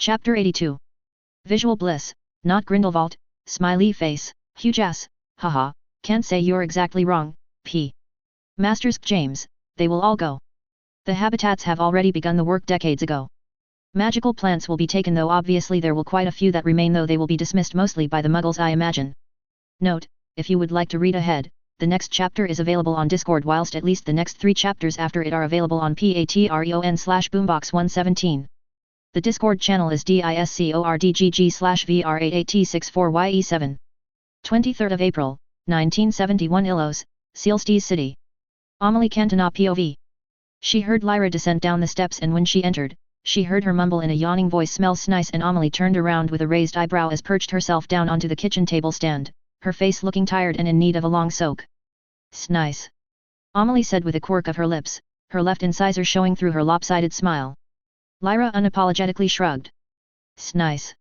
Chapter 82. Visual bliss, not Grindelwald, smiley face, huge ass, haha, can't say you're exactly wrong, p. Masters James, they will all go. The habitats have already begun the work decades ago. Magical plants will be taken though obviously there will quite a few that remain though they will be dismissed mostly by the muggles I imagine. Note, if you would like to read ahead, the next chapter is available on Discord whilst at least the next 3 chapters after it are available on patreon/boombox117. The Discord channel is discordgg/vr88t64ye7. 23rd of April, 1971 Illos, Sealstees City. Amelie Cantona POV. She heard Lyra descend down the steps and when she entered, she heard her mumble in a yawning voice smells nice and Amelie turned around with a raised eyebrow as perched herself down onto the kitchen table stand, her face looking tired and in need of a long soak. Snice. Amelie said with a quirk of her lips, her left incisor showing through her lopsided smile. Lyra unapologetically shrugged. Snice.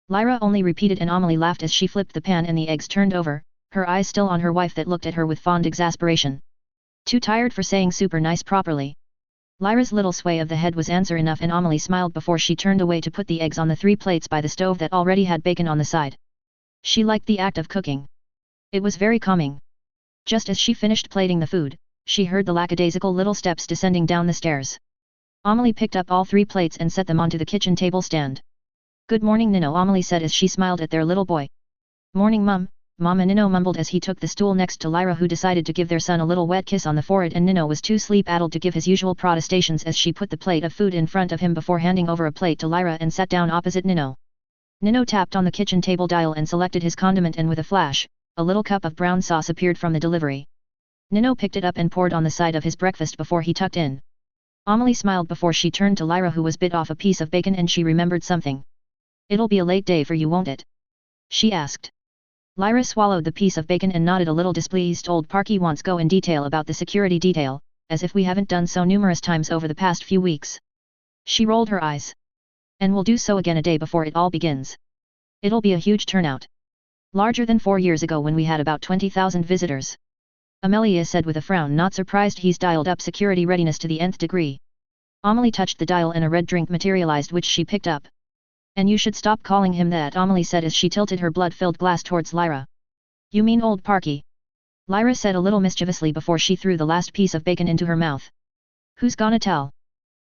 Lyra only repeated and Amelie laughed as she flipped the pan and the eggs turned over, her eyes still on her wife that looked at her with fond exasperation. Too tired for saying super nice properly. Lyra's little sway of the head was answer enough and Amelie smiled before she turned away to put the eggs on the 3 plates by the stove that already had bacon on the side. She liked the act of cooking. It was very calming. Just as she finished plating the food, she heard the lackadaisical little steps descending down the stairs. Amelie picked up all 3 plates and set them onto the kitchen table stand. Good morning Nino, Amelie said as she smiled at their little boy. Morning Mum, Mama, Nino mumbled as he took the stool next to Lyra who decided to give their son a little wet kiss on the forehead and Nino was too sleep-addled to give his usual protestations as she put the plate of food in front of him before handing over a plate to Lyra and sat down opposite Nino. Nino tapped on the kitchen table dial and selected his condiment and with a flash, a little cup of brown sauce appeared from the delivery. Nino picked it up and poured on the side of his breakfast before he tucked in. Amelie smiled before she turned to Lyra who was bit off a piece of bacon and she remembered something. It'll be a late day for you won't it? She asked. Lyra swallowed the piece of bacon and nodded a little displeased. Old Parky wants go in detail about the security detail, as if we haven't done so numerous times over the past few weeks. She rolled her eyes. And we'll do so again a day before it all begins. It'll be a huge turnout. Larger than 4 years ago when we had about 20,000 visitors. Amelia said with a frown, not surprised he's dialed up security readiness to the nth degree. Amelie touched the dial and a red drink materialized which she picked up. And you should stop calling him that, Amelie said as she tilted her blood-filled glass towards Lyra. You mean old Parky? Lyra said a little mischievously before she threw the last piece of bacon into her mouth. Who's gonna tell?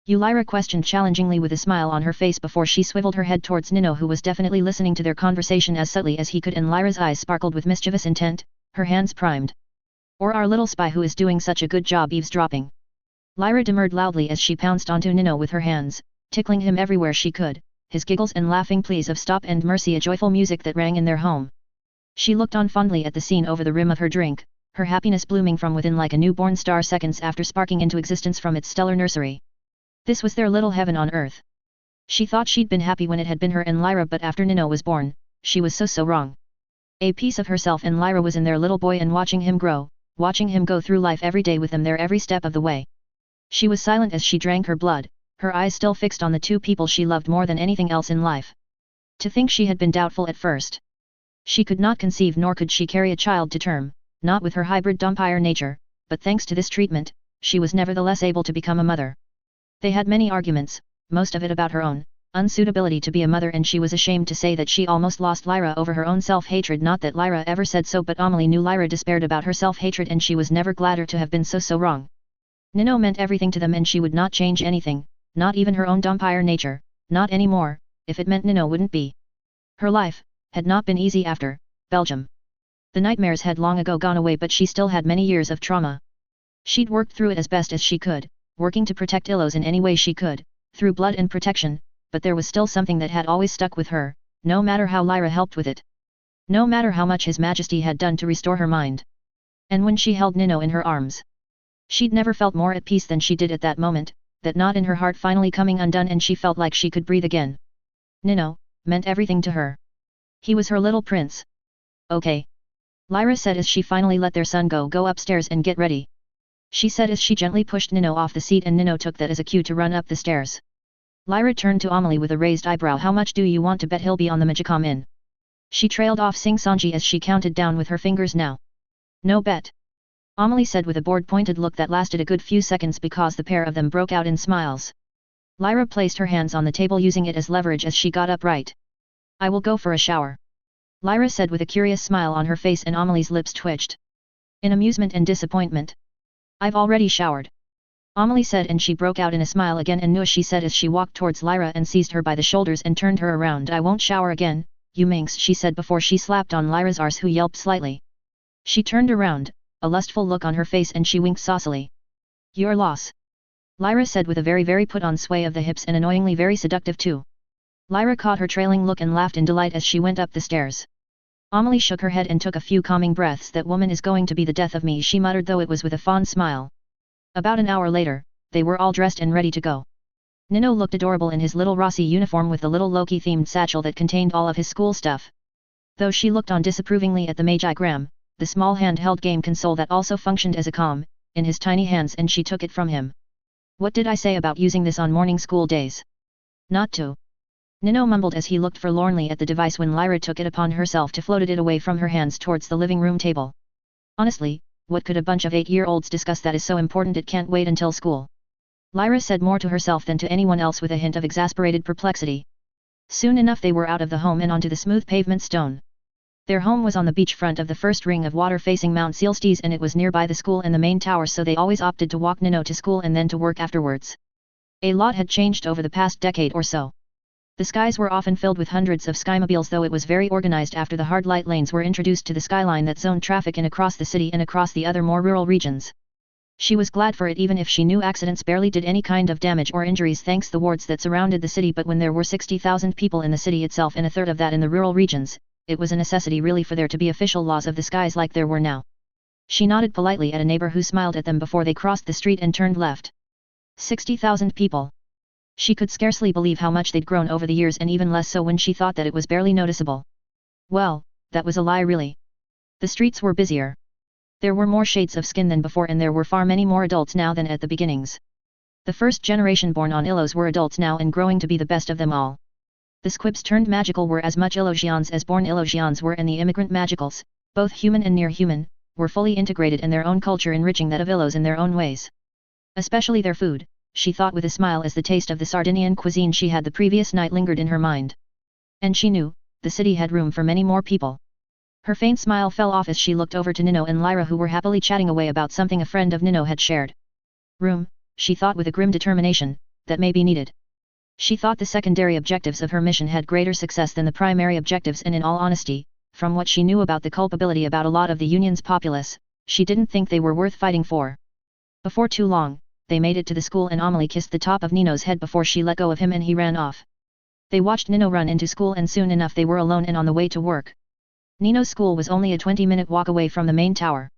You, Lyra questioned challengingly with a smile on her face before she swiveled her head towards Nino who was definitely listening to their conversation as subtly as he could and Lyra's eyes sparkled with mischievous intent, her hands primed. Or our little spy who is doing such a good job eavesdropping. Lyra demurred loudly as she pounced onto Nino with her hands, tickling him everywhere she could, his giggles and laughing pleas of stop and mercy a joyful music that rang in their home. She looked on fondly at the scene over the rim of her drink, her happiness blooming from within like a newborn star seconds after sparking into existence from its stellar nursery. This was their little heaven on earth. She thought she'd been happy when it had been her and Lyra but after Nino was born, she was so wrong. A piece of herself and Lyra was in their little boy and watching him grow, watching him go through life every day with them there every step of the way. She was silent as she drank her blood, her eyes still fixed on the 2 people she loved more than anything else in life. To think she had been doubtful at first. She could not conceive nor could she carry a child to term, not with her hybrid vampire nature, but thanks to this treatment, she was nevertheless able to become a mother. They had many arguments, most of it about her own unsuitability to be a mother and she was ashamed to say that she almost lost Lyra over her own self-hatred, not that Lyra ever said so but Amelie knew Lyra despaired about her self-hatred and she was never gladder to have been so wrong. Nino meant everything to them and she would not change anything, not even her own vampire nature, not anymore, if it meant Nino wouldn't be. Her life had not been easy after Belgium. The nightmares had long ago gone away but she still had many years of trauma. She'd worked through it as best as she could, working to protect Illos in any way she could, through blood and protection, but there was still something that had always stuck with her, no matter how Lyra helped with it. No matter how much His Majesty had done to restore her mind. And when she held Nino in her arms, she'd never felt more at peace than she did at that moment, that knot in her heart finally coming undone and she felt like she could breathe again. Nino meant everything to her. He was her little prince. Okay. Lyra said as she finally let their son go upstairs and get ready. She said as she gently pushed Nino off the seat and Nino took that as a cue to run up the stairs. Lyra turned to Amelie with a raised eyebrow. How much do you want to bet he'll be on the Magicom Inn? She trailed off sing-songy as she counted down with her fingers now. No bet. Amelie said with a bored pointed look that lasted a good few seconds because the pair of them broke out in smiles. Lyra placed her hands on the table using it as leverage as she got upright. I will go for a shower. Lyra said with a curious smile on her face, and Amelie's lips twitched in amusement and disappointment. I've already showered. Amelie said, and she broke out in a smile again. And no, she said as she walked towards Lyra and seized her by the shoulders and turned her around. I won't shower again, you minx, she said before she slapped on Lyra's arse, who yelped slightly. She turned around, a lustful look on her face, and she winked saucily. Your loss. Lyra said with a very put on sway of the hips, and annoyingly very seductive too. Lyra caught her trailing look and laughed in delight as she went up the stairs. Amelie shook her head and took a few calming breaths. That woman is going to be the death of me, she muttered, though it was with a fond smile. About an hour later, they were all dressed and ready to go. Nino looked adorable in his little Rossi uniform with the little Loki-themed satchel that contained all of his school stuff. Though she looked on disapprovingly at the Mage, the small handheld game console that also functioned as a comm, in his tiny hands, and she took it from him. What did I say about using this on morning school days? Not to. Nino mumbled as he looked forlornly at the device when Lyra took it upon herself to float it away from her hands towards the living room table. Honestly, what could a bunch of 8-year-olds discuss that is so important it can't wait until school? Lyra said more to herself than to anyone else with a hint of exasperated perplexity. Soon enough they were out of the home and onto the smooth pavement stone. Their home was on the beach front of the first ring of water facing Mount Sealstees, and it was nearby the school and the main tower, so they always opted to walk Nino to school and then to work afterwards. A lot had changed over the past decade or so. The skies were often filled with hundreds of skymobiles, though it was very organized after the hard light lanes were introduced to the skyline that zoned traffic in across the city and across the other more rural regions. She was glad for it, even if she knew accidents barely did any kind of damage or injuries thanks the wards that surrounded the city. But when there were 60,000 people in the city itself and a third of that in the rural regions, it was a necessity really for there to be official laws of the skies like there were now. She nodded politely at a neighbor who smiled at them before they crossed the street and turned left. 60,000 people. She could scarcely believe how much they'd grown over the years, and even less so when she thought that it was barely noticeable. Well, that was a lie really. The streets were busier. There were more shades of skin than before, and there were far many more adults now than at the beginnings. The first generation born on Illos were adults now and growing to be the best of them all. The squibs turned magical were as much Illosians as born Illosians were, and the immigrant magicals, both human and near-human, were fully integrated in their own culture, enriching that of Illos in their own ways. Especially their food, she thought with a smile as the taste of the Sardinian cuisine she had the previous night lingered in her mind. And she knew, the city had room for many more people. Her faint smile fell off as she looked over to Nino and Lyra, who were happily chatting away about something a friend of Nino had shared. Room, she thought with a grim determination, that may be needed. She thought the secondary objectives of her mission had greater success than the primary objectives, and in all honesty, from what she knew about the culpability about a lot of the Union's populace, she didn't think they were worth fighting for. Before too long, they made it to the school, and Amelie kissed the top of Nino's head before she let go of him and he ran off. They watched Nino run into school, and soon enough they were alone and on the way to work. Nino's school was only a 20-minute walk away from the main tower.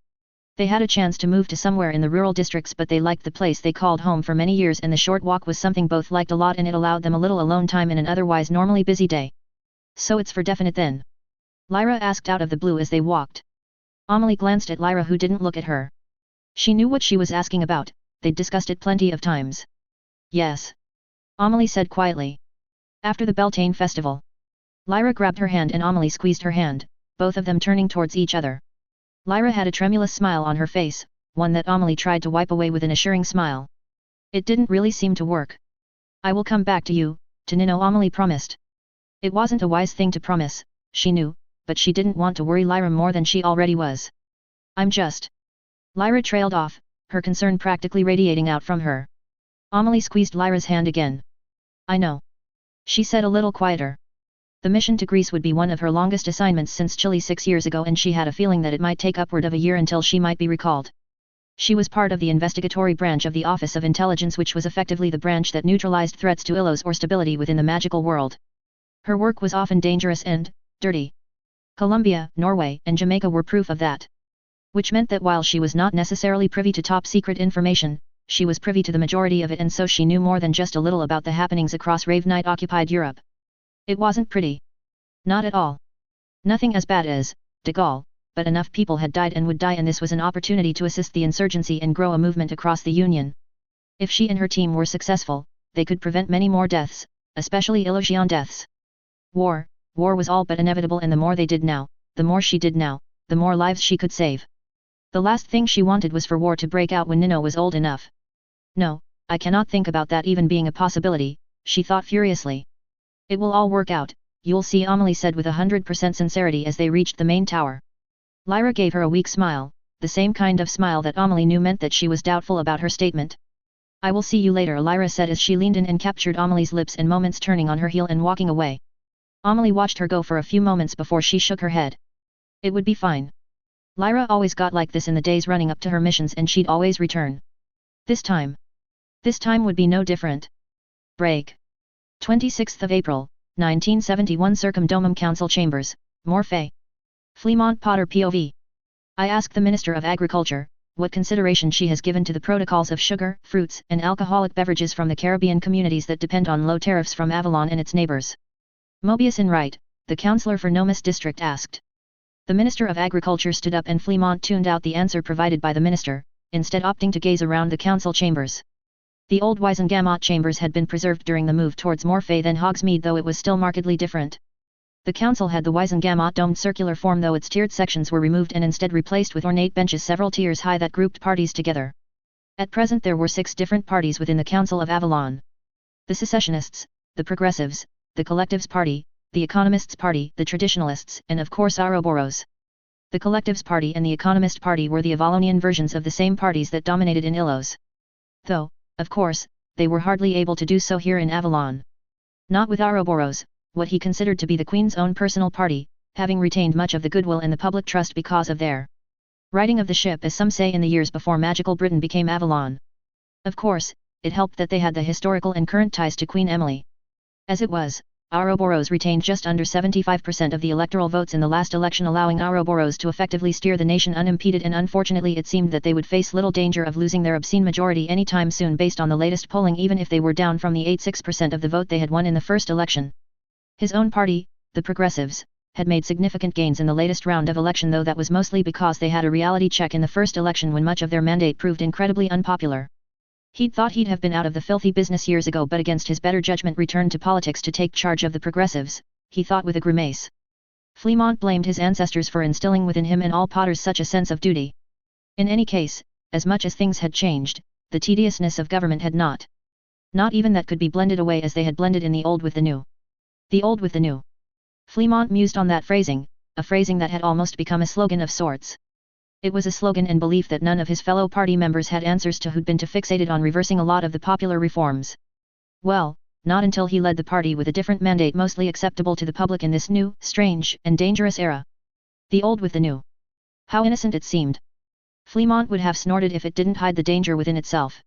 They had a chance to move to somewhere in the rural districts, but they liked the place they called home for many years, and the short walk was something both liked a lot, and it allowed them a little alone time in an otherwise normally busy day. So it's for definite then? Lyra asked out of the blue as they walked. Amelie glanced at Lyra, who didn't look at her. She knew what she was asking about. They'd discussed it plenty of times. Yes. Amelie said quietly. After the Beltane festival. Lyra grabbed her hand and Amelie squeezed her hand, both of them turning towards each other. Lyra had a tremulous smile on her face, one that Amelie tried to wipe away with an assuring smile. It didn't really seem to work. I will come back to you, to Nino, Amelie promised. It wasn't a wise thing to promise, she knew, but she didn't want to worry Lyra more than she already was. I'm just. Lyra trailed off, her concern practically radiating out from her. Amelie squeezed Lyra's hand again. I know. She said a little quieter. The mission to Greece would be one of her longest assignments since Chile 6 years ago, and she had a feeling that it might take upward of a year until she might be recalled. She was part of the investigatory branch of the Office of Intelligence, which was effectively the branch that neutralized threats to Illos or stability within the magical world. Her work was often dangerous and dirty. Colombia, Norway, and Jamaica were proof of that. Which meant that while she was not necessarily privy to top-secret information, she was privy to the majority of it, and so she knew more than just a little about the happenings across Rave Night-occupied Europe. It wasn't pretty. Not at all. Nothing as bad as de Gaulle, but enough people had died and would die, and this was an opportunity to assist the insurgency and grow a movement across the Union. If she and her team were successful, they could prevent many more deaths, especially Illosian deaths. War was all but inevitable, and the more they did now, the more she did now, the more lives she could save. The last thing she wanted was for war to break out when Nino was old enough. No, I cannot think about that even being a possibility, she thought furiously. It will all work out, you'll see, Amelie said with 100% sincerity as they reached the main tower. Lyra gave her a weak smile, the same kind of smile that Amelie knew meant that she was doubtful about her statement. I will see you later, Lyra said as she leaned in and captured Amelie's lips in moments, turning on her heel and walking away. Amelie watched her go for a few moments before she shook her head. It would be fine. Lyra always got like this in the days running up to her missions, and she'd always return. This time would be no different. Break. 26th of April, 1971 Circumdomum Council Chambers, Morphe. Fremont Potter POV. I ask the Minister of Agriculture, what consideration she has given to the protocols of sugar, fruits, and alcoholic beverages from the Caribbean communities that depend on low tariffs from Avalon and its neighbors. Mobius in Wright, the councillor for Nomus District, asked. The Minister of Agriculture stood up and Fremont tuned out the answer provided by the minister, instead opting to gaze around the council chambers. The old Wiesengamot chambers had been preserved during the move towards Morphe than Hogsmeade, though it was still markedly different. The council had the Wiesengamot domed circular form, though its tiered sections were removed and instead replaced with ornate benches several tiers high that grouped parties together. At present there were 6 different parties within the Council of Avalon. The Secessionists, the Progressives, the Collectives Party, the Economists Party, the Traditionalists, and of course Ouroboros. The Collectives Party and the Economist Party were the Avalonian versions of the same parties that dominated in Ilos. Though, of course, they were hardly able to do so here in Avalon. Not with Ouroboros, what he considered to be the Queen's own personal party, having retained much of the goodwill and the public trust because of their riding of the ship, as some say, in the years before magical Britain became Avalon. Of course, it helped that they had the historical and current ties to Queen Emily. As it was, Ouroboros retained just under 75% of the electoral votes in the last election, allowing Ouroboros to effectively steer the nation unimpeded, and unfortunately it seemed that they would face little danger of losing their obscene majority anytime soon based on the latest polling, even if they were down from the 86% of the vote they had won in the first election. His own party, the Progressives, had made significant gains in the latest round of election, though that was mostly because they had a reality check in the first election when much of their mandate proved incredibly unpopular. He'd thought he'd have been out of the filthy business years ago, but against his better judgment returned to politics to take charge of the Progressives, he thought with a grimace. Fremont blamed his ancestors for instilling within him and all Potters such a sense of duty. In any case, as much as things had changed, the tediousness of government had not. Not even that could be blended away as they had blended in the old with the new. The old with the new. Fremont mused on that phrasing, a phrasing that had almost become a slogan of sorts. It was a slogan and belief that none of his fellow party members had answers to, who'd been too fixated on reversing a lot of the popular reforms. Well, not until he led the party with a different mandate mostly acceptable to the public in this new, strange, and dangerous era. The old with the new. How innocent it seemed. Fremont would have snorted if it didn't hide the danger within itself.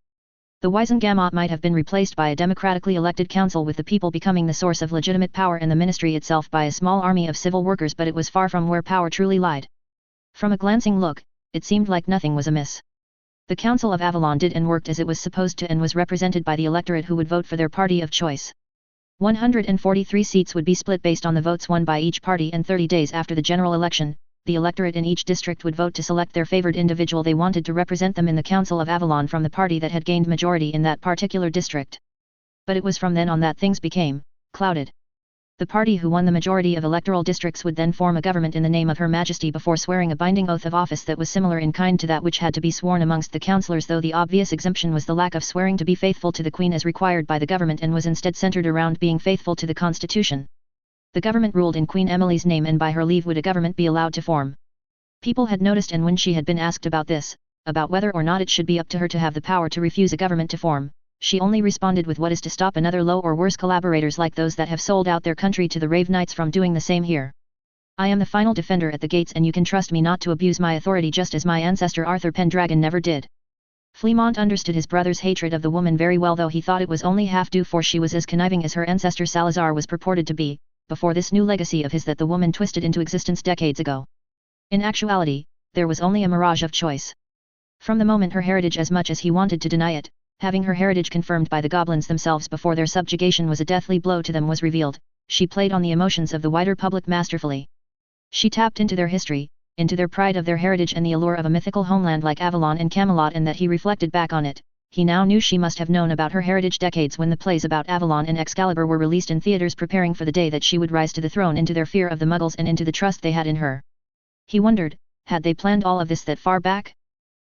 The Wiesengamot might have been replaced by a democratically elected council, with the people becoming the source of legitimate power and the ministry itself by a small army of civil workers, but it was far from where power truly lied. From a glancing look, it seemed like nothing was amiss. The Council of Avalon did and worked as it was supposed to, and was represented by the electorate who would vote for their party of choice. 143 seats would be split based on the votes won by each party, and 30 days after the general election, the electorate in each district would vote to select their favored individual they wanted to represent them in the Council of Avalon from the party that had gained majority in that particular district. But it was from then on that things became clouded. The party who won the majority of electoral districts would then form a government in the name of Her Majesty before swearing a binding oath of office that was similar in kind to that which had to be sworn amongst the councillors, though the obvious exemption was the lack of swearing to be faithful to the Queen as required by the government, and was instead centered around being faithful to the Constitution. The government ruled in Queen Emily's name, and by her leave would a government be allowed to form. People had noticed, and when she had been asked about this, about whether or not it should be up to her to have the power to refuse a government to form, she only responded with, what is to stop another low or worse collaborators like those that have sold out their country to the Rave Knights from doing the same here. I am the final defender at the gates, and you can trust me not to abuse my authority, just as my ancestor Arthur Pendragon never did. Fremont understood his brother's hatred of the woman very well, though he thought it was only half due, for she was as conniving as her ancestor Salazar was purported to be, before this new legacy of his that the woman twisted into existence decades ago. In actuality, there was only a mirage of choice. From the moment her heritage, as much as he wanted to deny it, having her heritage confirmed by the goblins themselves before their subjugation was a deathly blow to them, was revealed, she played on the emotions of the wider public masterfully. She tapped into their history, into their pride of their heritage and the allure of a mythical homeland like Avalon and Camelot, and that he reflected back on it. He now knew she must have known about her heritage decades when the plays about Avalon and Excalibur were released in theaters, preparing for the day that she would rise to the throne, into their fear of the Muggles and into the trust they had in her. He wondered, had they planned all of this that far back?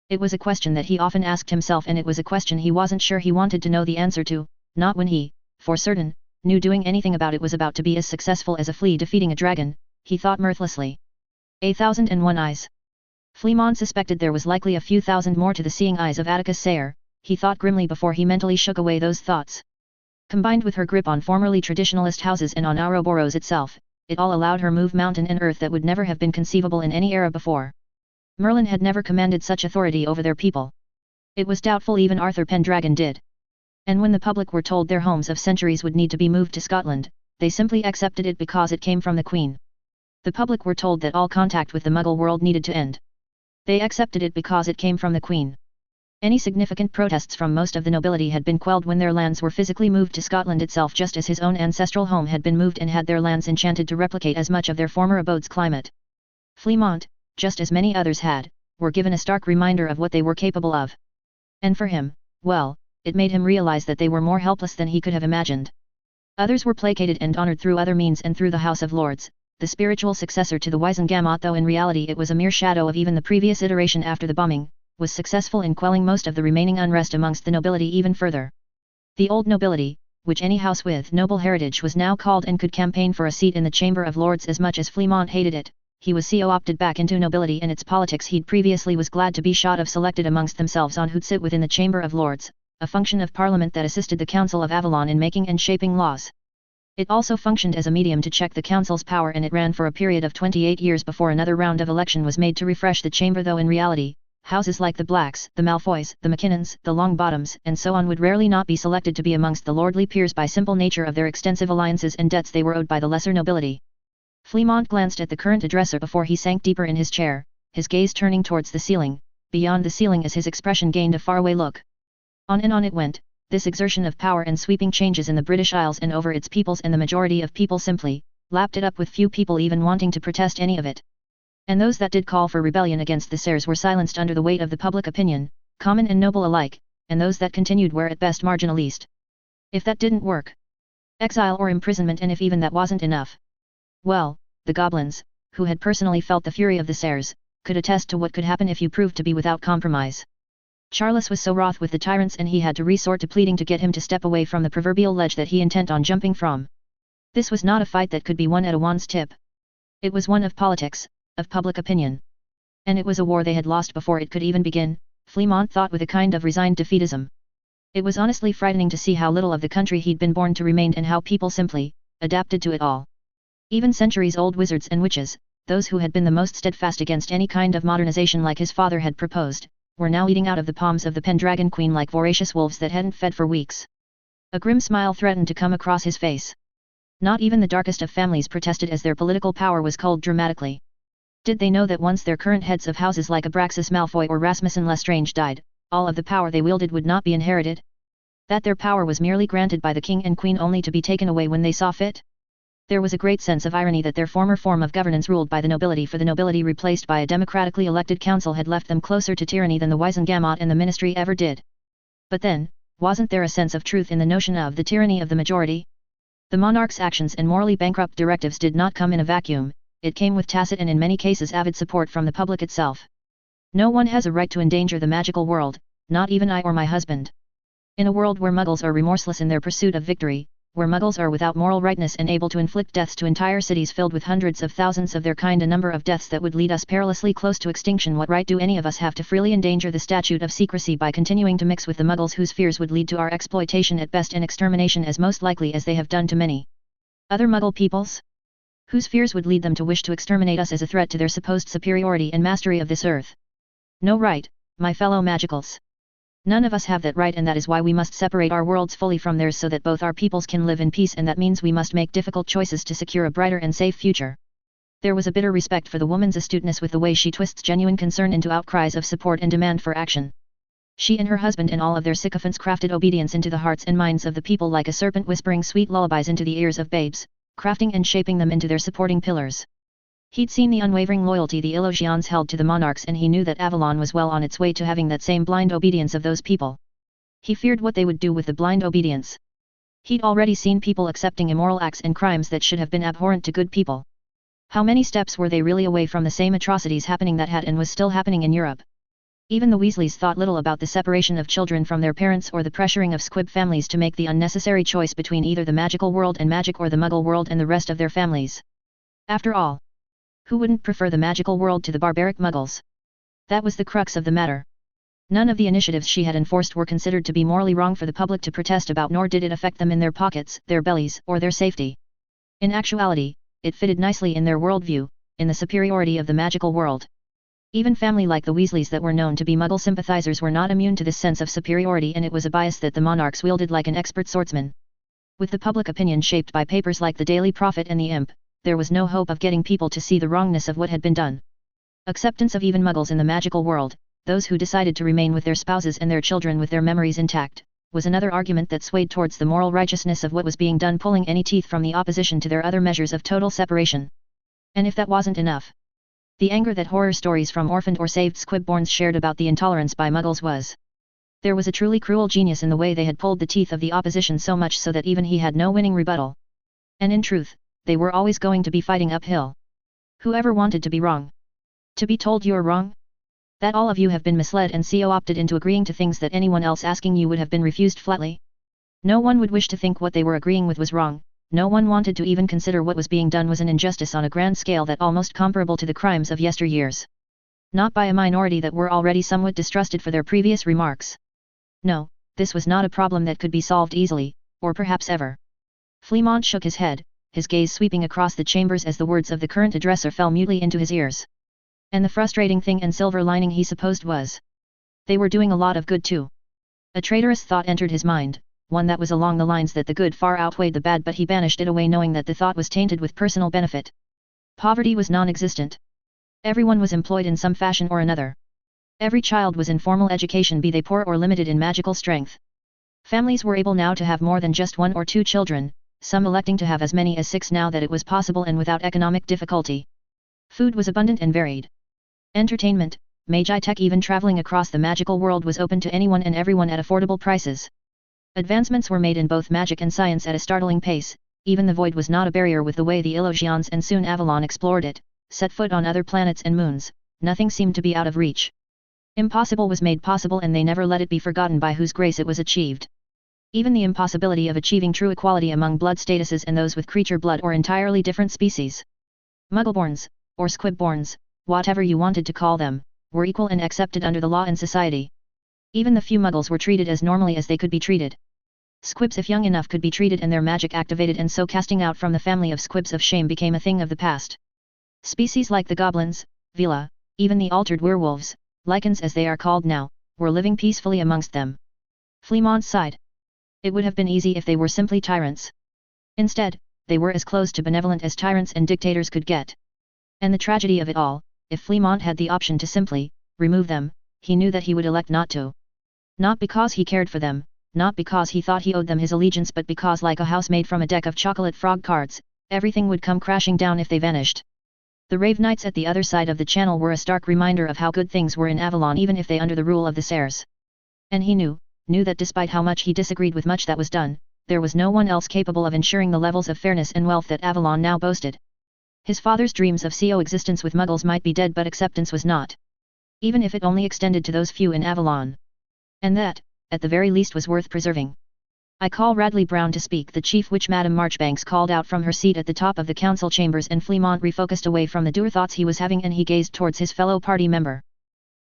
It was a question that he often asked himself, and it was a question he wasn't sure he wanted to know the answer to, not when he, for certain, knew doing anything about it was about to be as successful as a flea defeating a dragon, he thought mirthlessly. 1,001 eyes. Fleamont suspected there was likely a few thousand more to the seeing eyes of Atticus Sayre, he thought grimly before he mentally shook away those thoughts. Combined with her grip on formerly traditionalist houses and on Ouroboros itself, it all allowed her move mountain and earth that would never have been conceivable in any era before. Merlin had never commanded such authority over their people. It was doubtful even Arthur Pendragon did. And when the public were told their homes of centuries would need to be moved to Scotland, they simply accepted it because it came from the Queen. The public were told that all contact with the Muggle world needed to end. They accepted it because it came from the Queen. Any significant protests from most of the nobility had been quelled when their lands were physically moved to Scotland itself, just as his own ancestral home had been moved and had their lands enchanted to replicate as much of their former abode's climate. Fleamont, just as many others had, were given a stark reminder of what they were capable of. And for him, well, it made him realize that they were more helpless than he could have imagined. Others were placated and honored through other means and through the House of Lords, the spiritual successor to the Wisengamot, though in reality it was a mere shadow of even the previous iteration after the bombing, was successful in quelling most of the remaining unrest amongst the nobility even further. The old nobility, which any house with noble heritage was now called and could campaign for a seat in the Chamber of Lords as much as Fleamont hated it, he was opted back into nobility and its politics. He'd previously was glad to be shot of selected amongst themselves on who'd sit within the Chamber of Lords, a function of Parliament that assisted the Council of Avalon in making and shaping laws. It also functioned as a medium to check the Council's power, and it ran for a period of 28 years before another round of election was made to refresh the chamber, though in reality, houses like the Blacks, the Malfoys, the Mackinnons, the Longbottoms, and so on would rarely not be selected to be amongst the lordly peers by simple nature of their extensive alliances and debts they were owed by the lesser nobility. Fleamont glanced at the current addresser before he sank deeper in his chair, his gaze turning towards the ceiling, beyond the ceiling as his expression gained a faraway look. On and on it went, this exertion of power and sweeping changes in the British Isles and over its peoples, and the majority of people simply lapped it up, with few people even wanting to protest any of it. And those that did call for rebellion against the Sayres were silenced under the weight of the public opinion, common and noble alike, and those that continued were at best marginalized. If that didn't work, exile or imprisonment, and if even that wasn't enough, well, the goblins, who had personally felt the fury of the Sayres, could attest to what could happen if you proved to be without compromise. Charles was so wroth with the tyrants, and he had to resort to pleading to get him to step away from the proverbial ledge that he intent on jumping from. This was not a fight that could be won at a wand's tip. It was one of politics, of public opinion. And it was a war they had lost before it could even begin, Fleamont thought with a kind of resigned defeatism. It was honestly frightening to see how little of the country he'd been born to remained, and how people simply adapted to it all. Even centuries-old wizards and witches, those who had been the most steadfast against any kind of modernization like his father had proposed, were now eating out of the palms of the Pendragon Queen like voracious wolves that hadn't fed for weeks. A grim smile threatened to come across his face. Not even the darkest of families protested as their political power was culled dramatically. Did they know that once their current heads of houses like Abraxas Malfoy or Rasmussen Lestrange died, all of the power they wielded would not be inherited? That their power was merely granted by the king and queen, only to be taken away when they saw fit? There was a great sense of irony that their former form of governance, ruled by the nobility for the nobility replaced by a democratically elected council, had left them closer to tyranny than the Wisengamot and the ministry ever did. But then, wasn't there a sense of truth in the notion of the tyranny of the majority? The monarch's actions and morally bankrupt directives did not come in a vacuum, it came with tacit and in many cases avid support from the public itself. No one has a right to endanger the magical world, not even I or my husband. In a world where muggles are remorseless in their pursuit of victory, where muggles are without moral rightness and able to inflict deaths to entire cities filled with hundreds of thousands of their kind, a number of deaths that would lead us perilously close to extinction, what right do any of us have to freely endanger the statute of secrecy by continuing to mix with the muggles whose fears would lead to our exploitation at best and extermination as most likely, as they have done to many other muggle peoples? Whose fears would lead them to wish to exterminate us as a threat to their supposed superiority and mastery of this earth? No right, my fellow magicals. None of us have that right, and that is why we must separate our worlds fully from theirs so that both our peoples can live in peace, and that means we must make difficult choices to secure a brighter and safe future. There was a bitter respect for the woman's astuteness with the way she twists genuine concern into outcries of support and demand for action. She and her husband and all of their sycophants crafted obedience into the hearts and minds of the people like a serpent whispering sweet lullabies into the ears of babes, crafting and shaping them into their supporting pillars. He'd seen the unwavering loyalty the Elogians held to the monarchs, and he knew that Avalon was well on its way to having that same blind obedience of those people. He feared what they would do with the blind obedience. He'd already seen people accepting immoral acts and crimes that should have been abhorrent to good people. How many steps were they really away from the same atrocities happening that had and was still happening in Europe? Even the Weasleys thought little about the separation of children from their parents or the pressuring of squib families to make the unnecessary choice between either the magical world and magic or the muggle world and the rest of their families. After all, who wouldn't prefer the magical world to the barbaric muggles? That was the crux of the matter. None of the initiatives she had enforced were considered to be morally wrong for the public to protest about, nor did it affect them in their pockets, their bellies, or their safety. In actuality, it fitted nicely in their worldview, in the superiority of the magical world. Even family like the Weasleys that were known to be Muggle sympathizers were not immune to this sense of superiority, and it was a bias that the monarchs wielded like an expert swordsman. With the public opinion shaped by papers like the Daily Prophet and the Imp, there was no hope of getting people to see the wrongness of what had been done. Acceptance of even Muggles in the magical world, those who decided to remain with their spouses and their children with their memories intact, was another argument that swayed towards the moral righteousness of what was being done, pulling any teeth from the opposition to their other measures of total separation. And if that wasn't enough, the anger that horror stories from orphaned or saved squibborns shared about the intolerance by Muggles was. There was a truly cruel genius in the way they had pulled the teeth of the opposition so much so that even he had no winning rebuttal. And in truth, they were always going to be fighting uphill. Whoever wanted to be wrong? To be told you're wrong? That all of you have been misled and co-opted into agreeing to things that anyone else asking you would have been refused flatly? No one would wish to think what they were agreeing with was wrong. No one wanted to even consider what was being done was an injustice on a grand scale that almost comparable to the crimes of yesteryears. Not by a minority that were already somewhat distrusted for their previous remarks. No, this was not a problem that could be solved easily, or perhaps ever. Fleamont shook his head, his gaze sweeping across the chambers as the words of the current addresser fell mutely into his ears. And the frustrating thing and silver lining he supposed was, they were doing a lot of good too. A traitorous thought entered his mind, one that was along the lines that the good far outweighed the bad, but he banished it away knowing that the thought was tainted with personal benefit. Poverty was non-existent. Everyone was employed in some fashion or another. Every child was in formal education, be they poor or limited in magical strength. Families were able now to have more than just 1 or 2 children, some electing to have as many as 6 now that it was possible and without economic difficulty. Food was abundant and varied. Entertainment, Mage tech, even traveling across the magical world, was open to anyone and everyone at affordable prices. Advancements were made in both magic and science at a startling pace. Even the void was not a barrier with the way the Illusions and soon Avalon explored it, set foot on other planets and moons. Nothing seemed to be out of reach. Impossible was made possible, and they never let it be forgotten by whose grace it was achieved. Even the impossibility of achieving true equality among blood statuses and those with creature blood or entirely different species. Muggleborns, or squibborns, whatever you wanted to call them, were equal and accepted under the law and society. Even the few Muggles were treated as normally as they could be treated. Squibs, if young enough, could be treated and their magic activated, and so casting out from the family of squibs of shame became a thing of the past. Species like the goblins, Vila, even the altered werewolves, lichens as they are called now, were living peacefully amongst them. Fleamont sighed. It would have been easy if they were simply tyrants. Instead, they were as close to benevolent as tyrants and dictators could get. And the tragedy of it all, if Fleamont had the option to simply remove them, he knew that he would elect not to. Not because he cared for them, not because he thought he owed them his allegiance, but because, like a house made from a deck of chocolate frog cards, everything would come crashing down if they vanished. The Rave Knights at the other side of the channel were a stark reminder of how good things were in Avalon, even if they under the rule of the Sayers. And he knew that despite how much he disagreed with much that was done, there was no one else capable of ensuring the levels of fairness and wealth that Avalon now boasted. His father's dreams of coexistence with Muggles might be dead, but acceptance was not. Even if it only extended to those few in Avalon. And that, at the very least, was worth preserving. "I call Radley Brown to speak," the chief witch Madame Marchbanks called out from her seat at the top of the council chambers, and Fleamont refocused away from the dour thoughts he was having and he gazed towards his fellow party member.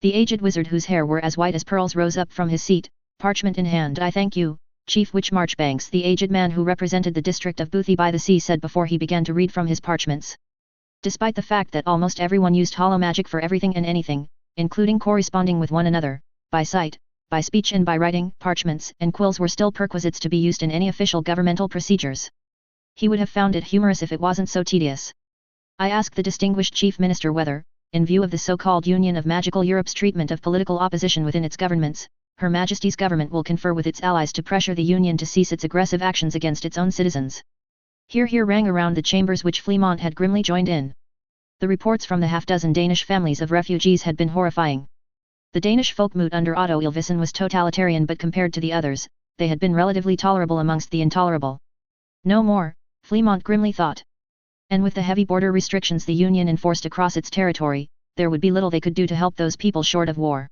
The aged wizard, whose hair were as white as pearls, rose up from his seat, parchment in hand. "I thank you, Chief Witch Marchbanks," the aged man who represented the district of Boothie by the Sea said before he began to read from his parchments. Despite the fact that almost everyone used hollow magic for everything and anything, including corresponding with one another, by sight, by speech and by writing, parchments and quills were still perquisites to be used in any official governmental procedures. He would have found it humorous if it wasn't so tedious. "I ask the distinguished Chief Minister whether, in view of the so-called Union of Magical Europe's treatment of political opposition within its governments, Her Majesty's government will confer with its allies to pressure the Union to cease its aggressive actions against its own citizens." Hear rang around the chambers, which Fleamont had grimly joined in. The reports from the half-dozen Danish families of refugees had been horrifying. The Danish folkmoot under Otto Ylvison was totalitarian, but compared to the others, they had been relatively tolerable amongst the intolerable. No more, Fleamont grimly thought. And with the heavy border restrictions the Union enforced across its territory, there would be little they could do to help those people short of war.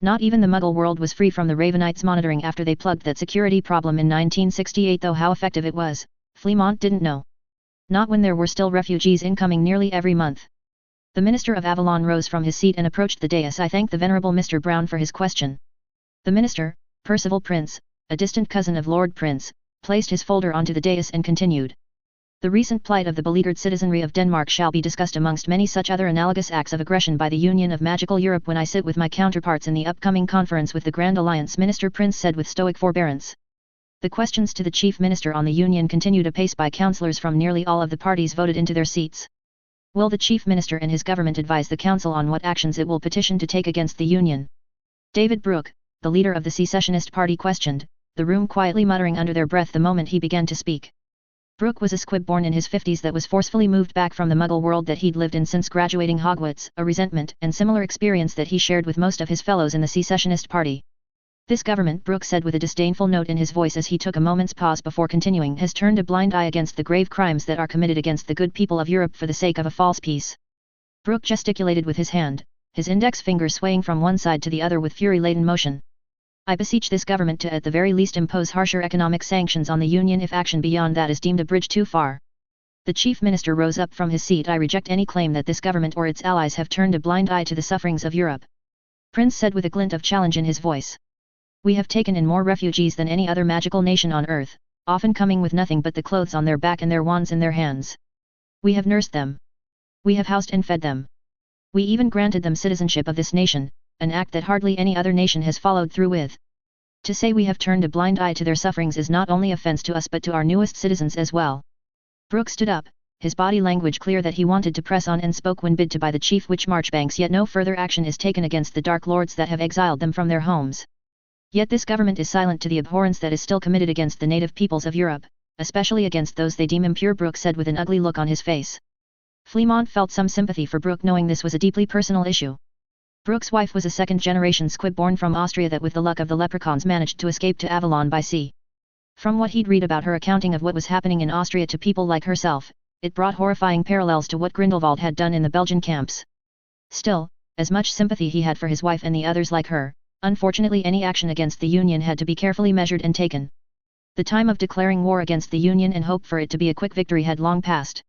Not even the Muggle world was free from the Ravenites' monitoring after they plugged that security problem in 1968, though how effective it was, Fleamont didn't know. Not when there were still refugees incoming nearly every month. The Minister of Avalon rose from his seat and approached the dais. I thank the Venerable Mr. Brown for his question. The Minister, Percival Prince, a distant cousin of Lord Prince, placed his folder onto the dais and continued. The recent plight of the beleaguered citizenry of Denmark shall be discussed amongst many such other analogous acts of aggression by the Union of Magical Europe when I sit with my counterparts in the upcoming conference with the Grand Alliance, Minister Prince said with stoic forbearance. The questions to the Chief Minister on the Union continued apace by councillors from nearly all of the parties voted into their seats. Will the Chief Minister and his government advise the Council on what actions it will petition to take against the Union? David Brooke, the leader of the secessionist party, questioned, the room quietly muttering under their breath the moment he began to speak. Brooke was a squib born in his 50s that was forcefully moved back from the Muggle world that he'd lived in since graduating Hogwarts, a resentment and similar experience that he shared with most of his fellows in the secessionist party. This government, Brooke said with a disdainful note in his voice as he took a moment's pause before continuing, has turned a blind eye against the grave crimes that are committed against the good people of Europe for the sake of a false peace. Brooke gesticulated with his hand, his index finger swaying from one side to the other with fury-laden motion. I beseech this government to at the very least impose harsher economic sanctions on the Union if action beyond that is deemed a bridge too far. The Chief Minister rose up from his seat. I reject any claim that this government or its allies have turned a blind eye to the sufferings of Europe. Prince said with a glint of challenge in his voice. We have taken in more refugees than any other magical nation on earth, often coming with nothing but the clothes on their back and their wands in their hands. We have nursed them. We have housed and fed them. We even granted them citizenship of this nation, an act that hardly any other nation has followed through with. To say we have turned a blind eye to their sufferings is not only offense to us but to our newest citizens as well. Brooke stood up, his body language clear that he wanted to press on, and spoke when bid to by the Chief Witch Marchbanks, yet no further action is taken against the Dark Lords that have exiled them from their homes. Yet this government is silent to the abhorrence that is still committed against the native peoples of Europe, especially against those they deem impure, Brooke said with an ugly look on his face. Fleamont felt some sympathy for Brooke, knowing this was a deeply personal issue. Brooke's wife was a second-generation squib born from Austria that with the luck of the leprechauns managed to escape to Avalon by sea. From what he'd read about her accounting of what was happening in Austria to people like herself, it brought horrifying parallels to what Grindelwald had done in the Belgian camps. Still, as much sympathy he had for his wife and the others like her, unfortunately any action against the Union had to be carefully measured and taken. The time of declaring war against the Union and hope for it to be a quick victory had long passed.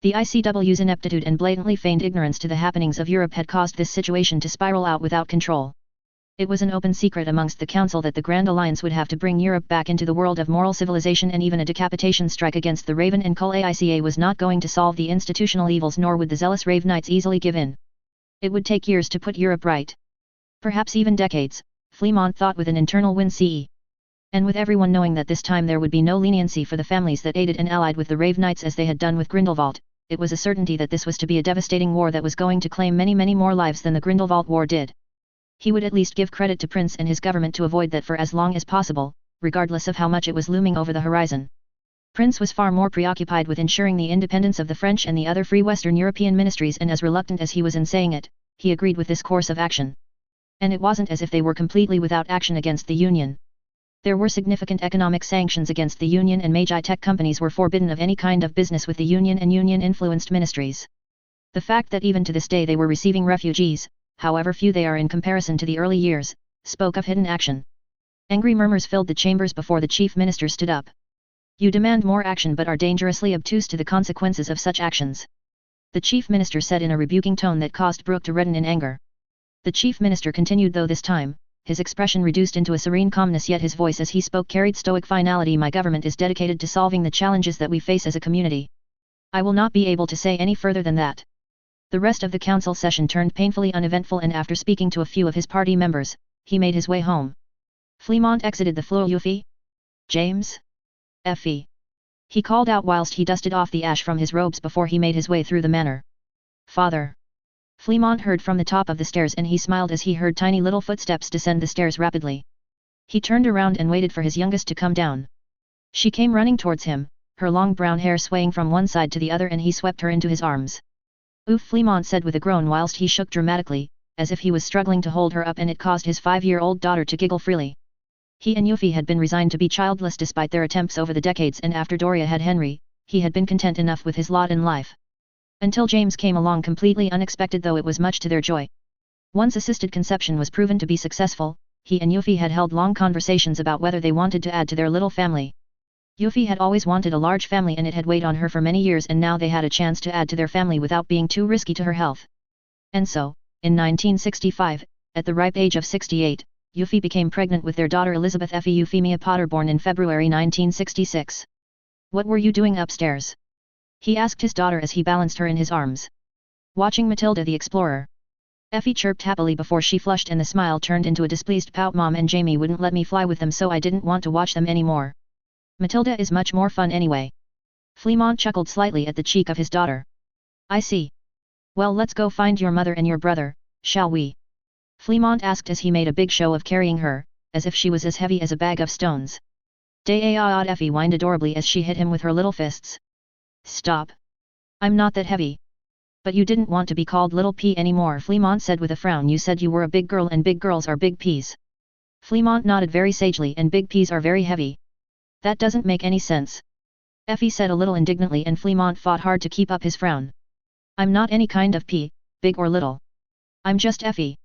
The ICW's ineptitude and blatantly feigned ignorance to the happenings of Europe had caused this situation to spiral out without control. It was an open secret amongst the Council that the Grand Alliance would have to bring Europe back into the world of moral civilization, and even a decapitation strike against the Raven and Cull AICA was not going to solve the institutional evils, nor would the zealous Ravenites easily give in. It would take years to put Europe right. Perhaps even decades, Fleamont thought with an internal wince. And with everyone knowing that this time there would be no leniency for the families that aided and allied with the Ravenites as they had done with Grindelwald, it was a certainty that this was to be a devastating war that was going to claim many more lives than the Grindelwald War did. He would at least give credit to Prince and his government to avoid that for as long as possible, regardless of how much it was looming over the horizon. Prince was far more preoccupied with ensuring the independence of the French and the other free Western European ministries, and as reluctant as he was in saying it, he agreed with this course of action. And it wasn't as if they were completely without action against the Union. There were significant economic sanctions against the Union, and Mage tech companies were forbidden of any kind of business with the Union and Union-influenced ministries. The fact that even to this day they were receiving refugees, however few they are in comparison to the early years, spoke of hidden action. Angry murmurs filled the chambers before the Chief Minister stood up. You demand more action but are dangerously obtuse to the consequences of such actions. The Chief Minister said in a rebuking tone that caused Brooke to redden in anger. The Chief Minister continued, though this time, his expression reduced into a serene calmness, yet his voice as he spoke carried stoic finality. My government is dedicated to solving the challenges that we face as a community. I will not be able to say any further than that. The rest of the council session turned painfully uneventful, and after speaking to a few of his party members, he made his way home. Fleamont exited the floor. Yuffie? James? Effie? He called out whilst he dusted off the ash from his robes before he made his way through the manor. Father. Fleamont heard from the top of the stairs, and he smiled as he heard tiny little footsteps descend the stairs rapidly. He turned around and waited for his youngest to come down. She came running towards him, her long brown hair swaying from one side to the other, and he swept her into his arms. Oof, Fleamont said with a groan whilst he shook dramatically, as if he was struggling to hold her up, and it caused his 5-year-old daughter to giggle freely. He and Yuffie had been resigned to be childless despite their attempts over the decades, and after Doria had Henry, he had been content enough with his lot in life. Until James came along completely unexpected, though it was much to their joy. Once assisted conception was proven to be successful, he and Yuffie had held long conversations about whether they wanted to add to their little family. Yuffie had always wanted a large family and it had weighed on her for many years, and now they had a chance to add to their family without being too risky to her health. And so, in 1965, at the ripe age of 68, Yuffie became pregnant with their daughter Elizabeth Effie Euphemia Potter, born in February 1966. "What were you doing upstairs?" he asked his daughter as he balanced her in his arms. "Watching Matilda the Explorer." Effie chirped happily before she flushed, and the smile turned into a displeased pout. "Mom and Jamie wouldn't let me fly with them, so I didn't want to watch them anymore. Matilda is much more fun anyway." Fleamont chuckled slightly at the cheek of his daughter. "I see. Well, let's go find your mother and your brother, shall we?" Fleamont asked as he made a big show of carrying her, as if she was as heavy as a bag of stones. "Day-ah-ah," Effie whined adorably as she hit him with her little fists. "Stop. I'm not that heavy." "But you didn't want to be called Little P anymore," Fleamont said with a frown. "You said you were a big girl and big girls are big peas." Fleamont nodded very sagely. "And big peas are very heavy." "That doesn't make any sense," Effie said a little indignantly, and Fleamont fought hard to keep up his frown. "I'm not any kind of pea, big or little. I'm just Effie."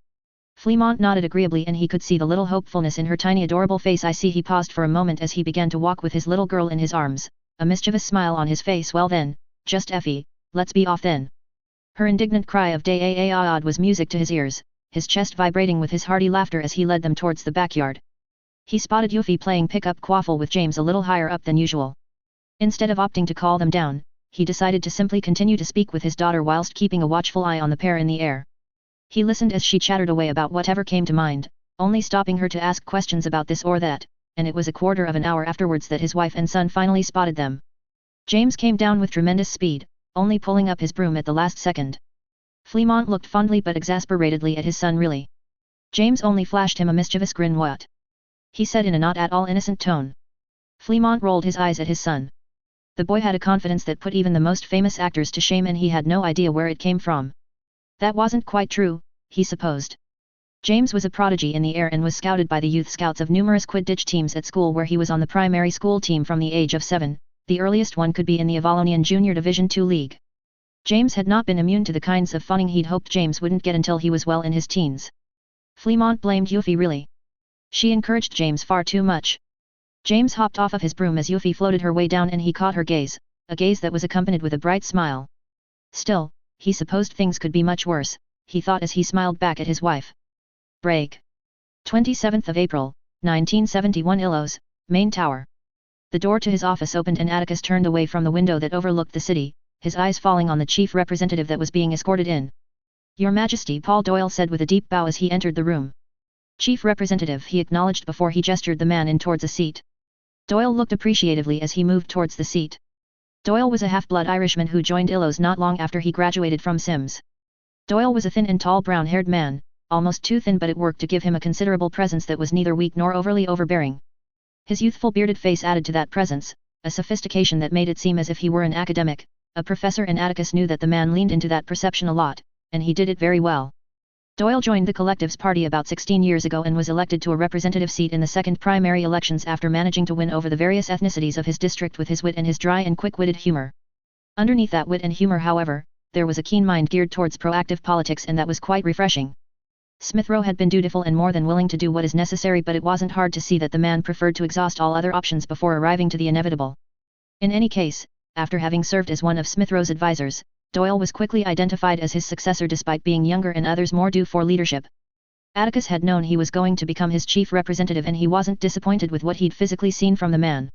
Fleamont nodded agreeably, and he could see the little hopefulness in her tiny adorable face. "I see." He paused for a moment as he began to walk with his little girl in his arms, a mischievous smile on his face. "Well then, just Effie, let's be off then." Her indignant cry of "Day-ah-ah" was music to his ears, his chest vibrating with his hearty laughter as he led them towards the backyard. He spotted Yuffie playing pick-up quaffle with James a little higher up than usual. Instead of opting to call them down, he decided to simply continue to speak with his daughter whilst keeping a watchful eye on the pair in the air. He listened as she chattered away about whatever came to mind, only stopping her to ask questions about this or that, and it was a quarter of an hour afterwards that his wife and son finally spotted them. James came down with tremendous speed, only pulling up his broom at the last second. Fleamont looked fondly but exasperatedly at his son. "Really?" James only flashed him a mischievous grin. "What?" he said in a not at all innocent tone. Fleamont rolled his eyes at his son. The boy had a confidence that put even the most famous actors to shame, and he had no idea where it came from. That wasn't quite true, he supposed. James was a prodigy in the air and was scouted by the youth scouts of numerous Quidditch teams at school, where he was on the primary school team from the age of 7, the earliest one could be in the Avalonian Junior Division II League. James had not been immune to the kinds of funning he'd hoped James wouldn't get until he was well in his teens. Fleamont blamed Yuffie. "Really? She encouraged James far too much." James hopped off of his broom as Yuffie floated her way down, and he caught her gaze, a gaze that was accompanied with a bright smile. Still, he supposed things could be much worse, he thought as he smiled back at his wife. Break. 27th of April, 1971. Illo's main tower. The door to his office opened and Atticus turned away from the window that overlooked the city, his eyes falling on the chief representative that was being escorted in. "Your Majesty," Paul Doyle said with a deep bow as he entered the room. "Chief Representative," he acknowledged before he gestured the man in towards a seat. Doyle looked appreciatively as he moved towards the seat. Doyle was a half-blood Irishman who joined Illo's not long after he graduated from Sims. Doyle was a thin and tall brown-haired man, almost too thin, but it worked to give him a considerable presence that was neither weak nor overly overbearing. His youthful bearded face added to that presence, a sophistication that made it seem as if he were an academic, a professor, and Atticus knew that the man leaned into that perception a lot, and he did it very well. Doyle joined the Collectives Party about 16 years ago and was elected to a representative seat in the second primary elections after managing to win over the various ethnicities of his district with his wit and his dry and quick-witted humor. Underneath that wit and humor, however, there was a keen mind geared towards proactive politics, and that was quite refreshing. Smithrow had been dutiful and more than willing to do what is necessary, but it wasn't hard to see that the man preferred to exhaust all other options before arriving to the inevitable. In any case, after having served as one of Smithrow's advisors, Doyle was quickly identified as his successor despite being younger and others more due for leadership. Atticus had known he was going to become his chief representative, and he wasn't disappointed with what he'd physically seen from the man.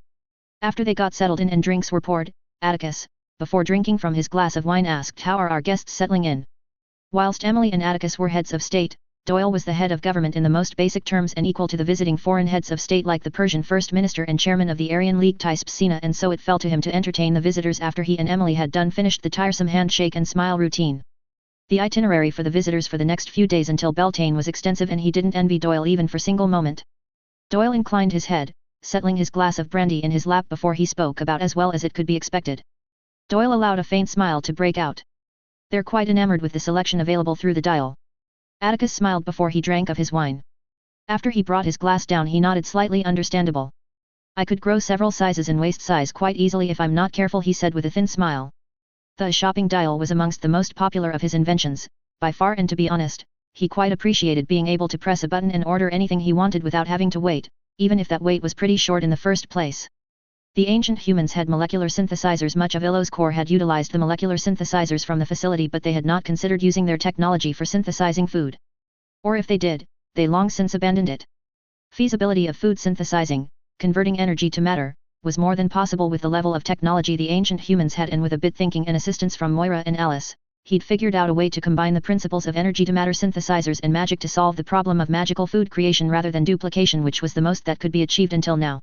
After they got settled in and drinks were poured, Atticus, before drinking from his glass of wine, asked, "How are our guests settling in?" Whilst Emily and Atticus were heads of state, Doyle was the head of government in the most basic terms and equal to the visiting foreign heads of state like the Persian First Minister and chairman of the Aryan League Tyspsina, and so it fell to him to entertain the visitors after he and Emily had finished the tiresome handshake and smile routine. The itinerary for the visitors for the next few days until Beltane was extensive, and he didn't envy Doyle even for a single moment. Doyle inclined his head, settling his glass of brandy in his lap before he spoke about as well as it could be expected. Doyle allowed a faint smile to break out. "They're quite enamored with the selection available through the dial." Atticus smiled before he drank of his wine. After he brought his glass down, he nodded slightly. "Understandable. I could grow several sizes in waist size quite easily if I'm not careful," he said with a thin smile. The shopping dial was amongst the most popular of his inventions, by far, and to be honest, he quite appreciated being able to press a button and order anything he wanted without having to wait, even if that wait was pretty short in the first place. The ancient humans had molecular synthesizers. Much of Illo's core had utilized the molecular synthesizers from the facility, but they had not considered using their technology for synthesizing food. Or if they did, they long since abandoned it. Feasibility of food synthesizing, converting energy to matter, was more than possible with the level of technology the ancient humans had, and with a bit thinking and assistance from Moira and Alice, he'd figured out a way to combine the principles of energy to matter synthesizers and magic to solve the problem of magical food creation rather than duplication, which was the most that could be achieved until now.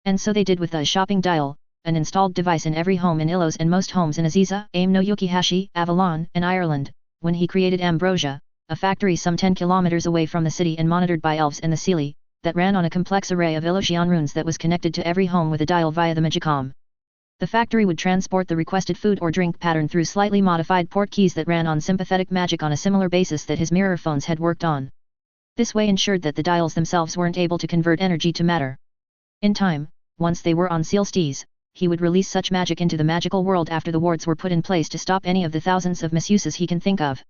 And so they did with the shopping dial, an installed device in every home in Illos and most homes in Aziza, Aim no Yukihashi, Avalon, and Ireland, when he created Ambrosia, a factory some 10 kilometers away from the city and monitored by elves and the Seelie, that ran on a complex array of Illusion runes that was connected to every home with a dial via the Magicom. The factory would transport the requested food or drink pattern through slightly modified port keys that ran on sympathetic magic on a similar basis that his mirror phones had worked on. This way ensured that the dials themselves weren't able to convert energy to matter. In time, once they were on Sealstees, he would release such magic into the magical world after the wards were put in place to stop any of the thousands of misuses he can think of.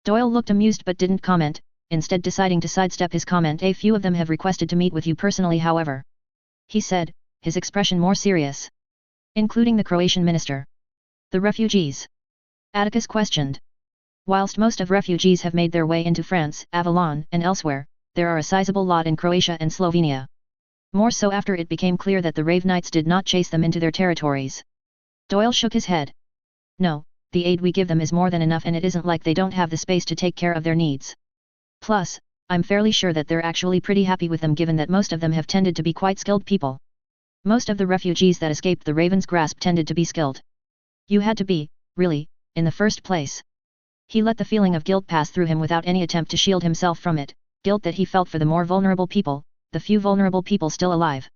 Doyle looked amused but didn't comment, instead deciding to sidestep his comment. A few of them have requested to meet with you personally, however, he said, his expression more serious. Including the Croatian minister. The refugees? Atticus questioned. Whilst most of refugees have made their way into France, Avalon, and elsewhere, there are a sizable lot in Croatia and Slovenia. More so after it became clear that the Rave Knights did not chase them into their territories. Doyle shook his head. No, the aid we give them is more than enough, and it isn't like they don't have the space to take care of their needs. Plus, I'm fairly sure that they're actually pretty happy with them, given that most of them have tended to be quite skilled people. Most of the refugees that escaped the Raven's grasp tended to be skilled. You had to be, really, in the first place. He let the feeling of guilt pass through him without any attempt to shield himself from it, guilt that he felt for the more vulnerable people, the few vulnerable people still alive.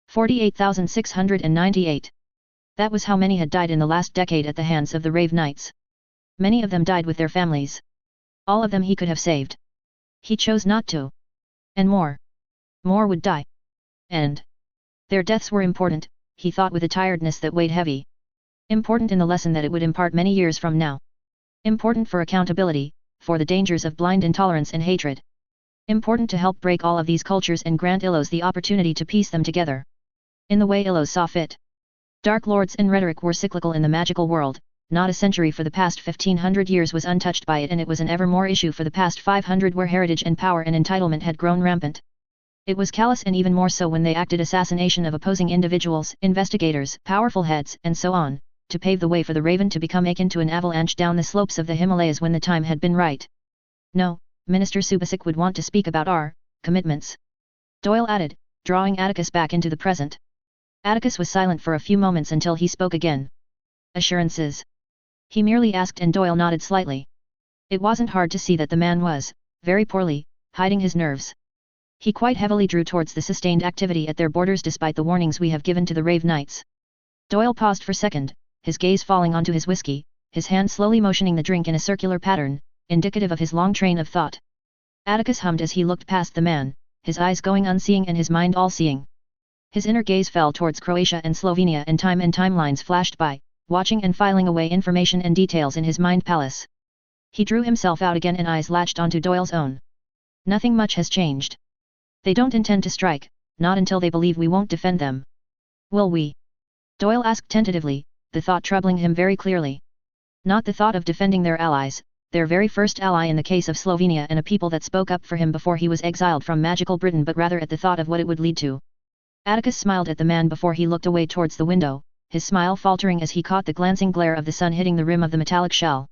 48,698. That was how many had died in the last decade at the hands of the Rave Knights. Many of them died with their families. All of them he could have saved. He chose not to. And more. More would die. And their deaths were important, he thought with a tiredness that weighed heavy. Important in the lesson that it would impart many years from now. Important for accountability, for the dangers of blind intolerance and hatred. Important to help break all of these cultures and grant Illos the opportunity to piece them together. In the way Illos saw fit. Dark Lords and rhetoric were cyclical in the magical world. Not a century for the past 1500 years was untouched by it, and it was an ever more issue for the past 500 where heritage and power and entitlement had grown rampant. It was callous, and even more so when they acted assassination of opposing individuals, investigators, powerful heads, and so on, to pave the way for the Raven to become akin to an avalanche down the slopes of the Himalayas when the time had been right. No, Minister Subasic would want to speak about our commitments, Doyle added, drawing Atticus back into the present. Atticus was silent for a few moments until he spoke again. Assurances? He merely asked, and Doyle nodded slightly. It wasn't hard to see that the man was, very poorly, hiding his nerves. He quite heavily drew towards the sustained activity at their borders despite the warnings we have given to the Rave Knights. Doyle paused for a second, his gaze falling onto his whiskey, his hand slowly motioning the drink in a circular pattern, indicative of his long train of thought. Atticus hummed as he looked past the man, his eyes going unseeing and his mind all-seeing. His inner gaze fell towards Croatia and Slovenia, and timelines flashed by, watching and filing away information and details in his mind palace. He drew himself out again and eyes latched onto Doyle's own. Nothing much has changed. They don't intend to strike, not until they believe we won't defend them. Will we? Doyle asked tentatively, the thought troubling him very clearly. Not the thought of defending their allies, their very first ally in the case of Slovenia and a people that spoke up for him before he was exiled from magical Britain, but rather at the thought of what it would lead to. Atticus smiled at the man before he looked away towards the window, his smile faltering as he caught the glancing glare of the sun hitting the rim of the metallic shell.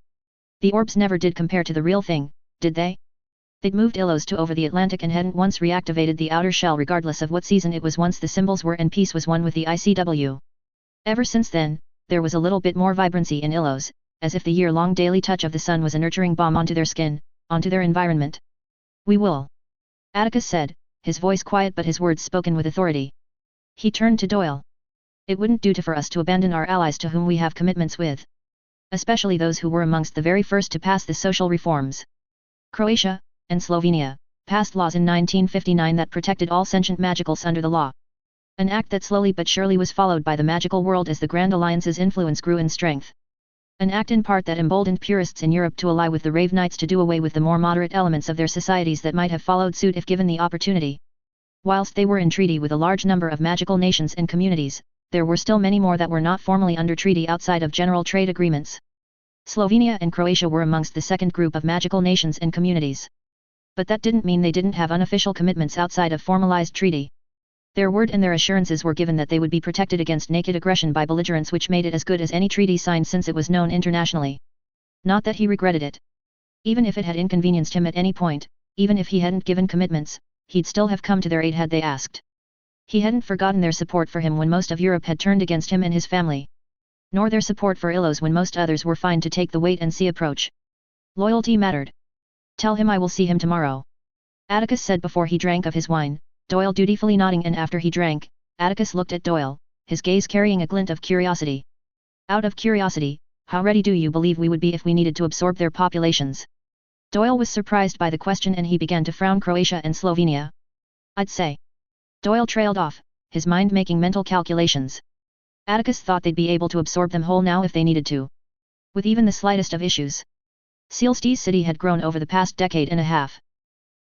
The orbs never did compare to the real thing, did they? They'd moved Illos to over the Atlantic and hadn't once reactivated the outer shell regardless of what season it was once the symbols were and peace was won with the ICW. Ever since then, there was a little bit more vibrancy in Illos, as if the year-long daily touch of the sun was a nurturing balm onto their skin, onto their environment. We will. Atticus said, his voice quiet but his words spoken with authority. He turned to Doyle. It wouldn't do for us to abandon our allies to whom we have commitments with. Especially those who were amongst the very first to pass the social reforms. Croatia and Slovenia passed laws in 1959 that protected all sentient magicals under the law. An act that slowly but surely was followed by the magical world as the Grand Alliance's influence grew in strength. An act in part that emboldened purists in Europe to ally with the Rave Knights to do away with the more moderate elements of their societies that might have followed suit if given the opportunity. Whilst they were in treaty with a large number of magical nations and communities, there were still many more that were not formally under treaty outside of general trade agreements. Slovenia and Croatia were amongst the second group of magical nations and communities. But that didn't mean they didn't have unofficial commitments outside of formalized treaty. Their word and their assurances were given that they would be protected against naked aggression by belligerents, which made it as good as any treaty signed since it was known internationally. Not that he regretted it. Even if it had inconvenienced him at any point, even if he hadn't given commitments, he'd still have come to their aid had they asked. He hadn't forgotten their support for him when most of Europe had turned against him and his family. Nor their support for Ilos when most others were fine to take the wait-and-see approach. Loyalty mattered. "Tell him I will see him tomorrow," Atticus said before he drank of his wine, Doyle dutifully nodding, and after he drank, Atticus looked at Doyle, his gaze carrying a glint of curiosity. "Out of curiosity, how ready do you believe we would be if we needed to absorb their populations?" Doyle was surprised by the question and he began to frown. "Croatia and Slovenia. I'd say." Doyle trailed off, his mind making mental calculations. Atticus thought they'd be able to absorb them whole now if they needed to. With even the slightest of issues. Sealstee's city had grown over the past decade and a half.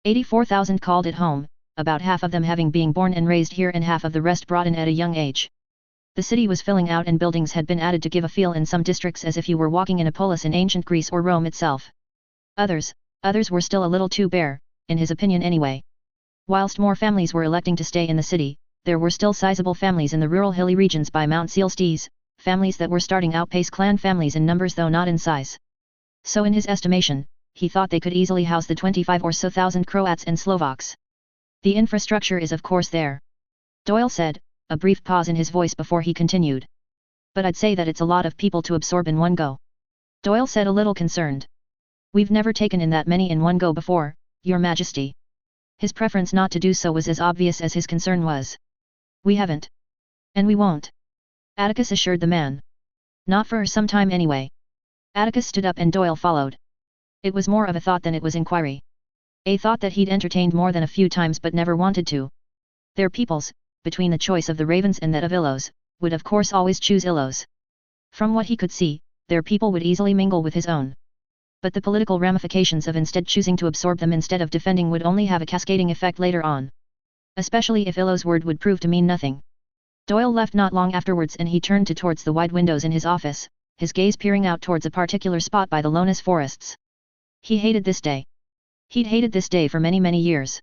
84,000 called it home, about half of them having been born and raised here and half of the rest brought in at a young age. The city was filling out and buildings had been added to give a feel in some districts as if you were walking in a polis in ancient Greece or Rome itself. Others were still a little too bare, in his opinion anyway. Whilst more families were electing to stay in the city, there were still sizable families in the rural hilly regions by Mount Sealstees, families that were starting outpace clan families in numbers though not in size. So in his estimation, he thought they could easily house the 25 or so thousand Croats and Slovaks. "The infrastructure is of course there," Doyle said, a brief pause in his voice before he continued. "But I'd say that it's a lot of people to absorb in one go." Doyle said a little concerned. "We've never taken in that many in one go before, Your Majesty." His preference not to do so was as obvious as his concern was. "We haven't. And we won't," Atticus assured the man. "Not for some time anyway." Atticus stood up and Doyle followed. It was more of a thought than it was inquiry. A thought that he'd entertained more than a few times but never wanted to. Their peoples, between the choice of the Ravens and that of Ilos, would of course always choose Ilos. From what he could see, their people would easily mingle with his own. But the political ramifications of instead choosing to absorb them instead of defending would only have a cascading effect later on. Especially if Ilos' word would prove to mean nothing. Doyle left not long afterwards and he turned towards the wide windows in his office, his gaze peering out towards a particular spot by the Lonas forests. He hated this day. He'd hated this day for many years.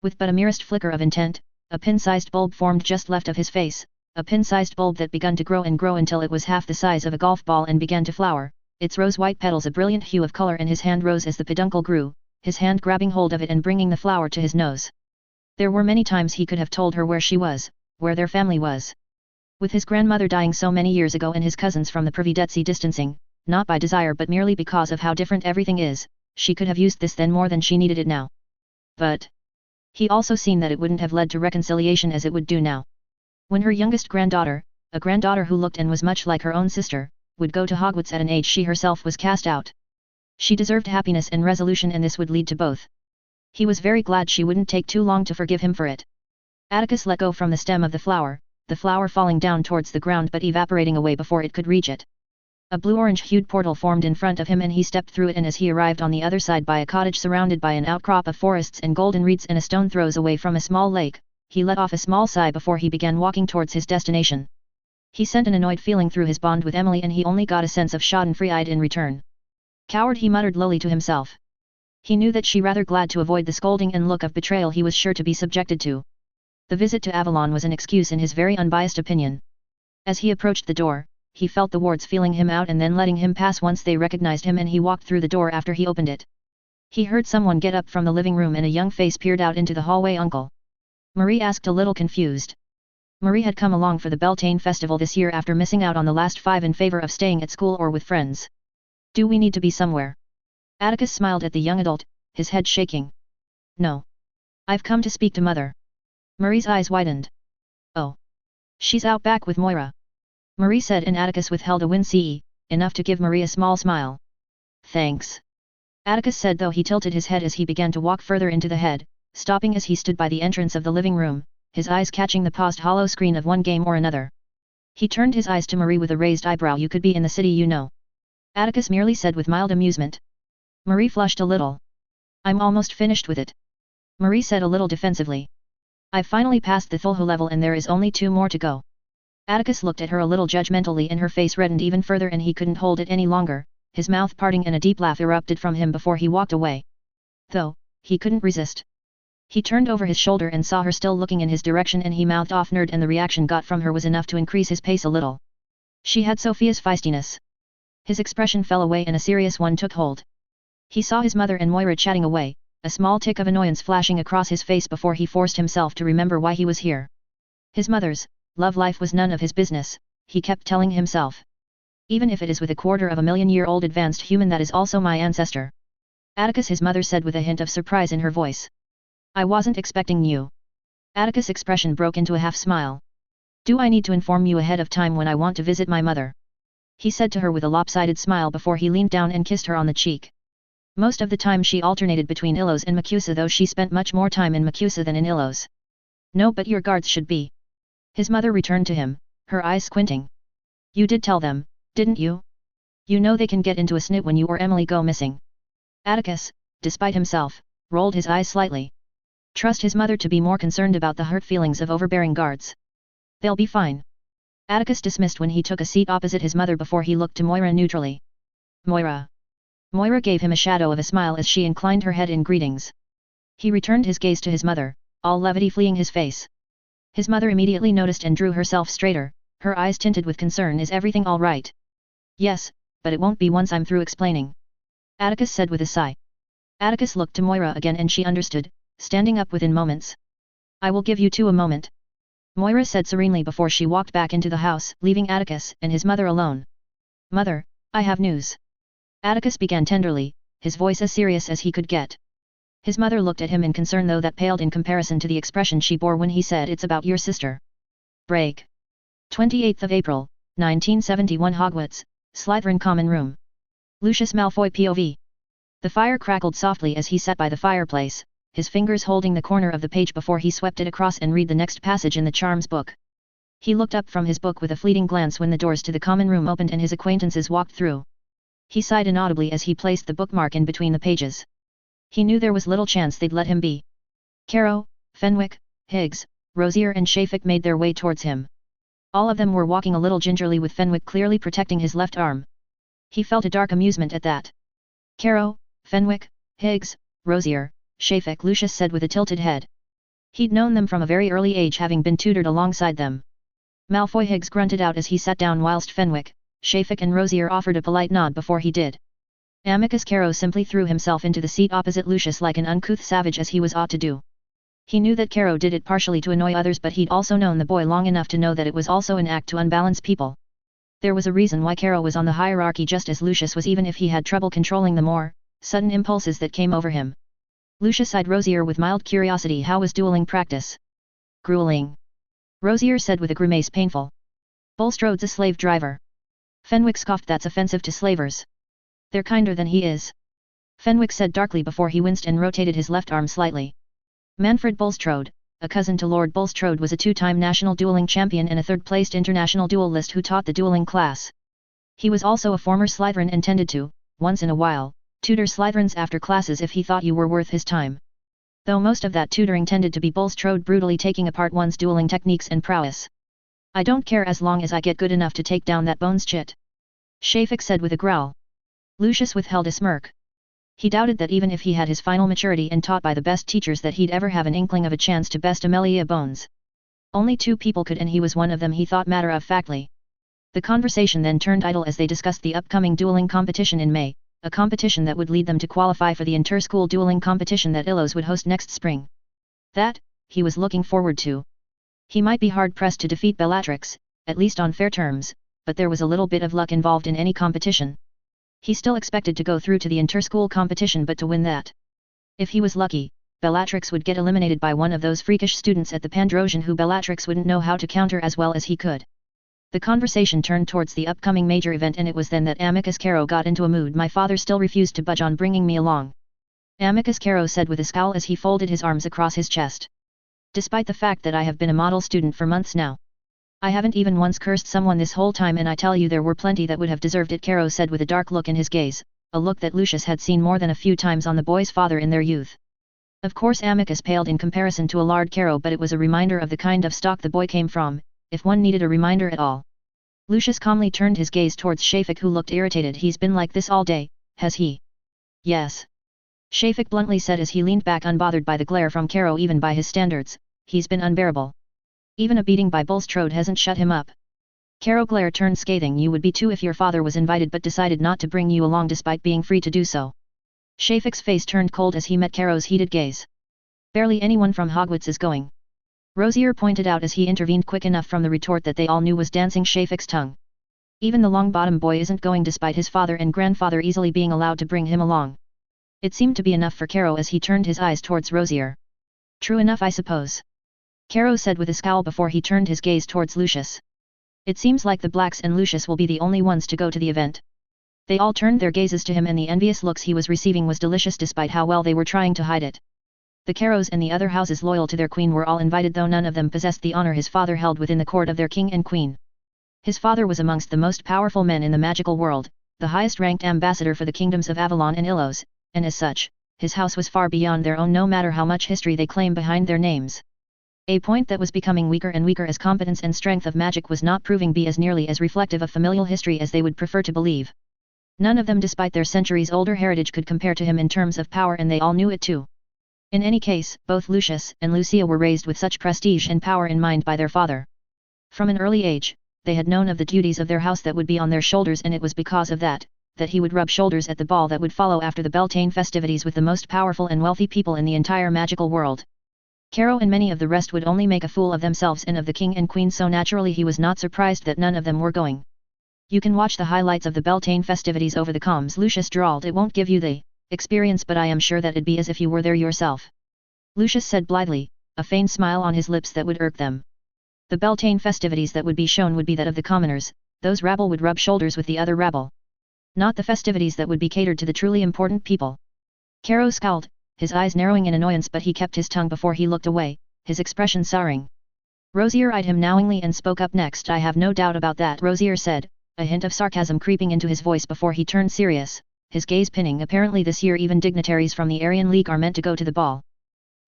With but a merest flicker of intent, a pin-sized bulb formed just left of his face, a pin-sized bulb that began to grow and grow until it was half the size of a golf ball and began to flower, its rose-white petals a brilliant hue of color, and his hand rose as the peduncle grew, his hand grabbing hold of it and bringing the flower to his nose. There were many times he could have told her where she was, where their family was. With his grandmother dying so many years ago and his cousins from the Prividetsy distancing, not by desire but merely because of how different everything is, she could have used this then more than she needed it now. But he also seen that it wouldn't have led to reconciliation as it would do now. When her youngest granddaughter, a granddaughter who looked and was much like her own sister, would go to Hogwarts at an age she herself was cast out. She deserved happiness and resolution, and this would lead to both. He was very glad she wouldn't take too long to forgive him for it. Atticus let go from the stem of the flower falling down towards the ground but evaporating away before it could reach it. A blue-orange-hued portal formed in front of him and he stepped through it, and as he arrived on the other side by a cottage surrounded by an outcrop of forests and golden reeds and a stone throws away from a small lake, he let off a small sigh before he began walking towards his destination. He sent an annoyed feeling through his bond with Emily and he only got a sense of schadenfreude in return. "Coward," he muttered lowly to himself. He knew that she rather glad to avoid the scolding and look of betrayal he was sure to be subjected to. The visit to Avalon was an excuse in his very unbiased opinion. As he approached the door, he felt the wards feeling him out and then letting him pass once they recognized him, and he walked through the door after he opened it. He heard someone get up from the living room and a young face peered out into the hallway. "Uncle?" Marie asked, a little confused. Marie had come along for the Beltane festival this year after missing out on the last 5 in favor of staying at school or with friends. "Do we need to be somewhere?" Atticus smiled at the young adult, his head shaking. "No. I've come to speak to Mother." Marie's eyes widened. "Oh. She's out back with Moira," Marie said, and Atticus withheld a wince, enough to give Marie a small smile. "Thanks," Atticus said, though he tilted his head as he began to walk further into the head, stopping as he stood by the entrance of the living room, his eyes catching the paused hollow screen of one game or another. He turned his eyes to Marie with a raised eyebrow. "You could be in the city, you know." Atticus merely said with mild amusement. Marie flushed a little. I'm almost finished with it. Marie said a little defensively. I've finally passed the Thulhu level and there is only 2 more to go. Atticus looked at her a little judgmentally and her face reddened even further and he couldn't hold it any longer, his mouth parting and a deep laugh erupted from him before he walked away. Though, he couldn't resist. He turned over his shoulder and saw her still looking in his direction and he mouthed off nerd and the reaction got from her was enough to increase his pace a little. She had Sophia's feistiness. His expression fell away and a serious one took hold. He saw his mother and Moira chatting away, a small tick of annoyance flashing across his face before he forced himself to remember why he was here. His mother's love life was none of his business, he kept telling himself. Even if it is with a 250,000-year-old advanced human that is also my ancestor. Atticus, his mother said with a hint of surprise in her voice. I wasn't expecting you. Atticus' expression broke into a half-smile. Do I need to inform you ahead of time when I want to visit my mother? He said to her with a lopsided smile before he leaned down and kissed her on the cheek. Most of the time she alternated between Ilos and Macusa, though she spent much more time in Macusa than in Ilos. No, but your guards should be. His mother returned to him, her eyes squinting. You did tell them, didn't you? You know they can get into a snit when you or Emily go missing. Atticus, despite himself, rolled his eyes slightly. Trust his mother to be more concerned about the hurt feelings of overbearing guards. They'll be fine. Atticus dismissed when he took a seat opposite his mother before he looked to Moira neutrally. Moira. Moira gave him a shadow of a smile as she inclined her head in greetings. He returned his gaze to his mother, all levity fleeing his face. His mother immediately noticed and drew herself straighter, her eyes tinted with concern. Is everything all right? Yes, but it won't be once I'm through explaining. Atticus said with a sigh. Atticus looked to Moira again and she understood, standing up within moments. I will give you 2 a moment. Moira said serenely before she walked back into the house, leaving Atticus and his mother alone. Mother, I have news. Atticus began tenderly, his voice as serious as he could get. His mother looked at him in concern, though that paled in comparison to the expression she bore when he said it's about your sister. Break. 28th of April, 1971 Hogwarts, Slytherin Common Room. Lucius Malfoy POV. The fire crackled softly as he sat by the fireplace, his fingers holding the corner of the page before he swept it across and read the next passage in the charms book. He looked up from his book with a fleeting glance when the doors to the common room opened and his acquaintances walked through. He sighed inaudibly as he placed the bookmark in between the pages. He knew there was little chance they'd let him be. Caro, Fenwick, Higgs, Rosier and Shafik made their way towards him. All of them were walking a little gingerly with Fenwick clearly protecting his left arm. He felt a dark amusement at that. Caro, Fenwick, Higgs, Rosier, Shafik, Lucius said with a tilted head. He'd known them from a very early age, having been tutored alongside them. Malfoy Higgs grunted out as he sat down whilst Fenwick, Shafik and Rosier offered a polite nod before he did. Amicus Caro simply threw himself into the seat opposite Lucius like an uncouth savage as he was ought to do. He knew that Caro did it partially to annoy others, but he'd also known the boy long enough to know that it was also an act to unbalance people. There was a reason why Caro was on the hierarchy just as Lucius was, even if he had trouble controlling the more sudden impulses that came over him. Lucius eyed Rosier with mild curiosity. How was dueling practice? Grueling. Rosier said with a grimace. Painful. Bulstrode's a slave driver. Fenwick scoffed. That's offensive to slavers. They're kinder than he is. Fenwick said darkly before he winced and rotated his left arm slightly. Manfred Bulstrode, a cousin to Lord Bulstrode, was a 2-time national dueling champion and a 3rd-placed international duelist who taught the dueling class. He was also a former Slytherin and tended to, once in a while, tutor Slytherins after classes if he thought you were worth his time. Though most of that tutoring tended to be Bulstrode brutally taking apart one's dueling techniques and prowess. I don't care as long as I get good enough to take down that bones chit. Shafik said with a growl. Lucius withheld a smirk. He doubted that even if he had his final maturity and taught by the best teachers that he'd ever have an inkling of a chance to best Amelia Bones. Only 2 people could, and he was one of them, he thought matter-of-factly. The conversation then turned idle as they discussed the upcoming dueling competition in May, a competition that would lead them to qualify for the inter-school dueling competition that Illos would host next spring. That, he was looking forward to. He might be hard-pressed to defeat Bellatrix, at least on fair terms, but there was a little bit of luck involved in any competition. He still expected to go through to the inter-school competition, but to win that. If he was lucky, Bellatrix would get eliminated by one of those freakish students at the Pandrosian who Bellatrix wouldn't know how to counter as well as he could. The conversation turned towards the upcoming major event, and it was then that Amicus Caro got into a mood. My father still refused to budge on bringing me along. Amicus Caro said with a scowl as he folded his arms across his chest. Despite the fact that I have been a model student for months now. I haven't even once cursed someone this whole time, and I tell you there were plenty that would have deserved it, Caro said with a dark look in his gaze, a look that Lucius had seen more than a few times on the boy's father in their youth. Of course Amicus paled in comparison to a lard Caro, but it was a reminder of the kind of stock the boy came from, if one needed a reminder at all. Lucius calmly turned his gaze towards Shafik, who looked irritated. He's been like this all day, has he? Yes. Shafik bluntly said as he leaned back, unbothered by the glare from Caro. Even by his standards, he's been unbearable. Even a beating by Bulstrode hasn't shut him up. Caro glare turned scathing. You would be too if your father was invited but decided not to bring you along despite being free to do so. Shafik's face turned cold as he met Caro's heated gaze. Barely anyone from Hogwarts is going. Rosier pointed out as he intervened quick enough from the retort that they all knew was dancing Shafik's tongue. Even the Longbottom boy isn't going despite his father and grandfather easily being allowed to bring him along. It seemed to be enough for Caro as he turned his eyes towards Rosier. True enough, I suppose. Caro said with a scowl before he turned his gaze towards Lucius. It seems like the Blacks and Lucius will be the only ones to go to the event. They all turned their gazes to him, and the envious looks he was receiving was delicious despite how well they were trying to hide it. The Caros and the other houses loyal to their queen were all invited, though none of them possessed the honor his father held within the court of their king and queen. His father was amongst the most powerful men in the magical world, the highest-ranked ambassador for the kingdoms of Avalon and Illos, and as such, his house was far beyond their own, no matter how much history they claim behind their names. A point that was becoming weaker and weaker as competence and strength of magic was not proving be as nearly as reflective of familial history as they would prefer to believe. None of them, despite their centuries-older heritage, could compare to him in terms of power, and they all knew it too. In any case, both Lucius and Lucia were raised with such prestige and power in mind by their father. From an early age, they had known of the duties of their house that would be on their shoulders, and it was because of that he would rub shoulders at the ball that would follow after the Beltane festivities with the most powerful and wealthy people in the entire magical world. Caro and many of the rest would only make a fool of themselves and of the king and queen, so naturally he was not surprised that none of them were going. You can watch the highlights of the Beltane festivities over the comms, Lucius drawled. It won't give you the experience, but I am sure that it'd be as if you were there yourself. Lucius said blithely, a faint smile on his lips that would irk them. The Beltane festivities that would be shown would be that of the commoners, those rabble would rub shoulders with the other rabble. Not the festivities that would be catered to the truly important people. Caro scowled, his eyes narrowing in annoyance, but he kept his tongue before he looked away, his expression souring. Rosier eyed him knowingly and spoke up next. I have no doubt about that, Rosier said, a hint of sarcasm creeping into his voice before he turned serious, his gaze pinning. Apparently this year even dignitaries from the Aryan League are meant to go to the ball.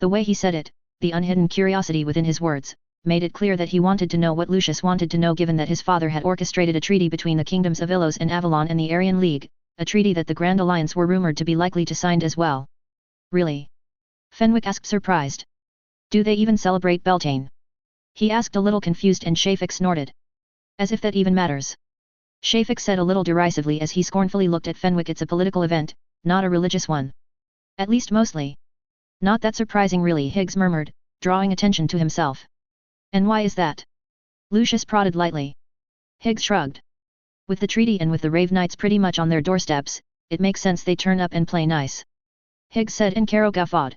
The way he said it, the unhidden curiosity within his words, made it clear that he wanted to know what Lucius wanted to know, given that his father had orchestrated a treaty between the kingdoms of Illos and Avalon and the Aryan League, a treaty that the Grand Alliance were rumored to be likely to sign as well. Really? Fenwick asked, surprised. Do they even celebrate Beltane? He asked, a little confused, and Shafik snorted. As if that even matters. Shafik said a little derisively as he scornfully looked at Fenwick. It's a political event, not a religious one. At least mostly. Not that surprising really, Higgs murmured, drawing attention to himself. And why is that? Lucius prodded lightly. Higgs shrugged. With the treaty and with the Rave Knights pretty much on their doorsteps, it makes sense they turn up and play nice. Higgs said, and Caro guffawed.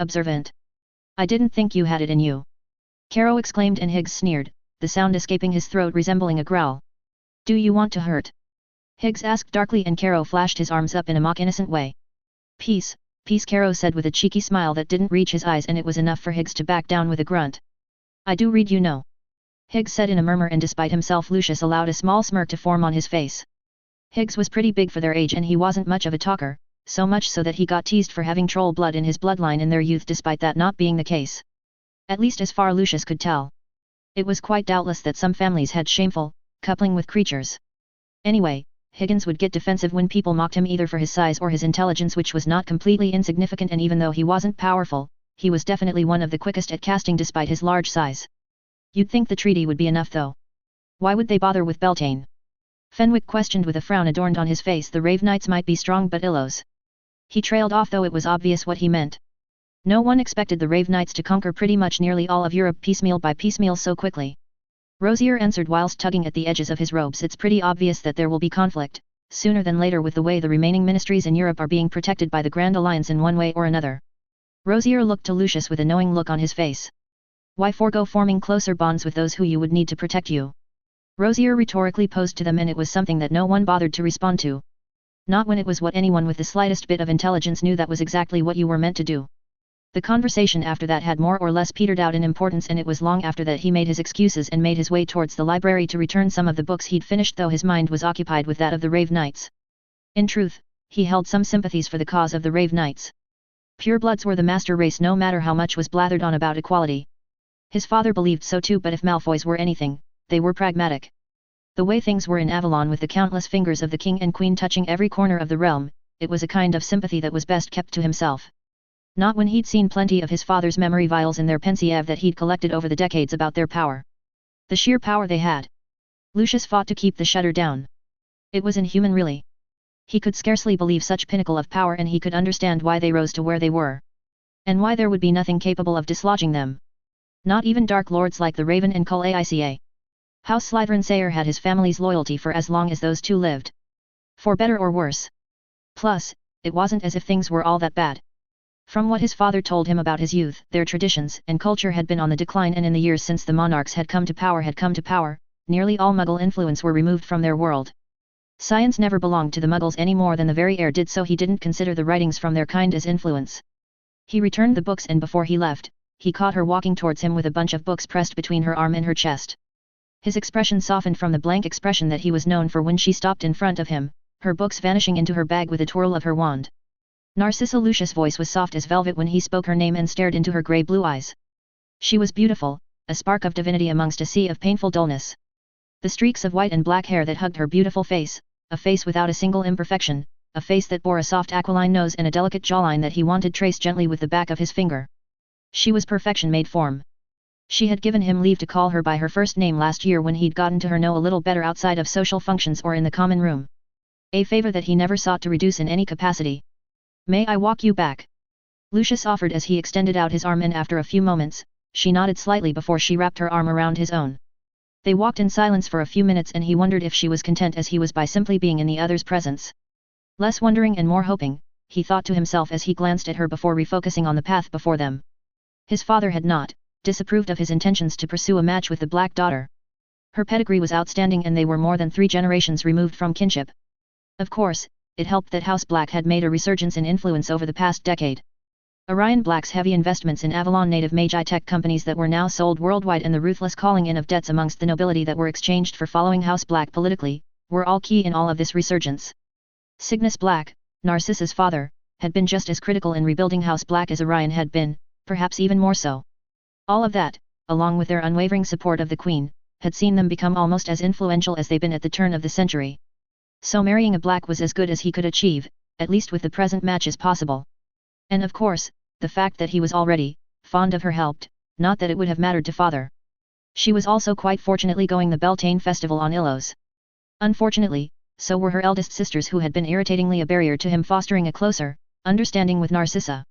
Observant. I didn't think you had it in you. Caro exclaimed, and Higgs sneered, the sound escaping his throat resembling a growl. Do you want to hurt? Higgs asked darkly, and Caro flashed his arms up in a mock innocent way. Peace, peace, Caro said with a cheeky smile that didn't reach his eyes, and it was enough for Higgs to back down with a grunt. I do read, you know. Higgs said in a murmur, and despite himself Lucius allowed a small smirk to form on his face. Higgs was pretty big for their age, and he wasn't much of a talker, so much so that he got teased for having troll blood in his bloodline in their youth, despite that not being the case. At least as far Lucius could tell. It was quite doubtless that some families had shameful coupling with creatures. Anyway, Higgins would get defensive when people mocked him either for his size or his intelligence, which was not completely insignificant, and even though he wasn't powerful, he was definitely one of the quickest at casting despite his large size. You'd think the treaty would be enough though. Why would they bother with Beltane? Fenwick questioned with a frown adorned on his face. The Rave Knights might be strong, but Illos. He trailed off, though it was obvious what he meant. No one expected the Rave Knights to conquer pretty much nearly all of Europe piecemeal by piecemeal so quickly. Rosier answered whilst tugging at the edges of his robes. It's pretty obvious that there will be conflict, sooner than later, with the way the remaining ministries in Europe are being protected by the Grand Alliance in one way or another. Rosier looked to Lucius with a knowing look on his face. Why forego forming closer bonds with those who you would need to protect you? Rosier rhetorically posed to them, and it was something that no one bothered to respond to. Not when it was what anyone with the slightest bit of intelligence knew that was exactly what you were meant to do. The conversation after that had more or less petered out in importance, and it was long after that he made his excuses and made his way towards the library to return some of the books he'd finished, though his mind was occupied with that of the Rave Knights. In truth, he held some sympathies for the cause of the Rave Knights. Purebloods were the master race, no matter how much was blathered on about equality. His father believed so too, but if Malfoys were anything, they were pragmatic. The way things were in Avalon, with the countless fingers of the king and queen touching every corner of the realm, it was a kind of sympathy that was best kept to himself. Not when he'd seen plenty of his father's memory vials in their pensieve that he'd collected over the decades about their power. The sheer power they had. Lucius fought to keep the shudder down. It was inhuman, really. He could scarcely believe such pinnacle of power, and he could understand why they rose to where they were. And why there would be nothing capable of dislodging them. Not even dark lords like the Raven and Cull Aica. House Slytherin Sayer had his family's loyalty for as long as those two lived. For better or worse. Plus, it wasn't as if things were all that bad. From what his father told him about his youth, their traditions and culture had been on the decline, and in the years since the monarchs had come to power, nearly all Muggle influence were removed from their world. Science never belonged to the Muggles any more than the very air did, so he didn't consider the writings from their kind as influence. He returned the books, and before he left, he caught her walking towards him with a bunch of books pressed between her arm and her chest. His expression softened from the blank expression that he was known for when she stopped in front of him, her books vanishing into her bag with a twirl of her wand. Narcissa. Lucius' voice was soft as velvet when he spoke her name and stared into her grey-blue eyes. She was beautiful, a spark of divinity amongst a sea of painful dullness. The streaks of white and black hair that hugged her beautiful face, a face without a single imperfection, a face that bore a soft aquiline nose and a delicate jawline that he wanted traced gently with the back of his finger. She was perfection made form. She had given him leave to call her by her first name last year when he'd gotten to her know a little better outside of social functions or in the common room. A favor that he never sought to reduce in any capacity. "May I walk you back?" Lucius offered as he extended out his arm, and after a few moments, she nodded slightly before she wrapped her arm around his own. They walked in silence for a few minutes, and he wondered if she was content as he was by simply being in the other's presence. Less wondering and more hoping, he thought to himself as he glanced at her before refocusing on the path before them. His father had not disapproved of his intentions to pursue a match with the Black daughter. Her pedigree was outstanding, and they were more than 3 generations removed from kinship. Of course, it helped that House Black had made a resurgence in influence over the past decade. Orion Black's heavy investments in Avalon native Mage tech companies that were now sold worldwide, and the ruthless calling in of debts amongst the nobility that were exchanged for following House Black politically, were all key in all of this resurgence. Cygnus Black, Narcissa's father, had been just as critical in rebuilding House Black as Orion had been, perhaps even more so. All of that, along with their unwavering support of the Queen, had seen them become almost as influential as they'd been at the turn of the century. So marrying a Black was as good as he could achieve, at least with the present matches possible. And of course, the fact that he was already fond of her helped, not that it would have mattered to father. She was also quite fortunately going the Beltane festival on Illos. Unfortunately, so were her eldest sisters, who had been irritatingly a barrier to him fostering a closer understanding with Narcissa.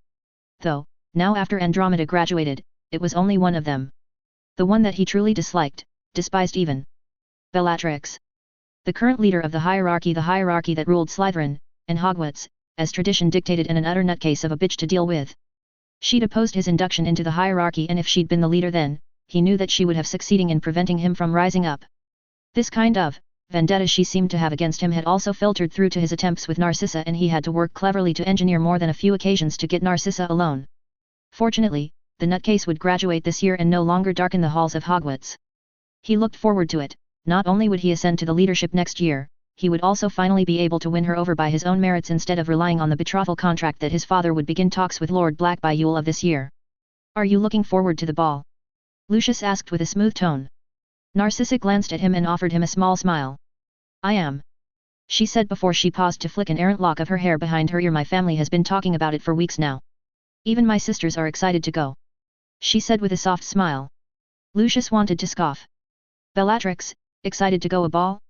Though, now after Andromeda graduated, it was only one of them. The one that he truly disliked, despised even. Bellatrix. The current leader of the hierarchy that ruled Slytherin, and Hogwarts, as tradition dictated, and an utter nutcase of a bitch to deal with. She'd opposed his induction into the hierarchy, and if she'd been the leader then, he knew that she would have succeeding in preventing him from rising up. This kind of vendetta she seemed to have against him had also filtered through to his attempts with Narcissa, and he had to work cleverly to engineer more than a few occasions to get Narcissa alone. Fortunately, the nutcase would graduate this year and no longer darken the halls of Hogwarts. He looked forward to it. Not only would he ascend to the leadership next year, he would also finally be able to win her over by his own merits instead of relying on the betrothal contract that his father would begin talks with Lord Black by Yule of this year. "Are you looking forward to the ball?" Lucius asked with a smooth tone. Narcissa glanced at him and offered him a small smile. "I am," she said before she paused to flick an errant lock of her hair behind her ear. "My family has been talking about it for weeks now. Even my sisters are excited to go," she said with a soft smile. Lucius wanted to scoff. Bellatrix, excited to go a ball?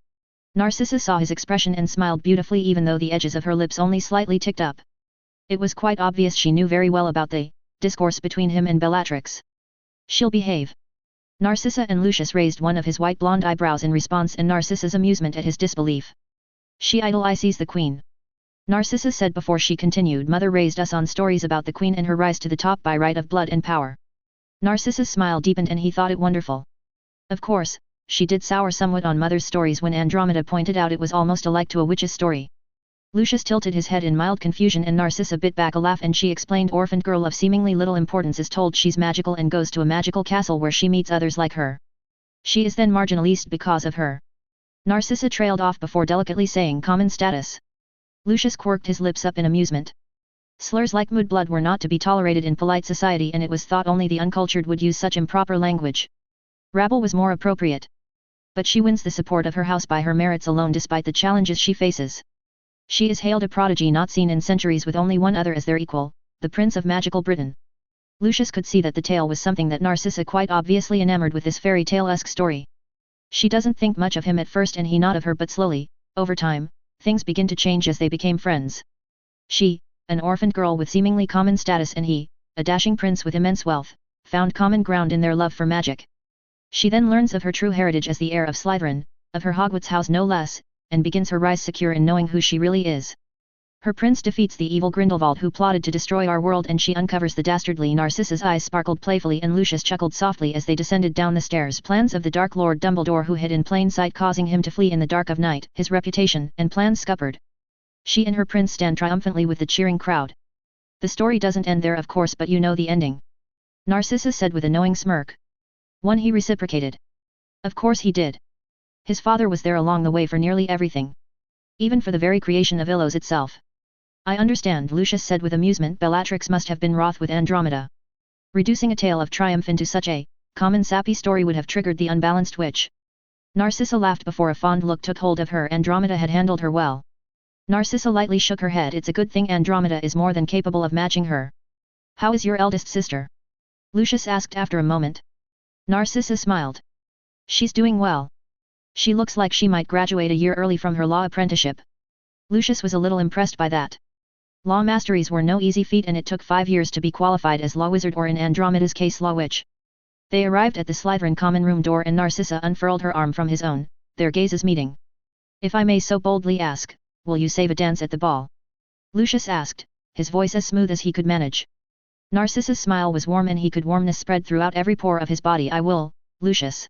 Narcissa saw his expression and smiled beautifully, even though the edges of her lips only slightly ticked up. It was quite obvious she knew very well about the discourse between him and Bellatrix. "She'll behave." Narcissa, and Lucius raised one of his white blonde eyebrows in response, and Narcissa's amusement at his disbelief. "She idolizes the Queen," Narcissa said before she continued. "Mother raised us on stories about the Queen and her rise to the top by right of blood and power." Narcissa's smile deepened and he thought it wonderful. Of course, she did sour somewhat on Mother's stories when Andromeda pointed out it was almost alike to a witch's story. Lucius tilted his head in mild confusion and Narcissa bit back a laugh and she explained, orphaned girl of seemingly little importance is told she's magical and goes to a magical castle where she meets others like her. She is then marginalized because of her. Narcissa trailed off before delicately saying common status. Lucius quirked his lips up in amusement. Slurs like mudblood were not to be tolerated in polite society and it was thought only the uncultured would use such improper language. Rabble was more appropriate. But she wins the support of her house by her merits alone despite the challenges she faces. She is hailed a prodigy not seen in centuries with only one other as their equal, the Prince of Magical Britain. Lucius could see that the tale was something that Narcissa quite obviously enamored with this fairy tale-esque story. She doesn't think much of him at first and he not of her but slowly, over time, things begin to change as they became friends. She, an orphaned girl with seemingly common status and he, a dashing prince with immense wealth, found common ground in their love for magic. She then learns of her true heritage as the heir of Slytherin, of her Hogwarts house no less, and begins her rise secure in knowing who she really is. Her prince defeats the evil Grindelwald who plotted to destroy our world and she uncovers the dastardly. Narcissa's eyes sparkled playfully and Lucius chuckled softly as they descended down the stairs. Plans of the Dark Lord Dumbledore who hid in plain sight causing him to flee in the dark of night, his reputation and plans scuppered. She and her prince stand triumphantly with the cheering crowd. The story doesn't end there of course but you know the ending. Narcissa said with a knowing smirk. One he reciprocated. Of course he did. His father was there along the way for nearly everything. Even for the very creation of Illos itself. I understand, Lucius said with amusement. Bellatrix must have been wroth with Andromeda. Reducing a tale of triumph into such a common sappy story would have triggered the unbalanced witch. Narcissa laughed before a fond look took hold of her. Andromeda had handled her well. Narcissa lightly shook her head. It's a good thing Andromeda is more than capable of matching her. How is your eldest sister? Lucius asked after a moment. Narcissa smiled. She's doing well. She looks like she might graduate a year early from her law apprenticeship. Lucius was a little impressed by that. Law masteries were no easy feat and it took 5 years to be qualified as law wizard or in Andromeda's case law witch. They arrived at the Slytherin common room door and Narcissa unfurled her arm from his own, their gazes meeting. If I may so boldly ask, will you save a dance at the ball? Lucius asked, his voice as smooth as he could manage. Narcissa's smile was warm and he could warmness spread throughout every pore of his body. I will, Lucius.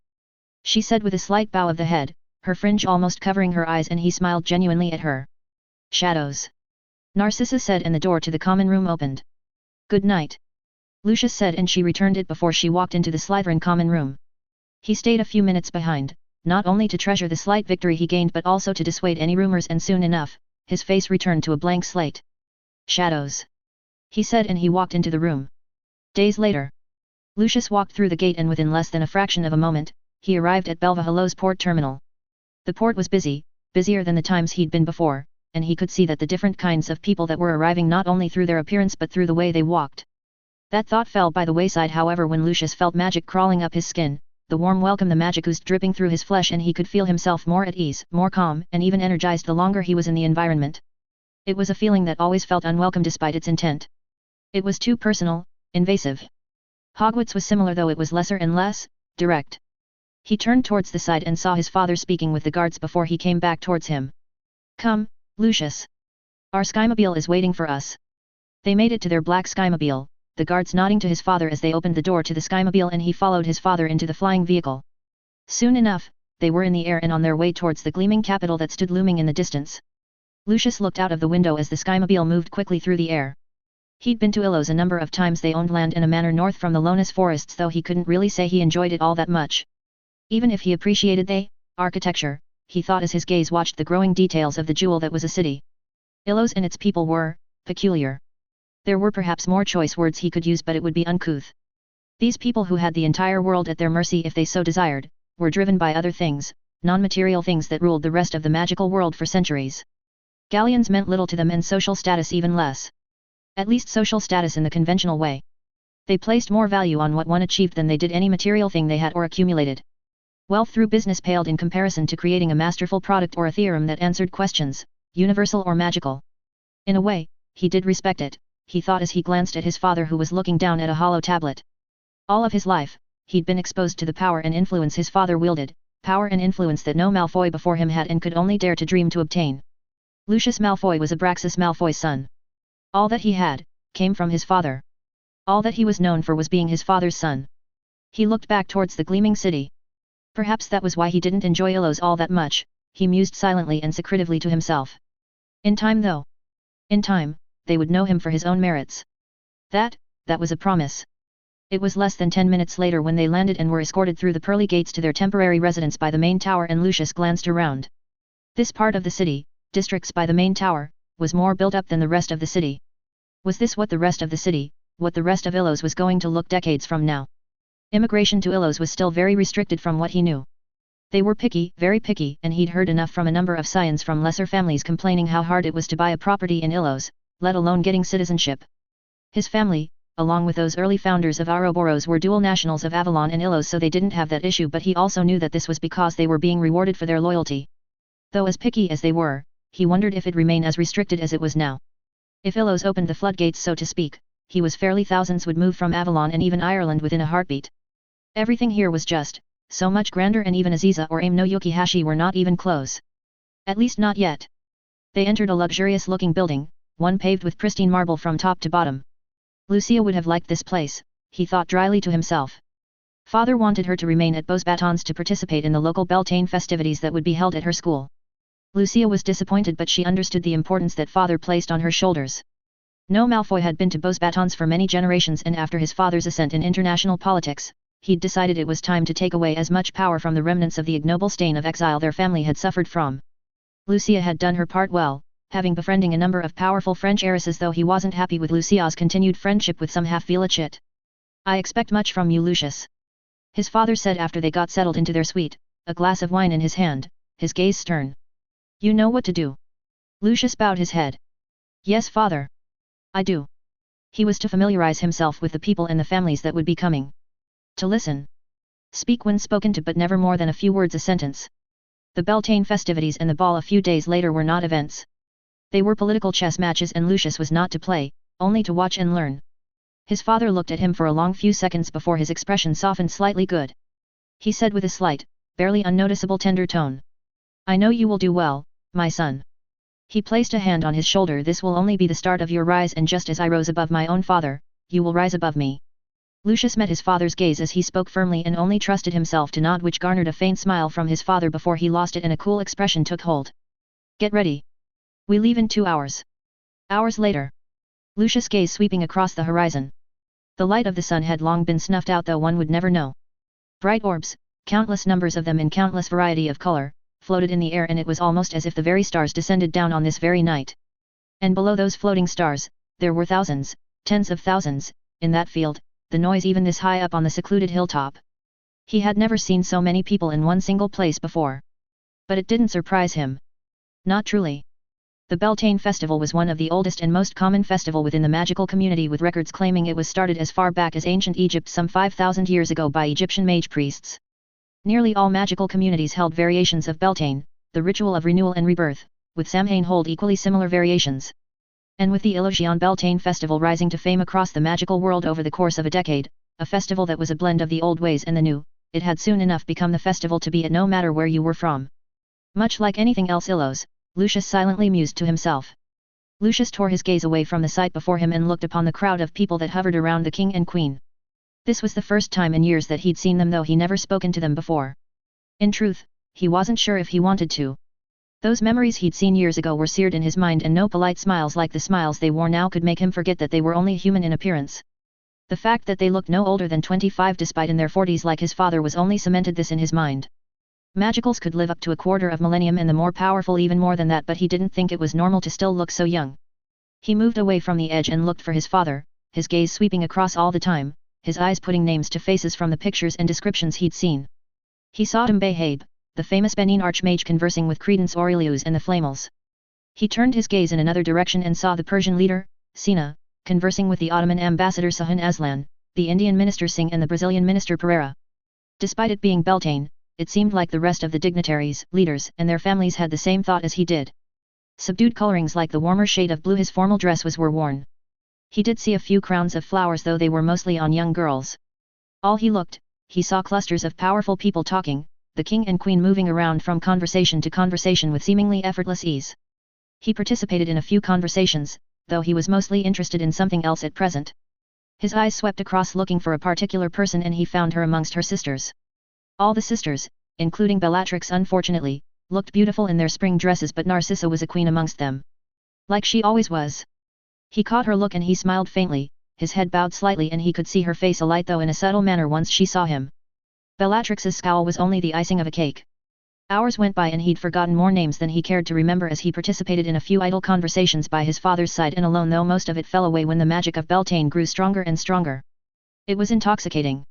She said with a slight bow of the head, her fringe almost covering her eyes and he smiled genuinely at her. Shadows. Narcissa said and the door to the common room opened. Good night. Lucius said and she returned it before she walked into the Slytherin common room. He stayed a few minutes behind, not only to treasure the slight victory he gained but also to dissuade any rumors and soon enough, his face returned to a blank slate. Shadows. He said and he walked into the room. Days later. Lucius walked through the gate and within less than a fraction of a moment, he arrived at Belva Hallow's port terminal. The port was busy, busier than the times he'd been before, and he could see that the different kinds of people that were arriving not only through their appearance but through the way they walked. That thought fell by the wayside however when Lucius felt magic crawling up his skin, the warm welcome the magic oozed dripping through his flesh and he could feel himself more at ease, more calm and even energized the longer he was in the environment. It was a feeling that always felt unwelcome despite its intent. It was too personal, invasive. Hogwarts was similar though it was lesser and less direct. He turned towards the side and saw his father speaking with the guards before he came back towards him. Come, Lucius. Our skymobile is waiting for us. They made it to their black skymobile, the guards nodding to his father as they opened the door to the skymobile and he followed his father into the flying vehicle. Soon enough, they were in the air and on their way towards the gleaming capital that stood looming in the distance. Lucius looked out of the window as the skymobile moved quickly through the air. He'd been to Illos a number of times. They owned land in a manor north from the Lonas forests though he couldn't really say he enjoyed it all that much. Even if he appreciated the architecture, he thought as his gaze watched the growing details of the jewel that was a city. Illos and its people were peculiar. There were perhaps more choice words he could use but it would be uncouth. These people who had the entire world at their mercy if they so desired, were driven by other things, non-material things that ruled the rest of the magical world for centuries. Galleons meant little to them and social status even less. At least social status in the conventional way. They placed more value on what one achieved than they did any material thing they had or accumulated. Wealth through business paled in comparison to creating a masterful product or a theorem that answered questions, universal or magical. In a way, he did respect it, he thought as he glanced at his father who was looking down at a hollow tablet. All of his life, he'd been exposed to the power and influence his father wielded, power and influence that no Malfoy before him had and could only dare to dream to obtain. Lucius Malfoy was Abraxas Malfoy's son. All that he had, came from his father. All that he was known for was being his father's son. He looked back towards the gleaming city. Perhaps that was why he didn't enjoy Illos all that much, he mused silently and secretively to himself. In time though. In time, they would know him for his own merits. That was a promise. It was less than 10 minutes later when they landed and were escorted through the pearly gates to their temporary residence by the main tower, and Lucius glanced around. This part of the city, districts by the main tower, was more built up than the rest of the city. Was this what the rest of the city, what the rest of Ilos was going to look decades from now? Immigration to Ilos was still very restricted from what he knew. They were picky, very picky, and he'd heard enough from a number of scions from lesser families complaining how hard it was to buy a property in Ilos, let alone getting citizenship. His family, along with those early founders of Ouroboros, were dual nationals of Avalon and Ilos, so they didn't have that issue, but he also knew that this was because they were being rewarded for their loyalty. Though as picky as they were, he wondered if it'd remain as restricted as it was now. If Ilos opened the floodgates, so to speak, he was fairly thousands would move from Avalon and even Ireland within a heartbeat. Everything here was just so much grander, and even Aziza or Aim no Yukihashi were not even close. At least not yet. They entered a luxurious-looking building, one paved with pristine marble from top to bottom. Lucia would have liked this place, he thought dryly to himself. Father wanted her to remain at Beaux Batons to participate in the local Beltane festivities that would be held at her school. Lucia was disappointed, but she understood the importance that father placed on her shoulders. No Malfoy had been to Beaux Batons for many generations, and after his father's ascent in international politics, he'd decided it was time to take away as much power from the remnants of the ignoble stain of exile their family had suffered from. Lucia had done her part well, having befriending a number of powerful French heiresses, though he wasn't happy with Lucia's continued friendship with some half-Villachit. "I expect much from you, Lucius," his father said after they got settled into their suite, a glass of wine in his hand, his gaze stern. "You know what to do." Lucius bowed his head. "Yes, father. I do." He was to familiarize himself with the people and the families that would be coming. To listen. Speak when spoken to, but never more than a few words a sentence. The Beltane festivities and the ball a few days later were not events. They were political chess matches, and Lucius was not to play, only to watch and learn. His father looked at him for a long few seconds before his expression softened slightly. "Good," he said with a slight, barely unnoticeable tender tone. "I know you will do well, my son." He placed a hand on his shoulder. "This will only be the start of your rise, and just as I rose above my own father, you will rise above me." Lucius met his father's gaze as he spoke firmly, and only trusted himself to nod, which garnered a faint smile from his father before he lost it and a cool expression took hold. "Get ready. We leave in 2 hours." Hours later. Lucius' gaze sweeping across the horizon. The light of the sun had long been snuffed out, though one would never know. Bright orbs, countless numbers of them in countless variety of color, floated in the air, and it was almost as if the very stars descended down on this very night. And below those floating stars, there were thousands, tens of thousands, in that field, the noise even this high up on the secluded hilltop. He had never seen so many people in one single place before. But it didn't surprise him. Not truly. The Beltane festival was one of the oldest and most common festival within the magical community, with records claiming it was started as far back as ancient Egypt some 5,000 years ago by Egyptian mage priests. Nearly all magical communities held variations of Beltane, the ritual of renewal and rebirth, with Samhain hold equally similar variations. And with the Illusion Beltane festival rising to fame across the magical world over the course of a decade, a festival that was a blend of the old ways and the new, it had soon enough become the festival to be at no matter where you were from. Much like anything else Ilos, Lucius silently mused to himself. Lucius tore his gaze away from the sight before him and looked upon the crowd of people that hovered around the king and queen. This was the first time in years that he'd seen them, though he never spoken to them before. In truth, he wasn't sure if he wanted to. Those memories he'd seen years ago were seared in his mind, and no polite smiles like the smiles they wore now could make him forget that they were only human in appearance. The fact that they looked no older than 25 despite in their 40s like his father was only cemented this in his mind. Magicals could live up to a quarter of millennium and the more powerful even more than that, but he didn't think it was normal to still look so young. He moved away from the edge and looked for his father, his gaze sweeping across all the time, his eyes putting names to faces from the pictures and descriptions he'd seen. He saw Habe, the famous Benin archmage, conversing with Credence Aurelius and the Flamels. He turned his gaze in another direction and saw the Persian leader, Sina, conversing with the Ottoman ambassador Sahan Aslan, the Indian minister Singh and the Brazilian minister Pereira. Despite it being Beltane, it seemed like the rest of the dignitaries, leaders, and their families had the same thought as he did. Subdued colorings like the warmer shade of blue his formal dress were worn. He did see a few crowns of flowers, though they were mostly on young girls. All he looked, he saw clusters of powerful people talking, the king and queen moving around from conversation to conversation with seemingly effortless ease. He participated in a few conversations, though he was mostly interested in something else at present. His eyes swept across looking for a particular person, and he found her amongst her sisters. All the sisters, including Bellatrix unfortunately, looked beautiful in their spring dresses, but Narcissa was a queen amongst them. Like she always was. He caught her look and he smiled faintly, his head bowed slightly and he could see her face alight though in a subtle manner once she saw him. Bellatrix's scowl was only the icing of a cake. Hours went by and he'd forgotten more names than he cared to remember as he participated in a few idle conversations by his father's side and alone though most of it fell away when the magic of Beltane grew stronger and stronger. It was intoxicating.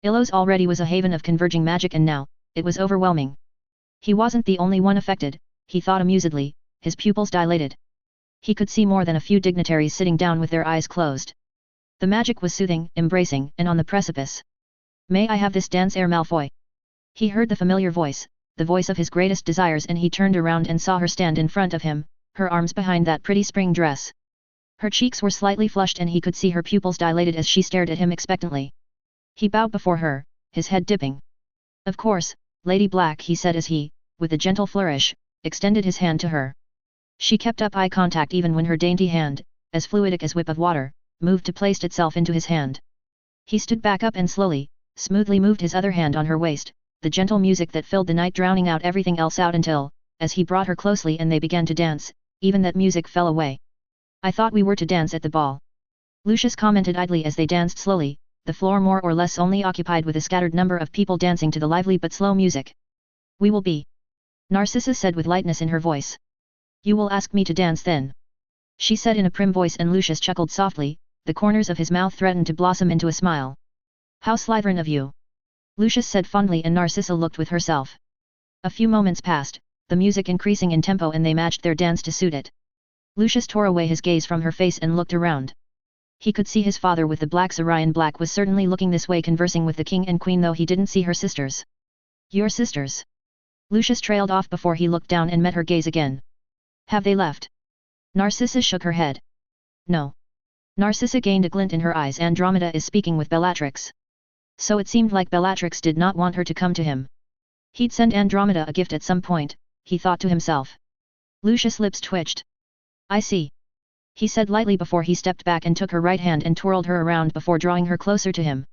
Illos already was a haven of converging magic and now, it was overwhelming. He wasn't the only one affected, he thought amusedly, his pupils dilated. He could see more than a few dignitaries sitting down with their eyes closed. The magic was soothing, embracing, and on the precipice. "May I have this dance, Heir Malfoy?" He heard the familiar voice, the voice of his greatest desires and he turned around and saw her stand in front of him, her arms behind that pretty spring dress. Her cheeks were slightly flushed and he could see her pupils dilated as she stared at him expectantly. He bowed before her, his head dipping. "Of course, Lady Black," he said as he, with a gentle flourish, extended his hand to her. She kept up eye contact even when her dainty hand, as fluidic as whip of water, moved to place itself into his hand. He stood back up and slowly, smoothly moved his other hand on her waist, the gentle music that filled the night drowning out everything else out until, as he brought her closely and they began to dance, even that music fell away. "I thought we were to dance at the ball," Lucius commented idly as they danced slowly, the floor more or less only occupied with a scattered number of people dancing to the lively but slow music. "We will be," Narcissa said with lightness in her voice. "You will ask me to dance then?" she said in a prim voice and Lucius chuckled softly, the corners of his mouth threatened to blossom into a smile. "How Slytherin of you!" Lucius said fondly and Narcissa looked with herself. A few moments passed, the music increasing in tempo and they matched their dance to suit it. Lucius tore away his gaze from her face and looked around. He could see his father with the black Sirian black was certainly looking this way conversing with the king and queen though he didn't see her sisters. "Your sisters?" Lucius trailed off before he looked down and met her gaze again. "Have they left?" Narcissa shook her head. "No." Narcissa gained a glint in her eyes. "Andromeda is speaking with Bellatrix." So it seemed like Bellatrix did not want her to come to him. He'd send Andromeda a gift at some point, he thought to himself. Lucius' lips twitched. "I see," he said lightly before he stepped back and took her right hand and twirled her around before drawing her closer to him.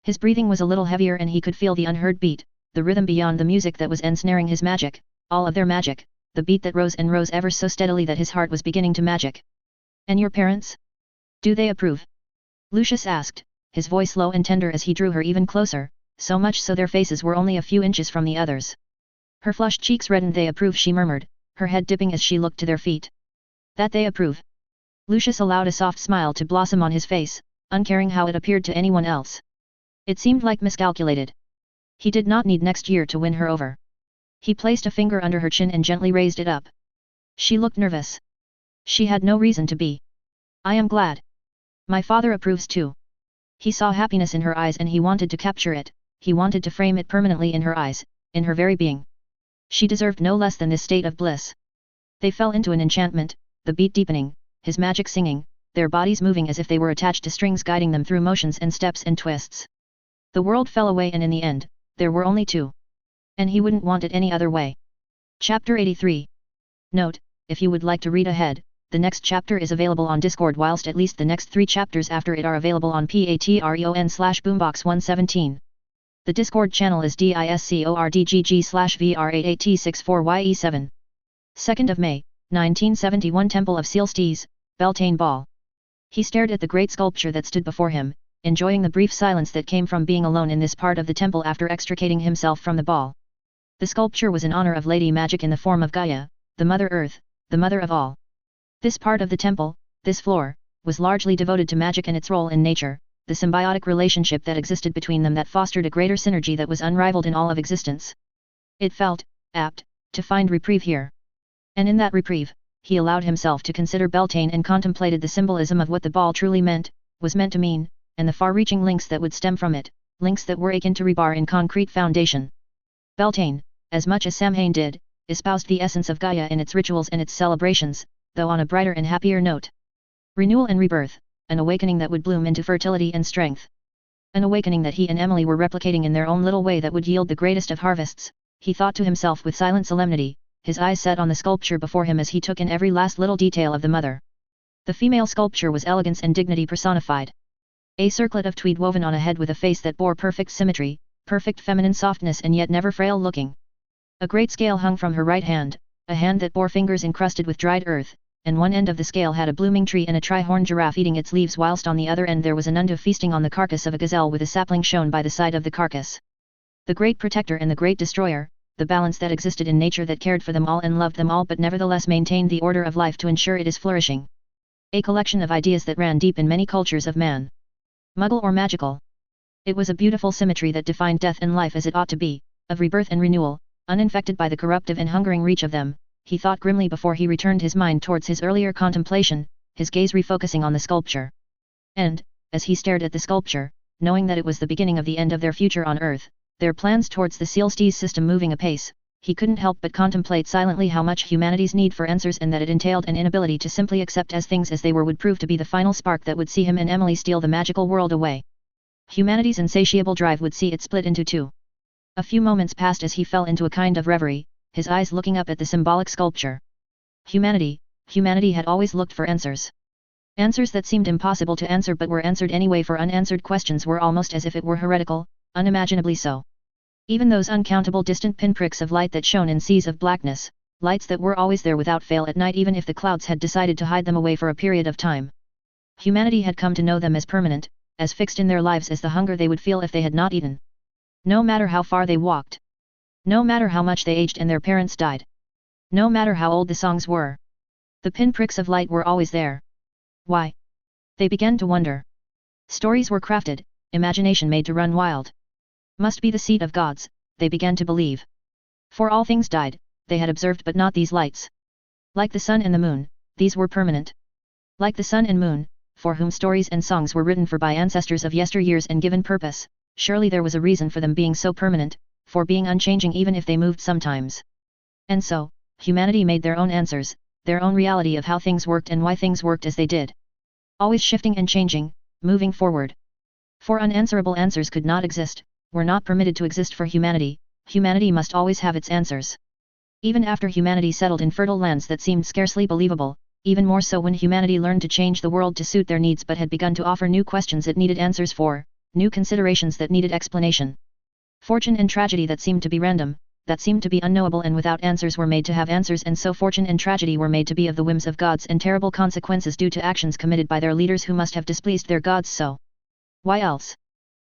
His breathing was a little heavier and he could feel the unheard beat, the rhythm beyond the music that was ensnaring his magic, all of their magic, the beat that rose and rose ever so steadily that his heart was beginning to magic. "And your parents? Do they approve?" Lucius asked, his voice low and tender as he drew her even closer, so much so their faces were only a few inches from the others. Her flushed cheeks reddened. "They approve," she murmured, her head dipping as she looked to their feet. "That they approve?" Lucius allowed a soft smile to blossom on his face, uncaring how it appeared to anyone else. It seemed like miscalculated. He did not need next year to win her over. He placed a finger under her chin and gently raised it up. She looked nervous. She had no reason to be. "I am glad. My father approves too." He saw happiness in her eyes and he wanted to capture it, he wanted to frame it permanently in her eyes, in her very being. She deserved no less than this state of bliss. They fell into an enchantment, the beat deepening, his magic singing, their bodies moving as if they were attached to strings guiding them through motions and steps and twists. The world fell away and in the end, there were only two. And he wouldn't want it any other way. Chapter 83. Note, if you would like to read ahead, the next chapter is available on Discord whilst at least the next 3 chapters after it are available on patreon/boombox117. The Discord channel is discordgg/vr88t64ye7. 2nd of May, 1971 Temple of Sealstees, Beltane Ball. He stared at the great sculpture that stood before him, enjoying the brief silence that came from being alone in this part of the temple after extricating himself from the ball. The sculpture was in honor of Lady Magic in the form of Gaia, the Mother Earth, the mother of all. This part of the temple, this floor, was largely devoted to magic and its role in nature, the symbiotic relationship that existed between them that fostered a greater synergy that was unrivaled in all of existence. It felt apt to find reprieve here. And in that reprieve, he allowed himself to consider Beltane and contemplated the symbolism of what the ball truly meant, was meant to mean, and the far-reaching links that would stem from it, links that were akin to rebar in concrete foundation. Beltane, as much as Samhain did, espoused the essence of Gaia in its rituals and its celebrations, though on a brighter and happier note. Renewal and rebirth, an awakening that would bloom into fertility and strength. An awakening that he and Emily were replicating in their own little way that would yield the greatest of harvests, he thought to himself with silent solemnity, his eyes set on the sculpture before him as he took in every last little detail of the mother. The female sculpture was elegance and dignity personified. A circlet of tweed woven on a head with a face that bore perfect symmetry, perfect feminine softness and yet never frail looking. A great scale hung from her right hand, a hand that bore fingers encrusted with dried earth, and one end of the scale had a blooming tree and a tri-horned giraffe eating its leaves, whilst on the other end there was an undead feasting on the carcass of a gazelle with a sapling shown by the side of the carcass. The great protector and the great destroyer, the balance that existed in nature that cared for them all and loved them all but nevertheless maintained the order of life to ensure it is flourishing. A collection of ideas that ran deep in many cultures of man. Muggle or magical. It was a beautiful symmetry that defined death and life as it ought to be, of rebirth and renewal, uninfected by the corruptive and hungering reach of them, he thought grimly before he returned his mind towards his earlier contemplation, his gaze refocusing on the sculpture. And, as he stared at the sculpture, knowing that it was the beginning of the end of their future on Earth, their plans towards the Celestes system moving apace, he couldn't help but contemplate silently how much humanity's need for answers and that it entailed an inability to simply accept as things as they were would prove to be the final spark that would see him and Emily steal the magical world away. Humanity's insatiable drive would see it split into two. A few moments passed as he fell into a kind of reverie, his eyes looking up at the symbolic sculpture. Humanity had always looked for answers. Answers that seemed impossible to answer but were answered anyway, for unanswered questions were almost as if it were heretical, unimaginably so. Even those uncountable distant pinpricks of light that shone in seas of blackness, lights that were always there without fail at night even if the clouds had decided to hide them away for a period of time. Humanity had come to know them as permanent, as fixed in their lives as the hunger they would feel if they had not eaten. No matter how far they walked. No matter how much they aged and their parents died. No matter how old the songs were. The pinpricks of light were always there. Why? They began to wonder. Stories were crafted, imagination made to run wild. Must be the seat of gods, they began to believe. For all things died, they had observed, but not these lights. Like the sun and the moon, these were permanent. Like the sun and moon, for whom stories and songs were written for by ancestors of yesteryears and given purpose, surely there was a reason for them being so permanent, for being unchanging even if they moved sometimes. And so, humanity made their own answers, their own reality of how things worked and why things worked as they did. Always shifting and changing, moving forward. For unanswerable answers could not exist, were not permitted to exist for humanity, humanity must always have its answers. Even after humanity settled in fertile lands that seemed scarcely believable, even more so when humanity learned to change the world to suit their needs but had begun to offer new questions it needed answers for, new considerations that needed explanation. Fortune and tragedy that seemed to be random, that seemed to be unknowable and without answers were made to have answers, and so fortune and tragedy were made to be of the whims of gods and terrible consequences due to actions committed by their leaders who must have displeased their gods, so why else?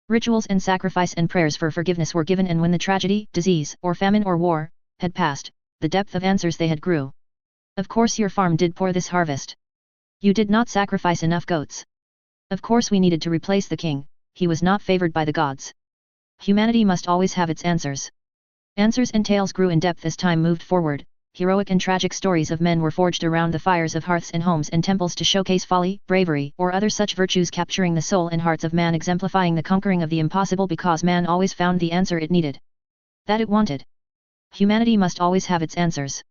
Rituals and sacrifice and prayers for forgiveness were given, and when the tragedy, disease, or famine or war, had passed, the depth of answers they had grew. Of course your farm did poor this harvest. You did not sacrifice enough goats. Of course we needed to replace the king, he was not favored by the gods. Humanity must always have its answers. Answers and tales grew in depth as time moved forward. Heroic and tragic stories of men were forged around the fires of hearths and homes and temples to showcase folly, bravery, or other such virtues, capturing the soul and hearts of man, exemplifying the conquering of the impossible because man always found the answer it needed. That it wanted. Humanity must always have its answers.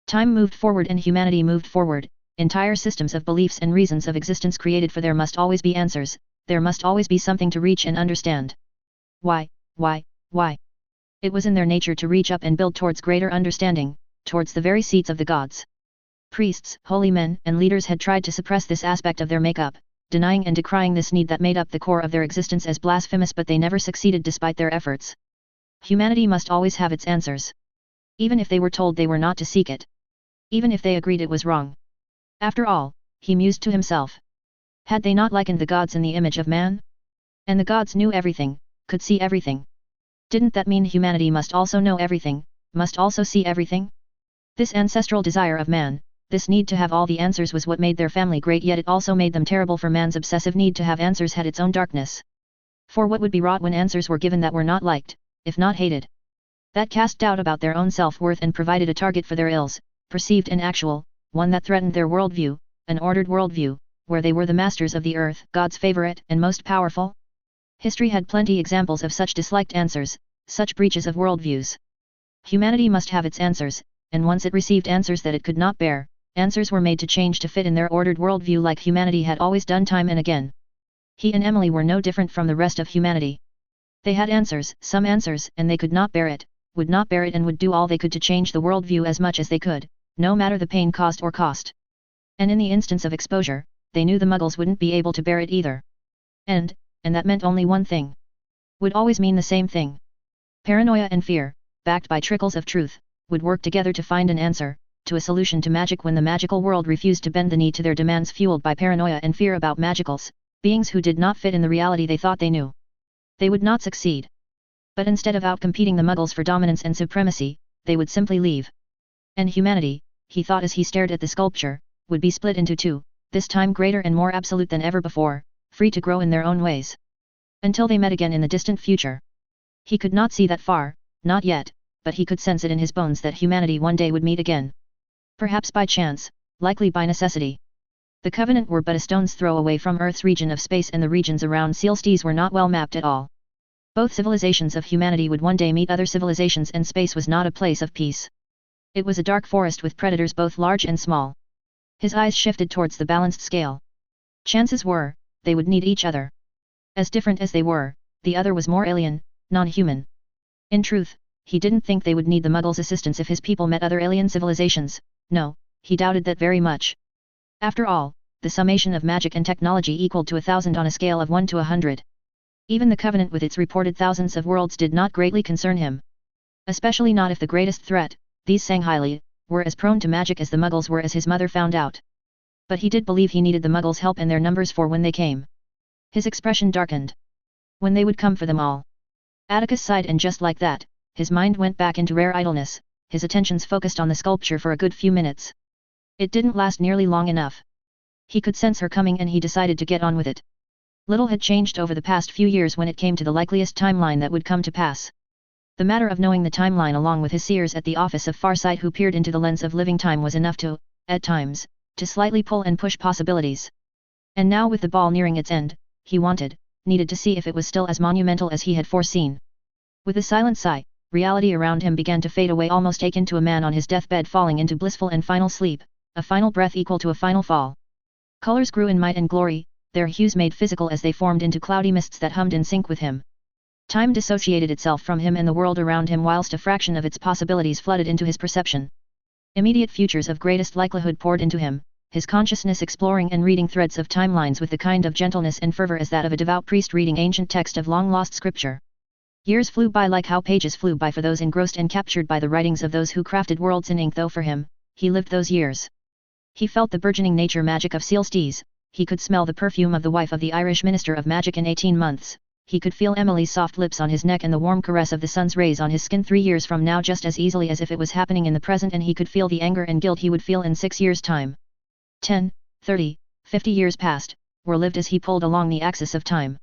Time moved forward and humanity moved forward, entire systems of beliefs and reasons of existence created, for there must always be answers, there must always be something to reach and understand. Why? It was in their nature to reach up and build towards greater understanding, towards the very seats of the gods. Priests, holy men, and leaders had tried to suppress this aspect of their makeup, denying and decrying this need that made up the core of their existence as blasphemous, but they never succeeded despite their efforts. Humanity must always have its answers. Even if they were told they were not to seek it. Even if they agreed it was wrong. After all, he mused to himself. Had they not likened the gods in the image of man? And the gods knew everything, could see everything. Didn't that mean humanity must also know everything, must also see everything? This ancestral desire of man, this need to have all the answers, was what made their family great, yet it also made them terrible, for man's obsessive need to have answers had its own darkness. For what would be wrought when answers were given that were not liked, if not hated? That cast doubt about their own self-worth and provided a target for their ills, perceived and actual, one that threatened their worldview, an ordered worldview, where they were the masters of the earth, God's favorite and most powerful. History had plenty examples of such disliked answers, such breaches of worldviews. Humanity must have its answers, and once it received answers that it could not bear, answers were made to change to fit in their ordered worldview, like humanity had always done time and again. He and Emily were no different from the rest of humanity. They had answers, some answers, and they could not bear it, would not bear it, and would do all they could to change the worldview as much as they could, no matter the pain caused or cost. And in the instance of exposure, they knew the Muggles wouldn't be able to bear it either. And that meant only one thing. Would always mean the same thing. Paranoia and fear, backed by trickles of truth, would work together to find an answer, to a solution to magic when the magical world refused to bend the knee to their demands fueled by paranoia and fear about magicals, beings who did not fit in the reality they thought they knew. They would not succeed. But instead of outcompeting the Muggles for dominance and supremacy, they would simply leave. And humanity, he thought as he stared at the sculpture, would be split into two, this time greater and more absolute than ever before, free to grow in their own ways. Until they met again in the distant future. He could not see that far, not yet, but he could sense it in his bones that humanity one day would meet again. Perhaps by chance, likely by necessity. The Covenant were but a stone's throw away from Earth's region of space, and the regions around Sealstees were not well mapped at all. Both civilizations of humanity would one day meet other civilizations, and space was not a place of peace. It was a dark forest with predators both large and small. His eyes shifted towards the balanced scale. Chances were, they would need each other. As different as they were, the other was more alien, non-human. In truth, he didn't think they would need the Muggles' assistance if his people met other alien civilizations. No, he doubted that very much. After all, the summation of magic and technology equaled to 1,000 on a scale of 1 to 100. Even the Covenant with its reported thousands of worlds did not greatly concern him. Especially not if the greatest threat, these Sangheili, were as prone to magic as the Muggles were, as his mother found out. But he did believe he needed the Muggles' help and their numbers for when they came. His expression darkened. When they would come for them all. Atticus sighed, and just like that, his mind went back into rare idleness, his attentions focused on the sculpture for a good few minutes. It didn't last nearly long enough. He could sense her coming, and he decided to get on with it. Little had changed over the past few years when it came to the likeliest timeline that would come to pass. The matter of knowing the timeline along with his seers at the Office of Farsight who peered into the lens of living time was enough to, at times, to slightly pull and push possibilities. And now, with the ball nearing its end, he needed to see if it was still as monumental as he had foreseen. With a silent sigh, reality around him began to fade away, almost akin to a man on his deathbed falling into blissful and final sleep, a final breath equal to a final fall. Colors grew in might and glory, their hues made physical as they formed into cloudy mists that hummed in sync with him. Time dissociated itself from him and the world around him, whilst a fraction of its possibilities flooded into his perception. Immediate futures of greatest likelihood poured into him, his consciousness exploring and reading threads of timelines with the kind of gentleness and fervor as that of a devout priest reading ancient text of long-lost scripture. Years flew by like how pages flew by for those engrossed and captured by the writings of those who crafted worlds in ink, though for him, he lived those years. He felt the burgeoning nature magic of Sealstees, he could smell the perfume of the wife of the Irish Minister of Magic in 18 months, he could feel Emily's soft lips on his neck and the warm caress of the sun's rays on his skin 3 years from now just as easily as if it was happening in the present, and he could feel the anger and guilt he would feel in 6 years' time. 10, 30, 50 years passed, were lived as he pulled along the axis of time.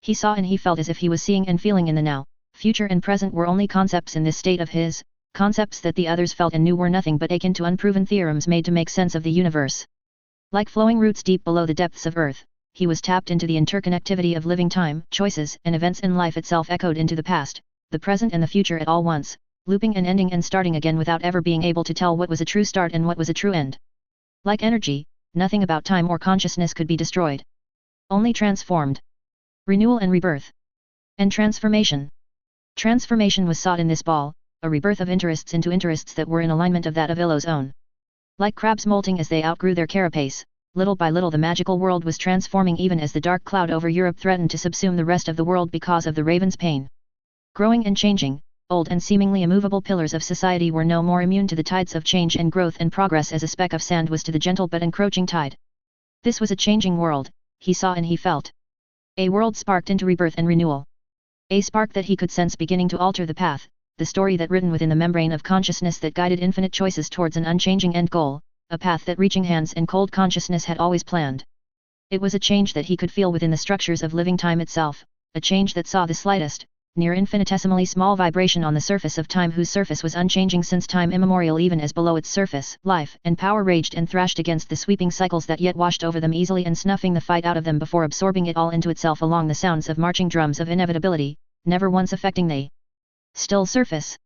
He saw and he felt as if he was seeing and feeling in the now. Future and present were only concepts in this state of his, concepts that the others felt and knew were nothing but akin to unproven theorems made to make sense of the universe. Like flowing roots deep below the depths of Earth, he was tapped into the interconnectivity of living time, choices and events, and life itself echoed into the past, the present and the future at all once, looping and ending and starting again without ever being able to tell what was a true start and what was a true end. Like energy, nothing about time or consciousness could be destroyed. Only transformed. Renewal and rebirth. And transformation. Transformation was sought in this ball, a rebirth of interests into interests that were in alignment of that of Illow's own. Like crabs molting as they outgrew their carapace, little by little the magical world was transforming, even as the dark cloud over Europe threatened to subsume the rest of the world because of the Raven's pain. Growing and changing, old and seemingly immovable pillars of society were no more immune to the tides of change and growth and progress as a speck of sand was to the gentle but encroaching tide. This was a changing world, he saw and he felt. A world sparked into rebirth and renewal. A spark that he could sense beginning to alter the path, the story that written within the membrane of consciousness that guided infinite choices towards an unchanging end goal, a path that reaching hands and cold consciousness had always planned. It was a change that he could feel within the structures of living time itself, a change that saw the slightest, near infinitesimally small vibration on the surface of time, whose surface was unchanging since time immemorial, even as below its surface, life and power raged and thrashed against the sweeping cycles that yet washed over them easily and snuffing the fight out of them before absorbing it all into itself along the sounds of marching drums of inevitability, never once affecting the still surface.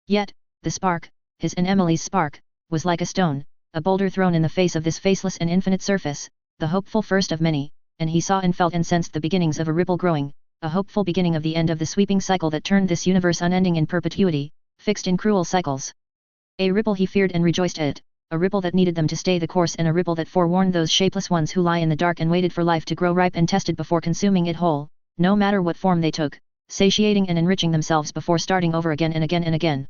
Yet, the spark, his and Emily's spark, was like a stone, a boulder thrown in the face of this faceless and infinite surface, the hopeful first of many, and he saw and felt and sensed the beginnings of a ripple growing, a hopeful beginning of the end of the sweeping cycle that turned this universe unending in perpetuity, fixed in cruel cycles. A ripple he feared and rejoiced at, a ripple that needed them to stay the course, and a ripple that forewarned those shapeless ones who lie in the dark and waited for life to grow ripe and tested before consuming it whole, no matter what form they took, satiating and enriching themselves before starting over again and again and again.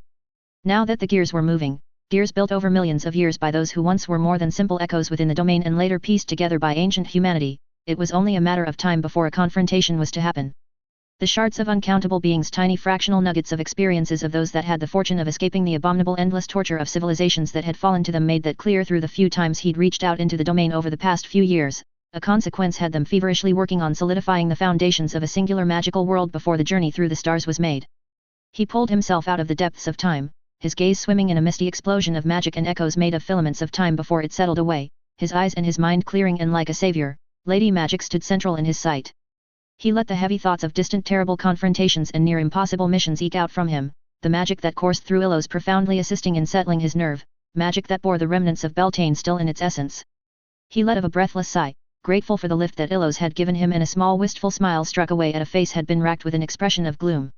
Now that the gears were moving, Gears built over millions of years by those who once were more than simple echoes within the domain and later pieced together by ancient humanity, it was only a matter of time before a confrontation was to happen. The shards of uncountable beings, tiny fractional nuggets of experiences of those that had the fortune of escaping the abominable endless torture of civilizations that had fallen to them, made that clear through the few times he'd reached out into the domain over the past few years. A consequence had them feverishly working on solidifying the foundations of a singular magical world before the journey through the stars was made. He pulled himself out of the depths of time, his gaze swimming in a misty explosion of magic and echoes made of filaments of time before it settled away, his eyes and his mind clearing, and like a savior, Lady Magic stood central in his sight. He let the heavy thoughts of distant terrible confrontations and near impossible missions eke out from him, the magic that coursed through Illos profoundly assisting in settling his nerve, magic that bore the remnants of Beltane still in its essence. He let of a breathless sigh, grateful for the lift that Illos had given him, and a small wistful smile struck away at a face had been racked with an expression of gloom.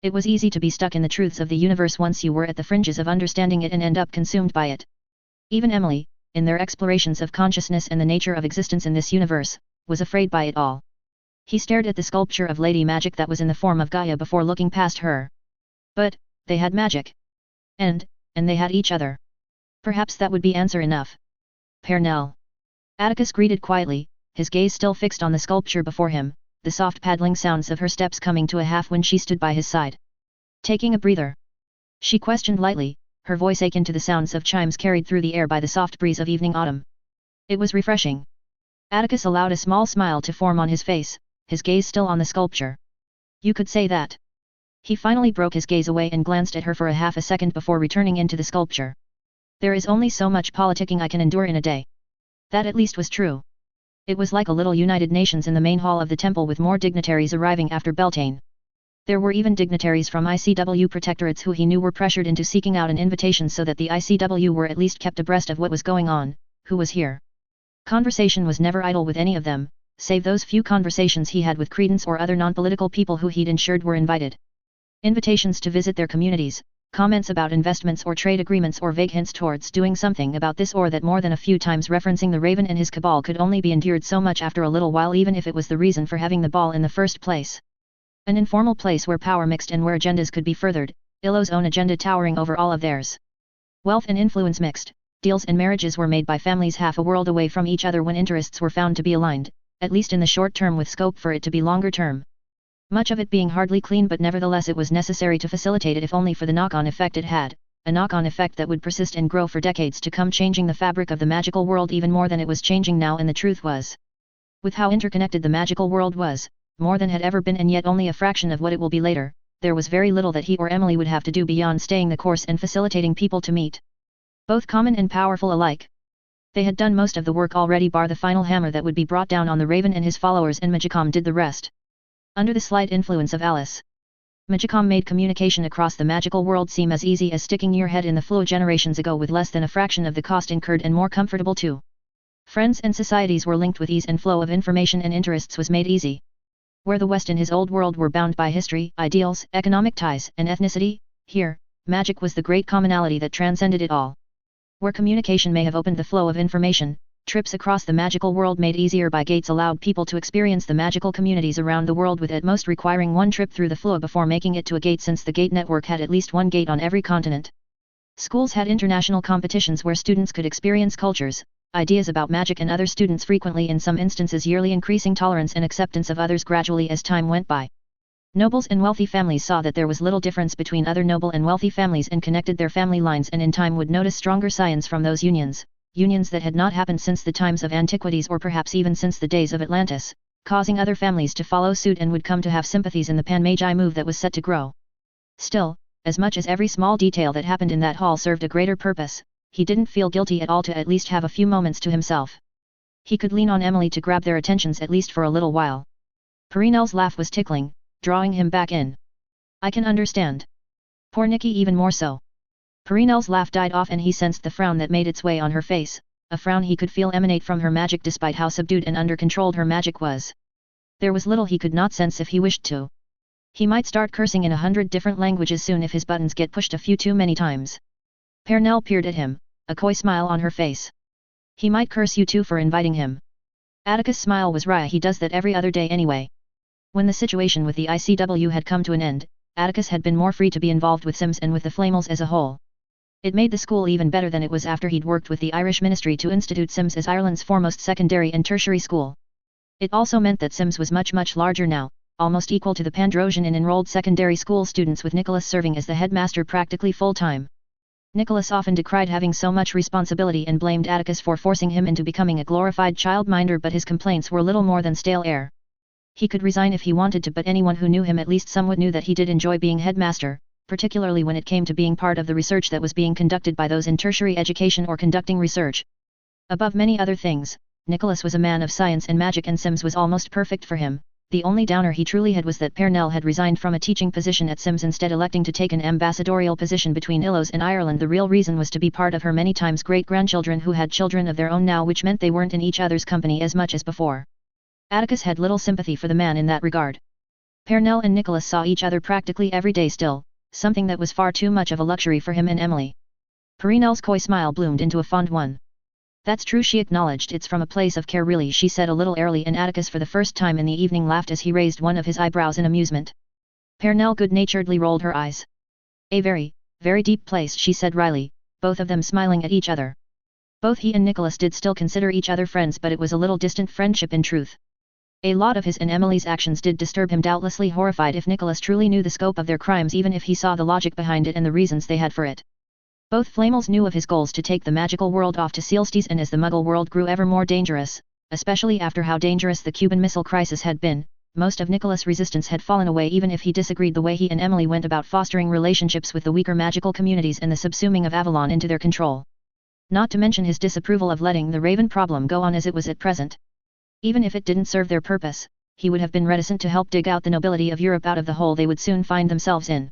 It was easy to be stuck in the truths of the universe once you were at the fringes of understanding it and end up consumed by it. Even Emily, in their explorations of consciousness and the nature of existence in this universe, was afraid by it all. He stared at the sculpture of Lady Magic that was in the form of Gaia before looking past her. But, they had magic. And they had each other. Perhaps that would be answer enough. Pernell. Atticus greeted quietly, his gaze still fixed on the sculpture before him, the soft paddling sounds of her steps coming to a half when she stood by his side. Taking a breather? She questioned lightly, her voice akin to the sounds of chimes carried through the air by the soft breeze of evening autumn. It was refreshing. Atticus allowed a small smile to form on his face, his gaze still on the sculpture. You could say that. He finally broke his gaze away and glanced at her for a half a second before returning into the sculpture. There is only so much politicking I can endure in a day. That at least was true. It was like a little United Nations in the main hall of the temple with more dignitaries arriving after Beltane. There were even dignitaries from ICW protectorates who he knew were pressured into seeking out an invitation so that the ICW were at least kept abreast of what was going on, who was here. Conversation was never idle with any of them, save those few conversations he had with Credence or other non-political people who he'd ensured were invited. Invitations to visit their communities, comments about investments or trade agreements, or vague hints towards doing something about this or that, more than a few times referencing the Raven and his cabal, could only be endured so much after a little while, even if it was the reason for having the ball in the first place. An informal place where power mixed and where agendas could be furthered, Illo's own agenda towering over all of theirs. Wealth and influence mixed, deals and marriages were made by families half a world away from each other when interests were found to be aligned, at least in the short term, with scope for it to be longer term. Much of it being hardly clean, but nevertheless it was necessary to facilitate it, if only for the knock-on effect it had, a knock-on effect that would persist and grow for decades to come, changing the fabric of the magical world even more than it was changing now. And the truth was, with how interconnected the magical world was, more than had ever been and yet only a fraction of what it will be later, there was very little that he or Emily would have to do beyond staying the course and facilitating people to meet. Both common and powerful alike. They had done most of the work already, bar the final hammer that would be brought down on the Raven and his followers, and Magicom did the rest. Under the slight influence of Alice, Magicom made communication across the magical world seem as easy as sticking your head in the flow generations ago, with less than a fraction of the cost incurred and more comfortable too. Friends and societies were linked with ease, and flow of information and interests was made easy. Where the West and his old world were bound by history, ideals, economic ties, and ethnicity, here, magic was the great commonality that transcended it all. Where communication may have opened the flow of information, trips across the magical world made easier by gates allowed people to experience the magical communities around the world, with at most requiring one trip through the flow before making it to a gate, since the gate network had at least one gate on every continent. Schools had international competitions where students could experience cultures, ideas about magic, and other students frequently, in some instances yearly, increasing tolerance and acceptance of others gradually as time went by. Nobles and wealthy families saw that there was little difference between other noble and wealthy families and connected their family lines, and in time would notice stronger scions from those unions that had not happened since the times of antiquities, or perhaps even since the days of Atlantis, causing other families to follow suit and would come to have sympathies in the Pan-Magi move that was set to grow. Still, as much as every small detail that happened in that hall served a greater purpose, he didn't feel guilty at all to at least have a few moments to himself. He could lean on Emily to grab their attentions at least for a little while. Perinel's laugh was tickling, drawing him back in. I can understand. Poor Nikki even more so. Perinel's laugh died off and he sensed the frown that made its way on her face, a frown he could feel emanate from her magic despite how subdued and under-controlled her magic was. There was little he could not sense if he wished to. He might start cursing in 100 different languages soon if his buttons get pushed a few too many times. Pernell peered at him, a coy smile on her face. He might curse you too for inviting him. Atticus' smile was wry. He does that every other day anyway. When the situation with the ICW had come to an end, Atticus had been more free to be involved with Sims and with the Flamels as a whole. It made the school even better than it was after he'd worked with the Irish Ministry to institute Sims as Ireland's foremost secondary and tertiary school. It also meant that Sims was much larger now, almost equal to the Pandrosian in enrolled secondary school students, with Nicholas serving as the headmaster practically full-time. Nicholas often decried having so much responsibility and blamed Atticus for forcing him into becoming a glorified childminder, but his complaints were little more than stale air. He could resign if he wanted to, but anyone who knew him at least somewhat knew that he did enjoy being headmaster, particularly when it came to being part of the research that was being conducted by those in tertiary education or conducting research. Above many other things, Nicholas was a man of science and magic, and Sims was almost perfect for him. The only downer he truly had was that Parnell had resigned from a teaching position at Sims, instead electing to take an ambassadorial position between Illos and Ireland. The real reason was to be part of her many times great-grandchildren who had children of their own now, which meant they weren't in each other's company as much as before. Atticus had little sympathy for the man in that regard. Parnell and Nicholas saw each other practically every day still, something that was far too much of a luxury for him and Emily. Parnell's coy smile bloomed into a fond one. "That's true," she acknowledged. "It's from a place of care, really," she said a little airily, and Atticus for the first time in the evening laughed as he raised one of his eyebrows in amusement. Parnell good-naturedly rolled her eyes. "A very, very deep place," she said wryly, both of them smiling at each other. Both he and Nicholas did still consider each other friends, but it was a little distant friendship in truth. A lot of his and Emily's actions did disturb him, doubtlessly horrified if Nicholas truly knew the scope of their crimes, even if he saw the logic behind it and the reasons they had for it. Both Flamels knew of his goals to take the magical world off to Sealstees, and as the Muggle world grew ever more dangerous, especially after how dangerous the Cuban Missile Crisis had been, most of Nicholas' resistance had fallen away, even if he disagreed the way he and Emily went about fostering relationships with the weaker magical communities and the subsuming of Avalon into their control. Not to mention his disapproval of letting the Raven problem go on as it was at present. Even if it didn't serve their purpose, he would have been reticent to help dig out the nobility of Europe out of the hole they would soon find themselves in.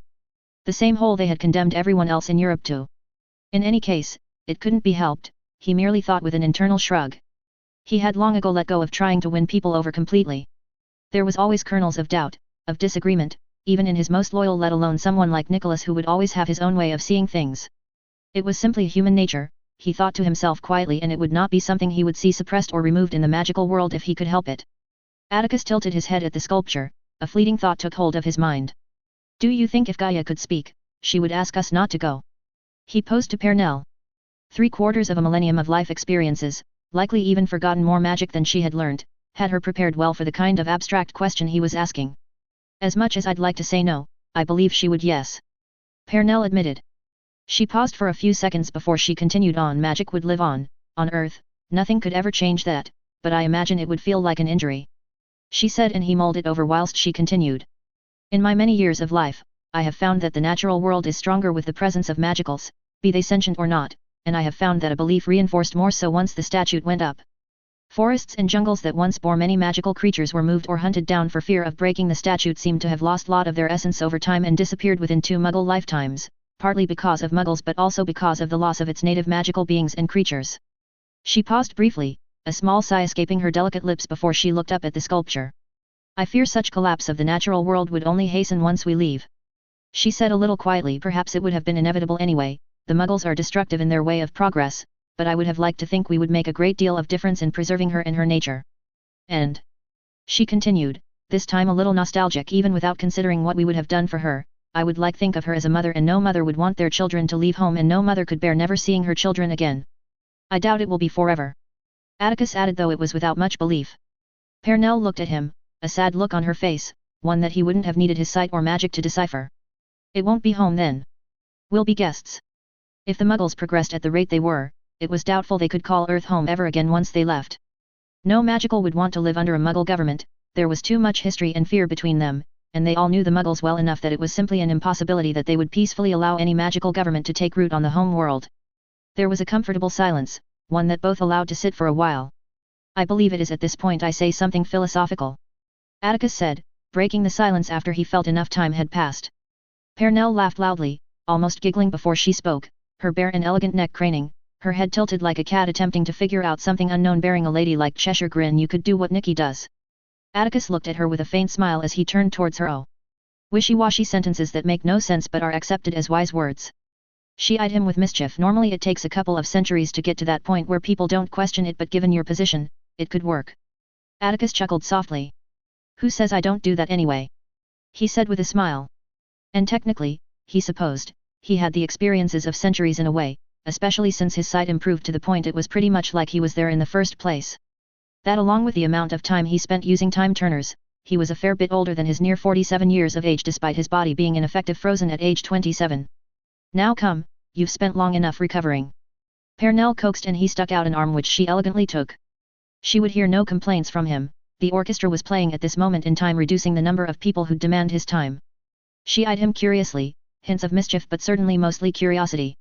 The same hole they had condemned everyone else in Europe to. In any case, it couldn't be helped, he merely thought with an internal shrug. He had long ago let go of trying to win people over completely. There was always kernels of doubt, of disagreement, even in his most loyal, let alone someone like Nicholas who would always have his own way of seeing things. It was simply human nature, he thought to himself quietly, and it would not be something he would see suppressed or removed in the magical world if he could help it. Atticus tilted his head at the sculpture. A fleeting thought took hold of his mind. "Do you think if Gaia could speak, she would ask us not to go?" He posed to Parnell. 3/4 of a millennium of life experiences, likely even forgotten more magic than she had learnt, had her prepared well for the kind of abstract question he was asking. "As much as I'd like to say no, I believe she would, yes," Parnell admitted. She paused for a few seconds before she continued on. "Magic would live on Earth, nothing could ever change that, but I imagine it would feel like an injury," she said, and he mulled it over whilst she continued. "In my many years of life, I have found that the natural world is stronger with the presence of magicals, be they sentient or not, and I have found that a belief reinforced more so once the statute went up. Forests and jungles that once bore many magical creatures were moved or hunted down for fear of breaking the statute seem to have lost lot of their essence over time and disappeared within 2 Muggle lifetimes. Partly because of Muggles but also because of the loss of its native magical beings and creatures." She paused briefly, a small sigh escaping her delicate lips before she looked up at the sculpture. "I fear such collapse of the natural world would only hasten once we leave," she said a little quietly. "Perhaps it would have been inevitable anyway. The Muggles are destructive in their way of progress, but I would have liked to think we would make a great deal of difference in preserving her and her nature. And," she continued, this time a little nostalgic even without considering what we would have done for her, "I would like think of her as a mother, and no mother would want their children to leave home, and no mother could bear never seeing her children again. I doubt it will be forever," Atticus added, though it was without much belief. Parnell looked at him, a sad look on her face, one that he wouldn't have needed his sight or magic to decipher. "It won't be home then. We'll be guests." If the Muggles progressed at the rate they were, it was doubtful they could call Earth home ever again once they left. No magical would want to live under a Muggle government, there was too much history and fear between them, and they all knew the Muggles well enough that it was simply an impossibility that they would peacefully allow any magical government to take root on the home world. There was a comfortable silence, one that both allowed to sit for a while. "I believe it is at this point I say something philosophical," Atticus said, breaking the silence after he felt enough time had passed. Parnell laughed loudly, almost giggling before she spoke, her bare and elegant neck craning, her head tilted like a cat attempting to figure out something unknown. "Bearing a ladylike Cheshire grin, you could do what Nicky does." Atticus looked at her with a faint smile as he turned towards her. "Oh, wishy-washy sentences that make no sense but are accepted as wise words." She eyed him with mischief. "Normally it takes a couple of centuries to get to that point where people don't question it, but given your position, it could work." Atticus chuckled softly. "Who says I don't do that anyway?" he said with a smile. "And technically, he supposed, He had the experiences of centuries in a way, especially since his sight improved to the point it was pretty much like he was there in the first place. That along with the amount of time he spent using time turners, he was a fair bit older than his near 47 years of age despite his body being in effect frozen at age 27. Now come, you've spent long enough recovering. Pernell coaxed and he stuck out an arm which she elegantly took. She would hear no complaints from him. The orchestra was playing at this moment in time, reducing the number of people who'd demand his time. She eyed him curiously, hints of mischief but certainly mostly curiosity.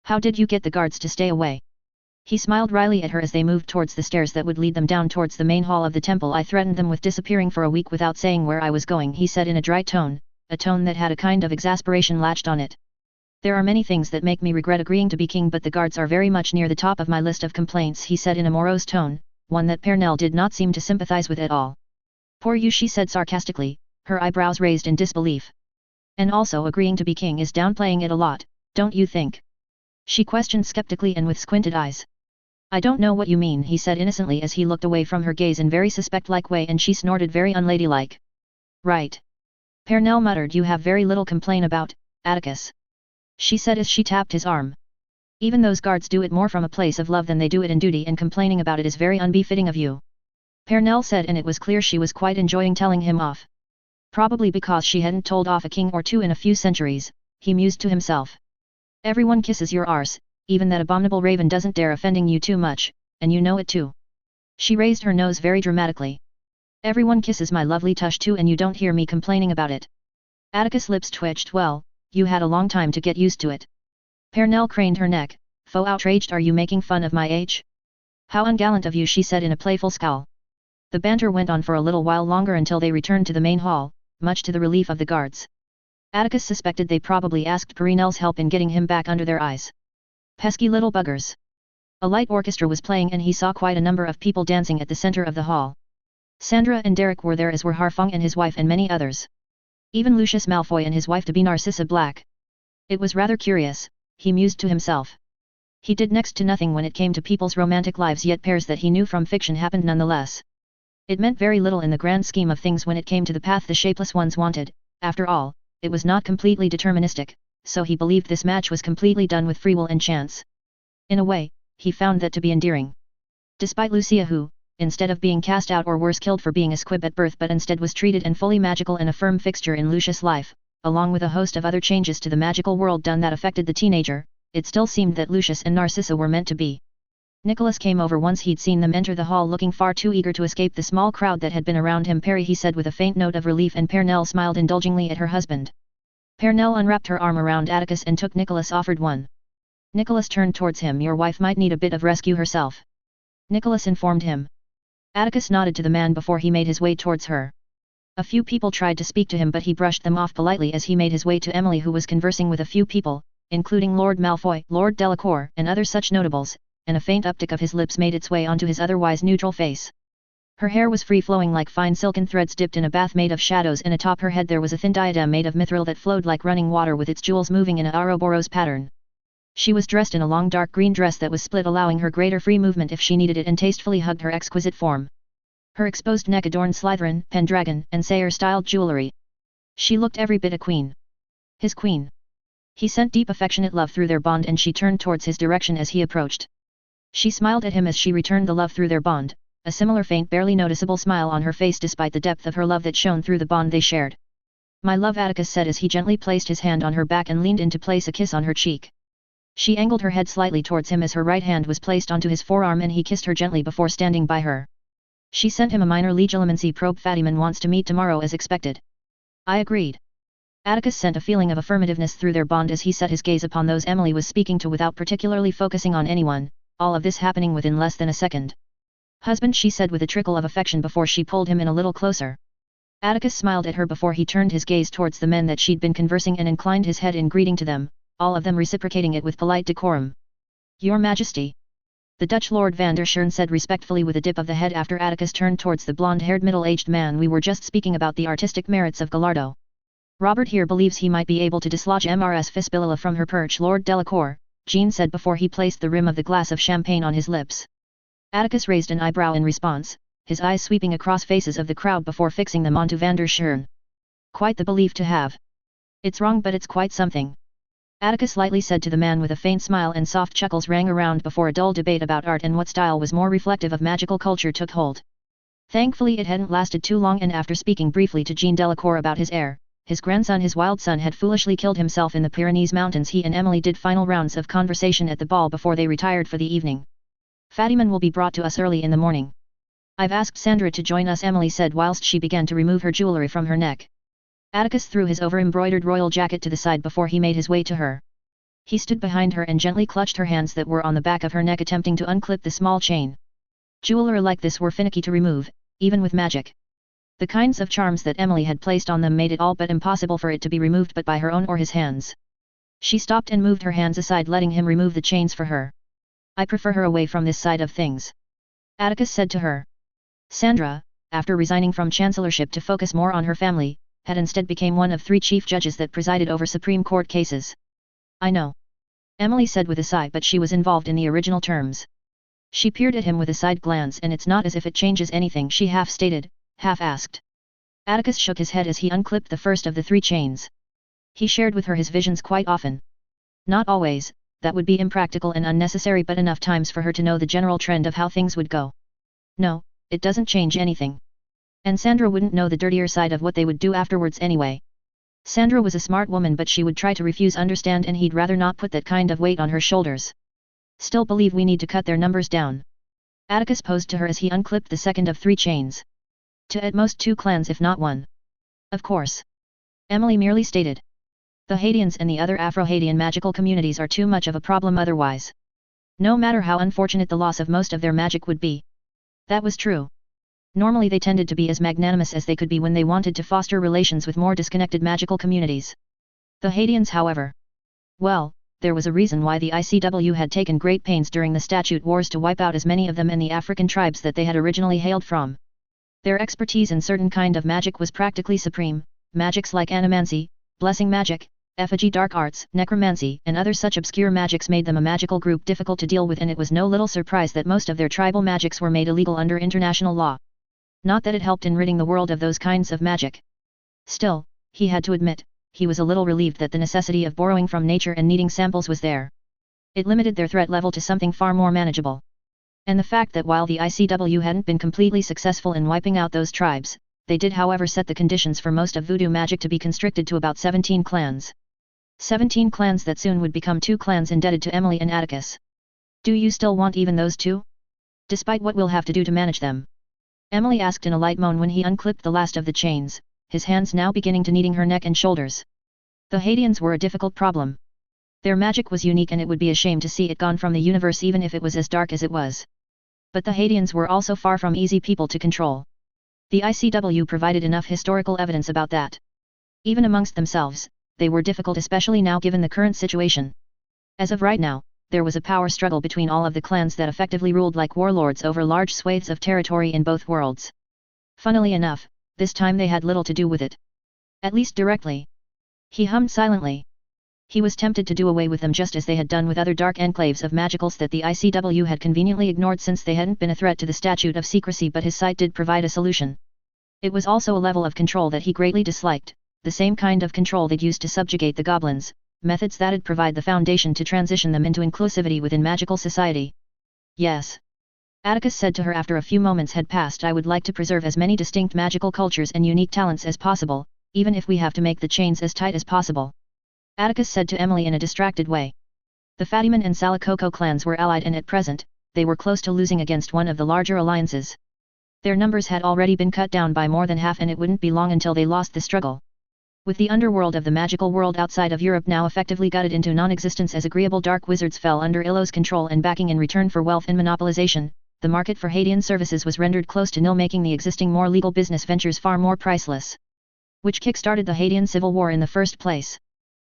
How did you get the guards to stay away? He smiled wryly at her as they moved towards the stairs that would lead them down towards the main hall of the temple. I threatened them with disappearing for a week without saying where I was going, he said in a dry tone, a tone that had a kind of exasperation latched on it. There are many things that make me regret agreeing to be king, but the guards are very much near the top of my list of complaints, he said in a morose tone, one that Pernell did not seem to sympathize with at all. Poor you, she said sarcastically, her eyebrows raised in disbelief. And also agreeing to be king is downplaying it a lot, don't you think? She questioned skeptically and with squinted eyes. I don't know what you mean, he said innocently as he looked away from her gaze in very suspect-like way, and she snorted very unladylike. Right. Pernell muttered, you have very little complain about, Atticus. She said as she tapped his arm. Even those guards do it more from a place of love than they do it in duty, and complaining about it is very unbefitting of you. Pernell said, and it was clear she was quite enjoying telling him off. Probably because she hadn't told off a king or two in a few centuries, he mused to himself. Everyone kisses your arse, even that abominable raven doesn't dare offending you too much, and you know it too. She raised her nose very dramatically. Everyone kisses my lovely tush too, and you don't hear me complaining about it. Atticus' lips twitched. Well, you had a long time to get used to it. Pernell craned her neck. Faux outraged, are you making fun of my age? How ungallant of you, she said in a playful scowl. The banter went on for a little while longer until they returned to the main hall, much to the relief of the guards. Atticus suspected they probably asked Perinell's help in getting him back under their eyes. Pesky little buggers. A light orchestra was playing and he saw quite a number of people dancing at the center of the hall. Sandra and Derek were there, as were Harfang and his wife and many others. Even Lucius Malfoy and his wife to be Narcissa Black. It was rather curious, he mused to himself. He did next to nothing when it came to people's romantic lives, yet pairs that he knew from fiction happened nonetheless. It meant very little in the grand scheme of things when it came to the path the shapeless ones wanted. After all, it was not completely deterministic, so he believed this match was completely done with free will and chance. In a way, he found that to be endearing. Despite Lucia, who, instead of being cast out or worse killed for being a squib at birth, but instead was treated and fully magical and a firm fixture in Lucius' life, along with a host of other changes to the magical world done that affected the teenager, it still seemed that Lucius and Narcissa were meant to be. Nicholas came over once he'd seen them enter the hall, looking far too eager to escape the small crowd that had been around him. Perry, he said with a faint note of relief, and Pernell smiled indulgently at her husband. Pernell unwrapped her arm around Atticus and took Nicholas' offered one. Nicholas turned towards him. Your wife might need a bit of rescue herself. Nicholas informed him. Atticus nodded to the man before he made his way towards her. A few people tried to speak to him, but he brushed them off politely as he made his way to Emily, who was conversing with a few people, including Lord Malfoy, Lord Delacour, and other such notables, and a faint uptick of his lips made its way onto his otherwise neutral face. Her hair was free-flowing like fine silken threads dipped in a bath made of shadows, and atop her head there was a thin diadem made of mithril that flowed like running water with its jewels moving in a Ouroboros pattern. She was dressed in a long dark green dress that was split, allowing her greater free movement if she needed it, and tastefully hugged her exquisite form. Her exposed neck adorned Slytherin, Pendragon, and Sayre-styled jewelry. She looked every bit a queen. His queen. He sent deep affectionate love through their bond, and she turned towards his direction as he approached. She smiled at him as she returned the love through their bond, a similar faint, barely noticeable smile on her face despite the depth of her love that shone through the bond they shared. My love, Atticus said as he gently placed his hand on her back and leaned in to place a kiss on her cheek. She angled her head slightly towards him as her right hand was placed onto his forearm, and he kissed her gently before standing by her. She sent him a minor legilimency probe. Fatiman wants to meet tomorrow as expected. I agreed. Atticus sent a feeling of affirmativeness through their bond as he set his gaze upon those Emily was speaking to without particularly focusing on anyone, all of this happening within less than a second. Husband, she said with a trickle of affection before she pulled him in a little closer. Atticus smiled at her before he turned his gaze towards the men that she'd been conversing and inclined his head in greeting to them, all of them reciprocating it with polite decorum. Your Majesty. The Dutch Lord van der Schoen said respectfully with a dip of the head after Atticus turned towards the blonde-haired middle-aged man. We were just speaking about the artistic merits of Gallardo. Robert here believes he might be able to dislodge Mrs. Fispilla from her perch. Lord Delacour, Jean said before he placed the rim of the glass of champagne on his lips. Atticus raised an eyebrow in response, his eyes sweeping across faces of the crowd before fixing them onto van der Schoen. Quite the belief to have. It's wrong, but it's quite something. Atticus lightly said to the man with a faint smile, and soft chuckles rang around before a dull debate about art and what style was more reflective of magical culture took hold. Thankfully it hadn't lasted too long, and after speaking briefly to Jean Delacour about his heir, his grandson, his wild son, had foolishly killed himself in the Pyrenees Mountains, he and Emily did final rounds of conversation at the ball before they retired for the evening. Fatiman will be brought to us early in the morning. I've asked Sandra to join us, Emily said whilst she began to remove her jewellery from her neck. Atticus threw his over-embroidered royal jacket to the side before he made his way to her. He stood behind her and gently clutched her hands that were on the back of her neck, attempting to unclip the small chain. Jewellery like this were finicky to remove, even with magic. The kinds of charms that Emily had placed on them made it all but impossible for it to be removed but by her own or his hands. She stopped and moved her hands aside, letting him remove the chains for her. I prefer her away from this side of things, Atticus said to her. Sandra, after resigning from chancellorship to focus more on her family, had instead become one of 3 chief judges that presided over Supreme Court cases. I know, Emily said with a sigh, but she was involved in the original terms. She peered at him with a side glance, and it's not as if it changes anything, she half stated, half asked. Atticus shook his head as he unclipped the first of the 3 chains. He shared with her his visions quite often. Not always, that would be impractical and unnecessary, but enough times for her to know the general trend of how things would go. No, it doesn't change anything. And Sandra wouldn't know the dirtier side of what they would do afterwards anyway. Sandra was a smart woman, but she would try to refuse understand, and he'd rather not put that kind of weight on her shoulders. Still believe we need to cut their numbers down, Atticus posed to her as he unclipped the second of 3 chains. To at most 2 clans if not 1. Of course, Emily merely stated. The Haitians and the other Afro-Haitian magical communities are too much of a problem otherwise. No matter how unfortunate the loss of most of their magic would be. That was true. Normally they tended to be as magnanimous as they could be when they wanted to foster relations with more disconnected magical communities. The Haitians, however. Well, there was a reason why the ICW had taken great pains during the Statute Wars to wipe out as many of them and the African tribes that they had originally hailed from. Their expertise in certain kind of magic was practically supreme, magics like animancy, blessing magic, effigy dark arts, necromancy, and other such obscure magics made them a magical group difficult to deal with, and it was no little surprise that most of their tribal magics were made illegal under international law. Not that it helped in ridding the world of those kinds of magic. Still, he had to admit, he was a little relieved that the necessity of borrowing from nature and needing samples was there. It limited their threat level to something far more manageable. And the fact that while the ICW hadn't been completely successful in wiping out those tribes, they did however set the conditions for most of voodoo magic to be constricted to about 17 clans. 17 clans that soon would become 2 clans indebted to Emily and Atticus. Do you still want even those 2? Despite what we'll have to do to manage them? Emily asked in a light moan when he unclipped the last of the chains, his hands now beginning to kneading her neck and shoulders. The Haitians were a difficult problem. Their magic was unique, and it would be a shame to see it gone from the universe even if it was as dark as it was. But the Haitians were also far from easy people to control. The ICW provided enough historical evidence about that. Even amongst themselves, they were difficult, especially now given the current situation. As of right now, there was a power struggle between all of the clans that effectively ruled like warlords over large swathes of territory in both worlds. Funnily enough, this time they had little to do with it. At least directly. He hummed silently. He was tempted to do away with them just as they had done with other dark enclaves of magicals that the ICW had conveniently ignored since they hadn't been a threat to the statute of secrecy, but his sight did provide a solution. It was also a level of control that he greatly disliked, the same kind of control they'd used to subjugate the goblins, methods that'd provide the foundation to transition them into inclusivity within magical society. Yes, Atticus said to her after a few moments had passed, I would like to preserve as many distinct magical cultures and unique talents as possible, even if we have to make the chains as tight as possible. Atticus said to Emily in a distracted way. The Fatiman and Salacoco clans were allied, and at present, they were close to losing against one of the larger alliances. Their numbers had already been cut down by more than half, and it wouldn't be long until they lost the struggle. With the underworld of the magical world outside of Europe now effectively gutted into non-existence as agreeable dark wizards fell under Illo's control and backing in return for wealth and monopolization, the market for Haitian services was rendered close to nil, making the existing more legal business ventures far more priceless. Which kick-started the Haitian Civil War in the first place.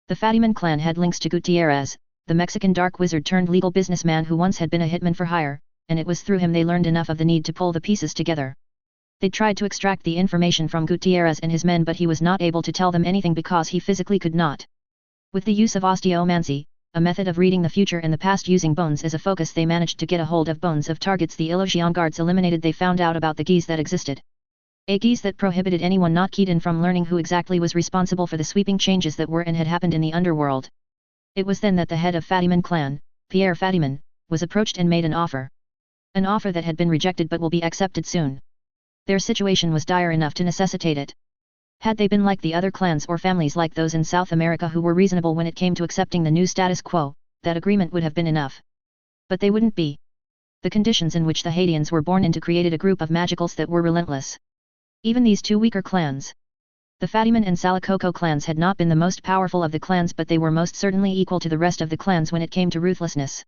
The Fatiman clan had links to Gutierrez, the Mexican dark wizard turned legal businessman who once had been a hitman for hire, and it was through him they learned enough of the need to pull the pieces together. They tried to extract the information from Gutierrez and his men, but he was not able to tell them anything because he physically could not. With the use of osteomancy, a method of reading the future and the past using bones as a focus, they managed to get a hold of bones of targets the Illusion guards eliminated. They found out about the geese that existed. A geese that prohibited anyone not keyed in from learning who exactly was responsible for the sweeping changes that were and had happened in the underworld. It was then that the head of Fatiman clan, Pierre Fatiman, was approached and made an offer. An offer that had been rejected but will be accepted soon. Their situation was dire enough to necessitate it. Had they been like the other clans or families like those in South America who were reasonable when it came to accepting the new status quo, that agreement would have been enough. But they wouldn't be. The conditions in which the Haitians were born into created a group of magicals that were relentless. Even these two weaker clans. The Fatiman and Salacoco clans had not been the most powerful of the clans, but they were most certainly equal to the rest of the clans when it came to ruthlessness.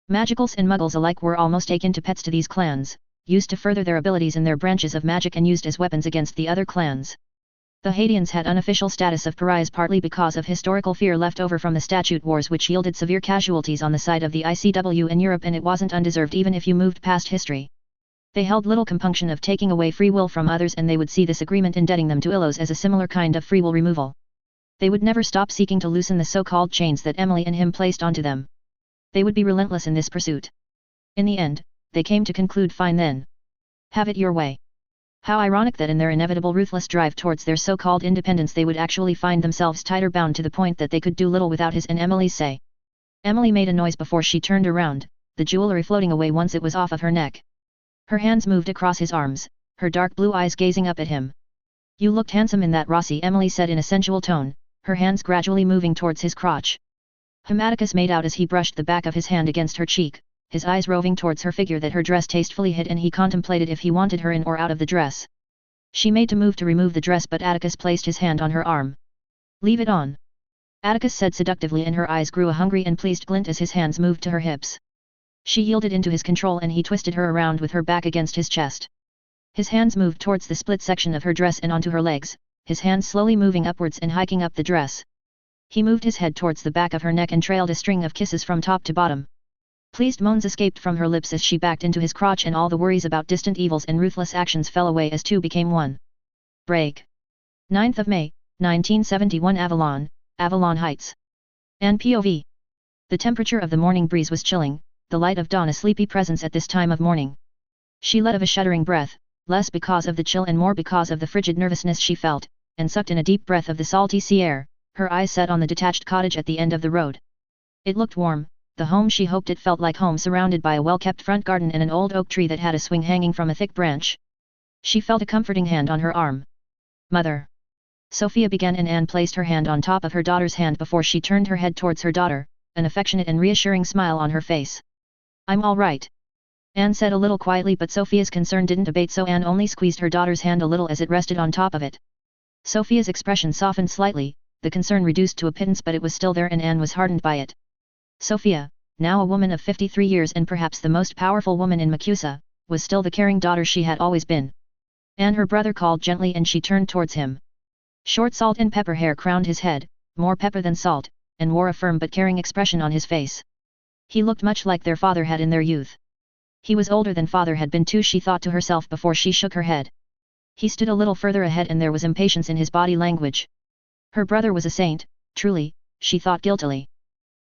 Magicals and muggles alike were almost taken to pets to these clans, used to further their abilities in their branches of magic and used as weapons against the other clans. The Haitians had unofficial status of pariahs partly because of historical fear left over from the statute wars which yielded severe casualties on the side of the ICW in Europe, and it wasn't undeserved even if you moved past history. They held little compunction of taking away free will from others, and they would see this agreement indebting them to Illos as a similar kind of free will removal. They would never stop seeking to loosen the so-called chains that Emily and him placed onto them. They would be relentless in this pursuit. In the end, they came to conclude, fine then. Have it your way. How ironic that in their inevitable ruthless drive towards their so-called independence they would actually find themselves tighter bound to the point that they could do little without his and Emily's say. Emily made a noise before she turned around, the jewelry floating away once it was off of her neck. Her hands moved across his arms, her dark blue eyes gazing up at him. You looked handsome in that, Rossi, Emily said in a sensual tone, her hands gradually moving towards his crotch. Atticus made out as he brushed the back of his hand against her cheek, his eyes roving towards her figure that her dress tastefully hid, and he contemplated if he wanted her in or out of the dress. She made to move to remove the dress, but Atticus placed his hand on her arm. Leave it on. Atticus said seductively, and her eyes grew a hungry and pleased glint as his hands moved to her hips. She yielded into his control and he twisted her around with her back against his chest. His hands moved towards the split section of her dress and onto her legs, his hands slowly moving upwards and hiking up the dress. He moved his head towards the back of her neck and trailed a string of kisses from top to bottom. Pleased moans escaped from her lips as she backed into his crotch, and all the worries about distant evils and ruthless actions fell away as two became one. Break. 9th of May, 1971, Avalon Heights. And POV. The temperature of the morning breeze was chilling, the light of dawn a sleepy presence at this time of morning. She let out a shuddering breath, less because of the chill and more because of the frigid nervousness she felt, and sucked in a deep breath of the salty sea air, her eyes set on the detached cottage at the end of the road. It looked warm, the home she hoped it felt like home, surrounded by a well-kept front garden and an old oak tree that had a swing hanging from a thick branch. She felt a comforting hand on her arm. Mother. Sophia began, and Anne placed her hand on top of her daughter's hand before she turned her head towards her daughter, an affectionate and reassuring smile on her face. I'm all right. Anne said a little quietly, but Sophia's concern didn't abate, so Anne only squeezed her daughter's hand a little as it rested on top of it. Sophia's expression softened slightly, the concern reduced to a pittance, but it was still there and Anne was hardened by it. Sophia, now a woman of 53 years and perhaps the most powerful woman in Macusa, was still the caring daughter she had always been. Anne, her brother called gently, and she turned towards him. Short salt and pepper hair crowned his head, more pepper than salt, and wore a firm but caring expression on his face. He looked much like their father had in their youth. He was older than father had been too, she thought to herself before she shook her head. He stood a little further ahead and there was impatience in his body language. Her brother was a saint, truly, she thought guiltily.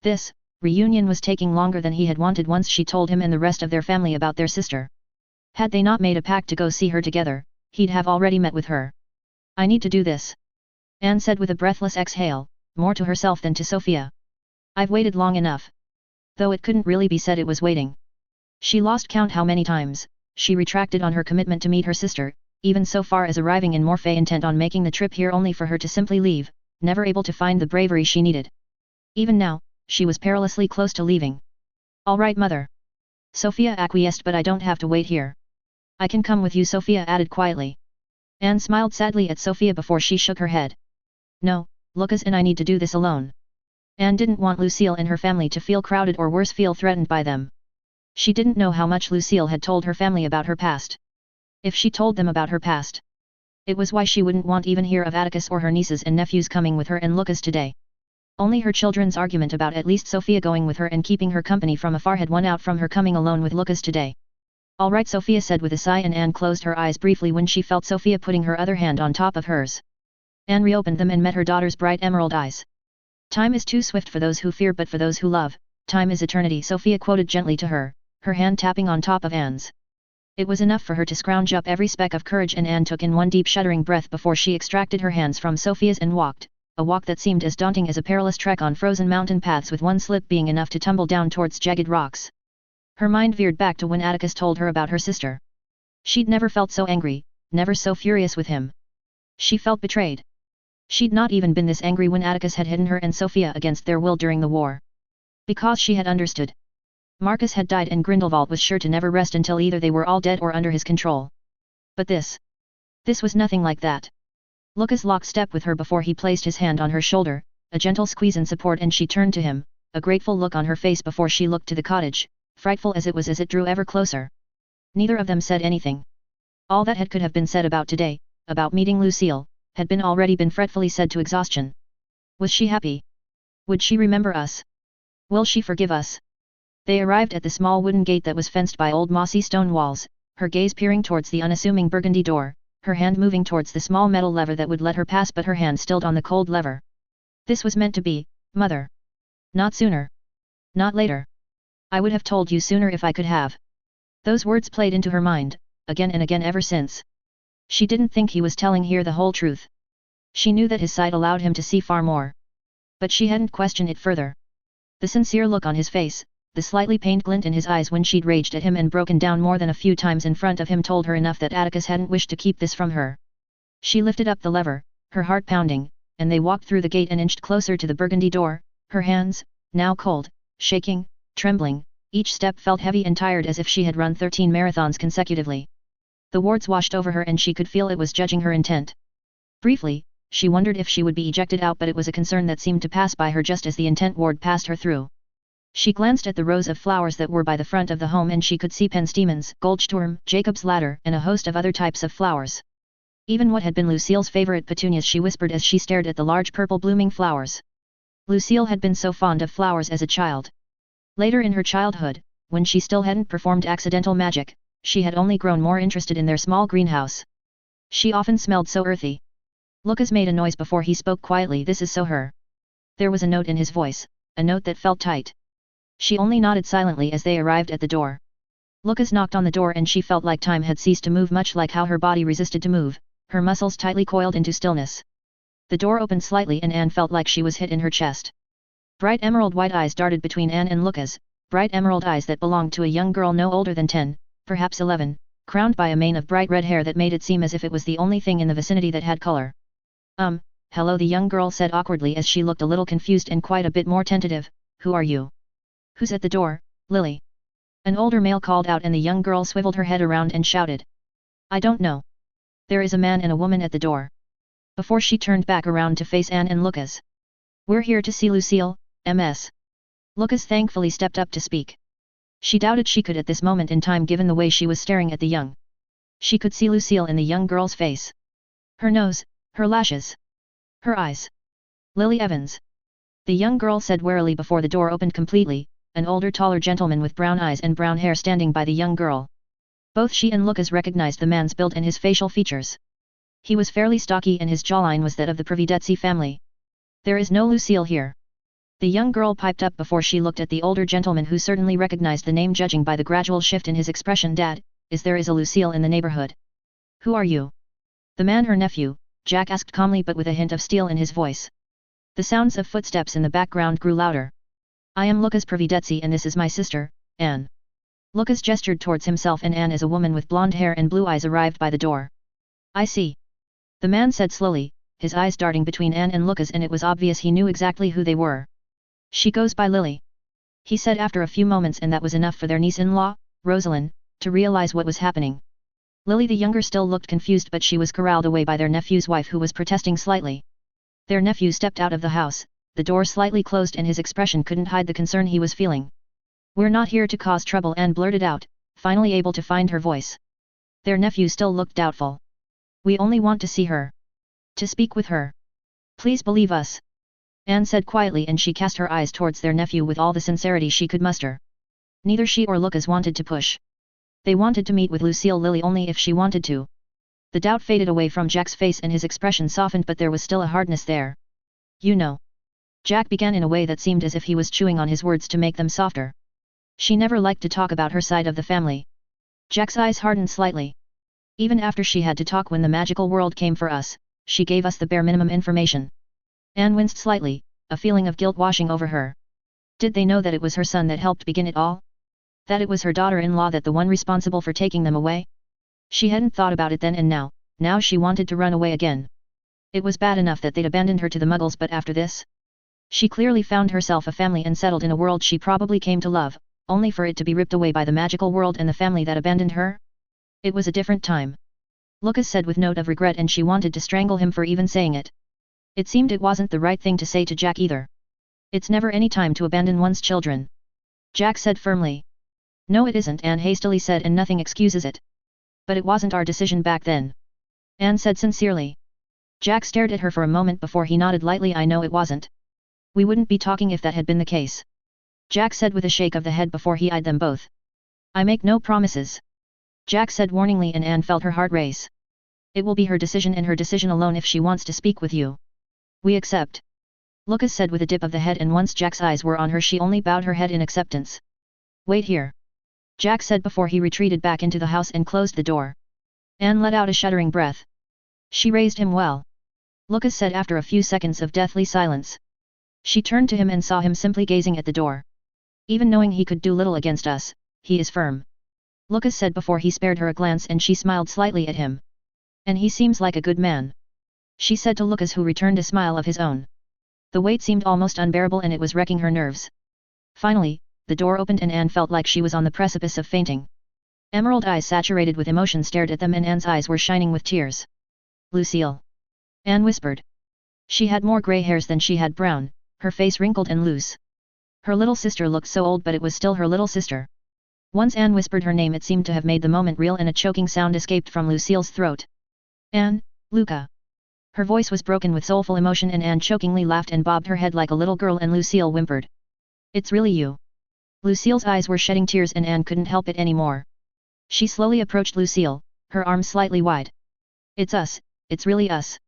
This reunion was taking longer than he had wanted once she told him and the rest of their family about their sister. Had they not made a pact to go see her together, he'd have already met with her. I need to do this. Anne said with a breathless exhale, more to herself than to Sophia. I've waited long enough. Though it couldn't really be said it was waiting. She lost count how many times she retracted on her commitment to meet her sister, even so far as arriving in Morphe intent on making the trip here only for her to simply leave, never able to find the bravery she needed. Even now, she was perilously close to leaving. All right, mother. Sophia acquiesced, but I don't have to wait here. I can come with you, Sophia added quietly. Anne smiled sadly at Sophia before she shook her head. No, Lucas and I need to do this alone. Anne didn't want Lucille and her family to feel crowded or worse, feel threatened by them. She didn't know how much Lucille had told her family about her past. If she told them about her past, it was why she wouldn't want even hear of Atticus or her nieces and nephews coming with her and Lucas today. Only her children's argument about at least Sophia going with her and keeping her company from afar had won out from her coming alone with Lucas today. All right, Sophia said with a sigh, and Anne closed her eyes briefly when she felt Sophia putting her other hand on top of hers. Anne reopened them and met her daughter's bright emerald eyes. Time is too swift for those who fear, but for those who love, time is eternity, Sophia quoted gently to her, her hand tapping on top of Anne's. It was enough for her to scrounge up every speck of courage, and Anne took in one deep shuddering breath before she extracted her hands from Sophia's and walked a walk that seemed as daunting as a perilous trek on frozen mountain paths, with one slip being enough to tumble down towards jagged rocks. Her mind veered back to when Atticus told her about her sister. She'd never felt so angry, never so furious with him. She felt betrayed. She'd not even been this angry when Atticus had hidden her and Sophia against their will during the war. Because she had understood. Marcus had died and Grindelwald was sure to never rest until either they were all dead or under his control. But this was nothing like that. Lucas locked step with her before he placed his hand on her shoulder, a gentle squeeze and support, and she turned to him, a grateful look on her face before she looked to the cottage, frightful as it was as it drew ever closer. Neither of them said anything. All that could have been said about today, about meeting Lucille, had already been fretfully said to exhaustion. Was she happy? Would she remember us? Will she forgive us? They arrived at the small wooden gate that was fenced by old mossy stone walls, her gaze peering towards the unassuming burgundy door, her hand moving towards the small metal lever that would let her pass, but her hand stilled on the cold lever. This was meant to be, Mother. Not sooner. Not later. I would have told you sooner if I could have. Those words played into her mind, again and again ever since. She didn't think he was telling her the whole truth. She knew that his side allowed him to see far more. But she hadn't questioned it further. The sincere look on his face, the slightly pained glint in his eyes when she'd raged at him and broken down more than a few times in front of him, told her enough that Atticus hadn't wished to keep this from her. She lifted up the lever, her heart pounding, and they walked through the gate and inched closer to the burgundy door, her hands, now cold, shaking, trembling, each step felt heavy and tired as if she had run 13 marathons consecutively. The wards washed over her and she could feel it was judging her intent. Briefly, she wondered if she would be ejected out, but it was a concern that seemed to pass by her just as the intent ward passed her through. She glanced at the rows of flowers that were by the front of the home and she could see penstemons, Goldsturm, Jacob's ladder, and a host of other types of flowers. Even what had been Lucille's favorite petunias, she whispered as she stared at the large purple blooming flowers. Lucille had been so fond of flowers as a child. Later in her childhood, when she still hadn't performed accidental magic, she had only grown more interested in their small greenhouse. She often smelled so earthy. Lucas made a noise before he spoke quietly. This is so her. There was a note in his voice, a note that felt tight. She only nodded silently as they arrived at the door. Lucas knocked on the door and she felt like time had ceased to move, much like how her body resisted to move, her muscles tightly coiled into stillness. The door opened slightly and Anne felt like she was hit in her chest. Bright emerald white eyes darted between Anne and Lucas, bright emerald eyes that belonged to a young girl no older than 10, perhaps 11, crowned by a mane of bright red hair that made it seem as if it was the only thing in the vicinity that had color. Hello, the young girl said awkwardly as she looked a little confused and quite a bit more tentative. Who are you? Who's at the door, Lily? An older male called out and the young girl swiveled her head around and shouted. I don't know. There is a man and a woman at the door. Before she turned back around to face Anne and Lucas. We're here to see Lucille, Ms. Lucas thankfully stepped up to speak. She doubted she could at this moment in time, given the way she was staring at the young. She could see Lucille in the young girl's face. Her nose, her lashes. Her eyes. Lily Evans. The young girl said warily before the door opened completely, an older taller gentleman with brown eyes and brown hair standing by the young girl. Both she and Lucas recognized the man's build and his facial features. He was fairly stocky and his jawline was that of the Prividetzi family. There is no Lucille here. The young girl piped up before she looked at the older gentleman, who certainly recognized the name judging by the gradual shift in his expression. Dad, there is a Lucille in the neighborhood. Who are you? The man her nephew, Jack asked calmly but with a hint of steel in his voice. The sounds of footsteps in the background grew louder. I am Lucas Prividetzi and this is my sister, Anne. Lucas gestured towards himself and Anne as a woman with blonde hair and blue eyes arrived by the door. I see. The man said slowly, his eyes darting between Anne and Lucas, and it was obvious he knew exactly who they were. She goes by Lily. He said after a few moments, and that was enough for their niece-in-law, Rosalind, to realize what was happening. Lily the younger still looked confused, but she was corralled away by their nephew's wife, who was protesting slightly. Their nephew stepped out of the house, the door slightly closed, and his expression couldn't hide the concern he was feeling. We're not here to cause trouble, Anne blurted out, finally able to find her voice. Their nephew still looked doubtful. We only want to see her. To speak with her. Please believe us. Anne said quietly, and she cast her eyes towards their nephew with all the sincerity she could muster. Neither she or Lucas wanted to push. They wanted to meet with Lucille Lily only if she wanted to. The doubt faded away from Jack's face and his expression softened, but there was still a hardness there. You know. Jack began in a way that seemed as if he was chewing on his words to make them softer. She never liked to talk about her side of the family. Jack's eyes hardened slightly. Even after she had to talk when the magical world came for us, she gave us the bare minimum information. Anne winced slightly, a feeling of guilt washing over her. Did they know that it was her son that helped begin it all? That it was her daughter-in-law that the one responsible for taking them away? She hadn't thought about it then and now she wanted to run away again. It was bad enough that they'd abandoned her to the Muggles, but after this? She clearly found herself a family and settled in a world she probably came to love, only for it to be ripped away by the magical world and the family that abandoned her? It was a different time. Lucas said with note of regret, and she wanted to strangle him for even saying it. It seemed it wasn't the right thing to say to Jack either. It's never any time to abandon one's children. Jack said firmly. No, it isn't, Anne hastily said, and nothing excuses it. But it wasn't our decision back then. Anne said sincerely. Jack stared at her for a moment before he nodded lightly. I know it wasn't. We wouldn't be talking if that had been the case. Jack said with a shake of the head before he eyed them both. I make no promises. Jack said warningly, and Anne felt her heart race. It will be her decision and her decision alone if she wants to speak with you. We accept. Lucas said with a dip of the head, and once Jack's eyes were on her she only bowed her head in acceptance. Wait here. Jack said before he retreated back into the house and closed the door. Anne let out a shuddering breath. She raised him well. Lucas said after a few seconds of deathly silence. She turned to him and saw him simply gazing at the door. Even knowing he could do little against us, he is firm. Lucas said before he spared her a glance, and she smiled slightly at him. And he seems like a good man. She said to Lucas, who returned a smile of his own. The weight seemed almost unbearable and it was wrecking her nerves. Finally, the door opened and Anne felt like she was on the precipice of fainting. Emerald eyes saturated with emotion stared at them, and Anne's eyes were shining with tears. Lucille. Anne whispered. She had more grey hairs than she had brown, her face wrinkled and loose. Her little sister looked so old, but it was still her little sister. Once Anne whispered her name, it seemed to have made the moment real, and a choking sound escaped from Lucille's throat. Anne, Luca. Her voice was broken with soulful emotion, and Anne chokingly laughed and bobbed her head like a little girl, and Lucille whimpered. It's really you. Lucille's eyes were shedding tears, and Anne couldn't help it anymore. She slowly approached Lucille, her arms slightly wide. It's us, it's really us.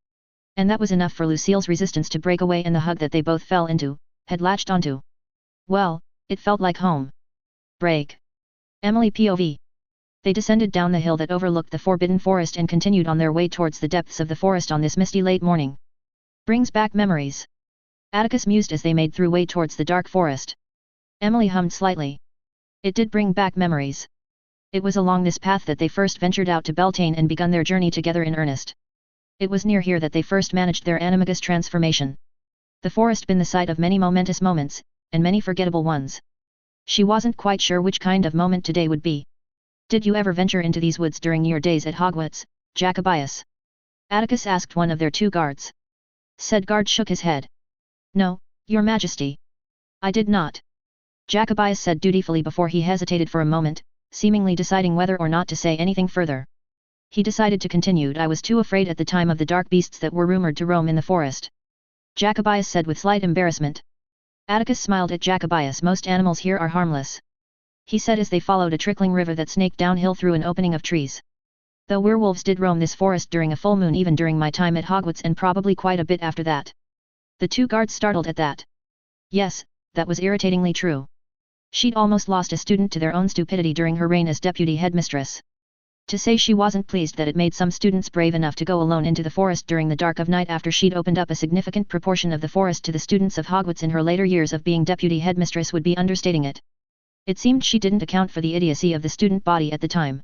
And that was enough for Lucille's resistance to break away, and the hug that they both fell into, had latched onto. Well, it felt like home. Break. Emily POV. They descended down the hill that overlooked the forbidden forest and continued on their way towards the depths of the forest on this misty late morning. Brings back memories. Atticus mused as they made through way towards the dark forest. Emily hummed slightly. It did bring back memories. It was along this path that they first ventured out to Beltane and begun their journey together in earnest. It was near here that they first managed their animagus transformation. The forest been the site of many momentous moments, and many forgettable ones. She wasn't quite sure which kind of moment today would be. Did you ever venture into these woods during your days at Hogwarts, Jacobius? Atticus asked one of their two guards. Said guard shook his head. No, your majesty. I did not. Jacobius said dutifully before he hesitated for a moment, seemingly deciding whether or not to say anything further. He decided to continue. I was too afraid at the time of the dark beasts that were rumored to roam in the forest. Jacobius said with slight embarrassment. Atticus smiled at Jacobius. Most animals here are harmless. He said as they followed a trickling river that snaked downhill through an opening of trees. Though werewolves did roam this forest during a full moon even during my time at Hogwarts, and probably quite a bit after that. The two guards startled at that. Yes, that was irritatingly true. She'd almost lost a student to their own stupidity during her reign as deputy headmistress. To say she wasn't pleased that it made some students brave enough to go alone into the forest during the dark of night after she'd opened up a significant proportion of the forest to the students of Hogwarts in her later years of being deputy headmistress would be understating it. It seemed she didn't account for the idiocy of the student body at the time.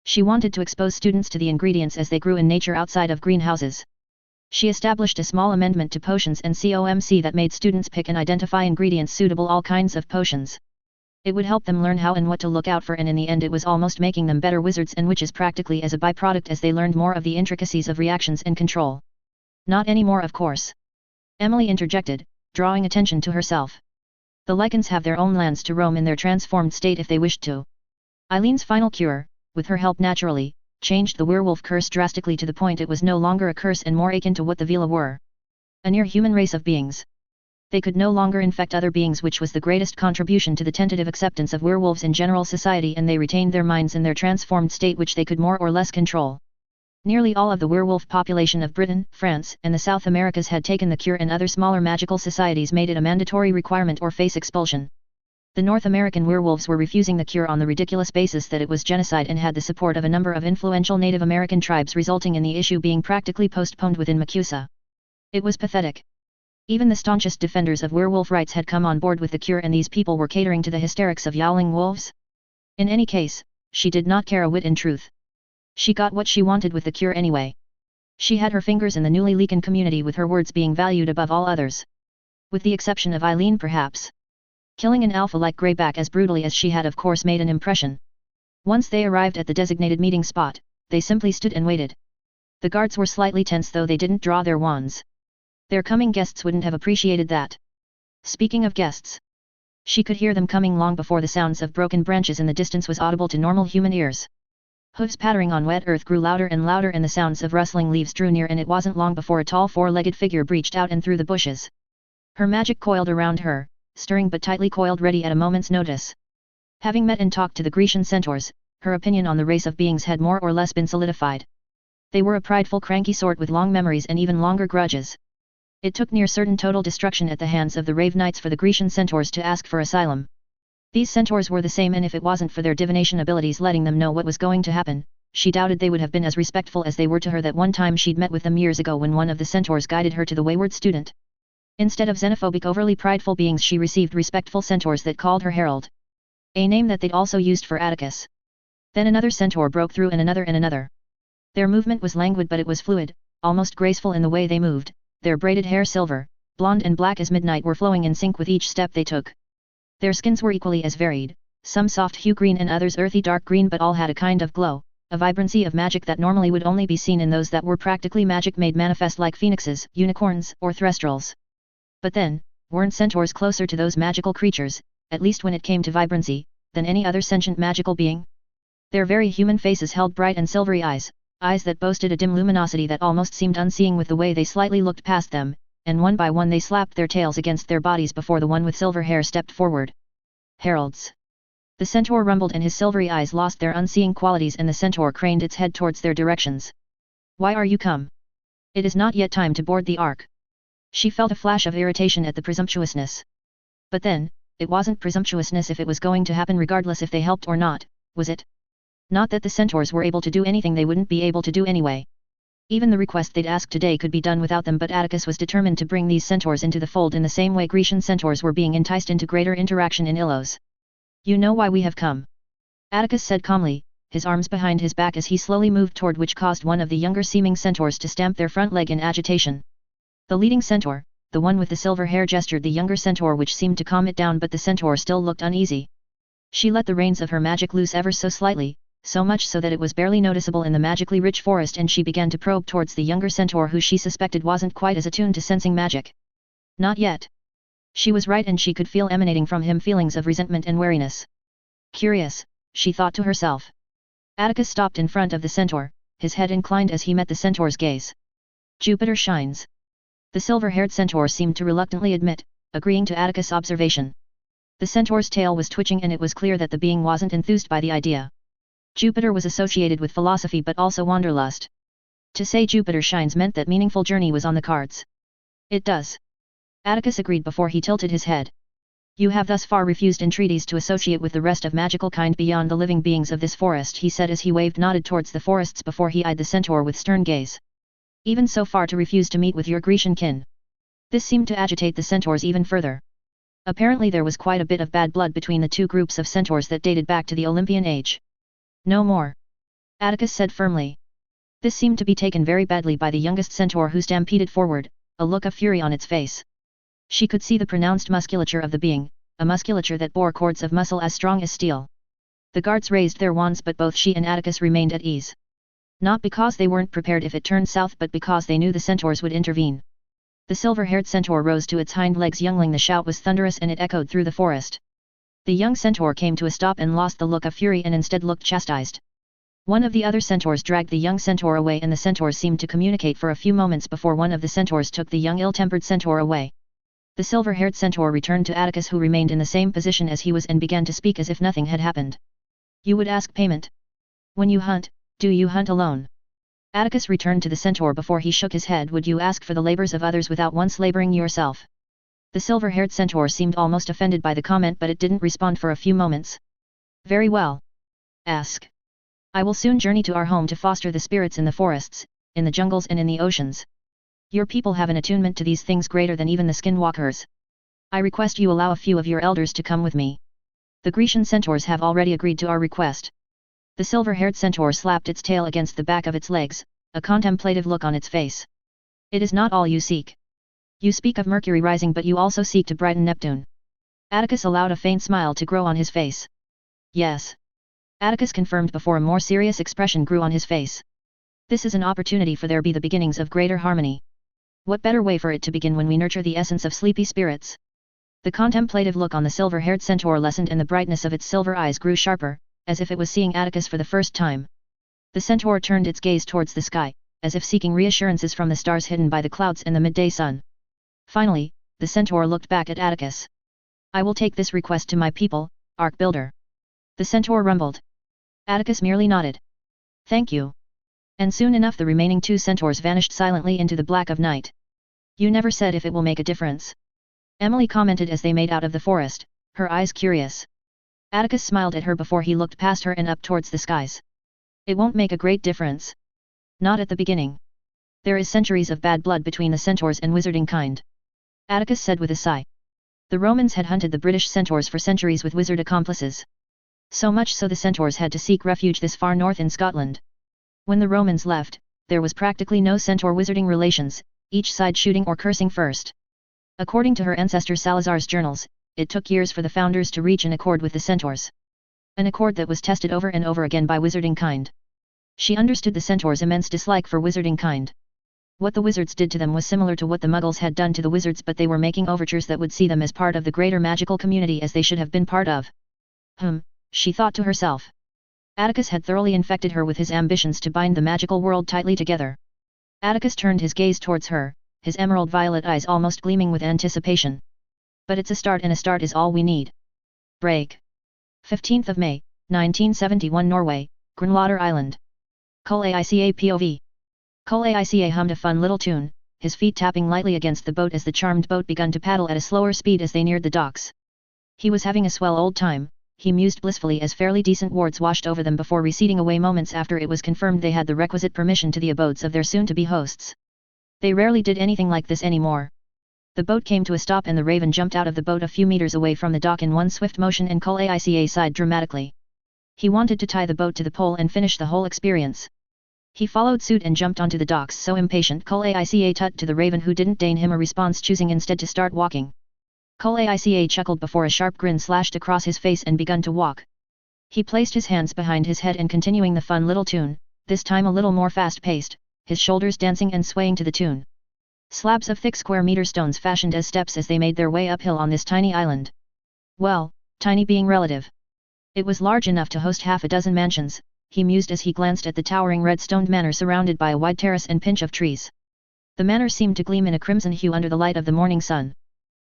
She wanted to expose students to the ingredients as they grew in nature outside of greenhouses. She established a small amendment to potions and COMC that made students pick and identify ingredients suitable all kinds of potions. It would help them learn how and what to look out for, and in the end it was almost making them better wizards and witches practically as a byproduct as they learned more of the intricacies of reactions and control. Not anymore, of course. Emily interjected, drawing attention to herself. The Lycans have their own lands to roam in their transformed state if they wished to. Eileen's final cure, with her help naturally, changed the werewolf curse drastically to the point it was no longer a curse and more akin to what the Vila were. A near-human race of beings. They could no longer infect other beings, which was the greatest contribution to the tentative acceptance of werewolves in general society, and they retained their minds in their transformed state which they could more or less control. Nearly all of the werewolf population of Britain, France, and the South Americas had taken the cure, and other smaller magical societies made it a mandatory requirement or face expulsion. The North American werewolves were refusing the cure on the ridiculous basis that it was genocide and had the support of a number of influential Native American tribes, resulting in the issue being practically postponed within MACUSA. It was pathetic. Even the staunchest defenders of werewolf rights had come on board with the cure, and these people were catering to the hysterics of yowling wolves? In any case, she did not care a whit in truth. She got what she wanted with the cure anyway. She had her fingers in the newly leakened community, with her words being valued above all others. With the exception of Eileen perhaps. Killing an alpha like Greyback as brutally as she had of course made an impression. Once they arrived at the designated meeting spot, they simply stood and waited. The guards were slightly tense, though they didn't draw their wands. Their coming guests wouldn't have appreciated that. Speaking of guests, she could hear them coming long before the sounds of broken branches in the distance was audible to normal human ears. Hooves pattering on wet earth grew louder and louder, and the sounds of rustling leaves drew near, and it wasn't long before a tall four-legged figure breached out and through the bushes. Her magic coiled around her, stirring but tightly coiled, ready at a moment's notice. Having met and talked to the Grecian centaurs, her opinion on the race of beings had more or less been solidified. They were a prideful, cranky sort with long memories and even longer grudges. It took near certain total destruction at the hands of the Rave Knights for the Grecian centaurs to ask for asylum. These centaurs were the same, and if it wasn't for their divination abilities letting them know what was going to happen, she doubted they would have been as respectful as they were to her that one time she'd met with them years ago when one of the centaurs guided her to the wayward student. Instead of xenophobic, overly prideful beings, she received respectful centaurs that called her Herald. A name that they'd also used for Atticus. Then another centaur broke through, and another and another. Their movement was languid, but it was fluid, almost graceful in the way they moved. Their braided hair, silver, blonde and black as midnight, were flowing in sync with each step they took. Their skins were equally as varied, some soft hue green and others earthy dark green, but all had a kind of glow, a vibrancy of magic that normally would only be seen in those that were practically magic made manifest, like phoenixes, unicorns, or threstrals. But then, weren't centaurs closer to those magical creatures, at least when it came to vibrancy, than any other sentient magical being? Their very human faces held bright and silvery eyes, eyes that boasted a dim luminosity that almost seemed unseeing with the way they slightly looked past them, and one by one they slapped their tails against their bodies before the one with silver hair stepped forward. Heralds. The centaur rumbled, and his silvery eyes lost their unseeing qualities, and the centaur craned its head towards their directions. Why are you come? It is not yet time to board the ark. She felt a flash of irritation at the presumptuousness. But then, it wasn't presumptuousness if it was going to happen regardless if they helped or not, was it? Not that the centaurs were able to do anything they wouldn't be able to do anyway. Even the request they'd asked today could be done without them, but Atticus was determined to bring these centaurs into the fold in the same way Grecian centaurs were being enticed into greater interaction in Ilos. You know why we have come? Atticus said calmly, his arms behind his back as he slowly moved toward, which caused one of the younger seeming centaurs to stamp their front leg in agitation. The leading centaur, the one with the silver hair, gestured the younger centaur, which seemed to calm it down, but the centaur still looked uneasy. She let the reins of her magic loose ever so slightly, so much so that it was barely noticeable in the magically rich forest, and she began to probe towards the younger centaur, who she suspected wasn't quite as attuned to sensing magic. Not yet. She was right, and she could feel emanating from him feelings of resentment and wariness. Curious, she thought to herself. Atticus stopped in front of the centaur, his head inclined as he met the centaur's gaze. Jupiter shines. The silver-haired centaur seemed to reluctantly admit, agreeing to Atticus' observation. The centaur's tail was twitching, and it was clear that the being wasn't enthused by the idea. Jupiter was associated with philosophy but also wanderlust. To say Jupiter shines meant that meaningful journey was on the cards. It does. Atticus agreed before he tilted his head. You have thus far refused entreaties to associate with the rest of magical kind beyond the living beings of this forest, he said as he nodded towards the forests before he eyed the centaur with stern gaze. Even so far to refuse to meet with your Grecian kin. This seemed to agitate the centaurs even further. Apparently there was quite a bit of bad blood between the two groups of centaurs that dated back to the Olympian age. No more. Atticus said firmly. This seemed to be taken very badly by the youngest centaur, who stampeded forward, a look of fury on its face. She could see the pronounced musculature of the being, a musculature that bore cords of muscle as strong as steel. The guards raised their wands, but both she and Atticus remained at ease. Not because they weren't prepared if it turned south, but because they knew the centaurs would intervene. The silver-haired centaur rose to its hind legs. Youngling, the shout was thunderous and it echoed through the forest. The young centaur came to a stop and lost the look of fury and instead looked chastised. One of the other centaurs dragged the young centaur away, and the centaurs seemed to communicate for a few moments before one of the centaurs took the young ill-tempered centaur away. The silver-haired centaur returned to Atticus, who remained in the same position as he was, and began to speak as if nothing had happened. You would ask payment? When you hunt, do you hunt alone? Atticus returned to the centaur before he shook his head. Would you ask for the labors of others without once laboring yourself? The silver-haired centaur seemed almost offended by the comment, but it didn't respond for a few moments. Very well. Ask. I will soon journey to our home to foster the spirits in the forests, in the jungles and in the oceans. Your people have an attunement to these things greater than even the skinwalkers. I request you allow a few of your elders to come with me. The Grecian centaurs have already agreed to our request. The silver-haired centaur slapped its tail against the back of its legs, a contemplative look on its face. It is not all you seek. You speak of Mercury rising, but you also seek to brighten Neptune. Atticus allowed a faint smile to grow on his face. Yes. Atticus confirmed before a more serious expression grew on his face. This is an opportunity for there be the beginnings of greater harmony. What better way for it to begin when we nurture the essence of sleepy spirits? The contemplative look on the silver-haired centaur lessened and the brightness of its silver eyes grew sharper, as if it was seeing Atticus for the first time. The centaur turned its gaze towards the sky, as if seeking reassurances from the stars hidden by the clouds and the midday sun. Finally, the centaur looked back at Atticus. I will take this request to my people, Ark Builder. The centaur rumbled. Atticus merely nodded. Thank you. And soon enough the remaining two centaurs vanished silently into the black of night. You never said if it will make a difference. Emily commented as they made out of the forest, her eyes curious. Atticus smiled at her before he looked past her and up towards the skies. It won't make a great difference. Not at the beginning. There is centuries of bad blood between the centaurs and wizarding kind. Atticus said with a sigh. The Romans had hunted the British centaurs for centuries with wizard accomplices. So much so the centaurs had to seek refuge this far north in Scotland. When the Romans left, there was practically no centaur-wizarding relations, each side shooting or cursing first. According to her ancestor Salazar's journals, it took years for the founders to reach an accord with the centaurs. An accord that was tested over and over again by wizarding kind. She understood the centaurs' immense dislike for wizarding kind. What the wizards did to them was similar to what the muggles had done to the wizards, but they were making overtures that would see them as part of the greater magical community as they should have been part of. She thought to herself. Atticus had thoroughly infected her with his ambitions to bind the magical world tightly together. Atticus turned his gaze towards her, his emerald violet eyes almost gleaming with anticipation. But it's a start, and a start is all we need. Break. 15th of May, 1971 Norway, Grunlauder Island. Kulaica POV. Kulaica hummed a fun little tune, his feet tapping lightly against the boat as the charmed boat began to paddle at a slower speed as they neared the docks. He was having a swell old time, he mused blissfully as fairly decent wards washed over them before receding away moments after it was confirmed they had the requisite permission to the abodes of their soon-to-be hosts. They rarely did anything like this anymore. The boat came to a stop and the Raven jumped out of the boat a few meters away from the dock in one swift motion and Kulaica sighed dramatically. He wanted to tie the boat to the pole and finish the whole experience. He followed suit and jumped onto the docks, so impatient Kulaica tut to the Raven, who didn't deign him a response, choosing instead to start walking. Kulaica chuckled before a sharp grin slashed across his face and begun to walk. He placed his hands behind his head and continuing the fun little tune, this time a little more fast-paced, his shoulders dancing and swaying to the tune. Slabs of thick square-meter stones fashioned as steps as they made their way uphill on this tiny island. Well, tiny being relative. It was large enough to host half a dozen mansions, he mused as he glanced at the towering red-stoned manor surrounded by a wide terrace and pinch of trees. The manor seemed to gleam in a crimson hue under the light of the morning sun.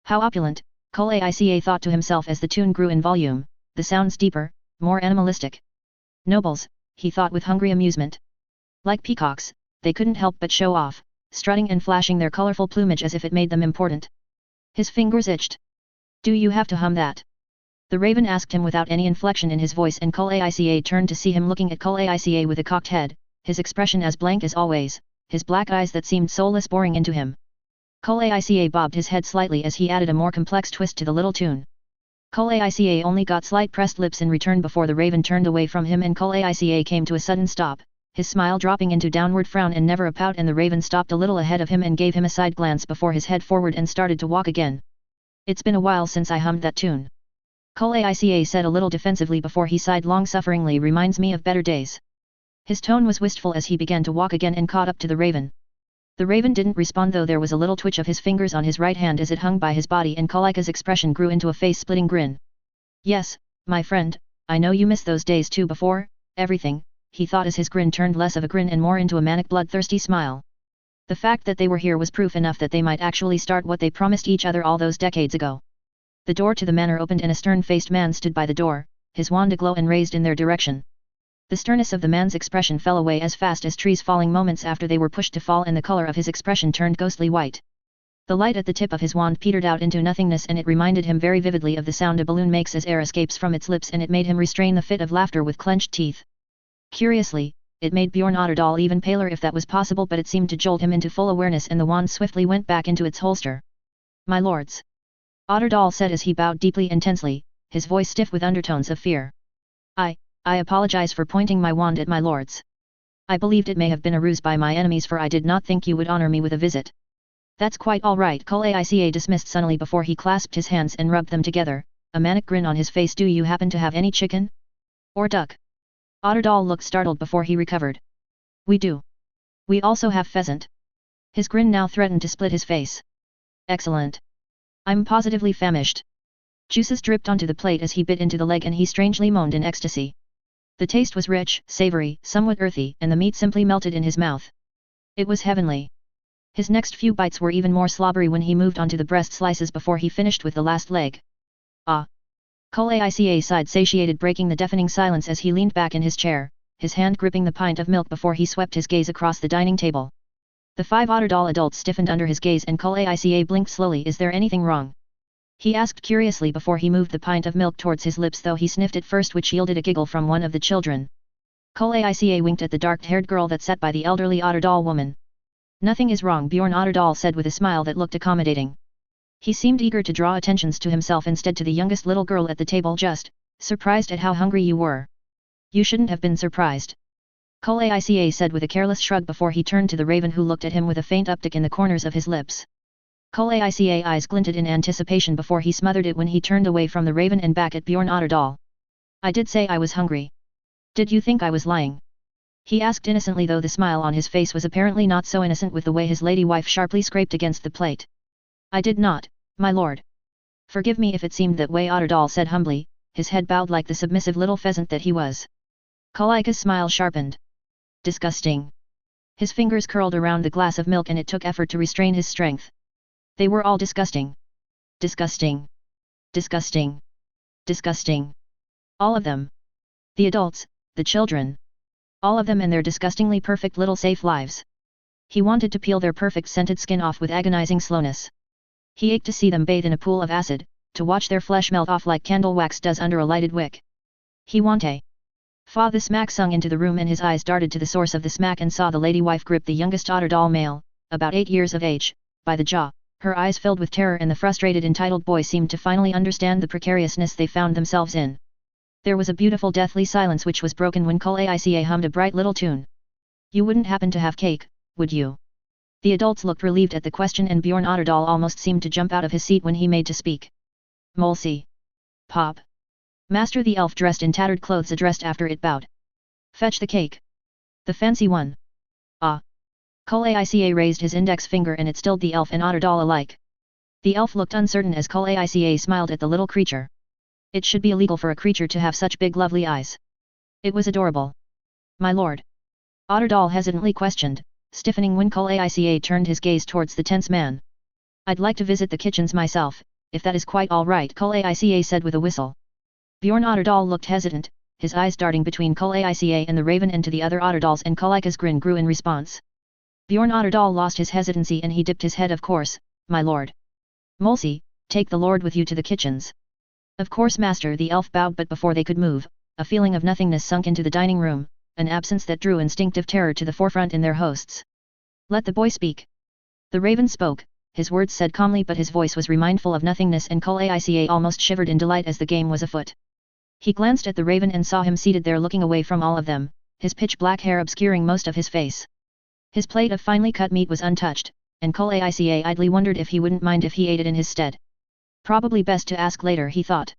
How opulent, Kulaica thought to himself as the tune grew in volume, the sounds deeper, more animalistic. Nobles, he thought with hungry amusement. Like peacocks, they couldn't help but show off, strutting and flashing their colorful plumage as if it made them important. His fingers itched. Do you have to hum that? The Raven asked him without any inflection in his voice, and Kulaica turned to see him looking at Kulaica with a cocked head, his expression as blank as always, his black eyes that seemed soulless boring into him. Kulaica bobbed his head slightly as he added a more complex twist to the little tune. Kulaica only got slight pressed lips in return before the Raven turned away from him and Kulaica came to a sudden stop, his smile dropping into downward frown and never a pout, and the Raven stopped a little ahead of him and gave him a side glance before his head forward and started to walk again. It's been a while since I hummed that tune. Kulaica said a little defensively before he sighed long-sufferingly. Reminds me of better days. His tone was wistful as he began to walk again and caught up to the Raven. The Raven didn't respond, though there was a little twitch of his fingers on his right hand as it hung by his body, and Kulaica's expression grew into a face-splitting grin. Yes, my friend, I know you miss those days too before, everything, he thought as his grin turned less of a grin and more into a manic bloodthirsty smile. The fact that they were here was proof enough that they might actually start what they promised each other all those decades ago. The door to the manor opened and a stern-faced man stood by the door, his wand aglow and raised in their direction. The sternness of the man's expression fell away as fast as trees falling moments after they were pushed to fall, and the color of his expression turned ghostly white. The light at the tip of his wand petered out into nothingness, and it reminded him very vividly of the sound a balloon makes as air escapes from its lips, and it made him restrain the fit of laughter with clenched teeth. Curiously, it made Bjorn Otterdal even paler if that was possible, but it seemed to jolt him into full awareness and the wand swiftly went back into its holster. My lords. Otterdal said as he bowed deeply and tensely, his voice stiff with undertones of fear. I apologize for pointing my wand at my lords. I believed it may have been a ruse by my enemies, for I did not think you would honor me with a visit. That's quite all right, Kulaica dismissed sunnily before he clasped his hands and rubbed them together, a manic grin on his face. Do you happen to have any chicken? Or duck? Otterdal looked startled before he recovered. We do. We also have pheasant. His grin now threatened to split his face. Excellent. I'm positively famished. Juices dripped onto the plate as he bit into the leg and he strangely moaned in ecstasy. The taste was rich, savory, somewhat earthy, and the meat simply melted in his mouth. It was heavenly. His next few bites were even more slobbery when he moved onto the breast slices before he finished with the last leg. Ah! Kulaica sighed, satiated, breaking the deafening silence as he leaned back in his chair, his hand gripping the pint of milk before he swept his gaze across the dining table. The 5 Otterdal adults stiffened under his gaze and Kulaica blinked slowly. Is there anything wrong? He asked curiously before he moved the pint of milk towards his lips, though he sniffed it first, which yielded a giggle from one of the children. Kulaica winked at the dark-haired girl that sat by the elderly Otterdal woman. Nothing is wrong, Bjorn Otterdal said with a smile that looked accommodating. He seemed eager to draw attentions to himself instead to the youngest little girl at the table. Just surprised at how hungry you were. You shouldn't have been surprised. Kulaica said with a careless shrug before he turned to the raven, who looked at him with a faint uptick in the corners of his lips. Kulaica's eyes glinted in anticipation before he smothered it when he turned away from the raven and back at Bjorn Otterdal. I did say I was hungry. Did you think I was lying? He asked innocently, though the smile on his face was apparently not so innocent with the way his lady wife sharply scraped against the plate. I did not, my lord. Forgive me if it seemed that way, Otterdal said humbly, his head bowed like the submissive little pheasant that he was. Kulaica's smile sharpened. Disgusting. His fingers curled around the glass of milk and it took effort to restrain his strength. They were all disgusting. Disgusting. Disgusting. Disgusting. All of them. The adults, the children. All of them and their disgustingly perfect little safe lives. He wanted to peel their perfect scented skin off with agonizing slowness. He ached to see them bathe in a pool of acid, to watch their flesh melt off like candle wax does under a lighted wick. He wanted. Fa the smack sung into the room and his eyes darted to the source of the smack and saw the lady wife grip the youngest Otterdal male, about 8 years of age, by the jaw. Her eyes filled with terror and the frustrated entitled boy seemed to finally understand the precariousness they found themselves in. There was a beautiful deathly silence which was broken when Kulaica hummed a bright little tune. You wouldn't happen to have cake, would you? The adults looked relieved at the question and Bjorn Otterdal almost seemed to jump out of his seat when he made to speak. Molsey. Pop. Master the elf dressed in tattered clothes addressed after it bowed. Fetch the cake. The fancy one. Ah. Kulaica raised his index finger and it stilled the elf and Otterdal alike. The elf looked uncertain as Kulaica smiled at the little creature. It should be illegal for a creature to have such big lovely eyes. It was adorable. My lord. Otterdal hesitantly questioned, stiffening when Kulaica turned his gaze towards the tense man. I'd like to visit the kitchens myself, if that is quite all right, Kulaica said with a whistle. Bjorn Otterdal looked hesitant, his eyes darting between Kulaica and the raven and to the other Otterdals, and Kulaica's grin grew in response. Bjorn Otterdal lost his hesitancy and he dipped his head. Of course, my lord. Molsey, take the lord with you to the kitchens. Of course, master. The elf bowed, but before they could move, a feeling of nothingness sunk into the dining room, an absence that drew instinctive terror to the forefront in their hosts. Let the boy speak. The raven spoke, his words said calmly, but his voice was remindful of nothingness and Kulaica almost shivered in delight as the game was afoot. He glanced at the raven and saw him seated there looking away from all of them, his pitch-black hair obscuring most of his face. His plate of finely cut meat was untouched, and Kulaica idly wondered if he wouldn't mind if he ate it in his stead. Probably best to ask later, he thought.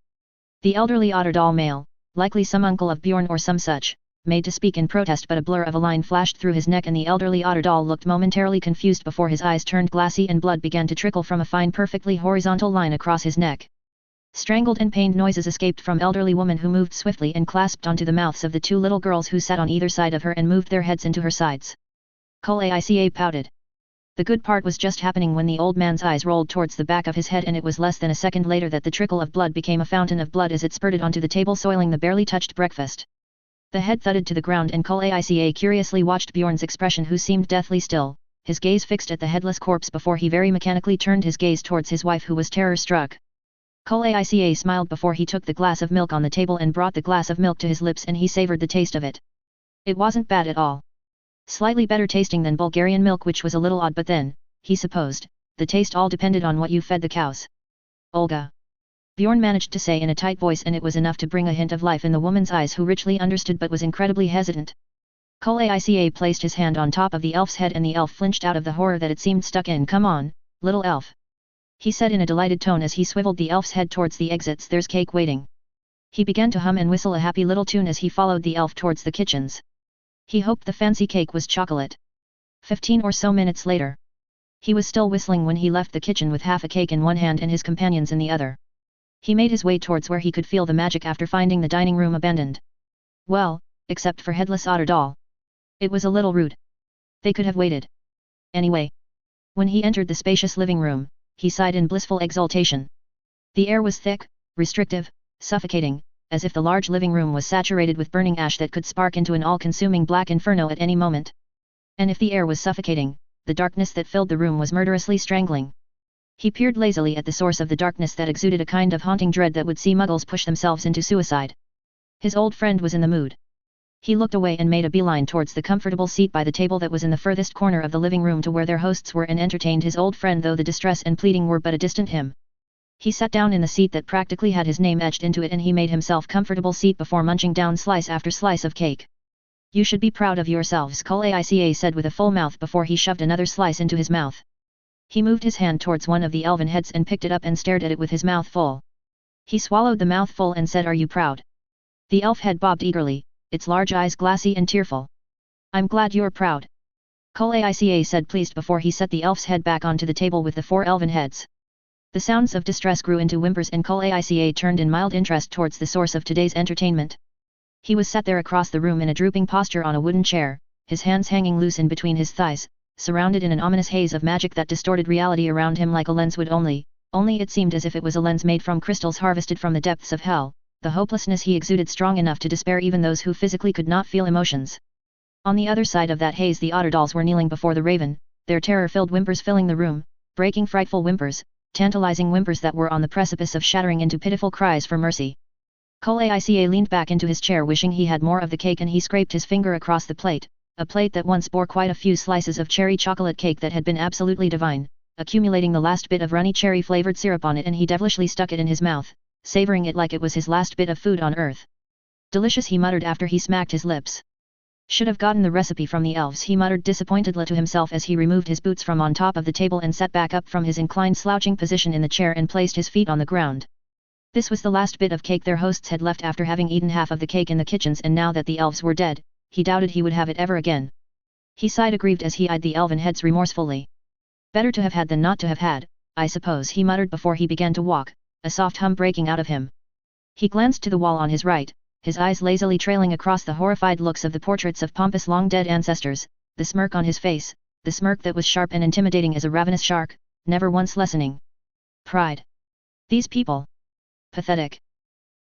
The elderly Otterdal male, likely some uncle of Bjorn or some such, made to speak in protest, but a blur of a line flashed through his neck and the elderly Otterdal looked momentarily confused before his eyes turned glassy and blood began to trickle from a fine perfectly horizontal line across his neck. Strangled and pained noises escaped from elderly woman who moved swiftly and clasped onto the mouths of the 2 little girls who sat on either side of her and moved their heads into her sides. Kulaica pouted. The good part was just happening when the old man's eyes rolled towards the back of his head, and it was less than a second later that the trickle of blood became a fountain of blood as it spurted onto the table, soiling the barely touched breakfast. The head thudded to the ground and Kulaica curiously watched Bjorn's expression, who seemed deathly still, his gaze fixed at the headless corpse before he very mechanically turned his gaze towards his wife, who was terror-struck. Kulaica smiled before he took the glass of milk on the table and brought the glass of milk to his lips, and he savored the taste of it. It wasn't bad at all. Slightly better tasting than Bulgarian milk, which was a little odd, but then, he supposed, the taste all depended on what you fed the cows. Olga. Bjorn managed to say in a tight voice, and it was enough to bring a hint of life in the woman's eyes, who richly understood but was incredibly hesitant. Kulaica placed his hand on top of the elf's head, and the elf flinched out of the horror that it seemed stuck in. "Come on, little elf," he said in a delighted tone as he swiveled the elf's head towards the exits. "There's cake waiting." He began to hum and whistle a happy little tune as he followed the elf towards the kitchens. He hoped the fancy cake was chocolate. 15 or so minutes later. He was still whistling when he left the kitchen with half a cake in one hand and his companions in the other. He made his way towards where he could feel the magic after finding the dining room abandoned. Well, except for headless otter doll. It was a little rude. They could have waited. Anyway. When he entered the spacious living room, he sighed in blissful exultation. The air was thick, restrictive, suffocating, as if the large living room was saturated with burning ash that could spark into an all-consuming black inferno at any moment. And if the air was suffocating, the darkness that filled the room was murderously strangling. He peered lazily at the source of the darkness that exuded a kind of haunting dread that would see muggles push themselves into suicide. His old friend was in the mood. He looked away and made a beeline towards the comfortable seat by the table that was in the furthest corner of the living room, to where their hosts were, and entertained his old friend, though the distress and pleading were but a distant hymn. He sat down in the seat that practically had his name etched into it, and he made himself comfortable seat before munching down slice after slice of cake. "You should be proud of yourselves," Kulaica said with a full mouth before he shoved another slice into his mouth. He moved his hand towards one of the elven heads and picked it up and stared at it with his mouth full. He swallowed the mouthful and said, "Are you proud?" The elf head bobbed eagerly, its large eyes glassy and tearful. "I'm glad you're proud," Kulaica said, pleased, before he set the elf's head back onto the table with the 4 elven heads. The sounds of distress grew into whimpers, and Kulaica turned in mild interest towards the source of today's entertainment. He was sat there across the room in a drooping posture on a wooden chair, his hands hanging loose in between his thighs, surrounded in an ominous haze of magic that distorted reality around him like a lens would, only it seemed as if it was a lens made from crystals harvested from the depths of hell. The hopelessness he exuded strong enough to despair even those who physically could not feel emotions. On the other side of that haze the otter dolls were kneeling before the raven, their terror-filled whimpers filling the room, breaking frightful whimpers, tantalizing whimpers that were on the precipice of shattering into pitiful cries for mercy. Kulaica leaned back into his chair, wishing he had more of the cake, and he scraped his finger across the plate, a plate that once bore quite a few slices of cherry chocolate cake that had been absolutely divine, accumulating the last bit of runny cherry-flavored syrup on it, and he devilishly stuck it in his mouth, savoring it like it was his last bit of food on earth. "Delicious," he muttered after he smacked his lips. "Should have gotten the recipe from the elves," he muttered disappointedly to himself as he removed his boots from on top of the table and sat back up from his inclined slouching position in the chair and placed his feet on the ground. This was the last bit of cake their hosts had left after having eaten half of the cake in the kitchens, and now that the elves were dead, he doubted he would have it ever again. He sighed aggrieved as he eyed the elven heads remorsefully. "Better to have had than not to have had, I suppose," he muttered before he began to walk, a soft hum breaking out of him. He glanced to the wall on his right, his eyes lazily trailing across the horrified looks of the portraits of pompous long-dead ancestors, the smirk on his face, the smirk that was sharp and intimidating as a ravenous shark, never once lessening. Pride. These people. Pathetic.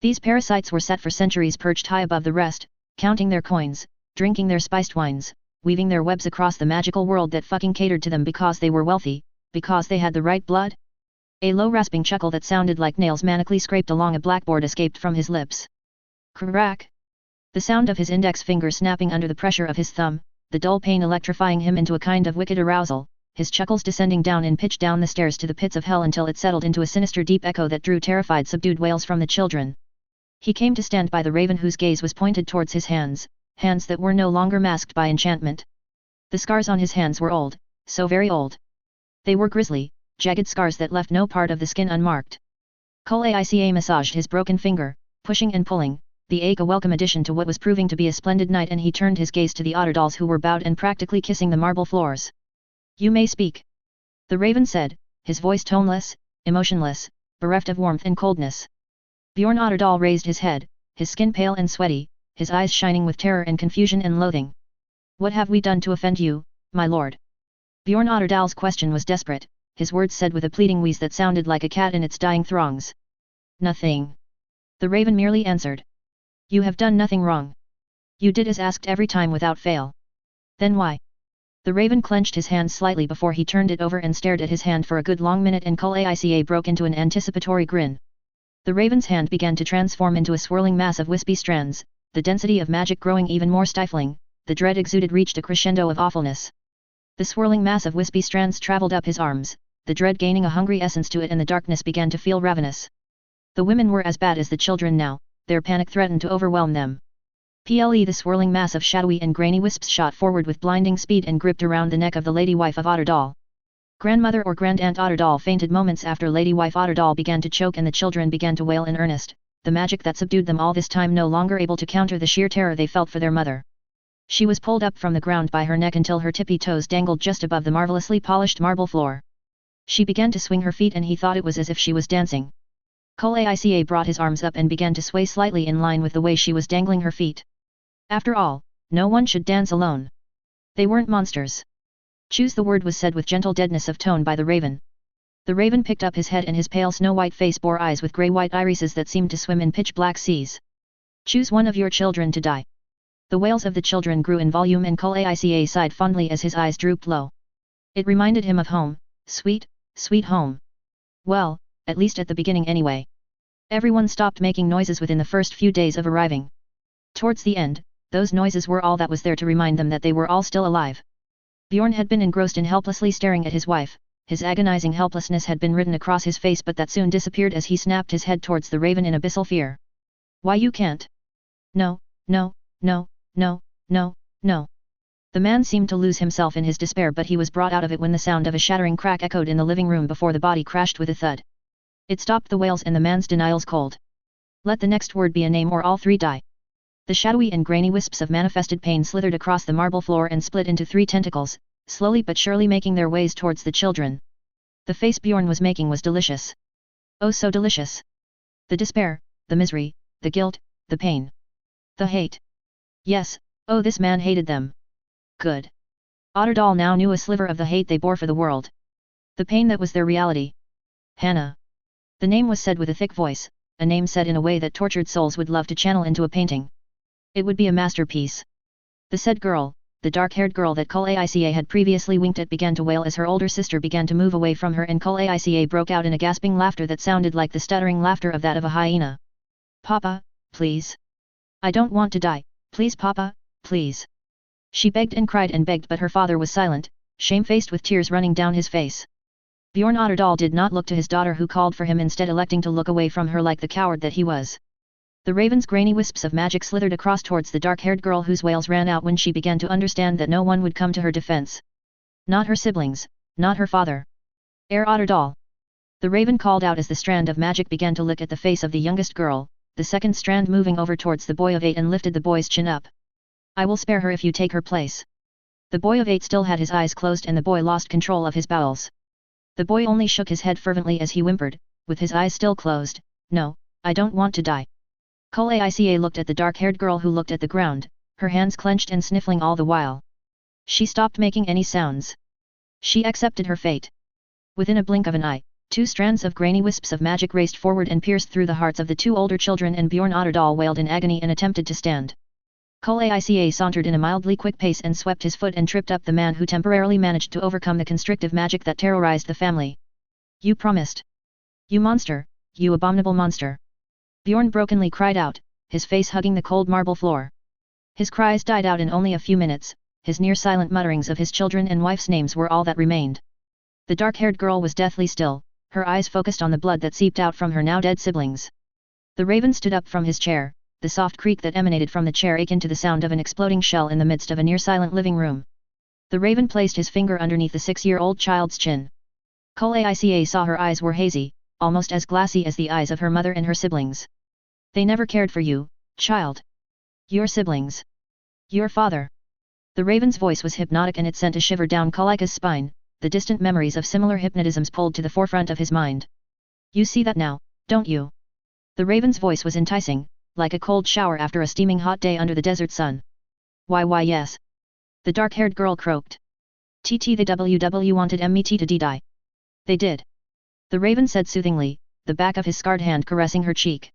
These parasites were set for centuries perched high above the rest, counting their coins, drinking their spiced wines, weaving their webs across the magical world that fucking catered to them because they were wealthy, because they had the right blood? A low rasping chuckle that sounded like nails manically scraped along a blackboard escaped from his lips. Crack! The sound of his index finger snapping under the pressure of his thumb, the dull pain electrifying him into a kind of wicked arousal, his chuckles descending down in pitch down the stairs to the pits of hell until it settled into a sinister deep echo that drew terrified subdued wails from the children. He came to stand by the raven whose gaze was pointed towards his hands, hands that were no longer masked by enchantment. The scars on his hands were old, so very old. They were grisly, jagged scars that left no part of the skin unmarked. Kulaica massaged his broken finger, pushing and pulling, the ache a welcome addition to what was proving to be a splendid night, and he turned his gaze to the otter dolls who were bowed and practically kissing the marble floors. "You may speak," the raven said, his voice toneless, emotionless, bereft of warmth and coldness. Bjorn Otterdahl raised his head, his skin pale and sweaty, his eyes shining with terror and confusion and loathing. "What have we done to offend you, my lord?" Bjorn Otterdahl's question was desperate, his words said with a pleading wheeze that sounded like a cat in its dying throngs. "Nothing," the raven merely answered. "You have done nothing wrong. You did as asked every time without fail. Then why?" The raven clenched his hand slightly before he turned it over and stared at his hand for a good long minute, and Kulaica broke into an anticipatory grin. The raven's hand began to transform into a swirling mass of wispy strands, the density of magic growing even more stifling, the dread exuded reached a crescendo of awfulness. The swirling mass of wispy strands travelled up his arms, the dread gaining a hungry essence to it, and the darkness began to feel ravenous. The women were as bad as the children now, their panic threatened to overwhelm them. The swirling mass of shadowy and grainy wisps shot forward with blinding speed and gripped around the neck of the lady wife of Otterdahl. Grandmother or Grand-aunt Otterdahl fainted moments after Lady Wife Otterdahl began to choke and the children began to wail in earnest, the magic that subdued them all this time no longer able to counter the sheer terror they felt for their mother. She was pulled up from the ground by her neck until her tippy toes dangled just above the marvelously polished marble floor. She began to swing her feet and he thought it was as if she was dancing. Odyssey brought his arms up and began to sway slightly in line with the way she was dangling her feet. After all, no one should dance alone. They weren't monsters. Choose the word was said with gentle deadness of tone by the raven. The raven picked up his head and his pale snow-white face bore eyes with grey-white irises that seemed to swim in pitch-black seas. Choose one of your children to die. The wails of the children grew in volume and Odyssey sighed fondly as his eyes drooped low. It reminded him of home, sweet, sweet home. Well, at least at the beginning anyway. Everyone stopped making noises within the first few days of arriving. Towards the end, those noises were all that was there to remind them that they were all still alive. Bjorn had been engrossed in helplessly staring at his wife, his agonizing helplessness had been written across his face but that soon disappeared as he snapped his head towards the raven in abyssal fear. Why you can't? No, no, no, no, no, no. The man seemed to lose himself in his despair but he was brought out of it when the sound of a shattering crack echoed in the living room before the body crashed with a thud. It stopped the wails and the man's denials cold. Let the next word be a name or all three die. The shadowy and grainy wisps of manifested pain slithered across the marble floor and split into 3 tentacles, slowly but surely making their ways towards the children. The face Bjorn was making was delicious. Oh so delicious. The despair, the misery, the guilt, the pain. The hate. Yes, oh this man hated them. Good. Otterdahl now knew a sliver of the hate they bore for the world. The pain that was their reality. Hannah. The name was said with a thick voice, a name said in a way that tortured souls would love to channel into a painting. It would be a masterpiece. The said girl, the dark-haired girl that Odyssey had previously winked at began to wail as her older sister began to move away from her and Odyssey broke out in a gasping laughter that sounded like the stuttering laughter of that of a hyena. Papa, please. I don't want to die, please Papa, please. She begged and cried and begged but her father was silent, shamefaced with tears running down his face. Bjorn Otterdahl did not look to his daughter who called for him instead electing to look away from her like the coward that he was. The raven's grainy wisps of magic slithered across towards the dark-haired girl whose wails ran out when she began to understand that no one would come to her defense. Not her siblings, not her father. Herr Otterdahl. The raven called out as the strand of magic began to lick at the face of the youngest girl, the second strand moving over towards the boy of 8 and lifted the boy's chin up. I will spare her if you take her place. The boy of 8 still had his eyes closed and the boy lost control of his bowels. The boy only shook his head fervently as he whimpered, with his eyes still closed, no, I don't want to die. Odyssey looked at the dark-haired girl who looked at the ground, her hands clenched and sniffling all the while. She stopped making any sounds. She accepted her fate. Within a blink of an eye, 2 strands of grainy wisps of magic raced forward and pierced through the hearts of the 2 older children and Bjorn Otterdahl wailed in agony and attempted to stand. Odyssey sauntered in a mildly quick pace and swept his foot and tripped up the man who temporarily managed to overcome the constrictive magic that terrorized the family. You promised. You monster, you abominable monster. Bjorn brokenly cried out, his face hugging the cold marble floor. His cries died out in only a few minutes, his near-silent mutterings of his children and wife's names were all that remained. The dark-haired girl was deathly still, her eyes focused on the blood that seeped out from her now-dead siblings. The raven stood up from his chair, the soft creak that emanated from the chair akin to the sound of an exploding shell in the midst of a near-silent living room. The raven placed his finger underneath the 6-year-old child's chin. Odyssey saw her eyes were hazy, almost as glassy as the eyes of her mother and her siblings. They never cared for you, child. Your siblings. Your father. The raven's voice was hypnotic and it sent a shiver down Kalika's spine, the distant memories of similar hypnotisms pulled to the forefront of his mind. You see that now, don't you? The raven's voice was enticing, like a cold shower after a steaming hot day under the desert sun. Why yes. The dark-haired girl croaked. They wanted me to die. They did. The raven said soothingly, the back of his scarred hand caressing her cheek.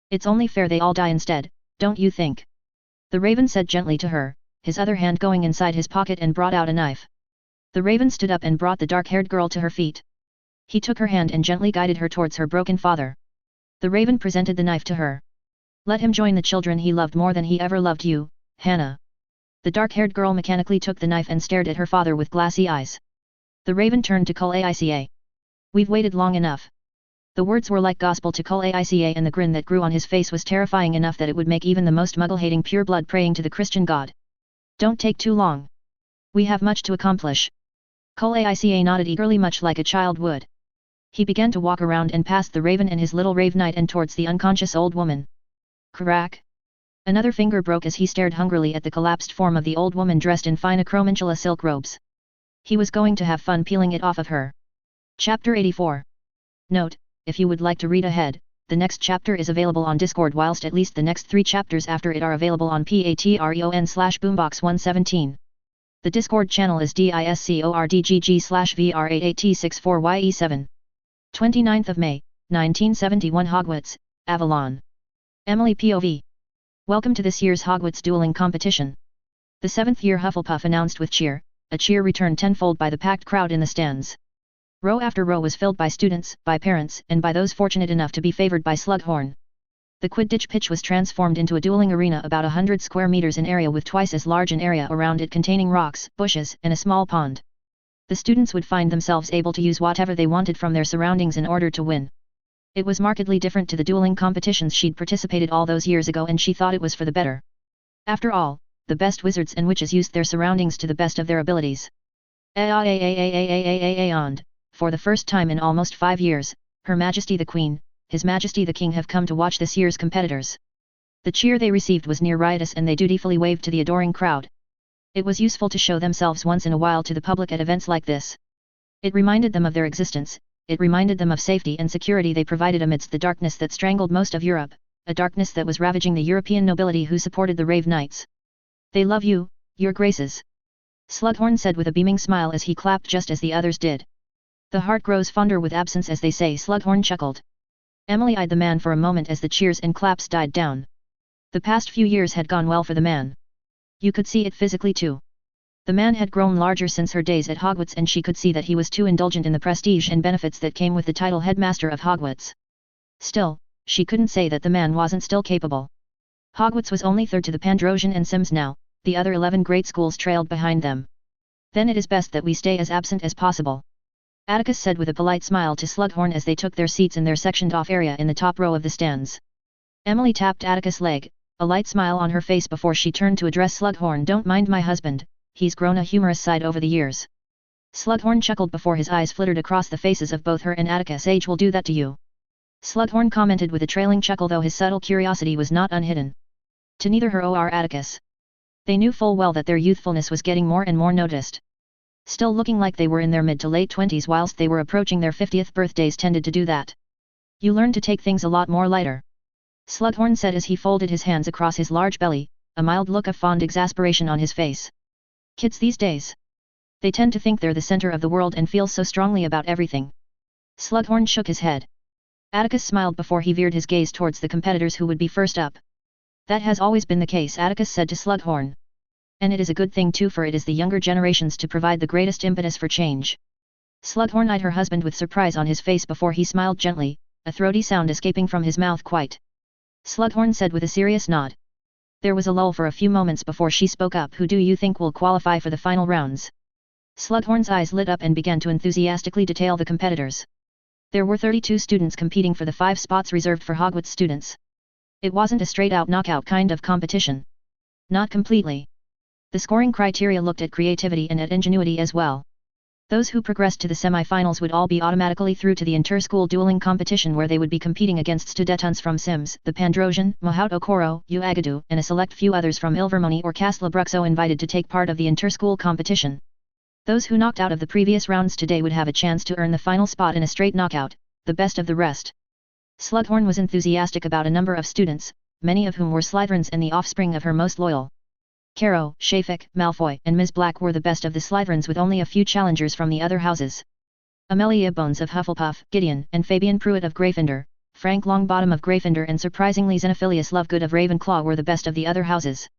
It's only fair they all die instead, don't you think? The raven said gently to her, his other hand going inside his pocket and brought out a knife. The raven stood up and brought the dark-haired girl to her feet. He took her hand and gently guided her towards her broken father. The raven presented the knife to her. Let him join the children he loved more than he ever loved you, Hannah. The dark-haired girl mechanically took the knife and stared at her father with glassy eyes. The raven turned to Kul Aica. We've waited long enough. The words were like gospel to Kul Aica, and the grin that grew on his face was terrifying enough that it would make even the most muggle-hating pure-blood praying to the Christian God. Don't take too long. We have much to accomplish. Kul Aica nodded eagerly, much like a child would. He began to walk around and past the raven and his little rave knight and towards the unconscious old woman. Crack! Another finger broke as he stared hungrily at the collapsed form of the old woman dressed in fine acromantula silk robes. He was going to have fun peeling it off of her. Chapter 84. Note: if you would like to read ahead, the next chapter is available on Discord, whilst at least the next 3 chapters after it are available on patreon/boombox117. The Discord channel is discordgg/vr88t64ye7. 29th of May, 1971 Hogwarts, Avalon. Emily POV. Welcome to this year's Hogwarts dueling competition. The 7th year Hufflepuff announced with cheer, a cheer returned tenfold by the packed crowd in the stands. Row after row was filled by students, by parents, and by those fortunate enough to be favored by Slughorn. The Quidditch pitch was transformed into a dueling arena about 100 square meters in area, with twice as large an area around it containing rocks, bushes, and a small pond. The students would find themselves able to use whatever they wanted from their surroundings in order to win. It was markedly different to the dueling competitions she'd participated all those years ago, and she thought it was for the better. After all, the best wizards and witches used their surroundings to the best of their abilities. And for the first time in almost 5 years, Her Majesty the Queen, His Majesty the King have come to watch this year's competitors. The cheer they received was near riotous, and they dutifully waved to the adoring crowd. It was useful to show themselves once in a while to the public at events like this. It reminded them of their existence, it reminded them of safety and security they provided amidst the darkness that strangled most of Europe, a darkness that was ravaging the European nobility who supported the Rave Knights. They love you, your graces. Slughorn said with a beaming smile as he clapped just as the others did. The heart grows fonder with absence, as they say, Slughorn chuckled. Emily eyed the man for a moment as the cheers and claps died down. The past few years had gone well for the man. You could see it physically too. The man had grown larger since her days at Hogwarts, and she could see that he was too indulgent in the prestige and benefits that came with the title headmaster of Hogwarts. Still, she couldn't say that the man wasn't still capable. Hogwarts was only third to the Pandrosian and Sims now, the other 11 great schools trailed behind them. Then it is best that we stay as absent as possible. Atticus said with a polite smile to Slughorn as they took their seats in their sectioned-off area in the top row of the stands. Emily tapped Atticus' leg, a light smile on her face before she turned to address Slughorn. Don't mind my husband, he's grown a humorous side over the years. Slughorn chuckled before his eyes flitted across the faces of both her and Atticus. Age will do that to you. Slughorn commented with a trailing chuckle, though his subtle curiosity was not unhidden. To neither her or Atticus. They knew full well that their youthfulness was getting more and more noticed. Still, looking like they were in their mid to late 20s whilst they were approaching their 50th birthdays tended to do that. You learn to take things a lot more lighter. Slughorn said as he folded his hands across his large belly, a mild look of fond exasperation on his face. Kids these days. They tend to think they're the center of the world and feel so strongly about everything. Slughorn shook his head. Atticus smiled before he veered his gaze towards the competitors who would be first up. That has always been the case, Atticus said to Slughorn. And it is a good thing too, for it is the younger generations to provide the greatest impetus for change. Slughorn eyed her husband with surprise on his face before he smiled gently, a throaty sound escaping from his mouth. Quite. Slughorn said with a serious nod. There was a lull for a few moments before she spoke up. Who do you think will qualify for the final rounds? Slughorn's eyes lit up and began to enthusiastically detail the competitors. There were 32 students competing for the 5 spots reserved for Hogwarts students. It wasn't a straight-out knockout kind of competition. Not completely. The scoring criteria looked at creativity and at ingenuity as well. Those who progressed to the semi-finals would all be automatically through to the inter-school dueling competition, where they would be competing against studetons from Sims, the Pandrosian, Mahout Okoro, Uagadu, and a select few others from Ilvermorny or Castle Bruxo invited to take part of the inter-school competition. Those who knocked out of the previous rounds today would have a chance to earn the final spot in a straight knockout, the best of the rest. Slughorn was enthusiastic about a number of students, many of whom were Slytherins and the offspring of her most loyal. Caro, Shafik, Malfoy, and Ms. Black were the best of the Slytherins, with only a few challengers from the other houses. Amelia Bones of Hufflepuff, Gideon and Fabian Pruitt of Gryffindor, Frank Longbottom of Gryffindor, and surprisingly Xenophilius Lovegood of Ravenclaw were the best of the other houses.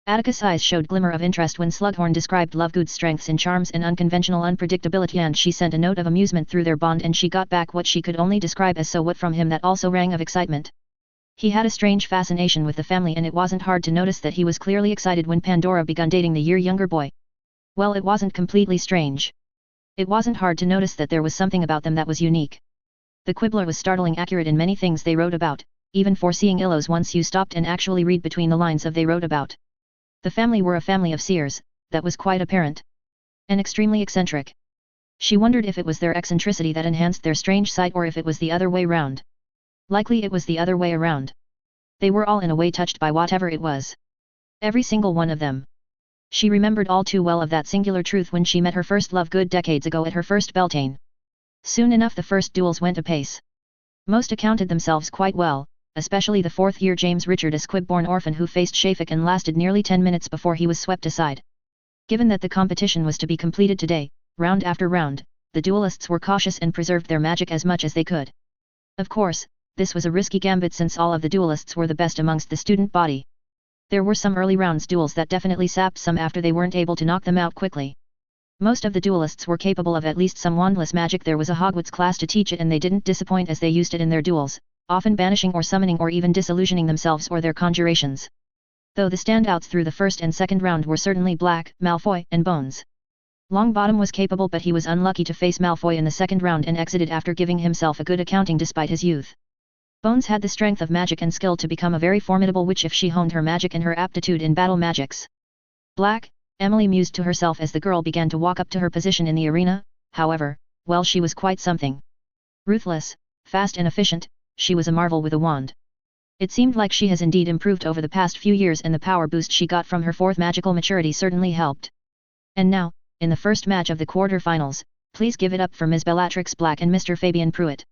Atticus' eyes showed glimmer of interest when Slughorn described Lovegood's strengths in charms and unconventional unpredictability, and she sent a note of amusement through their bond, and she got back what she could only describe as so what from him that also rang of excitement. He had a strange fascination with the family and it wasn't hard to notice that he was clearly excited when Pandora began dating the year younger boy. Well, it wasn't completely strange. It wasn't hard to notice that there was something about them that was unique. The Quibbler was startling accurate in many things they wrote about, even foreseeing illos once you stopped and actually read between the lines of they wrote about. The family were a family of seers, that was quite apparent. And extremely eccentric. She wondered if it was their eccentricity that enhanced their strange sight or if it was the other way round. Likely it was the other way around. They were all in a way touched by whatever it was. Every single one of them. She remembered all too well of that singular truth when she met her first love good decades ago at her first Beltane. Soon enough the first duels went apace. Most accounted themselves quite well, especially the fourth-year James Richard, a squib-born orphan who faced Shafik and lasted nearly 10 minutes before he was swept aside. Given that the competition was to be completed today, round after round, the duelists were cautious and preserved their magic as much as they could. Of course, this was a risky gambit since all of the duelists were the best amongst the student body. There were some early rounds duels that definitely sapped some after they weren't able to knock them out quickly. Most of the duelists were capable of at least some wandless magic. There was a Hogwarts class to teach it and they didn't disappoint as they used it in their duels, often banishing or summoning or even disillusioning themselves or their conjurations. Though the standouts through the first and second round were certainly Black, Malfoy, and Bones. Longbottom was capable but he was unlucky to face Malfoy in the second round and exited after giving himself a good accounting despite his youth. Bones had the strength of magic and skill to become a very formidable witch if she honed her magic and her aptitude in battle magics. Black, Emily mused to herself as the girl began to walk up to her position in the arena, however, well she was quite something. Ruthless, fast and efficient, she was a marvel with a wand. It seemed like she has indeed improved over the past few years and the power boost she got from her fourth magical maturity certainly helped. And now, in the first match of the quarter-finals, please give it up for Ms. Bellatrix Black and Mr. Fabian Pruitt.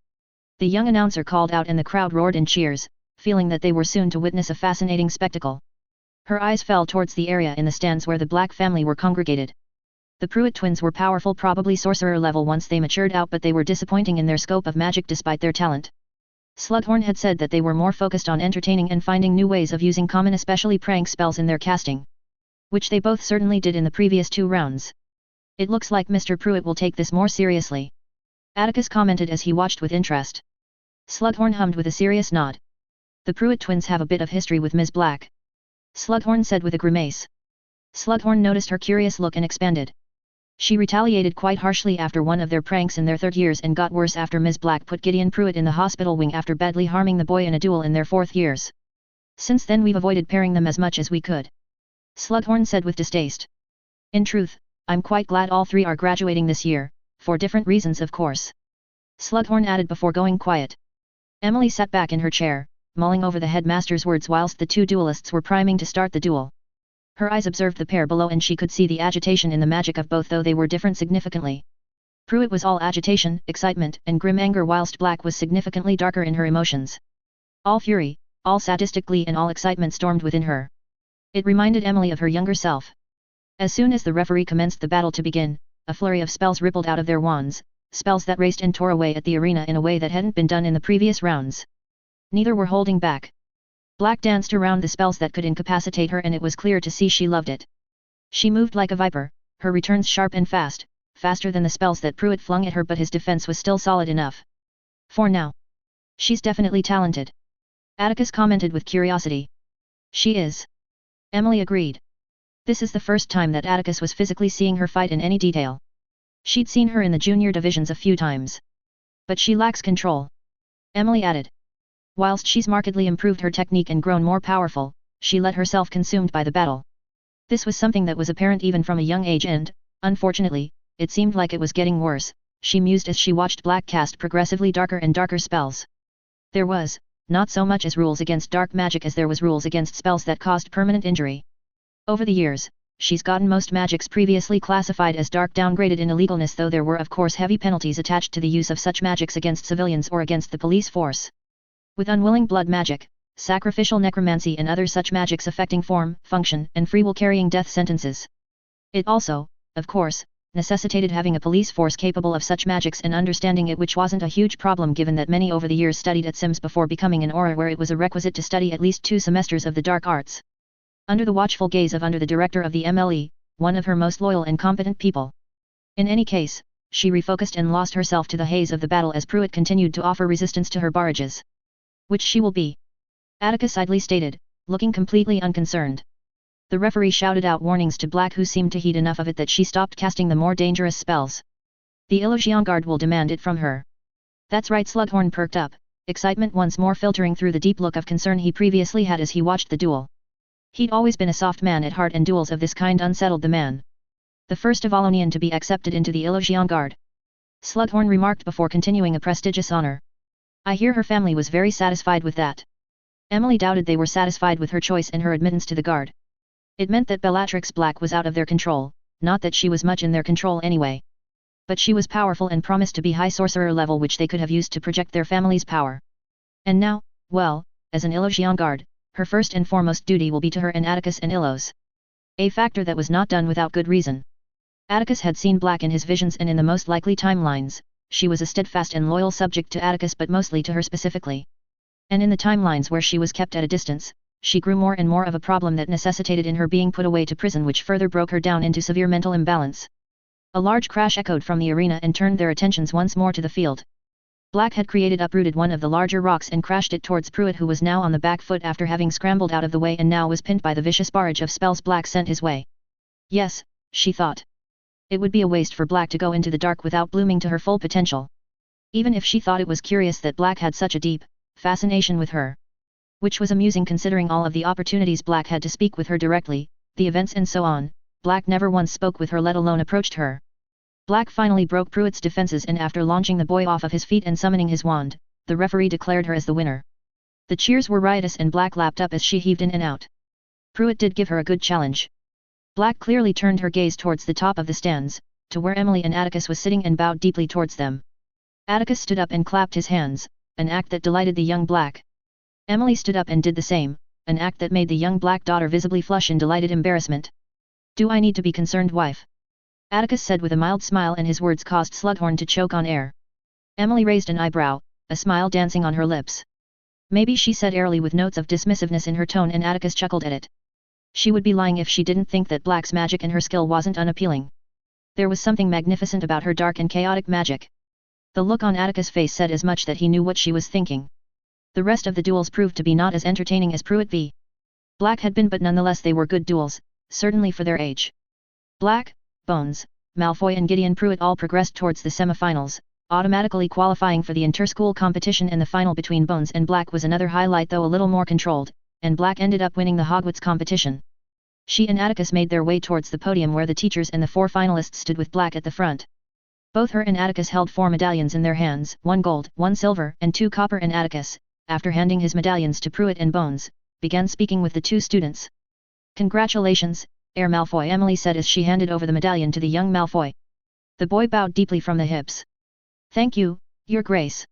The young announcer called out and the crowd roared in cheers, feeling that they were soon to witness a fascinating spectacle. Her eyes fell towards the area in the stands where the Black family were congregated. The Pruitt twins were powerful, probably sorcerer level once they matured out, but they were disappointing in their scope of magic despite their talent. Slughorn had said that they were more focused on entertaining and finding new ways of using common, especially prank spells in their casting. Which they both certainly did in the previous 2 rounds. It looks like Mr. Pruitt will take this more seriously. Atticus commented as he watched with interest. Slughorn hummed with a serious nod. The Pruitt twins have a bit of history with Ms. Black. Slughorn said with a grimace. Slughorn noticed her curious look and expanded. She retaliated quite harshly after one of their pranks in their 3rd years and got worse after Ms. Black put Gideon Pruitt in the hospital wing after badly harming the boy in a duel in their 4th years. Since then we've avoided pairing them as much as we could. Slughorn said with distaste. In truth, I'm quite glad all 3 are graduating this year, for different reasons of course. Slughorn added before going quiet. Emily sat back in her chair, mulling over the headmaster's words whilst the 2 duelists were priming to start the duel. Her eyes observed the pair below and she could see the agitation in the magic of both, though they were different significantly. Pruitt was all agitation, excitement, and grim anger, whilst Black was significantly darker in her emotions. All fury, all sadistic glee and all excitement stormed within her. It reminded Emily of her younger self. As soon as the referee commenced the battle to begin, a flurry of spells rippled out of their wands, spells that raced and tore away at the arena in a way that hadn't been done in the previous rounds. Neither were holding back. Black danced around the spells that could incapacitate her and it was clear to see she loved it. She moved like a viper, her returns sharp and fast, faster than the spells that Pruitt flung at her, but his defense was still solid enough. For now. She's definitely talented. Atticus commented with curiosity. She is. Emily agreed. This is the first time that Atticus was physically seeing her fight in any detail. She'd seen her in the junior divisions a few times. But she lacks control. Emily added. Whilst she's markedly improved her technique and grown more powerful, she let herself consumed by the battle. This was something that was apparent even from a young age and, unfortunately, it seemed like it was getting worse, she mused as she watched Black cast progressively darker and darker spells. There was, not so much as rules against dark magic as there was rules against spells that caused permanent injury. Over the years, she's gotten most magics previously classified as dark downgraded in illegalness, though there were of course heavy penalties attached to the use of such magics against civilians or against the police force. With unwilling blood magic, sacrificial necromancy and other such magics affecting form, function, and free will carrying death sentences. It also, of course, necessitated having a police force capable of such magics and understanding it, which wasn't a huge problem given that many over the years studied at Sims before becoming an Auror, where it was a requisite to study at least 2 semesters of the dark arts. Under the watchful gaze of the director of the MLE, one of her most loyal and competent people. In any case, she refocused and lost herself to the haze of the battle as Pruitt continued to offer resistance to her barrages. Which she will be. Atticus idly stated, looking completely unconcerned. The referee shouted out warnings to Black, who seemed to heed enough of it that she stopped casting the more dangerous spells. The Illusion Guard will demand it from her. That's right. Slughorn perked up, excitement once more filtering through the deep look of concern he previously had as he watched the duel. He'd always been a soft man at heart, and duels of this kind unsettled the man. The first of Olonian to be accepted into the Illusion Guard. Slughorn remarked before continuing a prestigious honor. I hear her family was very satisfied with that. Emily doubted they were satisfied with her choice and her admittance to the guard. It meant that Bellatrix Black was out of their control, not that she was much in their control anyway. But she was powerful and promised to be high sorcerer level, which they could have used to project their family's power. And now, well, as an Illusion Guard, her first and foremost duty will be to her and Atticus and Illos. A factor that was not done without good reason. Atticus had seen Black in his visions and in the most likely timelines. She was a steadfast and loyal subject to Atticus, but mostly to her specifically. And in the timelines where she was kept at a distance, she grew more and more of a problem that necessitated in her being put away to prison, which further broke her down into severe mental imbalance. A large crash echoed from the arena and turned their attentions once more to the field. Black had uprooted one of the larger rocks and crashed it towards Pruitt, who was now on the back foot after having scrambled out of the way and now was pinned by the vicious barrage of spells Black sent his way. Yes, she thought. It would be a waste for Black to go into the dark without blooming to her full potential. Even if she thought it was curious that Black had such a deep fascination with her. Which was amusing considering all of the opportunities Black had to speak with her directly, the events and so on. Black never once spoke with her, let alone approached her. Black finally broke Pruitt's defenses, and after launching the boy off of his feet and summoning his wand, the referee declared her as the winner. The cheers were riotous and Black lapped up as she heaved in and out. Pruitt did give her a good challenge. Black clearly turned her gaze towards the top of the stands, to where Emily and Atticus was sitting, and bowed deeply towards them. Atticus stood up and clapped his hands, an act that delighted the young Black. Emily stood up and did the same, an act that made the young Black daughter visibly flush in delighted embarrassment. Do I need to be concerned, wife? Atticus said with a mild smile, and his words caused Slughorn to choke on air. Emily raised an eyebrow, a smile dancing on her lips. Maybe, she said airily with notes of dismissiveness in her tone, and Atticus chuckled at it. She would be lying if she didn't think that Black's magic and her skill wasn't unappealing. There was something magnificent about her dark and chaotic magic. The look on Atticus' face said as much that he knew what she was thinking. The rest of the duels proved to be not as entertaining as Pruitt v. Black had been, but nonetheless they were good duels, certainly for their age. Black, Bones, Malfoy and Gideon Pruitt all progressed towards the semifinals, automatically qualifying for the inter-school competition, and the final between Bones and Black was another highlight, though a little more controlled, and Black ended up winning the Hogwarts competition. She and Atticus made their way towards the podium where the teachers and the 4 finalists stood with Black at the front. Both her and Atticus held 4 medallions in their hands, 1 gold, 1 silver, and 2 copper, and Atticus, after handing his medallions to Pruitt and Bones, began speaking with the 2 students. Congratulations, Heir Malfoy, Emily said as she handed over the medallion to the young Malfoy. The boy bowed deeply from the hips. Thank you, Your Grace.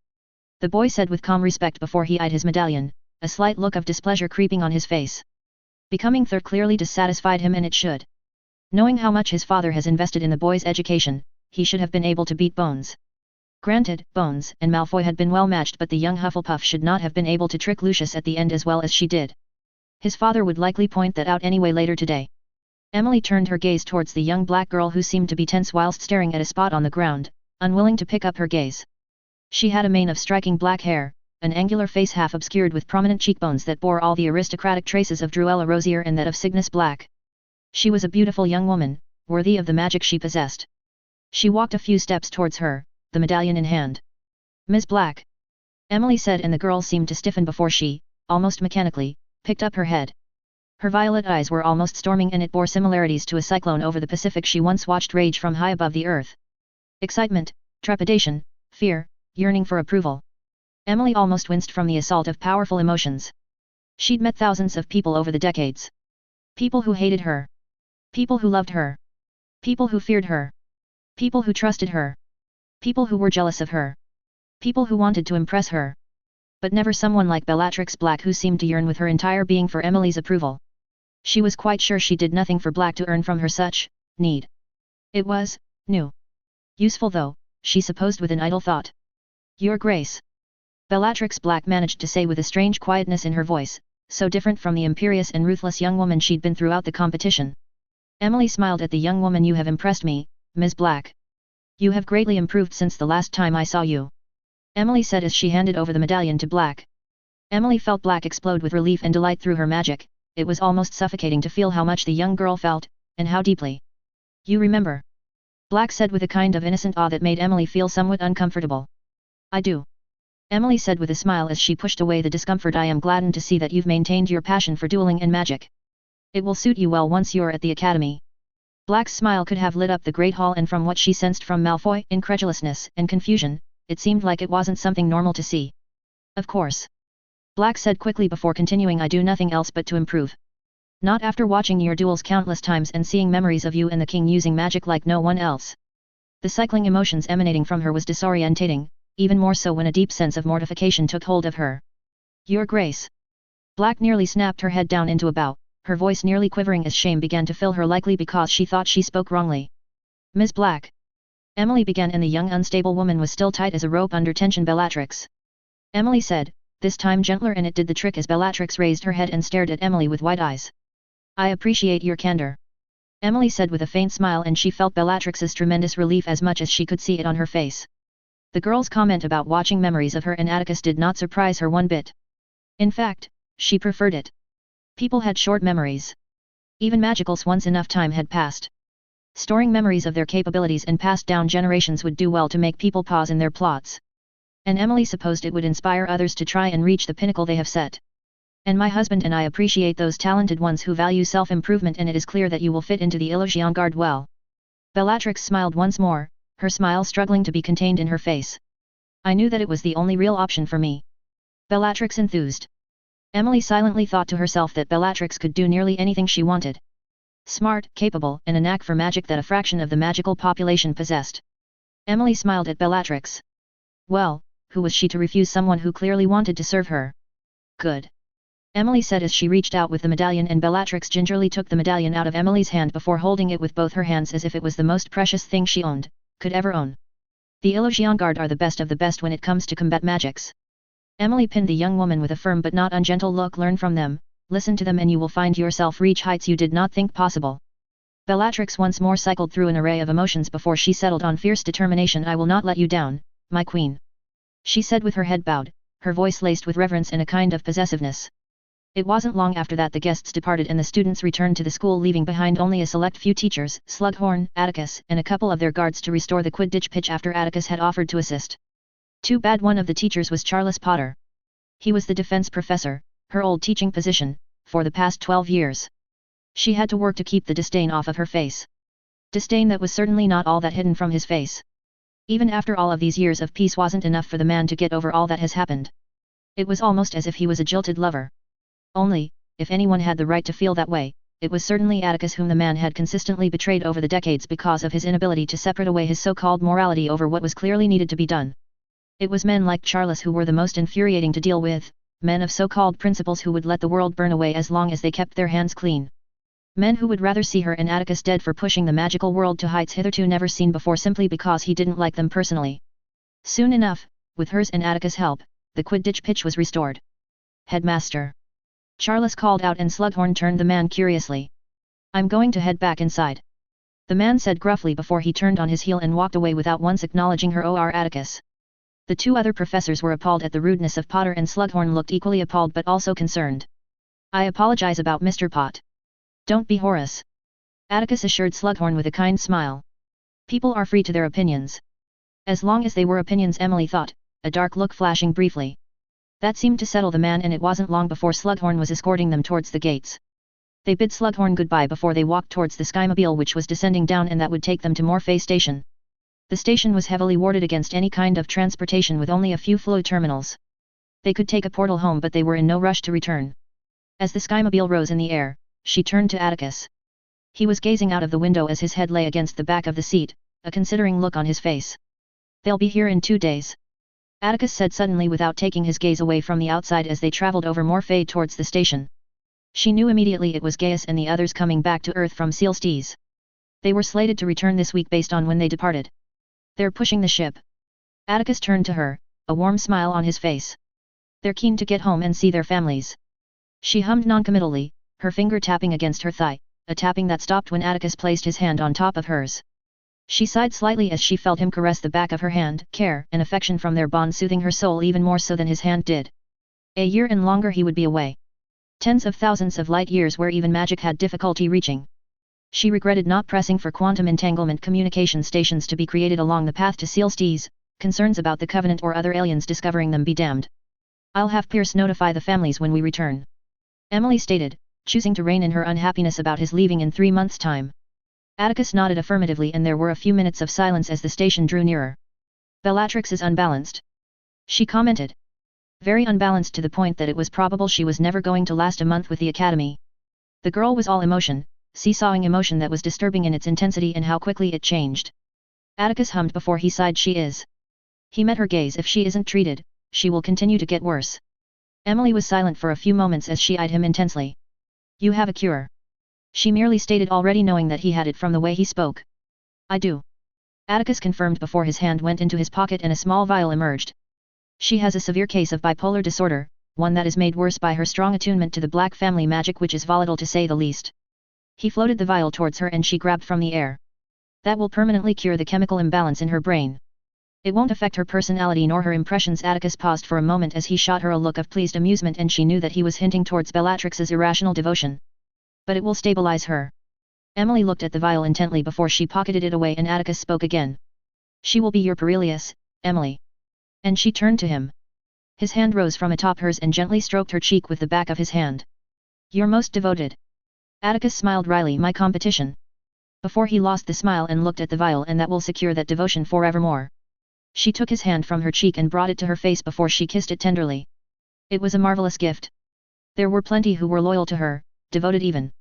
The boy said with calm respect before he eyed his medallion, a slight look of displeasure creeping on his face. Becoming third clearly dissatisfied him, and it should. Knowing how much his father has invested in the boy's education, he should have been able to beat Bones. Granted, Bones and Malfoy had been well matched, but the young Hufflepuff should not have been able to trick Lucius at the end as well as she did. His father would likely point that out anyway later today. Emily turned her gaze towards the young Black girl, who seemed to be tense whilst staring at a spot on the ground, unwilling to pick up her gaze. She had a mane of striking black hair, an angular face half obscured with prominent cheekbones that bore all the aristocratic traces of Druella Rosier and that of Cygnus Black. She was a beautiful young woman, worthy of the magic she possessed. She walked a few steps towards her, the medallion in hand. Ms. Black, Emily said, and the girl seemed to stiffen before she, almost mechanically, picked up her head. Her violet eyes were almost storming, and it bore similarities to a cyclone over the Pacific she once watched rage from high above the earth. Excitement, trepidation, fear, yearning for approval. Emily almost winced from the assault of powerful emotions. She'd met thousands of people over the decades. People who hated her. People who loved her. People who feared her. People who trusted her. People who were jealous of her. People who wanted to impress her. But never someone like Bellatrix Black, who seemed to yearn with her entire being for Emily's approval. She was quite sure she did nothing for Black to earn from her such need. It was new. Useful though, she supposed with an idle thought. Your Grace. Bellatrix Black managed to say with a strange quietness in her voice, so different from the imperious and ruthless young woman she'd been throughout the competition. Emily smiled at the young woman. You have impressed me, Ms. Black. You have greatly improved since the last time I saw you. Emily said as she handed over the medallion to Black. Emily felt Black explode with relief and delight through her magic. It was almost suffocating to feel how much the young girl felt, and how deeply. You remember? Black said with a kind of innocent awe that made Emily feel somewhat uncomfortable. I do. Emily said with a smile as she pushed away the discomfort. I am gladdened to see that you've maintained your passion for dueling and magic. It will suit you well once you're at the academy. Black's smile could have lit up the great hall, and from what she sensed from Malfoy, incredulousness and confusion, it seemed like it wasn't something normal to see. Of course. Black said quickly before continuing. I do nothing else but to improve. Not after watching your duels countless times and seeing memories of you and the king using magic like no one else. The cycling emotions emanating from her was disorientating, even more so when a deep sense of mortification took hold of her. Your Grace. Black nearly snapped her head down into a bow, her voice nearly quivering as shame began to fill her, likely because she thought she spoke wrongly. Ms. Black. Emily began, and the young unstable woman was still tight as a rope under tension. Bellatrix. Emily said, this time gentler, and it did the trick as Bellatrix raised her head and stared at Emily with wide eyes. I appreciate your candor. Emily said with a faint smile, and she felt Bellatrix's tremendous relief as much as she could see it on her face. The girl's comment about watching memories of her and Atticus did not surprise her one bit. In fact, she preferred it. People had short memories. Even magicals, once enough time had passed. Storing memories of their capabilities and passed down generations would do well to make people pause in their plots. And Emily supposed it would inspire others to try and reach the pinnacle they have set. And my husband and I appreciate those talented ones who value self-improvement, and it is clear that you will fit into the Illusion Guard well. Bellatrix smiled once more, her smile struggling to be contained in her face. I knew that it was the only real option for me. Bellatrix enthused. Emily silently thought to herself that Bellatrix could do nearly anything she wanted. Smart, capable, and a knack for magic that a fraction of the magical population possessed. Emily smiled at Bellatrix. Well, who was she to refuse someone who clearly wanted to serve her? Good. Emily said as she reached out with the medallion, and Bellatrix gingerly took the medallion out of Emily's hand before holding it with both her hands as if it was the most precious thing she owned, could ever own. The Illusion Guard are the best of the best when it comes to combat magics. Emily pinned the young woman with a firm but not ungentle look. Learn from them, listen to them, and you will find yourself reach heights you did not think possible. Bellatrix once more cycled through an array of emotions before she settled on fierce determination. I will not let you down, my queen. She said with her head bowed, her voice laced with reverence and a kind of possessiveness. It wasn't long after that the guests departed and the students returned to the school, leaving behind only a select few teachers, Slughorn, Atticus, and a couple of their guards to restore the Quidditch pitch after Atticus had offered to assist. Too bad one of the teachers was Charles Potter. He was the defense professor, her old teaching position, for the past 12 years. She had to work to keep the disdain off of her face. Disdain that was certainly not all that hidden from his face. Even after all of these years of peace wasn't enough for the man to get over all that has happened. It was almost as if he was a jilted lover. Only, if anyone had the right to feel that way, it was certainly Atticus, whom the man had consistently betrayed over the decades because of his inability to separate away his so-called morality over what was clearly needed to be done. It was men like Charles who were the most infuriating to deal with, men of so-called principles who would let the world burn away as long as they kept their hands clean. Men who would rather see her and Atticus dead for pushing the magical world to heights hitherto never seen before simply because he didn't like them personally. Soon enough, with hers and Atticus' help, the Quidditch pitch was restored. Headmaster. Charles called out, and Slughorn turned the man curiously. I'm going to head back inside. The man said gruffly before he turned on his heel and walked away without once acknowledging her or Atticus. The two other professors were appalled at the rudeness of Potter, and Slughorn looked equally appalled but also concerned. I apologize about Mr. Pot. Don't be Horace. Atticus assured Slughorn with a kind smile. People are free to their opinions. As long as they were opinions, Emily thought, a dark look flashing briefly. That seemed to settle the man, and it wasn't long before Slughorn was escorting them towards the gates. They bid Slughorn goodbye before they walked towards the Skymobile, which was descending down and that would take them to Morphe Station. The station was heavily warded against any kind of transportation with only a few flow terminals. They could take a portal home, but they were in no rush to return. As the Skymobile rose in the air, she turned to Atticus. He was gazing out of the window as his head lay against the back of the seat, a considering look on his face. They'll be here in 2 days. Atticus said suddenly without taking his gaze away from the outside as they traveled over Morphe towards the station. She knew immediately it was Gaius and the others coming back to Earth from Sealstees. They were slated to return this week based on when they departed. They're pushing the ship. Atticus turned to her, a warm smile on his face. They're keen to get home and see their families. She hummed noncommittally, her finger tapping against her thigh, a tapping that stopped when Atticus placed his hand on top of hers. She sighed slightly as she felt him caress the back of her hand, care and affection from their bond soothing her soul even more so than his hand did. A year and longer he would be away. Tens of thousands of light years where even magic had difficulty reaching. She regretted not pressing for quantum entanglement communication stations to be created along the path to Sealstees, concerns about the Covenant or other aliens discovering them be damned. I'll have Pierce notify the families when we return. Emily stated, choosing to rein in her unhappiness about his leaving in 3 months' time. Atticus nodded affirmatively and there were a few minutes of silence as the station drew nearer. Bellatrix is unbalanced. She commented. Very unbalanced to the point that it was probable she was never going to last a month with the Academy. The girl was all emotion, seesawing emotion that was disturbing in its intensity and how quickly it changed. Atticus hummed before he sighed. She is. He met her gaze. If she isn't treated, she will continue to get worse. Emily was silent for a few moments as she eyed him intensely. You have a cure. She merely stated, already knowing that he had it from the way he spoke. I do. Atticus confirmed before his hand went into his pocket and a small vial emerged. She has a severe case of bipolar disorder, one that is made worse by her strong attunement to the black family magic, which is volatile to say the least. He floated the vial towards her and she grabbed from the air. That will permanently cure the chemical imbalance in her brain. It won't affect her personality nor her impressions. Atticus paused for a moment as he shot her a look of pleased amusement and she knew that he was hinting towards Bellatrix's irrational devotion. But it will stabilize her. Emily looked at the vial intently before she pocketed it away and Atticus spoke again. She will be your Perilius, Emily. And she turned to him. His hand rose from atop hers and gently stroked her cheek with the back of his hand. Your most devoted. Atticus smiled wryly. My competition. Before he lost the smile and looked at the vial, and that will secure that devotion forevermore. She took his hand from her cheek and brought it to her face before she kissed it tenderly. It was a marvelous gift. There were plenty who were loyal to her, devoted even.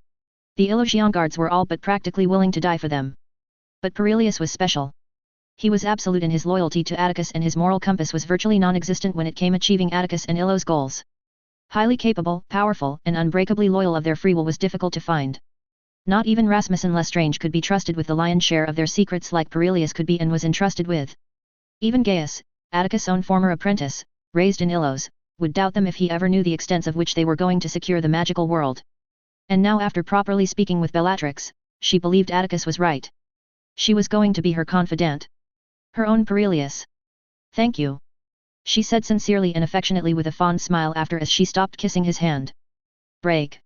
The Illusion guards were all but practically willing to die for them. But Perilius was special. He was absolute in his loyalty to Atticus and his moral compass was virtually non-existent when it came achieving Atticus and Illo's goals. Highly capable, powerful, and unbreakably loyal of their free will was difficult to find. Not even Rasmussen Lestrange could be trusted with the lion's share of their secrets like Perilius could be and was entrusted with. Even Gaius, Atticus' own former apprentice, raised in Illos, would doubt them if he ever knew the extents of which they were going to secure the magical world. And now, after properly speaking with Bellatrix, she believed Atticus was right. She was going to be her confidant. Her own Perilius. Thank you. She said sincerely and affectionately with a fond smile after as she stopped kissing his hand. Break.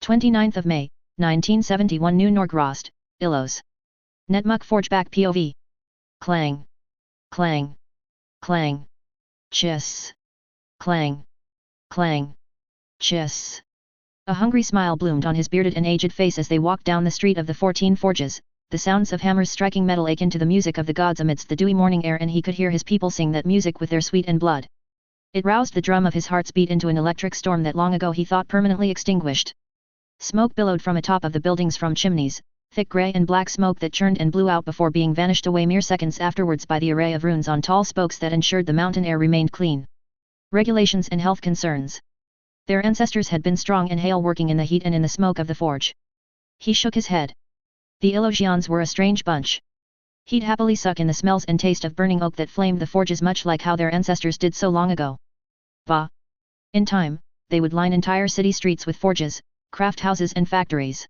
29th of May, 1971 New Norgrost, Illos. Netmuck Forgeback POV. Clang. Clang. Clang. Chiss. Clang. Clang. Chiss. A hungry smile bloomed on his bearded and aged face as they walked down the street of the 14 Forges, the sounds of hammers striking metal akin to the music of the gods amidst the dewy morning air, and he could hear his people sing that music with their sweet and blood. It roused the drum of his heart's beat into an electric storm that long ago he thought permanently extinguished. Smoke billowed from atop of the buildings from chimneys, thick grey and black smoke that churned and blew out before being vanished away mere seconds afterwards by the array of runes on tall spokes that ensured the mountain air remained clean. Regulations and health concerns. Their ancestors had been strong and hale, working in the heat and in the smoke of the forge. He shook his head. The Illusions were a strange bunch. He'd happily suck in the smells and taste of burning oak that flamed the forges much like how their ancestors did so long ago. Bah! In time, they would line entire city streets with forges, craft houses and factories.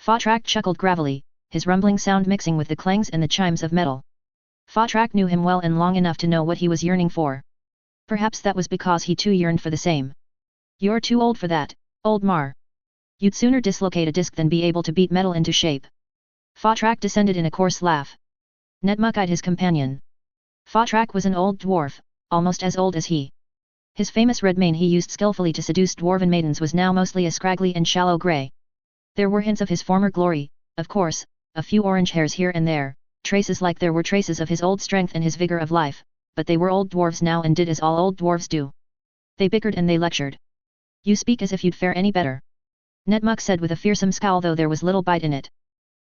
Fatrak chuckled gravelly, his rumbling sound mixing with the clangs and the chimes of metal. Fatrak knew him well and long enough to know what he was yearning for. Perhaps that was because he too yearned for the same. You're too old for that, old Mar. You'd sooner dislocate a disc than be able to beat metal into shape. Fatrak descended in a coarse laugh. Netmuck eyed his companion. Fatrak was an old dwarf, almost as old as he. His famous red mane he used skillfully to seduce dwarven maidens was now mostly a scraggly and shallow grey. There were hints of his former glory, of course, a few orange hairs here and there, traces like there were traces of his old strength and his vigour of life, but they were old dwarves now and did as all old dwarves do. They bickered and they lectured. You speak as if you'd fare any better. Netmuck said with a fearsome scowl, though there was little bite in it.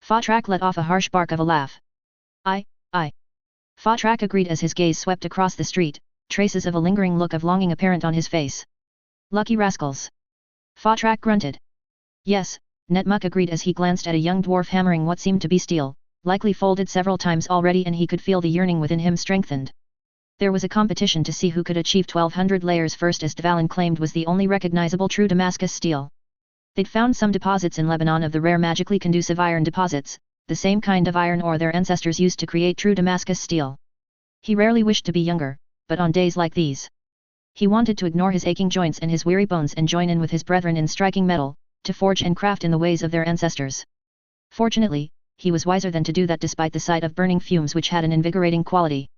Fatrak let off a harsh bark of a laugh. I. Fatrak agreed as his gaze swept across the street, traces of a lingering look of longing apparent on his face. Lucky rascals. Fatrak grunted. Yes, Netmuck agreed as he glanced at a young dwarf hammering what seemed to be steel, likely folded several times already, and he could feel the yearning within him strengthened. There was a competition to see who could achieve 1200 layers first, as Dvalin claimed was the only recognizable true Damascus steel. They'd found some deposits in Lebanon of the rare magically conducive iron deposits, the same kind of iron ore their ancestors used to create true Damascus steel. He rarely wished to be younger, but on days like these. He wanted to ignore his aching joints and his weary bones and join in with his brethren in striking metal, to forge and craft in the ways of their ancestors. Fortunately, he was wiser than to do that despite the sight of burning fumes which had an invigorating quality.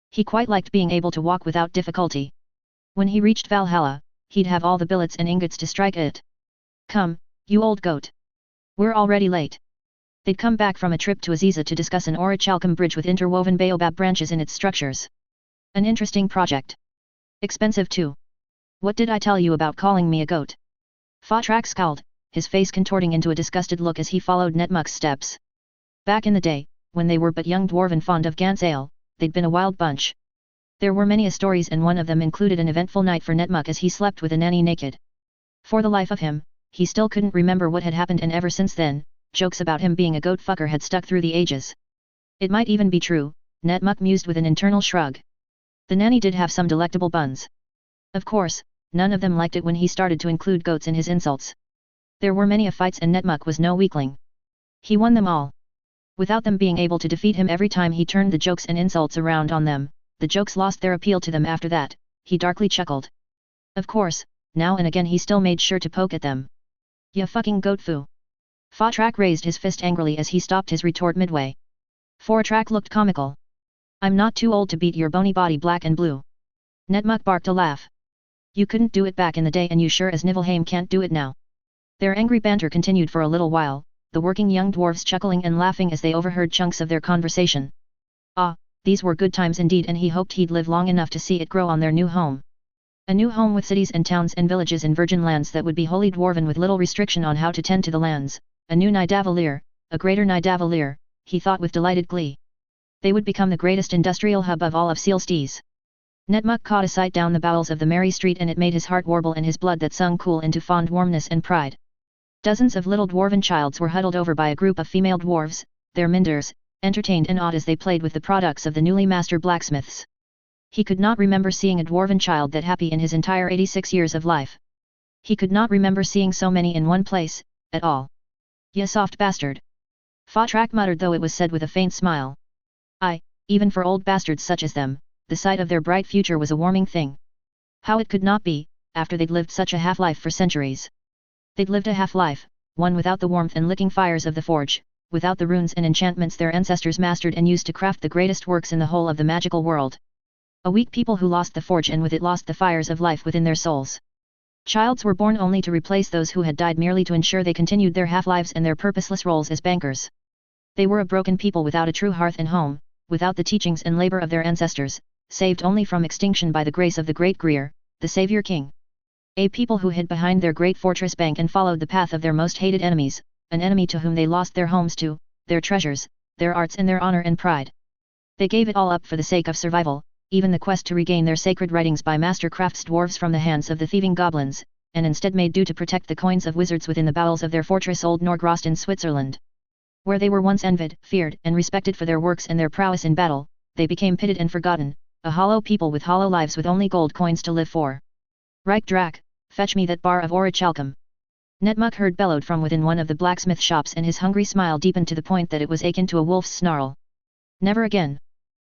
He quite liked being able to walk without difficulty. When he reached Valhalla, he'd have all the billets and ingots to strike it. Come, you old goat. We're already late. They'd come back from a trip to Aziza to discuss an orichalcum bridge with interwoven baobab branches in its structures. An interesting project. Expensive too. What did I tell you about calling me a goat? Fatrak scowled, his face contorting into a disgusted look as he followed Netmuk's steps. Back in the day, when they were but young dwarf and fond of Gans ale, they'd been a wild bunch. There were many stories and one of them included an eventful night for Netmuk as he slept with a nanny naked. For the life of him, he still couldn't remember what had happened and ever since then, jokes about him being a goat fucker had stuck through the ages. It might even be true, Netmuk mused with an internal shrug. The nanny did have some delectable buns. Of course, none of them liked it when he started to include goats in his insults. There were many fights and Netmuk was no weakling. He won them all. Without them being able to defeat him every time he turned the jokes and insults around on them, the jokes lost their appeal to them after that, he darkly chuckled. Of course, now and again he still made sure to poke at them. Ya fucking goat foo. Fatrak raised his fist angrily as he stopped his retort midway. Fatrak looked comical. I'm not too old to beat your bony body black and blue. Netmuk barked a laugh. You couldn't do it back in the day and you sure as Niflheim can't do it now. Their angry banter continued for a little while, the working young dwarves chuckling and laughing as they overheard chunks of their conversation. Ah, these were good times indeed and he hoped he'd live long enough to see it grow on their new home. A new home with cities and towns and villages in virgin lands that would be wholly dwarven with little restriction on how to tend to the lands, a new Nidavellir, a greater Nidavellir, he thought with delighted glee. They would become the greatest industrial hub of all of Sealstees. Netmuk caught a sight down the bowels of the merry street and it made his heart warble and his blood that sung cool into fond warmness and pride. Dozens of little dwarven childs were huddled over by a group of female dwarves, their minders, entertained and awed as they played with the products of the newly master blacksmiths. He could not remember seeing a dwarven child that happy in his entire 86 years of life. He could not remember seeing so many in one place, at all. Ya soft bastard. Fatrak muttered though it was said with a faint smile. Even for old bastards such as them, the sight of their bright future was a warming thing. How it could not be, after they'd lived such a half-life for centuries. They'd lived a half-life, one without the warmth and licking fires of the forge, without the runes and enchantments their ancestors mastered and used to craft the greatest works in the whole of the magical world. A weak people who lost the forge and with it lost the fires of life within their souls. Childs were born only to replace those who had died merely to ensure they continued their half-lives and their purposeless roles as bankers. They were a broken people without a true hearth and home, without the teachings and labor of their ancestors, saved only from extinction by the grace of the great Greer, the Savior King. A people who hid behind their great fortress bank and followed the path of their most hated enemies, an enemy to whom they lost their homes to, their treasures, their arts and their honor and pride. They gave it all up for the sake of survival, even the quest to regain their sacred writings by master crafts dwarves from the hands of the thieving goblins, and instead made do to protect the coins of wizards within the bowels of their fortress Old Norgrost in Switzerland. Where they were once envied, feared and respected for their works and their prowess in battle, they became pitted and forgotten, a hollow people with hollow lives with only gold coins to live for. Reich Drak, fetch me that bar of orichalcum. Netmuk heard bellowed from within one of the blacksmith shops and his hungry smile deepened to the point that it was akin to a wolf's snarl. Never again.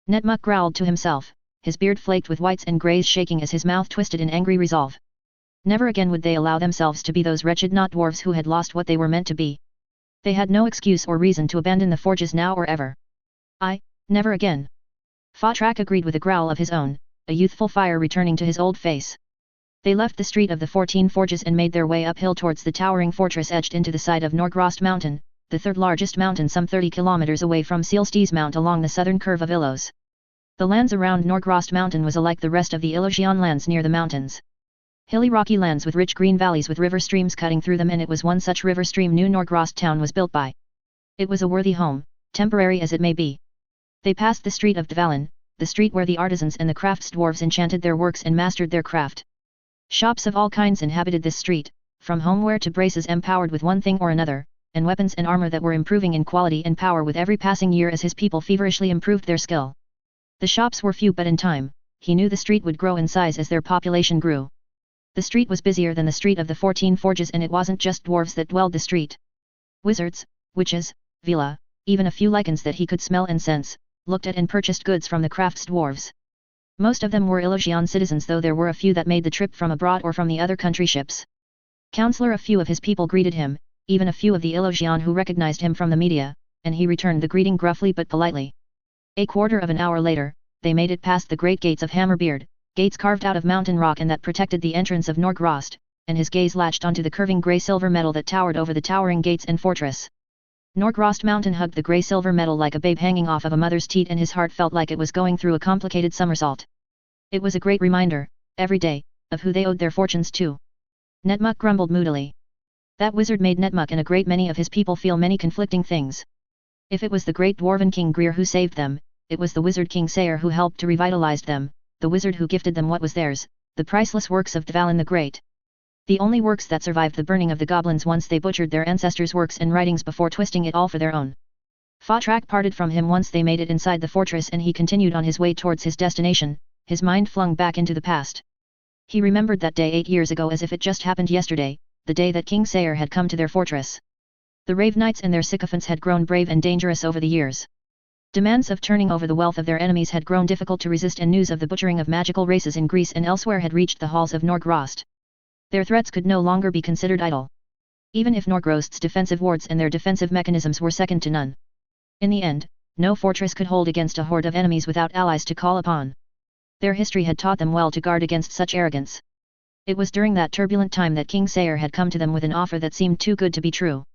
Netmuk growled to himself, his beard flaked with whites and greys shaking as his mouth twisted in angry resolve. Never again would they allow themselves to be those wretched not dwarves who had lost what they were meant to be. They had no excuse or reason to abandon the forges now or ever. Never again. Fatrak agreed with a growl of his own, a youthful fire returning to his old face. They left the street of the 14 forges and made their way uphill towards the towering fortress edged into the side of Norgrost Mountain, the third largest mountain some 30 kilometers away from Sealstees Mount along the southern curve of Illos. The lands around Norgrost Mountain was alike the rest of the Ilosian lands near the mountains. Hilly rocky lands with rich green valleys with river streams cutting through them and it was one such river stream New Norgrost town was built by. It was a worthy home, temporary as it may be. They passed the street of Dvalin, the street where the artisans and the crafts dwarves enchanted their works and mastered their craft. Shops of all kinds inhabited this street, from homeware to braces empowered with one thing or another, and weapons and armor that were improving in quality and power with every passing year as his people feverishly improved their skill. The shops were few but in time, he knew the street would grow in size as their population grew. The street was busier than the street of the 14 forges and it wasn't just dwarves that dwelled the street. Wizards, witches, vila, even a few lichens that he could smell and sense, looked at and purchased goods from the crafts dwarves. Most of them were Illusion citizens, though there were a few that made the trip from abroad or from the other country ships. Counselor, a few of his people greeted him, even a few of the Illusion who recognized him from the media, and he returned the greeting gruffly but politely. A quarter of an hour later, they made it past the great gates of Hammerbeard, gates carved out of mountain rock and that protected the entrance of Norgrost, and his gaze latched onto the curving grey-silver metal that towered over the towering gates and fortress. Norgrost Mountain hugged the grey-silver metal like a babe hanging off of a mother's teat, and his heart felt like it was going through a complicated somersault. It was a great reminder, every day, of who they owed their fortunes to. Netmuk grumbled moodily. That wizard made Netmuk and a great many of his people feel many conflicting things. If it was the great dwarven King Greer who saved them, it was the wizard King Sayer who helped to revitalize them, the wizard who gifted them what was theirs, the priceless works of Dvalin the Great. The only works that survived the burning of the goblins once they butchered their ancestors' works and writings before twisting it all for their own. Fatrak parted from him once they made it inside the fortress, and he continued on his way towards his destination, his mind flung back into the past. He remembered that day 8 years ago as if it just happened yesterday, the day that King Sayer had come to their fortress. The Rave Knights and their sycophants had grown brave and dangerous over the years. Demands of turning over the wealth of their enemies had grown difficult to resist, and news of the butchering of magical races in Greece and elsewhere had reached the halls of Norgrost. Their threats could no longer be considered idle. Even if Norgrost's defensive wards and their defensive mechanisms were second to none. In the end, no fortress could hold against a horde of enemies without allies to call upon. Their history had taught them well to guard against such arrogance. It was during that turbulent time that King Sayer had come to them with an offer that seemed too good to be true.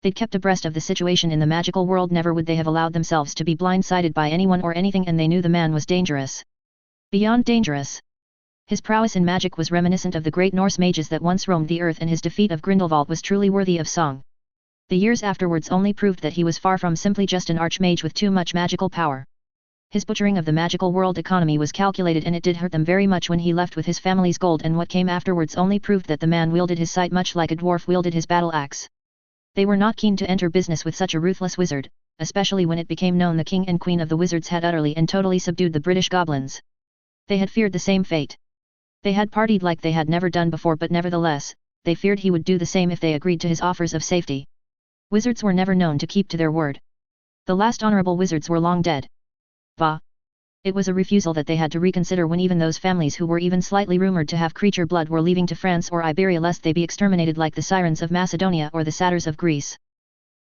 They'd kept abreast of the situation in the magical world, never would they have allowed themselves to be blindsided by anyone or anything, and they knew the man was dangerous. Beyond dangerous. His prowess in magic was reminiscent of the great Norse mages that once roamed the earth, and his defeat of Grindelwald was truly worthy of song. The years afterwards only proved that he was far from simply just an archmage with too much magical power. His butchering of the magical world economy was calculated, and it did hurt them very much when he left with his family's gold, and what came afterwards only proved that the man wielded his sight much like a dwarf wielded his battle axe. They were not keen to enter business with such a ruthless wizard, especially when it became known the king and queen of the wizards had utterly and totally subdued the British goblins. They had feared the same fate. They had partied like they had never done before, but nevertheless, they feared he would do the same if they agreed to his offers of safety. Wizards were never known to keep to their word. The last honorable wizards were long dead. Bah! It was a refusal that they had to reconsider when even those families who were even slightly rumored to have creature blood were leaving to France or Iberia lest they be exterminated like the Sirens of Macedonia or the Satyrs of Greece.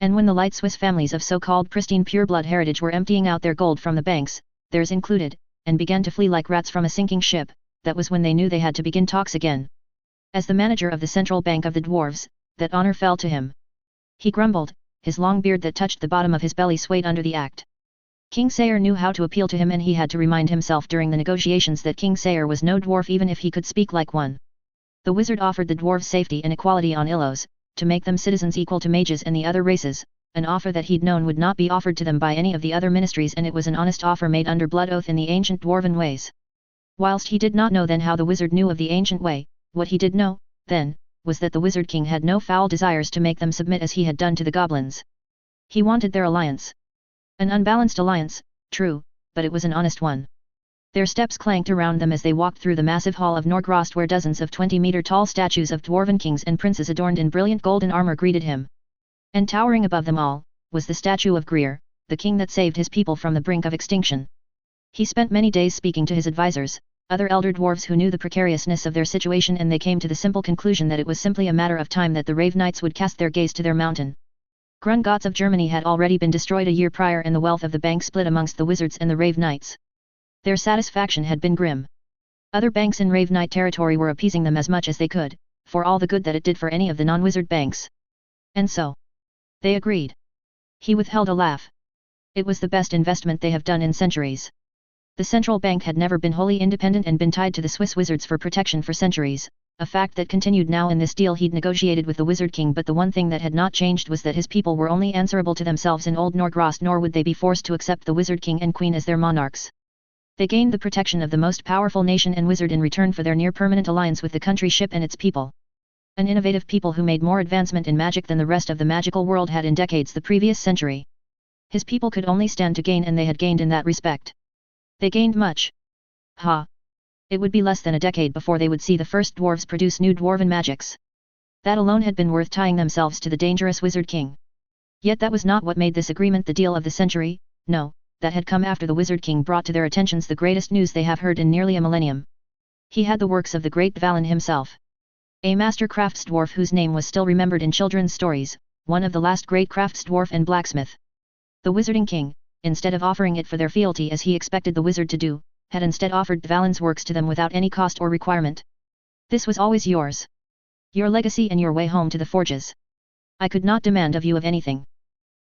And when the light Swiss families of so-called pristine pure-blood heritage were emptying out their gold from the banks, theirs included, and began to flee like rats from a sinking ship, that was when they knew they had to begin talks again. As the manager of the central bank of the dwarves, that honor fell to him. He grumbled, his long beard that touched the bottom of his belly swayed under the act. King Sayer knew how to appeal to him, and he had to remind himself during the negotiations that King Sayer was no dwarf even if he could speak like one. The wizard offered the dwarves safety and equality on Illos, to make them citizens equal to mages and the other races, an offer that he'd known would not be offered to them by any of the other ministries, and it was an honest offer made under blood oath in the ancient dwarven ways. Whilst he did not know then how the wizard knew of the ancient way, what he did know, then, was that the wizard king had no foul desires to make them submit as he had done to the goblins. He wanted their alliance. An unbalanced alliance, true, but it was an honest one. Their steps clanked around them as they walked through the massive hall of Norgrost, where dozens of 20-meter-tall statues of dwarven kings and princes adorned in brilliant golden armor greeted him. And towering above them all, was the statue of Greer, the king that saved his people from the brink of extinction. He spent many days speaking to his advisors, other elder dwarves who knew the precariousness of their situation, and they came to the simple conclusion that it was simply a matter of time that the Rave Knights would cast their gaze to their mountain. Grungots of Germany had already been destroyed a year prior, and the wealth of the bank split amongst the wizards and the Rave Knights. Their satisfaction had been grim. Other banks in Rave Knight territory were appeasing them as much as they could, for all the good that it did for any of the non-wizard banks. And so, they agreed. He withheld a laugh. It was the best investment they have done in centuries. The central bank had never been wholly independent and been tied to the Swiss wizards for protection for centuries, a fact that continued now in this deal he'd negotiated with the Wizard King, but the one thing that had not changed was that his people were only answerable to themselves in Old Norgrost, nor would they be forced to accept the Wizard King and Queen as their monarchs. They gained the protection of the most powerful nation and wizard in return for their near-permanent alliance with the country ship and its people. An innovative people who made more advancement in magic than the rest of the magical world had in decades the previous century. His people could only stand to gain, and they had gained in that respect. They gained much. Ha! It would be less than a decade before they would see the first dwarves produce new dwarven magics. That alone had been worth tying themselves to the dangerous Wizard King. Yet that was not what made this agreement the deal of the century. No, that had come after the Wizard King brought to their attentions the greatest news they have heard in nearly a millennium. He had the works of the great Dvalin himself. A master crafts dwarf whose name was still remembered in children's stories, one of the last great crafts dwarf and blacksmith. The Wizarding King, instead of offering it for their fealty as he expected the wizard to do, had instead offered Dvalin's works to them without any cost or requirement. This was always yours. Your legacy and your way home to the forges. I could not demand of you of anything.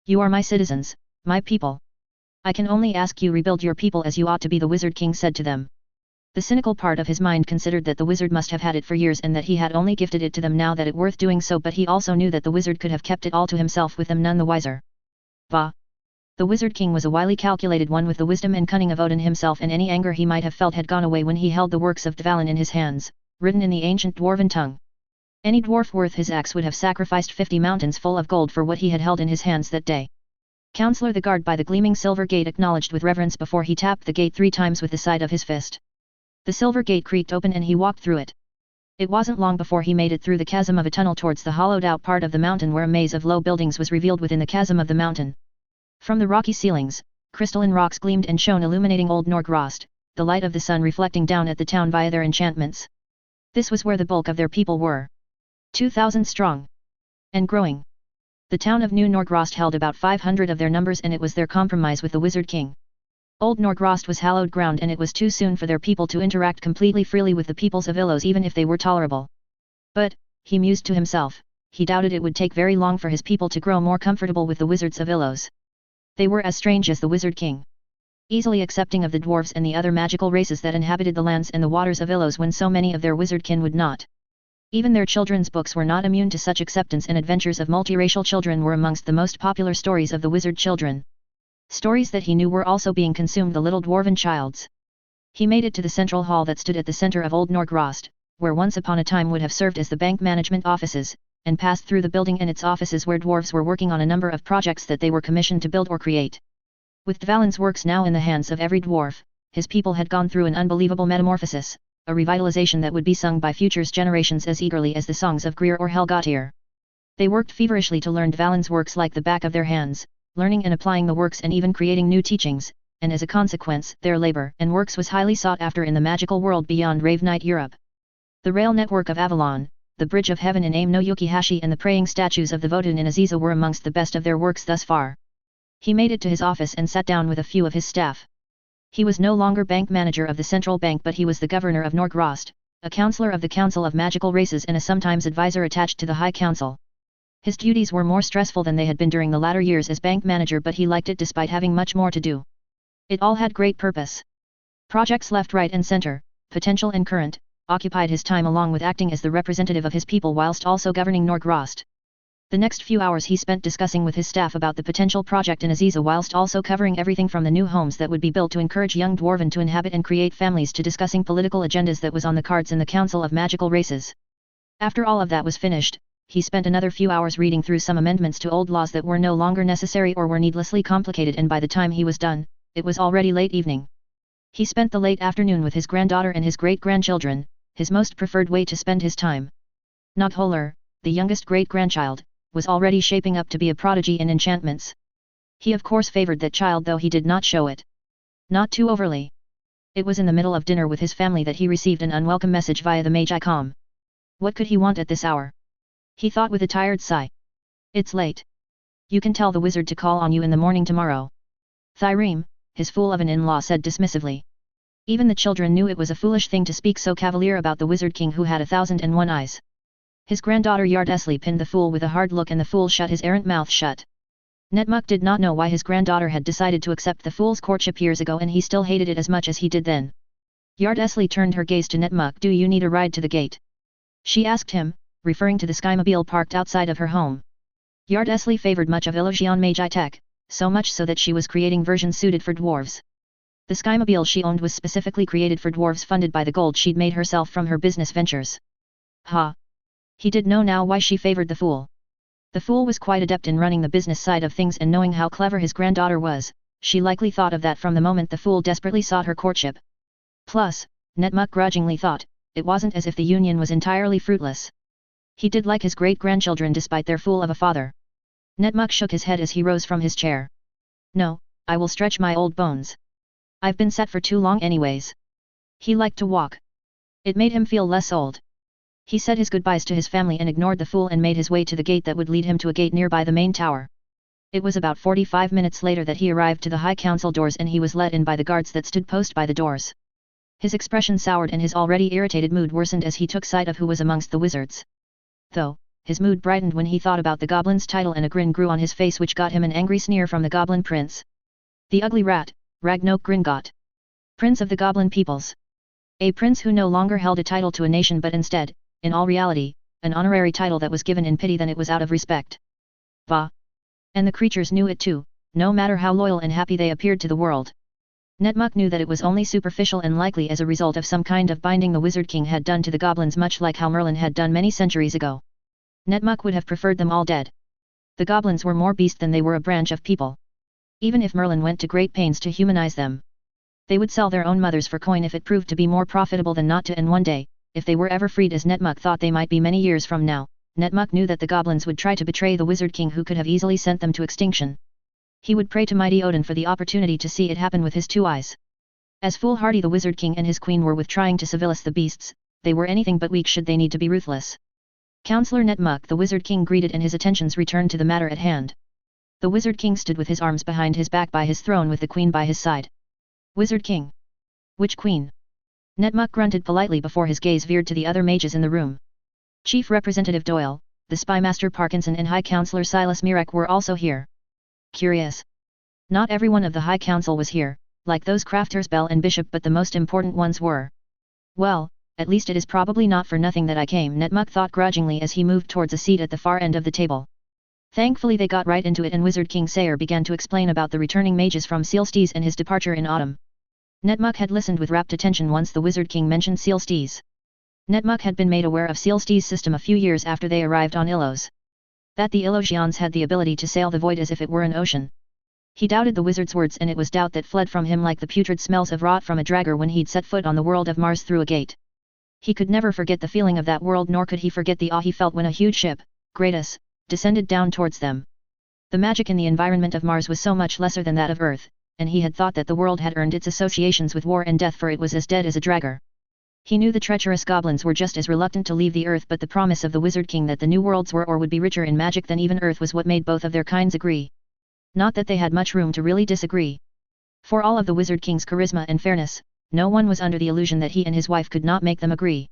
You are my citizens, my people. I can only ask you rebuild your people as you ought to be, the Wizard King said to them. The cynical part of his mind considered that the wizard must have had it for years and that he had only gifted it to them now that it worth doing so, but he also knew that the wizard could have kept it all to himself with them none the wiser. Bah! The Wizard King was a wily calculated one with the wisdom and cunning of Odin himself, and any anger he might have felt had gone away when he held the works of Dvalin in his hands, written in the ancient dwarven tongue. Any dwarf worth his axe would have sacrificed 50 mountains full of gold for what he had held in his hands that day. Counselor the guard by the gleaming silver gate acknowledged with reverence before he tapped the gate 3 times with the side of his fist. The silver gate creaked open and he walked through it. It wasn't long before he made it through the chasm of a tunnel towards the hollowed-out part of the mountain where a maze of low buildings was revealed within the chasm of the mountain. From the rocky ceilings, crystalline rocks gleamed and shone, illuminating Old Norgrost, the light of the sun reflecting down at the town via their enchantments. This was where the bulk of their people were. 2,000 strong. And growing. The town of New Norgrost held about 500 of their numbers, and it was their compromise with the Wizard King. Old Norgrost was hallowed ground, and it was too soon for their people to interact completely freely with the peoples of Illos, even if they were tolerable. But, he mused to himself, he doubted it would take very long for his people to grow more comfortable with the wizards of Illos. They were as strange as the Wizard King. Easily accepting of the dwarves and the other magical races that inhabited the lands and the waters of Illos when so many of their wizardkin would not. Even their children's books were not immune to such acceptance, and adventures of multiracial children were amongst the most popular stories of the wizard children. Stories that he knew were also being consumed the little dwarven childs. He made it to the central hall that stood at the center of Old Norgrost, where once upon a time would have served as the bank management offices, and passed through the building and its offices where dwarves were working on a number of projects that they were commissioned to build or create. With Dvalin's works now in the hands of every dwarf, his people had gone through an unbelievable metamorphosis, a revitalization that would be sung by future generations as eagerly as the songs of Greer or Helgatyr. They worked feverishly to learn Dvalin's works like the back of their hands, learning and applying the works and even creating new teachings, and as a consequence, their labor and works was highly sought after in the magical world beyond Ravenite Europe. The rail network of Avalon, the Bridge of Heaven in Aim no Yukihashi, and the praying statues of the Vodun in Aziza were amongst the best of their works thus far. He made it to his office and sat down with a few of his staff. He was no longer bank manager of the central bank, but he was the governor of Norgrost, a counselor of the Council of Magical Races and a sometimes advisor attached to the High Council. His duties were more stressful than they had been during the latter years as bank manager, but he liked it despite having much more to do. It all had great purpose. Projects left, right and center, potential and current, occupied his time along with acting as the representative of his people whilst also governing Norgrost. The next few hours he spent discussing with his staff about the potential project in Aziza whilst also covering everything from the new homes that would be built to encourage young dwarven to inhabit and create families to discussing political agendas that was on the cards in the Council of Magical Races. After all of that was finished, he spent another few hours reading through some amendments to old laws that were no longer necessary or were needlessly complicated, and by the time he was done, it was already late evening. He spent the late afternoon with his granddaughter and his great-grandchildren, his most preferred way to spend his time. Nogholer, the youngest great-grandchild, was already shaping up to be a prodigy in enchantments. He of course favored that child, though he did not show it. Not too overly. It was in the middle of dinner with his family that he received an unwelcome message via the Mage icon. What could he want at this hour? He thought with a tired sigh. It's late. You can tell the wizard to call on you in the morning tomorrow. Thyreme, his fool of an in-law, said dismissively. Even the children knew it was a foolish thing to speak so cavalier about the Wizard King who had 1,001 eyes. His granddaughter Yardesli pinned the fool with a hard look, and the fool shut his errant mouth shut. Netmuk did not know why his granddaughter had decided to accept the fool's courtship years ago, and he still hated it as much as he did then. Yardesli turned her gaze to Netmuk. Do you need a ride to the gate? She asked him, referring to the skymobile parked outside of her home. Yardesli favored much of Illusion Mage tech, so much so that she was creating versions suited for dwarves. The skymobile she owned was specifically created for dwarves, funded by the gold she'd made herself from her business ventures. Ha! He did know now why she favored the fool. The fool was quite adept in running the business side of things, and knowing how clever his granddaughter was, she likely thought of that from the moment the fool desperately sought her courtship. Plus, Netmuk grudgingly thought, it wasn't as if the union was entirely fruitless. He did like his great-grandchildren despite their fool of a father. Netmuk shook his head as he rose from his chair. No, I will stretch my old bones. I've been set for too long anyways. He liked to walk. It made him feel less old. He said his goodbyes to his family and ignored the fool and made his way to the gate that would lead him to a gate nearby the main tower. It was about 45 minutes later that he arrived to the High Council doors and he was let in by the guards that stood post by the doors. His expression soured and his already irritated mood worsened as he took sight of who was amongst the wizards. Though, his mood brightened when he thought about the goblin's title and a grin grew on his face which got him an angry sneer from the goblin prince. The ugly rat, Ragnok Gringot. Prince of the goblin peoples. A prince who no longer held a title to a nation but instead, in all reality, an honorary title that was given in pity than it was out of respect. Bah! And the creatures knew it too, no matter how loyal and happy they appeared to the world. Netmuk knew that it was only superficial and likely as a result of some kind of binding the Wizard King had done to the goblins much like how Merlin had done many centuries ago. Netmuk would have preferred them all dead. The goblins were more beast than they were a branch of people. Even if Merlin went to great pains to humanize them, they would sell their own mothers for coin if it proved to be more profitable than not to, and one day, if they were ever freed as Netmuk thought they might be many years from now, Netmuk knew that the goblins would try to betray the Wizard King who could have easily sent them to extinction. He would pray to mighty Odin for the opportunity to see it happen with his two eyes. As foolhardy the Wizard King and his queen were with trying to civilize the beasts, they were anything but weak should they need to be ruthless. Counselor Netmuk the Wizard King greeted and his attentions returned to the matter at hand. The Wizard King stood with his arms behind his back by his throne with the queen by his side. Wizard King? Which queen? Netmuk grunted politely before his gaze veered to the other mages in the room. Chief Representative Doyle, the Spymaster Parkinson and High Counselor Silas Mirek were also here. Curious. Not everyone of the High Council was here, like those crafters Bell and Bishop, but the most important ones were. Well, at least it is probably not for nothing that I came, Netmuk thought grudgingly as he moved towards a seat at the far end of the table. Thankfully they got right into it and Wizard King Sayer began to explain about the returning mages from Sealstees and his departure in autumn. Netmuk had listened with rapt attention once the Wizard King mentioned Sealstees. Netmuk had been made aware of Sealstees' system a few years after they arrived on Illos. That the Illosians had the ability to sail the void as if it were an ocean. He doubted the wizard's words and it was doubt that fled from him like the putrid smells of rot from a dragger when he'd set foot on the world of Mars through a gate. He could never forget the feeling of that world, nor could he forget the awe he felt when a huge ship, Gratus, descended down towards them. The magic in the environment of Mars was so much lesser than that of Earth, and he had thought that the world had earned its associations with war and death, for it was as dead as a dragger. He knew the treacherous goblins were just as reluctant to leave the Earth, but the promise of the Wizard King that the new worlds were or would be richer in magic than even Earth was what made both of their kinds agree. Not that they had much room to really disagree. For all of the Wizard King's charisma and fairness, no one was under the illusion that he and his wife could not make them agree.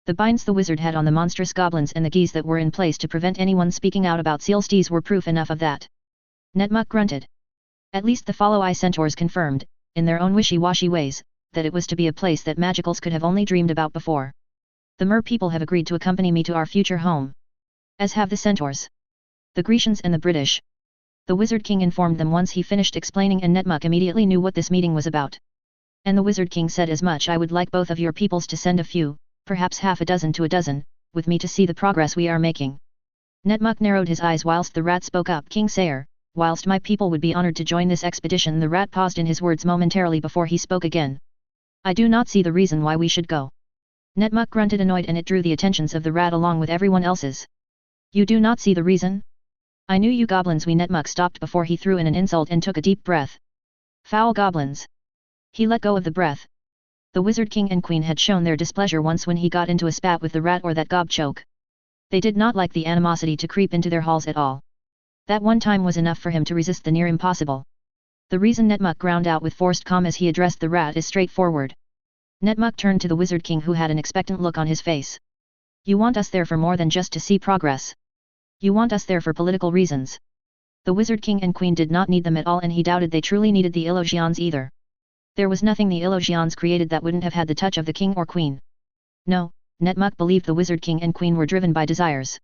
The binds the wizard had on the monstrous goblins and the geese that were in place to prevent anyone speaking out about Sealstees were proof enough of that. Netmuk grunted. At least the Follow-Eye Centaurs confirmed, in their own wishy-washy ways, that it was to be a place that magicals could have only dreamed about before. The Mer people have agreed to accompany me to our future home. As have the Centaurs. The Grecians and the British. The Wizard King informed them once he finished explaining, and Netmuk immediately knew what this meeting was about. And the Wizard King said as much. I would like both of your peoples to send a few, perhaps half a dozen to a dozen, with me to see the progress we are making. Netmuk narrowed his eyes whilst the rat spoke up. King Sayer, whilst my people would be honored to join this expedition. The rat paused in his words momentarily before he spoke again. I do not see the reason why we should go. Netmuk grunted annoyed, and it drew the attentions of the rat along with everyone else's. You do not see the reason? I knew you goblins. Netmuk stopped before he threw in an insult and took a deep breath. Foul goblins. He let go of the breath. The Wizard King and Queen had shown their displeasure once when he got into a spat with the rat or that gobchoke. They did not like the animosity to creep into their halls at all. That one time was enough for him to resist the near impossible. The reason Netmuk ground out with forced calm as he addressed the rat is straightforward. Netmuk turned to the Wizard King, who had an expectant look on his face. You want us there for more than just to see progress. You want us there for political reasons. The Wizard King and Queen did not need them at all, and he doubted they truly needed the Illosians either. There was nothing the Illosians created that wouldn't have had the touch of the king or queen. No, Netmuk believed the Wizard King and Queen were driven by desires.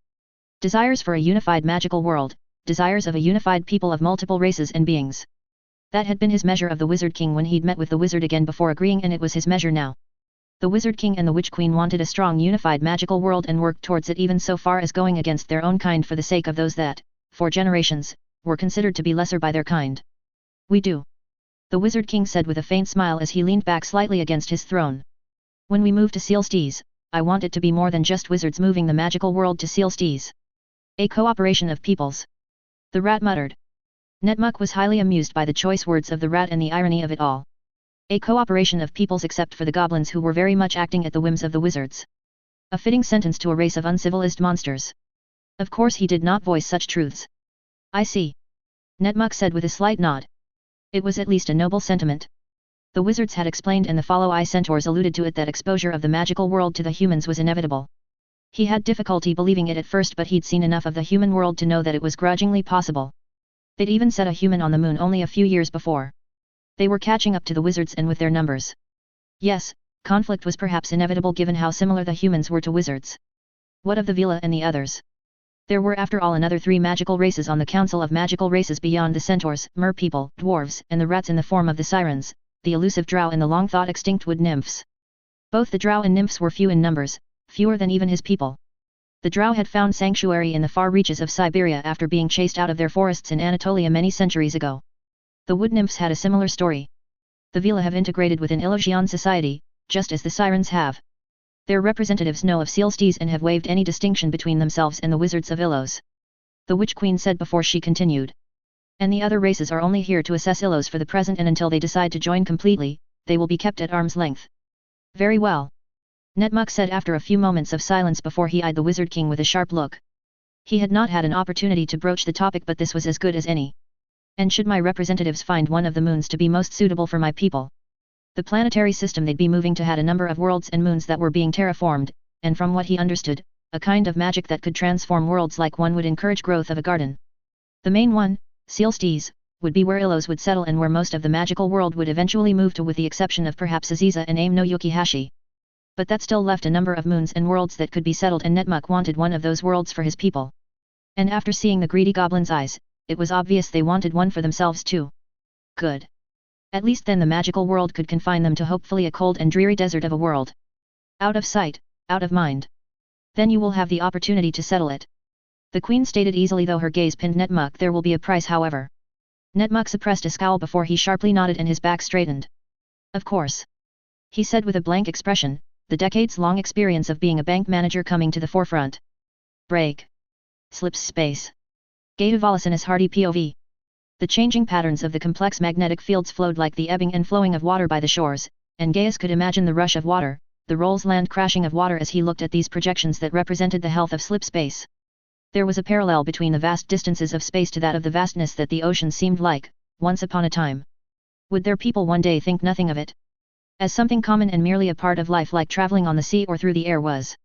Desires for a unified magical world, desires of a unified people of multiple races and beings. That had been his measure of the Wizard King when he'd met with the wizard again before agreeing, and it was his measure now. The Wizard King and the Witch Queen wanted a strong unified magical world and worked towards it, even so far as going against their own kind for the sake of those that, for generations, were considered to be lesser by their kind. We do. The Wizard King said with a faint smile as he leaned back slightly against his throne. When we move to Sealstees, I want it to be more than just wizards moving the magical world to Sealstees. A cooperation of peoples. The rat muttered. Netmuk was highly amused by the choice words of the rat and the irony of it all. A cooperation of peoples except for the goblins who were very much acting at the whims of the wizards. A fitting sentence to a race of uncivilized monsters. Of course he did not voice such truths. I see. Netmuk said with a slight nod. It was at least a noble sentiment. The wizards had explained and the follow-eye centaurs alluded to it that exposure of the magical world to the humans was inevitable. He had difficulty believing it at first, but he'd seen enough of the human world to know that it was grudgingly possible. They'd even set a human on the moon only a few years before. They were catching up to the wizards and with their numbers. Yes, conflict was perhaps inevitable given how similar the humans were to wizards. What of the Vila and the others? There were after all another 3 magical races on the Council of Magical Races beyond the centaurs, mer-people, dwarves, and the rats in the form of the sirens, the elusive drow and the long-thought extinct wood nymphs. Both the drow and nymphs were few in numbers, fewer than even his people. The drow had found sanctuary in the far reaches of Siberia after being chased out of their forests in Anatolia many centuries ago. The wood nymphs had a similar story. The Vila have integrated within Illusion society, just as the sirens have. Their representatives know of Sealstes and have waived any distinction between themselves and the wizards of Illos. The Witch Queen said before she continued. And the other races are only here to assess Illos for the present, and until they decide to join completely, they will be kept at arm's length. Very well. Netmuk said after a few moments of silence before he eyed the Wizard King with a sharp look. He had not had an opportunity to broach the topic, but this was as good as any. And should my representatives find one of the moons to be most suitable for my people? The planetary system they'd be moving to had a number of worlds and moons that were being terraformed, and from what he understood, a kind of magic that could transform worlds like one would encourage growth of a garden. The main one, Sealstes, would be where Illos would settle and where most of the magical world would eventually move to, with the exception of perhaps Aziza and Aim no Yukihashi. But that still left a number of moons and worlds that could be settled, and Netmuk wanted one of those worlds for his people. And after seeing the greedy goblin's eyes, it was obvious they wanted one for themselves too. Good. At least then the magical world could confine them to hopefully a cold and dreary desert of a world. Out of sight, out of mind. Then you will have the opportunity to settle it. The Queen stated easily, though her gaze pinned Netmuk. There will be a price, however. Netmuk suppressed a scowl before he sharply nodded and his back straightened. Of course. He said with a blank expression, the decades-long experience of being a bank manager coming to the forefront. Break. Slips space. Gaetuvalis in his hardy POV. The changing patterns of the complex magnetic fields flowed like the ebbing and flowing of water by the shores, and Gaius could imagine the rush of water, the rolls land crashing of water as he looked at these projections that represented the health of slip space. There was a parallel between the vast distances of space to that of the vastness that the ocean seemed like, once upon a time. Would their people one day think nothing of it? As something common and merely a part of life, like traveling on the sea or through the air was?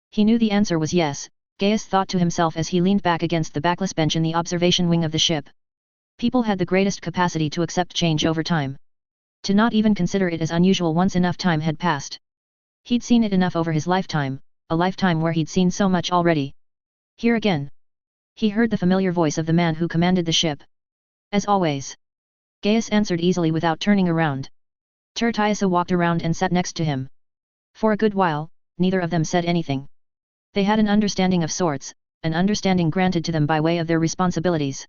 He knew the answer was yes, Gaius thought to himself as he leaned back against the backless bench in the observation wing of the ship. People had the greatest capacity to accept change over time. To not even consider it as unusual once enough time had passed. He'd seen it enough over his lifetime, a lifetime where he'd seen so much already. Here again. He heard the familiar voice of the man who commanded the ship. As always. Gaius answered easily without turning around. Tertiasa walked around and sat next to him. For a good while, neither of them said anything. They had an understanding of sorts, an understanding granted to them by way of their responsibilities.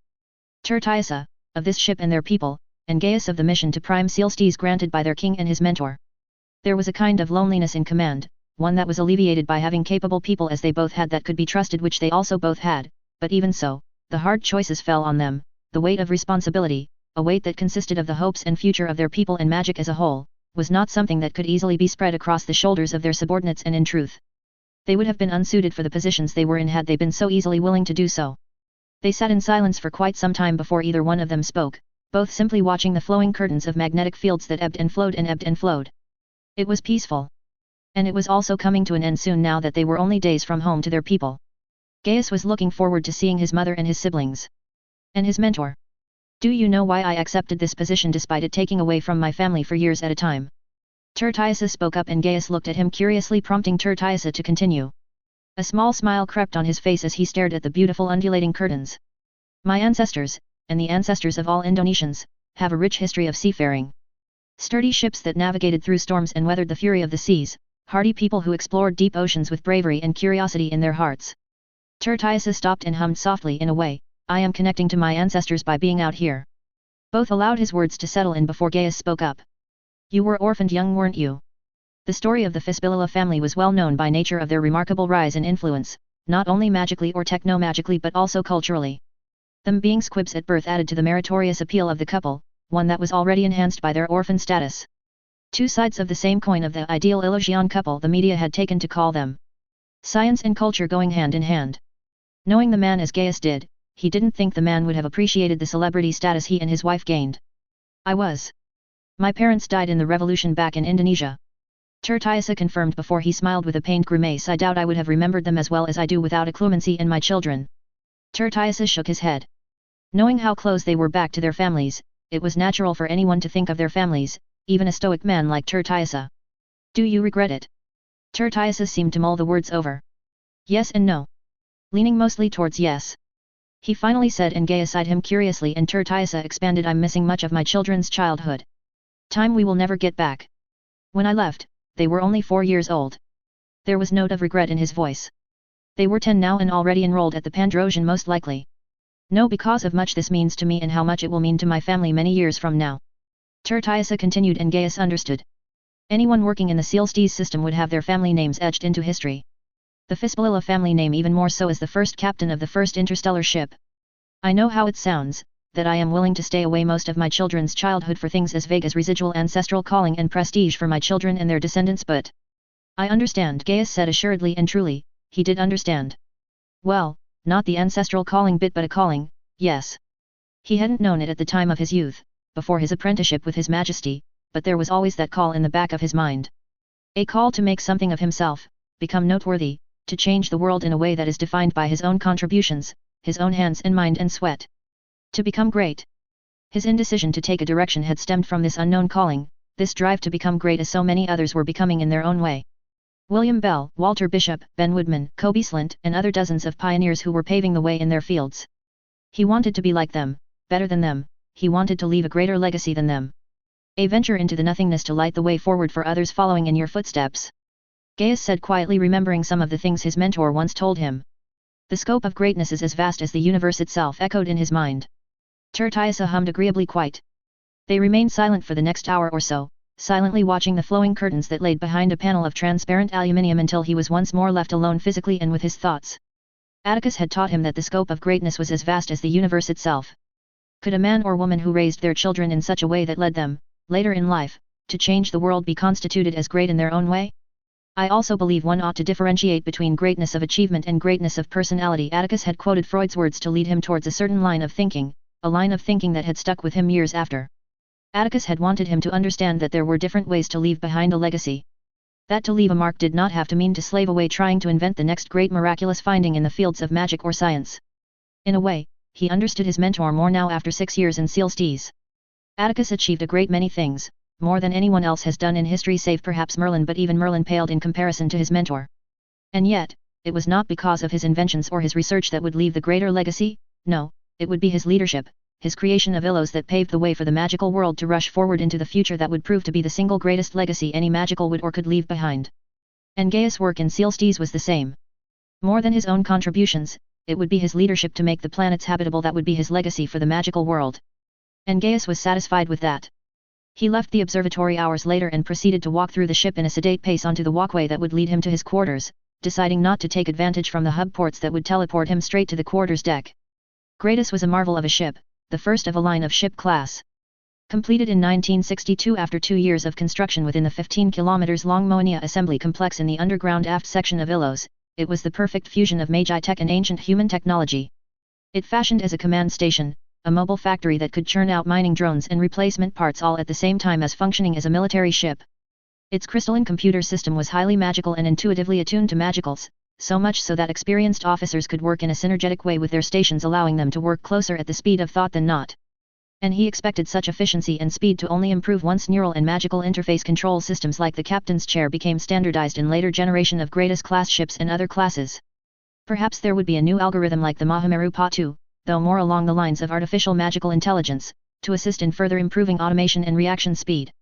Tertiasa, of this ship and their people, and Gaius of the mission to prime Sealstes granted by their king and his mentor. There was a kind of loneliness in command, one that was alleviated by having capable people as they both had that could be trusted, which they also both had, but even so, the hard choices fell on them, the weight of responsibility, a weight that consisted of the hopes and future of their people and magic as a whole, was not something that could easily be spread across the shoulders of their subordinates, and in truth, they would have been unsuited for the positions they were in had they been so easily willing to do so. They sat in silence for quite some time before either one of them spoke, both simply watching the flowing curtains of magnetic fields that ebbed and flowed and ebbed and flowed. It was peaceful. And it was also coming to an end soon, now that they were only days from home to their people. Gaius was looking forward to seeing his mother and his siblings. And his mentor. Do you know why I accepted this position despite it taking away from my family for years at a time? Tertiasa spoke up and Gaius looked at him curiously, prompting Tertiasa to continue. A small smile crept on his face as he stared at the beautiful undulating curtains. My ancestors, and the ancestors of all Indonesians, have a rich history of seafaring. Sturdy ships that navigated through storms and weathered the fury of the seas, hardy people who explored deep oceans with bravery and curiosity in their hearts. Tertiasa stopped and hummed softly in a way, I am connecting to my ancestors by being out here. Both allowed his words to settle in before Gaius spoke up. You were orphaned young, weren't you? The story of the Fisbilila family was well known by nature of their remarkable rise in influence, not only magically or techno-magically but also culturally. Them being squibs at birth added to the meritorious appeal of the couple, one that was already enhanced by their orphan status. Two sides of the same coin of the ideal illusion couple the media had taken to call them. Science and culture going hand in hand. Knowing the man as Gaius did, he didn't think the man would have appreciated the celebrity status he and his wife gained. My parents died in the revolution back in Indonesia. Tirtayasa confirmed before he smiled with a pained grimace. I doubt I would have remembered them as well as I do without a clemency in my children. Tirtayasa shook his head. Knowing how close they were back to their families, it was natural for anyone to think of their families, even a stoic man like Tirtayasa. Do you regret it? Tirtayasa seemed to mull the words over. Yes and no. Leaning mostly towards yes. He finally said, and Gaius eyed him curiously, and Tirtayasa expanded. I'm missing much of my children's childhood. Time we will never get back. When I left, they were only 4 years old. There was note of regret in his voice. They were 10 now and already enrolled at the Pandrosian most likely. No, because of much this means to me and how much it will mean to my family many years from now. Tirtayasa continued, and Gaius understood. Anyone working in the Sealstees system would have their family names etched into history. The Fispalilla family name even more so as the first captain of the first interstellar ship. I know how it sounds, that I am willing to stay away most of my children's childhood for things as vague as residual ancestral calling and prestige for my children and their descendants, but I understand, Gaius said assuredly, and truly, he did understand. Well, not the ancestral calling bit, but a calling, yes. He hadn't known it at the time of his youth, before his apprenticeship with His Majesty, but there was always that call in the back of his mind. A call to make something of himself, become noteworthy, to change the world in a way that is defined by his own contributions, his own hands and mind and sweat. To become great. His indecision to take a direction had stemmed from this unknown calling, this drive to become great as so many others were becoming in their own way. William Bell, Walter Bishop, Ben Woodman, Kobe Slint, and other dozens of pioneers who were paving the way in their fields. He wanted to be like them, better than them, he wanted to leave a greater legacy than them. A venture into the nothingness to light the way forward for others following in your footsteps. Gaius said quietly, remembering some of the things his mentor once told him. The scope of greatness is as vast as the universe itself, echoed in his mind. Tirtayasa hummed agreeably quite. They remained silent for the next hour or so, silently watching the flowing curtains that laid behind a panel of transparent aluminium until he was once more left alone physically and with his thoughts. Atticus had taught him that the scope of greatness was as vast as the universe itself. Could a man or woman who raised their children in such a way that led them, later in life, to change the world be constituted as great in their own way? I also believe one ought to differentiate between greatness of achievement and greatness of personality. Atticus had quoted Freud's words to lead him towards a certain line of thinking, a line of thinking that had stuck with him years after. Atticus had wanted him to understand that there were different ways to leave behind a legacy. That to leave a mark did not have to mean to slave away trying to invent the next great miraculous finding in the fields of magic or science. In a way, he understood his mentor more now after 6 years in Sealstees. Atticus achieved a great many things, more than anyone else has done in history save perhaps Merlin, but even Merlin paled in comparison to his mentor. And yet, it was not because of his inventions or his research that would leave the greater legacy, no, it would be his leadership, his creation of Illos that paved the way for the magical world to rush forward into the future that would prove to be the single greatest legacy any magical would or could leave behind. And Gaius' work in Sealstees was the same. More than his own contributions, it would be his leadership to make the planets habitable that would be his legacy for the magical world. And Gaius was satisfied with that. He left the observatory hours later and proceeded to walk through the ship in a sedate pace onto the walkway that would lead him to his quarters, deciding not to take advantage from the hub ports that would teleport him straight to the quarters deck. Greatus was a marvel of a ship, the first of a line of ship class. Completed in 1962 after 2 years of construction within the 15 kilometers long Moenia assembly complex in the underground aft section of Illos, it was the perfect fusion of Mage tech and ancient human technology. It fashioned as a command station, a mobile factory that could churn out mining drones and replacement parts all at the same time as functioning as a military ship. Its crystalline computer system was highly magical and intuitively attuned to magicals, so much so that experienced officers could work in a synergetic way with their stations, allowing them to work closer at the speed of thought than not. And he expected such efficiency and speed to only improve once neural and magical interface control systems like the captain's chair became standardized in later generation of Greatest class ships and other classes. Perhaps there would be a new algorithm like the Mahameru part12, though more along the lines of artificial magical intelligence, to assist in further improving automation and reaction speed.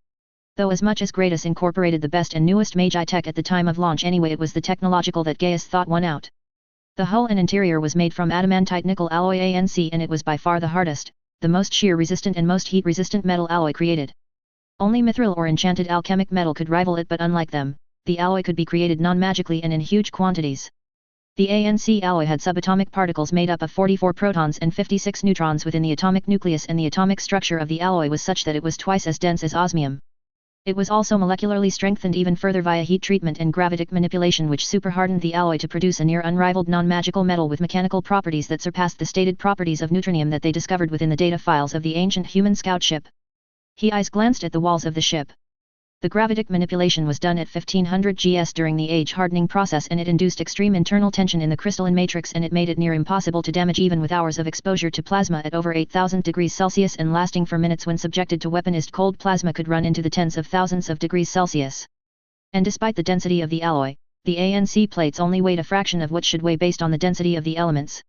Though as much as Greatest incorporated the best and newest Mage tech at the time of launch anyway, it was the technological that Gaius thought won out. The hull and interior was made from adamantite nickel alloy ANC, and it was by far the hardest, the most shear resistant and most heat resistant metal alloy created. Only mithril or enchanted alchemic metal could rival it, but unlike them, the alloy could be created non-magically and in huge quantities. The ANC alloy had subatomic particles made up of 44 protons and 56 neutrons within the atomic nucleus, and the atomic structure of the alloy was such that it was twice as dense as osmium. It was also molecularly strengthened even further via heat treatment and gravitic manipulation, which superhardened the alloy to produce a near unrivaled non-magical metal with mechanical properties that surpassed the stated properties of neutronium that they discovered within the data files of the ancient human scout ship. His eyes glanced at the walls of the ship. The gravitic manipulation was done at 1500 GS during the age hardening process, and it induced extreme internal tension in the crystalline matrix, and it made it near impossible to damage even with hours of exposure to plasma at over 8000 degrees Celsius and lasting for minutes when subjected to weaponized cold plasma could run into the tens of thousands of degrees Celsius. And despite the density of the alloy, the ANC plates only weighed a fraction of what should weigh based on the density of the elements.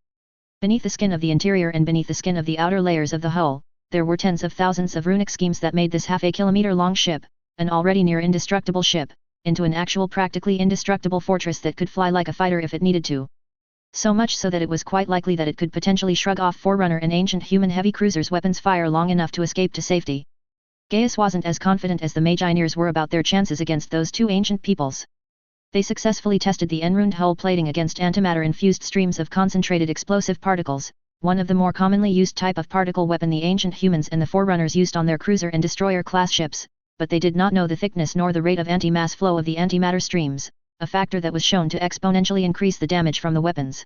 Beneath the skin of the interior and beneath the skin of the outer layers of the hull, there were tens of thousands of runic schemes that made this half a kilometer-long ship, an already near indestructible ship, into an actual practically indestructible fortress that could fly like a fighter if it needed to. So much so that it was quite likely that it could potentially shrug off Forerunner and ancient human heavy cruisers' weapons fire long enough to escape to safety. Gaius wasn't as confident as the Magineers were about their chances against those two ancient peoples. They successfully tested the enruned hull plating against antimatter-infused streams of concentrated explosive particles, one of the more commonly used type of particle weapon the ancient humans and the Forerunners used on their cruiser and destroyer class ships, but they did not know the thickness nor the rate of anti-mass flow of the antimatter streams, a factor that was shown to exponentially increase the damage from the weapons.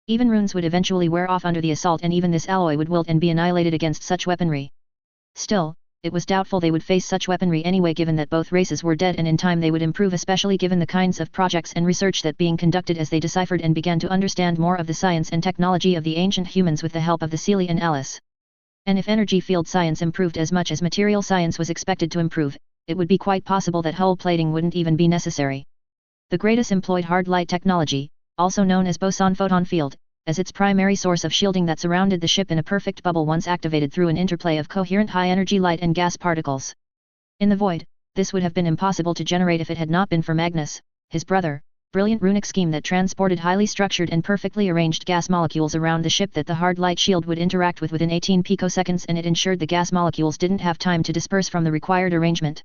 Even runes would eventually wear off under the assault, and even this alloy would wilt and be annihilated against such weaponry. Still, it was doubtful they would face such weaponry anyway, given that both races were dead, and in time they would improve, especially given the kinds of projects and research that being conducted as they deciphered and began to understand more of the science and technology of the ancient humans with the help of the Seelie and Alice. And if energy field science improved as much as material science was expected to improve, it would be quite possible that hull plating wouldn't even be necessary. The greatest employed hard light technology, also known as boson photon field, as its primary source of shielding that surrounded the ship in a perfect bubble once activated through an interplay of coherent high-energy light and gas particles. In the void, this would have been impossible to generate if it had not been for Magnus, his brother, brilliant runic scheme that transported highly structured and perfectly arranged gas molecules around the ship that the hard light shield would interact with within 18 picoseconds, and it ensured the gas molecules didn't have time to disperse from the required arrangement.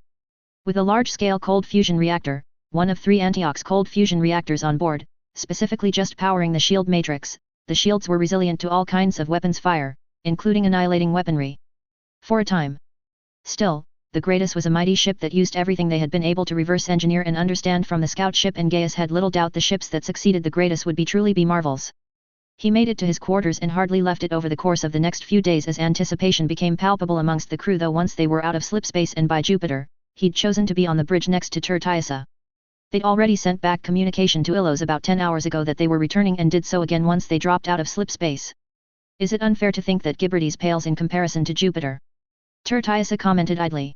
With a large-scale cold fusion reactor, one of 3 Antiox cold fusion reactors on board, specifically just powering the shield matrix, the shields were resilient to all kinds of weapons fire, including annihilating weaponry. For a time. Still, the Greatest was a mighty ship that used everything they had been able to reverse engineer and understand from the scout ship, and Gaius had little doubt the ships that succeeded the Greatest would truly be marvels. He made it to his quarters and hardly left it over the course of the next few days as anticipation became palpable amongst the crew, though once they were out of slipspace and by Jupiter, he'd chosen to be on the bridge next to Tertiasa. They'd already sent back communication to Illos about 10 hours ago that they were returning, and did so again once they dropped out of slipspace. Is it unfair to think that Gibrides pales in comparison to Jupiter? Tertiasa commented idly.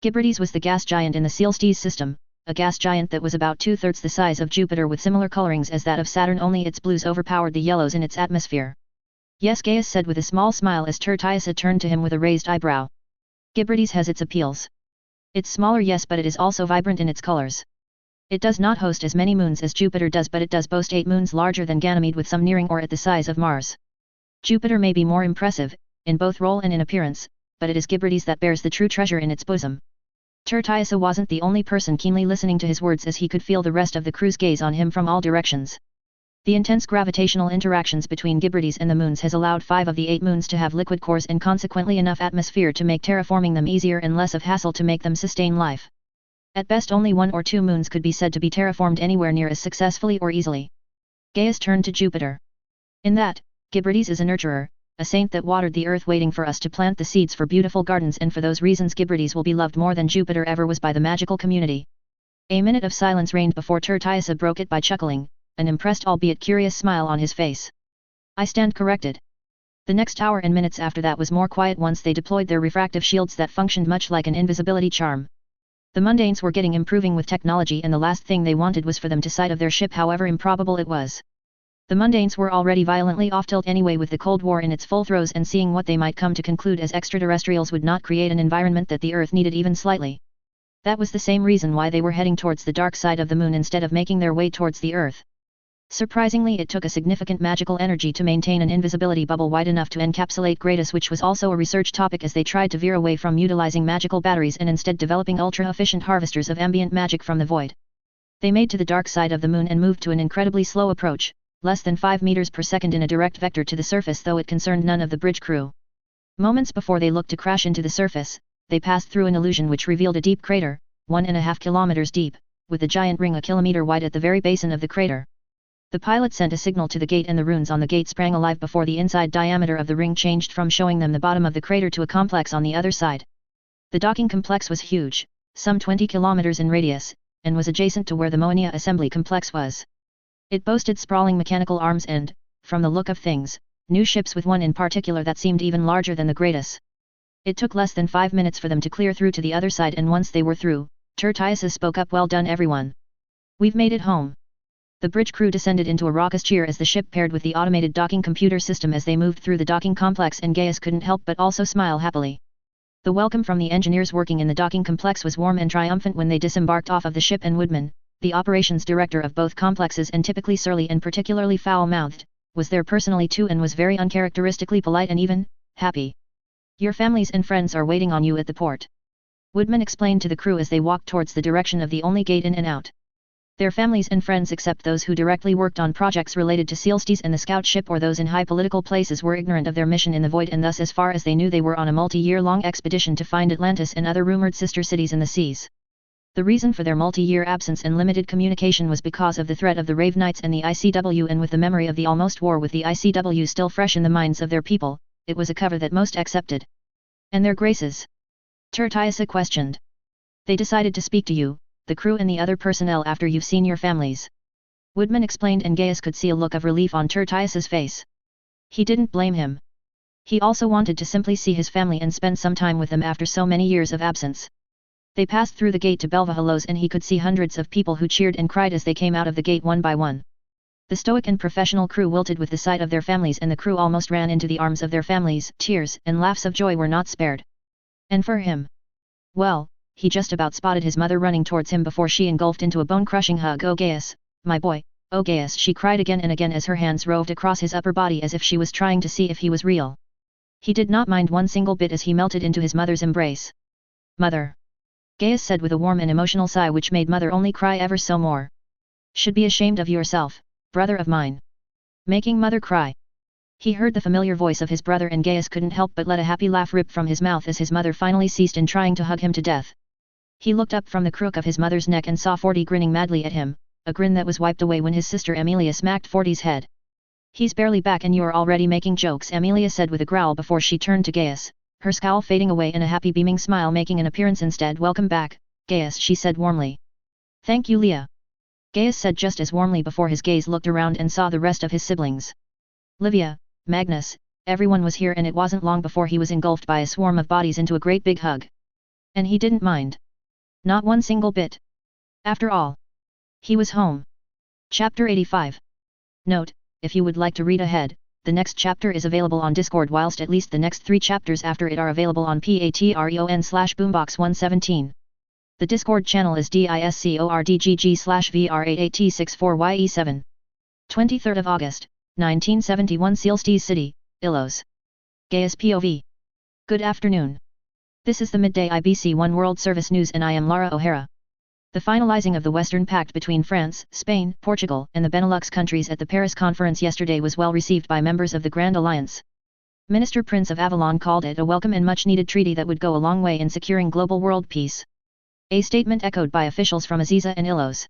Gibrides was the gas giant in the Celestes system, a gas giant that was about 2/3 the size of Jupiter with similar colorings as that of Saturn, only its blues overpowered the yellows in its atmosphere. Yes, Gaius said with a small smile as Tertiasa turned to him with a raised eyebrow. Gibrides has its appeals. It's smaller, yes, but it is also vibrant in its colors. It does not host as many moons as Jupiter does, but it does boast 8 moons larger than Ganymede, with some nearing or at the size of Mars. Jupiter may be more impressive, in both role and in appearance, but it is Gibrides that bears the true treasure in its bosom. Tertiasa wasn't the only person keenly listening to his words, as he could feel the rest of the crew's gaze on him from all directions. The intense gravitational interactions between Gibrides and the moons has allowed 5 of the 8 moons to have liquid cores and consequently enough atmosphere to make terraforming them easier and less of hassle to make them sustain life. At best only 1 or 2 moons could be said to be terraformed anywhere near as successfully or easily. Gaius turned to Jupiter. In that, Gibrides is a nurturer, a saint that watered the earth waiting for us to plant the seeds for beautiful gardens, and for those reasons Gibrides will be loved more than Jupiter ever was by the magical community. A minute of silence reigned before Tertiasa broke it by chuckling, an impressed albeit curious smile on his face. I stand corrected. The next hour and minutes after that was more quiet once they deployed their refractive shields that functioned much like an invisibility charm. The mundanes were getting improving with technology, and the last thing they wanted was for them to sight of their ship, however improbable it was. The mundanes were already violently off-tilt anyway with the Cold War in its full throes, and seeing what they might come to conclude as extraterrestrials would not create an environment that the Earth needed even slightly. That was the same reason why they were heading towards the dark side of the moon instead of making their way towards the Earth. Surprisingly, it took a significant magical energy to maintain an invisibility bubble wide enough to encapsulate Greatest, which was also a research topic as they tried to veer away from utilizing magical batteries and instead developing ultra-efficient harvesters of ambient magic from the void. They made to the dark side of the moon and moved to an incredibly slow approach, less than 5 meters per second in a direct vector to the surface, though it concerned none of the bridge crew. Moments before they looked to crash into the surface, they passed through an illusion which revealed a deep crater, 1.5 kilometers deep, with a giant ring a kilometer wide at the very basin of the crater. The pilot sent a signal to the gate and the runes on the gate sprang alive before the inside diameter of the ring changed from showing them the bottom of the crater to a complex on the other side. The docking complex was huge, some 20 kilometers in radius, and was adjacent to where the Moania assembly complex was. It boasted sprawling mechanical arms and, from the look of things, new ships, with one in particular that seemed even larger than the Greatess. It took less than 5 minutes for them to clear through to the other side, and once they were through, Tertius spoke up, "Well done everyone. We've made it home." The bridge crew descended into a raucous cheer as the ship paired with the automated docking computer system as they moved through the docking complex, and Gaius couldn't help but also smile happily. The welcome from the engineers working in the docking complex was warm and triumphant when they disembarked off of the ship, and Woodman, the operations director of both complexes and typically surly and particularly foul-mouthed, was there personally too and was very uncharacteristically polite and even happy. "Your families and friends are waiting on you at the port," Woodman explained to the crew as they walked towards the direction of the only gate in and out. Their families and friends, except those who directly worked on projects related to Sealsties and the scout ship or those in high political places, were ignorant of their mission in the void, and thus, as far as they knew, they were on a multi-year-long expedition to find Atlantis and other rumored sister cities in the seas. The reason for their multi-year absence and limited communication was because of the threat of the Rave Knights and the ICW, and with the memory of the almost war with the ICW still fresh in the minds of their people, it was a cover that most accepted. "And their graces?" Tertius questioned. "They decided to speak to you, the crew and the other personnel, after you've seen your families," Woodman explained, and Gaius could see a look of relief on Tertius's face. He didn't blame him. He also wanted to simply see his family and spend some time with them after so many years of absence. They passed through the gate to Belvahalos, and he could see hundreds of people who cheered and cried as they came out of the gate one by one. The stoic and professional crew wilted with the sight of their families, and the crew almost ran into the arms of their families. Tears and laughs of joy were not spared. And for him, well, he just about spotted his mother running towards him before she engulfed into a bone-crushing hug. "Oh Gaius, my boy, oh Gaius," she cried again and again as her hands roved across his upper body as if she was trying to see if he was real. He did not mind one single bit as he melted into his mother's embrace. "Mother," Gaius said with a warm and emotional sigh which made Mother only cry ever so more. "Should be ashamed of yourself, brother of mine. Making Mother cry." He heard the familiar voice of his brother, and Gaius couldn't help but let a happy laugh rip from his mouth as his mother finally ceased in trying to hug him to death. He looked up from the crook of his mother's neck and saw Forty grinning madly at him, a grin that was wiped away when his sister Amelia smacked Forty's head. "He's barely back and you're already making jokes," Amelia said with a growl before she turned to Gaius, her scowl fading away and a happy beaming smile making an appearance instead. "Welcome back, Gaius," she said warmly. "Thank you, Leah," Gaius said just as warmly before his gaze looked around and saw the rest of his siblings. Livia, Magnus, everyone was here, and it wasn't long before he was engulfed by a swarm of bodies into a great big hug. And he didn't mind. Not one single bit. After all, he was home. Chapter 85. Note, if you would like to read ahead, the next chapter is available on Discord, whilst at least the next 3 chapters after it are available on patreon/boombox117. The Discord channel is discordgg/vr88t64ye7. 23rd of August, 1971, Sealsties City, Ilos. Gaius POV. Good afternoon. This is the midday IBC One World Service News, and I am Lara O'Hara. The finalizing of the Western Pact between France, Spain, Portugal, and the Benelux countries at the Paris conference yesterday was well received by members of the Grand Alliance. Minister Prince of Avalon called it a welcome and much-needed treaty that would go a long way in securing global world peace. A statement echoed by officials from Aziza and Ilos.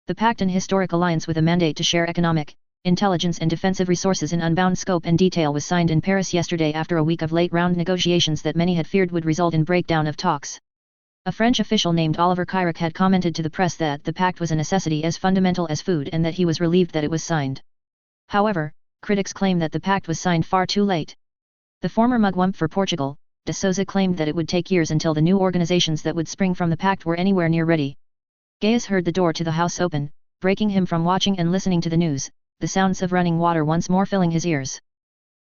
The pact, an historic alliance with a mandate to share economic, intelligence and defensive resources in unbound scope and detail, was signed in Paris yesterday after a week of late-round negotiations that many had feared would result in breakdown of talks. A French official named Oliver Chirac had commented to the press that the pact was a necessity as fundamental as food and that he was relieved that it was signed. However, critics claim that the pact was signed far too late. The former mugwump for Portugal, de Souza, claimed that it would take years until the new organizations that would spring from the pact were anywhere near ready. Gaius heard the door to the house open, breaking him from watching and listening to the news, the sounds of running water once more filling his ears.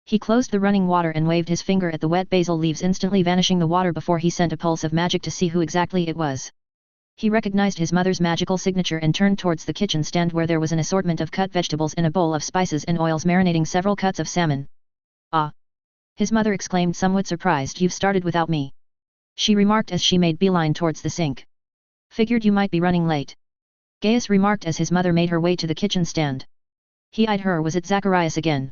He closed the running water and waved his finger at the wet basil leaves, instantly vanishing the water before he sent a pulse of magic to see who exactly it was. He recognized his mother's magical signature and turned towards the kitchen stand where there was an assortment of cut vegetables and a bowl of spices and oils marinating several cuts of salmon. "Ah!" his mother exclaimed, somewhat surprised. "You've started without me," she remarked as she made beeline towards the sink. "Figured you might be running late," Gaius remarked as his mother made her way to the kitchen stand. He eyed her. Was it Zacharias again?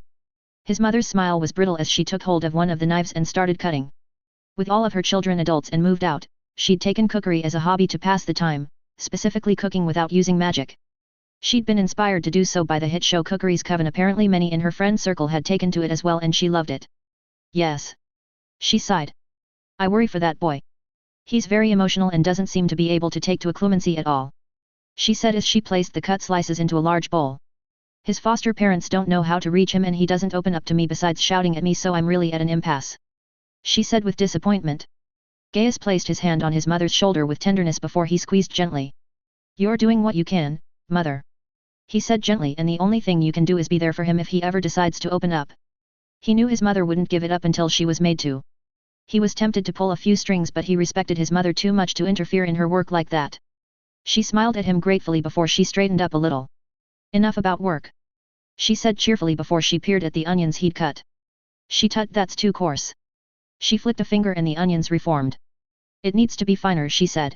His mother's smile was brittle as she took hold of one of the knives and started cutting. With all of her children adults and moved out, she'd taken cookery as a hobby to pass the time, specifically cooking without using magic. She'd been inspired to do so by the hit show Cookery's Coven. Apparently many in her friend circle had taken to it as well and she loved it. Yes. She sighed. I worry for that boy. He's very emotional and doesn't seem to be able to take to a clemency at all. She said as she placed the cut slices into a large bowl. His foster parents don't know how to reach him and he doesn't open up to me besides shouting at me, so I'm really at an impasse. She said with disappointment. Gaius placed his hand on his mother's shoulder with tenderness before he squeezed gently. You're doing what you can, mother. He said gently, and the only thing you can do is be there for him if he ever decides to open up. He knew his mother wouldn't give it up until she was made to. He was tempted to pull a few strings, but he respected his mother too much to interfere in her work like that. She smiled at him gratefully before she straightened up a little. Enough about work. She said cheerfully before she peered at the onions he'd cut. She tut, that's too coarse. She flicked a finger and the onions reformed. It needs to be finer, she said.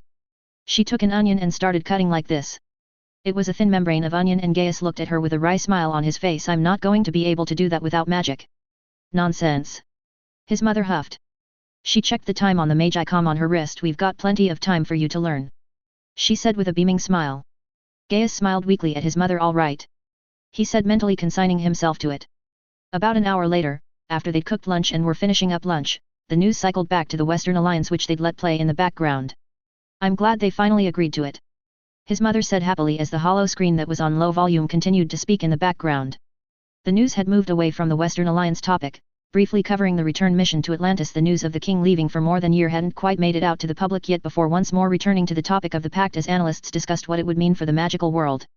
She took an onion and started cutting like this. It was a thin membrane of onion and Gaius looked at her with a wry smile on his face. I'm not going to be able to do that without magic. Nonsense. His mother huffed. She checked the time on the mage icon on her wrist. We've got plenty of time for you to learn. She said with a beaming smile. Gaius smiled weakly at his mother. All right. He said, mentally consigning himself to it. About an hour later, after they'd cooked lunch and were finishing up lunch, the news cycled back to the Western Alliance, which they'd let play in the background. I'm glad they finally agreed to it. His mother said happily as the hollow screen that was on low volume continued to speak in the background. The news had moved away from the Western Alliance topic, briefly covering the return mission to Atlantis. The news of the king leaving for more than a year hadn't quite made it out to the public yet before once more returning to the topic of the pact as analysts discussed what it would mean for the magical world.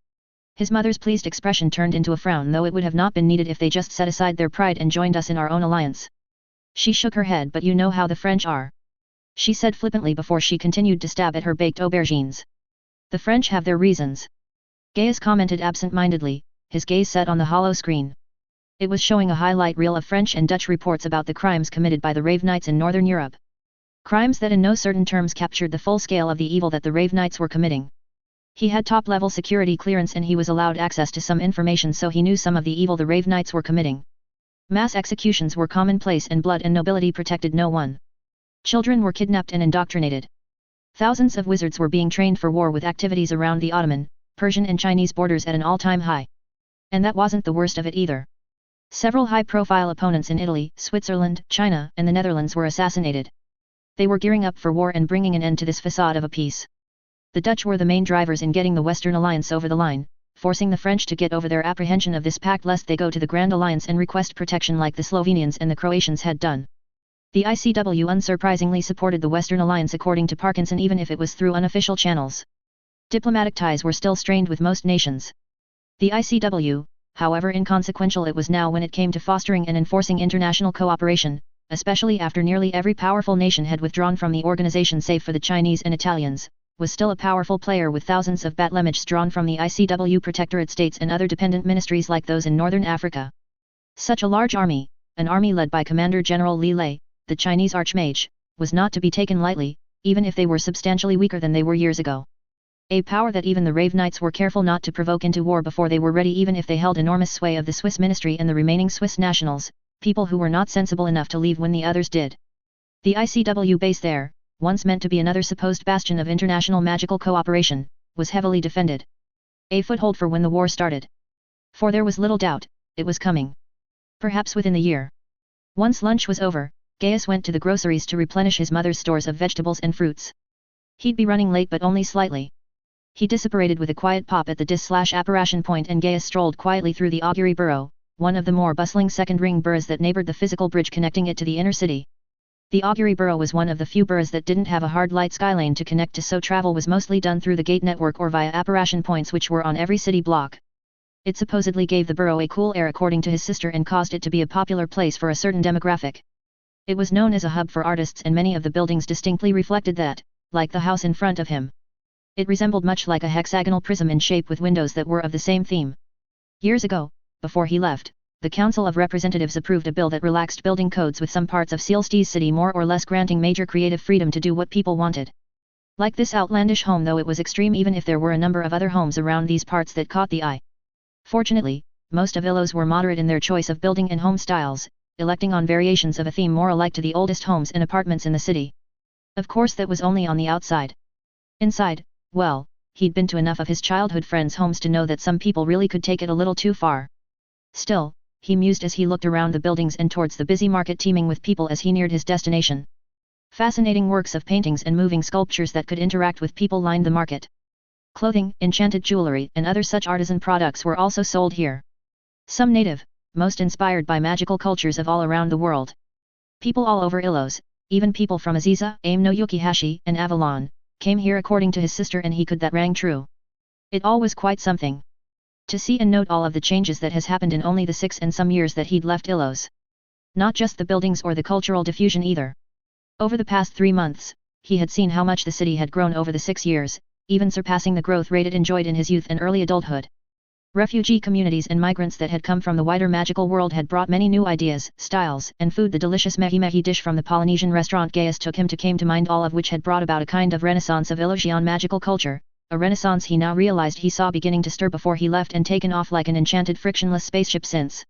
His mother's pleased expression turned into a frown, though it would have not been needed if they just set aside their pride and joined us in our own alliance. She shook her head. But you know how the French are. She said flippantly before she continued to stab at her baked aubergines. The French have their reasons. Gaius commented absent-mindedly, his gaze set on the hollow screen. It was showing a highlight reel of French and Dutch reports about the crimes committed by the Rave Knights in Northern Europe. Crimes that in no certain terms captured the full scale of the evil that the Rave Knights were committing. He had top-level security clearance and he was allowed access to some information, so he knew some of the evil the Rave Knights were committing. Mass executions were commonplace and blood and nobility protected no one. Children were kidnapped and indoctrinated. Thousands of wizards were being trained for war with activities around the Ottoman, Persian and Chinese borders at an all-time high. And that wasn't the worst of it either. Several high-profile opponents in Italy, Switzerland, China, and the Netherlands were assassinated. They were gearing up for war and bringing an end to this facade of a peace. The Dutch were the main drivers in getting the Western Alliance over the line, forcing the French to get over their apprehension of this pact lest they go to the Grand Alliance and request protection like the Slovenians and the Croatians had done. The ICW unsurprisingly supported the Western Alliance according to Parkinson, even if it was through unofficial channels. Diplomatic ties were still strained with most nations. The ICW, however inconsequential it was now when it came to fostering and enforcing international cooperation, especially after nearly every powerful nation had withdrawn from the organization save for the Chinese and Italians, was still a powerful player with thousands of Batlemiches drawn from the ICW protectorate states and other dependent ministries like those in northern Africa. Such a large army, an army led by Commander General Li Lei, the Chinese Archmage, was not to be taken lightly, even if they were substantially weaker than they were years ago. A power that even the Rave Knights were careful not to provoke into war before they were ready, even if they held enormous sway of the Swiss ministry and the remaining Swiss nationals, people who were not sensible enough to leave when the others did. The ICW base there, once meant to be another supposed bastion of international magical cooperation, was heavily defended. A foothold for when the war started. For there was little doubt, it was coming. Perhaps within the year. Once lunch was over, Gaius went to the groceries to replenish his mother's stores of vegetables and fruits. He'd be running late but only slightly. He disapparated with a quiet pop at the dis/apparition point and Gaius strolled quietly through the Augury Borough, one of the more bustling second-ring boroughs that neighbored the physical bridge connecting it to the inner city. The Augury Borough was one of the few boroughs that didn't have a hard light skylane to connect to, so travel was mostly done through the gate network or via apparition points which were on every city block. It supposedly gave the borough a cool air according to his sister and caused it to be a popular place for a certain demographic. It was known as a hub for artists and many of the buildings distinctly reflected that, like the house in front of him. It resembled much like a hexagonal prism in shape with windows that were of the same theme. Years ago, before he left, the Council of Representatives approved a bill that relaxed building codes with some parts of Sealstee's city more or less granting major creative freedom to do what people wanted. Like this outlandish home, though it was extreme, even if there were a number of other homes around these parts that caught the eye. Fortunately, most of Illos were moderate in their choice of building and home styles, electing on variations of a theme more alike to the oldest homes and apartments in the city. Of course that was only on the outside. Inside, well, he'd been to enough of his childhood friends' homes to know that some people really could take it a little too far. Still, he mused as he looked around the buildings and towards the busy market teeming with people as he neared his destination. Fascinating works of paintings and moving sculptures that could interact with people lined the market. Clothing, enchanted jewelry and other such artisan products were also sold here. Some native, most inspired by magical cultures of all around the world. People all over Illos, even people from Aziza, Aim no Yukihashi and Avalon, came here according to his sister, and he could that rang true. It all was quite something. To see and note all of the changes that has happened in only the 6 and some years that he'd left Illos. Not just the buildings or the cultural diffusion either. Over the past 3 months, he had seen how much the city had grown over the 6 years, even surpassing the growth rate it enjoyed in his youth and early adulthood. Refugee communities and migrants that had come from the wider magical world had brought many new ideas, styles, and food. The delicious mehi-mehi dish from the Polynesian restaurant Gaius took him to came to mind, all of which had brought about a kind of renaissance of Illusion magical culture, a renaissance he now realized he saw beginning to stir before he left and taken off like an enchanted frictionless spaceship since.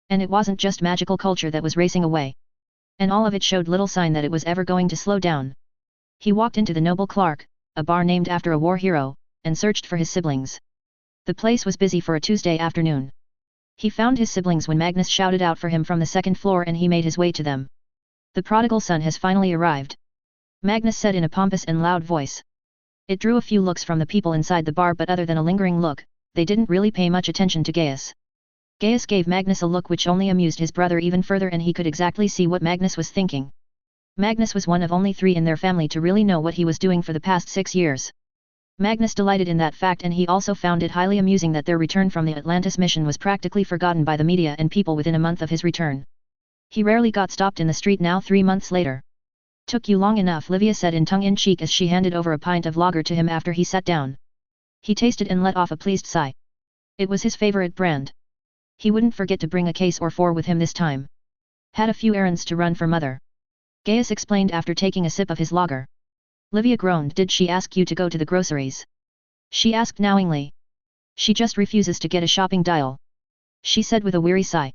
And it wasn't just magical culture that was racing away. And all of it showed little sign that it was ever going to slow down. He walked into the Noble Clark, a bar named after a war hero, and searched for his siblings. The place was busy for a Tuesday afternoon. He found his siblings when Magnus shouted out for him from the second floor, and he made his way to them. The prodigal son has finally arrived, Magnus said in a pompous and loud voice. It drew a few looks from the people inside the bar, but other than a lingering look, they didn't really pay much attention to Gaius. Gaius gave Magnus a look which only amused his brother even further, and he could exactly see what Magnus was thinking. Magnus was one of only 3 in their family to really know what he was doing for the past 6 years. Magnus delighted in that fact, and he also found it highly amusing that their return from the Atlantis mission was practically forgotten by the media and people within a month of his return. He rarely got stopped in the street now 3 months later. Took you long enough, Livia said in tongue-in-cheek as she handed over a pint of lager to him after he sat down. He tasted and let off a pleased sigh. It was his favorite brand. He wouldn't forget to bring a case or 4 with him this time. Had a few errands to run for mother, Gaius explained after taking a sip of his lager. Livia groaned. Did she ask you to go to the groceries? She asked knowingly. She just refuses to get a shopping dial, she said with a weary sigh.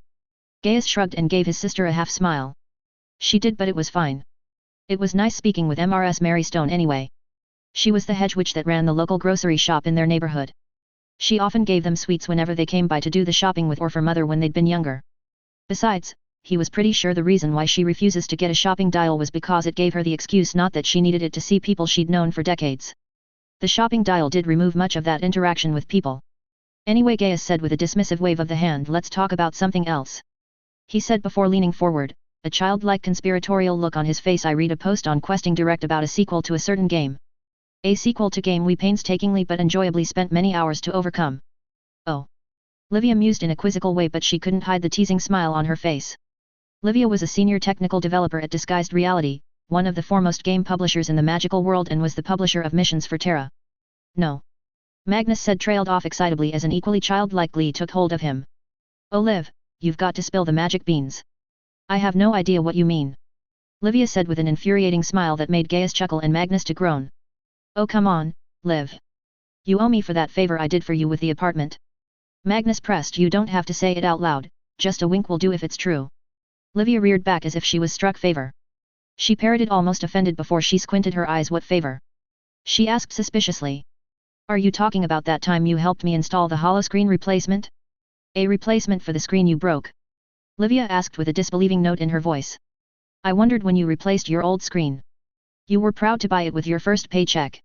Gaius shrugged and gave his sister a half smile. She did, but it was fine. It was nice speaking with Mrs. Mary Stone anyway. She was the hedge witch that ran the local grocery shop in their neighborhood. She often gave them sweets whenever they came by to do the shopping with, or for mother when they'd been younger. Besides, he was pretty sure the reason why she refuses to get a shopping dial was because it gave her the excuse, not that she needed it to see people she'd known for decades. The shopping dial did remove much of that interaction with people. Anyway, Gaius said with a dismissive wave of the hand, let's talk about something else, he said before leaning forward, a childlike conspiratorial look on his face. I read a post on Questing Direct about a sequel to a certain game. A sequel to game we painstakingly but enjoyably spent many hours to overcome. Oh. Livia mused in a quizzical way, but she couldn't hide the teasing smile on her face. Livia was a senior technical developer at Disguised Reality, one of the foremost game publishers in the magical world, and was the publisher of missions for Terra. No. Magnus said, trailed off excitably as an equally childlike glee took hold of him. Oh Liv, you've got to spill the magic beans. I have no idea what you mean, Livia said with an infuriating smile that made Gaius chuckle and Magnus to groan. Oh come on, Liv. You owe me for that favor I did for you with the apartment. Magnus pressed. You don't have to say it out loud, just a wink will do if it's true. Livia reared back as if she was struck. Favor? She parroted, almost offended before she squinted her eyes. What favor? She asked suspiciously. Are you talking about that time you helped me install the holoscreen replacement? A replacement for the screen you broke? Livia asked with a disbelieving note in her voice. I wondered when you replaced your old screen. You were proud to buy it with your first paycheck,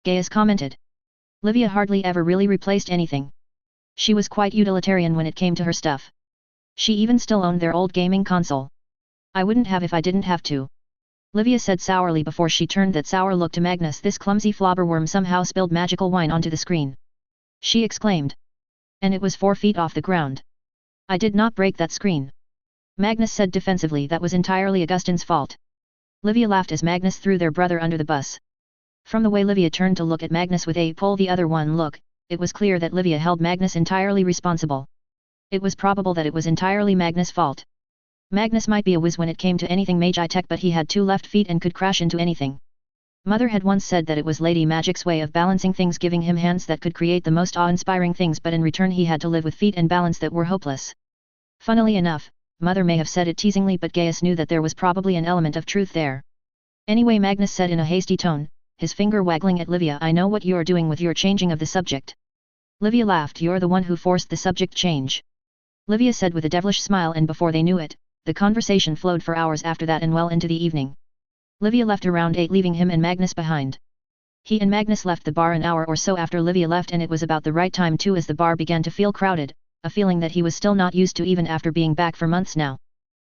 Gaius commented. Livia hardly ever really replaced anything. She was quite utilitarian when it came to her stuff. She even still owned their old gaming console. I wouldn't have if I didn't have to, Livia said sourly before she turned that sour look to Magnus. This clumsy flobberworm somehow spilled magical wine onto the screen, she exclaimed. And it was 4 feet off the ground. I did not break that screen, Magnus said defensively. That was entirely Augustine's fault. Livia laughed as Magnus threw their brother under the bus. From the way Livia turned to look at Magnus with a pull the other one look, it was clear that Livia held Magnus entirely responsible. It was probable that it was entirely Magnus' fault. Magnus might be a whiz when it came to anything mage tech, but he had 2 left feet and could crash into anything. Mother had once said that it was Lady Magic's way of balancing things, giving him hands that could create the most awe-inspiring things, but in return he had to live with feet and balance that were hopeless. Funnily enough, Mother may have said it teasingly, but Gaius knew that there was probably an element of truth there. Anyway, Magnus said in a hasty tone, his finger waggling at Livia, I know what you're doing with your changing of the subject. Livia laughed. You're the one who forced the subject change. Livia said with a devilish smile, and before they knew it, the conversation flowed for hours after that and well into the evening. Livia left around 8, leaving him and Magnus behind. He and Magnus left the bar an hour or so after Livia left, and it was about the right time too, as the bar began to feel crowded, a feeling that he was still not used to even after being back for months now.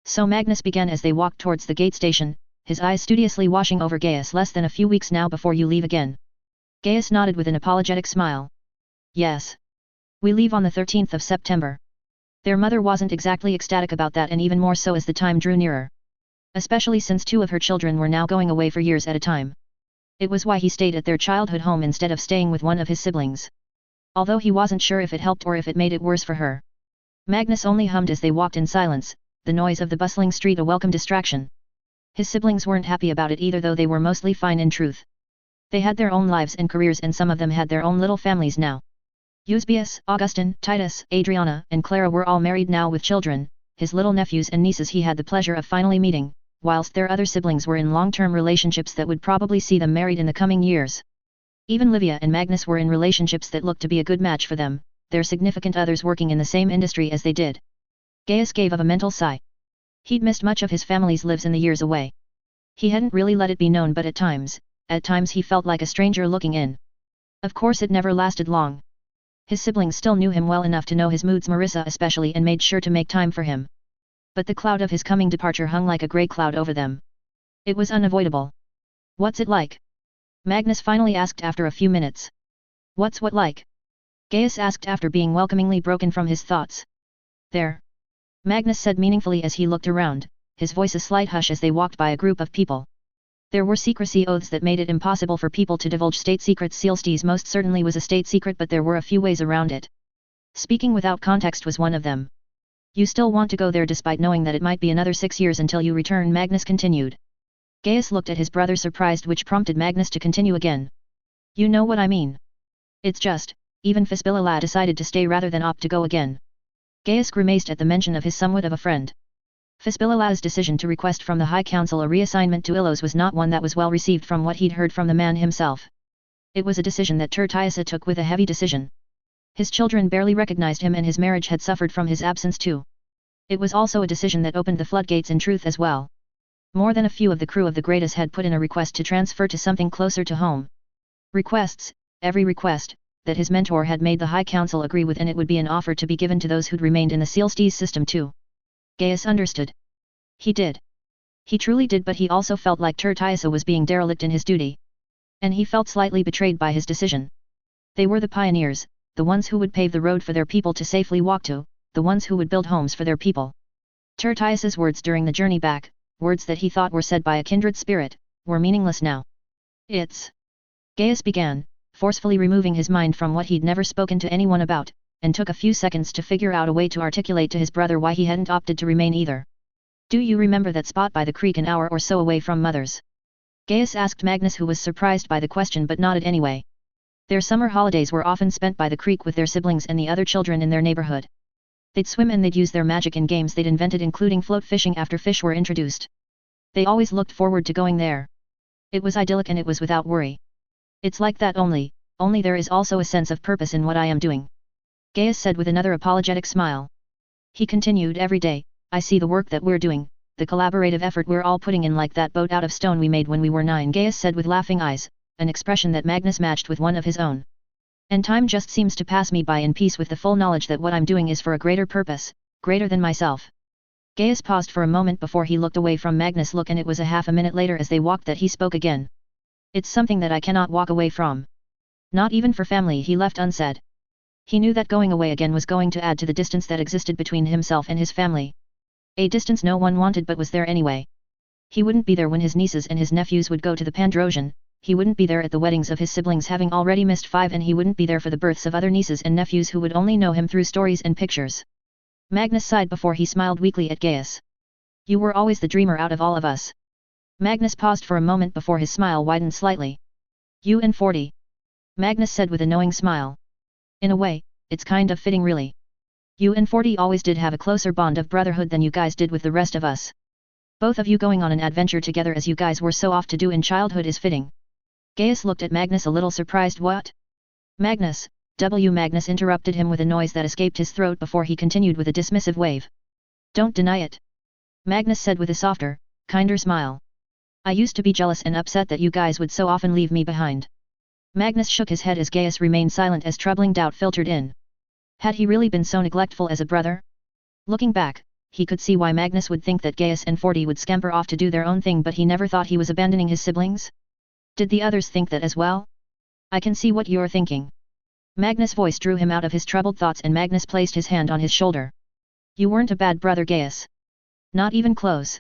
So Magnus began as they walked towards the gate station, his eyes studiously watching over Gaius. Less than a few weeks now before you leave again. Gaius nodded with an apologetic smile. Yes. We leave on the 13th of September. Their mother wasn't exactly ecstatic about that, and even more so as the time drew nearer. Especially since 2 of her children were now going away for years at a time. It was why he stayed at their childhood home instead of staying with one of his siblings. Although he wasn't sure if it helped or if it made it worse for her. Magnus only hummed as they walked in silence, the noise of the bustling street a welcome distraction. His siblings weren't happy about it either, though they were mostly fine in truth. They had their own lives and careers, and some of them had their own little families now. Eusebius, Augustin, Titus, Adriana, and Clara were all married now with children. His little nephews and nieces he had the pleasure of finally meeting, whilst their other siblings were in long-term relationships that would probably see them married in the coming years. Even Livia and Magnus were in relationships that looked to be a good match for them, their significant others working in the same industry as they did. Gaius gave a mental sigh. He'd missed much of his family's lives in the years away. He hadn't really let it be known, but at times he felt like a stranger looking in. Of course it never lasted long. His siblings still knew him well enough to know his moods, Marissa especially, and made sure to make time for him. But the cloud of his coming departure hung like a grey cloud over them. It was unavoidable. What's it like? Magnus finally asked after a few minutes. What's what like? Gaius asked after being welcomingly broken from his thoughts. There. Magnus said meaningfully as he looked around, his voice a slight hush as they walked by a group of people. There were secrecy oaths that made it impossible for people to divulge state secrets. Sealstees most certainly was a state secret, but there were a few ways around it. Speaking without context was one of them. You still want to go there despite knowing that it might be another 6 years until you return, Magnus continued. Gaius looked at his brother surprised, which prompted Magnus to continue again. You know what I mean. It's just, even Fisbilala decided to stay rather than opt to go again. Gaius grimaced at the mention of his somewhat of a friend. Fisbilala's decision to request from the High Council a reassignment to Ilos was not one that was well received from what he'd heard from the man himself. It was a decision that Tertiasa took with a heavy decision. His children barely recognized him, and his marriage had suffered from his absence too. It was also a decision that opened the floodgates in truth as well. More than a few of the crew of the Greatest had put in a request to transfer to something closer to home. Requests, every request, that his mentor had made the High Council agree with, and it would be an offer to be given to those who'd remained in the Sealstees system too. Gaius understood. He did. He truly did, but he also felt like Tertiasa was being derelict in his duty. And he felt slightly betrayed by his decision. They were the pioneers, the ones who would pave the road for their people to safely walk to, the ones who would build homes for their people. Tertiasa's words during the journey back, words that he thought were said by a kindred spirit, were meaningless now. It's... Gaius began, forcefully removing his mind from what he'd never spoken to anyone about, and took a few seconds to figure out a way to articulate to his brother why he hadn't opted to remain either. Do you remember that spot by the creek an hour or so away from Mother's? Gaius asked Magnus, who was surprised by the question but nodded anyway. Their summer holidays were often spent by the creek with their siblings and the other children in their neighborhood. They'd swim and they'd use their magic in games they'd invented, including float fishing after fish were introduced. They always looked forward to going there. It was idyllic and it was without worry. It's like that only there is also a sense of purpose in what I am doing. Gaius said with another apologetic smile. He continued, every day, I see the work that we're doing, the collaborative effort we're all putting in, like that boat out of stone we made when we were 9, Gaius said with laughing eyes, an expression that Magnus matched with one of his own. And time just seems to pass me by in peace with the full knowledge that what I'm doing is for a greater purpose, greater than myself. Gaius paused for a moment before he looked away from Magnus' look, and it was a half a minute later as they walked that he spoke again. It's something that I cannot walk away from. Not even for family, he left unsaid. He knew that going away again was going to add to the distance that existed between himself and his family. A distance no one wanted but was there anyway. He wouldn't be there when his nieces and his nephews would go to the Pandrosian, he wouldn't be there at the weddings of his siblings, having already missed 5, and he wouldn't be there for the births of other nieces and nephews who would only know him through stories and pictures. Magnus sighed before he smiled weakly at Gaius. You were always the dreamer out of all of us. Magnus paused for a moment before his smile widened slightly. You and 40. Magnus said with a knowing smile. In a way, it's kind of fitting really. You and 40 always did have a closer bond of brotherhood than you guys did with the rest of us. Both of you going on an adventure together as you guys were so oft to do in childhood is fitting. Gaius looked at Magnus a little surprised. What? Magnus, Magnus interrupted him with a noise that escaped his throat before he continued with a dismissive wave. Don't deny it. Magnus said with a softer, kinder smile. I used to be jealous and upset that you guys would so often leave me behind. Magnus shook his head as Gaius remained silent as troubling doubt filtered in. Had he really been so neglectful as a brother? Looking back, he could see why Magnus would think that Gaius and 40 would scamper off to do their own thing, but he never thought he was abandoning his siblings. Did the others think that as well? I can see what you're thinking. Magnus' voice drew him out of his troubled thoughts and Magnus placed his hand on his shoulder. You weren't a bad brother, Gaius. Not even close.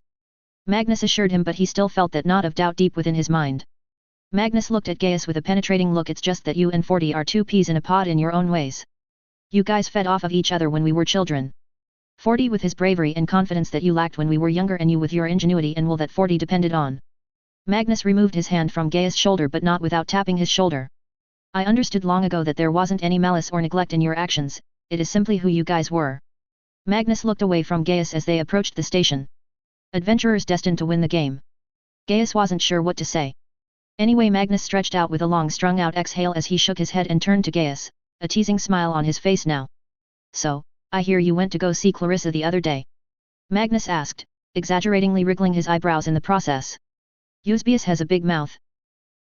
Magnus assured him, but he still felt that knot of doubt deep within his mind. Magnus looked at Gaius with a penetrating look. It's just that you and 40 are two peas in a pod in your own ways. You guys fed off of each other when we were children. 40 with his bravery and confidence that you lacked when we were younger, and you with your ingenuity and will that 40 depended on. Magnus removed his hand from Gaius' shoulder, but not without tapping his shoulder. I understood long ago that there wasn't any malice or neglect in your actions, it is simply who you guys were. Magnus looked away from Gaius as they approached the station. Adventurers destined to win the game. Gaius wasn't sure what to say. Anyway, Magnus stretched out with a long strung-out exhale as he shook his head and turned to Gaius, a teasing smile on his face now. So, I hear you went to go see Clarissa the other day? Magnus asked, exaggeratingly wriggling his eyebrows in the process. Eusebius has a big mouth.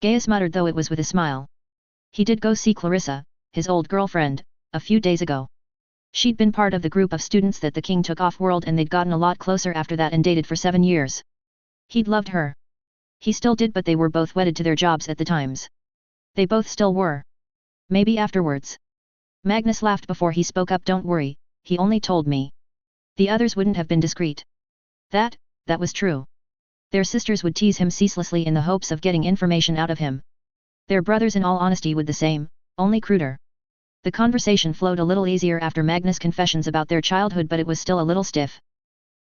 Gaius muttered, though it was with a smile. He did go see Clarissa, his old girlfriend, a few days ago. She'd been part of the group of students that the king took off-world, and they'd gotten a lot closer after that and dated for 7 years. He'd loved her. He still did, but they were both wedded to their jobs at the times. They both still were. Maybe afterwards. Magnus laughed before he spoke up. Don't worry, he only told me. The others wouldn't have been discreet. That was true. Their sisters would tease him ceaselessly in the hopes of getting information out of him. Their brothers, in all honesty, would the same, only cruder. The conversation flowed a little easier after Magnus' confessions about their childhood, but it was still a little stiff.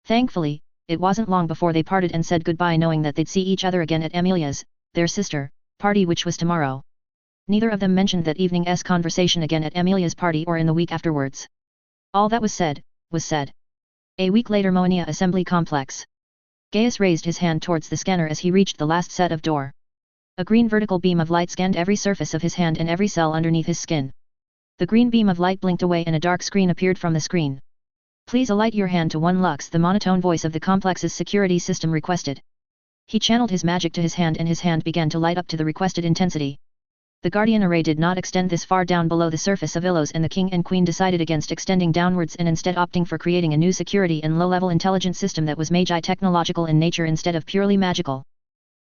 Thankfully, it wasn't long before they parted and said goodbye, knowing that they'd see each other again at Amelia's, their sister, party, which was tomorrow. Neither of them mentioned that evening's conversation again at Amelia's party or in the week afterwards. All that was said, was said. A week later, Moenia Assembly Complex. Gaius raised his hand towards the scanner as he reached the last set of door. A green vertical beam of light scanned every surface of his hand and every cell underneath his skin. The green beam of light blinked away and a dark screen appeared from the screen. Please alight your hand to 1 lux, the monotone voice of the complex's security system requested. He channeled his magic to his hand and his hand began to light up to the requested intensity. The Guardian Array did not extend this far down below the surface of Illos, and the King and Queen decided against extending downwards and instead opting for creating a new security and low-level intelligence system that was Mage technological in nature instead of purely magical.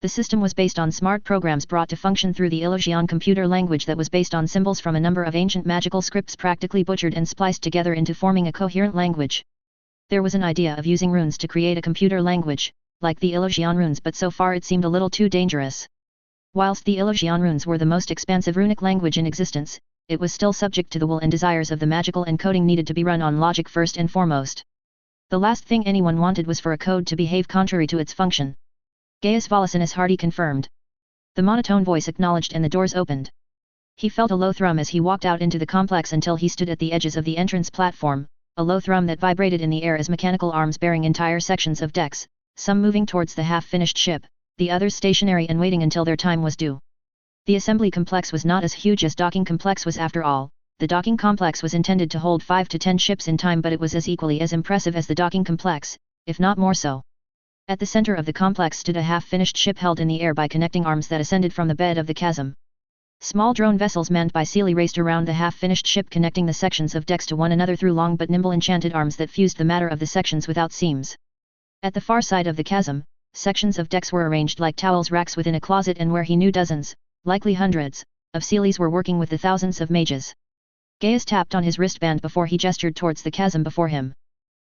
The system was based on smart programs brought to function through the Illusion computer language that was based on symbols from a number of ancient magical scripts practically butchered and spliced together into forming a coherent language. There was an idea of using runes to create a computer language, like the Illusion runes, but so far it seemed a little too dangerous. Whilst the Illusion runes were the most expansive runic language in existence, it was still subject to the will and desires of the magical encoding needed to be run on logic first and foremost. The last thing anyone wanted was for a code to behave contrary to its function. Gaius Volisinus Hardy confirmed. The monotone voice acknowledged and the doors opened. He felt a low thrum as he walked out into the complex until he stood at the edges of the entrance platform, a low thrum that vibrated in the air as mechanical arms bearing entire sections of decks, some moving towards the half-finished ship, the others stationary and waiting until their time was due. The assembly complex was not as huge as docking complex was after all. The docking complex was intended to hold 5 to 10 ships in time, but it was as equally as impressive as the docking complex, if not more so. At the center of the complex stood a half-finished ship held in the air by connecting arms that ascended from the bed of the chasm. Small drone vessels manned by Sealy raced around the half-finished ship, connecting the sections of decks to one another through long but nimble enchanted arms that fused the matter of the sections without seams. At the far side of the chasm, sections of decks were arranged like towels racks within a closet, and where he knew dozens, likely hundreds, of Sealies were working with the thousands of mages. Gaius tapped on his wristband before he gestured towards the chasm before him.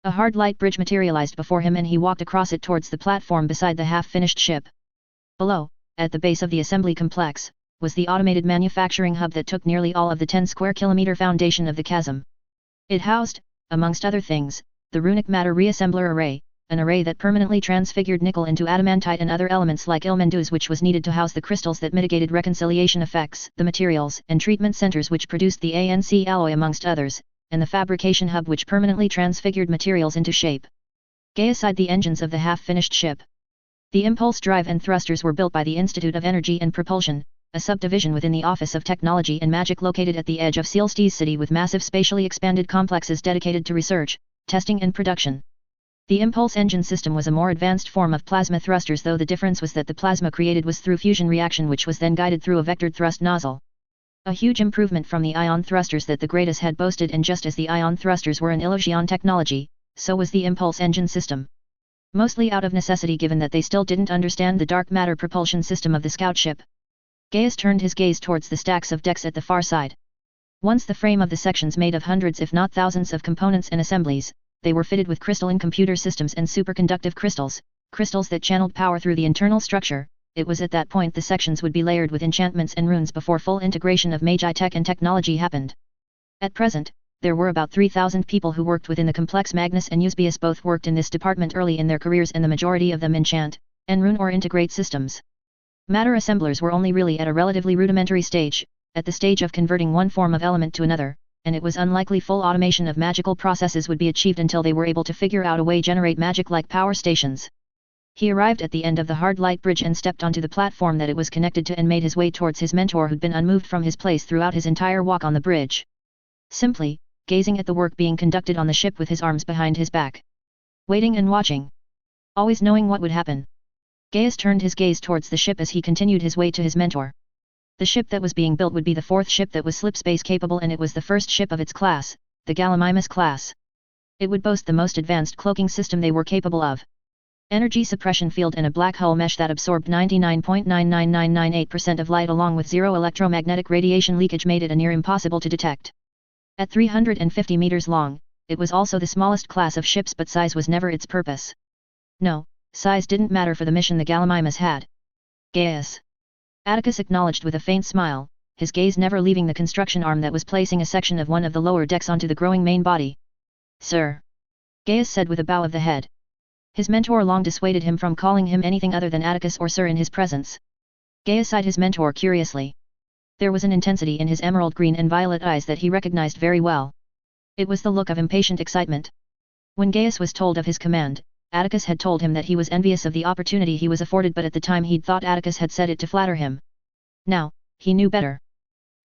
A hard light bridge materialized before him and he walked across it towards the platform beside the half-finished ship. Below, at the base of the assembly complex, was the automated manufacturing hub that took nearly all of the 10 square kilometer foundation of the chasm. It housed, amongst other things, the runic matter reassembler array, an array that permanently transfigured nickel into adamantite and other elements like ilmendues, which was needed to house the crystals that mitigated reconciliation effects, the materials and treatment centers which produced the ANC alloy amongst others, and the fabrication hub which permanently transfigured materials into shape. Gaius-eyed the engines of the half-finished ship. The impulse drive and thrusters were built by the Institute of Energy and Propulsion, a subdivision within the Office of Technology and Magic located at the edge of Sealstees City with massive spatially expanded complexes dedicated to research, testing and production. The impulse engine system was a more advanced form of plasma thrusters, though the difference was that the plasma created was through fusion reaction, which was then guided through a vectored thrust nozzle. A huge improvement from the ion thrusters that the Greatest had boasted, and just as the ion thrusters were an illusion technology, so was the impulse engine system. Mostly out of necessity, given that they still didn't understand the dark matter propulsion system of the scout ship. Gaius turned his gaze towards the stacks of decks at the far side. Once the frame of the sections made of hundreds if not thousands of components and assemblies, they were fitted with crystalline computer systems and superconductive crystals, crystals that channeled power through the internal structure. It was at that point the sections would be layered with enchantments and runes before full integration of Mage tech and technology happened. At present, there were about 3,000 people who worked within the complex. Magnus and Eusebius both worked in this department early in their careers, and the majority of them enchant, and rune or integrate systems. Matter assemblers were only really at a relatively rudimentary stage, at the stage of converting one form of element to another, and it was unlikely full automation of magical processes would be achieved until they were able to figure out a way to generate magic-like power stations. He arrived at the end of the hard light bridge and stepped onto the platform that it was connected to and made his way towards his mentor, who'd been unmoved from his place throughout his entire walk on the bridge. Simply gazing at the work being conducted on the ship with his arms behind his back. Waiting and watching. Always knowing what would happen. Gaius turned his gaze towards the ship as he continued his way to his mentor. The ship that was being built would be the fourth ship that was slipspace capable, and it was the first ship of its class, the Gallimimus class. It would boast the most advanced cloaking system they were capable of. Energy suppression field and a black hole mesh that absorbed 99.99998% of light along with zero electromagnetic radiation leakage made it a near impossible to detect. At 350 meters long, it was also the smallest class of ships, but size was never its purpose. No, size didn't matter for the mission the Gallimimus had. Gaius. Atticus acknowledged with a faint smile, his gaze never leaving the construction arm that was placing a section of one of the lower decks onto the growing main body. Sir. Gaius said with a bow of the head. His mentor long dissuaded him from calling him anything other than Atticus or Sir in his presence. Gaius eyed his mentor curiously. There was an intensity in his emerald green and violet eyes that he recognized very well. It was the look of impatient excitement. When Gaius was told of his command, Atticus had told him that he was envious of the opportunity he was afforded, but at the time he'd thought Atticus had said it to flatter him. Now, he knew better.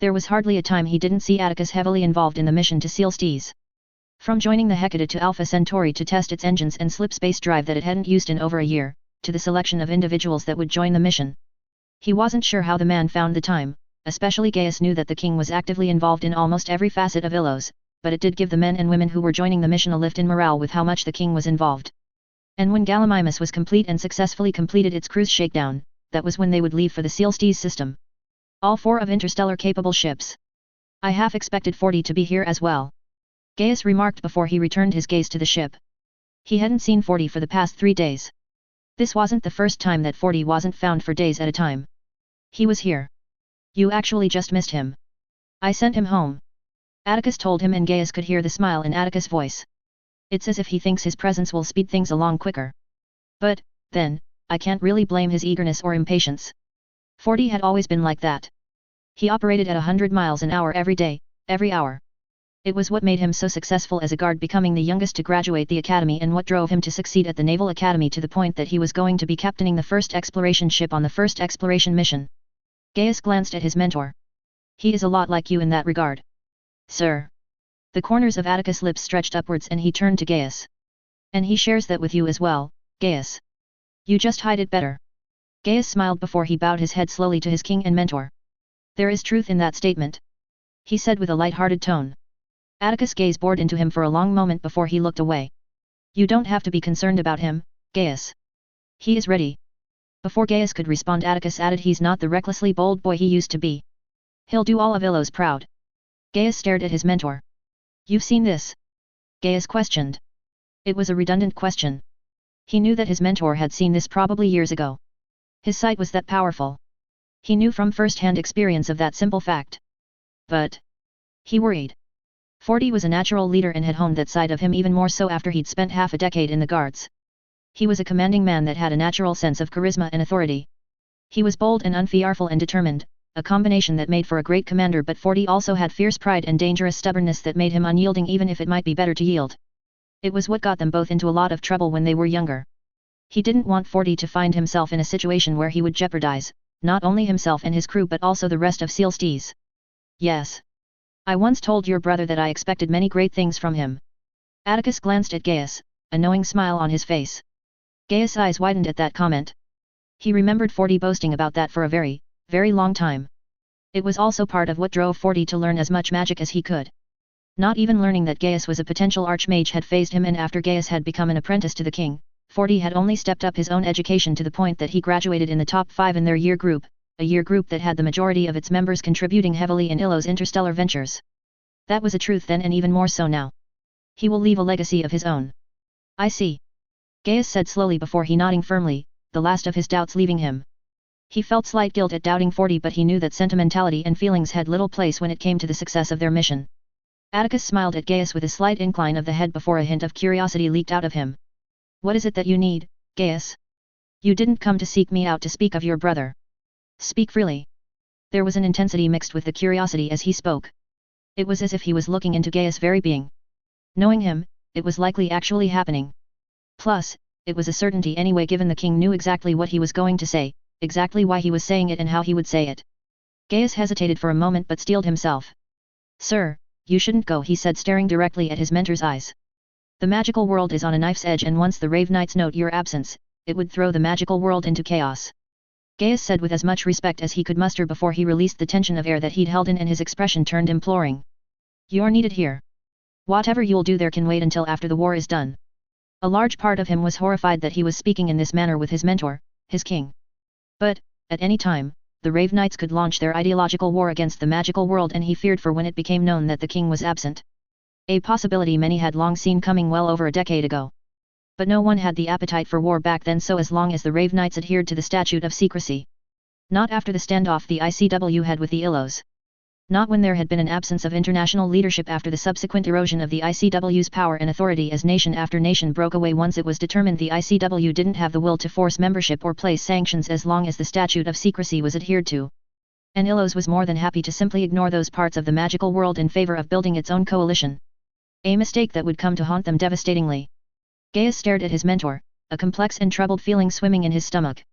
There was hardly a time he didn't see Atticus heavily involved in the mission to Sealstees. From joining the Hecate to Alpha Centauri to test its engines and slip space drive that it hadn't used in over a year, to the selection of individuals that would join the mission. He wasn't sure how the man found the time. Especially Gaius knew that the king was actively involved in almost every facet of Illos, but it did give the men and women who were joining the mission a lift in morale with how much the king was involved. And when Gallimimus was complete and successfully completed its cruise shakedown, that was when they would leave for the Sealstees system. All four of interstellar capable ships. I half expected 40 to be here as well. Gaius remarked before he returned his gaze to the ship. He hadn't seen 40 for the past 3 days. This wasn't the first time that 40 wasn't found for days at a time. He was here. You actually just missed him. I sent him home. Atticus told him, and Gaius could hear the smile in Atticus' voice. It's as if he thinks his presence will speed things along quicker. But, then, I can't really blame his eagerness or impatience. 40 had always been like that. He operated at 100 miles an hour every day, every hour. It was what made him so successful as a guard, becoming the youngest to graduate the academy, and what drove him to succeed at the Naval Academy to the point that he was going to be captaining the first exploration ship on the first exploration mission. Gaius glanced at his mentor. He is a lot like you in that regard. Sir. The corners of Atticus' lips stretched upwards and he turned to Gaius. And he shares that with you as well, Gaius. You just hide it better. Gaius smiled before he bowed his head slowly to his king and mentor. There is truth in that statement. He said with a light-hearted tone. Atticus' gaze bored into him for a long moment before he looked away. You don't have to be concerned about him, Gaius. He is ready. Before Gaius could respond, Atticus added, he's not the recklessly bold boy he used to be. He'll do all of Illos proud. Gaius stared at his mentor. You've seen this? Gaius questioned. It was a redundant question. He knew that his mentor had seen this probably years ago. His sight was that powerful. He knew from first-hand experience of that simple fact. But he worried. 40 was a natural leader and had honed that side of him even more so after he'd spent half a decade in the Guards. He was a commanding man that had a natural sense of charisma and authority. He was bold and unfearful and determined, a combination that made for a great commander, but 40 also had fierce pride and dangerous stubbornness that made him unyielding even if it might be better to yield. It was what got them both into a lot of trouble when they were younger. He didn't want 40 to find himself in a situation where he would jeopardize, not only himself and his crew but also the rest of Sealstees. Yes. I once told your brother that I expected many great things from him. Atticus glanced at Gaius, a knowing smile on his face. Gaius' eyes widened at that comment. He remembered 40 boasting about that for a very, very long time. It was also part of what drove 40 to learn as much magic as he could. Not even learning that Gaius was a potential archmage had fazed him, and after Gaius had become an apprentice to the king, 40 had only stepped up his own education to the point that he graduated in the top 5 in their year group, a year group that had the majority of its members contributing heavily in Illo's interstellar ventures. That was a truth then and even more so now. He will leave a legacy of his own. I see. Gaius said slowly before he nodding firmly, the last of his doubts leaving him. He felt slight guilt at doubting 40, but he knew that sentimentality and feelings had little place when it came to the success of their mission. Atticus smiled at Gaius with a slight incline of the head before a hint of curiosity leaked out of him. What is it that you need, Gaius? You didn't come to seek me out to speak of your brother. Speak freely. There was an intensity mixed with the curiosity as he spoke. It was as if he was looking into Gaius' very being. Knowing him, it was likely actually happening. Plus, it was a certainty anyway, given the king knew exactly what he was going to say, exactly why he was saying it and how he would say it. Gaius hesitated for a moment but steeled himself. Sir, you shouldn't go, he said, staring directly at his mentor's eyes. The magical world is on a knife's edge, and once the Rave Knights note your absence, it would throw the magical world into chaos. Gaius said with as much respect as he could muster before he released the tension of air that he'd held in, and his expression turned imploring. You're needed here. Whatever you'll do there can wait until after the war is done. A large part of him was horrified that he was speaking in this manner with his mentor, his king. But, at any time, the Rave Knights could launch their ideological war against the magical world, and he feared for when it became known that the king was absent. A possibility many had long seen coming well over a decade ago. But no one had the appetite for war back then, so as long as the Rave Knights adhered to the statute of secrecy. Not after the standoff the ICW had with the Illos. Not when there had been an absence of international leadership after the subsequent erosion of the ICW's power and authority as nation after nation broke away once it was determined the ICW didn't have the will to force membership or place sanctions as long as the statute of secrecy was adhered to. And Illos was more than happy to simply ignore those parts of the magical world in favor of building its own coalition. A mistake that would come to haunt them devastatingly. Gaius stared at his mentor, a complex and troubled feeling swimming in his stomach.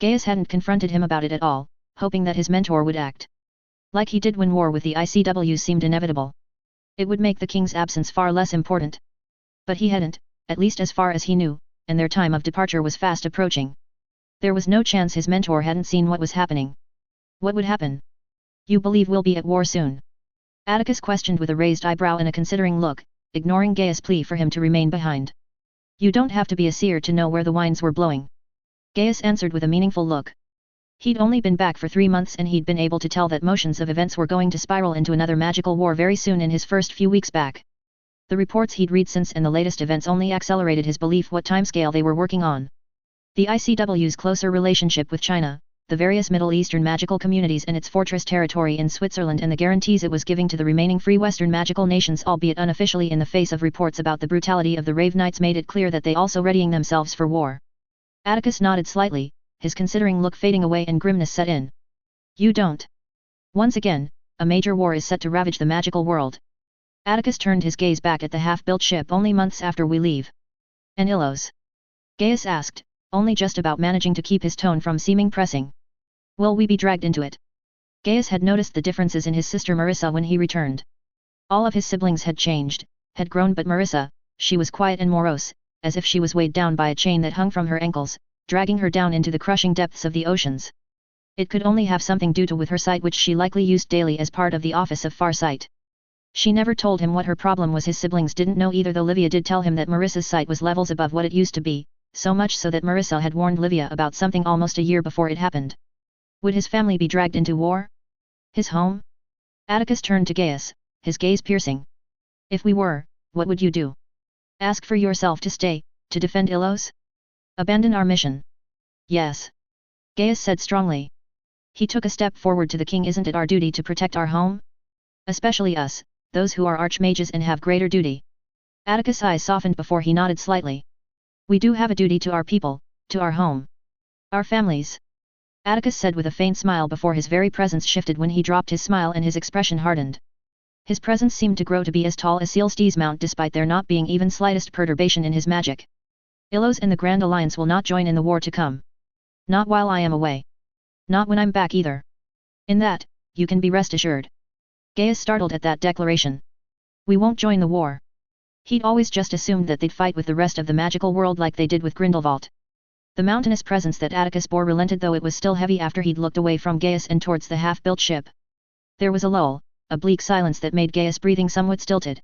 Gaius hadn't confronted him about it at all, hoping that his mentor would act like he did when war with the ICW seemed inevitable. It would make the king's absence far less important. But he hadn't, at least as far as he knew, and their time of departure was fast approaching. There was no chance his mentor hadn't seen what was happening. What would happen? You believe we'll be at war soon? Atticus questioned with a raised eyebrow and a considering look, ignoring Gaius' plea for him to remain behind. You don't have to be a seer to know where the winds were blowing. Gaius answered with a meaningful look. He'd only been back for 3 months, and he'd been able to tell that motions of events were going to spiral into another magical war very soon in his first few weeks back. The reports he'd read since and the latest events only accelerated his belief what timescale they were working on. The ICW's closer relationship with China, the various Middle Eastern magical communities and its fortress territory in Switzerland, and the guarantees it was giving to the remaining free Western magical nations, albeit unofficially in the face of reports about the brutality of the Rave Knights, made it clear that they also readying themselves for war. Atticus nodded slightly, his considering look fading away and grimness set in. You don't. Once again, a major war is set to ravage the magical world. Atticus turned his gaze back at the half-built ship only months after we leave. And Illos? Gaius asked, only just about managing to keep his tone from seeming pressing. Will we be dragged into it? Gaius had noticed the differences in his sister Marissa when he returned. All of his siblings had changed, had grown, but Marissa, she was quiet and morose, as if she was weighed down by a chain that hung from her ankles, dragging her down into the crushing depths of the oceans. It could only have something to do with her sight, which she likely used daily as part of the Office of Farsight. She never told him what her problem was. His siblings didn't know either, though Livia did tell him that Marissa's sight was levels above what it used to be, so much so that Marissa had warned Livia about something almost a year before it happened. Would his family be dragged into war? His home? Atticus turned to Gaius, his gaze piercing. If we were, what would you do? Ask for yourself to stay, to defend Illos? Abandon our mission? Yes. Gaius said strongly. He took a step forward to the king. Isn't it our duty to protect our home? Especially us, those who are archmages and have greater duty. Atticus' eyes softened before he nodded slightly. We do have a duty to our people, to our home. Our families. Atticus said with a faint smile before his very presence shifted when he dropped his smile and his expression hardened. His presence seemed to grow to be as tall as Sealstee's mount despite there not being even slightest perturbation in his magic. Illos and the Grand Alliance will not join in the war to come. Not while I am away. Not when I'm back either. In that, you can be rest assured. Gaius startled at that declaration. We won't join the war. He'd always just assumed that they'd fight with the rest of the magical world like they did with Grindelwald. The mountainous presence that Atticus bore relented though it was still heavy after he'd looked away from Gaius and towards the half-built ship. There was a lull, a bleak silence that made Gaius' breathing somewhat stilted.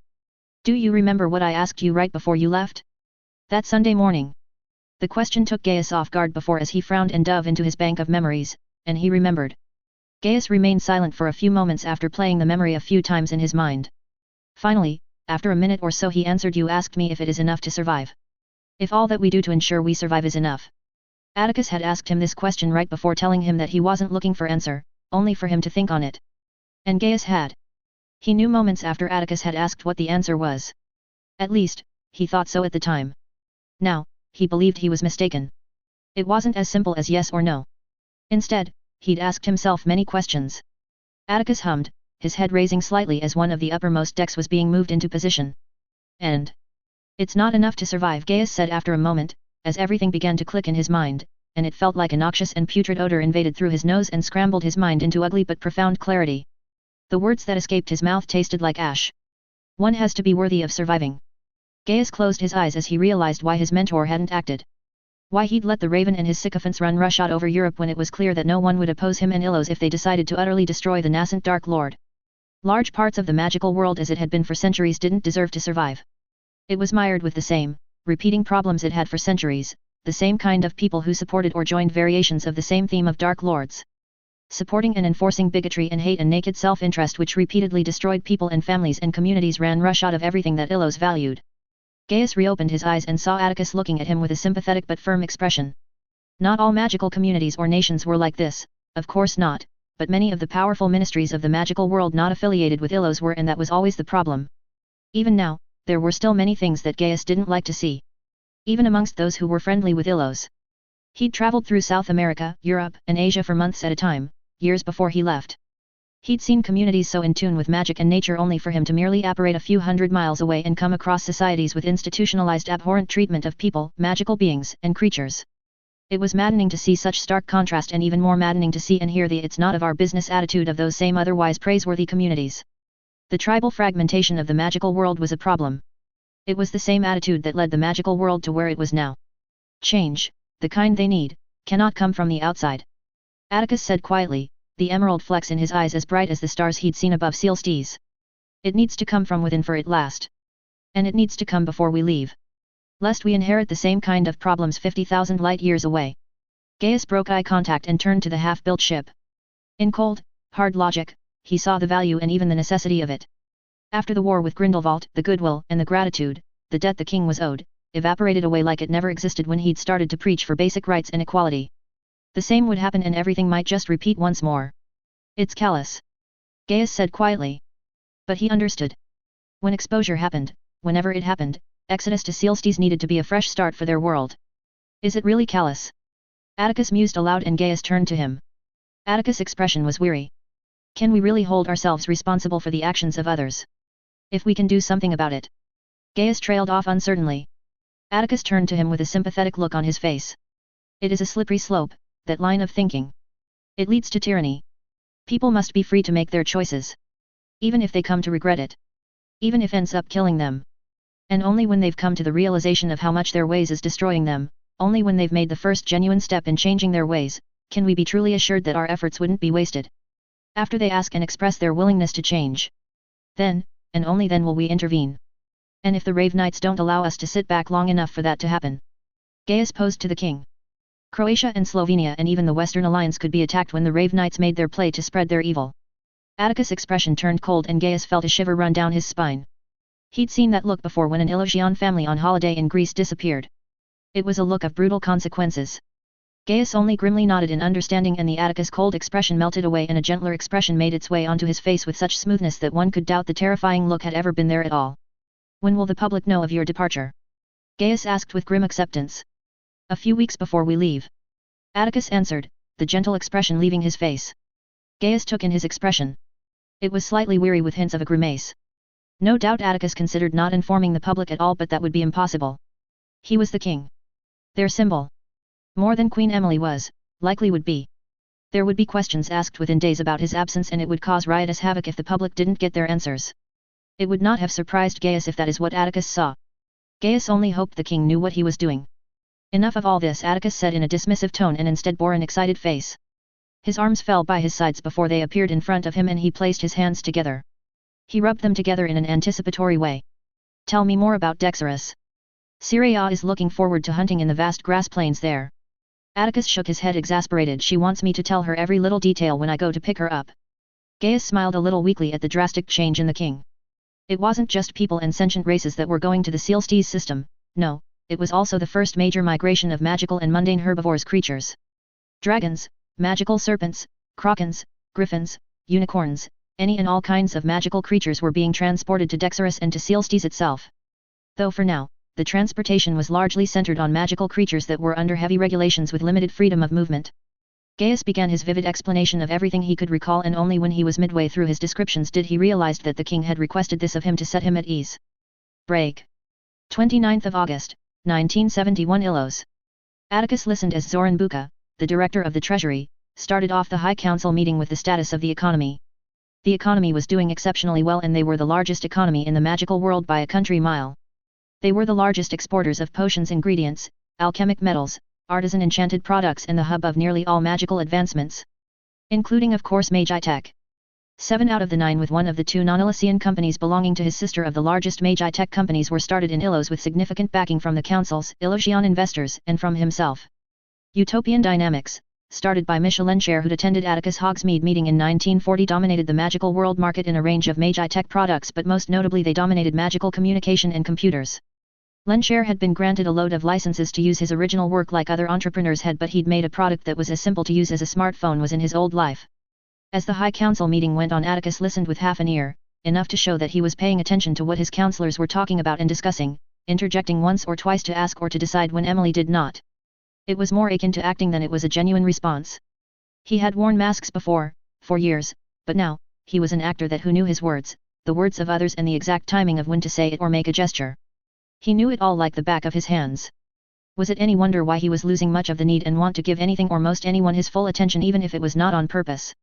Do you remember what I asked you right before you left? That Sunday morning. The question took Gaius off guard before as he frowned and dove into his bank of memories, and he remembered. Gaius remained silent for a few moments after playing the memory a few times in his mind. Finally, after a minute or so he answered, you asked me if it is enough to survive. If all that we do to ensure we survive is enough. Atticus had asked him this question right before telling him that he wasn't looking for answer, only for him to think on it. And Gaius had. He knew moments after Atticus had asked what the answer was. At least, he thought so at the time. Now, he believed he was mistaken. It wasn't as simple as yes or no. Instead, he'd asked himself many questions. Atticus hummed, his head raising slightly as one of the uppermost decks was being moved into position. And it's not enough to survive, Gaius said after a moment, as everything began to click in his mind, and it felt like a noxious and putrid odor invaded through his nose and scrambled his mind into ugly but profound clarity. The words that escaped his mouth tasted like ash. One has to be worthy of surviving. Gaius closed his eyes as he realized why his mentor hadn't acted. Why he'd let the Raven and his sycophants run roughshod over Europe when it was clear that no one would oppose him and Illos if they decided to utterly destroy the nascent Dark Lord. Large parts of the magical world as it had been for centuries didn't deserve to survive. It was mired with the same, repeating problems it had for centuries, the same kind of people who supported or joined variations of the same theme of Dark Lords. Supporting and enforcing bigotry and hate and naked self-interest which repeatedly destroyed people and families and communities ran roughshod of everything that Illos valued. Gaius reopened his eyes and saw Atticus looking at him with a sympathetic but firm expression. Not all magical communities or nations were like this, of course not, but many of the powerful ministries of the magical world not affiliated with Illos were, and that was always the problem. Even now, there were still many things that Gaius didn't like to see. Even amongst those who were friendly with Illos. He'd traveled through South America, Europe, and Asia for months at a time, years before he left. He'd seen communities so in tune with magic and nature only for him to merely apparate a few hundred miles away and come across societies with institutionalized abhorrent treatment of people, magical beings, and creatures. It was maddening to see such stark contrast, and even more maddening to see and hear the "it's not of our business" attitude of those same otherwise praiseworthy communities. The tribal fragmentation of the magical world was a problem. It was the same attitude that led the magical world to where it was now. Change, the kind they need, cannot come from the outside. Atticus said quietly, the emerald flecks in his eyes as bright as the stars he'd seen above Sealstee's. It needs to come from within for it last. And it needs to come before we leave. Lest we inherit the same kind of problems 50,000 light years away. Gaius broke eye contact and turned to the half-built ship. In cold, hard logic, he saw the value and even the necessity of it. After the war with Grindelwald, the goodwill and the gratitude, the debt the king was owed, evaporated away like it never existed when he'd started to preach for basic rights and equality. The same would happen and everything might just repeat once more. It's callous. Gaius said quietly. But he understood. When exposure happened, whenever it happened, exodus to Sealstee's needed to be a fresh start for their world. Is it really callous? Atticus mused aloud and Gaius turned to him. Atticus' expression was weary. Can we really hold ourselves responsible for the actions of others? If we can do something about it. Gaius trailed off uncertainly. Atticus turned to him with a sympathetic look on his face. It is a slippery slope, that line of thinking. It leads to tyranny. People must be free to make their choices. Even if they come to regret it. Even if it ends up killing them. And only when they've come to the realization of how much their ways is destroying them, only when they've made the first genuine step in changing their ways, can we be truly assured that our efforts wouldn't be wasted. After they ask and express their willingness to change. Then, and only then will we intervene. And if the Rave Knights don't allow us to sit back long enough for that to happen. Gaius posed to the king. Croatia and Slovenia and even the Western Alliance could be attacked when the Rave Knights made their play to spread their evil. Atticus' expression turned cold and Gaius felt a shiver run down his spine. He'd seen that look before when an Illusion family on holiday in Greece disappeared. It was a look of brutal consequences. Gaius only grimly nodded in understanding, and the Atticus' cold expression melted away and a gentler expression made its way onto his face with such smoothness that one could doubt the terrifying look had ever been there at all. When will the public know of your departure? Gaius asked with grim acceptance. A few weeks before we leave. Atticus answered, the gentle expression leaving his face. Gaius took in his expression. It was slightly weary with hints of a grimace. No doubt Atticus considered not informing the public at all, but that would be impossible. He was the king. Their symbol. More than Queen Emily was, likely would be. There would be questions asked within days about his absence, and it would cause riotous havoc if the public didn't get their answers. It would not have surprised Gaius if that is what Atticus saw. Gaius only hoped the king knew what he was doing. Enough of all this, Atticus said in a dismissive tone, and instead bore an excited face. His arms fell by his sides before they appeared in front of him, and he placed his hands together. He rubbed them together in an anticipatory way. Tell me more about Dexerus. Syria is looking forward to hunting in the vast grass plains there. Atticus shook his head exasperated. She wants me to tell her every little detail when I go to pick her up. Gaius smiled a little weakly at the drastic change in the king. It wasn't just people and sentient races that were going to the Celestes system, no, it was also the first major migration of magical and mundane herbivores creatures. Dragons, magical serpents, krakens, griffins, unicorns, any and all kinds of magical creatures were being transported to Dexerus and to Celestes itself. Though for now, the transportation was largely centered on magical creatures that were under heavy regulations with limited freedom of movement. Gaius began his vivid explanation of everything he could recall, and only when he was midway through his descriptions did he realize that the king had requested this of him to set him at ease. Break. 29th of August, 1971 Ilos. Atticus listened as Zoran Buka, the director of the treasury, started off the High Council meeting with the status of the economy. The economy was doing exceptionally well, and they were the largest economy in the magical world by a country mile. They were the largest exporters of potions, ingredients, alchemic metals, artisan enchanted products, and the hub of nearly all magical advancements. Including of course Mage tech. 7 out of the 9 with one of the 2 non-Elysian companies belonging to his sister of the largest Mage tech companies were started in Ilos with significant backing from the councils, Ilosian investors, and from himself. Utopian Dynamics, started by Michelenshare, who'd attended Atticus Hogsmeade meeting in 1940, dominated the magical world market in a range of Mage tech products, but most notably they dominated magical communication and computers. Lenshare had been granted a load of licenses to use his original work like other entrepreneurs had, but he'd made a product that was as simple to use as a smartphone was in his old life. As the High Council meeting went on, Atticus listened with half an ear, enough to show that he was paying attention to what his counselors were talking about and discussing, interjecting once or twice to ask or to decide when Emily did not. It was more akin to acting than it was a genuine response. He had worn masks before, for years, but now, he was an actor that who knew his words, the words of others, and the exact timing of when to say it or make a gesture. He knew it all like the back of his hands. Was it any wonder why he was losing much of the need and want to give anything or most anyone his full attention, even if it was not on purpose?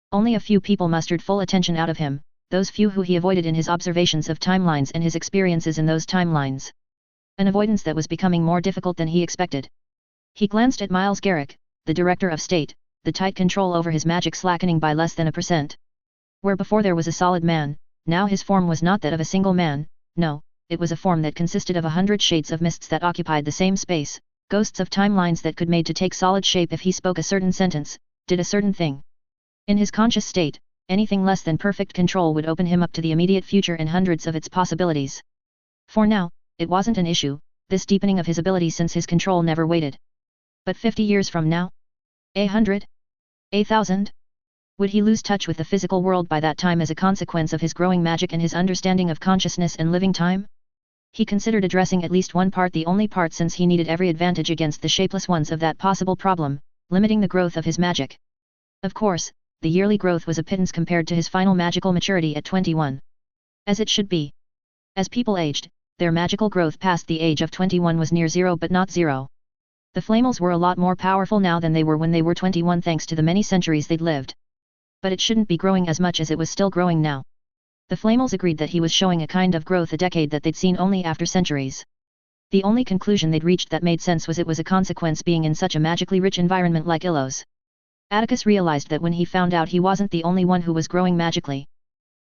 Only a few people mustered full attention out of him, those few who he avoided in his observations of timelines and his experiences in those timelines. An avoidance that was becoming more difficult than he expected. He glanced at Miles Garrick, the Director of State, the tight control over his magic slackening by less than 1%. Where before there was a solid man, now his form was not that of a single man, no. It was a form that consisted of 100 shades of mists that occupied the same space, ghosts of timelines that could made to take solid shape if he spoke a certain sentence, did a certain thing. In his conscious state, anything less than perfect control would open him up to the immediate future and hundreds of its possibilities. For now, it wasn't an issue, this deepening of his ability, since his control never waited. But 50 years from now? 100? 1,000? Would he lose touch with the physical world by that time as a consequence of his growing magic and his understanding of consciousness and living time? He considered addressing at least one part, the only part, since he needed every advantage against the shapeless ones of that possible problem, limiting the growth of his magic. Of course, the yearly growth was a pittance compared to his final magical maturity at 21. As it should be. As people aged, their magical growth past the age of 21 was near zero, but not zero. The Flamels were a lot more powerful now than they were when they were 21, thanks to the many centuries they'd lived. But it shouldn't be growing as much as it was still growing now. The Flamels agreed that he was showing a kind of growth a decade that they'd seen only after centuries. The only conclusion they'd reached that made sense was it was a consequence being in such a magically rich environment like Ilos. Atticus realized that when he found out he wasn't the only one who was growing magically.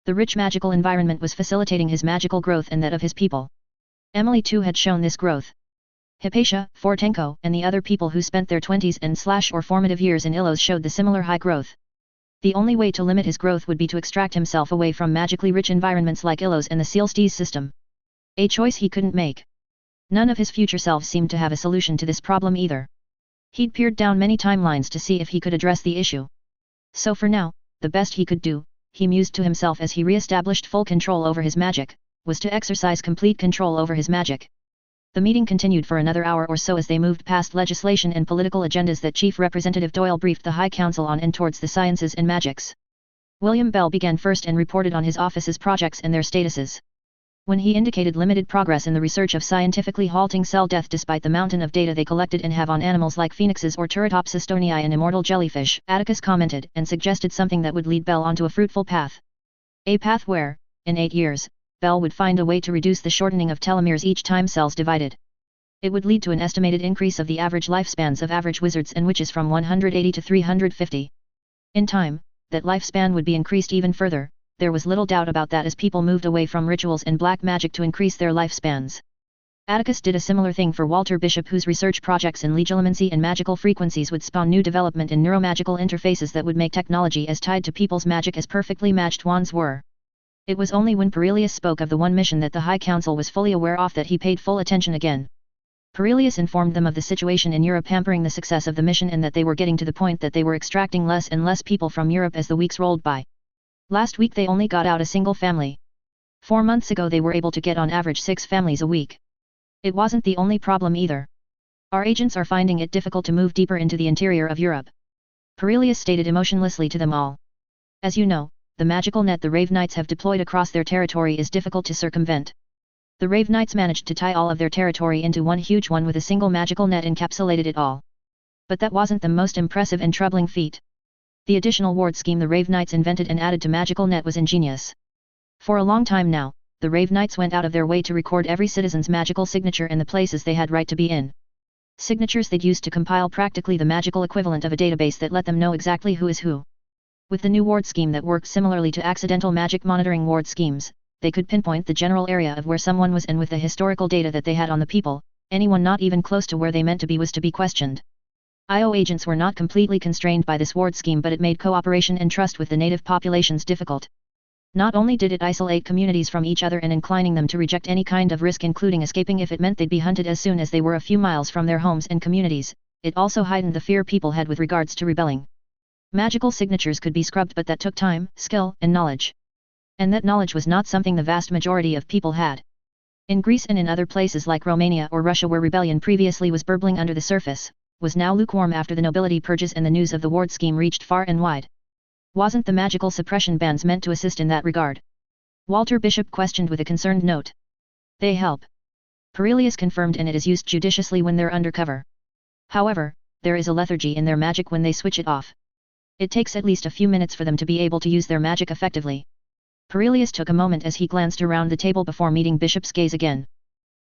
The rich magical environment was facilitating his magical growth and that of his people. Emily too had shown this growth. Hypatia, Fortenko, and the other people who spent their 20s and or formative years in Ilos showed the similar high growth. The only way to limit his growth would be to extract himself away from magically rich environments like Ilos and the Celestes system. A choice he couldn't make. None of his future selves seemed to have a solution to this problem either. He'd peered down many timelines to see if he could address the issue. So for now, the best he could do, he mused to himself as he re-established full control over his magic, was to exercise complete control over his magic. The meeting continued for another hour or so as they moved past legislation and political agendas that Chief Representative Doyle briefed the High Council on and towards the sciences and magics. William Bell began first and reported on his office's projects and their statuses. When he indicated limited progress in the research of scientifically halting cell death despite the mountain of data they collected and have on animals like phoenixes or Turritopsis stonii and immortal jellyfish, Atticus commented and suggested something that would lead Bell onto a fruitful path. A path where, in 8 years, Bell would find a way to reduce the shortening of telomeres each time cells divided. It would lead to an estimated increase of the average lifespans of average wizards and witches from 180 to 350. In time, that lifespan would be increased even further. There was little doubt about that as people moved away from rituals and black magic to increase their lifespans. Atticus did a similar thing for Walter Bishop, whose research projects in legilimency and magical frequencies would spawn new development in neuromagical interfaces that would make technology as tied to people's magic as perfectly matched wands were. It was only when Perelius spoke of the one mission that the High Council was fully aware of that he paid full attention again. Perelius informed them of the situation in Europe hampering the success of the mission and that they were getting to the point that they were extracting less and less people from Europe as the weeks rolled by. Last week they only got out a single family. 4 months ago they were able to get on average 6 families a week. It wasn't the only problem either. Our agents are finding it difficult to move deeper into the interior of Europe. Perelius stated emotionlessly to them all. As you know, the magical net the Rave Knights have deployed across their territory is difficult to circumvent. The Rave Knights managed to tie all of their territory into one huge one with a single magical net encapsulated it all. But that wasn't the most impressive and troubling feat. The additional ward scheme the Rave Knights invented and added to magical net was ingenious. For a long time now, the Rave Knights went out of their way to record every citizen's magical signature in the places they had right to be in. Signatures they'd used to compile practically the magical equivalent of a database that let them know exactly who is who. With the new ward scheme that worked similarly to accidental magic monitoring ward schemes, they could pinpoint the general area of where someone was, and with the historical data that they had on the people, anyone not even close to where they meant to be was to be questioned. IO agents were not completely constrained by this ward scheme, but it made cooperation and trust with the native populations difficult. Not only did it isolate communities from each other and inclining them to reject any kind of risk, including escaping if it meant they'd be hunted as soon as they were a few miles from their homes and communities, it also heightened the fear people had with regards to rebelling. Magical signatures could be scrubbed, but that took time, skill, and knowledge. And that knowledge was not something the vast majority of people had. In Greece and in other places like Romania or Russia, where rebellion previously was burbling under the surface, was now lukewarm after the nobility purges and the news of the ward scheme reached far and wide. Wasn't the magical suppression bans meant to assist in that regard? Walter Bishop questioned with a concerned note. They help. Perelius confirmed, and it is used judiciously when they're undercover. However, there is a lethargy in their magic when they switch it off. It takes at least a few minutes for them to be able to use their magic effectively. Perelius took a moment as he glanced around the table before meeting Bishop's gaze again.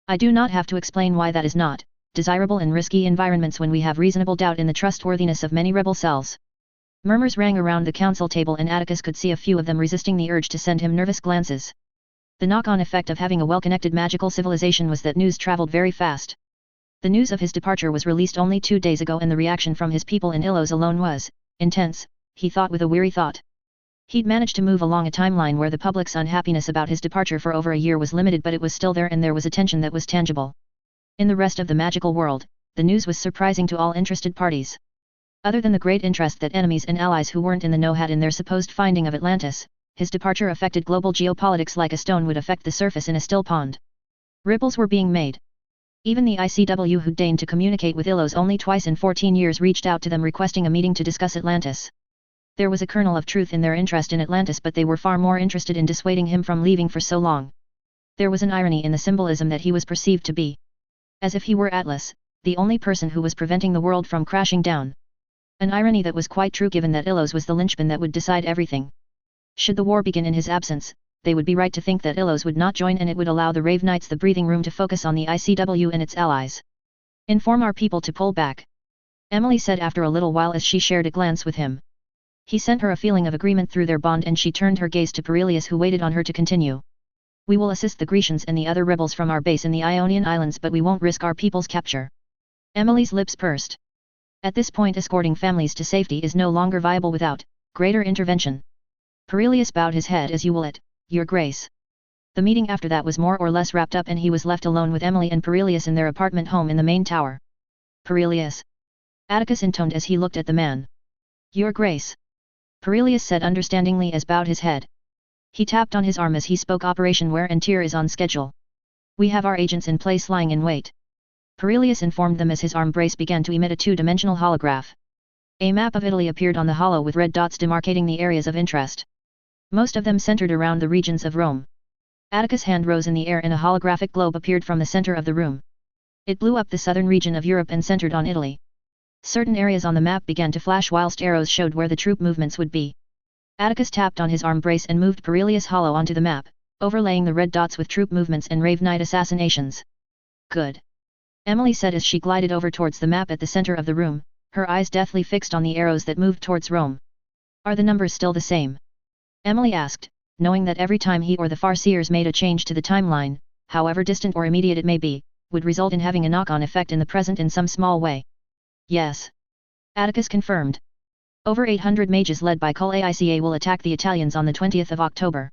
I do not have to explain why that is not desirable in risky environments when we have reasonable doubt in the trustworthiness of many rebel cells. Murmurs rang around the council table, and Atticus could see a few of them resisting the urge to send him nervous glances. The knock-on effect of having a well-connected magical civilization was that news traveled very fast. The news of his departure was released only 2 days ago, and the reaction from his people in Ilos alone was intense, he thought with a weary thought. He'd managed to move along a timeline where the public's unhappiness about his departure for over a year was limited, but it was still there, and there was a tension that was tangible. In the rest of the magical world, the news was surprising to all interested parties. Other than the great interest that enemies and allies who weren't in the know had in their supposed finding of Atlantis, his departure affected global geopolitics like a stone would affect the surface in a still pond. Ripples were being made. Even the ICW, who deigned to communicate with Ilos only twice in 14 years, reached out to them requesting a meeting to discuss Atlantis. There was a kernel of truth in their interest in Atlantis, but they were far more interested in dissuading him from leaving for so long. There was an irony in the symbolism that he was perceived to be. As if he were Atlas, the only person who was preventing the world from crashing down. An irony that was quite true, given that Ilos was the linchpin that would decide everything. Should the war begin in his absence, they would be right to think that Ilos would not join, and it would allow the Rave Knights the breathing room to focus on the ICW and its allies. Inform our people to pull back, Emily said after a little while as she shared a glance with him. He sent her a feeling of agreement through their bond, and she turned her gaze to Perelius, who waited on her to continue. We will assist the Grecians and the other rebels from our base in the Ionian Islands, but we won't risk our people's capture. Emily's lips pursed. At this point, escorting families to safety is no longer viable without greater intervention. Perelius bowed his head. As you will it, Your Grace. The meeting after that was more or less wrapped up, and he was left alone with Emily and Perelius in their apartment home in the main tower. Perelius, Atticus intoned as he looked at the man. Your Grace, Perelius said understandingly as bowed his head. He tapped on his arm as he spoke. Operation Wear and Tear is on schedule. We have our agents in place lying in wait. Perilius informed them as his arm brace began to emit a two-dimensional holograph. A map of Italy appeared on the hollow with red dots demarcating the areas of interest. Most of them centered around the regions of Rome. Atticus' hand rose in the air and a holographic globe appeared from the center of the room. It blew up the southern region of Europe and centered on Italy. Certain areas on the map began to flash whilst arrows showed where the troop movements would be. Atticus tapped on his arm brace and moved Perilius hollow onto the map, overlaying the red dots with troop movements and Rave Knight assassinations. Good. Emily said as she glided over towards the map at the center of the room, her eyes deathly fixed on the arrows that moved towards Rome. Are the numbers still the same? Emily asked, knowing that every time he or the Farseers made a change to the timeline, however distant or immediate it may be, would result in having a knock-on effect in the present in some small way. Yes. Atticus confirmed. Over 800 mages led by Col Aica will attack the Italians on the 20th of October.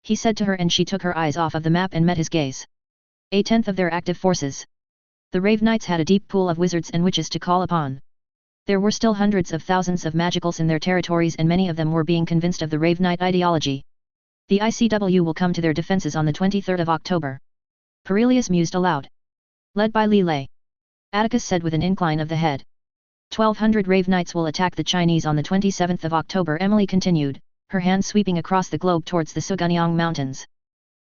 He said to her and she took her eyes off of the map and met his gaze. A tenth of their active forces. The Rave Knights had a deep pool of wizards and witches to call upon. There were still hundreds of thousands of magicals in their territories and many of them were being convinced of the Rave Knight ideology. The ICW will come to their defenses on the 23rd of October. Perilius mused aloud. Led by Lilei. Atticus said with an incline of the head. 1,200 Rave Knights will attack the Chinese on the 27th of October, Emily continued, her hand sweeping across the globe towards the Suganyang Mountains.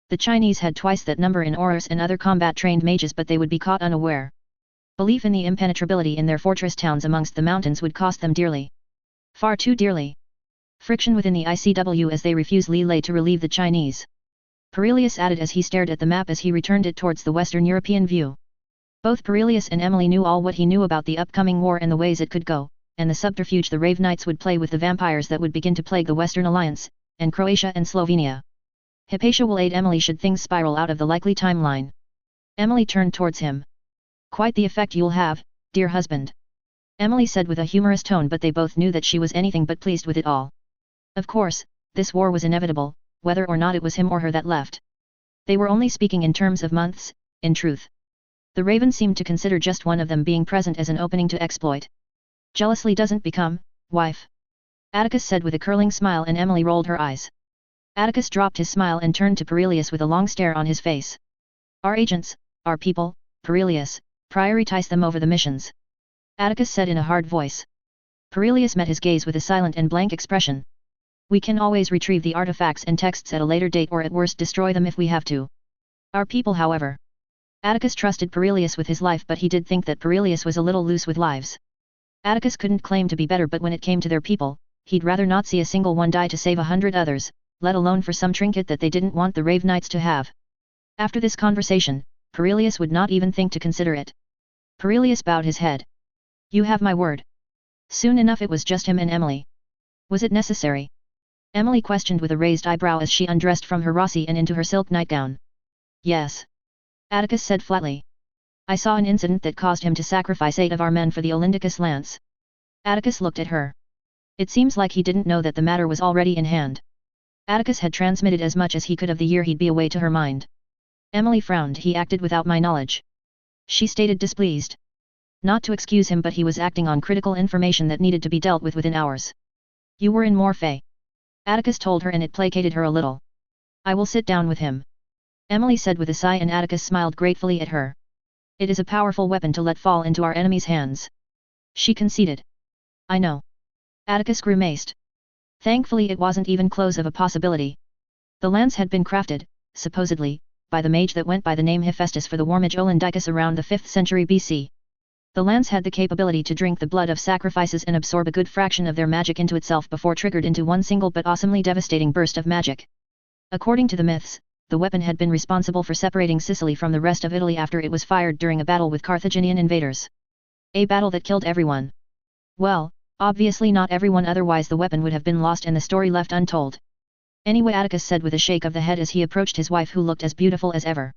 The Chinese had twice that number in Aurors and other combat-trained mages, but they would be caught unaware. Belief in the impenetrability in their fortress towns amongst the mountains would cost them dearly. Far too dearly. Friction within the ICW as they refuse Lilei to relieve the Chinese. Perilius added as he stared at the map as he returned it towards the Western European view. Both Perilius and Emily knew all what he knew about the upcoming war and the ways it could go, and the subterfuge the Rave Knights would play with the vampires that would begin to plague the Western Alliance, and Croatia and Slovenia. Hypatia will aid Emily should things spiral out of the likely timeline. Emily turned towards him. Quite the effect you'll have, dear husband. Emily said with a humorous tone, but they both knew that she was anything but pleased with it all. Of course, this war was inevitable, whether or not it was him or her that left. They were only speaking in terms of months, in truth. The Raven seemed to consider just one of them being present as an opening to exploit. Jealously doesn't become, wife. Atticus said with a curling smile, and Emily rolled her eyes. Atticus dropped his smile and turned to Perilius with a long stare on his face. Our agents, our people, Perilius, prioritize them over the missions. Atticus said in a hard voice. Perilius met his gaze with a silent and blank expression. We can always retrieve the artifacts and texts at a later date, or at worst destroy them if we have to. Our people, however. Atticus trusted Perilius with his life, but he did think that Perilius was a little loose with lives. Atticus couldn't claim to be better, but when it came to their people, he'd rather not see a single one die to save 100 others, let alone for some trinket that they didn't want the Rave Knights to have. After this conversation, Perilius would not even think to consider it. Perilius bowed his head. You have my word. Soon enough it was just him and Emily. Was it necessary? Emily questioned with a raised eyebrow as she undressed from her rossi and into her silk nightgown. Yes. Atticus said flatly. I saw an incident that caused him to sacrifice 8 of our men for the Olindicus lance. Atticus looked at her. It seems like he didn't know that the matter was already in hand. Atticus had transmitted as much as he could of the year he'd be away to her mind. Emily frowned. He acted without my knowledge. She stated displeased. Not to excuse him, but he was acting on critical information that needed to be dealt with within hours. You were in Morphe. Atticus told her, and it placated her a little. I will sit down with him. Emily said with a sigh, and Atticus smiled gratefully at her. It is a powerful weapon to let fall into our enemy's hands. She conceded. I know. Atticus grimaced. Thankfully it wasn't even close of a possibility. The lance had been crafted, supposedly, by the mage that went by the name Hephaestus for the war mage Olindicus around the 5th century BC. The lance had the capability to drink the blood of sacrifices and absorb a good fraction of their magic into itself before triggered into one single but awesomely devastating burst of magic. According to the myths, the weapon had been responsible for separating Sicily from the rest of Italy after it was fired during a battle with Carthaginian invaders. A battle that killed everyone. Well, obviously not everyone, otherwise the weapon would have been lost and the story left untold. Anyway, Atticus said with a shake of the head as he approached his wife, who looked as beautiful as ever.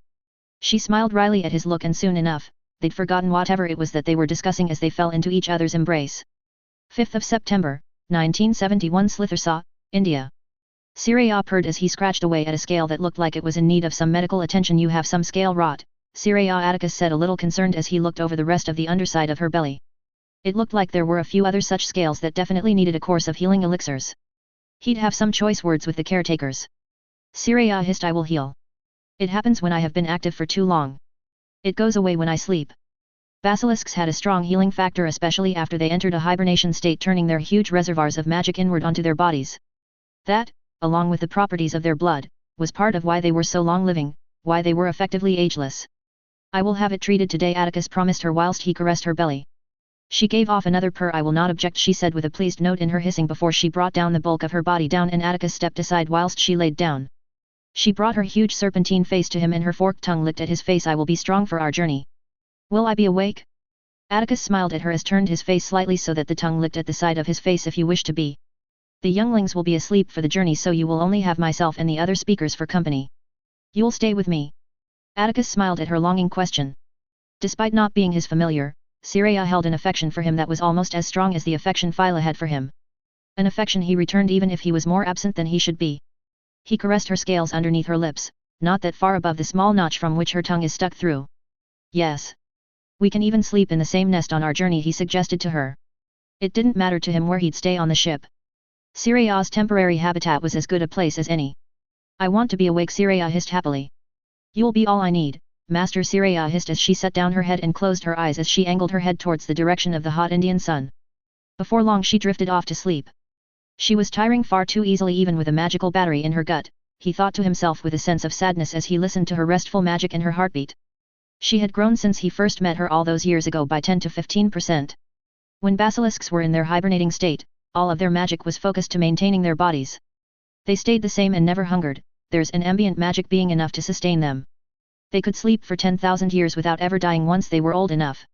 She smiled wryly at his look, and soon enough, they'd forgotten whatever it was that they were discussing as they fell into each other's embrace. 5th of September, 1971, Slithersaw, India. Siraya purred as he scratched away at a scale that looked like it was in need of some medical attention. You have some scale rot, Siraya, Atticus said, a little concerned as he looked over the rest of the underside of her belly. It looked like there were a few other such scales that definitely needed a course of healing elixirs. He'd have some choice words with the caretakers. Siraya hissed, I will heal. It happens when I have been active for too long. It goes away when I sleep. Basilisks had a strong healing factor, especially after they entered a hibernation state, turning their huge reservoirs of magic inward onto their bodies. That, along with the properties of their blood, was part of why they were so long-living, why they were effectively ageless. I will have it treated today, Atticus promised her whilst he caressed her belly. She gave off another purr. I will not object, she said with a pleased note in her hissing before she brought down the bulk of her body down, and Atticus stepped aside whilst she laid down. She brought her huge serpentine face to him and her forked tongue licked at his face. I will be strong for our journey. Will I be awake? Atticus smiled at her as turned his face slightly so that the tongue licked at the side of his face. If you wish to be. The younglings will be asleep for the journey, so you will only have myself and the other speakers for company. You'll stay with me? Atticus smiled at her longing question. Despite not being his familiar, Syria held an affection for him that was almost as strong as the affection Phyla had for him. An affection he returned even if he was more absent than he should be. He caressed her scales underneath her lips, not that far above the small notch from which her tongue is stuck through. Yes. We can even sleep in the same nest on our journey, he suggested to her. It didn't matter to him where he'd stay on the ship. Syria's temporary habitat was as good a place as any. I want to be awake, Syria hissed happily. You'll be all I need, Master, Syria hissed as she set down her head and closed her eyes as she angled her head towards the direction of the hot Indian sun. Before long she drifted off to sleep. She was tiring far too easily even with a magical battery in her gut, he thought to himself with a sense of sadness as he listened to her restful magic and her heartbeat. She had grown since he first met her all those years ago by 10 to 15%. When basilisks were in their hibernating state, all of their magic was focused to maintaining their bodies. They stayed the same and never hungered, theirs an ambient magic being enough to sustain them. They could sleep for 10,000 years without ever dying once they were old enough.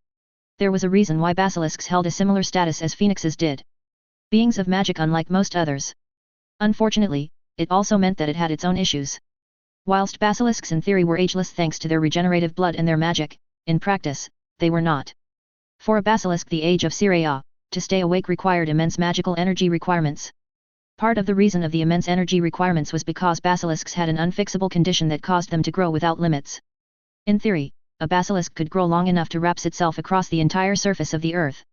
There was a reason why basilisks held a similar status as phoenixes did. Beings of magic unlike most others. Unfortunately, it also meant that it had its own issues. Whilst basilisks in theory were ageless thanks to their regenerative blood and their magic, in practice, they were not. For a basilisk the age of Syria, to stay awake required immense magical energy requirements. Part of the reason of the immense energy requirements was because basilisks had an unfixable condition that caused them to grow without limits. In theory, a basilisk could grow long enough to wrap itself across the entire surface of the earth.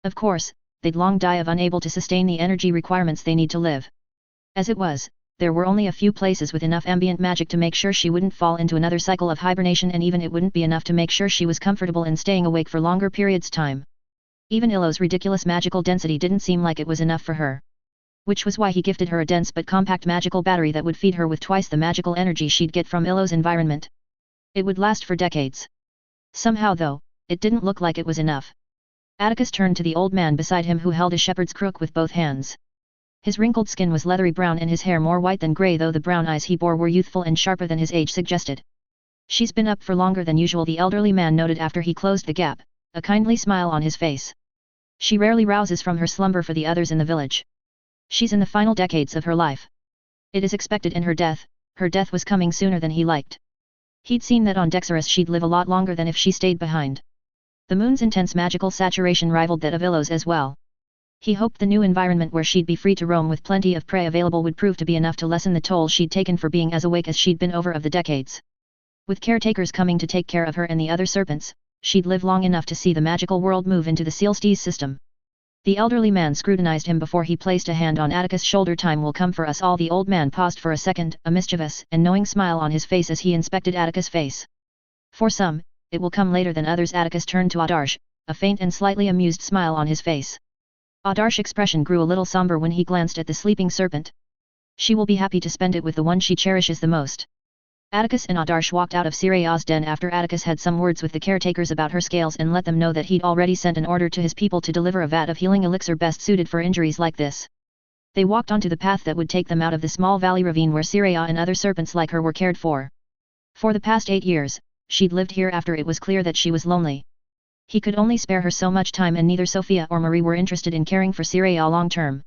Of course, they'd long die of unable to sustain the energy requirements they need to live. As it was, there were only a few places with enough ambient magic to make sure she wouldn't fall into another cycle of hibernation, and even it wouldn't be enough to make sure she was comfortable in staying awake for longer periods time. Even Illo's ridiculous magical density didn't seem like it was enough for her. Which was why he gifted her a dense but compact magical battery that would feed her with twice the magical energy she'd get from Illo's environment. It would last for decades. Somehow though, it didn't look like it was enough. Atticus turned to the old man beside him who held a shepherd's crook with both hands. His wrinkled skin was leathery brown and his hair more white than grey, though the brown eyes he bore were youthful and sharper than his age suggested. She's been up for longer than usual, the elderly man noted after he closed the gap, a kindly smile on his face. She rarely rouses from her slumber for the others in the village. She's in the final decades of her life. It is expected in her death was coming sooner than he liked. He'd seen that on Dexarus she'd live a lot longer than if she stayed behind. The moon's intense magical saturation rivaled that of Illo's as well. He hoped the new environment where she'd be free to roam with plenty of prey available would prove to be enough to lessen the toll she'd taken for being as awake as she'd been over of the decades. With caretakers coming to take care of her and the other serpents, she'd live long enough to see the magical world move into the Sealstees system. The elderly man scrutinized him before he placed a hand on Atticus' shoulder. Time will come for us all. The old man paused for a second, a mischievous and knowing smile on his face as he inspected Atticus' face. For some, it will come later than others. Atticus turned to Adarsh, a faint and slightly amused smile on his face. Adarsh's expression grew a little somber when he glanced at the sleeping serpent. She will be happy to spend it with the one she cherishes the most. Atticus and Adarsh walked out of Syria's den after Atticus had some words with the caretakers about her scales and let them know that he'd already sent an order to his people to deliver a vat of healing elixir best suited for injuries like this. They walked onto the path that would take them out of the small valley ravine where Syria and other serpents like her were cared for. For the past 8 years, she'd lived here after it was clear that she was lonely. He could only spare her so much time, and neither Sophia or Marie were interested in caring for Syria long term.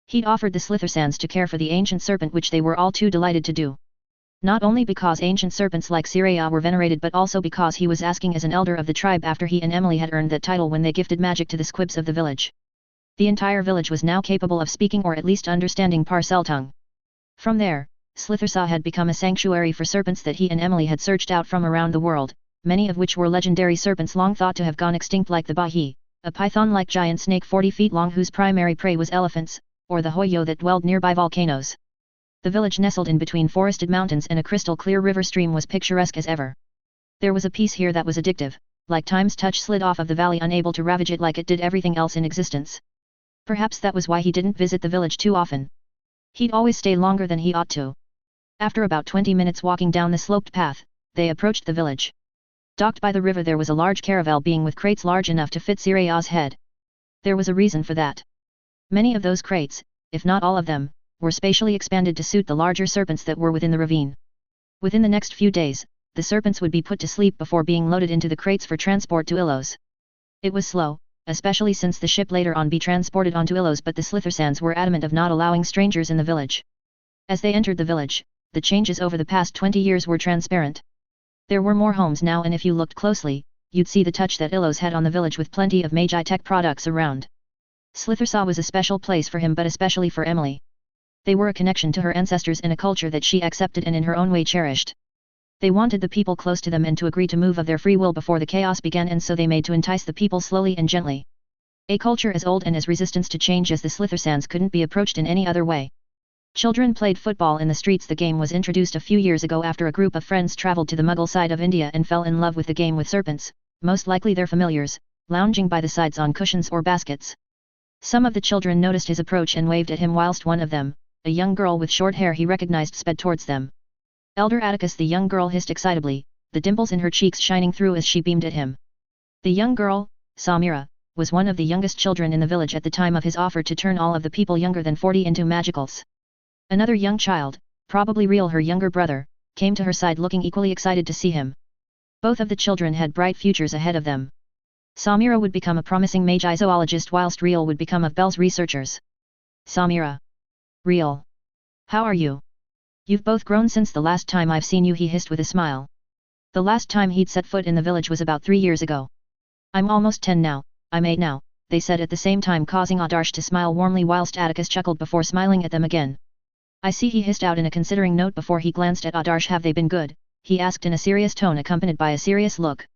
He'd offered the Slithersans to care for the ancient serpent, which they were all too delighted to do. Not only because ancient serpents like Syria were venerated, but also because he was asking as an elder of the tribe after he and Emily had earned that title when they gifted magic to the squibs of the village. The entire village was now capable of speaking or at least understanding Parcel tongue. From there, Slithersaw had become a sanctuary for serpents that he and Emily had searched out from around the world, many of which were legendary serpents long thought to have gone extinct, like the Bahi, a python-like giant snake 40 feet long whose primary prey was elephants, or the Hoyo that dwelled nearby volcanoes. The village nestled in between forested mountains and a crystal-clear river stream was picturesque as ever. There was a peace here that was addictive, like time's touch slid off of the valley, unable to ravage it like it did everything else in existence. Perhaps that was why he didn't visit the village too often. He'd always stay longer than he ought to. After about 20 minutes walking down the sloped path, they approached the village. Docked by the river there was a large caravel being with crates large enough to fit Siraya's head. There was a reason for that. Many of those crates, if not all of them, were spatially expanded to suit the larger serpents that were within the ravine. Within the next few days, the serpents would be put to sleep before being loaded into the crates for transport to Ilos. It was slow, especially since the ship later on be transported onto Ilos, but the Slithersans were adamant of not allowing strangers in the village. As they entered the village, the changes over the past 20 years were transparent. There were more homes now, and if you looked closely, you'd see the touch that Ilos had on the village with plenty of Mage tech products around. Slithersaw was a special place for him, but especially for Emily. They were a connection to her ancestors and a culture that she accepted and in her own way cherished. They wanted the people close to them and to agree to move of their free will before the chaos began, and so they made to entice the people slowly and gently. A culture as old and as resistant to change as the Slithersans couldn't be approached in any other way. Children played football in the streets. The game was introduced a few years ago after a group of friends travelled to the Mughal side of India and fell in love with the game with serpents, most likely their familiars, lounging by the sides on cushions or baskets. Some of the children noticed his approach and waved at him, whilst one of them, a young girl with short hair he recognized, sped towards them. Elder Atticus, the young girl hissed excitably, the dimples in her cheeks shining through as she beamed at him. The young girl, Samira, was one of the youngest children in the village at the time of his offer to turn all of the people younger than 40 into magicals. Another young child, probably Real, her younger brother, came to her side looking equally excited to see him. Both of the children had bright futures ahead of them. Samira would become a promising mage zoologist, whilst Real would become of Bell's researchers. Samira. Real. How are you? You've both grown since the last time I've seen you, he hissed with a smile. The last time he'd set foot in the village was about 3 years ago. I'm almost 10 now, I'm 8 now, they said at the same time, causing Adarsh to smile warmly, whilst Atticus chuckled before smiling at them again. I see, he hissed out in a considering note before he glanced at Adarsh. Have they been good? He asked in a serious tone accompanied by a serious look.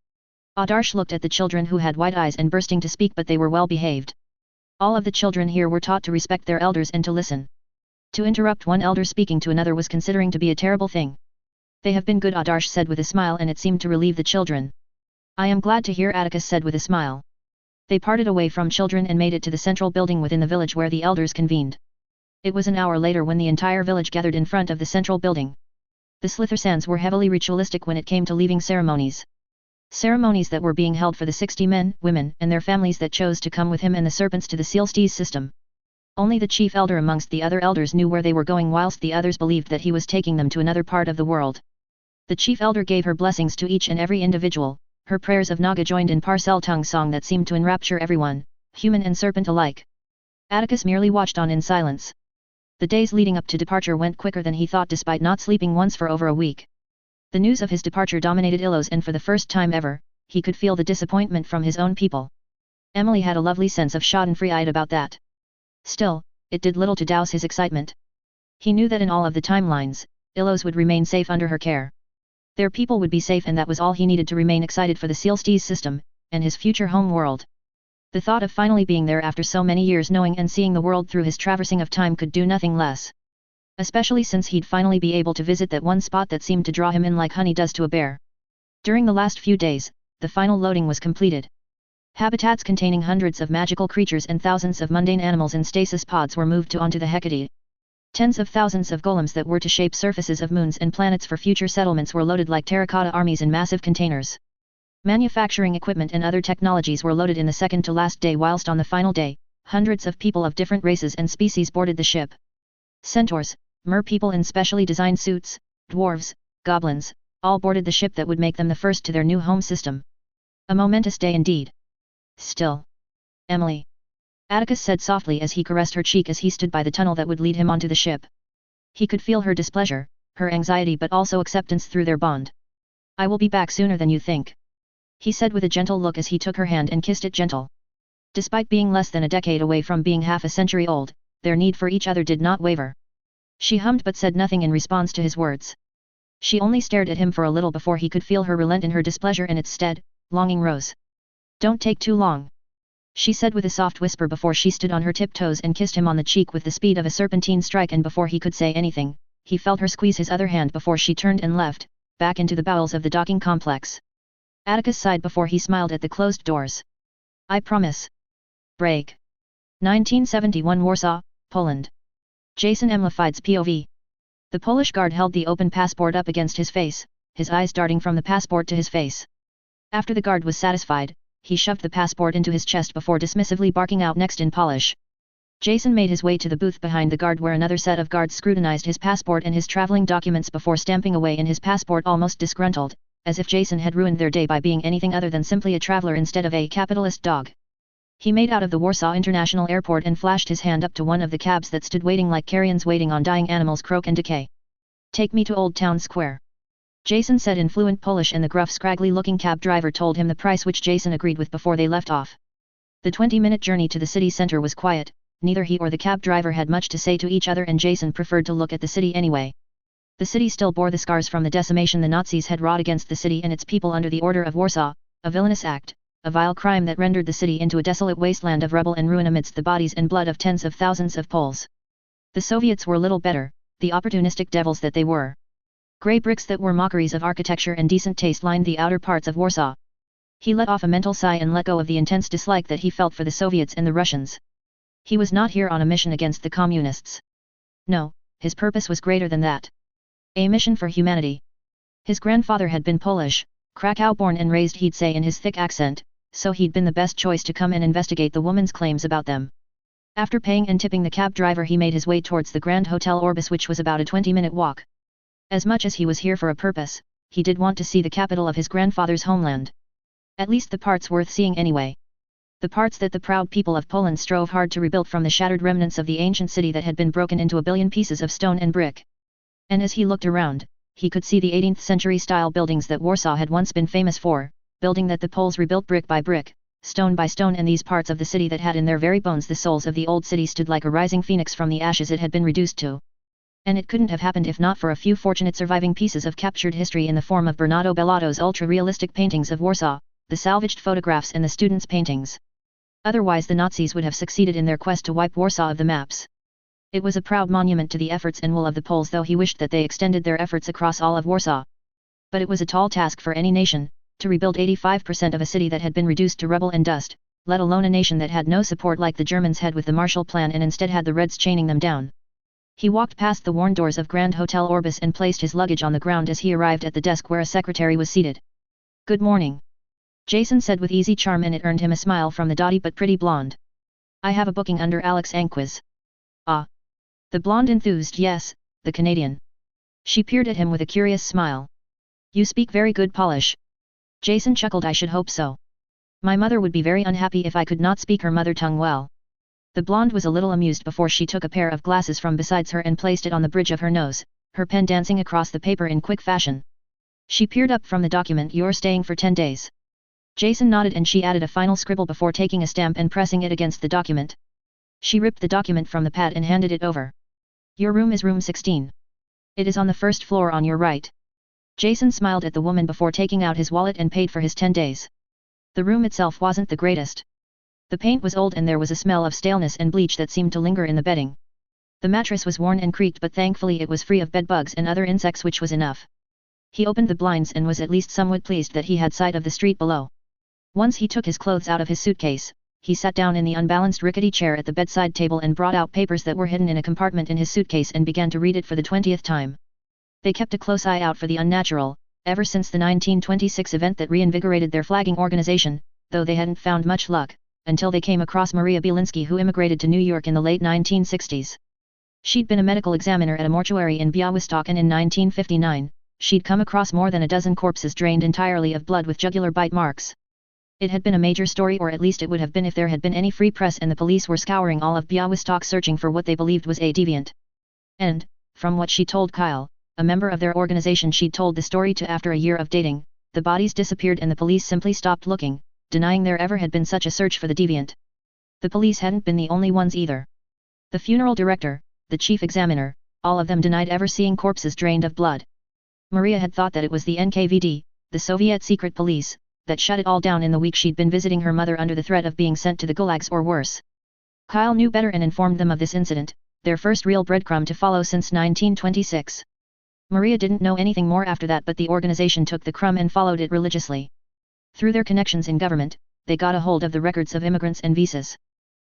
Adarsh looked at the children, who had wide eyes and bursting to speak, but they were well behaved. All of the children here were taught to respect their elders and to listen. To interrupt one elder speaking to another was considering to be a terrible thing. They have been good, Adarsh said with a smile, and it seemed to relieve the children. I am glad to hear, Atticus said with a smile. They parted away from children and made it to the central building within the village where the elders convened. It was an hour later when the entire village gathered in front of the central building. The Slithersans were heavily ritualistic when it came to leaving ceremonies. Ceremonies that were being held for the 60 men, women, and their families that chose to come with him and the serpents to the Sealstees system. Only the chief elder amongst the other elders knew where they were going, whilst the others believed that he was taking them to another part of the world. The chief elder gave her blessings to each and every individual. Her prayers of Naga joined in parcel tongue song that seemed to enrapture everyone, human and serpent alike. Atticus merely watched on in silence. The days leading up to departure went quicker than he thought, despite not sleeping once for over a week. The news of his departure dominated Ilos, and for the first time ever, he could feel the disappointment from his own people. Emily had a lovely sense of schadenfreude about that. Still, it did little to douse his excitement. He knew that in all of the timelines, Ilos would remain safe under her care. Their people would be safe, and that was all he needed to remain excited for the Sealstees system, and his future home world. The thought of finally being there after so many years, knowing and seeing the world through his traversing of time, could do nothing less. Especially since he'd finally be able to visit that one spot that seemed to draw him in like honey does to a bear. During the last few days, the final loading was completed. Habitats containing hundreds of magical creatures and thousands of mundane animals in stasis pods were moved onto the Hecate. Tens of thousands of golems that were to shape surfaces of moons and planets for future settlements were loaded like terracotta armies in massive containers. Manufacturing equipment and other technologies were loaded in the second to last day, whilst on the final day, hundreds of people of different races and species boarded the ship. Centaurs, mer people in specially designed suits, dwarves, goblins, all boarded the ship that would make them the first to their new home system. A momentous day indeed. Still. Emily. Atticus said softly as he caressed her cheek as he stood by the tunnel that would lead him onto the ship. He could feel her displeasure, her anxiety, but also acceptance through their bond. I will be back sooner than you think. He said with a gentle look as he took her hand and kissed it gentle. Despite being less than a decade away from being half a century old, their need for each other did not waver. She hummed but said nothing in response to his words. She only stared at him for a little before he could feel her relent in her displeasure, and instead, longing rose. Don't take too long, she said with a soft whisper before she stood on her tiptoes and kissed him on the cheek with the speed of a serpentine strike, and before he could say anything, he felt her squeeze his other hand before she turned and left, back into the bowels of the docking complex. Atticus sighed before he smiled at the closed doors. I promise. Break. 1971 Warsaw, Poland. Jason Emlified's POV. The Polish guard held the open passport up against his face, his eyes darting from the passport to his face. After the guard was satisfied, he shoved the passport into his chest before dismissively barking out next in Polish. Jason made his way to the booth behind the guard where another set of guards scrutinized his passport and his traveling documents before stamping away in his passport almost disgruntled, as if Jason had ruined their day by being anything other than simply a traveler instead of a capitalist dog. He made out of the Warsaw International Airport and flashed his hand up to one of the cabs that stood waiting like carrions waiting on dying animals croak and decay. Take me to Old Town Square. Jason said in fluent Polish and the gruff scraggly-looking cab driver told him the price which Jason agreed with before they left off. The 20-minute journey to the city center was quiet, neither he or the cab driver had much to say to each other and Jason preferred to look at the city anyway. The city still bore the scars from the decimation the Nazis had wrought against the city and its people under the Order of Warsaw, a villainous act, a vile crime that rendered the city into a desolate wasteland of rubble and ruin amidst the bodies and blood of tens of thousands of Poles. The Soviets were little better, the opportunistic devils that they were. Grey bricks that were mockeries of architecture and decent taste lined the outer parts of Warsaw. He let off a mental sigh and let go of the intense dislike that he felt for the Soviets and the Russians. He was not here on a mission against the communists. No, his purpose was greater than that. A mission for humanity. His grandfather had been Polish, Krakow-born and raised he'd say in his thick accent, so he'd been the best choice to come and investigate the woman's claims about them. After paying and tipping the cab driver he made his way towards the Grand Hotel Orbis which was about a 20-minute walk. As much as he was here for a purpose, he did want to see the capital of his grandfather's homeland. At least the parts worth seeing anyway. The parts that the proud people of Poland strove hard to rebuild from the shattered remnants of the ancient city that had been broken into a billion pieces of stone and brick. And as he looked around, he could see the 18th century style buildings that Warsaw had once been famous for, building that the Poles rebuilt brick by brick, stone by stone, and these parts of the city that had in their very bones the souls of the old city stood like a rising phoenix from the ashes it had been reduced to. And it couldn't have happened if not for a few fortunate surviving pieces of captured history in the form of Bernardo Bellatto's ultra-realistic paintings of Warsaw, the salvaged photographs and the students' paintings. Otherwise the Nazis would have succeeded in their quest to wipe Warsaw of the maps. It was a proud monument to the efforts and will of the Poles, though he wished that they extended their efforts across all of Warsaw. But it was a tall task for any nation, to rebuild 85% of a city that had been reduced to rubble and dust, let alone a nation that had no support like the Germans had with the Marshall Plan and instead had the Reds chaining them down. He walked past the worn doors of Grand Hotel Orbis and placed his luggage on the ground as he arrived at the desk where a secretary was seated. Good morning. Jason said with easy charm, and it earned him a smile from the dotty but pretty blonde. I have a booking under Alex Anquis. Ah. The blonde enthused. Yes, the Canadian. She peered at him with a curious smile. You speak very good Polish. Jason chuckled. I should hope so. My mother would be very unhappy if I could not speak her mother tongue well. The blonde was a little amused before she took a pair of glasses from beside her and placed it on the bridge of her nose, her pen dancing across the paper in quick fashion. She peered up from the document. You're staying for 10 days. Jason nodded and she added a final scribble before taking a stamp and pressing it against the document. She ripped the document from the pad and handed it over. Your room is room 16. It is on the first floor on your right. Jason smiled at the woman before taking out his wallet and paid for his 10 days. The room itself wasn't the greatest. The paint was old and there was a smell of staleness and bleach that seemed to linger in the bedding. The mattress was worn and creaked, but thankfully it was free of bed bugs and other insects, which was enough. He opened the blinds and was at least somewhat pleased that he had sight of the street below. Once he took his clothes out of his suitcase, he sat down in the unbalanced rickety chair at the bedside table and brought out papers that were hidden in a compartment in his suitcase and began to read it for the 20th time. They kept a close eye out for the unnatural, ever since the 1926 event that reinvigorated their flagging organization, though they hadn't found much luck, until they came across Maria Bielinski, who immigrated to New York in the late 1960s. She'd been a medical examiner at a mortuary in Białystok, and in 1959, she'd come across more than a dozen corpses drained entirely of blood with jugular bite marks. It had been a major story, or at least it would have been if there had been any free press, and the police were scouring all of Białystok searching for what they believed was a deviant. And, from what she told Kyle, a member of their organization she'd told the story to after a year of dating, the bodies disappeared and the police simply stopped looking, denying there ever had been such a search for the deviant. The police hadn't been the only ones either. The funeral director, the chief examiner, all of them denied ever seeing corpses drained of blood. Maria had thought that it was the NKVD, the Soviet secret police, that shut it all down in the week she'd been visiting her mother under the threat of being sent to the gulags or worse. Kyle knew better and informed them of this incident, their first real breadcrumb to follow since 1926. Maria didn't know anything more after that, but the organization took the crumb and followed it religiously. Through their connections in government, they got a hold of the records of immigrants and visas.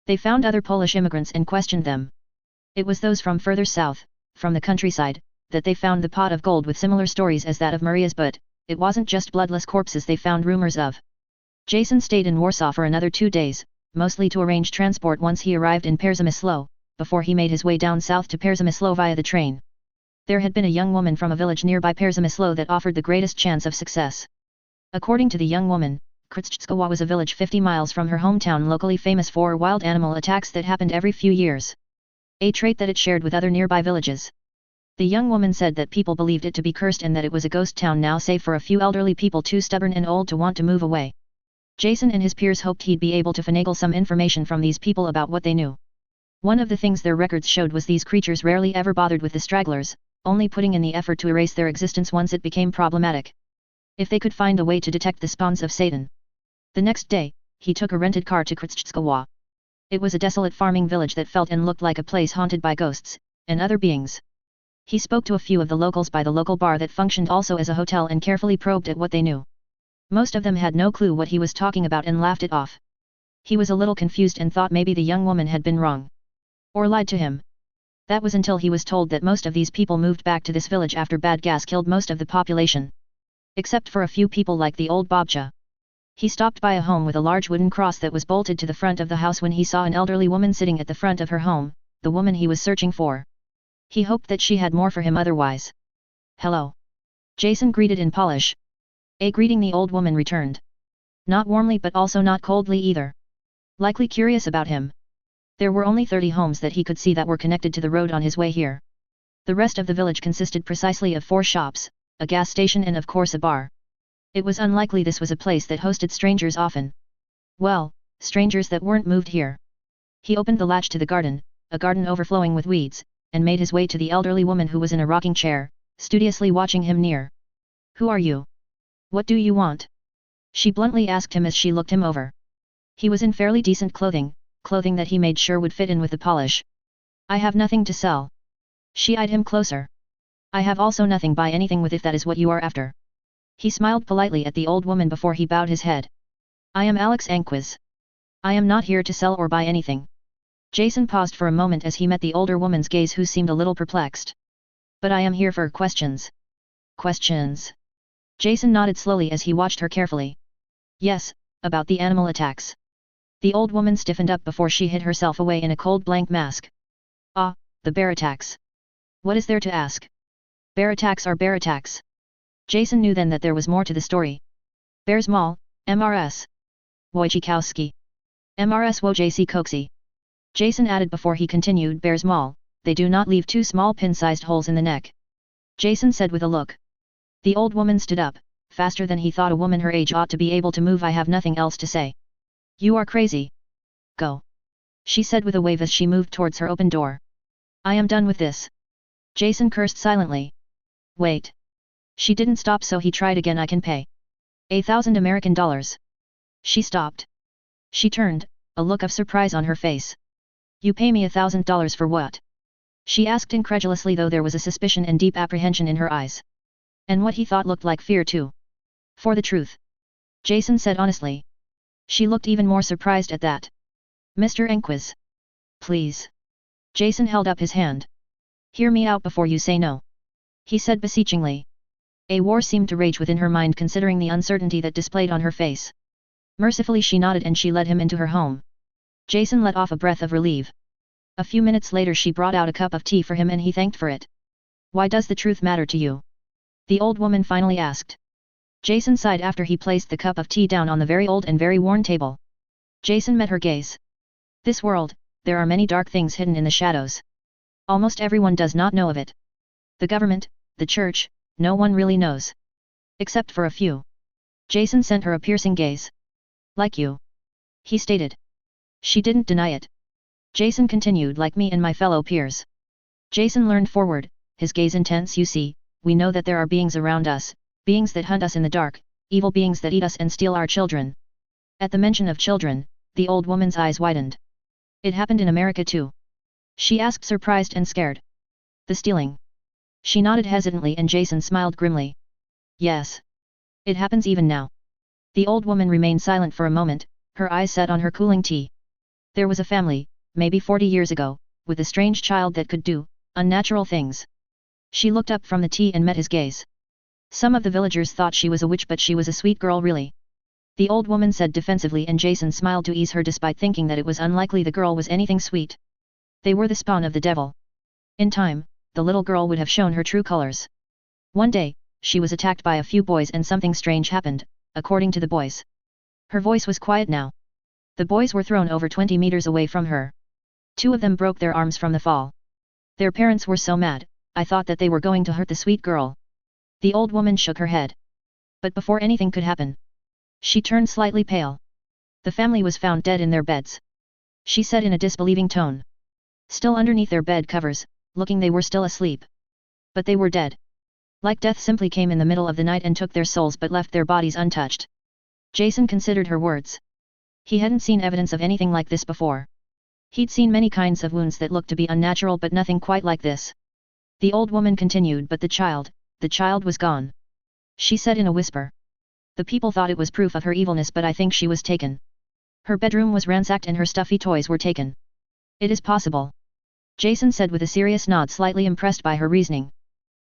They found other Polish immigrants and questioned them. It was those from further south, from the countryside, that they found the pot of gold with similar stories as that of Maria's, but it wasn't just bloodless corpses they found rumors of. Jason stayed in Warsaw for another 2 days, mostly to arrange transport once he arrived in Przemysłow, before he made his way down south to Przemysłow via the train. There had been a young woman from a village nearby Przemysłow that offered the greatest chance of success. According to the young woman, Krzyżkowa was a village 50 miles from her hometown, locally famous for wild animal attacks that happened every few years. A trait that it shared with other nearby villages. The young woman said that people believed it to be cursed and that it was a ghost town now, save for a few elderly people too stubborn and old to want to move away. Jason and his peers hoped he'd be able to finagle some information from these people about what they knew. One of the things their records showed was these creatures rarely ever bothered with the stragglers, only putting in the effort to erase their existence once it became problematic. If they could find a way to detect the spawns of Satan. The next day, he took a rented car to Krzyżkowa. It was a desolate farming village that felt and looked like a place haunted by ghosts and other beings. He spoke to a few of the locals by the local bar that functioned also as a hotel and carefully probed at what they knew. Most of them had no clue what he was talking about and laughed it off. He was a little confused and thought maybe the young woman had been wrong. Or lied to him. That was until he was told that most of these people moved back to this village after bad gas killed most of the population. Except for a few people like the old Babcia. He stopped by a home with a large wooden cross that was bolted to the front of the house when he saw an elderly woman sitting at the front of her home, the woman he was searching for. He hoped that she had more for him otherwise. Hello. Jason greeted in Polish. A greeting the old woman returned. Not warmly but also not coldly either. Likely curious about him. There were only 30 homes that he could see that were connected to the road on his way here. The rest of the village consisted precisely of 4 shops, a gas station and of course a bar. It was unlikely this was a place that hosted strangers often. Well, strangers that weren't moved here. He opened the latch to the garden, a garden overflowing with weeds, and made his way to the elderly woman who was in a rocking chair, studiously watching him near. Who are you? What do you want? She bluntly asked him as she looked him over. He was in fairly decent clothing that he made sure would fit in with the polish. I have nothing to sell. She eyed him closer. I have also nothing buy anything with if that is what you are after. He smiled politely at the old woman before he bowed his head. I am Alex Anquiz. I am not here to sell or buy anything. Jason paused for a moment as he met the older woman's gaze, who seemed a little perplexed. But I am here for questions. Questions? Jason nodded slowly as he watched her carefully. Yes, about the animal attacks. The old woman stiffened up before she hid herself away in a cold blank mask. Ah, the bear attacks. What is there to ask? Bear attacks are bear attacks. Jason knew then that there was more to the story. Bears Mall, MRS. Wojciechowski. MRS Wojciechowski. Jason added before he continued, Bears Mall, they do not leave 2 small pin-sized holes in the neck. Jason said with a look. The old woman stood up, faster than he thought a woman her age ought to be able to move. I have nothing else to say. You are crazy. Go. She said with a wave as she moved towards her open door. I am done with this. Jason cursed silently. Wait. She didn't stop, so he tried again. I can pay. $1,000 American. She stopped. She turned, a look of surprise on her face. You pay me $1,000 for what? She asked incredulously, though there was a suspicion and deep apprehension in her eyes. And what he thought looked like fear too. For the truth. Jason said honestly. She looked even more surprised at that. Mr. Anquiz. Please. Jason held up his hand. Hear me out before you say no. He said beseechingly. A war seemed to rage within her mind, considering the uncertainty that displayed on her face. Mercifully she nodded and she led him into her home. Jason let off a breath of relief. A few minutes later she brought out a cup of tea for him and he thanked for it. Why does the truth matter to you? The old woman finally asked. Jason sighed after he placed the cup of tea down on the very old and very worn table. Jason met her gaze. This world, there are many dark things hidden in the shadows. Almost everyone does not know of it. The government, the church, no one really knows. Except for a few. Jason sent her a piercing gaze. Like you. He stated. She didn't deny it. Jason continued, like me and my fellow peers. Jason leaned forward, his gaze intense. You see, we know that there are beings around us, beings that hunt us in the dark, evil beings that eat us and steal our children. At the mention of children, the old woman's eyes widened. It happened in America too. She asked, surprised and scared. The stealing. She nodded hesitantly and Jason smiled grimly. Yes. It happens even now. The old woman remained silent for a moment, her eyes set on her cooling tea. There was a family, maybe 40 years ago, with a strange child that could do unnatural things. She looked up from the tea and met his gaze. Some of the villagers thought she was a witch, but she was a sweet girl really. The old woman said defensively, and Jason smiled to ease her despite thinking that it was unlikely the girl was anything sweet. They were the spawn of the devil. In time, the little girl would have shown her true colors. One day, she was attacked by a few boys and something strange happened, according to the boys. Her voice was quiet now. The boys were thrown over 20 meters away from her. 2 of them broke their arms from the fall. Their parents were so mad, I thought that they were going to hurt the sweet girl. The old woman shook her head. But before anything could happen, she turned slightly pale. The family was found dead in their beds. She said in a disbelieving tone. Still underneath their bed covers, looking they were still asleep. But they were dead. Like death simply came in the middle of the night and took their souls but left their bodies untouched. Jason considered her words. He hadn't seen evidence of anything like this before. He'd seen many kinds of wounds that looked to be unnatural but nothing quite like this. The old woman continued, but the child was gone. She said in a whisper. The people thought it was proof of her evilness, but I think she was taken. Her bedroom was ransacked and her stuffy toys were taken. It is possible. Jason said with a serious nod, slightly impressed by her reasoning.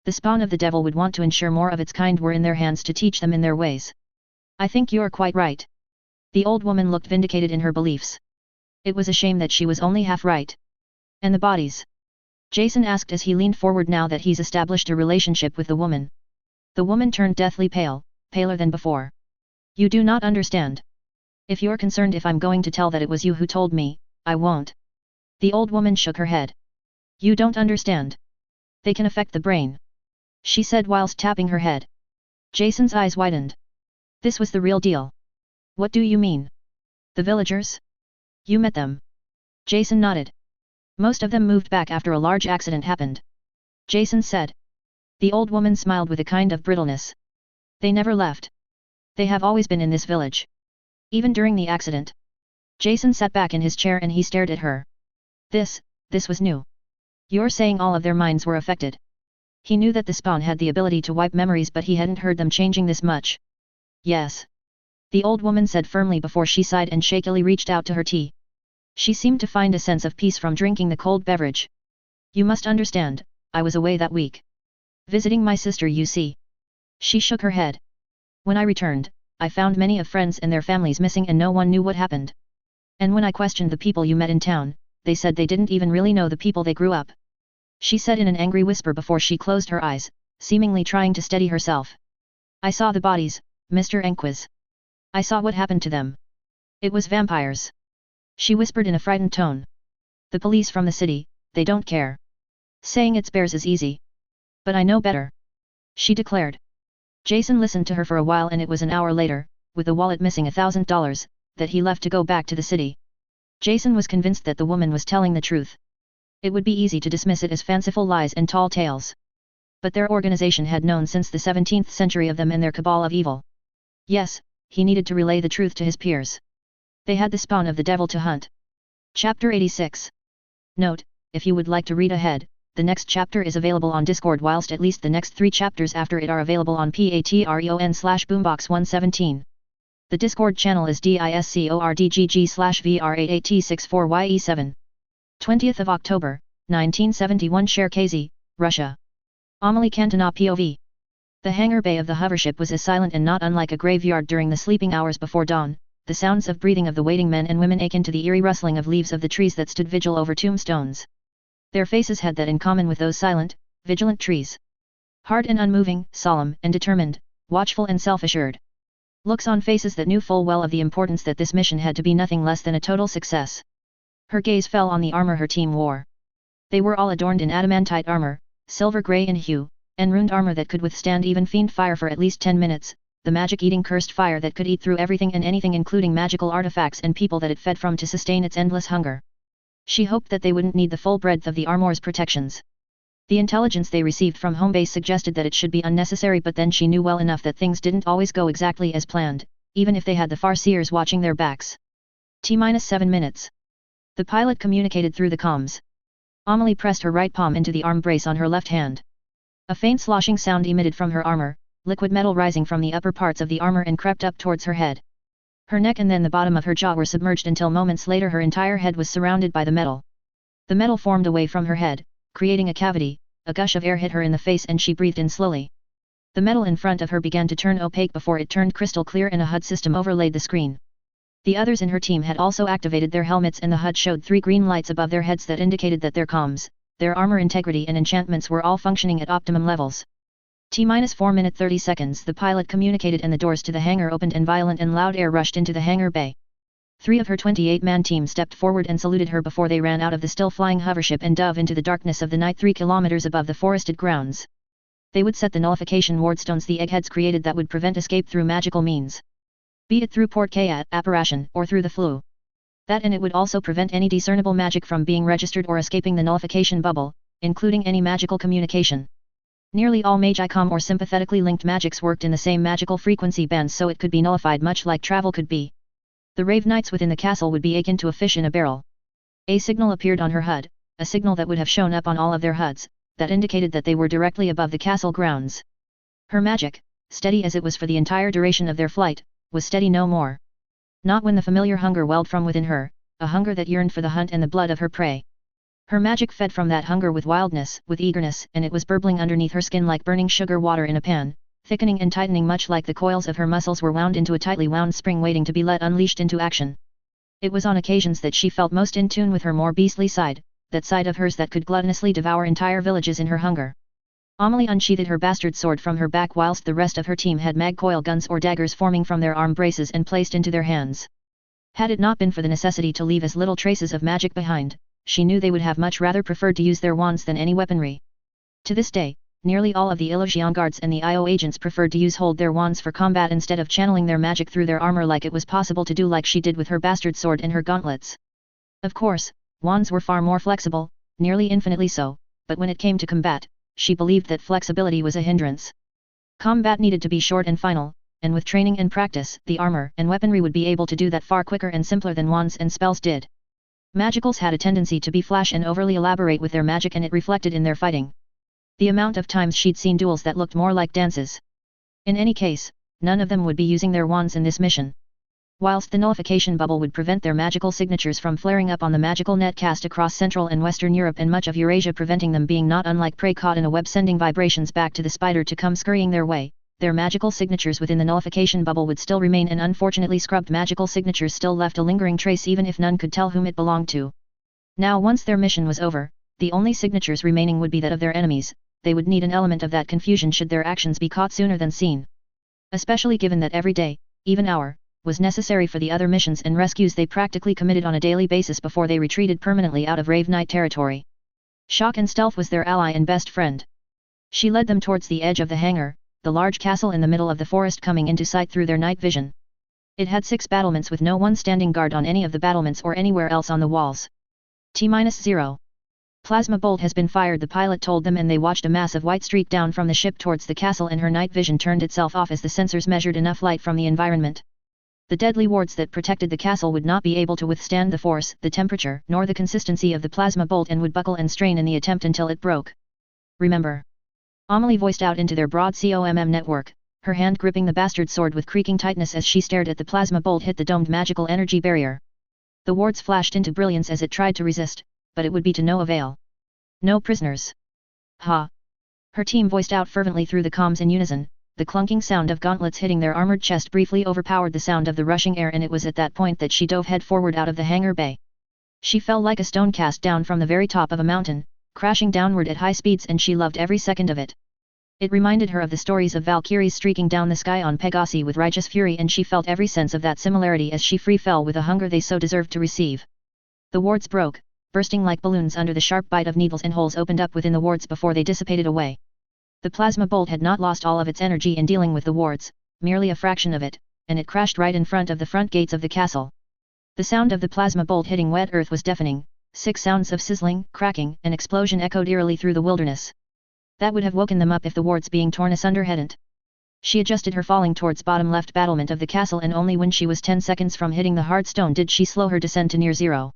The spawn of the devil would want to ensure more of its kind were in their hands to teach them in their ways. I think you're quite right. The old woman looked vindicated in her beliefs. It was a shame that she was only half right. And the bodies? Jason asked as he leaned forward. Now that he's established a relationship with the woman. The woman turned deathly pale, paler than before. You do not understand. If you're concerned if I'm going to tell that it was you who told me, I won't. The old woman shook her head. You don't understand. They can affect the brain. She said whilst tapping her head. Jason's eyes widened. This was the real deal. What do you mean? The villagers? You met them? Jason nodded. Most of them moved back after a large accident happened. Jason said. The old woman smiled with a kind of brittleness. They never left. They have always been in this village. Even during the accident. Jason sat back in his chair and he stared at her. This was new. You're saying all of their minds were affected. He knew that the spawn had the ability to wipe memories, but he hadn't heard them changing this much. Yes. The old woman said firmly before she sighed and shakily reached out to her tea. She seemed to find a sense of peace from drinking the cold beverage. You must understand, I was away that week. Visiting my sister, you see. She shook her head. When I returned, I found many of friends and their families missing and no one knew what happened. And when I questioned the people you met in town, they said they didn't even really know the people they grew up. She said in an angry whisper before she closed her eyes, seemingly trying to steady herself. I saw the bodies, Mr. Enquiz. I saw what happened to them. It was vampires. She whispered in a frightened tone. The police from the city, they don't care. Saying it's bears is easy. But I know better. She declared. Jason listened to her for a while, and it was an hour later, with the wallet missing $1,000, that he left to go back to the city. Jason was convinced that the woman was telling the truth. It would be easy to dismiss it as fanciful lies and tall tales. But their organization had known since the 17th century of them and their cabal of evil. Yes, he needed to relay the truth to his peers. They had the spawn of the devil to hunt. Chapter 86. Note, if you would like to read ahead, the next chapter is available on Discord, whilst at least the next 3 chapters after it are available on patreon/boombox117. The Discord channel is discordgg/vr88t64ye7. 20th of October, 1971. Cherkasy, Russia. Amelie Cantona POV. The hangar bay of the hovership was as silent and not unlike a graveyard during the sleeping hours before dawn, the sounds of breathing of the waiting men and women akin to the eerie rustling of leaves of the trees that stood vigil over tombstones. Their faces had that in common with those silent, vigilant trees. Hard and unmoving, solemn and determined, watchful and self-assured. Looks on faces that knew full well of the importance that this mission had to be nothing less than a total success. Her gaze fell on the armor her team wore. They were all adorned in adamantite armor, silver grey in hue, and runed armor that could withstand even fiend fire for at least 10 minutes, the magic-eating cursed fire that could eat through everything and anything, including magical artifacts and people that it fed from to sustain its endless hunger. She hoped that they wouldn't need the full breadth of the armor's protections. The intelligence they received from home base suggested that it should be unnecessary, but then she knew well enough that things didn't always go exactly as planned, even if they had the Farseers watching their backs. T-7 minutes. The pilot communicated through the comms. Amelie pressed her right palm into the arm brace on her left hand. A faint sloshing sound emitted from her armor, liquid metal rising from the upper parts of the armor and crept up towards her head. Her neck and then the bottom of her jaw were submerged until moments later her entire head was surrounded by the metal. The metal formed away from her head, creating a cavity. A gush of air hit her in the face and she breathed in slowly. The metal in front of her began to turn opaque before it turned crystal clear and a HUD system overlaid the screen. The others in her team had also activated their helmets and the HUD showed 3 green lights above their heads that indicated that their comms, their armor integrity and enchantments were all functioning at optimum levels. T-4 minute 30 seconds the pilot communicated and the doors to the hangar opened and violent and loud air rushed into the hangar bay. 3 of her 28-man team stepped forward and saluted her before they ran out of the still-flying hovership and dove into the darkness of the night 3 kilometers above the forested grounds. They would set the nullification wardstones the eggheads created that would prevent escape through magical means. Be it through port K apparition or through the flu. That and it would also prevent any discernible magic from being registered or escaping the nullification bubble, including any magical communication. Nearly all Mage-icom or sympathetically linked magics worked in the same magical frequency bands so it could be nullified much like travel could be. The Rave Knights within the castle would be akin to a fish in a barrel. A signal appeared on her HUD, a signal that would have shown up on all of their HUDs, that indicated that they were directly above the castle grounds. Her magic, steady as it was for the entire duration of their flight, was steady no more. Not when the familiar hunger welled from within her, a hunger that yearned for the hunt and the blood of her prey. Her magic fed from that hunger with wildness, with eagerness, and it was burbling underneath her skin like burning sugar water in a pan, thickening and tightening much like the coils of her muscles were wound into a tightly wound spring waiting to be let unleashed into action. It was on occasions that she felt most in tune with her more beastly side, that side of hers that could gluttonously devour entire villages in her hunger. Amelie unsheathed her bastard sword from her back whilst the rest of her team had mag coil guns or daggers forming from their arm braces and placed into their hands. Had it not been for the necessity to leave as little traces of magic behind, she knew they would have much rather preferred to use their wands than any weaponry. To this day, nearly all of the Illusion guards and the IO agents preferred to hold their wands for combat instead of channeling their magic through their armor like it was possible to do like she did with her bastard sword and her gauntlets. Of course, wands were far more flexible, nearly infinitely so, but when it came to combat, she believed that flexibility was a hindrance. Combat needed to be short and final, and with training and practice, the armor and weaponry would be able to do that far quicker and simpler than wands and spells did. Magicals had a tendency to be flash and overly elaborate with their magic and it reflected in their fighting. The amount of times she'd seen duels that looked more like dances. In any case, none of them would be using their wands in this mission. Whilst the nullification bubble would prevent their magical signatures from flaring up on the magical net cast across Central and Western Europe and much of Eurasia, preventing them being not unlike prey caught in a web sending vibrations back to the spider to come scurrying their way, their magical signatures within the nullification bubble would still remain, and unfortunately scrubbed magical signatures still left a lingering trace even if none could tell whom it belonged to. Now once their mission was over, the only signatures remaining would be that of their enemies. They would need an element of that confusion should their actions be caught sooner than seen. Especially given that every day, even hour, was necessary for the other missions and rescues they practically committed on a daily basis before they retreated permanently out of Rave Knight territory. Shock and stealth was their ally and best friend. She led them towards the edge of the hangar, the large castle in the middle of the forest coming into sight through their night vision. It had 6 battlements with no one standing guard on any of the battlements or anywhere else on the walls. T-0. Plasma bolt has been fired, the pilot told them, and they watched a massive white streak down from the ship towards the castle, and her night vision turned itself off as the sensors measured enough light from the environment. The deadly wards that protected the castle would not be able to withstand the force, the temperature, nor the consistency of the plasma bolt and would buckle and strain in the attempt until it broke. Remember. Amelie voiced out into their broad COMM network, her hand gripping the bastard sword with creaking tightness as she stared at the plasma bolt hit the domed magical energy barrier. The wards flashed into brilliance as it tried to resist, but it would be to no avail. No prisoners. Ha! Her team voiced out fervently through the comms in unison. The clunking sound of gauntlets hitting their armored chest briefly overpowered the sound of the rushing air, and it was at that point that she dove head forward out of the hangar bay. She fell like a stone cast down from the very top of a mountain, crashing downward at high speeds, and she loved every second of it. It reminded her of the stories of Valkyries streaking down the sky on Pegasi with righteous fury, and she felt every sense of that similarity as she free fell with a hunger they so deserved to receive. The wards broke, bursting like balloons under the sharp bite of needles, and holes opened up within the wards before they dissipated away. The plasma bolt had not lost all of its energy in dealing with the wards, merely a fraction of it, and it crashed right in front of the front gates of the castle. The sound of the plasma bolt hitting wet earth was deafening. 6 sounds of sizzling, cracking, and explosion echoed eerily through the wilderness. That would have woken them up if the wards being torn asunder hadn't. She adjusted her falling towards bottom left battlement of the castle, and only when she was 10 seconds from hitting the hard stone did she slow her descent to near zero.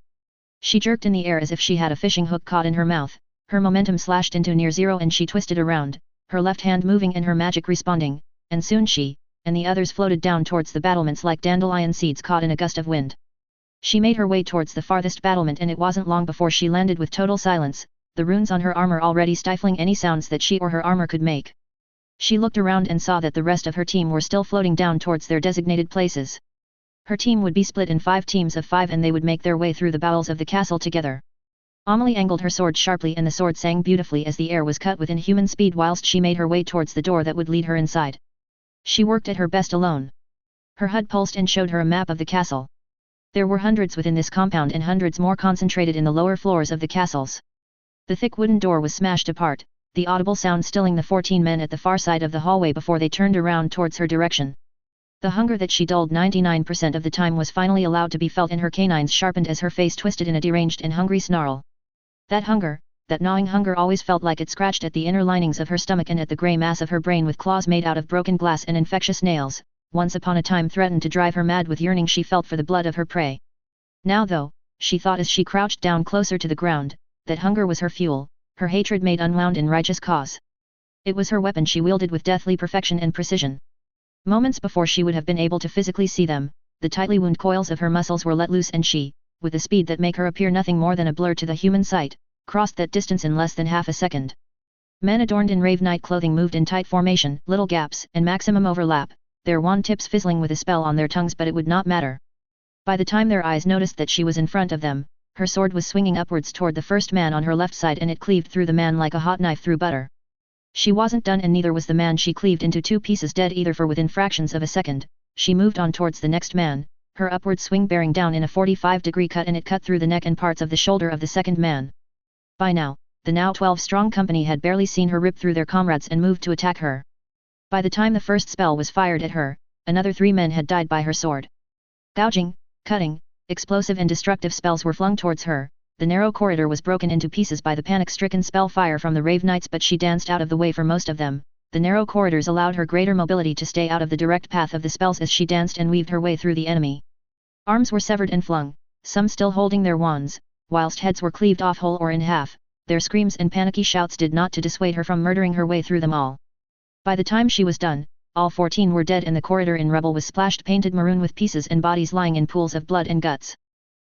She jerked in the air as if she had a fishing hook caught in her mouth, her momentum slashed into near zero and she twisted around, her left hand moving and her magic responding, and soon she, and the others floated down towards the battlements like dandelion seeds caught in a gust of wind. She made her way towards the farthest battlement and it wasn't long before she landed with total silence, the runes on her armor already stifling any sounds that she or her armor could make. She looked around and saw that the rest of her team were still floating down towards their designated places. Her team would be split in 5 teams of 5 and they would make their way through the bowels of the castle together. Amelie angled her sword sharply and the sword sang beautifully as the air was cut with inhuman speed whilst she made her way towards the door that would lead her inside. She worked at her best alone. Her HUD pulsed and showed her a map of the castle. There were hundreds within this compound and hundreds more concentrated in the lower floors of the castles. The thick wooden door was smashed apart, the audible sound stilling the 14 men at the far side of the hallway before they turned around towards her direction. The hunger that she dulled 99% of the time was finally allowed to be felt and her canines sharpened as her face twisted in a deranged and hungry snarl. That hunger, that gnawing hunger always felt like it scratched at the inner linings of her stomach and at the grey mass of her brain with claws made out of broken glass and infectious nails, once upon a time threatened to drive her mad with yearning she felt for the blood of her prey. Now though, she thought as she crouched down closer to the ground, that hunger was her fuel, her hatred made unwound in righteous cause. It was her weapon she wielded with deathly perfection and precision. Moments before she would have been able to physically see them, the tightly wound coils of her muscles were let loose and she, with a speed that make her appear nothing more than a blur to the human sight, crossed that distance in less than half a second. Men adorned in rave night clothing moved in tight formation, little gaps and maximum overlap, their wand tips fizzling with a spell on their tongues but it would not matter. By the time their eyes noticed that she was in front of them, her sword was swinging upwards toward the first man on her left side and it cleaved through the man like a hot knife through butter. She wasn't done and neither was the man she cleaved into 2 pieces dead either for within fractions of a second, she moved on towards the next man, her upward swing bearing down in a 45-degree cut and it cut through the neck and parts of the shoulder of the second man. By now, the now 12-strong company had barely seen her rip through their comrades and moved to attack her. By the time the first spell was fired at her, another 3 men had died by her sword. Gouging, cutting, explosive and destructive spells were flung towards her, the narrow corridor was broken into pieces by the panic-stricken spell fire from the Rave Knights but she danced out of the way for most of them, the narrow corridors allowed her greater mobility to stay out of the direct path of the spells as she danced and weaved her way through the enemy. Arms were severed and flung, some still holding their wands, whilst heads were cleaved off whole or in half, their screams and panicky shouts did not to dissuade her from murdering her way through them all. By the time she was done, all 14 were dead and the corridor in rubble was splashed painted maroon with pieces and bodies lying in pools of blood and guts.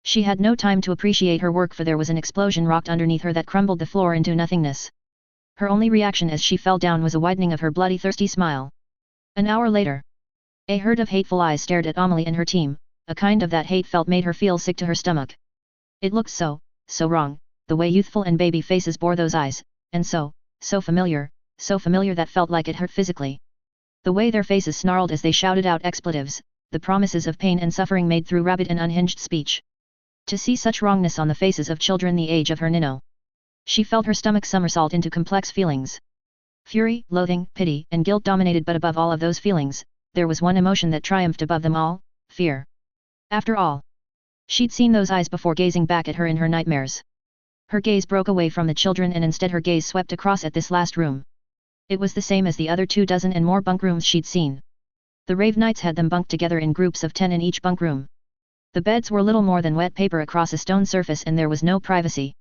She had no time to appreciate her work for there was an explosion rocked underneath her that crumbled the floor into nothingness. Her only reaction as she fell down was a widening of her bloody thirsty smile. An hour later, a herd of hateful eyes stared at Amelie and her team, a kind of that hate felt made her feel sick to her stomach. It looked so wrong, the way youthful and baby faces bore those eyes, and so familiar that felt like it hurt physically. The way their faces snarled as they shouted out expletives, the promises of pain and suffering made through rabid and unhinged speech. To see such wrongness on the faces of children the age of her Nino. She felt her stomach somersault into complex feelings. Fury, loathing, pity, and guilt dominated but above all of those feelings, there was one emotion that triumphed above them all, fear. After all, she'd seen those eyes before gazing back at her in her nightmares. Her gaze broke away from the children and instead her gaze swept across at this last room. It was the same as the other 24 and more bunk rooms she'd seen. The Rave Knights had them bunked together in groups of 10 in each bunk room. The beds were little more than wet paper across a stone surface and there was no privacy.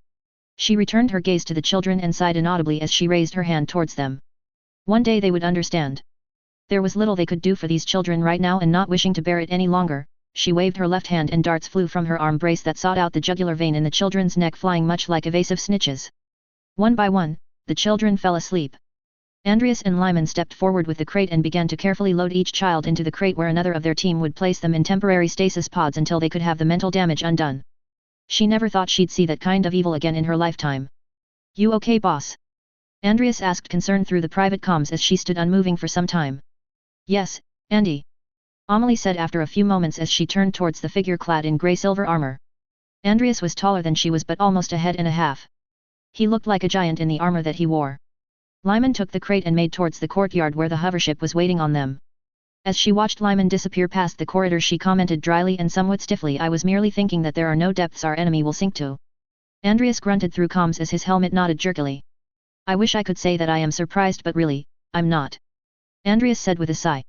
She returned her gaze to the children and sighed inaudibly as she raised her hand towards them. One day they would understand. There was little they could do for these children right now and not wishing to bear it any longer, she waved her left hand and darts flew from her arm brace that sought out the jugular vein in the children's neck flying much like evasive snitches. One by one, the children fell asleep. Andreas and Lyman stepped forward with the crate and began to carefully load each child into the crate where another of their team would place them in temporary stasis pods until they could have the mental damage undone. She never thought she'd see that kind of evil again in her lifetime. "You okay, boss?" Andreas asked concern through the private comms as she stood unmoving for some time. "Yes, Andy," Amelie said after a few moments as she turned towards the figure clad in grey-silver armor. Andreas was taller than she was but almost a head and a half. He looked like a giant in the armor that he wore. Lyman took the crate and made towards the courtyard where the hovership was waiting on them. As she watched Lyman disappear past the corridor she commented dryly and somewhat stiffly, "I was merely thinking that there are no depths our enemy will sink to." Andreas grunted through comms as his helmet nodded jerkily. "I wish I could say that I am surprised but really, I'm not," Andreas said with a sigh.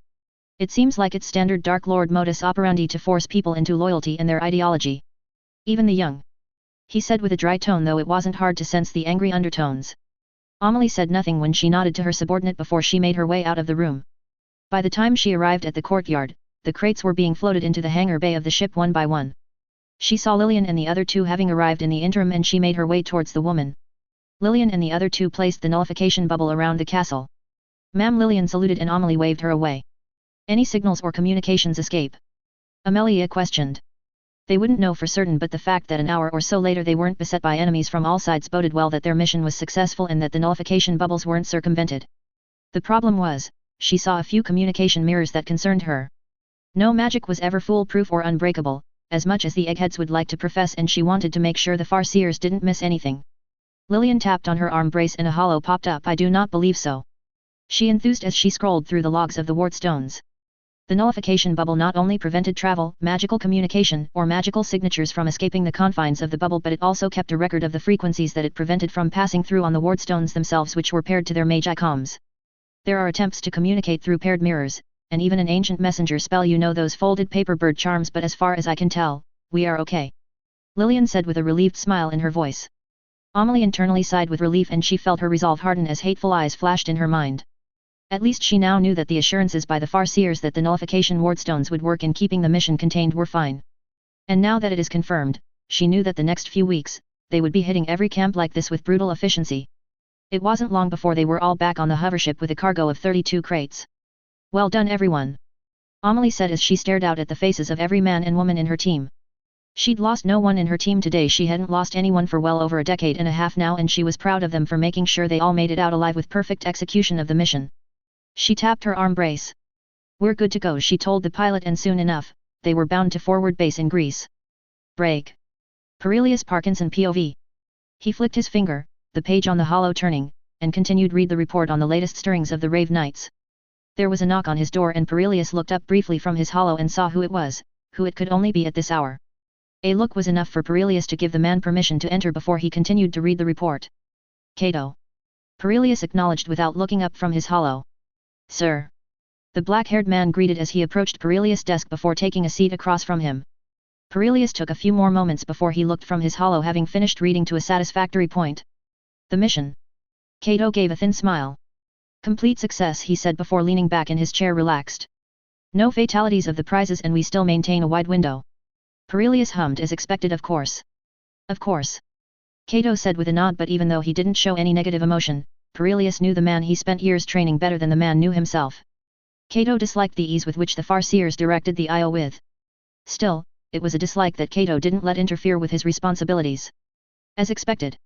"It seems like it's standard Dark Lord modus operandi to force people into loyalty and their ideology. Even the young. he said with a dry tone, though it wasn't hard to sense the angry undertones. Amelie said nothing when she nodded to her subordinate before she made her way out of the room. By the time she arrived at the courtyard, the crates were being floated into the hangar bay of the ship one by one. She saw Lillian and the other two having arrived in the interim, and she made her way towards the woman. Lillian and the other two placed the nullification bubble around the castle. Ma'am. Lillian saluted and Amelie waved her away. Any signals or communications escape? Amelia questioned. They wouldn't know for certain, but the fact that an hour or so later they weren't beset by enemies from all sides boded well that their mission was successful and that the nullification bubbles weren't circumvented. The problem was, she saw a few communication mirrors that concerned her. No magic was ever foolproof or unbreakable, as much as the eggheads would like to profess, and she wanted to make sure the Farseers didn't miss anything. Lillian tapped on her arm brace and a hollow popped up. I do not believe so. She enthused as she scrolled through the logs of the ward stones. The nullification bubble not only prevented travel, magical communication, or magical signatures from escaping the confines of the bubble, but it also kept a record of the frequencies that it prevented from passing through on the ward stones themselves, which were paired to their Mage comms. There are attempts to communicate through paired mirrors, and even an ancient messenger spell, you know, those folded paper bird charms, but as far as I can tell, we are okay. Lillian said with a relieved smile in her voice. Amelie internally sighed with relief, and she felt her resolve harden as hateful eyes flashed in her mind. At least she now knew that the assurances by the Farseers that the nullification wardstones would work in keeping the mission contained were fine. And now that it is confirmed, she knew that the next few weeks, they would be hitting every camp like this with brutal efficiency. It wasn't long before they were all back on the hovership with a cargo of 32 crates. Well done everyone, Amelie said as she stared out at the faces of every man and woman in her team. She'd lost no one in her team today. She hadn't lost anyone for well over a decade and a half now, and she was proud of them for making sure they all made it out alive with perfect execution of the mission. She tapped her arm brace. We're good to go, she told the pilot, and soon enough, they were bound to forward base in Greece. Break. Perelius Parkinson POV. He flicked his finger, the page on the hollow turning, and continued read the report on the latest stirrings of the Rave Knights. There was a knock on his door, and Perelius looked up briefly from his hollow and saw who it was, who it could only be at this hour. A look was enough for Perelius to give the man permission to enter before he continued to read the report. Cato. Perelius acknowledged without looking up from his hollow. Sir. The black-haired man greeted as he approached Perelius' desk before taking a seat across from him. Perelius took a few more moments before he looked from his hollow, having finished reading to a satisfactory point. The mission. Cato gave a thin smile. Complete success, he said before leaning back in his chair relaxed. No fatalities of the prizes, and we still maintain a wide window. Perelius hummed, as expected, of course. Of course. Cato said with a nod, but even though he didn't show any negative emotion, Perelius knew the man he spent years training better than the man knew himself. Cato disliked the ease with which the Farseers directed the IO with. Still, it was a dislike that Cato didn't let interfere with his responsibilities. As expected.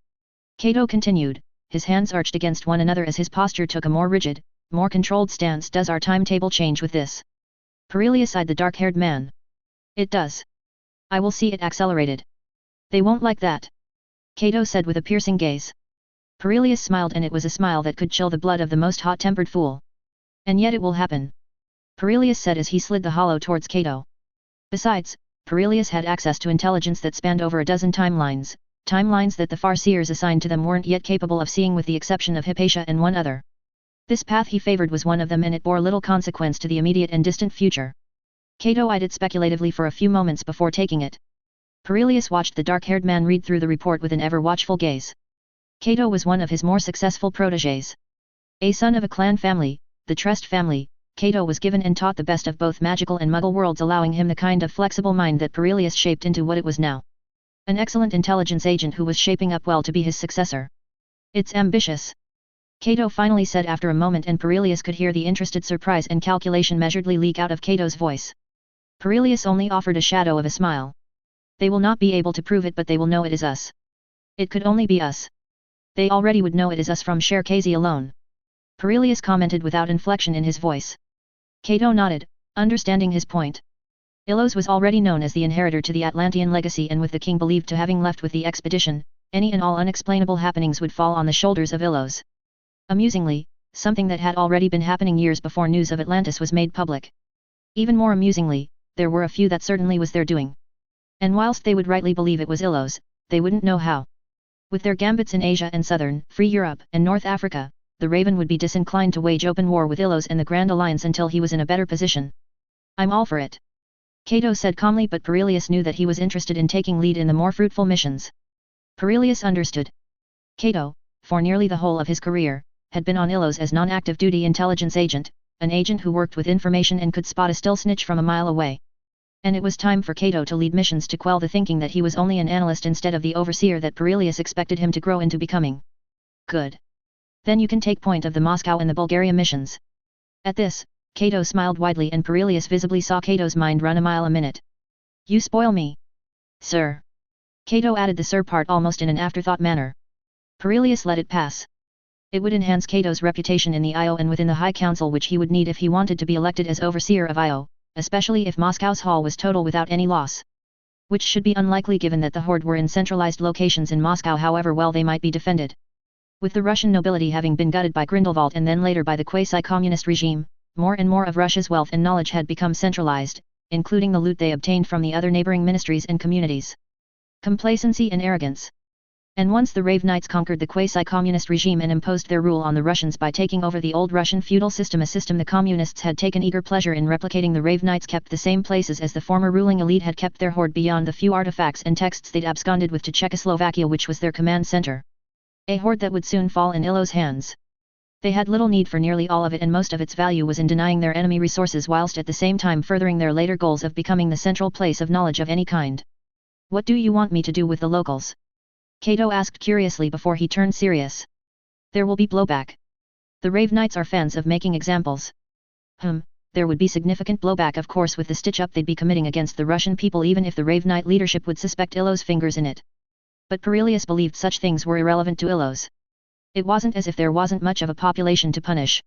Cato continued, his hands arched against one another as his posture took a more rigid, more controlled stance. Does our timetable change with this? Perelius eyed the dark-haired man. It does. I will see it accelerated. They won't like that. Cato said with a piercing gaze. Perelius smiled, and it was a smile that could chill the blood of the most hot-tempered fool. And yet it will happen. Perelius said as he slid the hollow towards Cato. Besides, Perelius had access to intelligence that spanned over a dozen timelines that the Farseers assigned to them weren't yet capable of seeing, with the exception of Hypatia and one other. This path he favored was one of them, and it bore little consequence to the immediate and distant future. Cato eyed it speculatively for a few moments before taking it. Perelius watched the dark-haired man read through the report with an ever-watchful gaze. Cato was one of his more successful protégés. A son of a clan family, the Trest family, Cato was given and taught the best of both magical and muggle worlds, allowing him the kind of flexible mind that Perelius shaped into what it was now. An excellent intelligence agent who was shaping up well to be his successor. It's ambitious. Cato finally said after a moment, and Perelius could hear the interested surprise and calculation measuredly leak out of Cato's voice. Perelius only offered a shadow of a smile. They will not be able to prove it, but they will know it is us. It could only be us. They already would know it is us from Sherkazi alone. Perelius commented without inflection in his voice. Cato nodded, understanding his point. Ilos was already known as the inheritor to the Atlantean legacy, and with the king believed to having left with the expedition, any and all unexplainable happenings would fall on the shoulders of Ilos. Amusingly, something that had already been happening years before news of Atlantis was made public. Even more amusingly, there were a few that certainly was their doing. And whilst they would rightly believe it was Ilos, they wouldn't know how. With their gambits in Asia and Southern, Free Europe, and North Africa, the Raven would be disinclined to wage open war with Ilos and the Grand Alliance until he was in a better position. I'm all for it. Cato said calmly, but Perelius knew that he was interested in taking lead in the more fruitful missions. Perilius understood. Cato, for nearly the whole of his career, had been on Ilos as non-active duty intelligence agent, an agent who worked with information and could spot a still snitch from a mile away. And it was time for Cato to lead missions to quell the thinking that he was only an analyst instead of the overseer that Perilius expected him to grow into becoming. Good. Then you can take point of the Moscow and the Bulgaria missions. At this, Cato smiled widely and Perilius visibly saw Cato's mind run a mile a minute. You spoil me. Sir. Cato added the sir part almost in an afterthought manner. Perilius let it pass. It would enhance Cato's reputation in the IO and within the High Council which he would need if he wanted to be elected as overseer of IO, especially if Moscow's haul was total without any loss. Which should be unlikely given that the Horde were in centralized locations in Moscow however well they might be defended. With the Russian nobility having been gutted by Grindelwald and then later by the quasi-communist regime, more and more of Russia's wealth and knowledge had become centralized, including the loot they obtained from the other neighboring ministries and communities. Complacency and arrogance. And once the Rave Knights conquered the quasi-communist regime and imposed their rule on the Russians by taking over the old Russian feudal system, a system the communists had taken eager pleasure in replicating, the Rave Knights kept the same places as the former ruling elite had kept their hoard beyond the few artifacts and texts they'd absconded with to Czechoslovakia, which was their command center. A hoard that would soon fall in Ilo's hands. They had little need for nearly all of it, and most of its value was in denying their enemy resources whilst at the same time furthering their later goals of becoming the central place of knowledge of any kind. What do you want me to do with the locals? Cato asked curiously before he turned serious. There will be blowback. The Rave Knights are fans of making examples. There would be significant blowback of course with the stitch-up they'd be committing against the Russian people, even if the Rave Knight leadership would suspect Ilo's fingers in it. But Perilius believed such things were irrelevant to Ilos. It wasn't as if there wasn't much of a population to punish.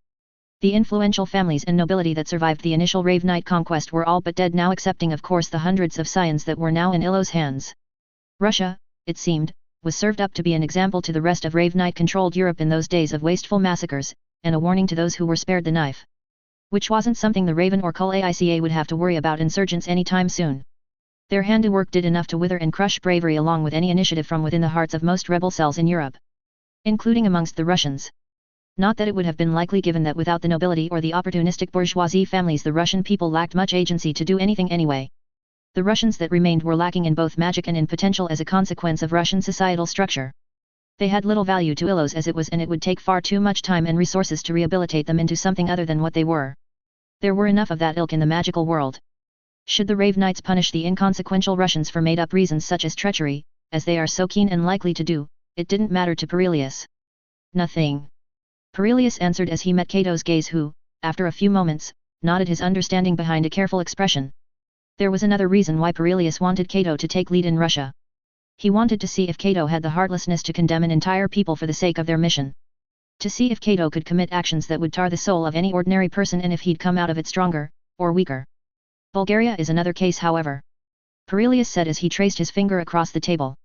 The influential families and nobility that survived the initial Rave Knight conquest were all but dead now, excepting of course the hundreds of scions that were now in Ilo's hands. Russia, it seemed, was served up to be an example to the rest of Rave Knight-controlled Europe in those days of wasteful massacres, and a warning to those who were spared the knife. Which wasn't something the Raven or Kull Aica would have to worry about insurgents anytime soon. Their handiwork did enough to wither and crush bravery along with any initiative from within the hearts of most rebel cells in Europe. Including amongst the Russians. Not that it would have been likely, given that without the nobility or the opportunistic bourgeoisie families the Russian people lacked much agency to do anything anyway. The Russians that remained were lacking in both magic and in potential as a consequence of Russian societal structure. They had little value to Ilos as it was, and it would take far too much time and resources to rehabilitate them into something other than what they were. There were enough of that ilk in the magical world. Should the Rave Knights punish the inconsequential Russians for made-up reasons such as treachery, as they are so keen and likely to do, it didn't matter to Perilius. Nothing. Perilius answered as he met Cato's gaze, who, after a few moments, nodded his understanding behind a careful expression. There was another reason why Perilius wanted Cato to take lead in Russia. He wanted to see if Cato had the heartlessness to condemn an entire people for the sake of their mission. To see if Cato could commit actions that would tar the soul of any ordinary person, and if he'd come out of it stronger, or weaker. Bulgaria is another case, however. Perilius said as he traced his finger across the table.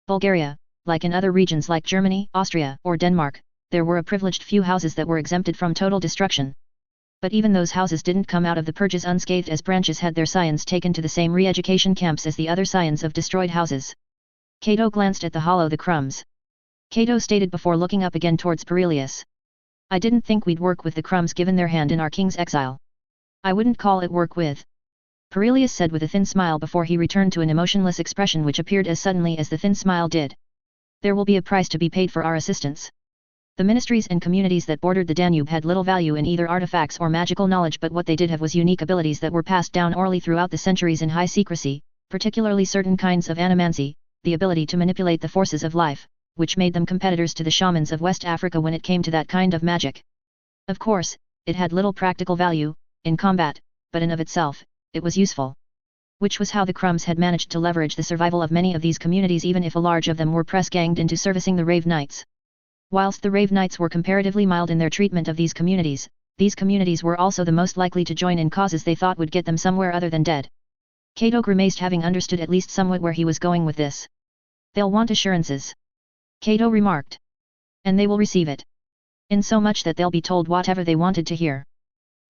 Bulgaria, like in other regions like Germany, Austria, or Denmark, there were a privileged few houses that were exempted from total destruction. But even those houses didn't come out of the purges unscathed, as branches had their scions taken to the same re-education camps as the other scions of destroyed houses. Cato glanced at the hollow the crumbs. Cato stated before looking up again towards Perilius. I didn't think we'd work with the crumbs given their hand in our king's exile. I wouldn't call it work with. Perilius said with a thin smile before he returned to an emotionless expression which appeared as suddenly as the thin smile did. There will be a price to be paid for our assistance. The ministries and communities that bordered the Danube had little value in either artifacts or magical knowledge, but what they did have was unique abilities that were passed down orally throughout the centuries in high secrecy, particularly certain kinds of animancy, the ability to manipulate the forces of life, which made them competitors to the shamans of West Africa when it came to that kind of magic. Of course, it had little practical value, in combat, but in of itself, it was useful. Which was how the crumbs had managed to leverage the survival of many of these communities, even if a large of them were press-ganged into servicing the Rave Knights. Whilst the Rave Knights were comparatively mild in their treatment of these communities were also the most likely to join in causes they thought would get them somewhere other than dead. Cato grimaced, having understood at least somewhat where he was going with this. They'll want assurances. Cato remarked. And they will receive it. In so much that they'll be told whatever they wanted to hear.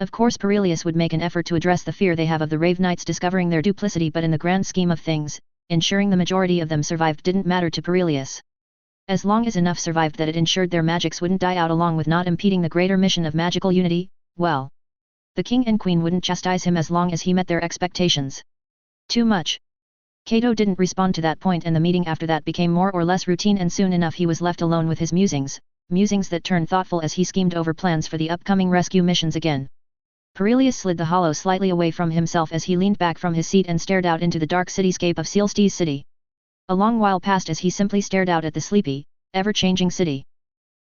Of course Perilius would make an effort to address the fear they have of the Rave Knights discovering their duplicity, but in the grand scheme of things, ensuring the majority of them survived didn't matter to Perilius. As long as enough survived that it ensured their magics wouldn't die out along with not impeding the greater mission of magical unity, well. The king and queen wouldn't chastise him as long as he met their expectations. Too much. Cato didn't respond to that point, and the meeting after that became more or less routine, and soon enough he was left alone with his musings that turned thoughtful as he schemed over plans for the upcoming rescue missions again. Perilius slid the hollow slightly away from himself as he leaned back from his seat and stared out into the dark cityscape of Sealstee's city. A long while passed as he simply stared out at the sleepy, ever-changing city.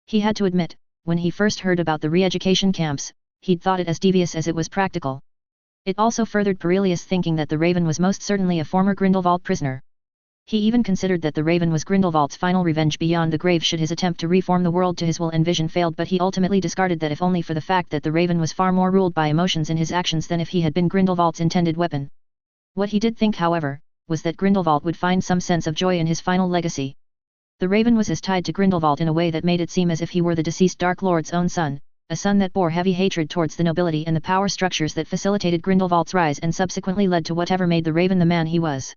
He had to admit, when he first heard about the re-education camps, he'd thought it as devious as it was practical. It also furthered Perilius' thinking that the Raven was most certainly a former Grindelwald prisoner. He even considered that the Raven was Grindelwald's final revenge beyond the grave should his attempt to reform the world to his will and vision failed, but he ultimately discarded that if only for the fact that the Raven was far more ruled by emotions in his actions than if he had been Grindelwald's intended weapon. What he did think, however, was that Grindelwald would find some sense of joy in his final legacy. The Raven was as tied to Grindelwald in a way that made it seem as if he were the deceased Dark Lord's own son, a son that bore heavy hatred towards the nobility and the power structures that facilitated Grindelwald's rise and subsequently led to whatever made the Raven the man he was.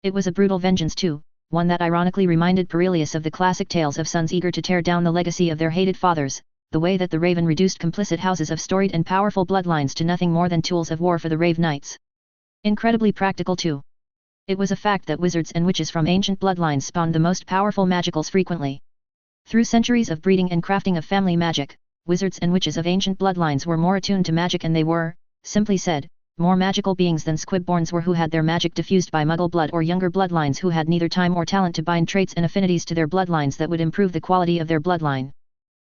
It was a brutal vengeance too, one that ironically reminded Perilius of the classic tales of sons eager to tear down the legacy of their hated fathers, the way that the Raven reduced complicit houses of storied and powerful bloodlines to nothing more than tools of war for the Rave Knights. Incredibly practical too. It was a fact that wizards and witches from ancient bloodlines spawned the most powerful magicals frequently. Through centuries of breeding and crafting of family magic, wizards and witches of ancient bloodlines were more attuned to magic, and they were, simply said, more magical beings than Squibborns were, who had their magic diffused by Muggle blood, or younger bloodlines who had neither time or talent to bind traits and affinities to their bloodlines that would improve the quality of their bloodline.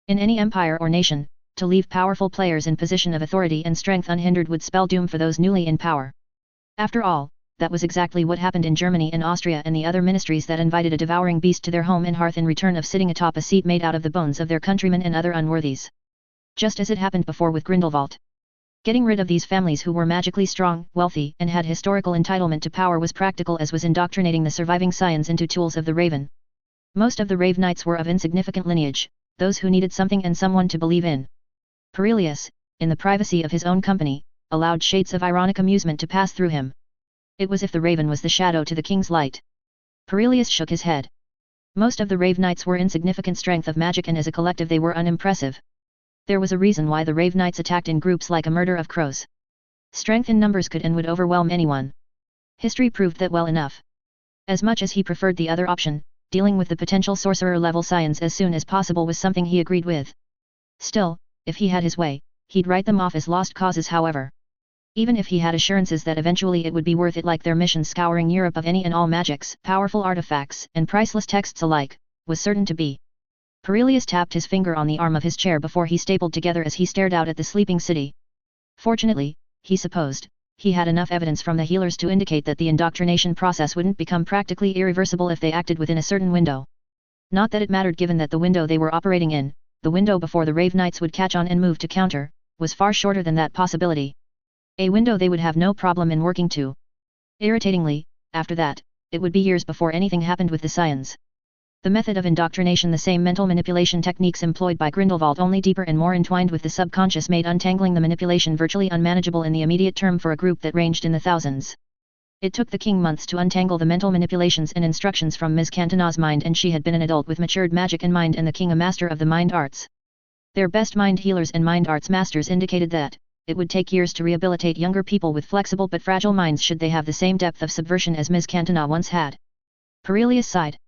In any empire or nation, to leave powerful players in position of authority and strength unhindered would spell doom for those newly in power. After all, that was exactly what happened in Germany and Austria and the other ministries that invited a devouring beast to their home and hearth in return of sitting atop a seat made out of the bones of their countrymen and other unworthies. Just as it happened before with Grindelwald. Getting rid of these families who were magically strong, wealthy, and had historical entitlement to power was practical as was indoctrinating the surviving scions into tools of the Raven. Most of the Rave Knights were of insignificant lineage, those who needed something and someone to believe in. Perilius, in the privacy of his own company, allowed shades of ironic amusement to pass through him. It was as if the Raven was the shadow to the king's light. Perilius shook his head. Most of the Rave Knights were insignificant strength of magic, and as a collective they were unimpressive. There was a reason why the Rave Knights attacked in groups like a murder of crows. Strength in numbers could and would overwhelm anyone. History proved that well enough. As much as he preferred the other option, dealing with the potential sorcerer-level scions as soon as possible was something he agreed with. Still, if he had his way, he'd write them off as lost causes, however. Even if he had assurances that eventually it would be worth it, like their mission scouring Europe of any and all magics, powerful artifacts, and priceless texts alike, was certain to be. Perilius tapped his finger on the arm of his chair before he stapled together as he stared out at the sleeping city. Fortunately, he supposed, he had enough evidence from the healers to indicate that the indoctrination process wouldn't become practically irreversible if they acted within a certain window. Not that it mattered, given that the window they were operating in, the window before the Rave Knights would catch on and move to counter, was far shorter than that possibility. A window they would have no problem in working to. Irritatingly, after that, it would be years before anything happened with the scions. The method of indoctrination, the same mental manipulation techniques employed by Grindelwald, only deeper and more entwined with the subconscious, made untangling the manipulation virtually unmanageable in the immediate term for a group that ranged in the thousands. It took the king months to untangle the mental manipulations and instructions from Ms. Cantana's mind, and she had been an adult with matured magic in mind, and the king a master of the mind arts. Their best mind healers and mind arts masters indicated that it would take years to rehabilitate younger people with flexible but fragile minds should they have the same depth of subversion as Ms. Cantana once had. Perilius sighed.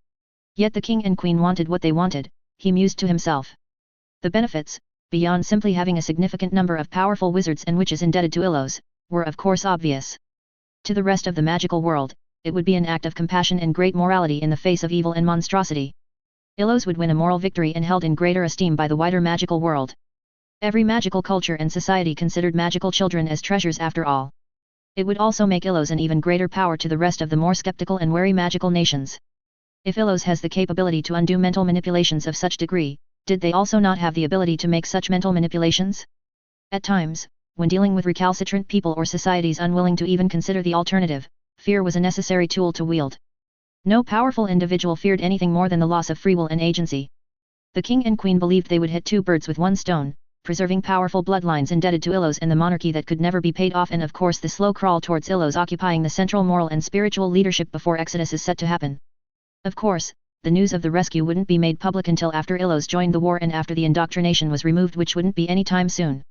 Yet the king and queen wanted what they wanted, he mused to himself. The benefits, beyond simply having a significant number of powerful wizards and witches indebted to Illos, were of course obvious. To the rest of the magical world, it would be an act of compassion and great morality in the face of evil and monstrosity. Illos would win a moral victory and held in greater esteem by the wider magical world. Every magical culture and society considered magical children as treasures after all. It would also make Illos an even greater power to the rest of the more skeptical and wary magical nations. If Illos has the capability to undo mental manipulations of such degree, did they also not have the ability to make such mental manipulations? At times, when dealing with recalcitrant people or societies unwilling to even consider the alternative, fear was a necessary tool to wield. No powerful individual feared anything more than the loss of free will and agency. The king and queen believed they would hit two birds with one stone, preserving powerful bloodlines indebted to Illos and the monarchy that could never be paid off, and of course the slow crawl towards Illos occupying the central moral and spiritual leadership before Exodus is set to happen. Of course, the news of the rescue wouldn't be made public until after Illos joined the war and after the indoctrination was removed, which wouldn't be any time soon.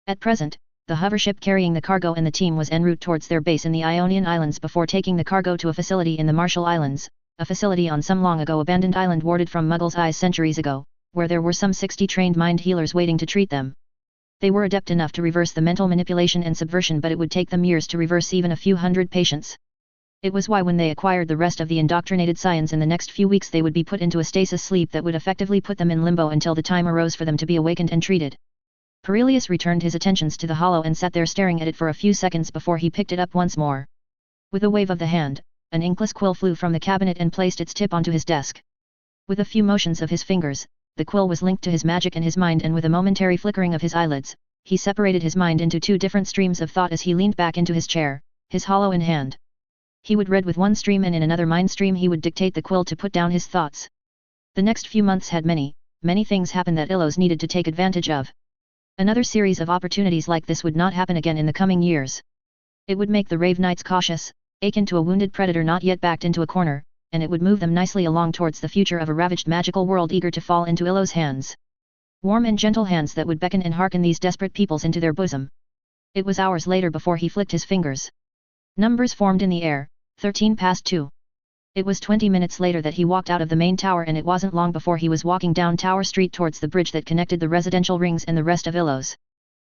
At present, the hover ship carrying the cargo and the team was en route towards their base in the Ionian Islands before taking the cargo to a facility in the Marshall Islands, a facility on some long ago abandoned island warded from Muggles' eyes centuries ago, where there were some 60 trained mind healers waiting to treat them. They were adept enough to reverse the mental manipulation and subversion, but it would take them years to reverse even a few hundred patients. It was why when they acquired the rest of the indoctrinated scions in the next few weeks they would be put into a stasis sleep that would effectively put them in limbo until the time arose for them to be awakened and treated. Perilius returned his attentions to the hollow and sat there staring at it for a few seconds before he picked it up once more. With a wave of the hand, an inkless quill flew from the cabinet and placed its tip onto his desk. With a few motions of his fingers, the quill was linked to his magic and his mind, and with a momentary flickering of his eyelids, he separated his mind into two different streams of thought as he leaned back into his chair, his hollow in hand. He would read with one stream and in another mind stream he would dictate the quill to put down his thoughts. The next few months had many things happen that Illos needed to take advantage of. Another series of opportunities like this would not happen again in the coming years. It would make the Rave Knights cautious, akin to a wounded predator not yet backed into a corner, and it would move them nicely along towards the future of a ravaged magical world eager to fall into Illos' hands. Warm and gentle hands that would beckon and hearken these desperate peoples into their bosom. It was hours later before he flicked his fingers. Numbers formed in the air, 13 past 2. It was 20 minutes later that he walked out of the main tower, and it wasn't long before he was walking down Tower Street towards the bridge that connected the residential rings and the rest of Illos.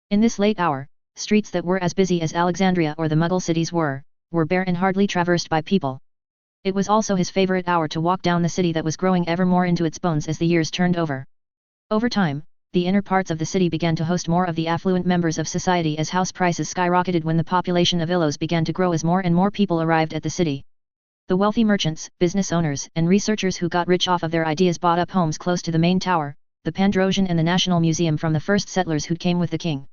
In this late hour, streets that were as busy as Alexandria or the Muggle cities were bare and hardly traversed by people. It was also his favorite hour to walk down the city that was growing ever more into its bones as the years turned over. Over time, the inner parts of the city began to host more of the affluent members of society as house prices skyrocketed when the population of Illos began to grow as more and more people arrived at the city. The wealthy merchants, business owners, and researchers who got rich off of their ideas bought up homes close to the main tower, the Pandrosian and the National Museum from the first settlers who came with the king.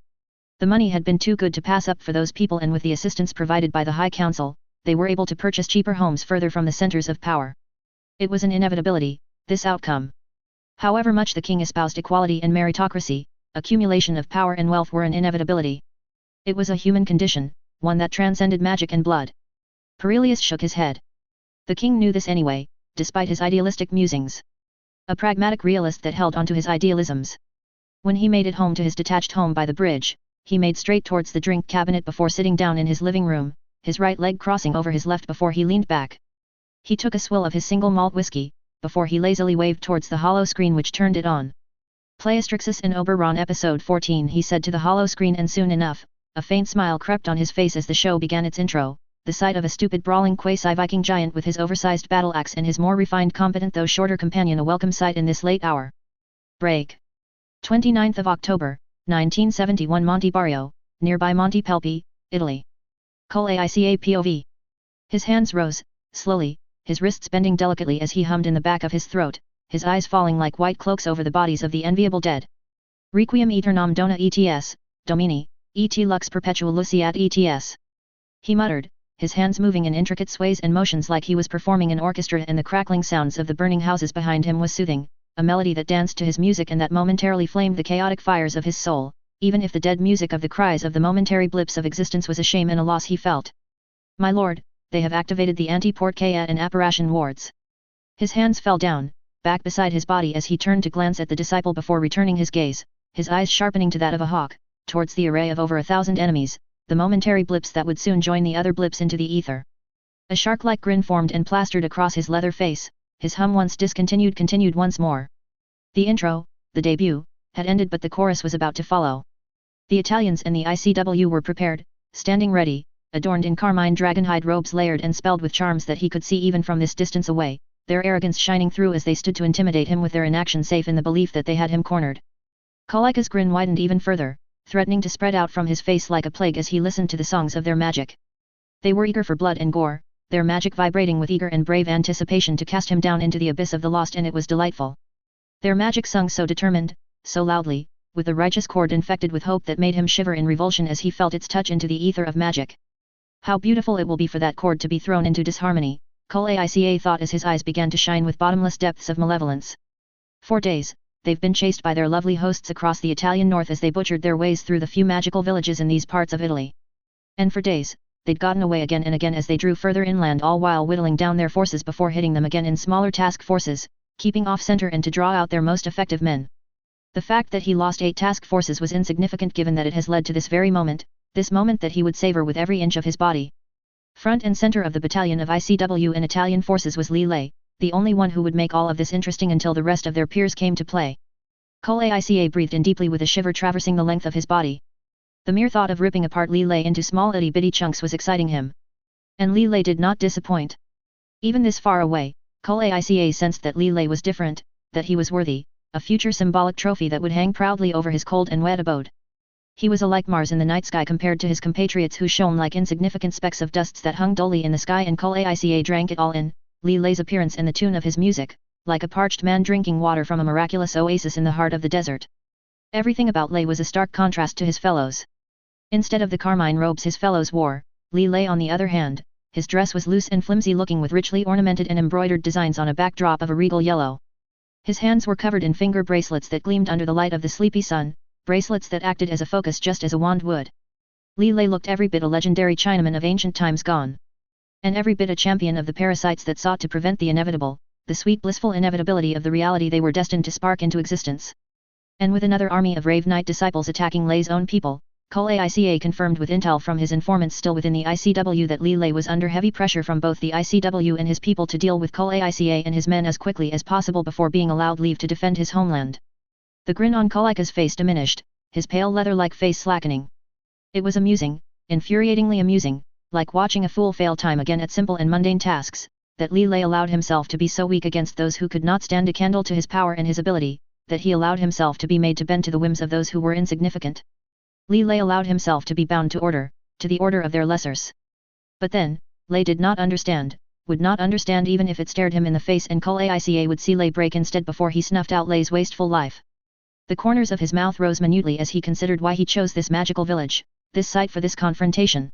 The money had been too good to pass up for those people, and with the assistance provided by the High Council, they were able to purchase cheaper homes further from the centers of power. It was an inevitability, this outcome. However much the king espoused equality and meritocracy, accumulation of power and wealth were an inevitability. It was a human condition, one that transcended magic and blood. Perilius shook his head. The king knew this anyway, despite his idealistic musings. A pragmatic realist that held onto his idealisms. When he made it home to his detached home by the bridge, he made straight towards the drink cabinet before sitting down in his living room, his right leg crossing over his left before he leaned back. He took a swill of his single malt whiskey, before he lazily waved towards the hollow screen which turned it on. "Play Asterixis and Oberon episode 14," he said to the hollow screen, and soon enough, a faint smile crept on his face as the show began its intro. The sight of a stupid brawling quasi-Viking giant with his oversized battle axe and his more refined competent though shorter companion a welcome sight in this late hour. Break. 29th of October, 1971. Monte Barrio, nearby Monte Pelpi, Italy. Col Aica POV. His hands rose, slowly, his wrists bending delicately as he hummed in the back of his throat, his eyes falling like white cloaks over the bodies of the enviable dead. Requiem aeternam dona ets, Domini, et lux perpetua luciat ets. He muttered, his hands moving in intricate sways and motions like he was performing an orchestra, and the crackling sounds of the burning houses behind him was soothing, a melody that danced to his music and that momentarily flamed the chaotic fires of his soul, even if the dead music of the cries of the momentary blips of existence was a shame and a loss he felt. "My lord, they have activated the anti-portkaya and apparition wards." His hands fell down, back beside his body as he turned to glance at the disciple before returning his gaze, his eyes sharpening to that of a hawk, towards the array of over 1,000 enemies, the momentary blips that would soon join the other blips into the ether. A shark-like grin formed and plastered across his leather face, his hum once discontinued continued once more. The intro, the debut, had ended, but the chorus was about to follow. The Italians and the ICW were prepared, standing ready, adorned in carmine dragonhide robes layered and spelled with charms that he could see even from this distance away, their arrogance shining through as they stood to intimidate him with their inaction, safe in the belief that they had him cornered. Kalika's grin widened even further, threatening to spread out from his face like a plague as he listened to the songs of their magic. They were eager for blood and gore, their magic vibrating with eager and brave anticipation to cast him down into the abyss of the lost, and it was delightful. Their magic sung so determined, so loudly, with a righteous chord infected with hope that made him shiver in revulsion as he felt its touch into the ether of magic. How beautiful it will be for that chord to be thrown into disharmony, Col Aica thought as his eyes began to shine with bottomless depths of malevolence. 4 days, they've been chased by their lovely hosts across the Italian north as they butchered their ways through the few magical villages in these parts of Italy. And for days, they'd gotten away again and again as they drew further inland, all while whittling down their forces before hitting them again in smaller task forces, keeping off center and to draw out their most effective men. The fact that he lost 8 task forces was insignificant given that it has led to this very moment, this moment that he would savor with every inch of his body. Front and center of the battalion of ICW and Italian forces was Li Lei, the only one who would make all of this interesting until the rest of their peers came to play. Cole Aica breathed in deeply with a shiver traversing the length of his body. The mere thought of ripping apart Li Lei into small itty-bitty chunks was exciting him. And Li Lei did not disappoint. Even this far away, Cole Aica sensed that Li Lei was different, that he was worthy, a future symbolic trophy that would hang proudly over his cold and wet abode. He was like Mars in the night sky compared to his compatriots who shone like insignificant specks of dusts that hung dully in the sky, and Cole Aica drank it all in, Li Lei's appearance and the tune of his music, like a parched man drinking water from a miraculous oasis in the heart of the desert. Everything about Lei was a stark contrast to his fellows. Instead of the carmine robes his fellows wore, Li Lei on the other hand, his dress was loose and flimsy looking with richly ornamented and embroidered designs on a backdrop of a regal yellow. His hands were covered in finger bracelets that gleamed under the light of the sleepy sun, bracelets that acted as a focus just as a wand would. Li Lei looked every bit a legendary Chinaman of ancient times gone. And every bit a champion of the parasites that sought to prevent the inevitable, the sweet blissful inevitability of the reality they were destined to spark into existence. And with another army of Rave Knight disciples attacking Lei's own people, Cole Aica confirmed with intel from his informants still within the ICW that Li Lei was under heavy pressure from both the ICW and his people to deal with Cole Aica and his men as quickly as possible before being allowed leave to defend his homeland. The grin on Cole Aica's face diminished, his pale leather-like face slackening. It was amusing, infuriatingly amusing, like watching a fool fail time again at simple and mundane tasks, that Li Lei allowed himself to be so weak against those who could not stand a candle to his power and his ability, that he allowed himself to be made to bend to the whims of those who were insignificant. Li Lei allowed himself to be bound to the order of their lessers. But then, Lei did not understand, would not understand even if it stared him in the face, and Cole Aica would see Lei break instead before he snuffed out Lei's wasteful life. The corners of his mouth rose minutely as he considered why he chose this magical village, this site for this confrontation.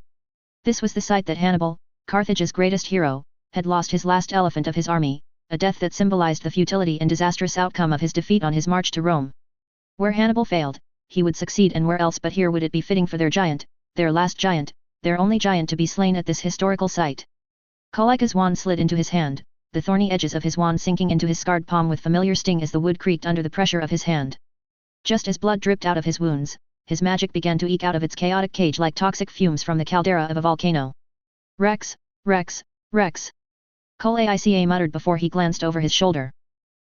This was the site that Hannibal, Carthage's greatest hero, had lost his last elephant of his army, a death that symbolized the futility and disastrous outcome of his defeat on his march to Rome. Where Hannibal failed, he would succeed, and where else but here would it be fitting for their giant, their last giant, their only giant to be slain at this historical site. Cole Aica's wand slid into his hand, the thorny edges of his wand sinking into his scarred palm with familiar sting as the wood creaked under the pressure of his hand. Just as blood dripped out of his wounds, his magic began to eke out of its chaotic cage like toxic fumes from the caldera of a volcano. Rex, Rex, Rex! Cole Aica muttered before he glanced over his shoulder.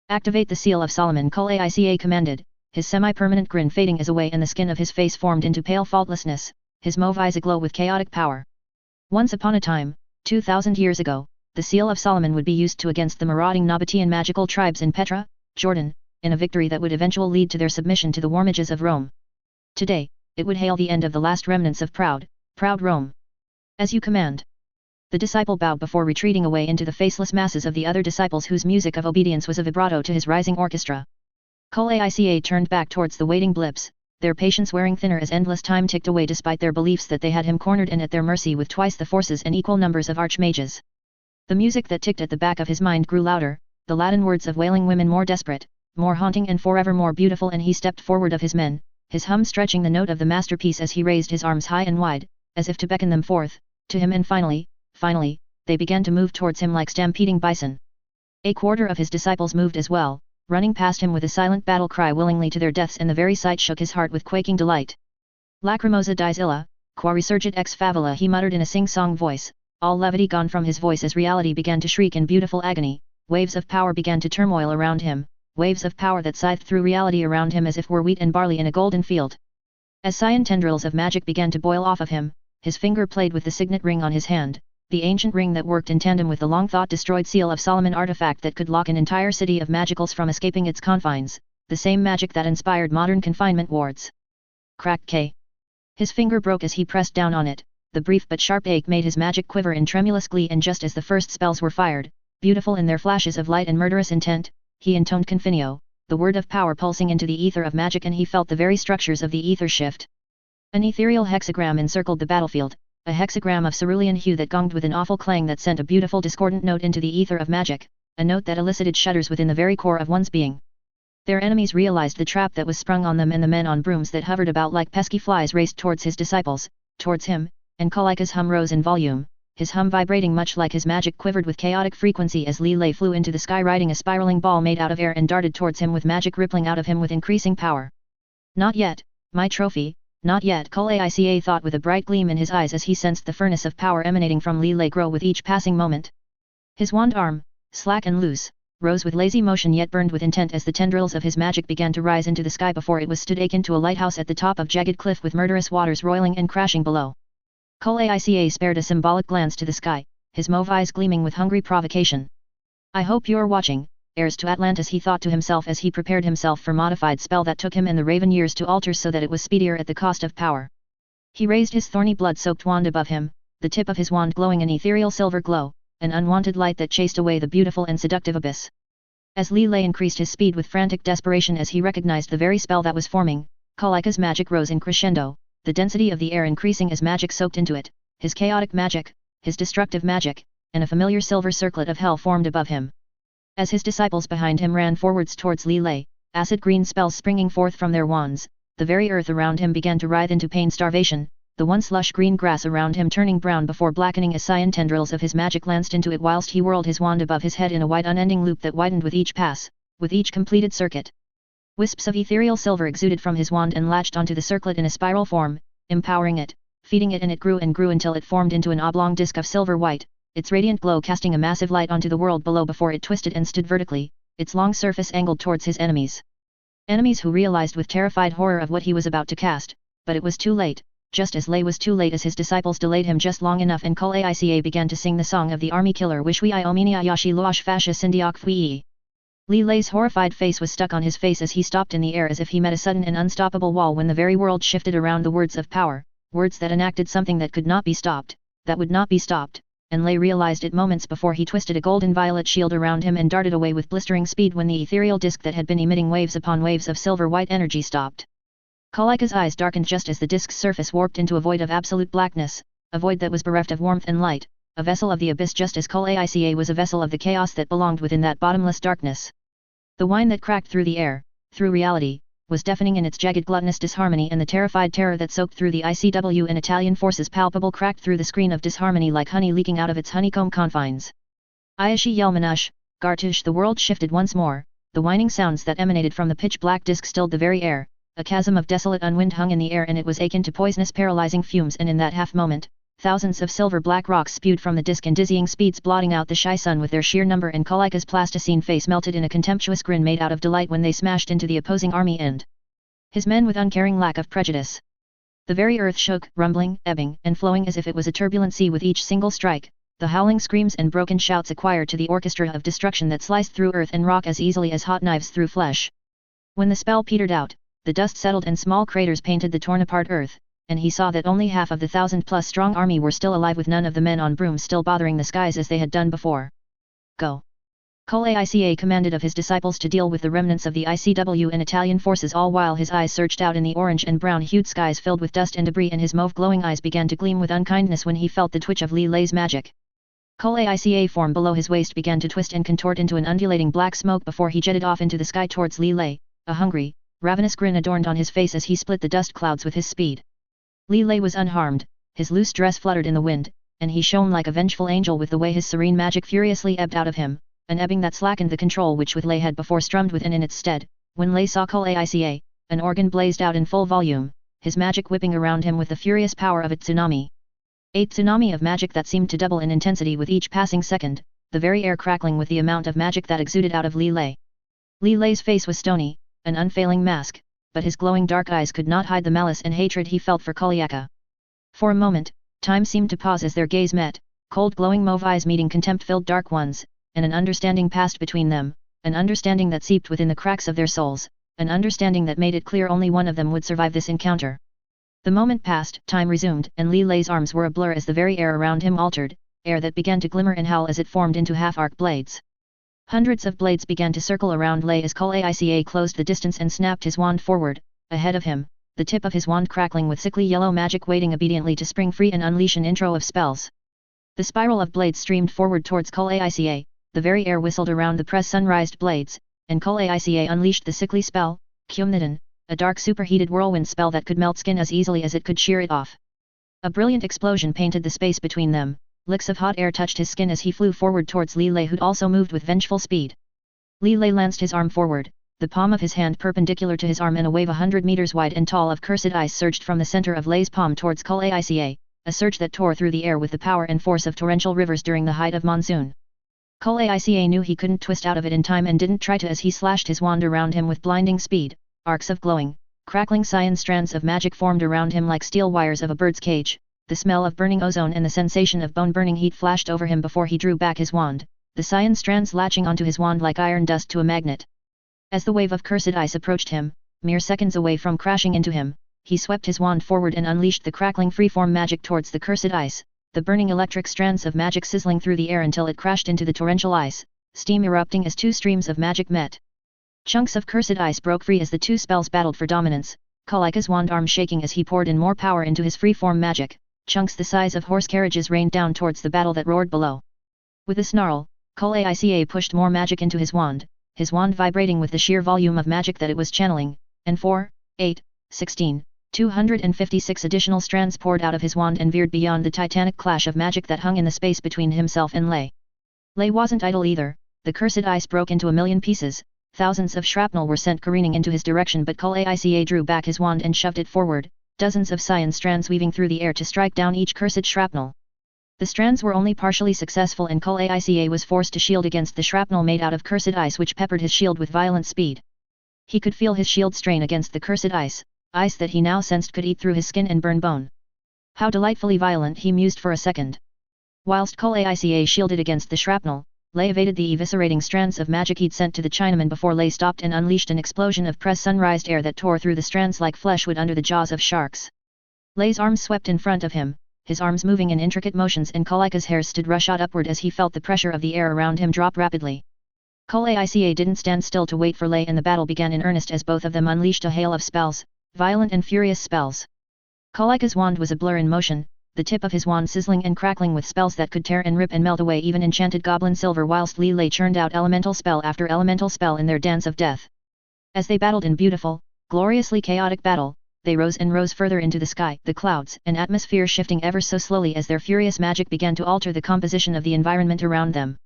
Activate the Seal of Solomon, Cole Aica commanded, his semi-permanent grin fading as away and the skin of his face formed into pale faultlessness, his mauve eyes aglow with chaotic power. Once upon a time, 2,000 years ago, the Seal of Solomon would be used to against the marauding Nabatean magical tribes in Petra, Jordan, in a victory that would eventually lead to their submission to the warmages of Rome. Today, it would hail the end of the last remnants of proud Rome. As you command. The disciple bowed before retreating away into the faceless masses of the other disciples whose music of obedience was a vibrato to his rising orchestra. Cole Aica turned back towards the waiting blips, their patience wearing thinner as endless time ticked away despite their beliefs that they had him cornered and at their mercy with twice the forces and equal numbers of archmages. The music that ticked at the back of his mind grew louder, the Latin words of wailing women more desperate, more haunting and forever more beautiful, and he stepped forward of his men, his hum stretching the note of the masterpiece as he raised his arms high and wide, as if to beckon them forth, to him, and finally, they began to move towards him like stampeding bison. A quarter of his disciples moved as well, running past him with a silent battle cry willingly to their deaths, and the very sight shook his heart with quaking delight. Lacrimosa dies illa, qua resurgit ex favela, he muttered in a sing-song voice, all levity gone from his voice as reality began to shriek in beautiful agony. Waves of power began to turmoil around him, waves of power that scythed through reality around him as if were wheat and barley in a golden field. As cyan tendrils of magic began to boil off of him, his finger played with the signet ring on his hand, the ancient ring that worked in tandem with the long-thought destroyed Seal of Solomon artifact that could lock an entire city of magicals from escaping its confines, the same magic that inspired modern confinement wards. Crack K. His finger broke as he pressed down on it, the brief but sharp ache made his magic quiver in tremulous glee, and just as the first spells were fired, beautiful in their flashes of light and murderous intent, he intoned Confinio, the word of power pulsing into the ether of magic, and he felt the very structures of the ether shift. An ethereal hexagram encircled the battlefield, a hexagram of cerulean hue that gonged with an awful clang that sent a beautiful discordant note into the ether of magic, a note that elicited shudders within the very core of one's being. Their enemies realized the trap that was sprung on them, and the men on brooms that hovered about like pesky flies raced towards his disciples, towards him, and Cole Aica's hum rose in volume, his hum vibrating much like his magic quivered with chaotic frequency as Li Lei flew into the sky riding a spiraling ball made out of air and darted towards him with magic rippling out of him with increasing power. Not yet, my trophy, not yet, Kulaica thought with a bright gleam in his eyes as he sensed the furnace of power emanating from Li Lei grow with each passing moment. His wand arm, slack and loose, rose with lazy motion yet burned with intent as the tendrils of his magic began to rise into the sky before it was stood akin to a lighthouse at the top of jagged cliff with murderous waters roiling and crashing below. Kulaica spared a symbolic glance to the sky, his mauve eyes gleaming with hungry provocation. I hope you're watching, heirs to Atlantis, he thought to himself as he prepared himself for modified spell that took him and the Raven years to alter so that it was speedier at the cost of power. He raised his thorny blood-soaked wand above him, the tip of his wand glowing an ethereal silver glow, an unwanted light that chased away the beautiful and seductive abyss. As Li Lei increased his speed with frantic desperation as he recognized the very spell that was forming, Kulaica's magic rose in crescendo, the density of the air increasing as magic soaked into it, his chaotic magic, his destructive magic, and a familiar silver circlet of hell formed above him. As his disciples behind him ran forwards towards Li Lei, acid green spells springing forth from their wands, the very earth around him began to writhe into pain starvation, the once lush green grass around him turning brown before blackening as cyan tendrils of his magic lanced into it whilst he whirled his wand above his head in a wide unending loop that widened with each pass, with each completed circuit. Wisps of ethereal silver exuded from his wand and latched onto the circlet in a spiral form, empowering it, feeding it, and it grew and grew until it formed into an oblong disk of silver white, its radiant glow casting a massive light onto the world below before it twisted and stood vertically, its long surface angled towards his enemies. Enemies who realized with terrified horror of what he was about to cast, but it was too late, just as Lei was too late as his disciples delayed him just long enough and Kulaica began to sing the song of the army killer Wishwi Iomenia Yashi Loash Fasha Sindiak Fui. Li Lei's horrified face was stuck on his face as he stopped in the air as if he met a sudden and unstoppable wall when the very world shifted around the words of power, words that enacted something that could not be stopped, that would not be stopped, and Lei realized it moments before he twisted a golden violet shield around him and darted away with blistering speed when the ethereal disk that had been emitting waves upon waves of silver white energy stopped. Kulaica's eyes darkened just as the disk's surface warped into a void of absolute blackness, a void that was bereft of warmth and light, a vessel of the abyss just as Kulaica was a vessel of the chaos that belonged within that bottomless darkness. The whine that cracked through the air, through reality, was deafening in its jagged gluttonous disharmony, and the terrified terror that soaked through the ICW and Italian forces palpable cracked through the screen of disharmony like honey leaking out of its honeycomb confines. Ayashi Yelmanush, Gartush, the world shifted once more, the whining sounds that emanated from the pitch-black disk stilled the very air, a chasm of desolate unwind hung in the air and it was akin to poisonous paralyzing fumes, and in that half-moment, thousands of silver-black rocks spewed from the disk in dizzying speeds blotting out the shy sun with their sheer number, and Kulaica's plasticine face melted in a contemptuous grin made out of delight when they smashed into the opposing army and his men with uncaring lack of prejudice. The very earth shook, rumbling, ebbing, and flowing as if it was a turbulent sea with each single strike, the howling screams and broken shouts acquired to the orchestra of destruction that sliced through earth and rock as easily as hot knives through flesh. When the spell petered out, the dust settled and small craters painted the torn-apart earth, and he saw that only half of the 1,000-plus strong army were still alive, with none of the men on brooms still bothering the skies as they had done before. Go! Kulaica commanded of his disciples to deal with the remnants of the ICW and Italian forces, all while his eyes searched out in the orange and brown-hued skies filled with dust and debris, and his mauve-glowing eyes began to gleam with unkindness when he felt the twitch of Li Lei's magic. Kulaica form below his waist began to twist and contort into an undulating black smoke before he jetted off into the sky towards Li Lei, a hungry, ravenous grin adorned on his face as he split the dust clouds with his speed. Li Lei was unharmed, his loose dress fluttered in the wind, and he shone like a vengeful angel with the way his serene magic furiously ebbed out of him, an ebbing that slackened the control which with Lei had before strummed within in its stead. When Lei saw Kulaica, an organ blazed out in full volume, his magic whipping around him with the furious power of a tsunami. A tsunami of magic that seemed to double in intensity with each passing second, the very air crackling with the amount of magic that exuded out of Li Lei. Li Lei's face was stony, an unfailing mask, but his glowing dark eyes could not hide the malice and hatred he felt for Kulaica. For a moment, time seemed to pause as their gaze met, cold glowing mauve eyes meeting contempt-filled dark ones, and an understanding passed between them, an understanding that seeped within the cracks of their souls, an understanding that made it clear only one of them would survive this encounter. The moment passed, time resumed, and Li Lei's arms were a blur as the very air around him altered, air that began to glimmer and howl as it formed into half-arc blades. Hundreds of blades began to circle around Lei as Kulaica closed the distance and snapped his wand forward, ahead of him, the tip of his wand crackling with sickly yellow magic waiting obediently to spring free and unleash an intro of spells. The spiral of blades streamed forward towards Kulaica, the very air whistled around the press sunrised blades, and Kulaica unleashed the sickly spell, Kyumnidan, a dark superheated whirlwind spell that could melt skin as easily as it could shear it off. A brilliant explosion painted the space between them. Licks of hot air touched his skin as he flew forward towards Li Lei, who'd also moved with vengeful speed. Li Lei lanced his arm forward, the palm of his hand perpendicular to his arm, and a wave 100 meters wide and tall of cursed ice surged from the center of Lei's palm towards Kulaica, a surge that tore through the air with the power and force of torrential rivers during the height of monsoon. Kulaica knew he couldn't twist out of it in time and didn't try to as he slashed his wand around him with blinding speed. Arcs of glowing, crackling cyan strands of magic formed around him like steel wires of a bird's cage. The smell of burning ozone and the sensation of bone-burning heat flashed over him before he drew back his wand, the cyan strands latching onto his wand like iron dust to a magnet. As the wave of cursed ice approached him, mere seconds away from crashing into him, he swept his wand forward and unleashed the crackling freeform magic towards the cursed ice, the burning electric strands of magic sizzling through the air until it crashed into the torrential ice, steam erupting as two streams of magic met. Chunks of cursed ice broke free as the two spells battled for dominance, Kulaica's wand arm shaking as he poured in more power into his freeform magic. Chunks the size of horse carriages rained down towards the battle that roared below. With a snarl, Kulaica pushed more magic into his wand vibrating with the sheer volume of magic that it was channeling, and 4, 8, 16, 256 additional strands poured out of his wand and veered beyond the titanic clash of magic that hung in the space between himself and Lei. Lei wasn't idle either, the cursed ice broke into a million pieces, thousands of shrapnel were sent careening into his direction, but Kulaica drew back his wand and shoved it forward, dozens of cyan strands weaving through the air to strike down each cursed shrapnel. The strands were only partially successful and Kulaica was forced to shield against the shrapnel made out of cursed ice which peppered his shield with violent speed. He could feel his shield strain against the cursed ice that he now sensed could eat through his skin and burn bone. How delightfully violent, he mused for a second. Whilst Kulaica shielded against the shrapnel, Lei evaded the eviscerating strands of magic he'd sent to the Chinaman before Lei stopped and unleashed an explosion of sun-rised air that tore through the strands like flesh would under the jaws of sharks. Lei's arms swept in front of him, his arms moving in intricate motions, and Kulaica's hair stood rush-out upward as he felt the pressure of the air around him drop rapidly. Kulaica didn't stand still to wait for Lei, and the battle began in earnest as both of them unleashed a hail of spells, violent and furious spells. Kulaica's wand was a blur in motion, the tip of his wand sizzling and crackling with spells that could tear and rip and melt away even enchanted goblin silver, whilst Li Lei churned out elemental spell after elemental spell in their dance of death. As they battled in beautiful, gloriously chaotic battle, they rose and rose further into the sky, the clouds and atmosphere shifting ever so slowly as their furious magic began to alter the composition of the environment around them.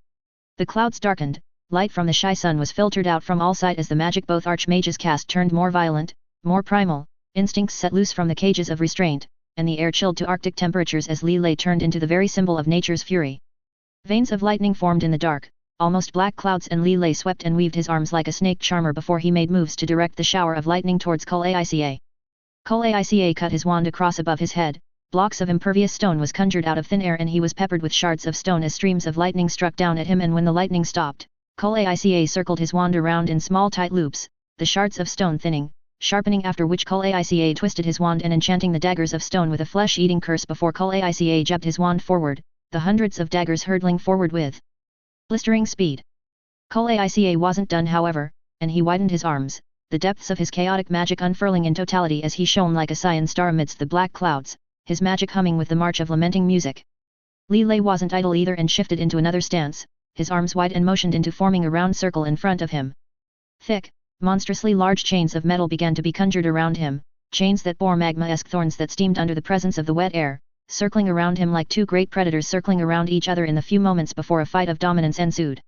The clouds darkened, light from the shy sun was filtered out from all sides as the magic both archmages cast turned more violent, more primal, instincts set loose from the cages of restraint, and the air chilled to arctic temperatures as Li Lei turned into the very symbol of nature's fury. Veins of lightning formed in the dark, almost black clouds, and Li Lei swept and weaved his arms like a snake charmer before he made moves to direct the shower of lightning towards Kulaica. Kulaica cut his wand across above his head, blocks of impervious stone was conjured out of thin air and he was peppered with shards of stone as streams of lightning struck down at him, and when the lightning stopped, Kulaica circled his wand around in small tight loops, the shards of stone thinning, sharpening, after which Kulaica twisted his wand and enchanting the daggers of stone with a flesh-eating curse before Kulaica jabbed his wand forward, the hundreds of daggers hurtling forward with blistering speed. Kulaica wasn't done, however, and he widened his arms, the depths of his chaotic magic unfurling in totality as he shone like a cyan star amidst the black clouds, his magic humming with the march of lamenting music. Li Lei wasn't idle either and shifted into another stance, his arms wide and motioned into forming a round circle in front of him. Thick, monstrously large chains of metal began to be conjured around him, chains that bore magma-esque thorns that steamed under the presence of the wet air, circling around him like two great predators circling around each other in the few moments before a fight of dominance ensued.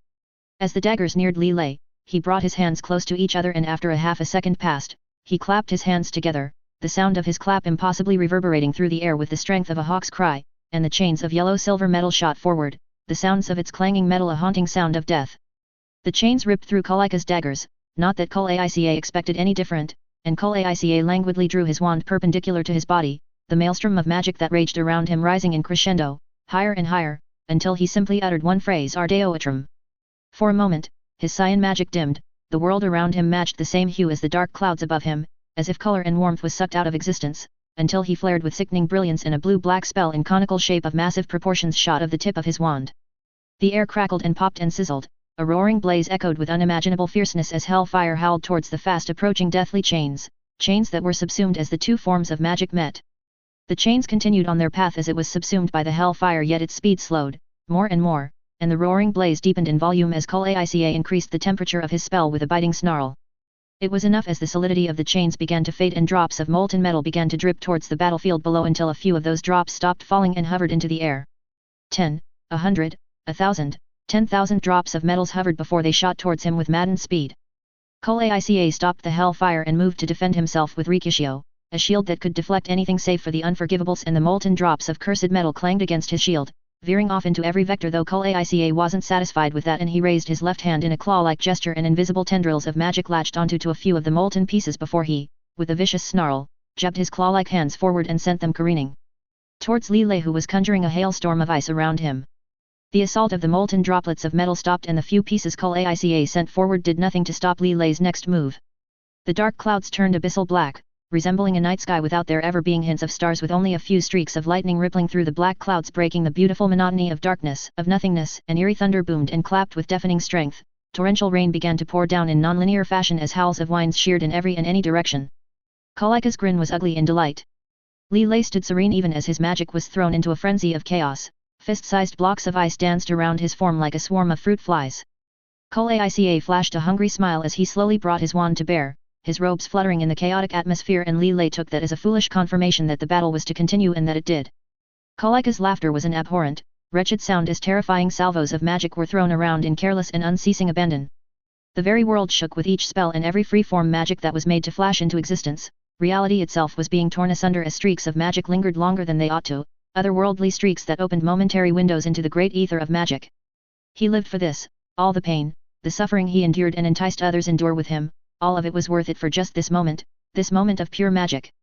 As the daggers neared Li Lei, he brought his hands close to each other, and after a half a second passed, he clapped his hands together, the sound of his clap impossibly reverberating through the air with the strength of a hawk's cry, and the chains of yellow-silver metal shot forward, the sounds of its clanging metal a haunting sound of death. The chains ripped through Kulaica's daggers, not that Kulaica expected any different, and Kulaica languidly drew his wand perpendicular to his body, the maelstrom of magic that raged around him rising in crescendo, higher and higher, until he simply uttered one phrase: Ardeo Atrum. For a moment, his cyan magic dimmed, the world around him matched the same hue as the dark clouds above him, as if color and warmth was sucked out of existence, until he flared with sickening brilliance in a blue-black spell in conical shape of massive proportions shot of the tip of his wand. The air crackled and popped and sizzled, a roaring blaze echoed with unimaginable fierceness as hellfire howled towards the fast-approaching deathly chains, chains that were subsumed as the two forms of magic met. The chains continued on their path as it was subsumed by the hellfire, yet its speed slowed, more and more, and the roaring blaze deepened in volume as Kulaica increased the temperature of his spell with a biting snarl. It was enough as the solidity of the chains began to fade and drops of molten metal began to drip towards the battlefield below until a few of those drops stopped falling and hovered into the air. 10, 100, 1,000, 10,000 drops of metals hovered before they shot towards him with maddened speed. Odyssey stopped the hellfire and moved to defend himself with Rikishio, a shield that could deflect anything save for the unforgivables, and the molten drops of cursed metal clanged against his shield, veering off into every vector. Though Odyssey wasn't satisfied with that, and he raised his left hand in a claw-like gesture, and invisible tendrils of magic latched onto a few of the molten pieces before he, with a vicious snarl, jabbed his claw-like hands forward and sent them careening towards Lilei, who was conjuring a hailstorm of ice around him. The assault of the molten droplets of metal stopped, and the few pieces Odyssey sent forward did nothing to stop Lilei's next move. The dark clouds turned abyssal black, resembling a night sky without there ever being hints of stars, with only a few streaks of lightning rippling through the black clouds, breaking the beautiful monotony of darkness, of nothingness. An eerie thunder boomed and clapped with deafening strength. Torrential rain began to pour down in nonlinear fashion as howls of winds sheared in every and any direction. Kalika's grin was ugly in delight. Lilei stood serene even as his magic was thrown into a frenzy of chaos. Fist-sized blocks of ice danced around his form like a swarm of fruit flies. Odyssey flashed a hungry smile as he slowly brought his wand to bear, his robes fluttering in the chaotic atmosphere, and Lilei took that as a foolish confirmation that the battle was to continue, and that it did. Kalika's laughter was an abhorrent, wretched sound as terrifying salvos of magic were thrown around in careless and unceasing abandon. The very world shook with each spell and every free-form magic that was made to flash into existence. Reality itself was being torn asunder as streaks of magic lingered longer than they ought to, otherworldly streaks that opened momentary windows into the great ether of magic. He lived for this, all the pain, the suffering he endured and enticed others endure with him, all of it was worth it for just this moment of pure magic.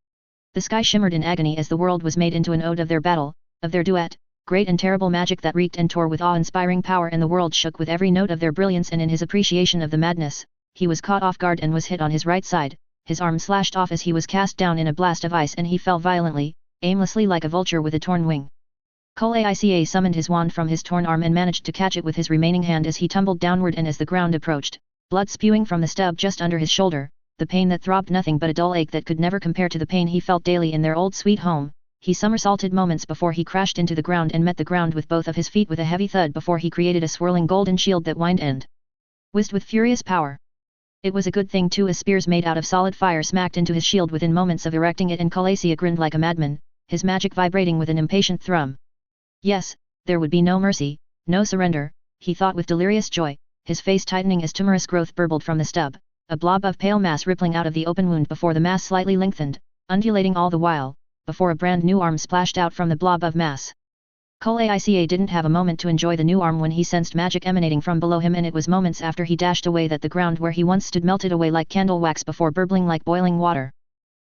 The sky shimmered in agony as the world was made into an ode of their battle, of their duet, great and terrible magic that reeked and tore with awe-inspiring power, and the world shook with every note of their brilliance, and in his appreciation of the madness, he was caught off guard and was hit on his right side, his arm slashed off as he was cast down in a blast of ice, and he fell violently, aimlessly like a vulture with a torn wing. Odyssey summoned his wand from his torn arm and managed to catch it with his remaining hand as he tumbled downward, and as the ground approached, blood spewing from the stub just under his shoulder, the pain that throbbed nothing but a dull ache that could never compare to the pain he felt daily in their old sweet home, he somersaulted moments before he crashed into the ground and met the ground with both of his feet with a heavy thud before he created a swirling golden shield that whined and whizzed with furious power. It was a good thing too, as spears made out of solid fire smacked into his shield within moments of erecting it, and Odyssey grinned like a madman, his magic vibrating with an impatient thrum. Yes, there would be no mercy, no surrender, he thought with delirious joy, his face tightening as tumorous growth burbled from the stub, a blob of pale mass rippling out of the open wound before the mass slightly lengthened, undulating all the while, before a brand new arm splashed out from the blob of mass. Odyssey didn't have a moment to enjoy the new arm when he sensed magic emanating from below him, and it was moments after he dashed away that the ground where he once stood melted away like candle wax before burbling like boiling water.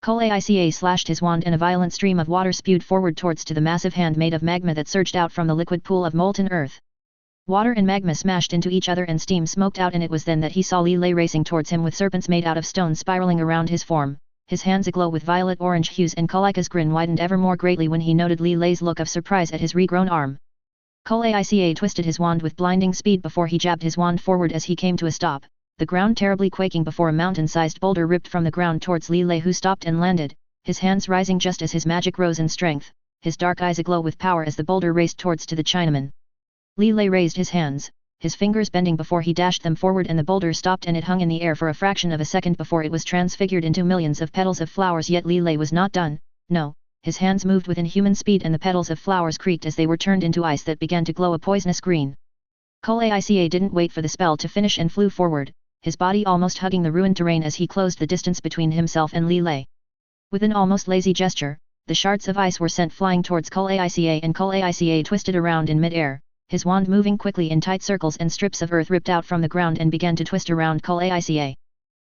Odyssey slashed his wand and a violent stream of water spewed forward towards to the massive hand made of magma that surged out from the liquid pool of molten earth. Water and magma smashed into each other and steam smoked out, and it was then that he saw Lilei racing towards him with serpents made out of stone spiraling around his form, his hands aglow with violet-orange hues, and Kalika's grin widened ever more greatly when he noted Lilei's look of surprise at his regrown arm. Odyssey twisted his wand with blinding speed before he jabbed his wand forward as he came to a stop, the ground terribly quaking before a mountain-sized boulder ripped from the ground towards Lilei, who stopped and landed, his hands rising just as his magic rose in strength, his dark eyes aglow with power as the boulder raced towards to the Chinaman. Lilei raised his hands, his fingers bending before he dashed them forward, and the boulder stopped and it hung in the air for a fraction of a second before it was transfigured into millions of petals of flowers. Yet Lilei was not done, no, his hands moved with inhuman speed and the petals of flowers creaked as they were turned into ice that began to glow a poisonous green. Odyssey didn't wait for the spell to finish and flew forward, his body almost hugging the ruined terrain as he closed the distance between himself and Lilei. With an almost lazy gesture, the shards of ice were sent flying towards Odyssey, and Odyssey twisted around in mid-air, his wand moving quickly in tight circles, and strips of earth ripped out from the ground and began to twist around Odyssey.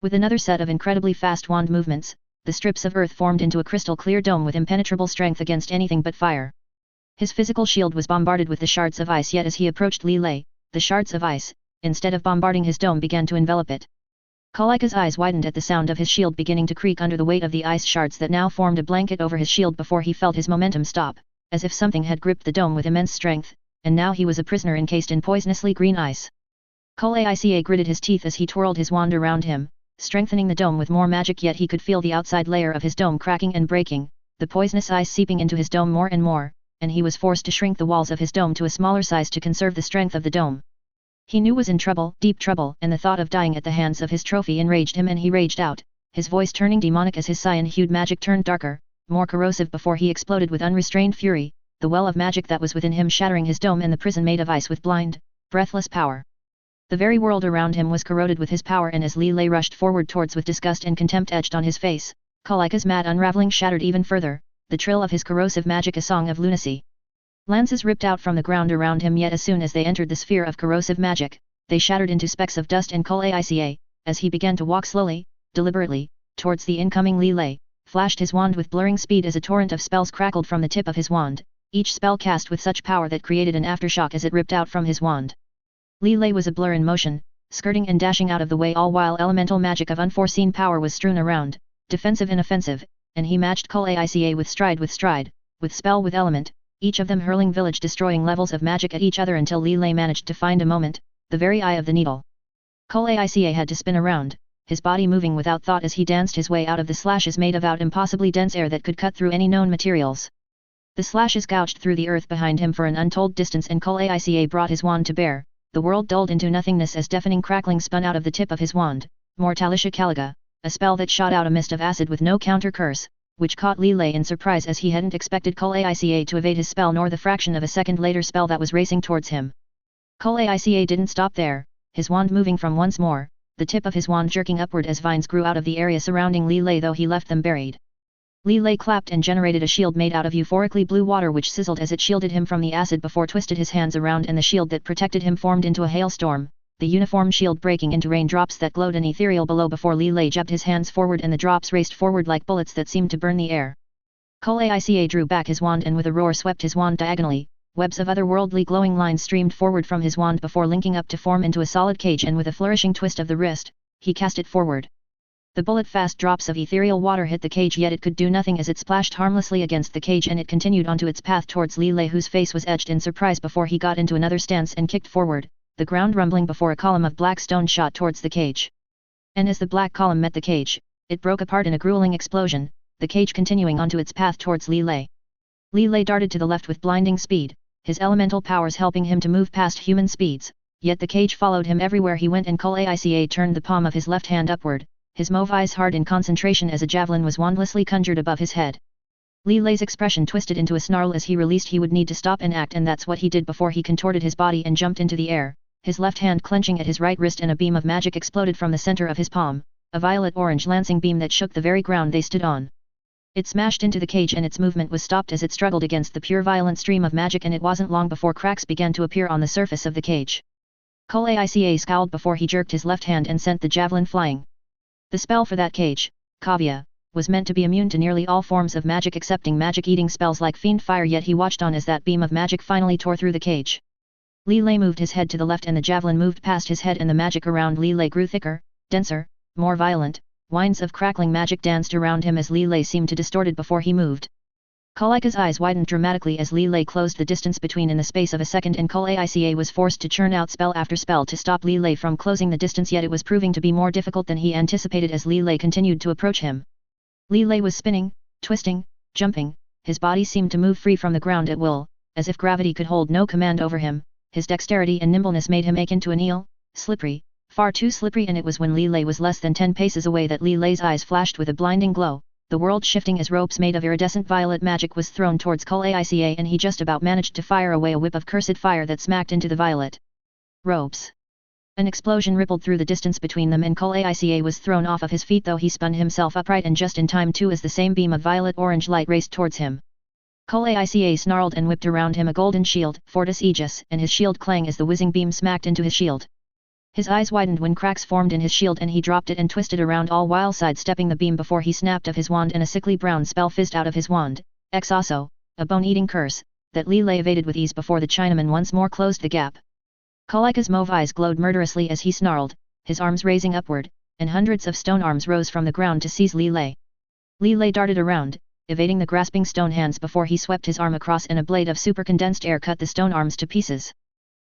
With another set of incredibly fast wand movements, the strips of earth formed into a crystal-clear dome with impenetrable strength against anything but fire. His physical shield was bombarded with the shards of ice, yet as he approached Lilei, the shards of ice, instead of bombarding his dome, began to envelop it. Kalika's eyes widened at the sound of his shield beginning to creak under the weight of the ice shards that now formed a blanket over his shield before he felt his momentum stop, as if something had gripped the dome with immense strength, and now he was a prisoner encased in poisonously green ice. Odyssey gritted his teeth as he twirled his wand around him, strengthening the dome with more magic, yet he could feel the outside layer of his dome cracking and breaking, the poisonous ice seeping into his dome more and more, and he was forced to shrink the walls of his dome to a smaller size to conserve the strength of the dome. He knew was in trouble, deep trouble, and the thought of dying at the hands of his trophy enraged him, and he raged out, his voice turning demonic as his cyan-hued magic turned darker, more corrosive before he exploded with unrestrained fury. the well of magic that was within him shattering his dome and the prison made of ice with blind, breathless power. The very world around him was corroded with his power, and as Li Lei rushed forward towards with disgust and contempt etched on his face, Kalika's mad unraveling shattered even further, the trill of his corrosive magic a song of lunacy. Lances ripped out from the ground around him, yet as soon as they entered the sphere of corrosive magic, they shattered into specks of dust and Kalika, as he began to walk slowly, deliberately, towards the incoming Li Lei, flashed his wand with blurring speed as a torrent of spells crackled from the tip of his wand, each spell cast with such power that created an aftershock as it ripped out from his wand. Li Lei was a blur in motion, skirting and dashing out of the way, all while elemental magic of unforeseen power was strewn around, defensive and offensive, and he matched Kalika with stride, with spell with element, each of them hurling village-destroying levels of magic at each other until Li Lei managed to find a moment, the very eye of the needle. Kalika had to spin around, his body moving without thought as he danced his way out of the slashes made of out impossibly dense air that could cut through any known materials. The slashes gouged through the earth behind him for an untold distance, and Kalika brought his wand to bear. The world dulled into nothingness as deafening crackling spun out of the tip of his wand. Mortalicia Caliga, a spell that shot out a mist of acid with no counter curse, which caught Li Lei in surprise as he hadn't expected Kalika to evade his spell nor the fraction of a second later spell that was racing towards him. Kalika didn't stop there, his wand moving from once more, the tip of his wand jerking upward as vines grew out of the area surrounding Li Lei, though he left them buried. Li Lei clapped and generated a shield made out of euphorically blue water which sizzled as it shielded him from the acid before twisted his hands around, and the shield that protected him formed into a hailstorm, the uniform shield breaking into raindrops that glowed and ethereal below before Li Lei jabbed his hands forward and the drops raced forward like bullets that seemed to burn the air. Kalika drew back his wand and with a roar swept his wand diagonally, webs of otherworldly glowing lines streamed forward from his wand before linking up to form into a solid cage, and with a flourishing twist of the wrist, he cast it forward. The bullet-fast drops of ethereal water hit the cage, yet it could do nothing as it splashed harmlessly against the cage, and it continued onto its path towards Li Lei, whose face was etched in surprise before he got into another stance and kicked forward, the ground rumbling before a column of black stone shot towards the cage. And as the black column met the cage, it broke apart in a grueling explosion, the cage continuing onto its path towards Li Lei. Li Lei darted to the left with blinding speed, his elemental powers helping him to move past human speeds, yet the cage followed him everywhere he went, and Kalika turned the palm of his left hand upward, his mauve eyes hard in concentration as a javelin was wandlessly conjured above his head. Li Lei's expression twisted into a snarl as he realized he would need to stop and act, and that's what he did before he contorted his body and jumped into the air, his left hand clenching at his right wrist, and a beam of magic exploded from the center of his palm, a violet-orange lancing beam that shook the very ground they stood on. It smashed into the cage and its movement was stopped as it struggled against the pure violent stream of magic, and it wasn't long before cracks began to appear on the surface of the cage. Kalika scowled before he jerked his left hand and sent the javelin flying. The spell for that cage, Kavya, was meant to be immune to nearly all forms of magic excepting magic-eating spells like fiend fire, yet he watched on as that beam of magic finally tore through the cage. Li Lei moved his head to the left and the javelin moved past his head, and the magic around Li Lei grew thicker, denser, more violent, winds of crackling magic danced around him as Li Lei seemed to distorted before he moved. Kalika's eyes widened dramatically as Li Lei closed the distance between in the space of a second, and Kalika was forced to churn out spell after spell to stop Li Lei from closing the distance, yet it was proving to be more difficult than he anticipated as Li Lei continued to approach him. Li Lei was spinning, twisting, jumping, his body seemed to move free from the ground at will, as if gravity could hold no command over him, his dexterity and nimbleness made him akin to an eel, slippery, far too slippery, and it was when Li Lei was less than 10 paces away that Li Lei's eyes flashed with a blinding glow. The world shifting as ropes made of iridescent violet magic was thrown towards Kalika, and he just about managed to fire away a whip of cursed fire that smacked into the violet ropes. An explosion rippled through the distance between them, and Kalika was thrown off of his feet, though he spun himself upright and just in time too, as the same beam of violet-orange light raced towards him. Kalika snarled and whipped around him a golden shield, Fortis Aegis, and his shield clanged as the whizzing beam smacked into his shield. His eyes widened when cracks formed in his shield, and he dropped it and twisted around, all while sidestepping the beam before he snapped of his wand, and a sickly brown spell fizzed out of his wand, Exaso, a bone-eating curse, that Li Lei evaded with ease before the Chinaman once more closed the gap. Kalika's mauve eyes glowed murderously as he snarled, his arms raising upward, and hundreds of stone arms rose from the ground to seize Li Lei. Li Lei darted around, evading the grasping stone hands before he swept his arm across, and a blade of super-condensed air cut the stone arms to pieces.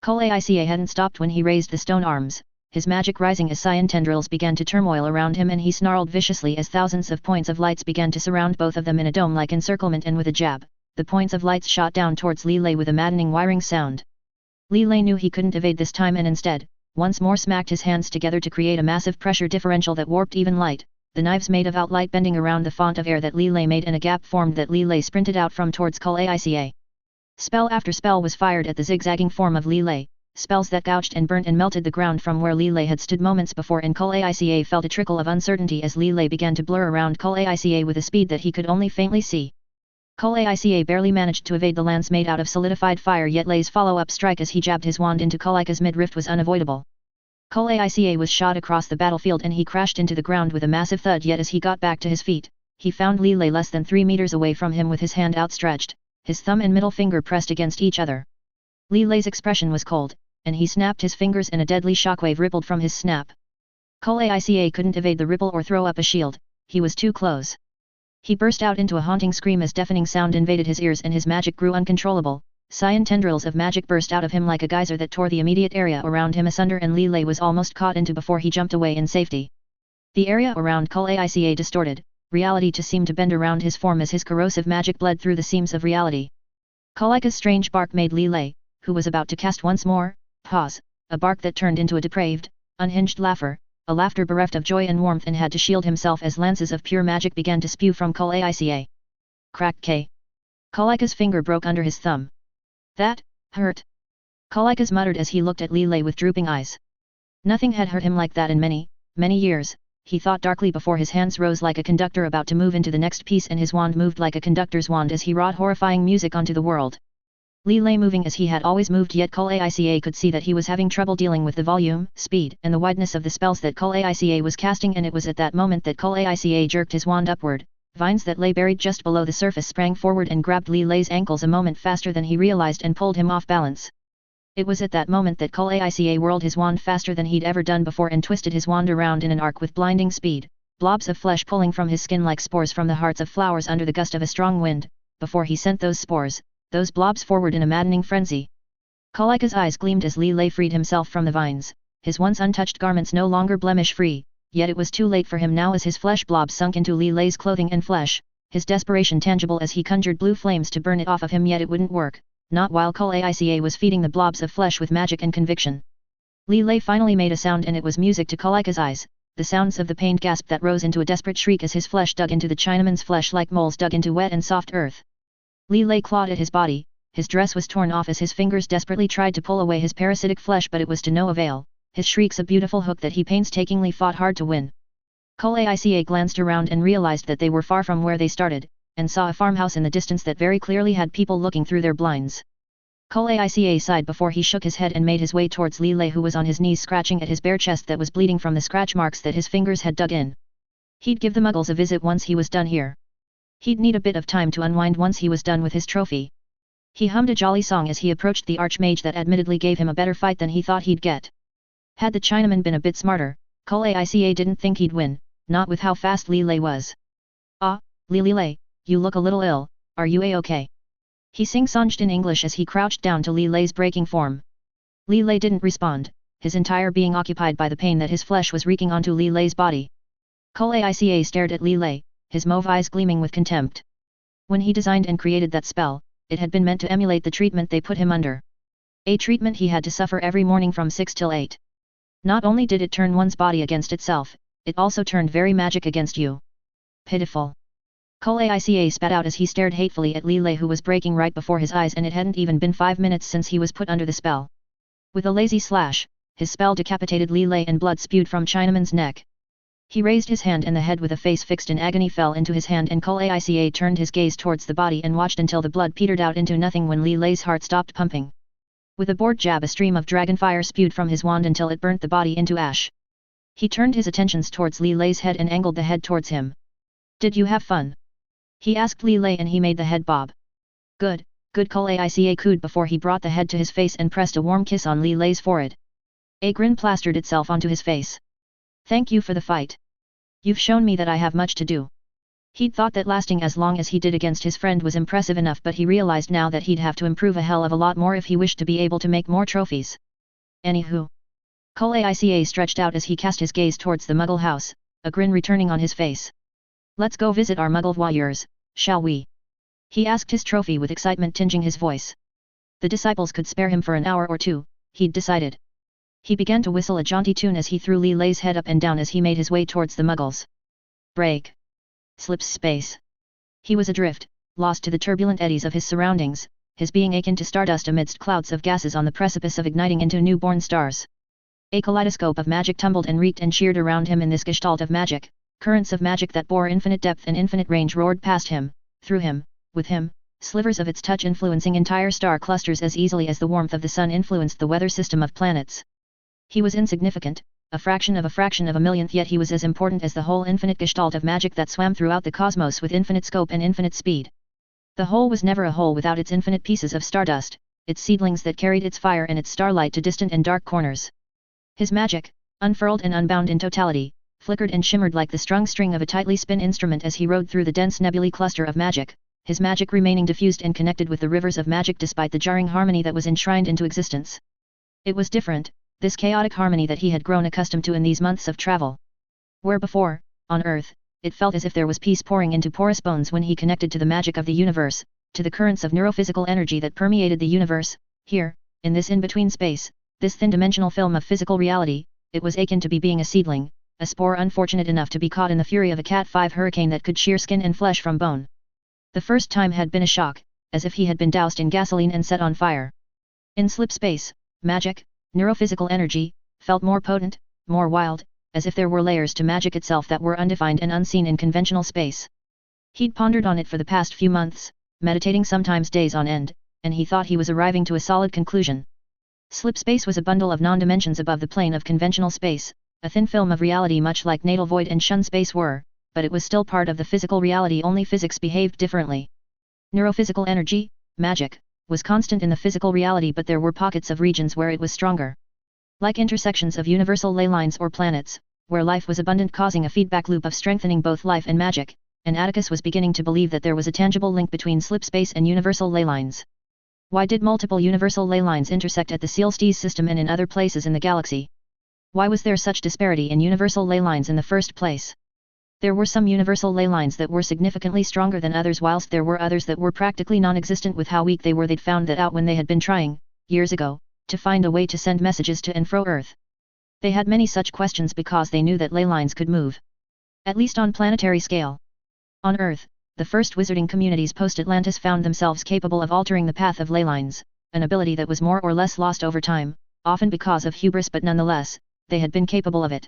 Kalika hadn't stopped when he raised the stone arms, his magic rising as cyan tendrils began to turmoil around him, and he snarled viciously as thousands of points of lights began to surround both of them in a dome-like encirclement, and with a jab, the points of lights shot down towards Li Lei with a maddening whirring sound. Li Lei knew he couldn't evade this time, and instead, once more smacked his hands together to create a massive pressure differential that warped even light, the knives made of outlight bending around the font of air that Li Lei made, and a gap formed that Li Lei sprinted out from towards Kalika. Spell after spell was fired at the zigzagging form of Li Lei, spells that gouged and burnt and melted the ground from where Li Lei had stood moments before, and Kulaica felt a trickle of uncertainty as Li Lei began to blur around Kulaica with a speed that he could only faintly see. Kulaica barely managed to evade the lance made out of solidified fire, yet Lei's follow-up strike as he jabbed his wand into Kulaica's midriff was unavoidable. Kulaica was shot across the battlefield and he crashed into the ground with a massive thud, yet as he got back to his feet, he found Li Lei less than 3 meters away from him with his hand outstretched, his thumb and middle finger pressed against each other. Li Lei's expression was cold, and he snapped his fingers and a deadly shockwave rippled from his snap. Kulaica couldn't evade the ripple or throw up a shield, he was too close. He burst out into a haunting scream as deafening sound invaded his ears and his magic grew uncontrollable. Cyan tendrils of magic burst out of him like a geyser that tore the immediate area around him asunder, and Li Lei was almost caught into before he jumped away in safety. The area around Kulaica distorted, reality to seem to bend around his form as his corrosive magic bled through the seams of reality. Kulaica's strange bark made Li Lei, who was about to cast once more, pause, a bark that turned into a depraved, unhinged laugher, a laughter bereft of joy and warmth, and had to shield himself as lances of pure magic began to spew from Kulaica. Crack K. Kulaica's finger broke under his thumb. That hurt. Kulaica muttered as he looked at Li Lei with drooping eyes. Nothing had hurt him like that in many, many years, he thought darkly before his hands rose like a conductor about to move into the next piece and his wand moved like a conductor's wand as he wrought horrifying music onto the world. Li Lei moving as he had always moved, yet Kulaica could see that he was having trouble dealing with the volume, speed, and the wideness of the spells that Kulaica was casting, and it was at that moment that Kulaica jerked his wand upward. Vines that lay buried just below the surface sprang forward and grabbed Li Lei's ankles a moment faster than he realized and pulled him off balance. It was at that moment that Kulaica whirled his wand faster than he'd ever done before and twisted his wand around in an arc with blinding speed, blobs of flesh pulling from his skin like spores from the hearts of flowers under the gust of a strong wind, before he sent those spores, those blobs forward in a maddening frenzy. Kulaica's eyes gleamed as Li Lei freed himself from the vines, his once untouched garments no longer blemish-free, yet it was too late for him now as his flesh blob sunk into Li Lei's clothing and flesh, his desperation tangible as he conjured blue flames to burn it off of him, yet it wouldn't work, not while Kulaica was feeding the blobs of flesh with magic and conviction. Li Lei finally made a sound, and it was music to Kulaica's eyes, the sounds of the pained gasp that rose into a desperate shriek as his flesh dug into the Chinaman's flesh like moles dug into wet and soft earth. Li Lei clawed at his body, his dress was torn off as his fingers desperately tried to pull away his parasitic flesh, but it was to no avail, his shrieks a beautiful hook that he painstakingly fought hard to win. Kulaica glanced around and realized that they were far from where they started, and saw a farmhouse in the distance that very clearly had people looking through their blinds. Kulaica sighed before he shook his head and made his way towards Li Lei, who was on his knees scratching at his bare chest that was bleeding from the scratch marks that his fingers had dug in. He'd give the Muggles a visit once he was done here. He'd need a bit of time to unwind once he was done with his trophy. He hummed a jolly song as he approached the Archmage that admittedly gave him a better fight than he thought he'd get. Had the Chinaman been a bit smarter, Kulaica didn't think he'd win, not with how fast Li Lei was. "Ah, Li Lei, you look a little ill, are you a-okay?" He sing-songed in English as he crouched down to Li Lei's breaking form. Li Lei didn't respond, his entire being occupied by the pain that his flesh was wreaking onto Li Lei's body. Kulaica stared at Li Lei, his mauve eyes gleaming with contempt. When he designed and created that spell, it had been meant to emulate the treatment they put him under. A treatment he had to suffer every morning from 6 till 8. Not only did it turn one's body against itself, it also turned very magic against you. Pitiful. Kulaica spat out as he stared hatefully at Li Lei, who was breaking right before his eyes, and it hadn't even been 5 minutes since he was put under the spell. With a lazy slash, his spell decapitated Li Lei and blood spewed from Chinaman's neck. He raised his hand, and the head with a face fixed in agony fell into his hand, and Kulaica turned his gaze towards the body and watched until the blood petered out into nothing when Li Lei's heart stopped pumping. With a bored jab, a stream of dragon fire spewed from his wand until it burnt the body into ash. He turned his attentions towards Li Lei's head and angled the head towards him. "Did you have fun?" he asked Li Lei, and he made the head bob. Good, Kulaica cooed before he brought the head to his face and pressed a warm kiss on Li Lei's forehead. A grin plastered itself onto his face. "Thank you for the fight. You've shown me that I have much to do." He'd thought that lasting as long as he did against his friend was impressive enough, but he realized now that he'd have to improve a hell of a lot more if he wished to be able to make more trophies. Anywho. Kulaica stretched out as he cast his gaze towards the Muggle house, a grin returning on his face. "Let's go visit our Muggle warriors, shall we?" he asked his trophy with excitement tinging his voice. The disciples could spare him for an hour or two, he'd decided. He began to whistle a jaunty tune as he threw Li Lei's head up and down as he made his way towards the Muggles. Break. Slips space. He was adrift, lost to the turbulent eddies of his surroundings, his being akin to stardust amidst clouds of gases on the precipice of igniting into newborn stars. A kaleidoscope of magic tumbled and reeked and sheared around him in this gestalt of magic. Currents of magic that bore infinite depth and infinite range roared past him, through him, with him, slivers of its touch influencing entire star clusters as easily as the warmth of the sun influenced the weather system of planets. He was insignificant, a fraction of a millionth, yet he was as important as the whole infinite gestalt of magic that swam throughout the cosmos with infinite scope and infinite speed. The whole was never a whole without its infinite pieces of stardust, its seedlings that carried its fire and its starlight to distant and dark corners. His magic, unfurled and unbound in totality, flickered and shimmered like the strung string of a tightly spun instrument as he rode through the dense nebulae cluster of magic, his magic remaining diffused and connected with the rivers of magic despite the jarring harmony that was enshrined into existence. It was different, this chaotic harmony that he had grown accustomed to in these months of travel. Where before, on Earth, it felt as if there was peace pouring into porous bones when he connected to the magic of the universe, to the currents of neurophysical energy that permeated the universe, here, in this in-between space, this thin-dimensional film of physical reality, it was akin to being a seedling, a spore unfortunate enough to be caught in the fury of a Cat 5 hurricane that could shear skin and flesh from bone. The first time had been a shock, as if he had been doused in gasoline and set on fire. In slip space, magic, neurophysical energy, felt more potent, more wild, as if there were layers to magic itself that were undefined and unseen in conventional space. He'd pondered on it for the past few months, meditating sometimes days on end, and he thought he was arriving to a solid conclusion. Slip space was a bundle of non-dimensions above the plane of conventional space, a thin film of reality much like natal void and shun space were, but it was still part of the physical reality, only physics behaved differently. Neurophysical energy, magic, was constant in the physical reality, but there were pockets of regions where it was stronger. Like intersections of universal ley lines or planets, where life was abundant, causing a feedback loop of strengthening both life and magic, and Atticus was beginning to believe that there was a tangible link between slip space and universal ley lines. Why did multiple universal ley lines intersect at the Celestes system and in other places in the galaxy? Why was there such disparity in universal ley lines in the first place? There were some universal ley lines that were significantly stronger than others, whilst there were others that were practically non-existent. With how weak they were, they'd found that out when they had been trying, years ago, to find a way to send messages to and fro Earth. They had many such questions because they knew that ley lines could move. At least on planetary scale. On Earth, the first wizarding communities post-Atlantis found themselves capable of altering the path of ley lines, an ability that was more or less lost over time, often because of hubris, but nonetheless, they had been capable of it.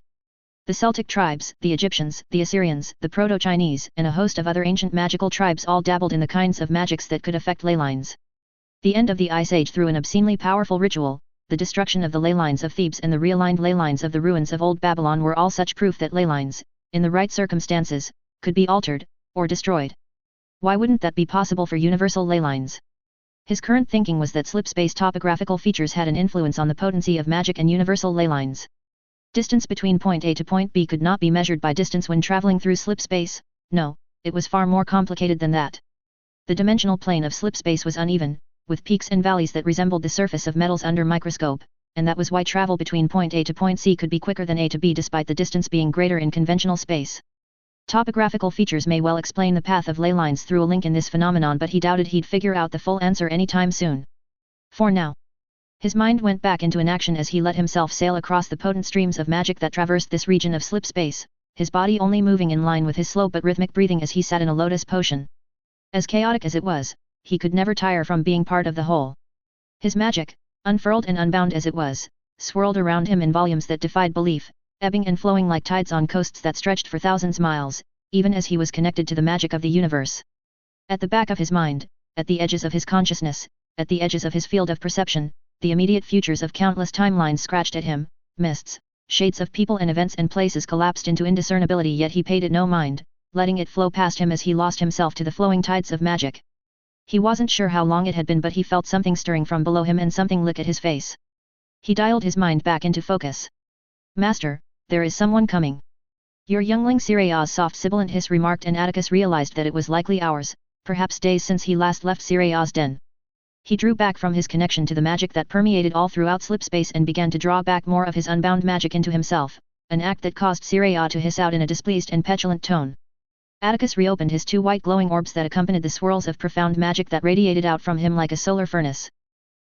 The Celtic tribes, the Egyptians, the Assyrians, the Proto-Chinese, and a host of other ancient magical tribes all dabbled in the kinds of magics that could affect ley lines. The end of the Ice Age through an obscenely powerful ritual, the destruction of the ley lines of Thebes and the realigned ley lines of the ruins of Old Babylon were all such proof that ley lines, in the right circumstances, could be altered, or destroyed. Why wouldn't that be possible for universal ley lines? His current thinking was that slip space topographical features had an influence on the potency of magic and universal ley lines. Distance between point A to point B could not be measured by distance when traveling through slip space. No, it was far more complicated than that. The dimensional plane of slip space was uneven, with peaks and valleys that resembled the surface of metals under microscope, and that was why travel between point A to point C could be quicker than A to B despite the distance being greater in conventional space. Topographical features may well explain the path of ley lines through a link in this phenomenon, but he doubted he'd figure out the full answer anytime soon. For now. His mind went back into inaction as he let himself sail across the potent streams of magic that traversed this region of slip space, his body only moving in line with his slow but rhythmic breathing as he sat in a lotus potion. As chaotic as it was, he could never tire from being part of the whole. His magic, unfurled and unbound as it was, swirled around him in volumes that defied belief, ebbing and flowing like tides on coasts that stretched for thousands miles, even as he was connected to the magic of the universe. At the back of his mind, at the edges of his consciousness, at the edges of his field of perception, the immediate futures of countless timelines scratched at him, mists, shades of people and events and places collapsed into indiscernibility, yet he paid it no mind, letting it flow past him as he lost himself to the flowing tides of magic. He wasn't sure how long it had been, but he felt something stirring from below him and something lick at his face. He dialed his mind back into focus. "Master, there is someone coming." Your youngling Siraya's soft sibilant hiss remarked, and Atticus realized that it was likely hours, perhaps days since he last left Siraya's den. He drew back from his connection to the magic that permeated all throughout slip space and began to draw back more of his unbound magic into himself, an act that caused Siraya to hiss out in a displeased and petulant tone. Atticus reopened his two white glowing orbs that accompanied the swirls of profound magic that radiated out from him like a solar furnace.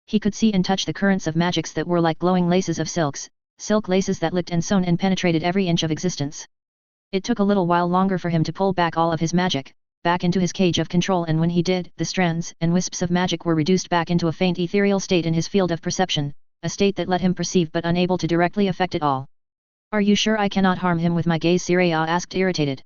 He could see and touch the currents of magics that were like glowing laces of silk laces that licked and sewn and penetrated every inch of existence. It took a little while longer for him to pull back all of his magic, back into his cage of control, and when he did, the strands and wisps of magic were reduced back into a faint ethereal state in his field of perception, a state that let him perceive but unable to directly affect it all. Are you sure I cannot harm him with my gaze? Siraya asked, irritated.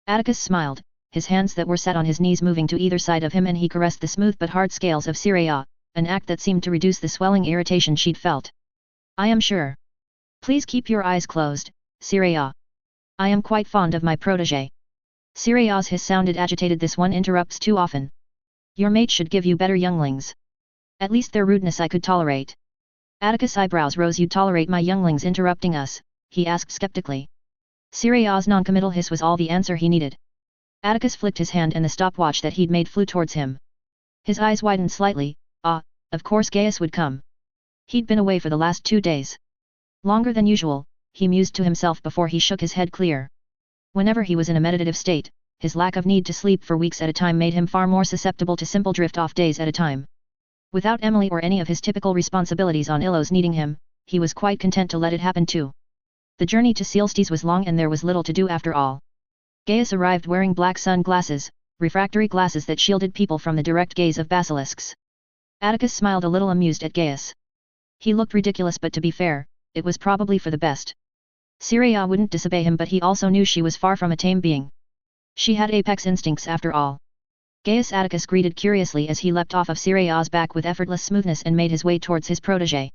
Atticus smiled, his hands that were set on his knees moving to either side of him, and he caressed the smooth but hard scales of Siraya, an act that seemed to reduce the swelling irritation she'd felt. I am sure. Please keep your eyes closed, Siraya. I am quite fond of my protégé. Siraya's hiss sounded agitated. This one interrupts too often. Your mate should give you better younglings. At least their rudeness I could tolerate. Atticus' eyebrows rose. You'd tolerate my younglings interrupting us? He asked skeptically. Siraya's noncommittal hiss was all the answer he needed. Atticus flicked his hand and the stopwatch that he'd made flew towards him. His eyes widened slightly. Ah, of course Gaius would come. He'd been away for the last 2 days. Longer than usual, he mused to himself before he shook his head clear. Whenever he was in a meditative state, his lack of need to sleep for weeks at a time made him far more susceptible to simple drift-off days at a time. Without Emily or any of his typical responsibilities on Illos needing him, he was quite content to let it happen too. The journey to Sealstees was long and there was little to do after all. Gaius arrived wearing black sunglasses, refractory glasses that shielded people from the direct gaze of basilisks. Atticus smiled a little amused at Gaius. He looked ridiculous, but to be fair, it was probably for the best. Siraya wouldn't disobey him, but he also knew she was far from a tame being. She had apex instincts after all. Gaius Atticus greeted curiously as he leapt off of Siraya's back with effortless smoothness and made his way towards his protégé.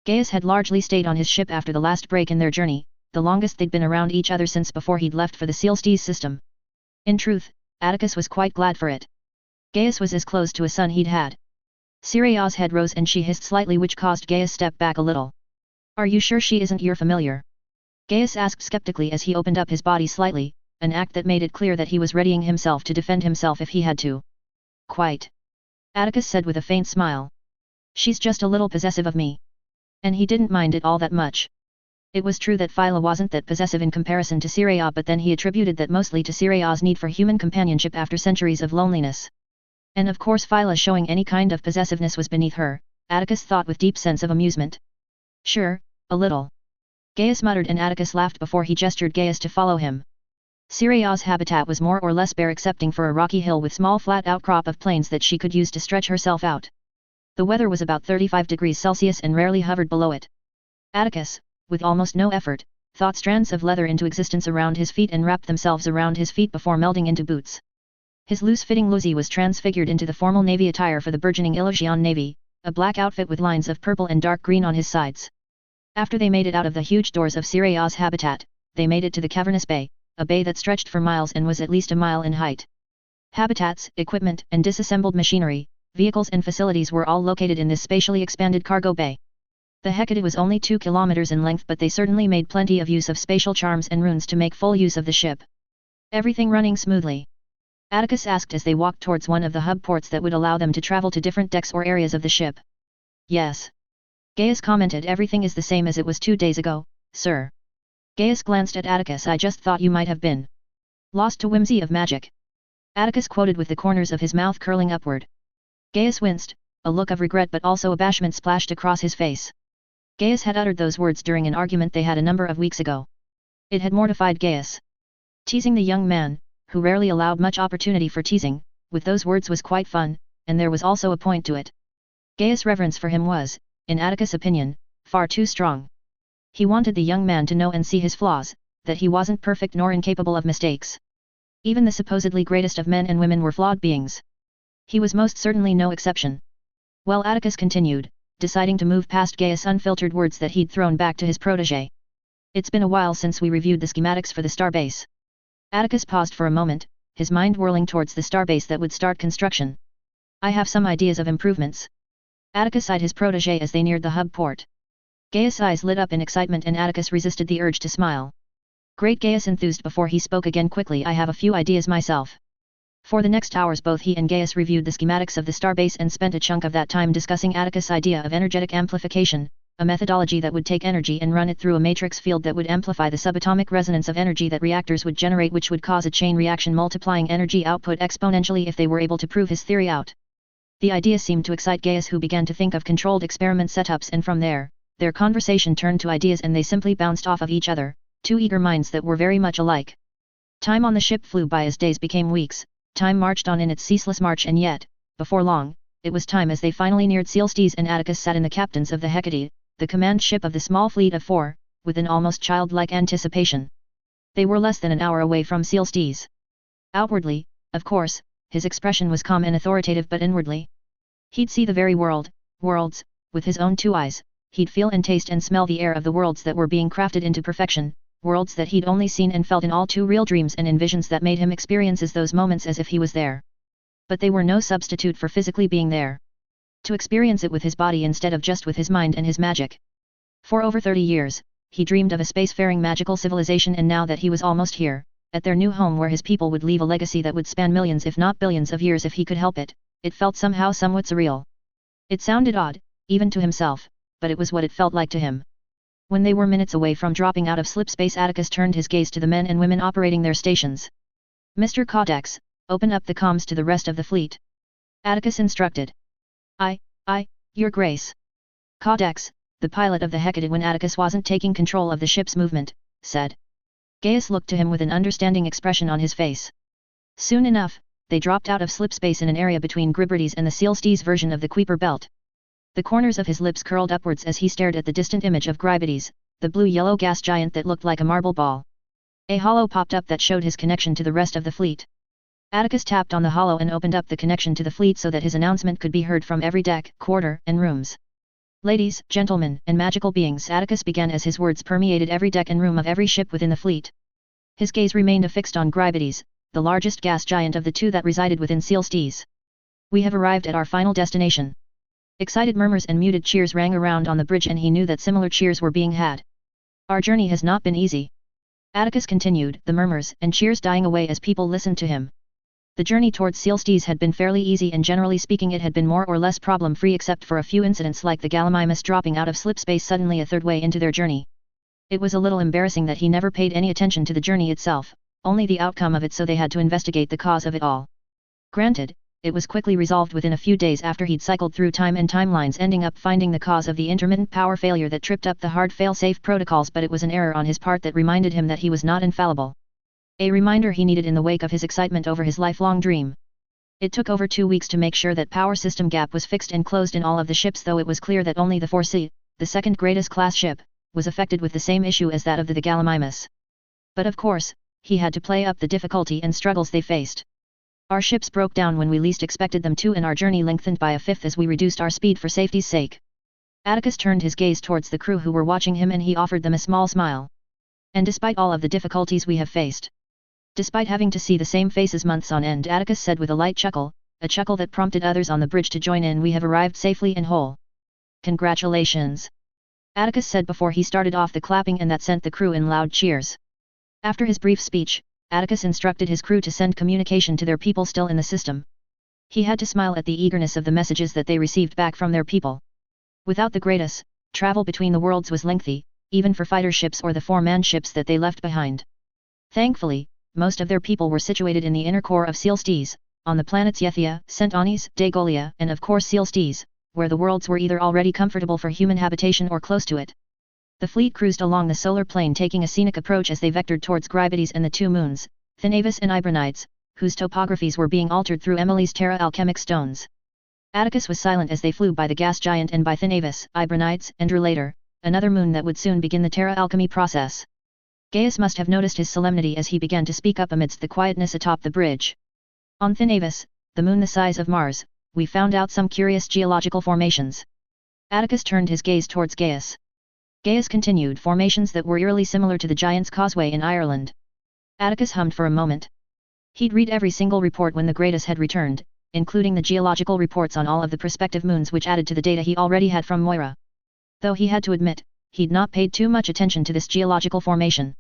Gaius had largely stayed on his ship after the last break in their journey, the longest they'd been around each other since before he'd left for the Sealstees system. In truth, Atticus was quite glad for it. Gaius was as close to a son he'd had. Siraya's head rose and she hissed slightly, which caused Gaius step back a little. Are you sure she isn't your familiar? Gaius asked skeptically as he opened up his body slightly, an act that made it clear that he was readying himself to defend himself if he had to. Quite. Atticus said with a faint smile. She's just a little possessive of me. And he didn't mind it all that much. It was true that Phyla wasn't that possessive in comparison to Siraya, but then he attributed that mostly to Siraya's need for human companionship after centuries of loneliness. And of course Phyla showing any kind of possessiveness was beneath her, Atticus thought with deep sense of amusement. Sure, a little. Gaius muttered, and Atticus laughed before he gestured Gaius to follow him. Siraya's habitat was more or less bare excepting for a rocky hill with small flat outcrop of plains that she could use to stretch herself out. The weather was about 35 degrees Celsius and rarely hovered below it. Atticus, with almost no effort, thought strands of leather into existence around his feet and wrapped themselves around his feet before melding into boots. His loose-fitting luzi was transfigured into the formal navy attire for the burgeoning Illusion Navy, a black outfit with lines of purple and dark green on his sides. After they made it out of the huge doors of Siraya's habitat, they made it to the cavernous bay, a bay that stretched for miles and was at least a mile in height. Habitats, equipment, and disassembled machinery, vehicles and facilities were all located in this spatially expanded cargo bay. The Hecate was only 2 kilometers in length, but they certainly made plenty of use of spatial charms and runes to make full use of the ship. Everything running smoothly? Atticus asked as they walked towards one of the hub ports that would allow them to travel to different decks or areas of the ship. Yes. Gaius commented. Everything is the same as it was 2 days ago, sir. Gaius glanced at Atticus. I just thought you might have been lost to whimsy of magic. Atticus quoted with the corners of his mouth curling upward. Gaius winced, a look of regret but also abashment splashed across his face. Gaius had uttered those words during an argument they had a number of weeks ago. It had mortified Gaius. Teasing the young man, who rarely allowed much opportunity for teasing, with those words was quite fun, and there was also a point to it. Gaius' reverence for him was, in Atticus' opinion, far too strong. He wanted the young man to know and see his flaws, that he wasn't perfect nor incapable of mistakes. Even the supposedly greatest of men and women were flawed beings. He was most certainly no exception. Well, Atticus continued, deciding to move past Gaius' unfiltered words that he'd thrown back to his protégé. It's been a while since we reviewed the schematics for the starbase. Atticus paused for a moment, his mind whirling towards the starbase that would start construction. I have some ideas of improvements. Atticus eyed his protégé as they neared the hub port. Gaius' eyes lit up in excitement and Atticus resisted the urge to smile. Great, Gaius enthused before he spoke again quickly. I have a few ideas myself. For the next hours both he and Gaius reviewed the schematics of the starbase and spent a chunk of that time discussing Atticus' idea of energetic amplification, a methodology that would take energy and run it through a matrix field that would amplify the subatomic resonance of energy that reactors would generate, which would cause a chain reaction multiplying energy output exponentially if they were able to prove his theory out. The idea seemed to excite Gaius, who began to think of controlled experiment setups, and from there, their conversation turned to ideas and they simply bounced off of each other, two eager minds that were very much alike. Time on the ship flew by as days became weeks, Time marched on in its ceaseless march, and yet, before long, it was time as they finally neared Sealstes and Atticus sat in the captains of the Hecate, the command ship of the small fleet of 4, with an almost childlike anticipation. They were less than an hour away from Sealstes. Outwardly, of course, his expression was calm and authoritative, but inwardly, he'd see the very worlds, with his own 2 eyes, he'd feel and taste and smell the air of the worlds that were being crafted into perfection, worlds that he'd only seen and felt in all too real dreams and in visions that made him experience those moments as if he was there. But they were no substitute for physically being there. To experience it with his body instead of just with his mind and his magic. For over 30 years, he dreamed of a spacefaring magical civilization, and now that he was almost here, at their new home where his people would leave a legacy that would span millions if not billions of years if he could help it, it felt somehow somewhat surreal. It sounded odd, even to himself, but it was what it felt like to him. When they were minutes away from dropping out of slipspace, Atticus turned his gaze to the men and women operating their stations. "Mr. Codex, open up the comms to the rest of the fleet," Atticus instructed. Your Grace." Codex, the pilot of the Hecate when Atticus wasn't taking control of the ship's movement, said. Gaius looked to him with an understanding expression on his face. Soon enough, they dropped out of slipspace in an area between Gribrides and the Sealstes version of the Kuiper belt. The corners of his lips curled upwards as he stared at the distant image of Gribrides, the blue-yellow gas giant that looked like a marble ball. A hollow popped up that showed his connection to the rest of the fleet. Atticus tapped on the hollow and opened up the connection to the fleet so that his announcement could be heard from every deck, quarter, and rooms. "Ladies, gentlemen, and magical beings," Atticus began as his words permeated every deck and room of every ship within the fleet. His gaze remained affixed on Gribrides, the largest gas giant of the 2 that resided within Sealstes. "We have arrived at our final destination." Excited murmurs and muted cheers rang around on the bridge, and he knew that similar cheers were being had. "Our journey has not been easy," Atticus continued, the murmurs and cheers dying away as people listened to him. The journey towards Sealstes had been fairly easy, and generally speaking it had been more or less problem-free except for a few incidents like the Gallimimus dropping out of slipspace suddenly a third way into their journey. It was a little embarrassing that he never paid any attention to the journey itself, only the outcome of it, so they had to investigate the cause of it all. Granted, it was quickly resolved within a few days after he'd cycled through time and timelines, ending up finding the cause of the intermittent power failure that tripped up the hard fail-safe protocols, but it was an error on his part that reminded him that he was not infallible. A reminder he needed in the wake of his excitement over his lifelong dream. It took over 2 weeks to make sure that power system gap was fixed and closed in all of the ships, though it was clear that only the 4C, the second greatest class ship, was affected with the same issue as that of the Gallimimus. But of course, he had to play up the difficulty and struggles they faced. "Our ships broke down when we least expected them to, and our journey lengthened by a fifth as we reduced our speed for safety's sake." Atticus turned his gaze towards the crew who were watching him, and he offered them a small smile. "And despite all of the difficulties we have faced, despite having to see the same faces months on end," Atticus said with a light chuckle, a chuckle that prompted others on the bridge to join in, "we have arrived safely and whole." "Congratulations," Atticus said before he started off the clapping, and that sent the crew in loud cheers. After his brief speech, Atticus instructed his crew to send communication to their people still in the system. He had to smile at the eagerness of the messages that they received back from their people. Without the Greatest, travel between the worlds was lengthy, even for fighter ships or the 4-man ships that they left behind. Thankfully, most of their people were situated in the inner core of Sealstes, on the planets Yethia, Centanis, Dagolia, and of course Sealstes, where the worlds were either already comfortable for human habitation or close to it. The fleet cruised along the solar plane, taking a scenic approach as they vectored towards Gribrides and the 2 moons, Thanavis and Ibranides, whose topographies were being altered through Emily's terra alchemic stones. Atticus was silent as they flew by the gas giant and by Thanavis, Ibranides, and later, another moon that would soon begin the terra alchemy process. Gaius must have noticed his solemnity as he began to speak up amidst the quietness atop the bridge. "On Thanavis, the moon the size of Mars, we found out some curious geological formations." Atticus turned his gaze towards Gaius. Gaius continued, "Formations that were eerily similar to the Giant's Causeway in Ireland." Atticus hummed for a moment. He'd read every single report when the Greatest had returned, including the geological reports on all of the prospective moons, which added to the data he already had from Moira. Though he had to admit, he'd not paid too much attention to this geological formation.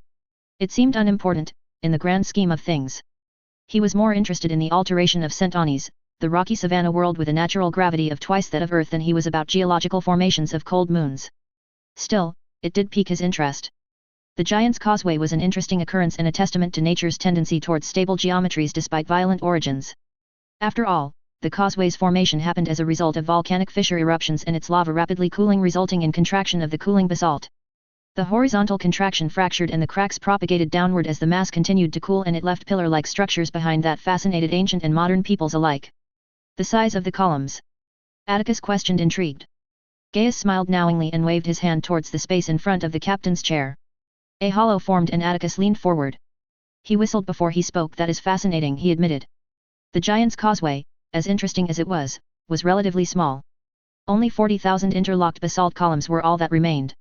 It seemed unimportant, in the grand scheme of things. He was more interested in the alteration of Centanis, the rocky savanna world with a natural gravity of twice that of Earth, than he was about geological formations of cold moons. Still, it did pique his interest. The Giant's Causeway was an interesting occurrence and a testament to nature's tendency towards stable geometries despite violent origins. After all, the causeway's formation happened as a result of volcanic fissure eruptions and its lava rapidly cooling, resulting in contraction of the cooling basalt. The horizontal contraction fractured and the cracks propagated downward as the mass continued to cool, and it left pillar-like structures behind that fascinated ancient and modern peoples alike. The size of the columns? Atticus questioned, intrigued. Gaius smiled knowingly and waved his hand towards the space in front of the captain's chair. A hollow formed and Atticus leaned forward. He whistled before he spoke. That is fascinating, he admitted. The Giant's Causeway, as interesting as it was relatively small. Only 40,000 interlocked basalt columns were all that remained.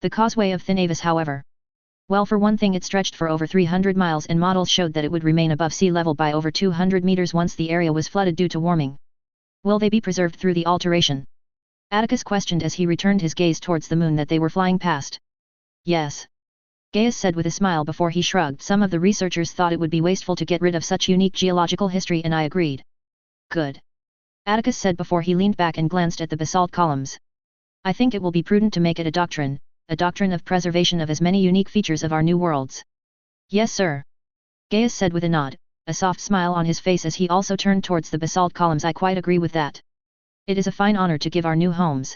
The Causeway of Thin however. Well, for one thing, it stretched for over 300 miles and models showed that it would remain above sea level by over 200 meters once the area was flooded due to warming. Will they be preserved through the alteration? Atticus questioned as he returned his gaze towards the moon that they were flying past. Yes. Gaius said with a smile before he shrugged. Some of the researchers thought it would be wasteful to get rid of such unique geological history, and I agreed. Good. Atticus said before he leaned back and glanced at the basalt columns. I think it will be prudent to make it a doctrine of preservation of as many unique features of our new worlds. Yes, sir. Gaius said with a nod, a soft smile on his face as he also turned towards the basalt columns. I quite agree with that. It is a fine honor to give our new homes.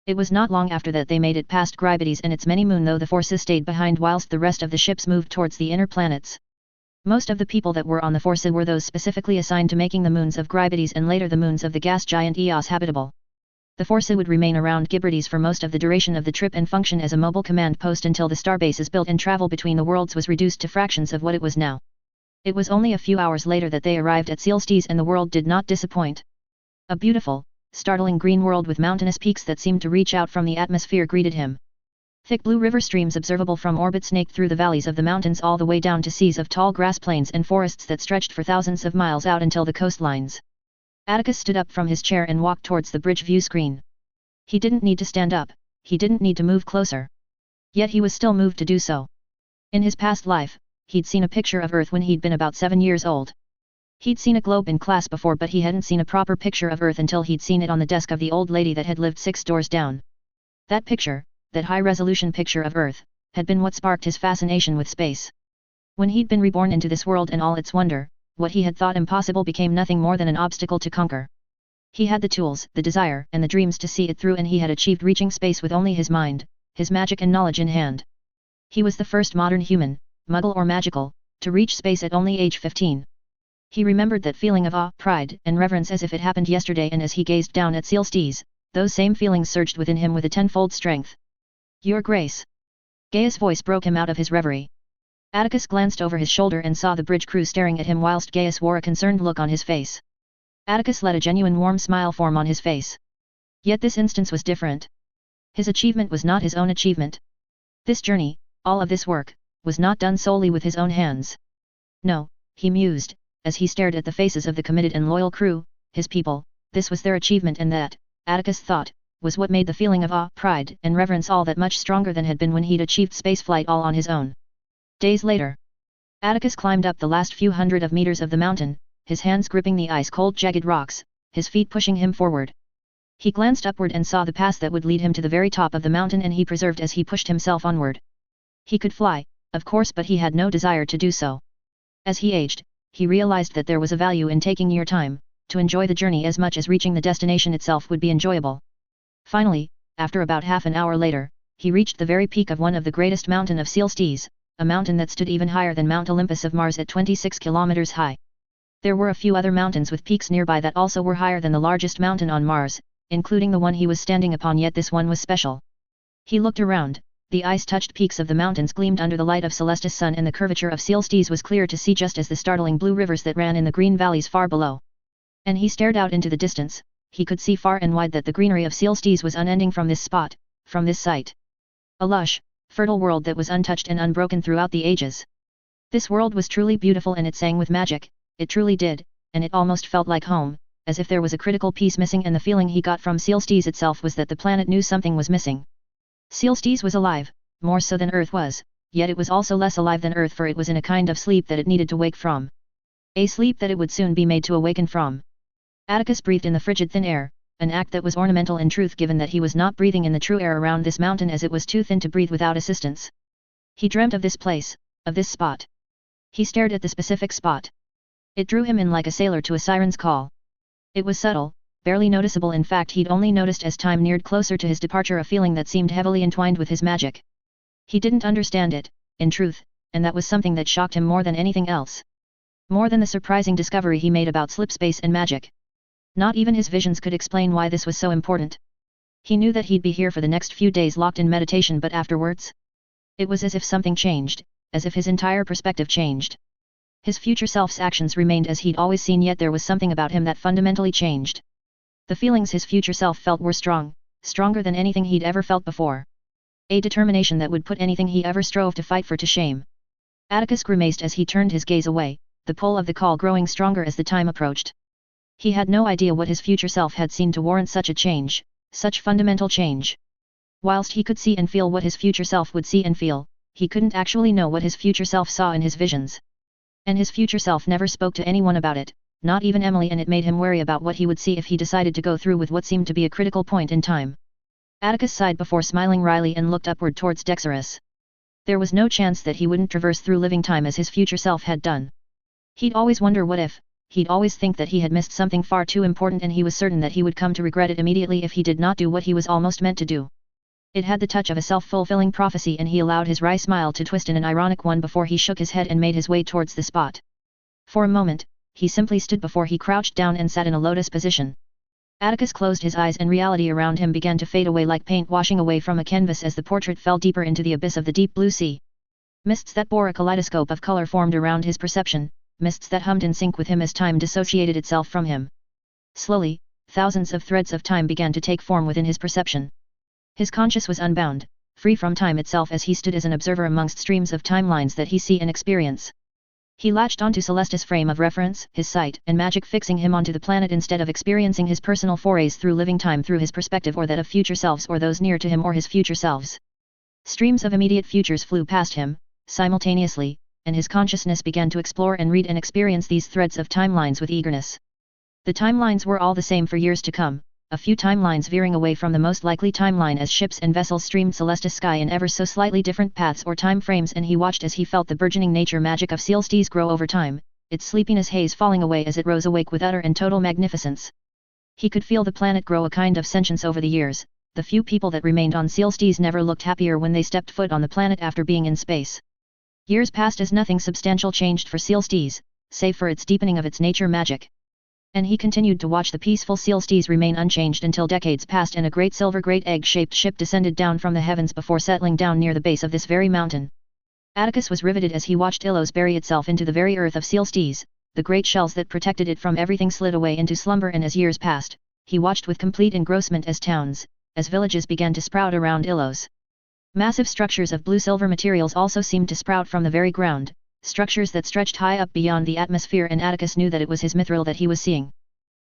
It was not long after that they made it past Grybates and its many moon, though the Forces stayed behind whilst the rest of the ships moved towards the inner planets. Most of the people that were on the Forces were those specifically assigned to making the moons of Grybates and later the moons of the gas giant Eos habitable. The Forces would remain around Grybates for most of the duration of the trip and function as a mobile command post until the starbase is built and travel between the worlds was reduced to fractions of what it was now. It was only a few hours later that they arrived at Sealstes, and the world did not disappoint. A beautiful, startling green world with mountainous peaks that seemed to reach out from the atmosphere greeted him. Thick blue river streams observable from orbit snaked through the valleys of the mountains all the way down to seas of tall grass plains and forests that stretched for thousands of miles out until the coastlines. Atticus stood up from his chair and walked towards the bridge view screen. He didn't need to stand up, he didn't need to move closer. Yet he was still moved to do so. In his past life, he'd seen a picture of Earth when he'd been about 7 years old. He'd seen a globe in class before, but he hadn't seen a proper picture of Earth until he'd seen it on the desk of the old lady that had lived 6 doors down. That picture, that high-resolution picture of Earth, had been what sparked his fascination with space. When he'd been reborn into this world and all its wonder, what he had thought impossible became nothing more than an obstacle to conquer. He had the tools, the desire, and the dreams to see it through, and he had achieved reaching space with only his mind, his magic and knowledge in hand. He was the first modern human, muggle or magical, to reach space at only age 15. He remembered that feeling of awe, pride, and reverence as if it happened yesterday, and as he gazed down at Sealstes, those same feelings surged within him with a tenfold strength. Your Grace! Gaius' voice broke him out of his reverie. Atticus glanced over his shoulder and saw the bridge crew staring at him whilst Gaius wore a concerned look on his face. Atticus let a genuine warm smile form on his face. Yet this instance was different. His achievement was not his own achievement. This journey, all of this work, was not done solely with his own hands. No, he mused, as he stared at the faces of the committed and loyal crew, his people, this was their achievement, and that, Atticus thought, was what made the feeling of awe, pride, and reverence all that much stronger than had been when he'd achieved spaceflight all on his own. Days later, Atticus climbed up the last few hundred of meters of the mountain, his hands gripping the ice-cold jagged rocks, his feet pushing him forward. He glanced upward and saw the path that would lead him to the very top of the mountain, and he persevered as he pushed himself onward. He could fly, of course, but he had no desire to do so. As he aged, he realized that there was a value in taking your time, to enjoy the journey as much as reaching the destination itself would be enjoyable. Finally, after about half an hour later, he reached the very peak of one of the greatest mountain of Sealstes, a mountain that stood even higher than Mount Olympus of Mars at 26 kilometers high. There were a few other mountains with peaks nearby that also were higher than the largest mountain on Mars, including the one he was standing upon, yet this one was special. He looked around, the ice-touched peaks of the mountains gleamed under the light of Celestis' sun, and the curvature of Sealstes was clear to see, just as the startling blue rivers that ran in the green valleys far below. And he stared out into the distance. He could see far and wide that the greenery of Sealstes was unending from this spot, from this site. A lush, fertile world that was untouched and unbroken throughout the ages. This world was truly beautiful, and it sang with magic, it truly did, and it almost felt like home, as if there was a critical piece missing, and the feeling he got from Sealstes itself was that the planet knew something was missing. Sealstes was alive, more so than Earth was, yet it was also less alive than Earth, for it was in a kind of sleep that it needed to wake from. A sleep that it would soon be made to awaken from. Atticus breathed in the frigid thin air, an act that was ornamental in truth, given that he was not breathing in the true air around this mountain, as it was too thin to breathe without assistance. He dreamt of this place, of this spot. He stared at the specific spot. It drew him in like a sailor to a siren's call. It was subtle, barely noticeable. In fact, he'd only noticed as time neared closer to his departure a feeling that seemed heavily entwined with his magic. He didn't understand it, in truth, and that was something that shocked him more than anything else. More than the surprising discovery he made about slip space and magic. Not even his visions could explain why this was so important. He knew that he'd be here for the next few days locked in meditation, but afterwards? It was as if something changed, as if his entire perspective changed. His future self's actions remained as he'd always seen, yet there was something about him that fundamentally changed. The feelings his future self felt were strong, stronger than anything he'd ever felt before. A determination that would put anything he ever strove to fight for to shame. Atticus grimaced as he turned his gaze away, the pull of the call growing stronger as the time approached. He had no idea what his future self had seen to warrant such a change, such fundamental change. Whilst he could see and feel what his future self would see and feel, he couldn't actually know what his future self saw in his visions. And his future self never spoke to anyone about it, not even Emily, and it made him wary about what he would see if he decided to go through with what seemed to be a critical point in time. Atticus sighed before smiling wryly and looked upward towards Dexterus. There was no chance that he wouldn't traverse through living time as his future self had done. He'd always wonder what if, he'd always think that he had missed something far too important, and he was certain that he would come to regret it immediately if he did not do what he was almost meant to do. It had the touch of a self-fulfilling prophecy, and he allowed his wry smile to twist in an ironic one before he shook his head and made his way towards the spot. For a moment, he simply stood before he crouched down and sat in a lotus position. Atticus closed his eyes and reality around him began to fade away like paint washing away from a canvas as the portrait fell deeper into the abyss of the deep blue sea. Mists that bore a kaleidoscope of color formed around his perception, mists that hummed in sync with him as time dissociated itself from him. Slowly, thousands of threads of time began to take form within his perception. His conscious was unbound, free from time itself as he stood as an observer amongst streams of timelines that he see and experience. He latched onto Celestis' frame of reference, his sight and magic fixing him onto the planet instead of experiencing his personal forays through living time through his perspective or that of future selves or those near to him or his future selves. Streams of immediate futures flew past him, simultaneously, and his consciousness began to explore and read and experience these threads of timelines with eagerness. The timelines were all the same for years to come, a few timelines veering away from the most likely timeline as ships and vessels streamed Celestis sky in ever so slightly different paths or time frames, and he watched as he felt the burgeoning nature magic of Celestis grow over time, its sleepiness haze falling away as it rose awake with utter and total magnificence. He could feel the planet grow a kind of sentience over the years. The few people that remained on Celestis never looked happier when they stepped foot on the planet after being in space. Years passed as nothing substantial changed for Celestis, save for its deepening of its nature magic. And he continued to watch the peaceful Celestis remain unchanged until decades passed and a great silver great egg-shaped ship descended down from the heavens before settling down near the base of this very mountain. Atticus was riveted as he watched Ilos bury itself into the very earth of Celestis. The great shells that protected it from everything slid away into slumber, and as years passed, he watched with complete engrossment as towns, as villages began to sprout around Ilos. Massive structures of blue-silver materials also seemed to sprout from the very ground, structures that stretched high up beyond the atmosphere, and Atticus knew that it was his mithril that he was seeing.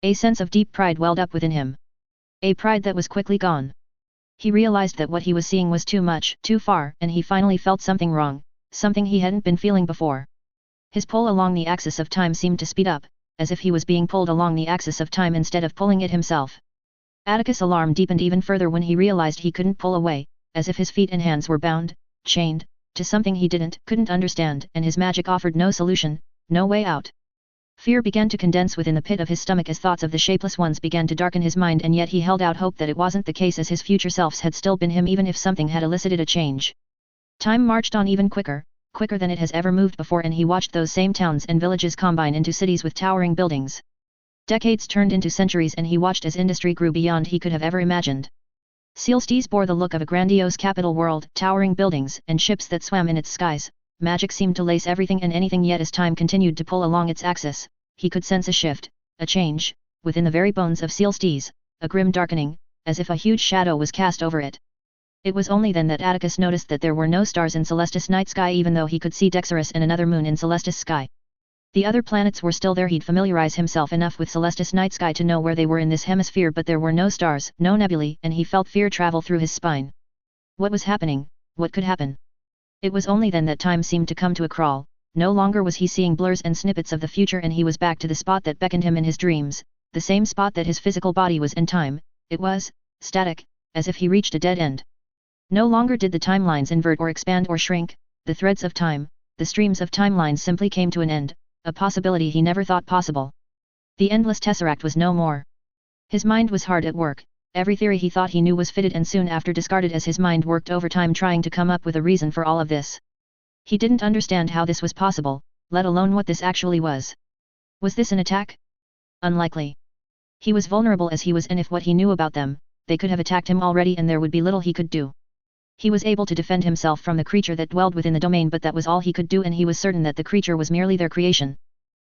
A sense of deep pride welled up within him. A pride that was quickly gone. He realized that what he was seeing was too much, too far, and he finally felt something wrong, something he hadn't been feeling before. His pull along the axis of time seemed to speed up, as if he was being pulled along the axis of time instead of pulling it himself. Atticus' alarm deepened even further when he realized he couldn't pull away, as if his feet and hands were bound, chained, to something he couldn't understand, and his magic offered no solution, no way out. Fear began to condense within the pit of his stomach as thoughts of the shapeless ones began to darken his mind, and yet he held out hope that it wasn't the case, as his future selves had still been him even if something had elicited a change. Time marched on even quicker, quicker than it has ever moved before, and he watched those same towns and villages combine into cities with towering buildings. Decades turned into centuries, and he watched as industry grew beyond he could have ever imagined. Celestis bore the look of a grandiose capital world, towering buildings and ships that swam in its skies. Magic seemed to lace everything and anything, yet as time continued to pull along its axis, he could sense a shift, a change, within the very bones of Celestis, a grim darkening, as if a huge shadow was cast over it. It was only then that Atticus noticed that there were no stars in Celestis' night sky, even though he could see Dexterus and another moon in Celestis' sky. The other planets were still there. He'd familiarize himself enough with Celestis' night sky to know where they were in this hemisphere, but there were no stars, no nebulae, and he felt fear travel through his spine. What was happening? What could happen? It was only then that time seemed to come to a crawl. No longer was he seeing blurs and snippets of the future, and he was back to the spot that beckoned him in his dreams, the same spot that his physical body was in time. It was static, as if he reached a dead end. No longer did the timelines invert or expand or shrink, the threads of time, the streams of timelines simply came to an end, a possibility he never thought possible. The endless tesseract was no more. His mind was hard at work, Every theory he thought he knew was fitted and soon after discarded as his mind worked overtime trying to come up with a reason for all of this. He didn't understand how this was possible, let alone what this actually was. Was this an attack? Unlikely. He was vulnerable as he was, and if what he knew about them, they could have attacked him already and there would be little he could do. He was able to defend himself from the creature that dwelled within the domain, but that was all he could do, and he was certain that the creature was merely their creation.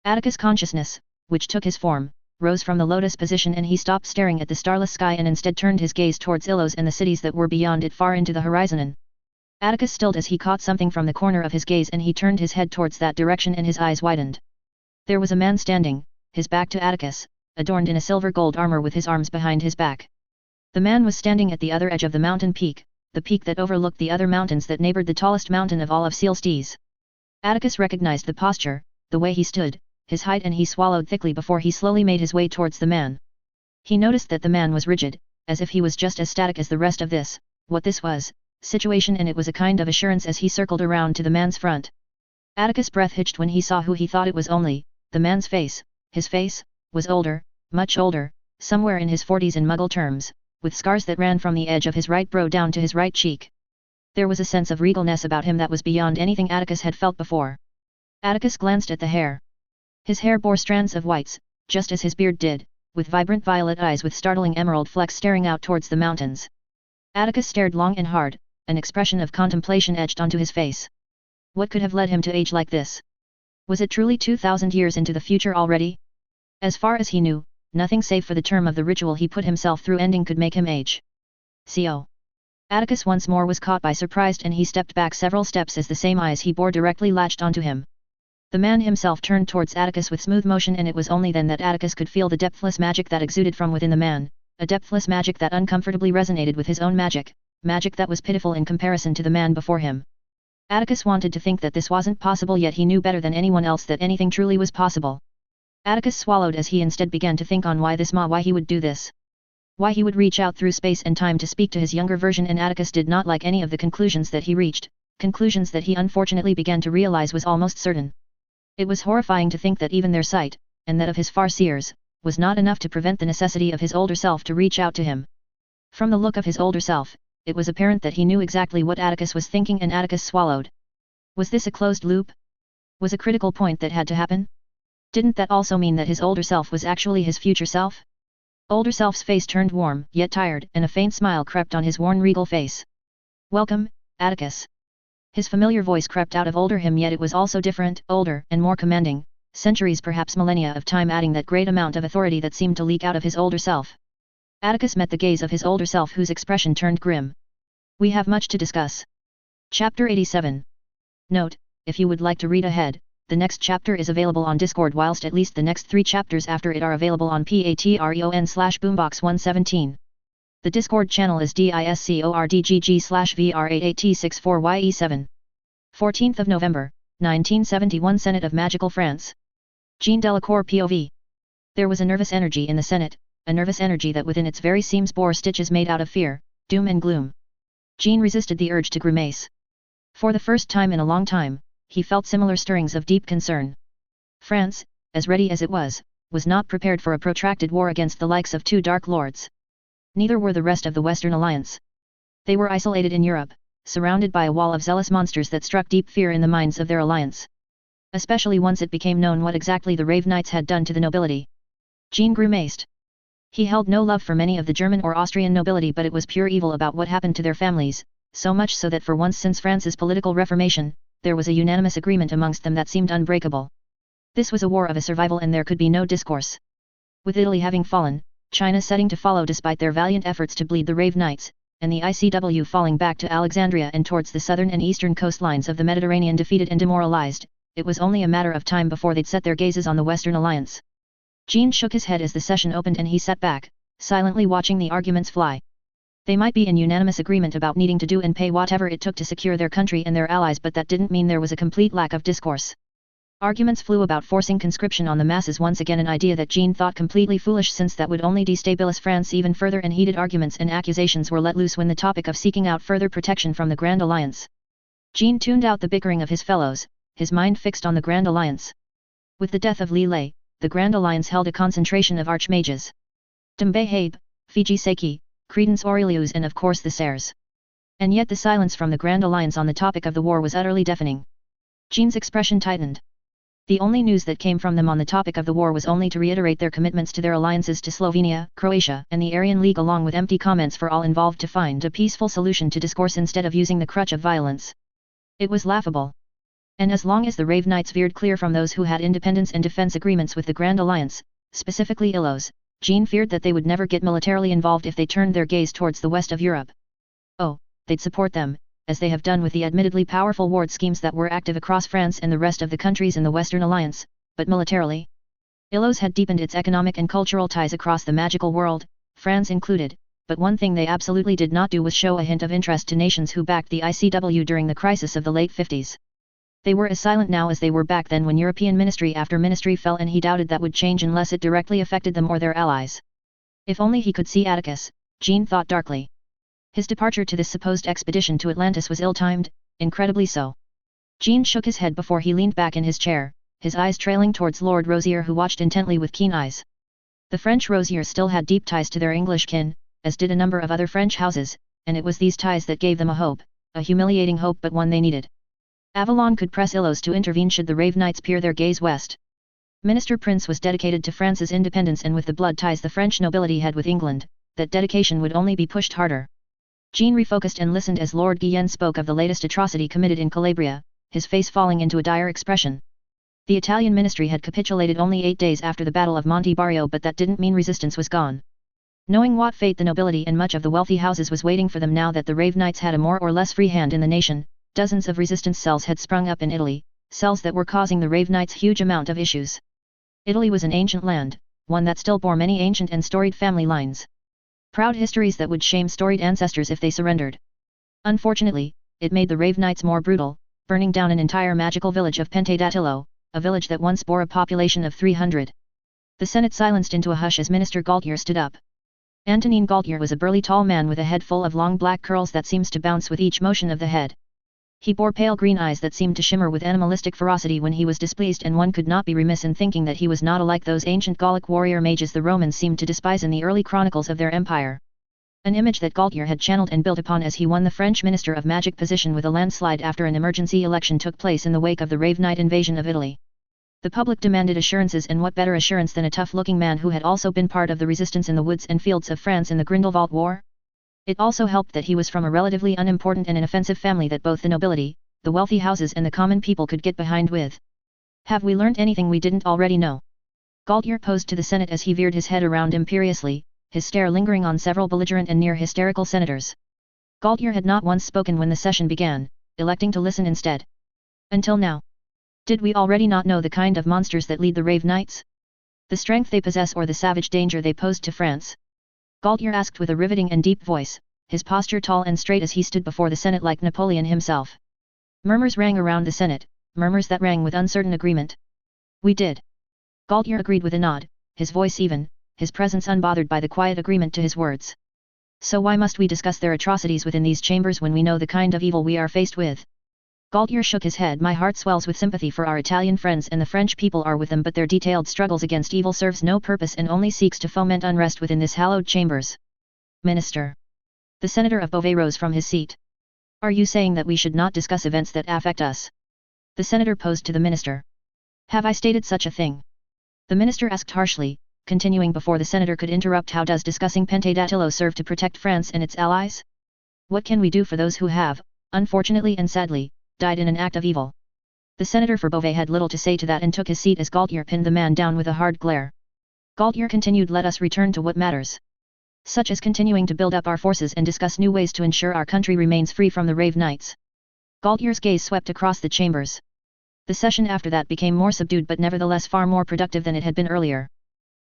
Atticus' consciousness, which took his form, rose from the lotus position and he stopped staring at the starless sky and instead turned his gaze towards Ilos and the cities that were beyond it far into the horizon. Atticus stilled as he caught something from the corner of his gaze and he turned his head towards that direction and his eyes widened. There was a man standing, his back to Atticus, adorned in a silver gold armor with his arms behind his back. The man was standing at the other edge of the mountain peak, the peak that overlooked the other mountains that neighbored the tallest mountain of all of Sealstes. Atticus recognized the posture, the way he stood, his height, and he swallowed thickly before he slowly made his way towards the man. He noticed that the man was rigid, as if he was just as static as the rest of this, what this was, situation, and it was a kind of assurance as he circled around to the man's front. Atticus' breath hitched when he saw who he thought it was only, the man's face. His face was older, much older, somewhere in his 40s in Muggle terms, with scars that ran from the edge of his right brow down to his right cheek. There was a sense of regalness about him that was beyond anything Atticus had felt before. Atticus glanced at the hair. His hair bore strands of whites, just as his beard did, with vibrant violet eyes with startling emerald flecks staring out towards the mountains. Atticus stared long and hard, an expression of contemplation etched onto his face. What could have led him to age like this? Was it truly 2,000 years into the future already? As far as he knew, nothing save for the term of the ritual he put himself through ending could make him age. Co. Atticus once more was caught by surprise and he stepped back several steps as the same eyes he bore directly latched onto him. The man himself turned towards Atticus with smooth motion, and it was only then that Atticus could feel the depthless magic that exuded from within the man, a depthless magic that uncomfortably resonated with his own magic, magic that was pitiful in comparison to the man before him. Atticus wanted to think that this wasn't possible, yet he knew better than anyone else that anything truly was possible. Atticus swallowed as he instead began to think on why he would do this. Why he would reach out through space and time to speak to his younger version, and Atticus did not like any of the conclusions that he reached, conclusions that he unfortunately began to realize was almost certain. It was horrifying to think that even their sight, and that of his far-seers, was not enough to prevent the necessity of his older self to reach out to him. From the look of his older self, it was apparent that he knew exactly what Atticus was thinking, and Atticus swallowed. Was this a closed loop? Was a critical point that had to happen? Didn't that also mean that his older self was actually his future self? Older self's face turned warm, yet tired, and a faint smile crept on his worn regal face. Welcome, Atticus. His familiar voice crept out of older him, yet it was also different, older, and more commanding, centuries, perhaps millennia of time adding that great amount of authority that seemed to leak out of his older self. Atticus met the gaze of his older self, whose expression turned grim. We have much to discuss. Chapter 87. Note, if you would like to read ahead, the next chapter is available on Discord, whilst at least the next 3 chapters after it are available on patreon/boombox117. The Discord channel is discordgg/VR88T64YE7. 14th of November, 1971 Senate of Magical France. Jean Delacour POV. There was a nervous energy in the Senate, a nervous energy that within its very seams bore stitches made out of fear, doom and gloom. Jean resisted the urge to grimace. For the first time in a long time, he felt similar stirrings of deep concern. France, as ready as it was not prepared for a protracted war against the likes of 2 Dark Lords. Neither were the rest of the Western Alliance. They were isolated in Europe, surrounded by a wall of zealous monsters that struck deep fear in the minds of their alliance. Especially once it became known what exactly the Rave Knights had done to the nobility. Jean grimaced. He held no love for many of the German or Austrian nobility, but it was pure evil about what happened to their families, so much so that for once since France's political reformation, there was a unanimous agreement amongst them that seemed unbreakable. This was a war of a survival, and there could be no discourse. With Italy having fallen, China setting to follow despite their valiant efforts to bleed the Rave Knights, and the ICW falling back to Alexandria and towards the southern and eastern coastlines of the Mediterranean defeated and demoralized, it was only a matter of time before they'd set their gazes on the Western Alliance. Jean shook his head as the session opened and he sat back, silently watching the arguments fly. They might be in unanimous agreement about needing to do and pay whatever it took to secure their country and their allies, but that didn't mean there was a complete lack of discourse. Arguments flew about forcing conscription on the masses, once again an idea that Jean thought completely foolish, since that would only destabilize France even further, and heated arguments and accusations were let loose when the topic of seeking out further protection from the Grand Alliance. Jean tuned out the bickering of his fellows, his mind fixed on the Grand Alliance. With the death of Li Lei, the Grand Alliance held a concentration of archmages. Dembe Habe, Fiji Seiki, Credence Aurelius and of course the Serres. And yet the silence from the Grand Alliance on the topic of the war was utterly deafening. Jean's expression tightened. The only news that came from them on the topic of the war was only to reiterate their commitments to their alliances to Slovenia, Croatia and the Aryan League, along with empty comments for all involved to find a peaceful solution to discourse instead of using the crutch of violence. It was laughable. And as long as the Rave Knights veered clear from those who had independence and defense agreements with the Grand Alliance, specifically Ilos, Jean feared that they would never get militarily involved if they turned their gaze towards the west of Europe. Oh, they'd support them, as they have done with the admittedly powerful ward schemes that were active across France and the rest of the countries in the Western Alliance, but militarily. Ilos had deepened its economic and cultural ties across the magical world, France included, but one thing they absolutely did not do was show a hint of interest to nations who backed the ICW during the crisis of the late 50s. They were as silent now as they were back then when European ministry after ministry fell, and he doubted that would change unless it directly affected them or their allies. If only he could see Atticus, Jean thought darkly. His departure to this supposed expedition to Atlantis was ill-timed, incredibly so. Jean shook his head before he leaned back in his chair, his eyes trailing towards Lord Rosier, who watched intently with keen eyes. The French Rosiers still had deep ties to their English kin, as did a number of other French houses, and it was these ties that gave them a hope, a humiliating hope but one they needed. Avalon could press Ilos to intervene should the Rave Knights peer their gaze west. Minister Prince was dedicated to France's independence, and with the blood ties the French nobility had with England, that dedication would only be pushed harder. Jean refocused and listened as Lord Guillen spoke of the latest atrocity committed in Calabria, his face falling into a dire expression. The Italian ministry had capitulated only 8 days after the Battle of Monte Barrio, but that didn't mean resistance was gone. Knowing what fate the nobility and much of the wealthy houses was waiting for them now that the Rave Knights had a more or less free hand in the nation, dozens of resistance cells had sprung up in Italy, cells that were causing the Rave Knights huge amount of issues. Italy was an ancient land, one that still bore many ancient and storied family lines. Proud histories that would shame storied ancestors if they surrendered. Unfortunately, it made the Rave Knights more brutal, burning down an entire magical village of Pentedatillo, a village that once bore a population of 300. The Senate silenced into a hush as Minister Gaultier stood up. Antonin Gaultier was a burly tall man with a head full of long black curls that seems to bounce with each motion of the head. He bore pale green eyes that seemed to shimmer with animalistic ferocity when he was displeased, and one could not be remiss in thinking that he was not alike those ancient Gallic warrior mages the Romans seemed to despise in the early chronicles of their empire. An image that Gaultier had channeled and built upon as he won the French Minister of Magic position with a landslide after an emergency election took place in the wake of the Rave Knight invasion of Italy. The public demanded assurances, and what better assurance than a tough-looking man who had also been part of the resistance in the woods and fields of France in the Grindelwald War? It also helped that he was from a relatively unimportant and inoffensive family that both the nobility, the wealthy houses and the common people could get behind with. Have we learned anything we didn't already know? Gaultier posed to the Senate as he veered his head around imperiously, his stare lingering on several belligerent and near-hysterical senators. Gaultier had not once spoken when the session began, electing to listen instead. Until now. Did we already not know the kind of monsters that lead the Rave Knights? The strength they possess or the savage danger they posed to France? Gaultier asked with a riveting and deep voice, his posture tall and straight as he stood before the Senate like Napoleon himself. Murmurs rang around the Senate, murmurs that rang with uncertain agreement. We did. Gaultier agreed with a nod, his voice even, his presence unbothered by the quiet agreement to his words. So why must we discuss their atrocities within these chambers when we know the kind of evil we are faced with? Gaultier shook his head. My heart swells with sympathy for our Italian friends, and the French people are with them, but their detailed struggles against evil serves no purpose and only seeks to foment unrest within this hallowed chambers. Minister. The senator of Beauvais rose from his seat. Are you saying that we should not discuss events that affect us? The senator posed to the minister. Have I stated such a thing? The minister asked harshly, continuing before the senator could interrupt. How does discussing Pentedatillo serve to protect France and its allies? What can we do for those who have, unfortunately and sadly, died in an act of evil? The senator for Beauvais had little to say to that and took his seat as Gaultier pinned the man down with a hard glare. Gaultier continued, let us return to what matters. Such as continuing to build up our forces and discuss new ways to ensure our country remains free from the Rave Knights. Gaultier's gaze swept across the chambers. The session after that became more subdued but nevertheless far more productive than it had been earlier.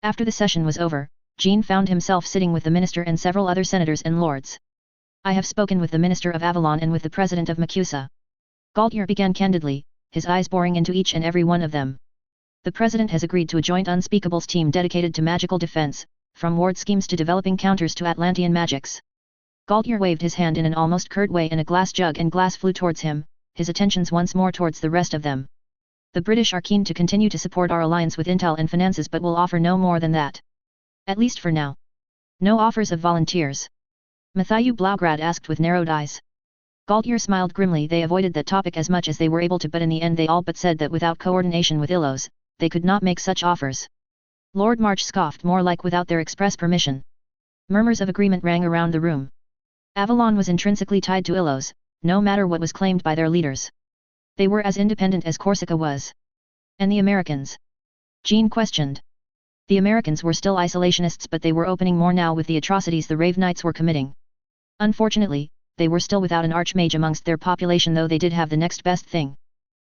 After the session was over, Jean found himself sitting with the minister and several other senators and lords. I have spoken with the minister of Avalon and with the president of Macusa. Gaultier began candidly, his eyes boring into each and every one of them. The president has agreed to a joint unspeakables team dedicated to magical defense, from ward schemes to developing counters to Atlantean magics. Gaultier waved his hand in an almost curt way and a glass jug and glass flew towards him, his attentions once more towards the rest of them. The British are keen to continue to support our alliance with intel and finances but will offer no more than that. At least for now. No offers of volunteers? Matthew Blaugrad asked with narrowed eyes. Galtier smiled grimly. They avoided that topic as much as they were able to, but in the end they all but said that without coordination with Illos, they could not make such offers. Lord March scoffed, more like without their express permission. Murmurs of agreement rang around the room. Avalon was intrinsically tied to Illos, no matter what was claimed by their leaders. They were as independent as Corsica was. And the Americans? Jean questioned. The Americans were still isolationists, but they were opening more now with the atrocities the Rave Knights were committing. Unfortunately, they were still without an archmage amongst their population, though they did have the next best thing.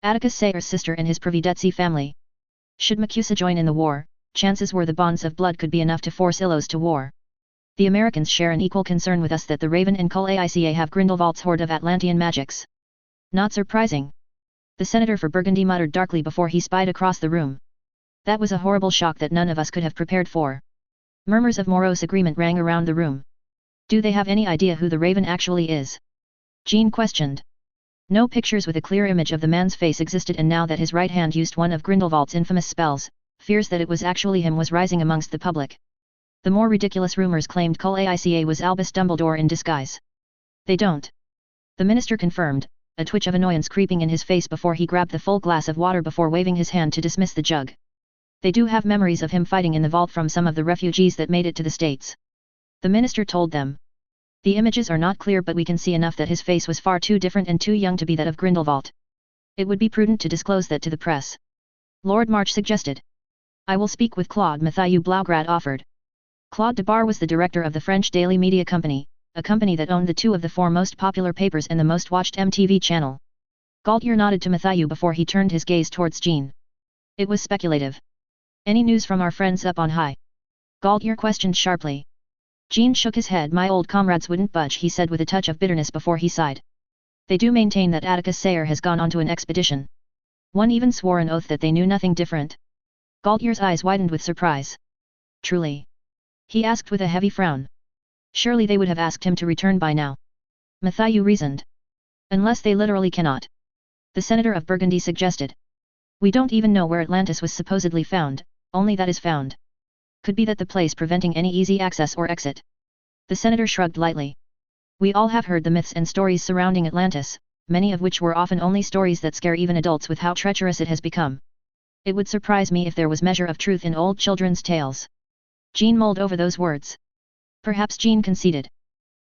Atticus Sayre's sister and his Providetzi family. Should Macusa join in the war, chances were the bonds of blood could be enough to force Illos to war. The Americans share an equal concern with us that the Raven and Kull Aica have Grindelwald's horde of Atlantean magics. Not surprising. The senator for Burgundy muttered darkly before he spied across the room. That was a horrible shock that none of us could have prepared for. Murmurs of morose agreement rang around the room. Do they have any idea who the Raven actually is? Jean questioned. No pictures with a clear image of the man's face existed, and now that his right hand used one of Grindelwald's infamous spells, fears that it was actually him was rising amongst the public. The more ridiculous rumors claimed Kull Aica was Albus Dumbledore in disguise. They don't. The minister confirmed, a twitch of annoyance creeping in his face before he grabbed the full glass of water before waving his hand to dismiss the jug. They do have memories of him fighting in the vault from some of the refugees that made it to the States. The minister told them. The images are not clear, but we can see enough that his face was far too different and too young to be that of Grindelwald. It would be prudent to disclose that to the press. Lord March suggested. I will speak with Claude, Matthew Blaugrad offered. Claude Debar was the director of the French Daily Media Company, a company that owned the two of the four most popular papers and the most watched MTV channel. Galtier nodded to Matthew before he turned his gaze towards Jean. It was speculative. Any news from our friends up on high? Galtier questioned sharply. Jean shook his head. My old comrades wouldn't budge, he said with a touch of bitterness before he sighed. They do maintain that Atticus Sayre has gone onto an expedition. One even swore an oath that they knew nothing different. Galtier's eyes widened with surprise. Truly? He asked with a heavy frown. Surely they would have asked him to return by now. Matthew reasoned. Unless they literally cannot. The senator of Burgundy suggested. We don't even know where Atlantis was supposedly found, only that is found. Could be that the place preventing any easy access or exit. The senator shrugged lightly. We all have heard the myths and stories surrounding Atlantis, many of which were often only stories that scare even adults with how treacherous it has become. It would surprise me if there was measure of truth in old children's tales. Jean mulled over those words. Perhaps Jean conceded.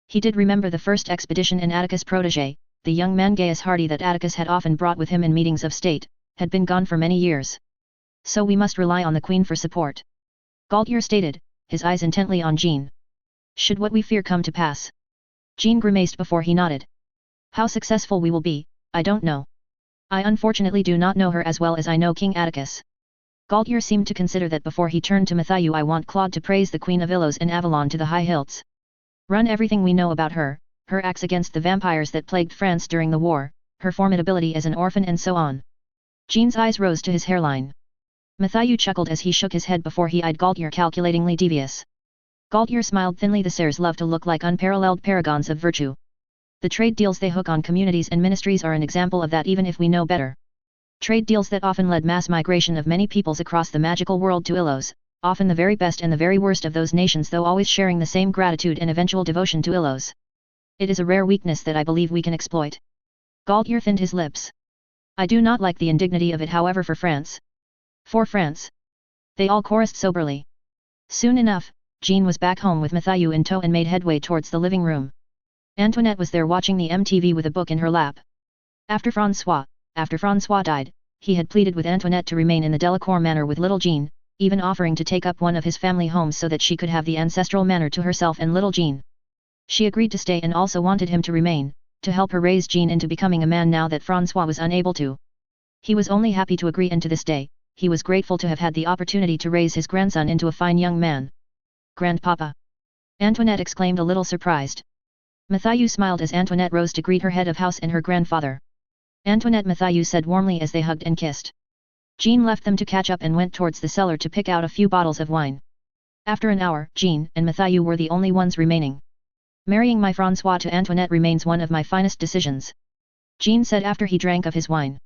He did remember the first expedition, and Atticus' protégé, the young man Gaius Hardy that Atticus had often brought with him in meetings of state, had been gone for many years. So we must rely on the Queen for support. Galtier stated, his eyes intently on Jean. Should what we fear come to pass? Jean grimaced before he nodded. How successful we will be, I don't know. I unfortunately do not know her as well as I know King Atticus. Galtier seemed to consider that before he turned to Matthew. I want Claude to praise the Queen of Illos and Avalon to the high hilts. Run everything we know about her, her acts against the vampires that plagued France during the war, her formidability as an orphan, and so on. Jean's eyes rose to his hairline. Matthew chuckled as he shook his head before he eyed Galtier calculatingly devious. Galtier smiled thinly. The Sayres love to look like unparalleled paragons of virtue. The trade deals they hook on communities and ministries are an example of that, even if we know better. Trade deals that often led mass migration of many peoples across the magical world to Illos, often the very best and the very worst of those nations, though always sharing the same gratitude and eventual devotion to Illos. It is a rare weakness that I believe we can exploit. Galtier thinned his lips. I do not like the indignity of it, however, for France. For France. They all chorused soberly. Soon enough, Jean was back home with Matthew in tow and made headway towards the living room. Antoinette was there watching the MTV with a book in her lap. After François died, he had pleaded with Antoinette to remain in the Delacour manor with little Jean, even offering to take up one of his family homes so that she could have the ancestral manor to herself and little Jean. She agreed to stay and also wanted him to remain, to help her raise Jean into becoming a man now that François was unable to. He was only happy to agree, and to this day, he was grateful to have had the opportunity to raise his grandson into a fine young man. Grandpapa! Antoinette exclaimed, a little surprised. Matthew smiled as Antoinette rose to greet her head of house and her grandfather. Antoinette, Matthew said warmly as they hugged and kissed. Jean left them to catch up and went towards the cellar to pick out a few bottles of wine. After an hour, Jean and Matthew were the only ones remaining. Marrying my François to Antoinette remains one of my finest decisions, Jean said after he drank of his wine.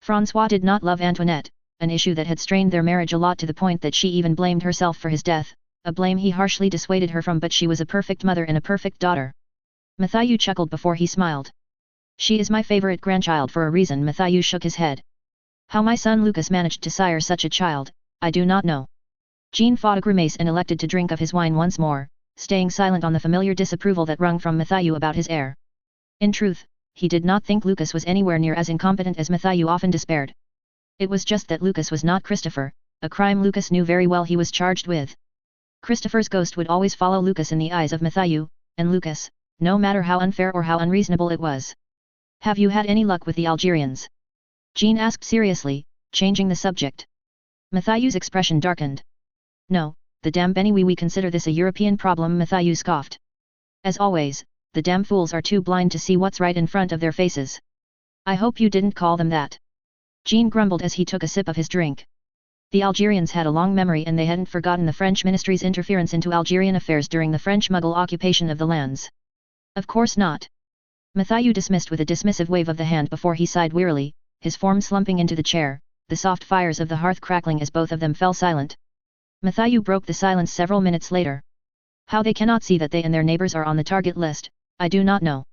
François did not love Antoinette, an issue that had strained their marriage a lot to the point that she even blamed herself for his death, a blame he harshly dissuaded her from, but she was a perfect mother and a perfect daughter. Matthew chuckled before he smiled. She is my favorite grandchild for a reason. Matthew shook his head. How my son Lucas managed to sire such a child, I do not know. Jean fought a grimace and elected to drink of his wine once more, staying silent on the familiar disapproval that wrung from Matthew about his heir. In truth, he did not think Lucas was anywhere near as incompetent as Matthew often despaired. It was just that Lucas was not Christopher, a crime Lucas knew very well he was charged with. Christopher's ghost would always follow Lucas in the eyes of Matthew, and Lucas, no matter how unfair or how unreasonable it was. Have you had any luck with the Algerians? Jean asked seriously, changing the subject. Matthew's expression darkened. No, the damn Benny, we consider this a European problem. Matthew scoffed. As always, the damn fools are too blind to see what's right in front of their faces. I hope you didn't call them that. Jean grumbled as he took a sip of his drink. The Algerians had a long memory and they hadn't forgotten the French ministry's interference into Algerian affairs during the French Mughal occupation of the lands. Of course not. Matthew dismissed with a dismissive wave of the hand before he sighed wearily, his form slumping into the chair, the soft fires of the hearth crackling as both of them fell silent. Matthew broke the silence several minutes later. How they cannot see that they and their neighbors are on the target list, I do not know.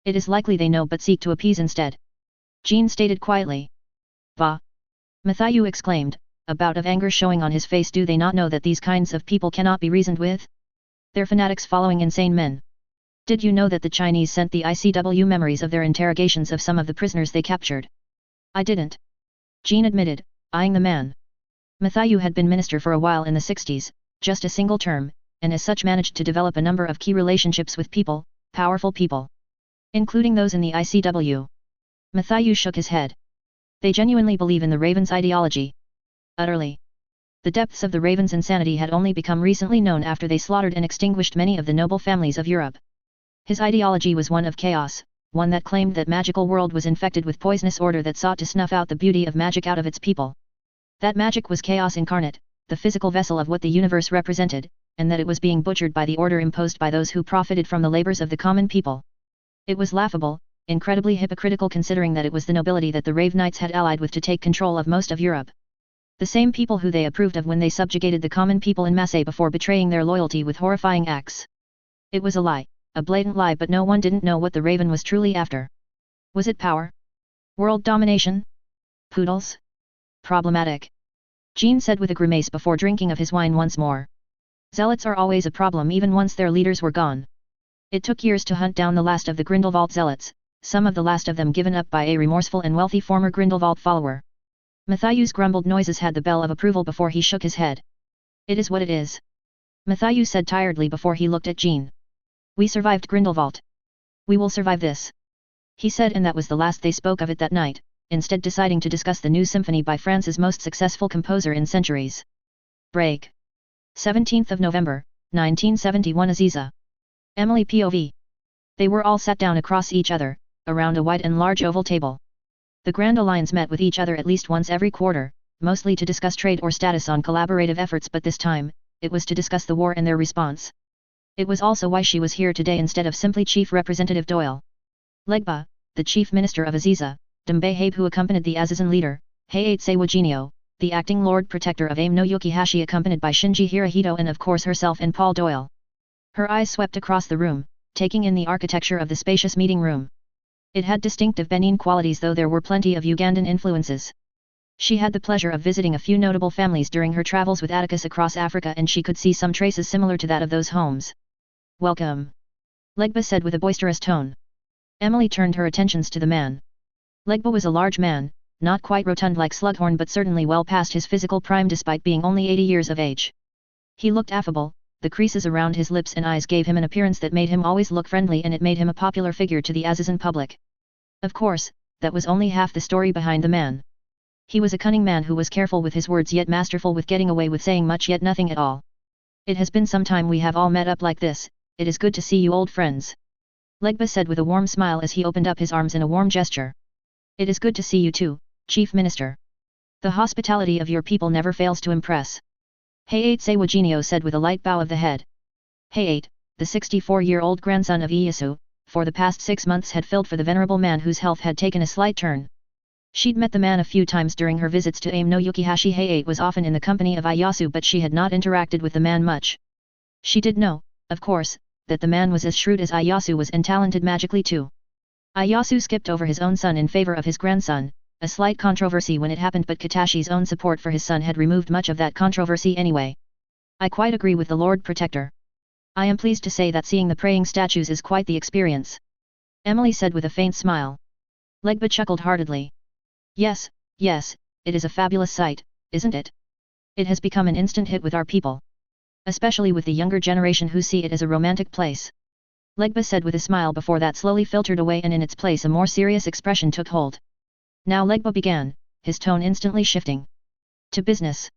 It is likely they know but seek to appease instead. Jean stated quietly. Bah! Matthew exclaimed, a bout of anger showing on his face. Do they not know that these kinds of people cannot be reasoned with? They're fanatics following insane men. Did you know that the Chinese sent the ICW memories of their interrogations of some of the prisoners they captured? I didn't. Jean admitted, eyeing the man. Matthew had been minister for a while in the 60s, just a single term, and as such managed to develop a number of key relationships with people, powerful people. Including those in the ICW. Matthew shook his head. They genuinely believe in the Ravens' ideology. Utterly. The depths of the Ravens' insanity had only become recently known after they slaughtered and extinguished many of the noble families of Europe. His ideology was one of chaos, one that claimed that magical world was infected with poisonous order that sought to snuff out the beauty of magic out of its people. That magic was chaos incarnate, the physical vessel of what the universe represented, and that it was being butchered by the order imposed by those who profited from the labors of the common people. It was laughable, incredibly hypocritical considering that it was the nobility that the Ravenites had allied with to take control of most of Europe. The same people who they approved of when they subjugated the common people in masse before betraying their loyalty with horrifying acts. It was a lie, a blatant lie, but no one didn't know what the Raven was truly after. Was it power? World domination? Poodles? Problematic. Jean said with a grimace before drinking of his wine once more. Zealots are always a problem even once their leaders were gone. It took years to hunt down the last of the Grindelwald zealots, some of the last of them given up by a remorseful and wealthy former Grindelwald follower. Matthew's grumbled noises had the bell of approval before he shook his head. It is what it is. Matthew said tiredly before he looked at Jean. We survived Grindelwald. We will survive this. He said, and that was the last they spoke of it that night, instead deciding to discuss the new symphony by France's most successful composer in centuries. Break. 17th of November, 1971. Aziza. Emily POV. They were all sat down across each other, around a wide and large oval table. The Grand Alliance met with each other at least once every quarter, mostly to discuss trade or status on collaborative efforts, but this time, it was to discuss the war and their response. It was also why she was here today instead of simply Chief Representative Doyle. Legba, the Chief Minister of Aziza, Dembehabe, who accompanied the Azizan leader, Hayate Sewajinio, the acting Lord Protector of Aim no Yukihashi, accompanied by Shinji Hirohito and of course herself and Paul Doyle. Her eyes swept across the room, taking in the architecture of the spacious meeting room. It had distinctive Benin qualities, though there were plenty of Ugandan influences. She had the pleasure of visiting a few notable families during her travels with Atticus across Africa, and she could see some traces similar to that of those homes. Welcome. Legba said with a boisterous tone. Emily turned her attentions to the man. Legba was a large man, not quite rotund like Slughorn but certainly well past his physical prime despite being only 80 years of age. He looked affable, the creases around his lips and eyes gave him an appearance that made him always look friendly, and it made him a popular figure to the Azizan public. Of course, that was only half the story behind the man. He was a cunning man who was careful with his words yet masterful with getting away with saying much yet nothing at all. It has been some time we have all met up like this, it is good to see you old friends. Legba said with a warm smile as he opened up his arms in a warm gesture. It is good to see you too, Chief Minister. The hospitality of your people never fails to impress. Hayate Sewajinio said with a light bow of the head. Hayate, the 64-year-old grandson of Ieyasu, for the past 6 months had filled for the venerable man whose health had taken a slight turn. She'd met the man a few times during her visits to Aim no Yukihashi. Hayate was often in the company of Ieyasu, but she had not interacted with the man much, She did know, of course, that the man was as shrewd as Ieyasu was and talented magically too. Ieyasu skipped over his own son in favor of his grandson, a slight controversy when it happened, but Katashi's own support for his son had removed much of that controversy anyway. I quite agree with the Lord Protector. I am pleased to say that seeing the praying statues is quite the experience. Emily said with a faint smile. Legba chuckled heartedly. Yes, yes, it is a fabulous sight, isn't it? It has become an instant hit with our people. Especially with the younger generation who see it as a romantic place. Legba said with a smile before that slowly filtered away and in its place a more serious expression took hold. Now Legba began, his tone instantly shifting. To business.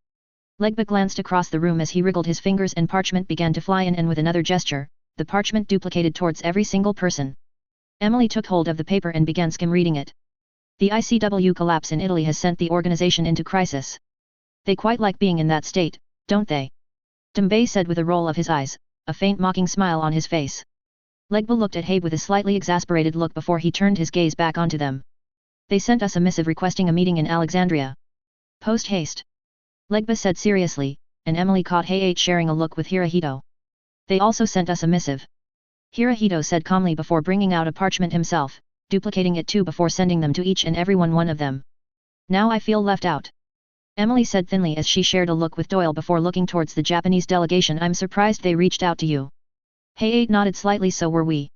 Legba glanced across the room as he wriggled his fingers and parchment began to fly in, and with another gesture, the parchment duplicated towards every single person. Emily took hold of the paper and began skim reading it. The ICW collapse in Italy has sent the organization into crisis. They quite like being in that state, don't they? Dembay said with a roll of his eyes, a faint mocking smile on his face. Legba looked at Habe with a slightly exasperated look before he turned his gaze back onto them. They sent us a missive requesting a meeting in Alexandria. Post haste. Legba said seriously, and Emily caught Height sharing a look with Hirohito. They also sent us a missive. Hirohito said calmly before bringing out a parchment himself, duplicating it too before sending them to each and every one of them. Now I feel left out. Emily said thinly as she shared a look with Doyle before looking towards the Japanese delegation. I'm surprised they reached out to you. Height nodded slightly. So were we.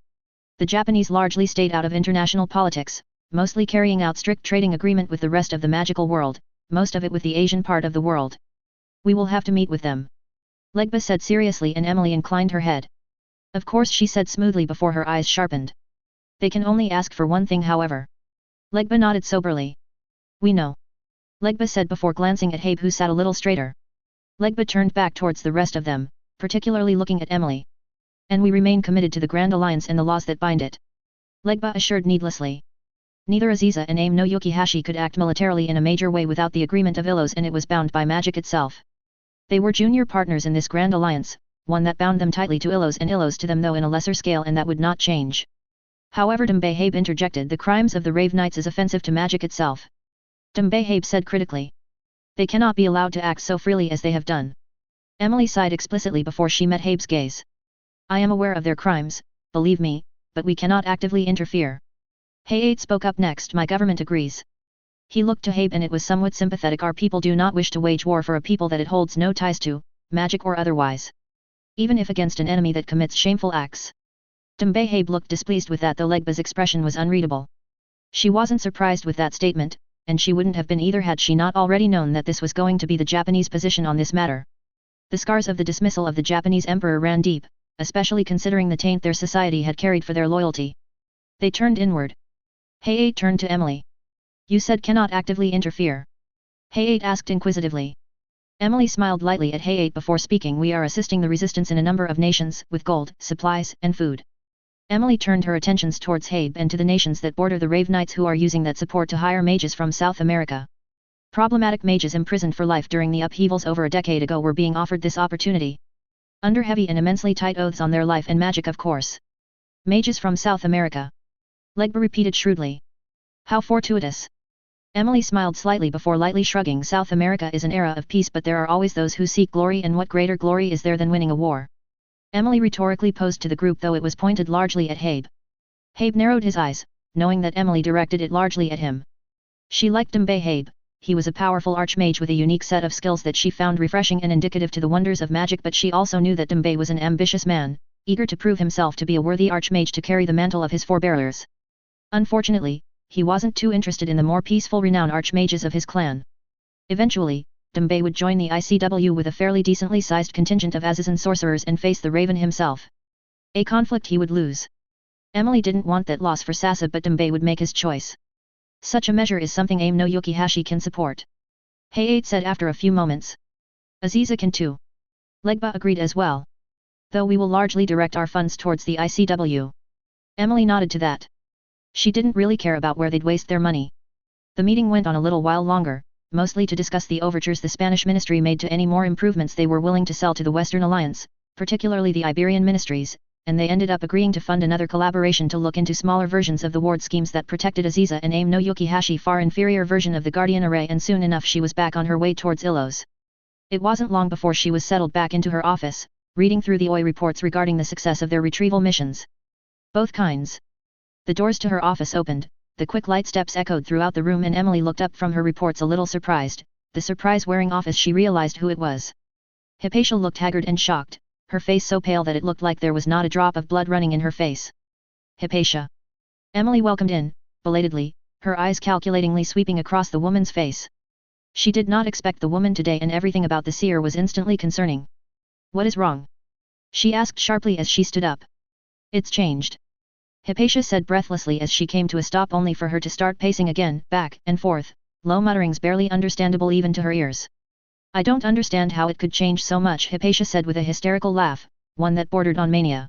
The Japanese largely stayed out of international politics, mostly carrying out strict trading agreement with the rest of the magical world, most of it with the Asian part of the world. We will have to meet with them. Legba said seriously, and Emily inclined her head. Of course, she said smoothly before her eyes sharpened. They can only ask for one thing, however. Legba nodded soberly. We know. Legba said before glancing at Habe, who sat a little straighter. Legba turned back towards the rest of them, particularly looking at Emily. And we remain committed to the Grand Alliance and the laws that bind it. Legba assured needlessly. Neither Aziza and Aim no Yukihashi could act militarily in a major way without the agreement of Illos, and it was bound by magic itself. They were junior partners in this Grand Alliance, one that bound them tightly to Illos and Illos to them, though in a lesser scale, and that would not change. However, Dembay Habe interjected, the crimes of the Rave Knights is offensive to magic itself. Dembay Habe said critically. They cannot be allowed to act so freely as they have done. Emily sighed explicitly before she met Habe's gaze. I am aware of their crimes, believe me, but we cannot actively interfere. Height spoke up next. My government agrees. He looked to Habe and it was somewhat sympathetic. Our people do not wish to wage war for a people that it holds no ties to, magic or otherwise. Even if against an enemy that commits shameful acts. Dembay Habe looked displeased with that, though Legba's expression was unreadable. She wasn't surprised with that statement, and she wouldn't have been either had she not already known that this was going to be the Japanese position on this matter. The scars of the dismissal of the Japanese emperor ran deep, especially considering the taint their society had carried for their loyalty. They turned inward. Height turned to Emily. You said cannot actively interfere. Height asked inquisitively. Emily smiled lightly at Height before speaking. We are assisting the resistance in a number of nations, with gold, supplies, and food. Emily turned her attentions towards Habe and to the nations that border the Rave Knights, who are using that support to hire mages from South America. Problematic mages imprisoned for life during the upheavals over a decade ago were being offered this opportunity. Under heavy and immensely tight oaths on their life and magic, of course. Mages from South America. Legba repeated shrewdly. How fortuitous. Emily smiled slightly before lightly shrugging. South America is an era of peace, but there are always those who seek glory, and what greater glory is there than winning a war? Emily rhetorically posed to the group, though it was pointed largely at Habe. Habe narrowed his eyes, knowing that Emily directed it largely at him. She liked Dembay Habe. He was a powerful archmage with a unique set of skills that she found refreshing and indicative to the wonders of magic, but she also knew that Dembay was an ambitious man, eager to prove himself to be a worthy archmage to carry the mantle of his forebears. Unfortunately, he wasn't too interested in the more peaceful renowned archmages of his clan. Eventually, Dembay would join the ICW with a fairly decently sized contingent of Azizan sorcerers and face the Raven himself. A conflict he would lose. Emily didn't want that loss for Sasa, but Dembay would make his choice. Such a measure is something Aim no Yukihashi can support. Height said after a few moments. Aziza can too. Legba agreed as well. Though we will largely direct our funds towards the ICW. Emily nodded to that. She didn't really care about where they'd waste their money. The meeting went on a little while longer, mostly to discuss the overtures the Spanish ministry made to any more improvements they were willing to sell to the Western Alliance, particularly the Iberian ministries, and they ended up agreeing to fund another collaboration to look into smaller versions of the ward schemes that protected Aziza and Aim no Yukihashi, far inferior version of the Guardian Array, and soon enough she was back on her way towards Illos. It wasn't long before she was settled back into her office, reading through the OI reports regarding the success of their retrieval missions. Both kinds. The doors to her office opened, the quick light steps echoed throughout the room and Emily looked up from her reports a little surprised, the surprise wearing off as she realized who it was. Hypatia looked haggard and shocked, her face so pale that it looked like there was not a drop of blood running in her face. Hypatia. Emily welcomed in, belatedly, her eyes calculatingly sweeping across the woman's face. She did not expect the woman today and everything about the seer was instantly concerning. What is wrong? She asked sharply as she stood up. It's changed. Hypatia said breathlessly as she came to a stop only for her to start pacing again, back and forth, low mutterings barely understandable even to her ears. I don't understand how it could change so much, Hypatia said with a hysterical laugh, one that bordered on mania.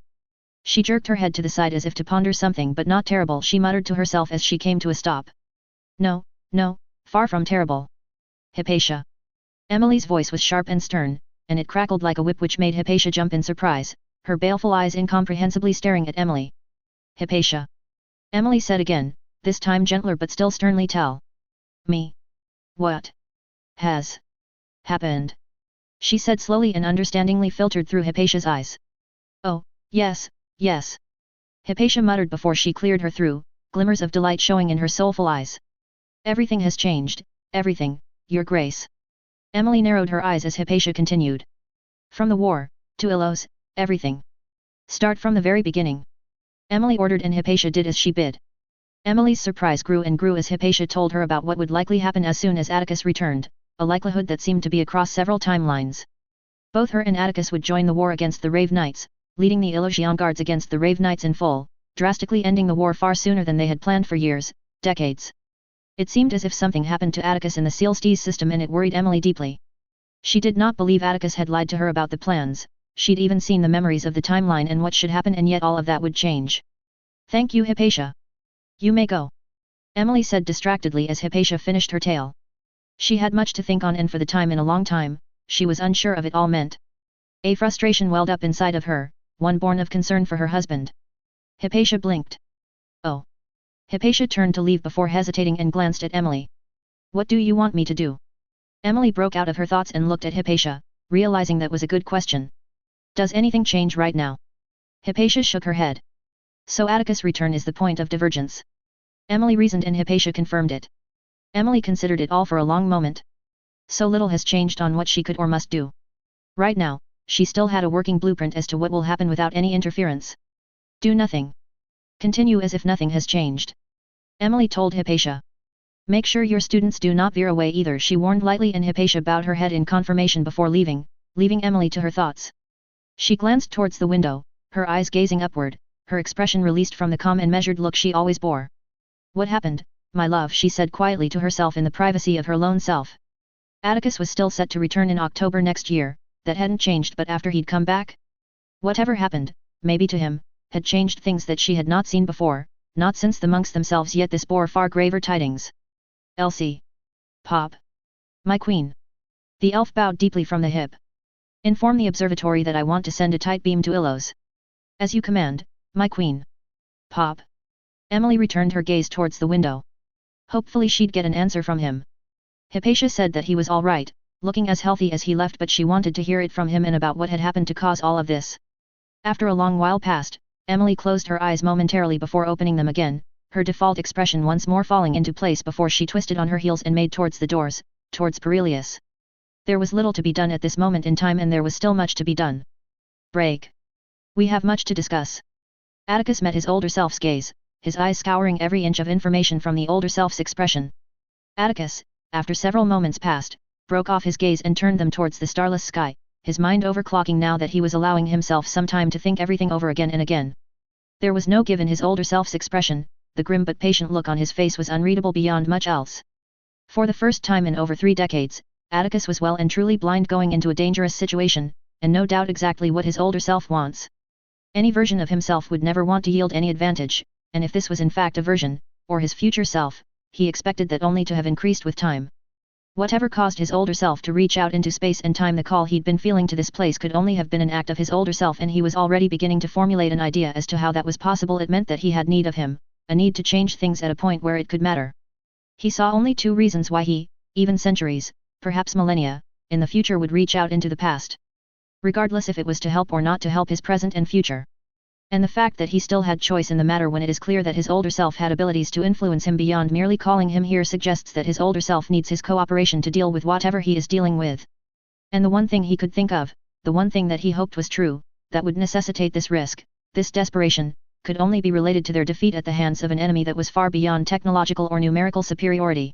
She jerked her head to the side as if to ponder something but not terrible, she muttered to herself as she came to a stop. No, far from terrible. Hypatia. Emily's voice was sharp and stern, and it crackled like a whip which made Hypatia jump in surprise, her baleful eyes incomprehensibly staring at Emily. Hypatia. Emily said again, this time gentler but still sternly, tell me. What has happened? She said slowly and understandingly filtered through Hypatia's eyes. Oh, yes. Hypatia muttered before she cleared her through, glimmers of delight showing in her soulful eyes. Everything has changed, everything, Your Grace. Emily narrowed her eyes as Hypatia continued. From the war, to Ilos, everything. Start from the very beginning. Emily ordered and Hypatia did as she bid. Emily's surprise grew and grew as Hypatia told her about what would likely happen as soon as Atticus returned, a likelihood that seemed to be across several timelines. Both her and Atticus would join the war against the Rave Knights, leading the Illusion Guards against the Rave Knights in full, drastically ending the war far sooner than they had planned for years, decades. It seemed as if something happened to Atticus in the Sealstees system and it worried Emily deeply. She did not believe Atticus had lied to her about the plans, she'd even seen the memories of the timeline and what should happen, and yet all of that would change. Thank you, Hypatia. You may go. Emily said distractedly as Hypatia finished her tale. She had much to think on and for the time in a long time, she was unsure of it all meant. A frustration welled up inside of her, one born of concern for her husband. Hypatia blinked. Oh. Hypatia turned to leave before hesitating and glanced at Emily. What do you want me to do? Emily broke out of her thoughts and looked at Hypatia, realizing that was a good question. Does anything change right now? Hypatia shook her head. So Atticus' return is the point of divergence. Emily reasoned and Hypatia confirmed it. Emily considered it all for a long moment. So little has changed on what she could or must do. Right now, she still had a working blueprint as to what will happen without any interference. Do nothing. Continue as if nothing has changed. Emily told Hypatia. Make sure your students do not veer away either, she warned lightly, and Hypatia bowed her head in confirmation before leaving Emily to her thoughts. She glanced towards the window, her eyes gazing upward, her expression released from the calm and measured look she always bore. What happened, my love, she said quietly to herself in the privacy of her lone self. Atticus was still set to return in October next year, that hadn't changed, but after he'd come back? Whatever happened, maybe to him, had changed things that she had not seen before, not since the monks themselves, yet this bore far graver tidings. Elsie. Pop. My queen. The elf bowed deeply from the hip. Inform the observatory that I want to send a tight beam to Ilos. As you command, my queen. Pop. Emily returned her gaze towards the window. Hopefully she'd get an answer from him. Hypatia said that he was all right, looking as healthy as he left, but she wanted to hear it from him and about what had happened to cause all of this. After a long while passed, Emily closed her eyes momentarily before opening them again, her default expression once more falling into place before she twisted on her heels and made towards the doors, towards Perilius. There was little to be done at this moment in time, and there was still much to be done. Break. We have much to discuss. Atticus met his older self's gaze, his eyes scouring every inch of information from the older self's expression. Atticus, after several moments passed, broke off his gaze and turned them towards the starless sky, his mind overclocking now that he was allowing himself some time to think everything over again and again. There was no give in his older self's expression, the grim but patient look on his face was unreadable beyond much else. For the first time in over 3 decades, Atticus was well and truly blind, going into a dangerous situation, and no doubt exactly what his older self wants. Any version of himself would never want to yield any advantage, and if this was in fact a version, or his future self, he expected that only to have increased with time. Whatever caused his older self to reach out into space and time, the call he'd been feeling to this place could only have been an act of his older self, and he was already beginning to formulate an idea as to how that was possible. It meant that he had need of him, a need to change things at a point where it could matter. He saw only 2 reasons why he, even centuries, perhaps millennia, in the future would reach out into the past. regardless if it was to help or not to help his present and future. And the fact that he still had choice in the matter when it is clear that his older self had abilities to influence him beyond merely calling him here suggests that his older self needs his cooperation to deal with whatever he is dealing with. And the one thing he could think of, the one thing that he hoped was true, that would necessitate this risk, this desperation, could only be related to their defeat at the hands of an enemy that was far beyond technological or numerical superiority.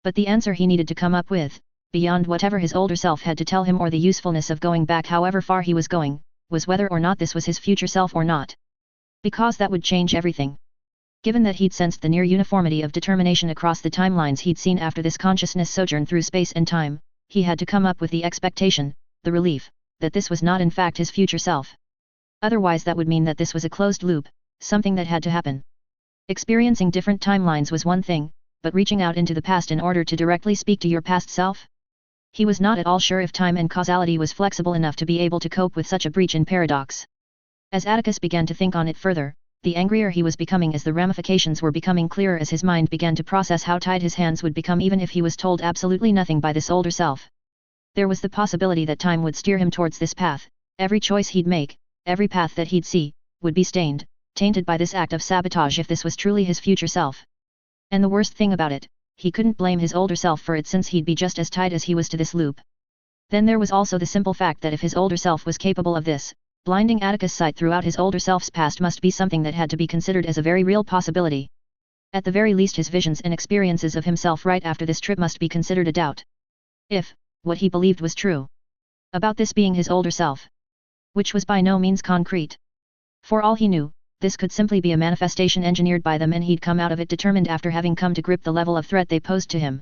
But the answer he needed to come up with, beyond whatever his older self had to tell him or the usefulness of going back however far he was going, was whether or not this was his future self or not. Because that would change everything. Given that he'd sensed the near uniformity of determination across the timelines he'd seen after this consciousness sojourn through space and time, he had to come up with the expectation, the relief, that this was not in fact his future self. Otherwise that would mean that this was a closed loop, something that had to happen. Experiencing different timelines was one thing, but reaching out into the past in order to directly speak to your past self? He was not at all sure if time and causality was flexible enough to be able to cope with such a breach in paradox. As Atticus began to think on it further, the angrier he was becoming as the ramifications were becoming clearer as his mind began to process how tied his hands would become even if he was told absolutely nothing by this older self. There was the possibility that time would steer him towards this path, every choice he'd make, every path that he'd see, would be stained, tainted by this act of sabotage if this was truly his future self. And the worst thing about it, he couldn't blame his older self for it since he'd be just as tied as he was to this loop. Then there was also the simple fact that if his older self was capable of this, blinding Atticus' sight throughout his older self's past must be something that had to be considered as a very real possibility. At the very least his visions and experiences of himself right after this trip must be considered a doubt. If what he believed was true about this being his older self, which was by no means concrete. For all he knew, this could simply be a manifestation engineered by them and he'd come out of it determined after having come to grip the level of threat they posed to him.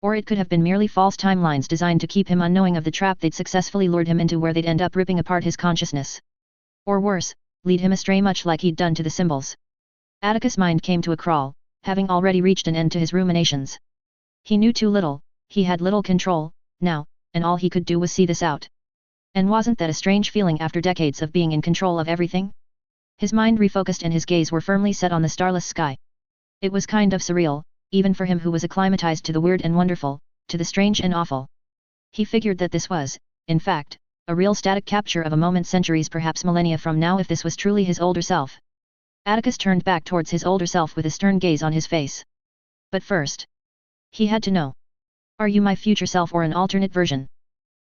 Or it could have been merely false timelines designed to keep him unknowing of the trap they'd successfully lured him into where they'd end up ripping apart his consciousness. Or worse, lead him astray much like he'd done to the symbols. Atticus' mind came to a crawl, having already reached an end to his ruminations. He knew too little, he had little control, now, and all he could do was see this out. And wasn't that a strange feeling after decades of being in control of everything? His mind refocused and his gaze were firmly set on the starless sky. It was kind of surreal, even for him who was acclimatized to the weird and wonderful, to the strange and awful. He figured that this was, in fact, a real static capture of a moment centuries perhaps millennia from now if this was truly his older self. Atticus turned back towards his older self with a stern gaze on his face. But first, he had to know. Are you my future self or an alternate version?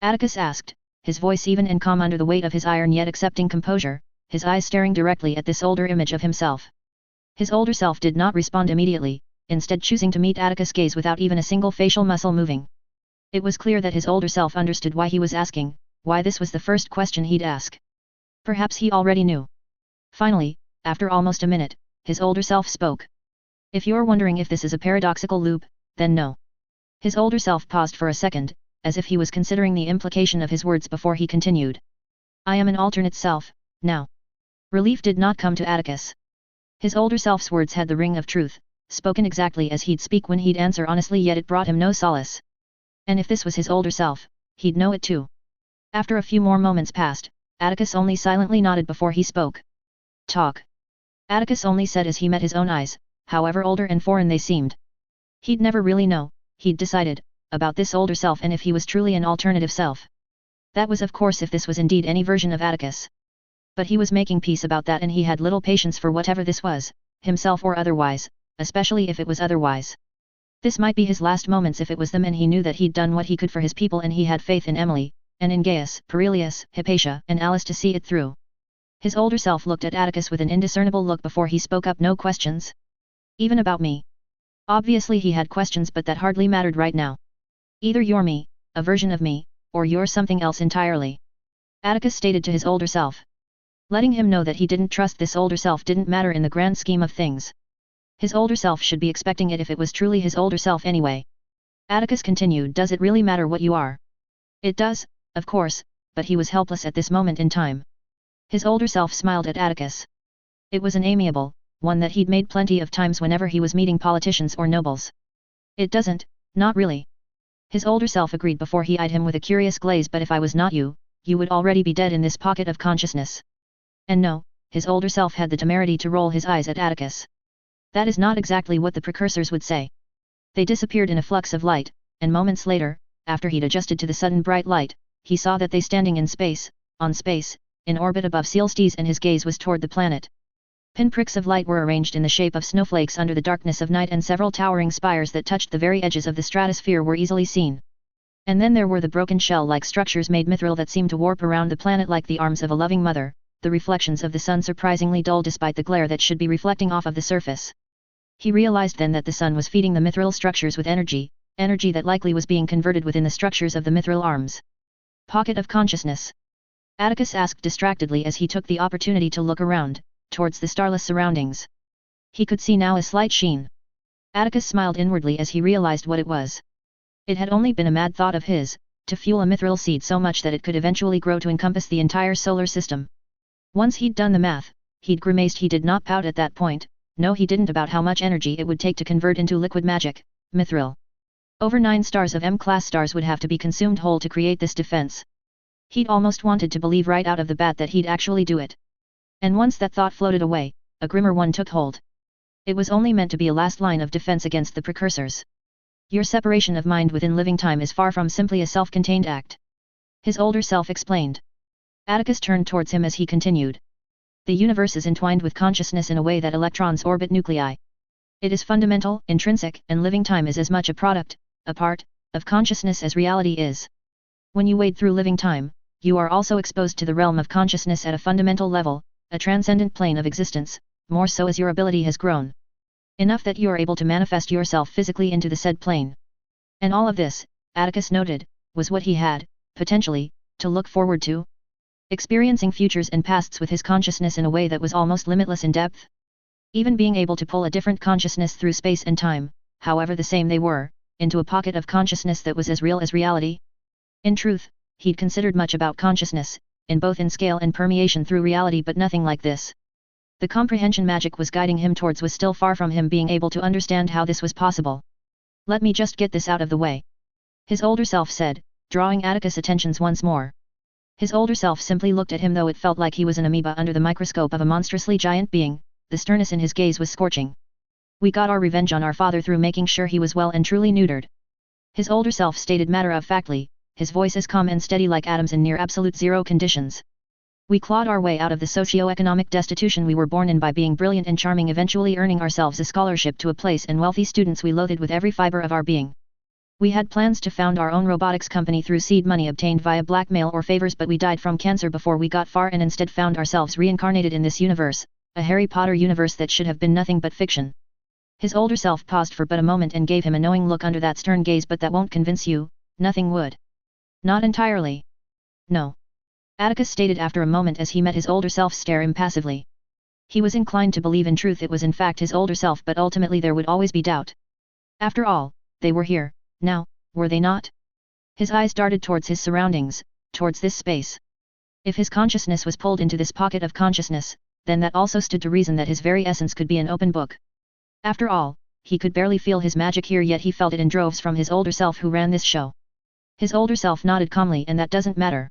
Atticus asked, his voice even and calm under the weight of his iron yet accepting composure, his eyes staring directly at this older image of himself. His older self did not respond immediately, instead choosing to meet Atticus' gaze without even a single facial muscle moving. It was clear that his older self understood why he was asking, why this was the first question he'd ask. Perhaps he already knew. Finally, after almost a minute, his older self spoke. If you're wondering if this is a paradoxical loop, then no. His older self paused for a second, as if he was considering the implication of his words before he continued. I am an alternate self, now. Relief did not come to Atticus. His older self's words had the ring of truth, spoken exactly as he'd speak when he'd answer honestly, yet it brought him no solace. And if this was his older self, he'd know it too. After a few more moments passed, Atticus only silently nodded before he spoke. Talk. Atticus only said as he met his own eyes, however older and foreign they seemed. He'd never really know, he'd decided, about this older self and if he was truly an alternative self. That was of course if this was indeed any version of Atticus. But he was making peace about that and he had little patience for whatever this was, himself or otherwise, especially if it was otherwise. This might be his last moments if it was them and he knew that he'd done what he could for his people and he had faith in Emily, and in Gaius, Perelius, Hypatia, and Alice to see it through. His older self looked at Atticus with an indiscernible look before he spoke up. No questions? Even about me? Obviously he had questions but that hardly mattered right now. Either you're me, a version of me, or you're something else entirely. Atticus stated to his older self. Letting him know that he didn't trust this older self didn't matter in the grand scheme of things. His older self should be expecting it if it was truly his older self anyway. Atticus continued. Does it really matter what you are? It does, of course, but he was helpless at this moment in time. His older self smiled at Atticus. It was an amiable one that he'd made plenty of times whenever he was meeting politicians or nobles. It doesn't, not really. His older self agreed before he eyed him with a curious glaze. But if I was not you, you would already be dead in this pocket of consciousness. And no, his older self had the temerity to roll his eyes at Atticus. That is not exactly what the precursors would say. They disappeared in a flux of light, and moments later, after he'd adjusted to the sudden bright light, he saw that they standing in space, on space, in orbit above Sealstes, and his gaze was toward the planet. Pinpricks of light were arranged in the shape of snowflakes under the darkness of night, and several towering spires that touched the very edges of the stratosphere were easily seen. And then there were the broken shell-like structures made mithril that seemed to warp around the planet like the arms of a loving mother, the reflections of the sun surprisingly dull despite the glare that should be reflecting off of the surface. He realized then that the sun was feeding the mithril structures with energy that likely was being converted within the structures of the mithril arms. Pocket of consciousness? Atticus asked distractedly as he took the opportunity to look around, towards the starless surroundings. He could see now a slight sheen. Atticus smiled inwardly as he realized what it was. It had only been a mad thought of his, to fuel a mithril seed so much that it could eventually grow to encompass the entire solar system. Once he'd done the math, he'd grimaced. He did not pout at that point, no he didn't, about how much energy it would take to convert into liquid magic, mithril. Over 9 stars of M-class stars would have to be consumed whole to create this defense. He'd almost wanted to believe right out of the bat that he'd actually do it. And once that thought floated away, a grimmer one took hold. It was only meant to be a last line of defense against the precursors. Your separation of mind within living time is far from simply a self-contained act. His older self explained. Atticus turned towards him as he continued. The universe is entwined with consciousness in a way that electrons orbit nuclei. It is fundamental, intrinsic, and living time is as much a product, a part, of consciousness as reality is. When you wade through living time, you are also exposed to the realm of consciousness at a fundamental level, a transcendent plane of existence, more so as your ability has grown. Enough that you are able to manifest yourself physically into the said plane. And all of this, Atticus noted, was what he had, potentially, to look forward to. Experiencing futures and pasts with his consciousness in a way that was almost limitless in depth. Even being able to pull a different consciousness through space and time, however the same they were, into a pocket of consciousness that was as real as reality. In truth, he'd considered much about consciousness, in both in scale and permeation through reality, but nothing like this. The comprehension magic was guiding him towards was still far from him being able to understand how this was possible. Let me just get this out of the way. His older self said, drawing Atticus' attentions once more. His older self simply looked at him, though it felt like he was an amoeba under the microscope of a monstrously giant being. The sternness in his gaze was scorching. We got our revenge on our father through making sure he was well and truly neutered. His older self stated matter-of-factly, his voice as calm and steady like atoms in near absolute zero conditions. We clawed our way out of the socio-economic destitution we were born in by being brilliant and charming, eventually earning ourselves a scholarship to a place and wealthy students we loathed with every fiber of our being. We had plans to found our own robotics company through seed money obtained via blackmail or favors, but we died from cancer before we got far and instead found ourselves reincarnated in this universe, a Harry Potter universe that should have been nothing but fiction. His older self paused for but a moment and gave him a knowing look under that stern gaze. But that won't convince you, nothing would. Not entirely. No. Atticus stated after a moment as he met his older self's stare impassively. He was inclined to believe in truth it was in fact his older self, but ultimately there would always be doubt. After all, they were here, now, were they not? His eyes darted towards his surroundings, towards this space. If his consciousness was pulled into this pocket of consciousness, then that also stood to reason that his very essence could be an open book. After all, he could barely feel his magic here, yet he felt it in droves from his older self who ran this show. His older self nodded calmly, and that doesn't matter.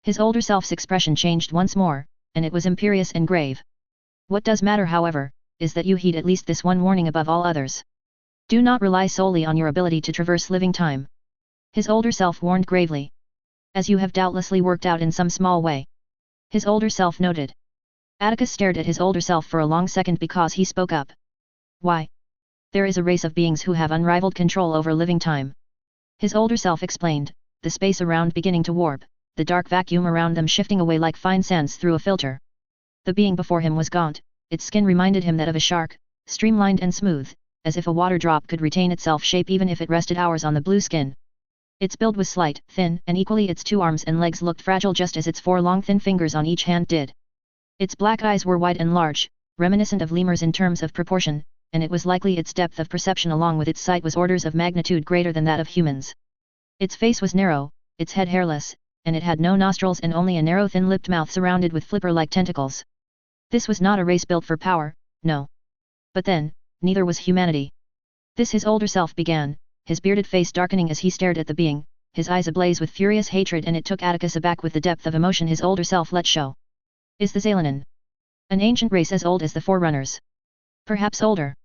His older self's expression changed once more, and it was imperious and grave. What does matter, however, is that you heed at least this one warning above all others. Do not rely solely on your ability to traverse living time. His older self warned gravely. As you have doubtlessly worked out in some small way. His older self noted. Atticus stared at his older self for a long second because he spoke up. Why? There is a race of beings who have unrivaled control over living time. His older self explained, the space around beginning to warp, the dark vacuum around them shifting away like fine sands through a filter. The being before him was gaunt, its skin reminded him that of a shark, streamlined and smooth, as if a water drop could retain itself shape even if it rested hours on the blue skin. Its build was slight, thin, and equally its 2 arms and legs looked fragile just as its 4 long thin fingers on each hand did. Its black eyes were wide and large, reminiscent of lemurs in terms of proportion, and it was likely its depth of perception along with its sight was orders of magnitude greater than that of humans. Its face was narrow, its head hairless, and it had no nostrils and only a narrow thin-lipped mouth surrounded with flipper-like tentacles. This was not a race built for power, no. But then, neither was humanity. This his older self began, his bearded face darkening as he stared at the being, his eyes ablaze with furious hatred, and it took Atticus aback with the depth of emotion his older self let show. Is the Zalanan an ancient race as old as the Forerunners? Perhaps older.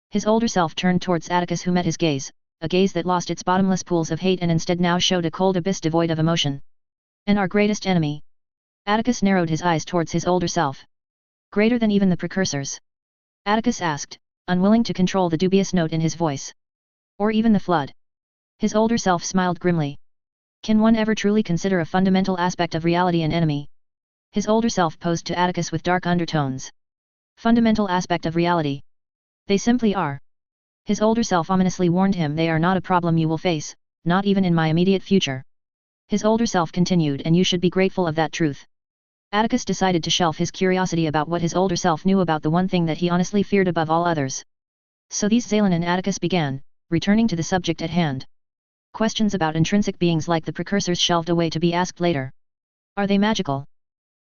His older self turned towards Atticus, who met his gaze, a gaze that lost its bottomless pools of hate and instead now showed a cold abyss devoid of emotion. And our greatest enemy? Atticus narrowed his eyes towards his older self. Greater than even the precursors? Atticus asked, unwilling to control the dubious note in his voice. Or even the flood? His older self smiled grimly. Can one ever truly consider a fundamental aspect of reality an enemy? His older self posed to Atticus with dark undertones. Fundamental aspect of reality. They simply are. His older self ominously warned him, they are not a problem you will face, not even in my immediate future. His older self continued, and you should be grateful of that truth. Atticus decided to shelf his curiosity about what his older self knew about the one thing that he honestly feared above all others. So these Zalen and Atticus began, returning to the subject at hand. Questions about intrinsic beings like the precursors shelved away to be asked later. Are they magical?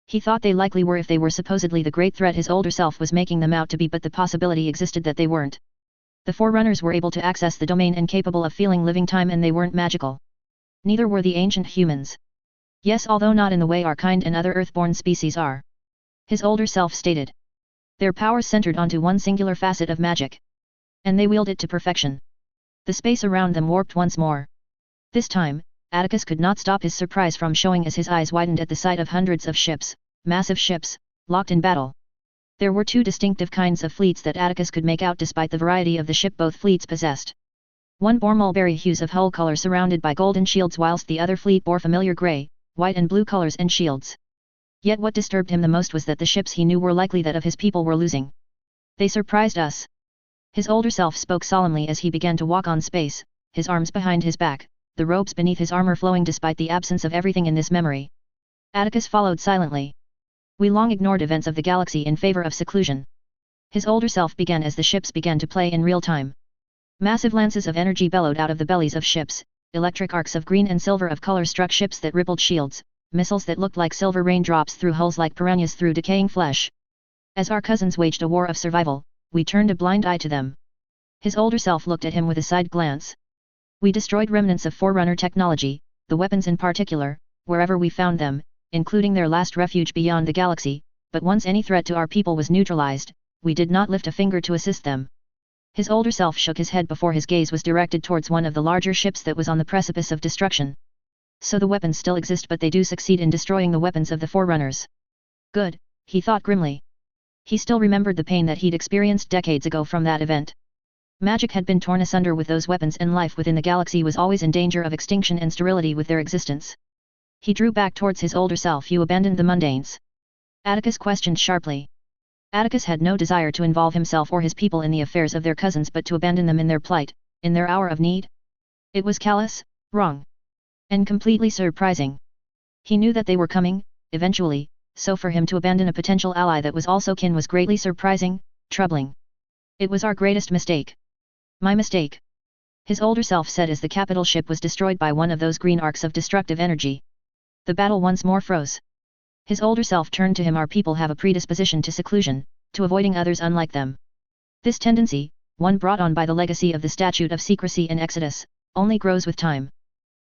He thought they likely were if they were supposedly the great threat his older self was making them out to be, but the possibility existed that they weren't. The Forerunners were able to access the domain and capable of feeling living time, and they weren't magical. Neither were the ancient humans. Yes, although not in the way our kind and other earthborn species are. His older self stated. Their powers centered onto one singular facet of magic. And they wield it to perfection. The space around them warped once more. This time, Atticus could not stop his surprise from showing as his eyes widened at the sight of hundreds of ships, massive ships, locked in battle. There were two distinctive kinds of fleets that Atticus could make out despite the variety of the ship both fleets possessed. One bore mulberry hues of hull color surrounded by golden shields, whilst the other fleet bore familiar grey, white and blue colors and shields. Yet what disturbed him the most was that the ships he knew were likely that of his people were losing. They surprised us. His older self spoke solemnly as he began to walk on space, his arms behind his back, the robes beneath his armor flowing despite the absence of everything in this memory. Atticus followed silently. We long ignored events of the galaxy in favor of seclusion. His older self began as the ships began to play in real time. Massive lances of energy bellowed out of the bellies of ships, electric arcs of green and silver of color struck ships that rippled shields, missiles that looked like silver raindrops through hulls like piranhas through decaying flesh. As our cousins waged a war of survival, we turned a blind eye to them. His older self looked at him with a side glance. We destroyed remnants of Forerunner technology, the weapons in particular, wherever we found them, including their last refuge beyond the galaxy, but once any threat to our people was neutralized, we did not lift a finger to assist them. His older self shook his head before his gaze was directed towards one of the larger ships that was on the precipice of destruction. So the weapons still exist, but they do succeed in destroying the weapons of the Forerunners. Good, he thought grimly. He still remembered the pain that he'd experienced decades ago from that event. Magic had been torn asunder with those weapons, and life within the galaxy was always in danger of extinction and sterility with their existence. He drew back towards his older self. You abandoned the mundanes? Atticus questioned sharply. Atticus had no desire to involve himself or his people in the affairs of their cousins, but to abandon them in their plight, in their hour of need? It was callous, wrong, and completely surprising. He knew that they were coming, eventually, so for him to abandon a potential ally that was also kin was greatly surprising, troubling. It was our greatest mistake. My mistake. His older self said as the capital ship was destroyed by one of those green arcs of destructive energy. The battle once more froze. His older self turned to him. Our people have a predisposition to seclusion, to avoiding others unlike them. This tendency, one brought on by the legacy of the Statute of Secrecy and Exodus, only grows with time.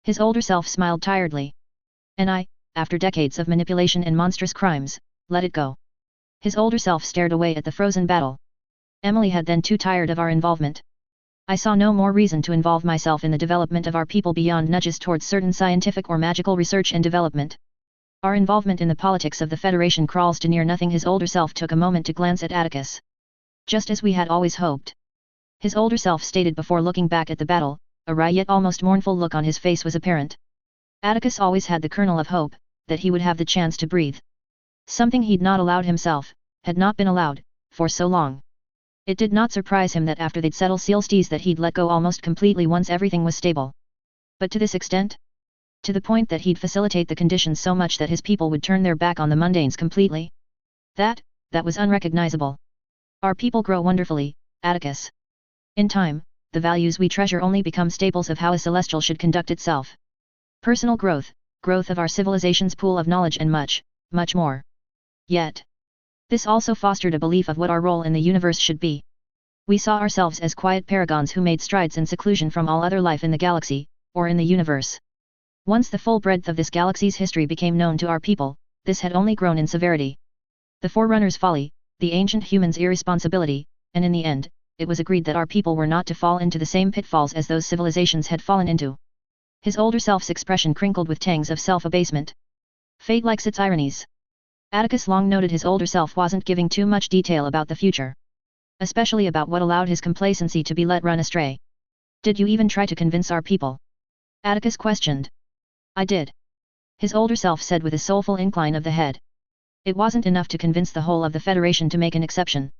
His older self smiled tiredly. And I, after decades of manipulation and monstrous crimes, let it go. His older self stared away at the frozen battle. Emily had then too tired of our involvement. I saw no more reason to involve myself in the development of our people beyond nudges towards certain scientific or magical research and development. Our involvement in the politics of the Federation crawls to near nothing. His older self took a moment to glance at Atticus. Just as we had always hoped. His older self stated before looking back at the battle, a wry yet almost mournful look on his face was apparent. Atticus always had the kernel of hope, that he would have the chance to breathe. Something he'd not allowed himself, had not been allowed, for so long. It did not surprise him that after they'd settled Sealstees that he'd let go almost completely once everything was stable. But to this extent? To the point that he'd facilitate the conditions so much that his people would turn their back on the mundanes completely? That was unrecognizable. Our people grow wonderfully, Atticus. In time, the values we treasure only become staples of how a celestial should conduct itself. Personal growth, growth of our civilization's pool of knowledge and much, much more. Yet, this also fostered a belief of what our role in the universe should be. We saw ourselves as quiet paragons who made strides in seclusion from all other life in the galaxy, or in the universe. Once the full breadth of this galaxy's history became known to our people, this had only grown in severity. The Forerunners' folly, the ancient humans' irresponsibility, and in the end, it was agreed that our people were not to fall into the same pitfalls as those civilizations had fallen into. His older self's expression crinkled with tangs of self-abasement. Fate likes its ironies. Atticus long noted his older self wasn't giving too much detail about the future. Especially about what allowed his complacency to be let run astray. Did you even try to convince our people? Atticus questioned. I did. His older self said with a soulful incline of the head. It wasn't enough to convince the whole of the Federation to make an exception.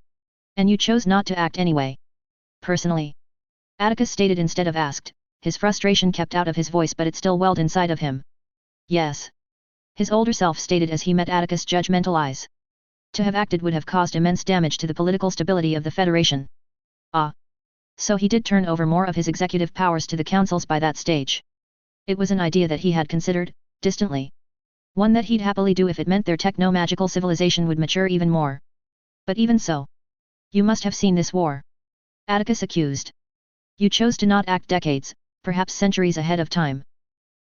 And you chose not to act anyway. Personally. Atticus stated instead of asked, his frustration kept out of his voice but it still welled inside of him. Yes. His older self stated as he met Atticus' judgmental eyes. To have acted would have caused immense damage to the political stability of the Federation. Ah. So he did turn over more of his executive powers to the councils by that stage. It was an idea that he had considered, distantly. One that he'd happily do if it meant their techno-magical civilization would mature even more. But even so. You must have seen this war. Atticus accused. You chose to not act decades, perhaps centuries ahead of time.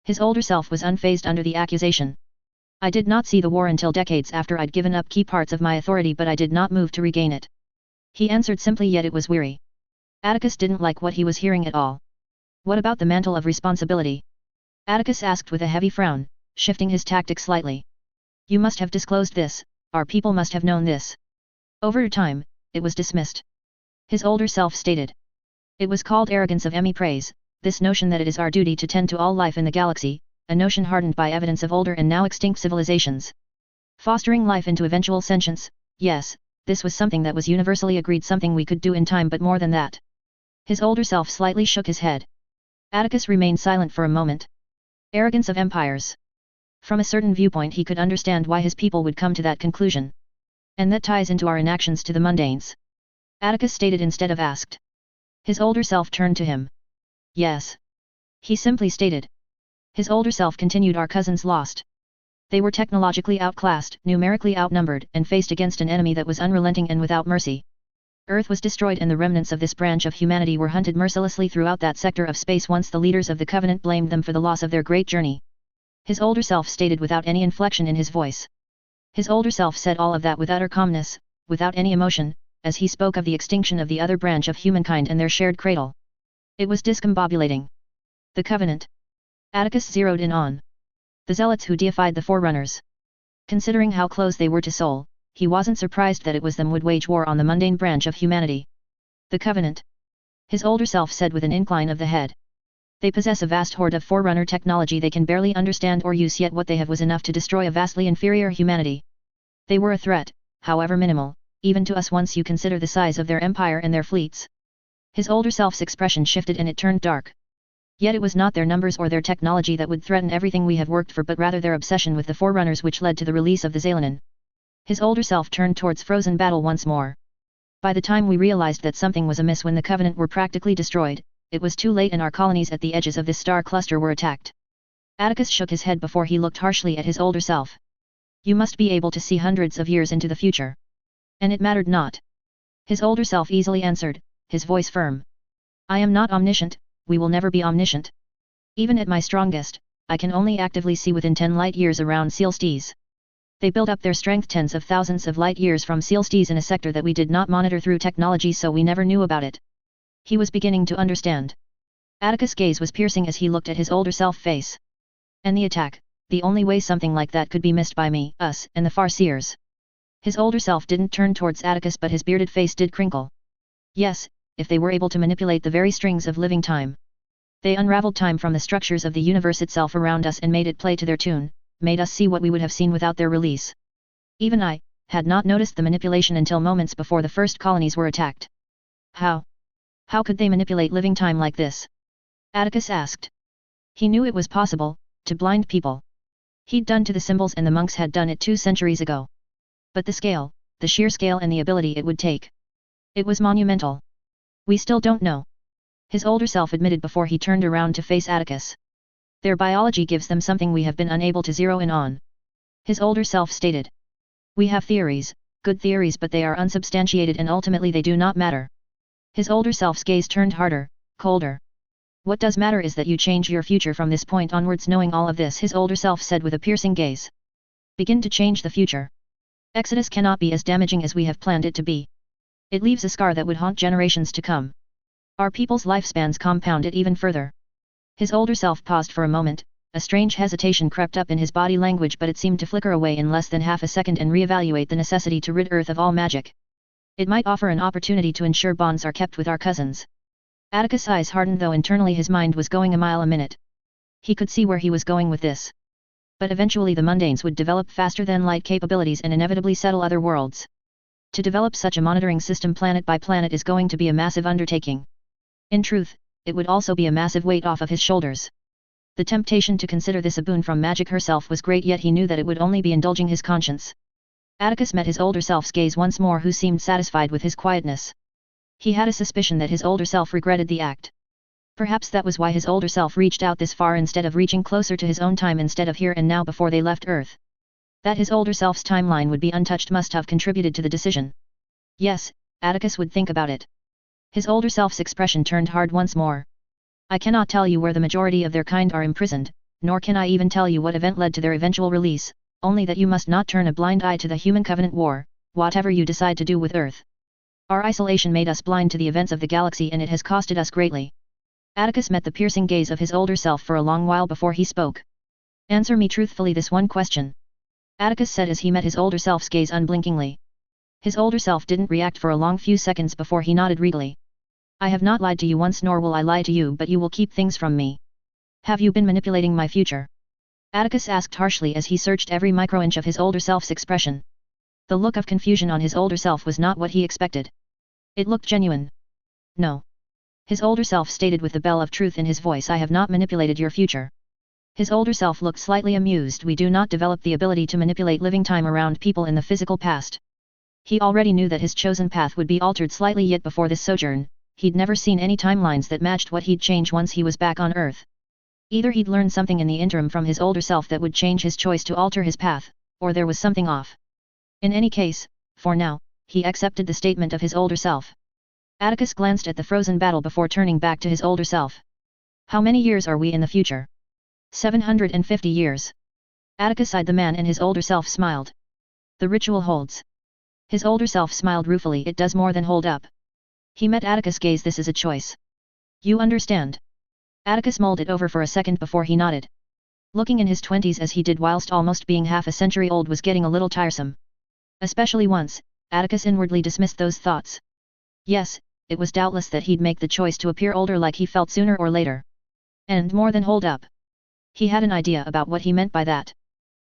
His older self was unfazed under the accusation. I did not see the war until decades after I'd given up key parts of my authority but I did not move to regain it. He answered simply yet it was weary. Atticus didn't like what he was hearing at all. What about the mantle of responsibility? Atticus asked with a heavy frown, shifting his tactic slightly. You must have disclosed this, our people must have known this. Over time, it was dismissed. His older self stated. It was called arrogance of praise, this notion that it is our duty to tend to all life in the galaxy, a notion hardened by evidence of older and now extinct civilizations. Fostering life into eventual sentience, yes, this was something that was universally agreed something we could do in time but more than that. His older self slightly shook his head. Atticus remained silent for a moment. Arrogance of empires. From a certain viewpoint he could understand why his people would come to that conclusion. And that ties into our inactions to the mundanes. Atticus stated instead of asked. His older self turned to him. Yes. He simply stated. His older self continued our cousins lost. They were technologically outclassed, numerically outnumbered, and faced against an enemy that was unrelenting and without mercy. Earth was destroyed and the remnants of this branch of humanity were hunted mercilessly throughout that sector of space once the leaders of the Covenant blamed them for the loss of their great journey. His older self stated without any inflection in his voice. His older self said all of that with utter calmness, without any emotion, as he spoke of the extinction of the other branch of humankind and their shared cradle. It was discombobulating. The Covenant. Atticus zeroed in on. The zealots who deified the Forerunners. Considering how close they were to Sol, he wasn't surprised that it was them would wage war on the mundane branch of humanity. The Covenant. His older self said with an incline of the head. They possess a vast hoard of Forerunner technology they can barely understand or use yet what they have was enough to destroy a vastly inferior humanity. They were a threat, however minimal, even to us once you consider the size of their empire and their fleets. His older self's expression shifted and it turned dark. Yet it was not their numbers or their technology that would threaten everything we have worked for but rather their obsession with the Forerunners which led to the release of the Xalanen. His older self turned towards frozen battle once more. By the time we realized that something was amiss when the Covenant were practically destroyed, it was too late and our colonies at the edges of this star cluster were attacked. Atticus shook his head before he looked harshly at his older self. You must be able to see hundreds of years into the future. And it mattered not. His older self easily answered, his voice firm. I am not omniscient, we will never be omniscient. Even at my strongest, I can only actively see within 10 light years around Celestes. They build up their strength tens of thousands of light years from Celestes in a sector that we did not monitor through technology so we never knew about it. He was beginning to understand. Atticus' gaze was piercing as he looked at his older self face. And the attack, the only way something like that could be missed by me, us, and the Farseers. His older self didn't turn towards Atticus but his bearded face did crinkle. Yes, if they were able to manipulate the very strings of living time. They unraveled time from the structures of the universe itself around us and made it play to their tune, made us see what we would have seen without their release. Even I, had not noticed the manipulation until moments before the first colonies were attacked. How? How could they manipulate living time like this? Atticus asked. He knew it was possible, to blind people. He'd done to the symbols and the monks had done it 2 centuries ago. But the scale, the sheer scale and the ability it would take. It was monumental. We still don't know. His older self admitted before he turned around to face Atticus. Their biology gives them something we have been unable to zero in on. His older self stated. We have theories, good theories but they are unsubstantiated and ultimately they do not matter. His older self's gaze turned harder, colder. What does matter is that you change your future from this point onwards knowing all of this his older self said with a piercing gaze. Begin to change the future. Exodus cannot be as damaging as we have planned it to be. It leaves a scar that would haunt generations to come. Our people's lifespans compound it even further. His older self paused for a moment, a strange hesitation crept up in his body language, but it seemed to flicker away in less than half a second and reevaluate the necessity to rid Earth of all magic. It might offer an opportunity to ensure bonds are kept with our cousins. Atticus' eyes hardened, though internally his mind was going a mile a minute. He could see where he was going with this. But eventually the mundanes would develop faster than light capabilities and inevitably settle other worlds. To develop such a monitoring system planet by planet is going to be a massive undertaking. In truth, it would also be a massive weight off of his shoulders. The temptation to consider this a boon from magic herself was great, yet he knew that it would only be indulging his conscience. Atticus met his older self's gaze once more, who seemed satisfied with his quietness. He had a suspicion that his older self regretted the act. Perhaps that was why his older self reached out this far instead of reaching closer to his own time instead of here and now before they left Earth. That his older self's timeline would be untouched must have contributed to the decision. Yes, Atticus would think about it. His older self's expression turned hard once more. I cannot tell you where the majority of their kind are imprisoned, nor can I even tell you what event led to their eventual release, only that you must not turn a blind eye to the Human Covenant War, whatever you decide to do with Earth. Our isolation made us blind to the events of the galaxy, and it has costed us greatly. Atticus met the piercing gaze of his older self for a long while before he spoke. Answer me truthfully this one question. Atticus said as he met his older self's gaze unblinkingly. His older self didn't react for a long few seconds before he nodded regally. I have not lied to you once, nor will I lie to you, but you will keep things from me. Have you been manipulating my future? Atticus asked harshly as he searched every microinch of his older self's expression. The look of confusion on his older self was not what he expected. It looked genuine. No. His older self stated with the bell of truth in his voice, I have not manipulated your future. His older self looked slightly amused. We do not develop the ability to manipulate living time around people in the physical past. He already knew that his chosen path would be altered slightly, yet before this sojourn, he'd never seen any timelines that matched what he'd change once he was back on Earth. Either he'd learned something in the interim from his older self that would change his choice to alter his path, or there was something off. In any case, for now, he accepted the statement of his older self. Atticus glanced at the frozen battle before turning back to his older self. How many years are we in the future? 750 years. Atticus eyed the man, and his older self smiled. The ritual holds. His older self smiled ruefully. It does more than hold up. He met Atticus' gaze. This is a choice. You understand? Atticus mulled it over for a second before he nodded. Looking in his 20s as he did whilst almost being half a century old was getting a little tiresome. Especially once, Atticus inwardly dismissed those thoughts. Yes, it was doubtless that he'd make the choice to appear older like he felt sooner or later. And more than hold up. He had an idea about what he meant by that.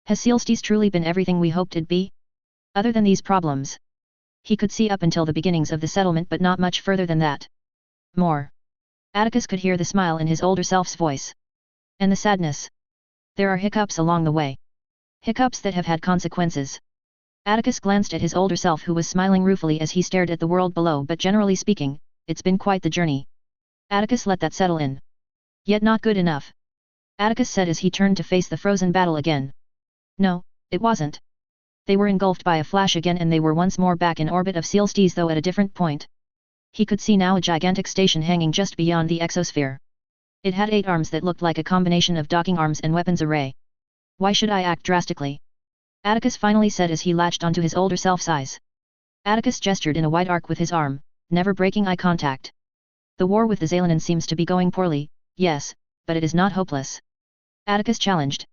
Has Sealstees truly been everything we hoped it'd be? Other than these problems. He could see up until the beginnings of the settlement, but not much further than that. More. Atticus could hear the smile in his older self's voice. And the sadness. There are hiccups along the way. Hiccups that have had consequences. Atticus glanced at his older self, who was smiling ruefully as he stared at the world below, but generally speaking, it's been quite the journey. Atticus let that settle in. Yet not good enough. Atticus said as he turned to face the frozen battle again. No, it wasn't. They were engulfed by a flash again, and they were once more back in orbit of Sealstees, though at a different point. He could see now a gigantic station hanging just beyond the exosphere. It had 8 arms that looked like a combination of docking arms and weapons array. Why should I act drastically? Atticus finally said as he latched onto his older self's eyes. Atticus gestured in a wide arc with his arm, never breaking eye contact. The war with the Xalanen seems to be going poorly, yes, but it is not hopeless. Atticus challenged.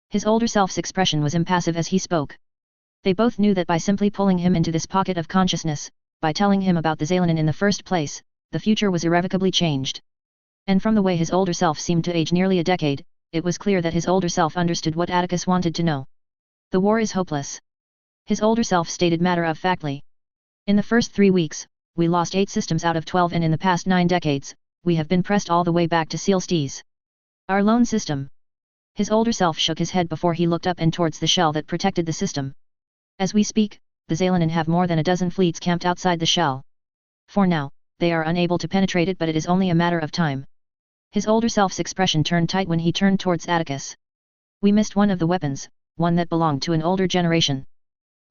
His older self's expression was impassive as he spoke. They both knew that by simply pulling him into this pocket of consciousness, by telling him about the Xalanen in the first place, the future was irrevocably changed. And from the way his older self seemed to age nearly a decade, it was clear that his older self understood what Atticus wanted to know. The war is hopeless. His older self stated matter-of-factly. In the first 3 weeks, we lost 8 systems out of 12, and in the past 9 decades, we have been pressed all the way back to Sealstees. Our lone system. His older self shook his head before he looked up and towards the shell that protected the system. As we speak, the Xalanen have more than a dozen fleets camped outside the shell. For now, they are unable to penetrate it, but it is only a matter of time. His older self's expression turned tight when he turned towards Atticus. We missed one of the weapons, one that belonged to an older generation.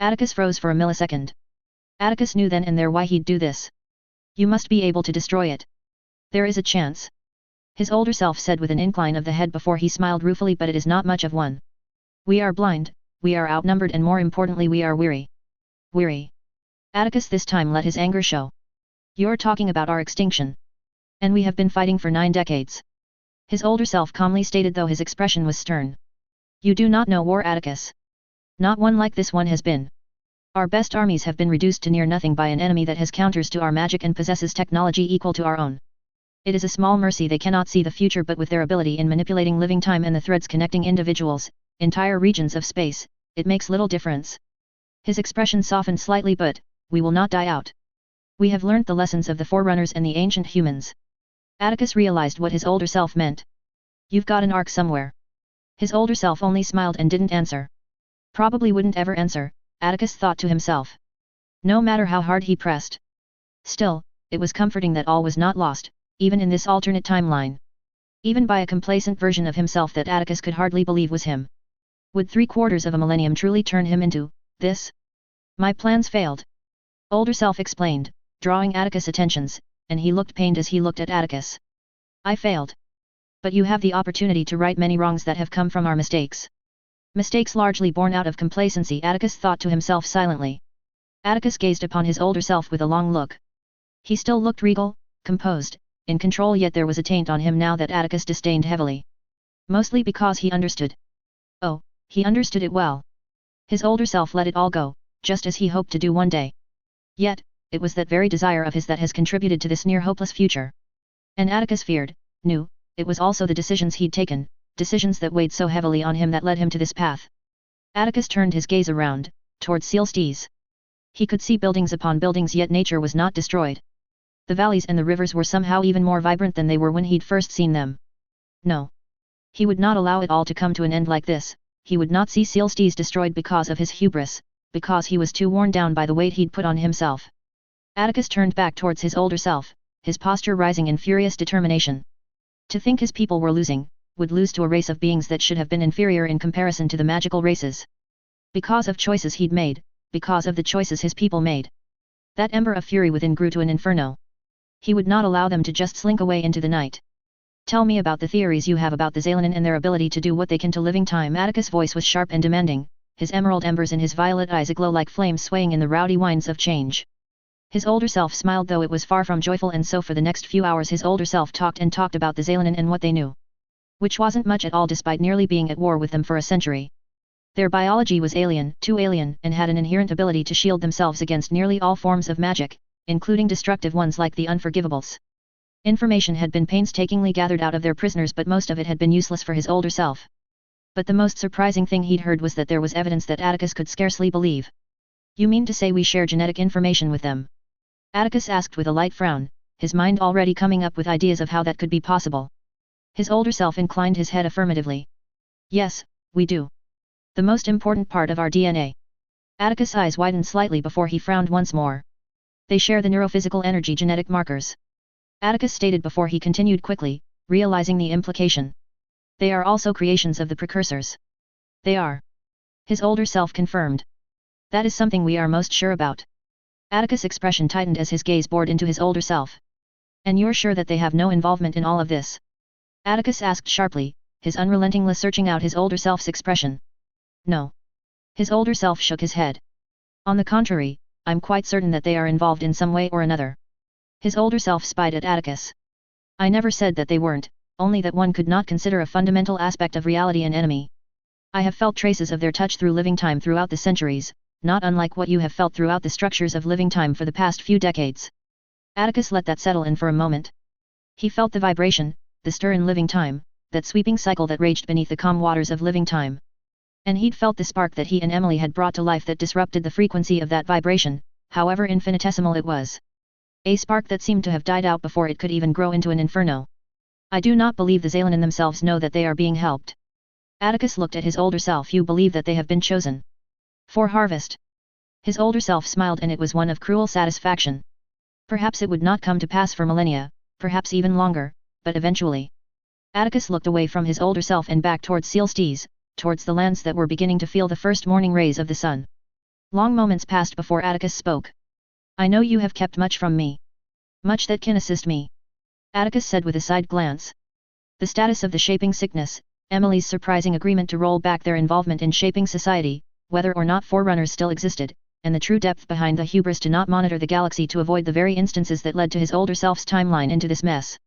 Atticus froze for a millisecond. Atticus knew then and there why he'd do this. You must be able to destroy it. There is a chance. His older self said with an incline of the head before he smiled ruefully, but it is not much of one. We are blind, we are outnumbered, and more importantly we are weary. Weary. Atticus this time let his anger show. You're talking about our extinction. And we have been fighting for 9 decades. His older self calmly stated, though his expression was stern. You do not know war, Atticus. Not one like this one has been. Our best armies have been reduced to near nothing by an enemy that has counters to our magic and possesses technology equal to our own. It is a small mercy they cannot see the future, but with their ability in manipulating living time and the threads connecting individuals, entire regions of space, it makes little difference. His expression softened slightly, but, we will not die out. We have learnt the lessons of the Forerunners and the ancient humans. Atticus realized what his older self meant. You've got an arc somewhere. His older self only smiled and didn't answer. Probably wouldn't ever answer, Atticus thought to himself. No matter how hard he pressed. Still, it was comforting that all was not lost, even in this alternate timeline. Even by a complacent version of himself that Atticus could hardly believe was him. Would 3/4 of a millennium truly turn him into this? My plans failed. Older self explained, drawing Atticus' attentions, and he looked pained as he looked at Atticus. I failed. But you have the opportunity to right many wrongs that have come from our mistakes. Mistakes largely born out of complacency, Atticus thought to himself silently. Atticus gazed upon his older self with a long look. He still looked regal, composed, in control, yet there was a taint on him now that Atticus disdained heavily. Mostly because he understood. Oh, he understood it well. His older self let it all go, just as he hoped to do one day. Yet, it was that very desire of his that has contributed to this near-hopeless future. And Atticus feared, knew, it was also the decisions he'd taken, decisions that weighed so heavily on him that led him to this path. Atticus turned his gaze around, towards Sealstees. He could see buildings upon buildings, yet nature was not destroyed. The valleys and the rivers were somehow even more vibrant than they were when he'd first seen them. No. He would not allow it all to come to an end like this. He would not see Sealstees destroyed because of his hubris, because he was too worn down by the weight he'd put on himself. Atticus turned back towards his older self, his posture rising in furious determination. To think his people were losing, would lose to a race of beings that should have been inferior in comparison to the magical races. Because of choices he'd made, because of the choices his people made. That ember of fury within grew to an inferno. He would not allow them to just slink away into the night. Tell me about the theories you have about the Xalanin and their ability to do what they can to living time. Atticus' voice was sharp and demanding, his emerald embers in his violet eyes aglow like flames swaying in the rowdy winds of change. His older self smiled, though it was far from joyful, and so for the next few hours his older self talked and talked about the Xalanin and what they knew. Which wasn't much at all, despite nearly being at war with them for a century. Their biology was alien, too alien, and had an inherent ability to shield themselves against nearly all forms of magic, including destructive ones like the Unforgivables. Information had been painstakingly gathered out of their prisoners, but most of it had been useless for his older self. But the most surprising thing he'd heard was that there was evidence that Atticus could scarcely believe. You mean to say we share genetic information with them? Atticus asked with a light frown, his mind already coming up with ideas of how that could be possible. His older self inclined his head affirmatively. Yes, we do. The most important part of our DNA. Atticus' eyes widened slightly before he frowned once more. They share the neurophysical energy genetic markers. Atticus stated before he continued quickly, realizing the implication. They are also creations of the precursors. They are. His older self confirmed. That is something we are most sure about. Atticus' expression tightened as his gaze bored into his older self. And you're sure that they have no involvement in all of this? Atticus asked sharply, his unrelenting look searching out his older self's expression. No. His older self shook his head. On the contrary, I'm quite certain that they are involved in some way or another. His older self spied at Atticus. I never said that they weren't, only that one could not consider a fundamental aspect of reality an enemy. I have felt traces of their touch through living time throughout the centuries, not unlike what you have felt throughout the structures of living time for the past few decades. Atticus let that settle in for a moment. He felt the vibration, the stir in living time, that sweeping cycle that raged beneath the calm waters of living time. And he'd felt the spark that he and Emily had brought to life that disrupted the frequency of that vibration, however infinitesimal it was. A spark that seemed to have died out before it could even grow into an inferno. I do not believe the Xalanin themselves know that they are being helped. Atticus looked at his older self. You believe that they have been chosen for harvest? His older self smiled, and it was one of cruel satisfaction. Perhaps it would not come to pass for millennia, perhaps even longer, but eventually. Atticus looked away from his older self and back towards Sealstees, towards the lands that were beginning to feel the first morning rays of the sun. Long moments passed before Atticus spoke. I know you have kept much from me. Much that can assist me. Atticus said with a side glance. The status of the shaping sickness, Emily's surprising agreement to roll back their involvement in shaping society, whether or not Forerunners still existed, and the true depth behind the hubris to not monitor the galaxy to avoid the very instances that led to his older self's timeline into this mess.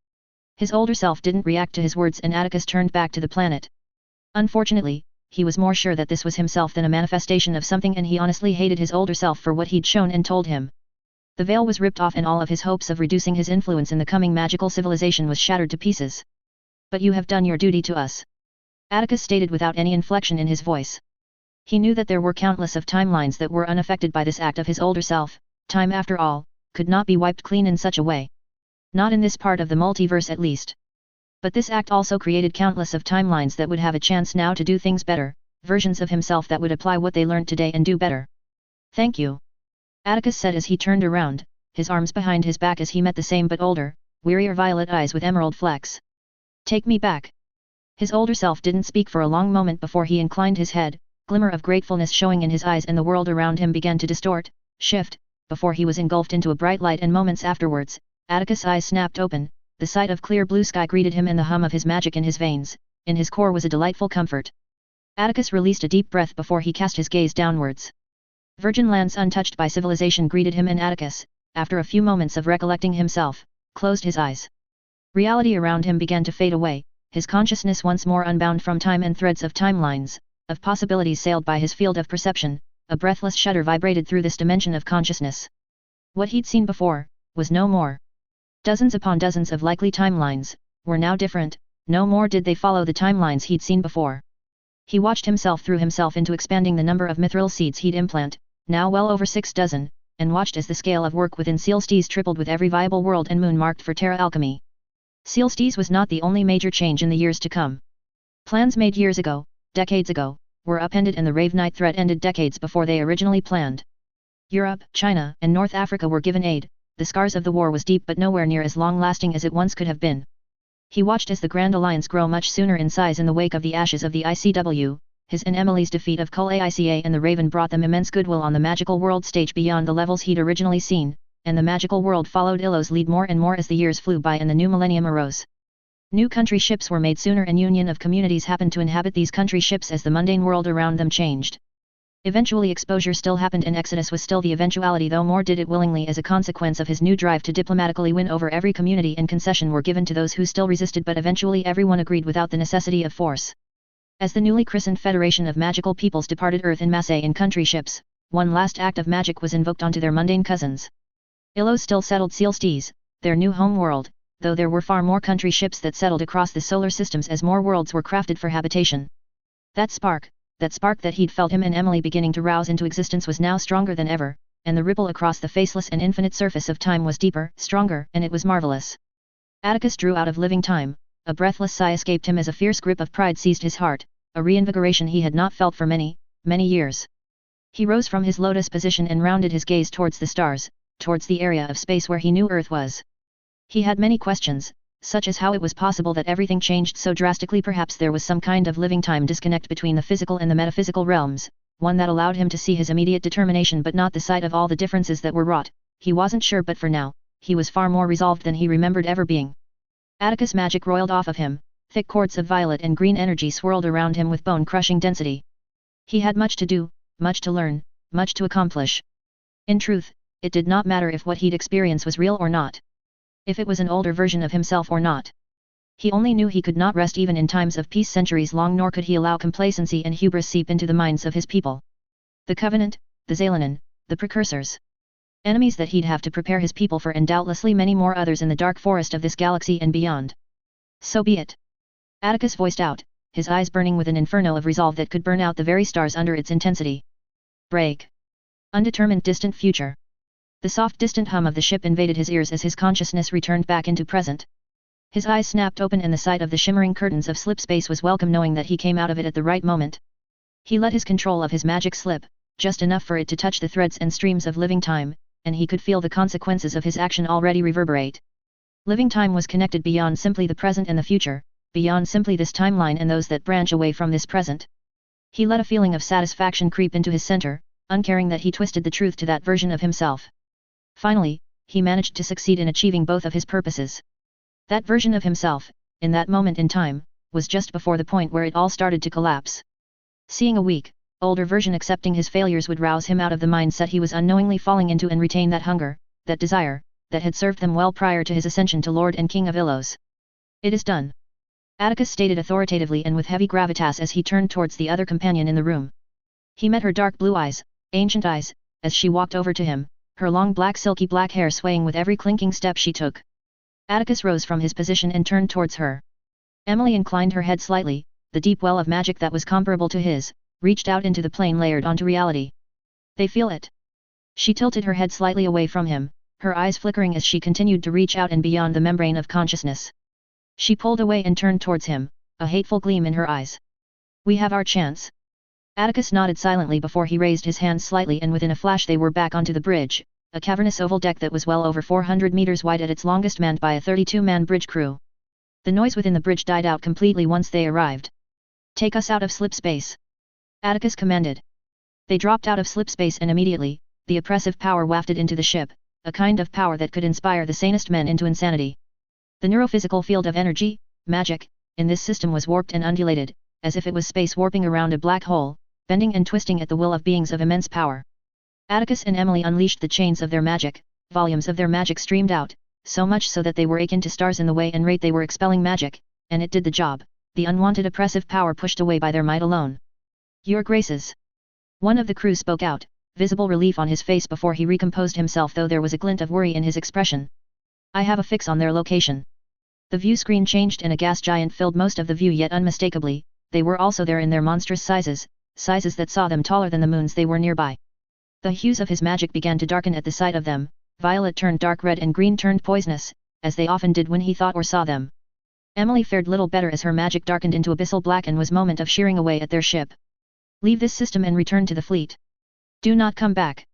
His older self didn't react to his words and Atticus turned back to the planet. Unfortunately, he was more sure that this was himself than a manifestation of something and he honestly hated his older self for what he'd shown and told him. The veil was ripped off and all of his hopes of reducing his influence in the coming magical civilization was shattered to pieces. But you have done your duty to us. Atticus stated without any inflection in his voice. He knew that there were countless of timelines that were unaffected by this act of his older self. Time after all, could not be wiped clean in such a way. Not in this part of the multiverse at least. But this act also created countless of timelines that would have a chance now to do things better, versions of himself that would apply what they learned today and do better. Thank you. Atticus said as he turned around, his arms behind his back as he met the same but older, wearier violet eyes with emerald flecks. Take me back. His older self didn't speak for a long moment before he inclined his head, glimmer of gratefulness showing in his eyes and the world around him began to distort, shift, before he was engulfed into a bright light and moments afterwards, Atticus' eyes snapped open, the sight of clear blue sky greeted him and the hum of his magic in his veins, in his core was a delightful comfort. Atticus released a deep breath before he cast his gaze downwards. Virgin lands untouched by civilization greeted him and Atticus, after a few moments of recollecting himself, closed his eyes. Reality around him began to fade away, his consciousness once more unbound from time and threads of timelines, of possibilities sailed by his field of perception, a breathless shudder vibrated through this dimension of consciousness. What he'd seen before, was no more. Dozens upon dozens of likely timelines, were now different, no more did they follow the timelines he'd seen before. He watched himself through himself into expanding the number of mithril seeds he'd implant, now well over 6 dozen, and watched as the scale of work within Sealstees tripled with every viable world and moon marked for Terra alchemy. Sealstees was not the only major change in the years to come. Plans made years ago, decades ago, were upended and the Ravenite threat ended decades before they originally planned. Europe, China, and North Africa were given aid, the scars of the war was deep but nowhere near as long-lasting as it once could have been. He watched as the Grand Alliance grow much sooner in size in the wake of the ashes of the ICW, his and Emily's defeat of Cull Aica and the Raven brought them immense goodwill on the magical world stage beyond the levels he'd originally seen, and the magical world followed Illow's lead more and more as the years flew by and the new millennium arose. New country ships were made sooner and union of communities happened to inhabit these country ships as the mundane world around them changed. Eventually exposure still happened and exodus was still the eventuality though more did it willingly as a consequence of his new drive to diplomatically win over every community and concession were given to those who still resisted but eventually everyone agreed without the necessity of force. As the newly christened Federation of Magical Peoples departed Earth in masse in country ships, one last act of magic was invoked onto their mundane cousins. Illos still settled Sealstees, their new home world, though there were far more country ships that settled across the solar systems as more worlds were crafted for habitation. That spark that he'd felt him and Emily beginning to rouse into existence was now stronger than ever, and the ripple across the faceless and infinite surface of time was deeper, stronger, and it was marvelous. Atticus drew out of living time, a breathless sigh escaped him as a fierce grip of pride seized his heart, a reinvigoration he had not felt for many, many years. He rose from his lotus position and rounded his gaze towards the stars, towards the area of space where he knew Earth was. He had many questions, such as how it was possible that everything changed so drastically. Perhaps there was some kind of living time disconnect between the physical and the metaphysical realms, one that allowed him to see his immediate determination but not the sight of all the differences that were wrought. He wasn't sure but for now, he was far more resolved than he remembered ever being. Atticus' magic roiled off of him, thick cords of violet and green energy swirled around him with bone-crushing density. He had much to do, much to learn, much to accomplish. In truth, it did not matter if what he'd experienced was real or not. If it was an older version of himself or not. He only knew he could not rest even in times of peace centuries long, nor could he allow complacency and hubris seep into the minds of his people. The Covenant, the Zalanan, the Precursors. Enemies that he'd have to prepare his people for and doubtlessly many more others in the dark forest of this galaxy and beyond. So be it. Atticus voiced out, his eyes burning with an inferno of resolve that could burn out the very stars under its intensity. Break. Undetermined distant future. The soft distant hum of the ship invaded his ears as his consciousness returned back into present. His eyes snapped open and the sight of the shimmering curtains of slip space was welcome, knowing that he came out of it at the right moment. He let his control of his magic slip, just enough for it to touch the threads and streams of living time, and he could feel the consequences of his action already reverberate. Living time was connected beyond simply the present and the future, beyond simply this timeline and those that branch away from this present. He let a feeling of satisfaction creep into his center, uncaring that he twisted the truth to that version of himself. Finally, he managed to succeed in achieving both of his purposes. That version of himself, in that moment in time, was just before the point where it all started to collapse. Seeing a weak, older version accepting his failures would rouse him out of the mindset he was unknowingly falling into and retain that hunger, that desire, that had served them well prior to his ascension to Lord and King of Illos. It is done. Atticus stated authoritatively and with heavy gravitas as he turned towards the other companion in the room. He met her dark blue eyes, ancient eyes, as she walked over to him, her long black silky black hair swaying with every clinking step she took. Atticus rose from his position and turned towards her. Emily inclined her head slightly, the deep well of magic that was comparable to his, reached out into the plane layered onto reality. They feel it. She tilted her head slightly away from him, her eyes flickering as she continued to reach out and beyond the membrane of consciousness. She pulled away and turned towards him, a hateful gleam in her eyes. We have our chance. Atticus nodded silently before he raised his hands slightly and within a flash they were back onto the bridge, a cavernous oval deck that was well over 400 meters wide at its longest manned by a 32-man bridge crew. The noise within the bridge died out completely once they arrived. Take us out of slip space. Atticus commanded. They dropped out of slip space and immediately, the oppressive power wafted into the ship, a kind of power that could inspire the sanest men into insanity. The neurophysical field of energy, magic, in this system was warped and undulated, as if it was space warping around a black hole, bending and twisting at the will of beings of immense power. Atticus and Emily unleashed the chains of their magic, volumes of their magic streamed out, so much so that they were akin to stars in the way and rate they were expelling magic, and it did the job, the unwanted oppressive power pushed away by their might alone. Your Graces. One of the crew spoke out, visible relief on his face before he recomposed himself, though there was a glint of worry in his expression. I have a fix on their location. The view screen changed and a gas giant filled most of the view, yet unmistakably, they were also there in their monstrous sizes, sizes that saw them taller than the moons they were nearby. The hues of his magic began to darken at the sight of them, violet turned dark red and green turned poisonous, as they often did when he thought or saw them. Emily fared little better as her magic darkened into abyssal black and was moment of shearing away at their ship. Leave this system and return to the fleet. Do not come back.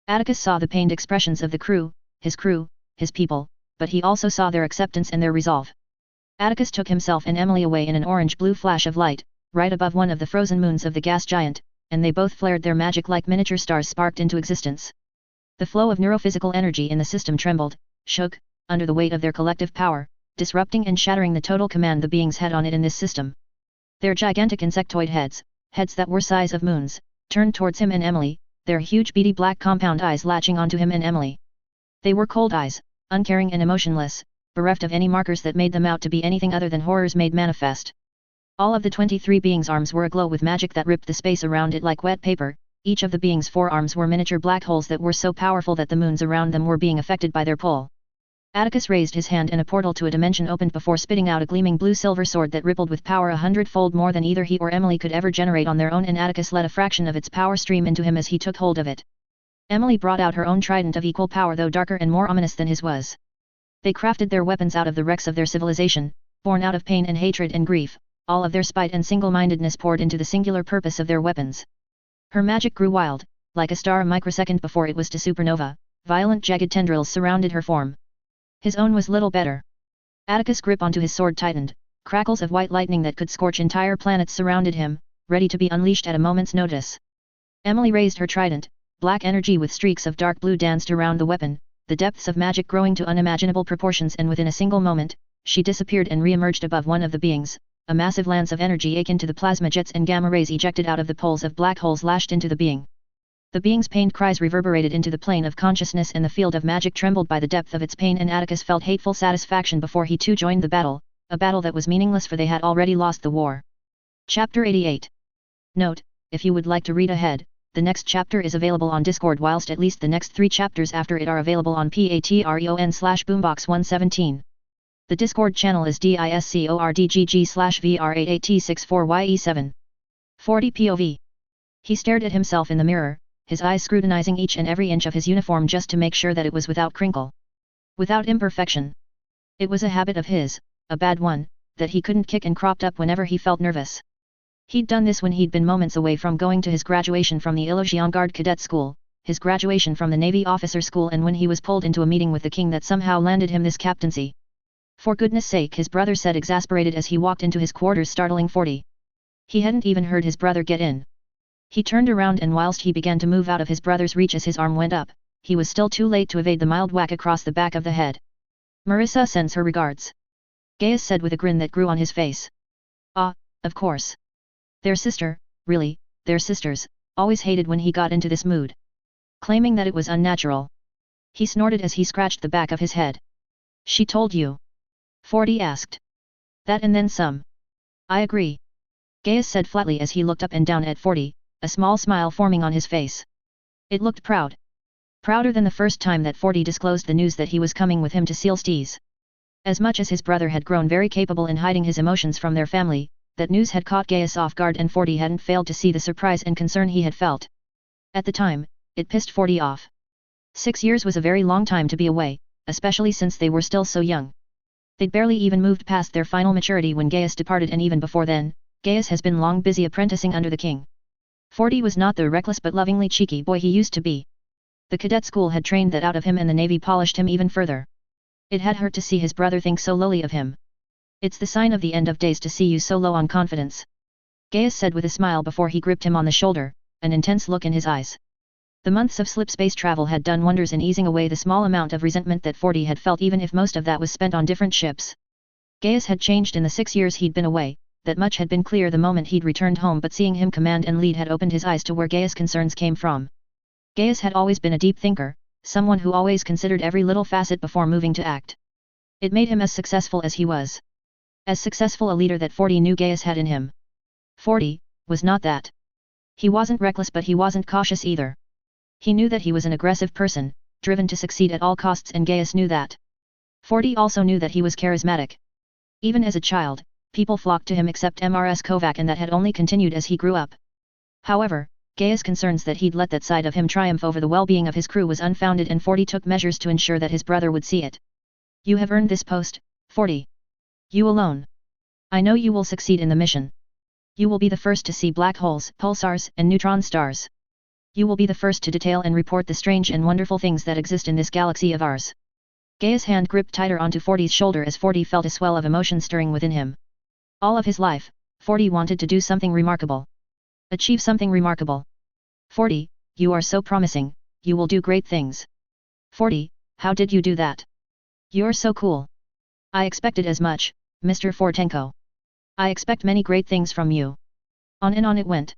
Atticus saw the pained expressions of the crew, his people, but he also saw their acceptance and their resolve. Atticus took himself and Emily away in an orange-blue flash of light, right above one of the frozen moons of the gas giant, and they both flared their magic like miniature stars sparked into existence. The flow of neurophysical energy in the system trembled, shook, under the weight of their collective power, disrupting and shattering the total command the beings had on it in this system. Their gigantic insectoid heads, heads that were size of moons, turned towards him and Emily, their huge beady black compound eyes latching onto him and Emily. They were cold eyes, uncaring and emotionless, bereft of any markers that made them out to be anything other than horrors made manifest. All of the 23 beings' arms were aglow with magic that ripped the space around it like wet paper, each of the beings' forearms were miniature black holes that were so powerful that the moons around them were being affected by their pull. Atticus raised his hand and a portal to a dimension opened before spitting out a gleaming blue-silver sword that rippled with power 100-fold more than either he or Emily could ever generate on their own, and Atticus let a fraction of its power stream into him as he took hold of it. Emily brought out her own trident of equal power, though darker and more ominous than his was. They crafted their weapons out of the wrecks of their civilization, born out of pain and hatred and grief, all of their spite and single-mindedness poured into the singular purpose of their weapons. Her magic grew wild, like a star a microsecond before it was to supernova, violent jagged tendrils surrounded her form. His own was little better. Atticus' grip onto his sword tightened, crackles of white lightning that could scorch entire planets surrounded him, ready to be unleashed at a moment's notice. Emily raised her trident, black energy with streaks of dark blue danced around the weapon, the depths of magic growing to unimaginable proportions, and within a single moment, she disappeared and re-emerged above one of the beings, a massive lance of energy akin to the plasma jets and gamma rays ejected out of the poles of black holes lashed into the being. The being's pained cries reverberated into the plane of consciousness and the field of magic trembled by the depth of its pain, and Atticus felt hateful satisfaction before he too joined the battle, a battle that was meaningless for they had already lost the war. Chapter 88. Note, if you would like to read ahead, the next chapter is available on Discord, whilst at least the next 3 chapters after it are available on patreon/boombox117. The Discord channel is discordgg/vr88t64ye7. 40 POV. He stared at himself in the mirror, his eyes scrutinizing each and every inch of his uniform just to make sure that it was without crinkle, without imperfection. It was a habit of his, a bad one, that he couldn't kick and cropped up whenever he felt nervous. He'd done this when he'd been moments away from going to his graduation from the Illusion Guard Cadet School, his graduation from the Navy Officer School, and when he was pulled into a meeting with the king that somehow landed him this captaincy. For goodness sake, his brother said, exasperated as he walked into his quarters, startling 40. He hadn't even heard his brother get in. He turned around, and whilst he began to move out of his brother's reach as his arm went up, he was still too late to evade the mild whack across the back of the head. Marissa sends her regards. Gaius said with a grin that grew on his face. Ah, of course. Their sister, really, their sisters, always hated when he got into this mood. Claiming that it was unnatural. He snorted as he scratched the back of his head. She told you? 40 asked. That and then some. I agree. Gaius said flatly as he looked up and down at 40, a small smile forming on his face. It looked proud. Prouder than the first time that 40 disclosed the news that he was coming with him to Sealstees. As much as his brother had grown very capable in hiding his emotions from their family, that news had caught Gaius off guard and 40 hadn't failed to see the surprise and concern he had felt. At the time, it pissed 40 off. 6 years was a very long time to be away, especially since they were still so young. They'd barely even moved past their final maturity when Gaius departed, and even before then, Gaius has been long busy apprenticing under the king. 40 was not the reckless but lovingly cheeky boy he used to be. The cadet school had trained that out of him, and the navy polished him even further. It had hurt to see his brother think so lowly of him. It's the sign of the end of days to see you so low on confidence, Gaius said with a smile before he gripped him on the shoulder, an intense look in his eyes. The months of slip space travel had done wonders in easing away the small amount of resentment that 40 had felt, even if most of that was spent on different ships. Gaius had changed in the 6 years he'd been away, that much had been clear the moment he'd returned home, but seeing him command and lead had opened his eyes to where Gaius' concerns came from. Gaius had always been a deep thinker, someone who always considered every little facet before moving to act. It made him as successful as he was. As successful a leader that 40 knew Gaius had in him. 40 was not that. He wasn't reckless, but he wasn't cautious either. He knew that he was an aggressive person, driven to succeed at all costs, and Gaius knew that. 40 also knew that he was charismatic. Even as a child, people flocked to him except Mrs. Kovac, and that had only continued as he grew up. However, Gaius' concerns that he'd let that side of him triumph over the well-being of his crew was unfounded, and 40 took measures to ensure that his brother would see it. You have earned this post, 40. You alone. I know you will succeed in the mission. You will be the first to see black holes, pulsars, and neutron stars. You will be the first to detail and report the strange and wonderful things that exist in this galaxy of ours. Gaius' hand gripped tighter onto 40's shoulder as 40 felt a swell of emotion stirring within him. All of his life, 40 wanted to do something remarkable. Achieve something remarkable. 40, you are so promising, you will do great things. 40, how did you do that? You're so cool. I expected as much, Mr. Fortenko. I expect many great things from you. On and on it went.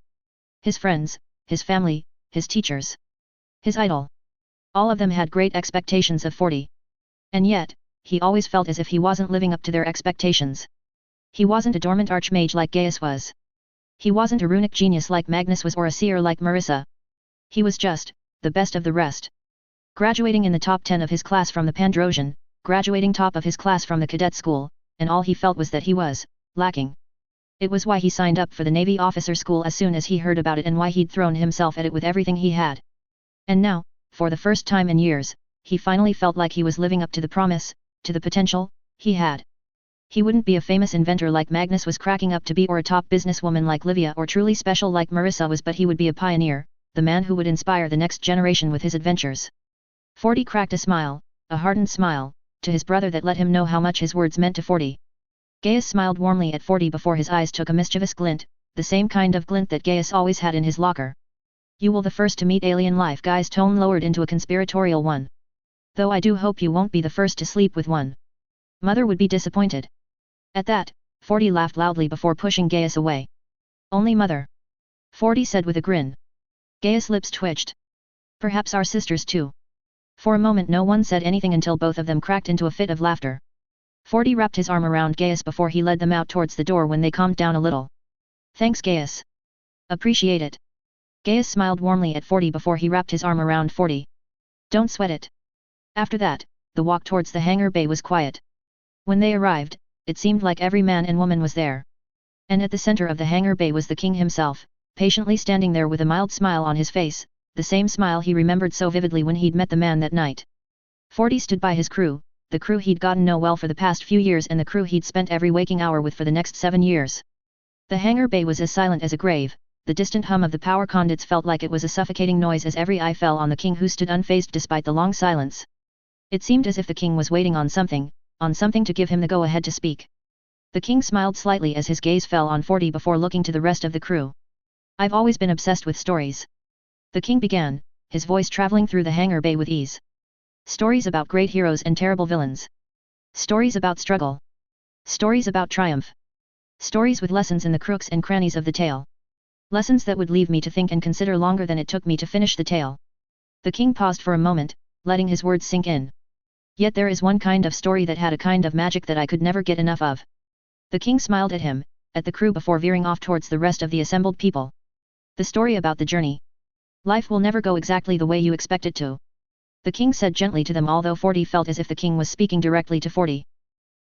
His friends, his family, his teachers, his idol. All of them had great expectations of 40. And yet, he always felt as if he wasn't living up to their expectations. He wasn't a dormant archmage like Gaius was. He wasn't a runic genius like Magnus was, or a seer like Marissa. He was just, the best of the rest. Graduating in the top 10 of his class from the Pandrosian, graduating top of his class from the cadet school, and all he felt was that he was lacking. It was why he signed up for the Navy officer school as soon as he heard about it, and why he'd thrown himself at it with everything he had. And now, for the first time in years, he finally felt like he was living up to the promise, to the potential, he had. He wouldn't be a famous inventor like Magnus was cracking up to be, or a top businesswoman like Livia, or truly special like Marissa was, but he would be a pioneer, the man who would inspire the next generation with his adventures. 40 cracked a smile, a hardened smile, to his brother that let him know how much his words meant to 40. Gaius smiled warmly at 40 before his eyes took a mischievous glint, the same kind of glint that Gaius always had in his locker. You will the first to meet alien life. Gaius' tone lowered into a conspiratorial one. Though I do hope you won't be the first to sleep with one. Mother would be disappointed. At that, 40 laughed loudly before pushing Gaius away. Only Mother. 40 said with a grin. Gaius' lips twitched. Perhaps our sisters too. For a moment no one said anything until both of them cracked into a fit of laughter. 40 wrapped his arm around Gaius before he led them out towards the door when they calmed down a little. Thanks, Gaius. Appreciate it. Gaius smiled warmly at 40 before he wrapped his arm around 40. Don't sweat it. After that, the walk towards the hangar bay was quiet. When they arrived, it seemed like every man and woman was there. And at the center of the hangar bay was the king himself, patiently standing there with a mild smile on his face, the same smile he remembered so vividly when he'd met the man that night. 40 stood by his crew, the crew he'd gotten to know well for the past few years and the crew he'd spent every waking hour with for the next 7 years. The hangar bay was as silent as a grave, the distant hum of the power conduits felt like it was a suffocating noise as every eye fell on the king, who stood unfazed despite the long silence. It seemed as if the king was waiting on something to give him the go-ahead to speak. The king smiled slightly as his gaze fell on 40 before looking to the rest of the crew. I've always been obsessed with stories. The king began, his voice traveling through the hangar bay with ease. Stories about great heroes and terrible villains. Stories about struggle. Stories about triumph. Stories with lessons in the crooks and crannies of the tale. Lessons that would leave me to think and consider longer than it took me to finish the tale. The king paused for a moment, letting his words sink in. Yet there is one kind of story that had a kind of magic that I could never get enough of. The king smiled at him, at the crew before veering off towards the rest of the assembled people. The story about the journey. Life will never go exactly the way you expect it to. The king said gently to them, although 40 felt as if the king was speaking directly to 40.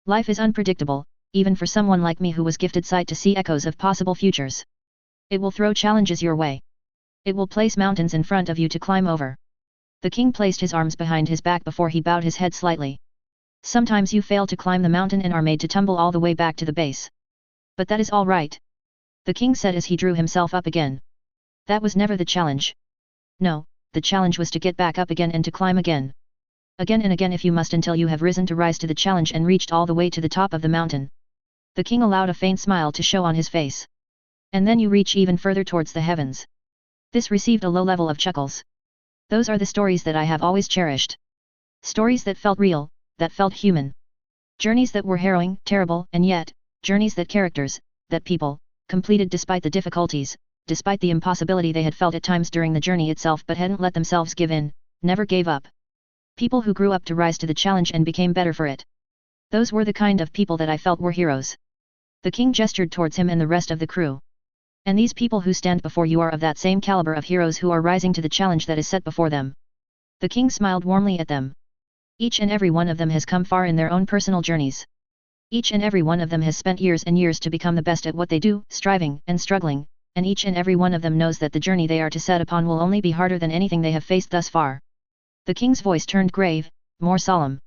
Life is unpredictable, even for someone like me who was gifted sight to see echoes of possible futures. It will throw challenges your way. It will place mountains in front of you to climb over. The king placed his arms behind his back before he bowed his head slightly. Sometimes you fail to climb the mountain and are made to tumble all the way back to the base. But that is all right. The king said as he drew himself up again. That was never the challenge. No, the challenge was to get back up again and to climb again. Again and again if you must, until you have risen to rise to the challenge and reached all the way to the top of the mountain. The king allowed a faint smile to show on his face. And then you reach even further towards the heavens. This received a low level of chuckles. Those are the stories that I have always cherished. Stories that felt real, that felt human. Journeys that were harrowing, terrible, and yet, journeys that characters, that people, completed despite the difficulties, despite the impossibility they had felt at times during the journey itself, but hadn't let themselves give in, never gave up. People who grew up to rise to the challenge and became better for it. Those were the kind of people that I felt were heroes. The king gestured towards him and the rest of the crew. And these people who stand before you are of that same caliber of heroes who are rising to the challenge that is set before them. The king smiled warmly at them. Each and every one of them has come far in their own personal journeys. Each and every one of them has spent years and years to become the best at what they do, striving and struggling, and each and every one of them knows that the journey they are to set upon will only be harder than anything they have faced thus far. The king's voice turned grave, more solemn.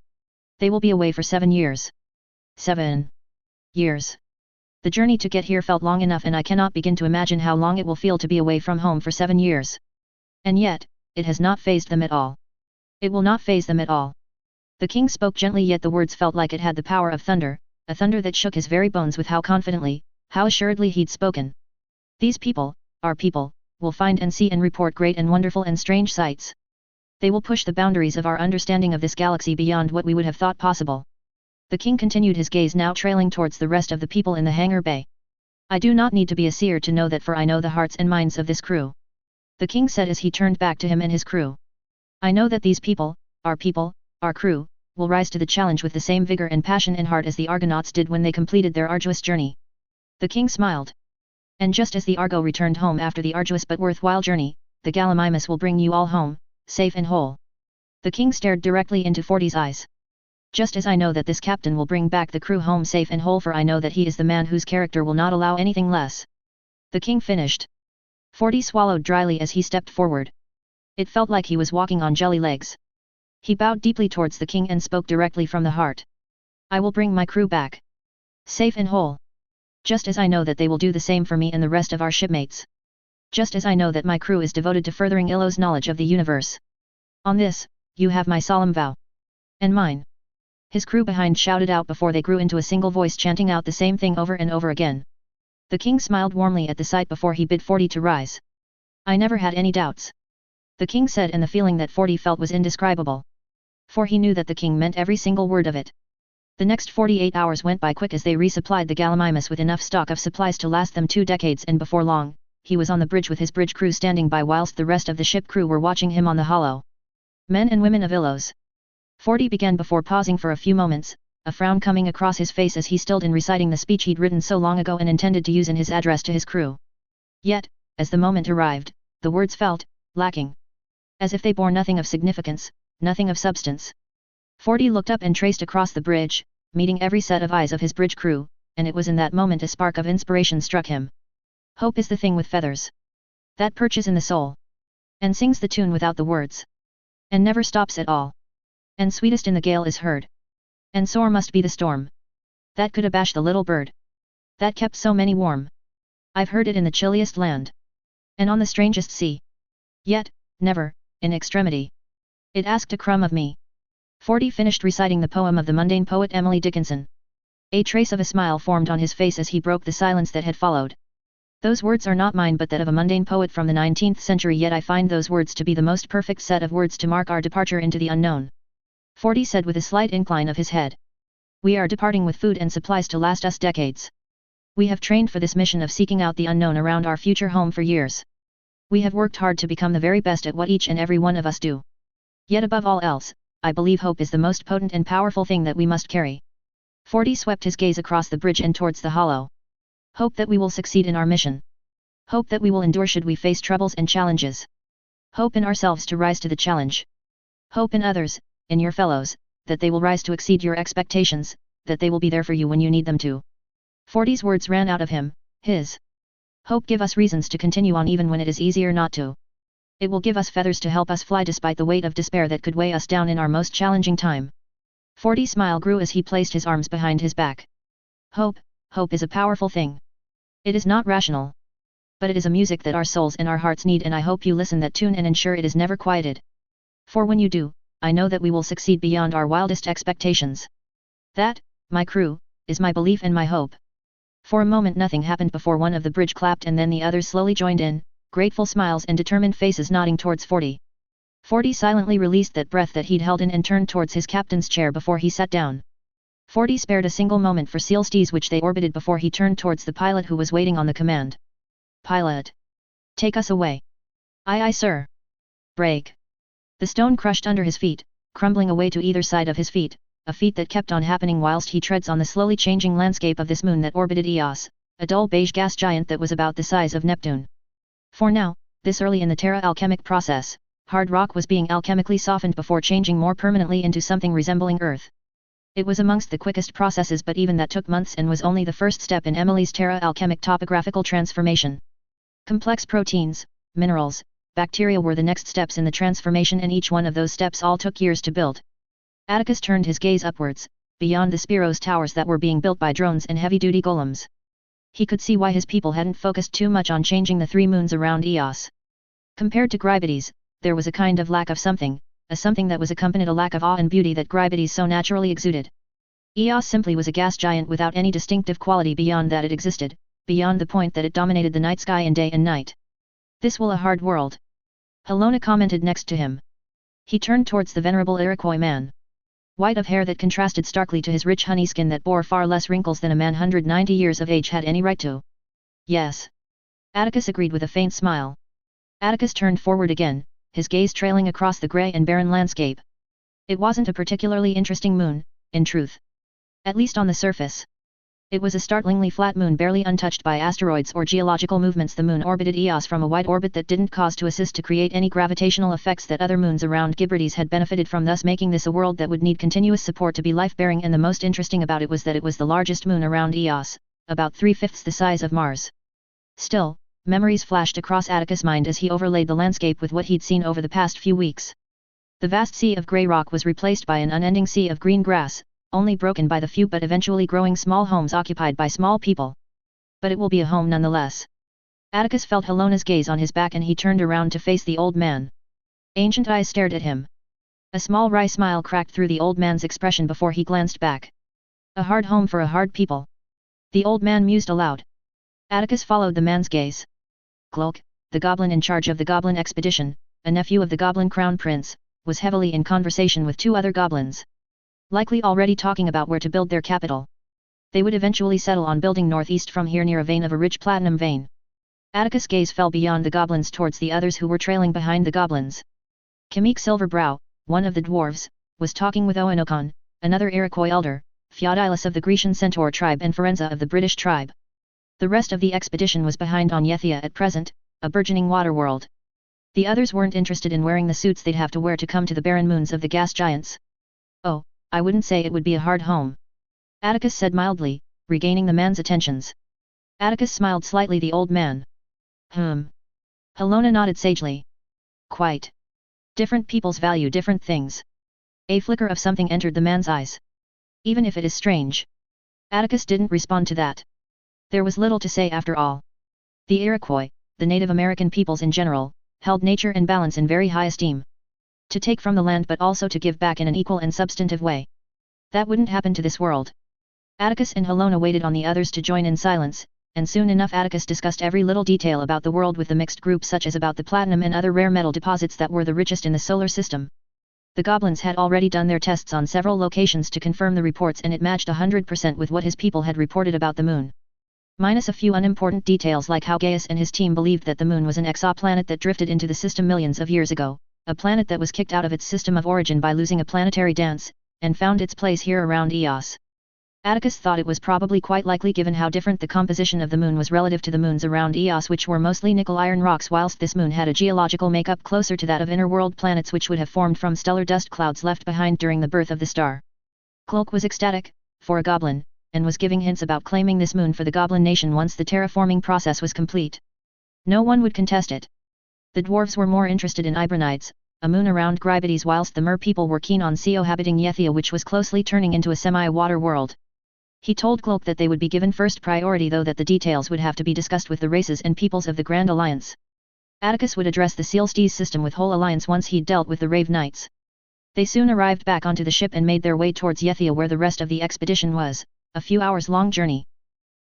They will be away for 7 years. 7 years. The journey to get here felt long enough, and I cannot begin to imagine how long it will feel to be away from home for 7 years. And yet, it has not fazed them at all. It will not faze them at all. The king spoke gently, yet the words felt like it had the power of thunder, a thunder that shook his very bones with how confidently, how assuredly he'd spoken. These people, our people, will find and see and report great and wonderful and strange sights. They will push the boundaries of our understanding of this galaxy beyond what we would have thought possible. The king continued, his gaze now trailing towards the rest of the people in the hangar bay. I do not need to be a seer to know that, for I know the hearts and minds of this crew. The king said as he turned back to him and his crew. I know that these people, our crew, will rise to the challenge with the same vigor and passion and heart as the Argonauts did when they completed their arduous journey. The king smiled. And just as the Argo returned home after the arduous but worthwhile journey, the Gallimimus will bring you all home, safe and whole. The king stared directly into 40's eyes. Just as I know that this captain will bring back the crew home safe and whole, for I know that he is the man whose character will not allow anything less. The king finished. 40 swallowed dryly as he stepped forward. It felt like he was walking on jelly legs. He bowed deeply towards the king and spoke directly from the heart. I will bring my crew back. Safe and whole. Just as I know that they will do the same for me and the rest of our shipmates. Just as I know that my crew is devoted to furthering Illo's knowledge of the universe. On this, you have my solemn vow. And mine. His crew behind shouted out before they grew into a single voice, chanting out the same thing over and over again. The king smiled warmly at the sight before he bid 40 to rise. I never had any doubts. The king said, and the feeling that 40 felt was indescribable. For he knew that the king meant every single word of it. The next 48 hours went by quick as they resupplied the Gallimimus with enough stock of supplies to last them 2 decades, and before long, he was on the bridge with his bridge crew standing by whilst the rest of the ship crew were watching him on the hollow. Men and women of Illos. 40 began before pausing for a few moments, a frown coming across his face as he stilled in reciting the speech he'd written so long ago and intended to use in his address to his crew. Yet, as the moment arrived, the words felt lacking. As if they bore nothing of significance, nothing of substance. 40 looked up and traced across the bridge, meeting every set of eyes of his bridge crew, and it was in that moment a spark of inspiration struck him. Hope is the thing with feathers. That perches in the soul. And sings the tune without the words. And never stops at all. And sweetest in the gale is heard. And sore must be the storm. That could abash the little bird. That kept so many warm. I've heard it in the chilliest land. And on the strangest sea. Yet, never, in extremity. It asked a crumb of me. 40 finished reciting the poem of the mundane poet Emily Dickinson. A trace of a smile formed on his face as he broke the silence that had followed. Those words are not mine but that of a mundane poet from the 19th century, yet I find those words to be the most perfect set of words to mark our departure into the unknown. 40 said with a slight incline of his head. We are departing with food and supplies to last us decades. We have trained for this mission of seeking out the unknown around our future home for years. We have worked hard to become the very best at what each and every one of us do. Yet above all else, I believe hope is the most potent and powerful thing that we must carry. 40 swept his gaze across the bridge and towards the hollow. Hope that we will succeed in our mission. Hope that we will endure should we face troubles and challenges. Hope in ourselves to rise to the challenge. Hope in others, in your fellows, that they will rise to exceed your expectations, that they will be there for you when you need them to. 40's words ran out of him, his. Hope give us reasons to continue on even when it is easier not to. It will give us feathers to help us fly despite the weight of despair that could weigh us down in our most challenging time. 40's smile grew as he placed his arms behind his back. Hope is a powerful thing. It is not rational. But it is a music that our souls and our hearts need, and I hope you listen that tune and ensure it is never quieted. For when you do, I know that we will succeed beyond our wildest expectations. That, my crew, is my belief and my hope. For a moment nothing happened before one of the bridge clapped and then the others slowly joined in, grateful smiles and determined faces nodding towards 40. 40 silently released that breath that he'd held in and turned towards his captain's chair before he sat down. 40 spared a single moment for seal stees which they orbited before he turned towards the pilot who was waiting on the command. Pilot. Take us away. Aye aye sir. Break. The stone crushed under his feet, crumbling away to either side of his feet, a feat that kept on happening whilst he treads on the slowly changing landscape of this moon that orbited Eos, a dull beige gas giant that was about the size of Neptune. For now, this early in the Terra alchemic process, hard rock was being alchemically softened before changing more permanently into something resembling Earth. It was amongst the quickest processes, but even that took months and was only the first step in Emily's Terra alchemic topographical transformation. Complex proteins, minerals, bacteria were the next steps in the transformation, and each one of those steps all took years to build. Atticus turned his gaze upwards, beyond the Spiros towers that were being built by drones and heavy-duty golems. He could see why his people hadn't focused too much on changing the 3 moons around Eos. Compared to Grybides, there was a kind of lack of something, a something that was accompanied a lack of awe and beauty that Grybides so naturally exuded. Eos simply was a gas giant without any distinctive quality beyond that it existed, beyond the point that it dominated the night sky in day and night. This will a hard world. Helona commented next to him. He turned towards the venerable Iroquois man. White of hair that contrasted starkly to his rich honey skin that bore far less wrinkles than a man 190 years of age had any right to. Yes. Atticus agreed with a faint smile. Atticus turned forward again, his gaze trailing across the grey and barren landscape. It wasn't a particularly interesting moon, in truth. At least on the surface. It was a startlingly flat moon barely untouched by asteroids or geological movements. The moon orbited Eos from a wide orbit that didn't cause to assist to create any gravitational effects that other moons around Grybides had benefited from, thus making this a world that would need continuous support to be life-bearing, and the most interesting about it was that it was the largest moon around Eos, about 3/5 the size of Mars. Still, memories flashed across Atticus' mind as he overlaid the landscape with what he'd seen over the past few weeks. The vast sea of grey rock was replaced by an unending sea of green grass, only broken by the few but eventually growing small homes occupied by small people. But it will be a home nonetheless. Atticus felt Helona's gaze on his back and he turned around to face the old man. Ancient eyes stared at him. A small wry smile cracked through the old man's expression before he glanced back. A hard home for a hard people. The old man mused aloud. Atticus followed the man's gaze. Glok, the goblin in charge of the goblin expedition, a nephew of the goblin crown prince, was heavily in conversation with 2 other goblins. Likely already talking about where to build their capital. They would eventually settle on building northeast from here near a vein of a rich platinum vein. Atticus' gaze fell beyond the goblins towards the others who were trailing behind the goblins. Kamik Silverbrow, one of the dwarves, was talking with Oenokon, another Iroquois elder, Theodilus of the Grecian centaur tribe and Forenza of the British tribe. The rest of the expedition was behind on Yethia at present, a burgeoning water world. The others weren't interested in wearing the suits they'd have to wear to come to the barren moons of the gas giants. Oh, I wouldn't say it would be a hard home. Atticus said mildly, regaining the man's attentions. Atticus smiled slightly. The old man. Helona nodded sagely. Quite. Different peoples value different things. A flicker of something entered the man's eyes. Even if it is strange. Atticus didn't respond to that. There was little to say after all. The Iroquois, the Native American peoples in general, held nature and balance in very high esteem. To take from the land but also to give back in an equal and substantive way. That wouldn't happen to this world. Atticus and Helona waited on the others to join in silence, and soon enough Atticus discussed every little detail about the world with the mixed group, such as about the platinum and other rare metal deposits that were the richest in the solar system. The goblins had already done their tests on several locations to confirm the reports, and it matched 100% with what his people had reported about the moon. Minus a few unimportant details like how Gaius and his team believed that the moon was an exoplanet that drifted into the system millions of years ago, a planet that was kicked out of its system of origin by losing a planetary dance, and found its place here around Eos. Atticus thought it was probably quite likely given how different the composition of the moon was relative to the moons around Eos, which were mostly nickel-iron rocks, whilst this moon had a geological makeup closer to that of inner-world planets which would have formed from stellar dust clouds left behind during the birth of the star. Cloak was ecstatic, for a goblin, and was giving hints about claiming this moon for the goblin nation once the terraforming process was complete. No one would contest it. The dwarves were more interested in Ibranides, a moon around Grybides, whilst the mer people were keen on cohabiting Yethia, which was closely turning into a semi-water world. He told Cloak that they would be given first priority, though that the details would have to be discussed with the races and peoples of the Grand Alliance. Atticus would address the Sealstees system with Whole Alliance once he'd dealt with the Rave Knights. They soon arrived back onto the ship and made their way towards Yethia, where the rest of the expedition was, a few hours-long journey.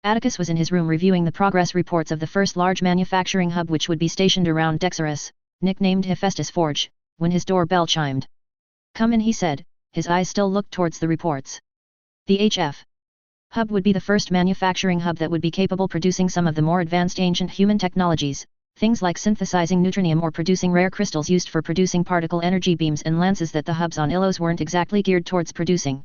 Atticus was in his room reviewing the progress reports of the first large manufacturing hub which would be stationed around Dexarus, nicknamed Hephaestus Forge, when his doorbell chimed. "Come in," he said, his eyes still looked towards the reports. The HF hub would be the first manufacturing hub that would be capable producing some of the more advanced ancient human technologies, things like synthesizing neutronium or producing rare crystals used for producing particle energy beams and lances that the hubs on Ilos weren't exactly geared towards producing.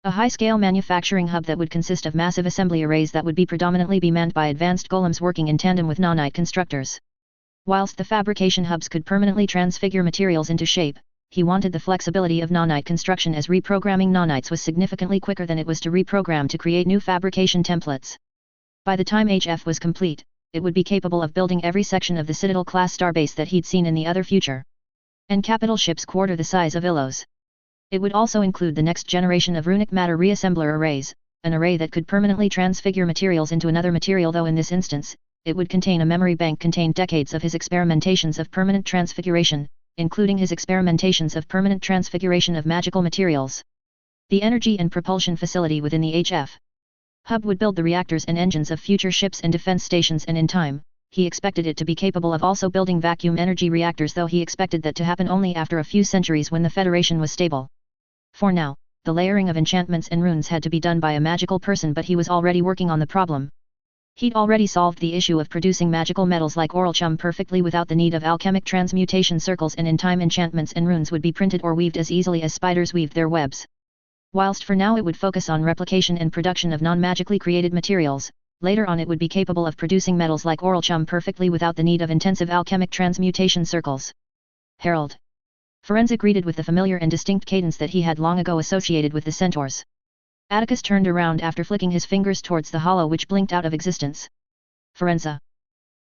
A high-scale manufacturing hub that would consist of massive assembly arrays that would be predominantly be manned by advanced golems working in tandem with nanite constructors. Whilst the fabrication hubs could permanently transfigure materials into shape, he wanted the flexibility of nanite construction, as reprogramming nanites was significantly quicker than it was to reprogram to create new fabrication templates. By the time HF was complete, it would be capable of building every section of the Citadel-class starbase that he'd seen in the other future. And capital ships quarter the size of Ilos. It would also include the next generation of runic matter reassembler arrays, an array that could permanently transfigure materials into another material, though in this instance, it would contain a memory bank containing decades of his experimentations of permanent transfiguration, including his experimentations of permanent transfiguration of magical materials. The energy and propulsion facility within the HF hub would build the reactors and engines of future ships and defense stations, and in time, he expected it to be capable of also building vacuum energy reactors, though he expected that to happen only after a few centuries when the Federation was stable. For now, the layering of enchantments and runes had to be done by a magical person, but he was already working on the problem. He'd already solved the issue of producing magical metals like Oralchum perfectly without the need of alchemic transmutation circles, and in time enchantments and runes would be printed or weaved as easily as spiders weaved their webs. Whilst for now it would focus on replication and production of non-magically created materials, later on it would be capable of producing metals like Oralchum perfectly without the need of intensive alchemic transmutation circles. Herald. Forenza greeted with the familiar and distinct cadence that he had long ago associated with the centaurs. Atticus turned around after flicking his fingers towards the hollow which blinked out of existence. Forenza.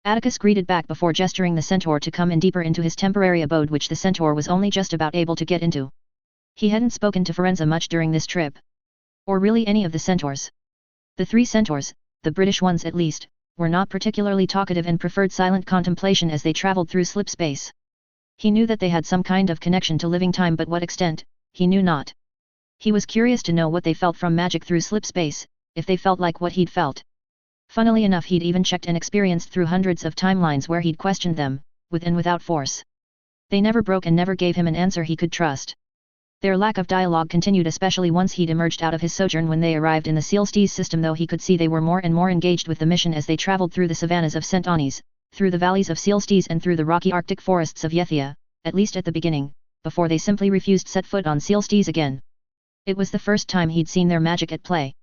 Atticus greeted back before gesturing the centaur to come in deeper into his temporary abode, which the centaur was only just about able to get into. He hadn't spoken to Forenza much during this trip. Or really any of the centaurs. The three centaurs, the British ones at least, were not particularly talkative and preferred silent contemplation as they traveled through slip space. He knew that they had some kind of connection to living time, but what extent, he knew not. He was curious to know what they felt from magic through slip space, if they felt like what he'd felt. Funnily enough, he'd even checked and experienced through hundreds of timelines where he'd questioned them, with and without force. They never broke and never gave him an answer he could trust. Their lack of dialogue continued especially once he'd emerged out of his sojourn when they arrived in the Sealstees system, though he could see they were more and more engaged with the mission as they traveled through the savannas of St. Anis, through the valleys of Sealstees and through the rocky Arctic forests of Yethia, at least at the beginning, before they simply refused set foot on Sealstees again. It was the first time he'd seen their magic at play.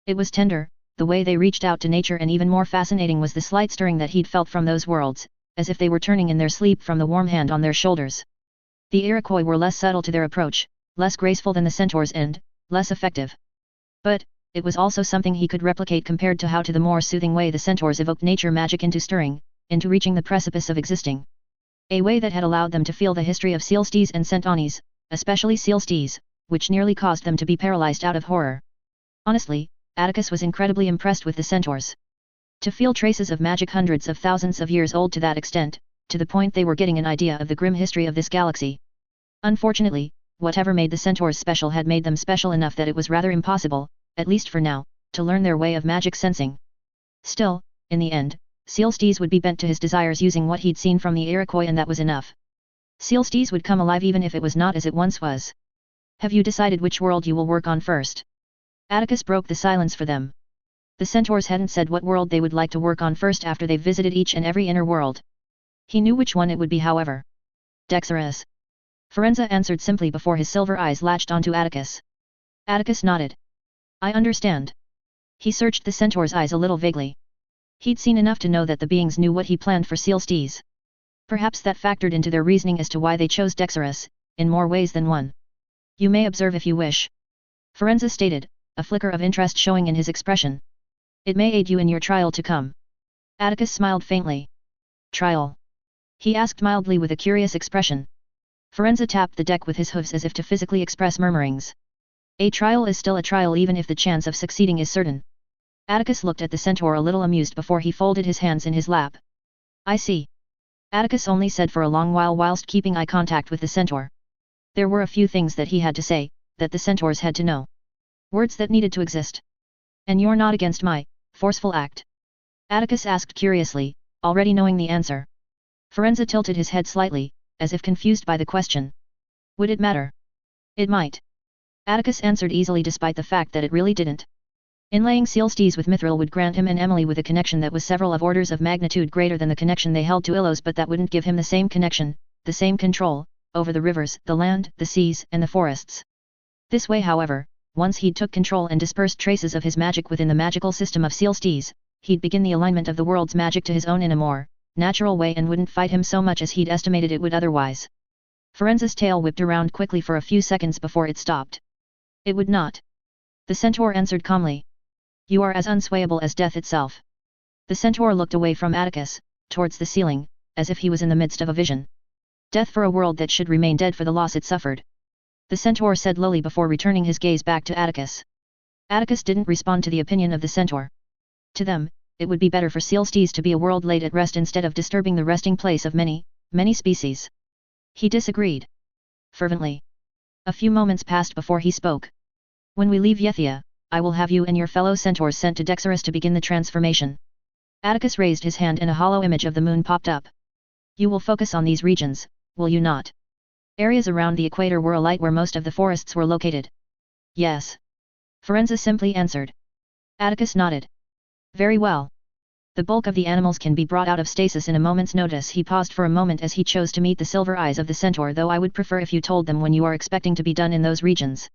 It was tender, the way they reached out to nature, and even more fascinating was the slight stirring that he'd felt from those worlds, as if they were turning in their sleep from the warm hand on their shoulders. The Iroquois were less subtle to their approach, less graceful than the centaurs, and less effective. But it was also something he could replicate compared to how to the more soothing way the centaurs evoked nature magic into stirring, into reaching the precipice of existing. A way that had allowed them to feel the history of Sealstees and St. Anis, especially Sealstees, which nearly caused them to be paralyzed out of horror. Honestly, Atticus was incredibly impressed with the centaurs. To feel traces of magic hundreds of thousands of years old to that extent, to the point they were getting an idea of the grim history of this galaxy. Unfortunately, whatever made the centaurs special had made them special enough that it was rather impossible, at least for now, to learn their way of magic sensing. Still, in the end, Sealstees would be bent to his desires using what he'd seen from the Iroquois, and that was enough. Sealstees would come alive even if it was not as it once was. Have you decided which world you will work on first? Atticus broke the silence for them. The centaurs hadn't said what world they would like to work on first after they've visited each and every inner world. He knew which one it would be, however. Dexarus. Forenza answered simply before his silver eyes latched onto Atticus. Atticus nodded. I understand. He searched the centaur's eyes a little vaguely. He'd seen enough to know that the beings knew what he planned for Sealstees. Perhaps that factored into their reasoning as to why they chose Dexterous, in more ways than one. You may observe if you wish. Forenza stated, a flicker of interest showing in his expression. It may aid you in your trial to come. Atticus smiled faintly. Trial? He asked mildly with a curious expression. Forenza tapped the deck with his hooves as if to physically express murmurings. A trial is still a trial even if the chance of succeeding is certain. Atticus looked at the centaur a little amused before he folded his hands in his lap. I see. Atticus only said for a long while whilst keeping eye contact with the centaur. There were a few things that he had to say, that the centaurs had to know. Words that needed to exist. And you're not against my forceful act? Atticus asked curiously, already knowing the answer. Forenza tilted his head slightly, as if confused by the question. Would it matter? It might. Atticus answered easily despite the fact that it really didn't. Inlaying Sealstees with Mithril would grant him and Emily with a connection that was several of orders of magnitude greater than the connection they held to Illos, but that wouldn't give him the same connection, the same control, over the rivers, the land, the seas, and the forests. This way however, once he'd took control and dispersed traces of his magic within the magical system of Sealstees, he'd begin the alignment of the world's magic to his own in a more natural way and wouldn't fight him so much as he'd estimated it would otherwise. Forenza's tail whipped around quickly for a few seconds before it stopped. It would not. The centaur answered calmly. You are as unswayable as death itself. The centaur looked away from Atticus, towards the ceiling, as if he was in the midst of a vision. Death for a world that should remain dead for the loss it suffered. The centaur said lowly before returning his gaze back to Atticus. Atticus didn't respond to the opinion of the centaur. To them, it would be better for Sealstees to be a world laid at rest instead of disturbing the resting place of many, many species. He disagreed. Fervently. A few moments passed before he spoke. When we leave Yethia, I will have you and your fellow centaurs sent to Dexterous to begin the transformation. Atticus raised his hand and a hollow image of the moon popped up. You will focus on these regions, will you not? Areas around the equator were alight where most of the forests were located. Yes. Forenza simply answered. Atticus nodded. Very well. The bulk of the animals can be brought out of stasis in a moment's notice. He paused for a moment as he chose to meet the silver eyes of the centaur, though I would prefer if you told them when you are expecting to be done in those regions.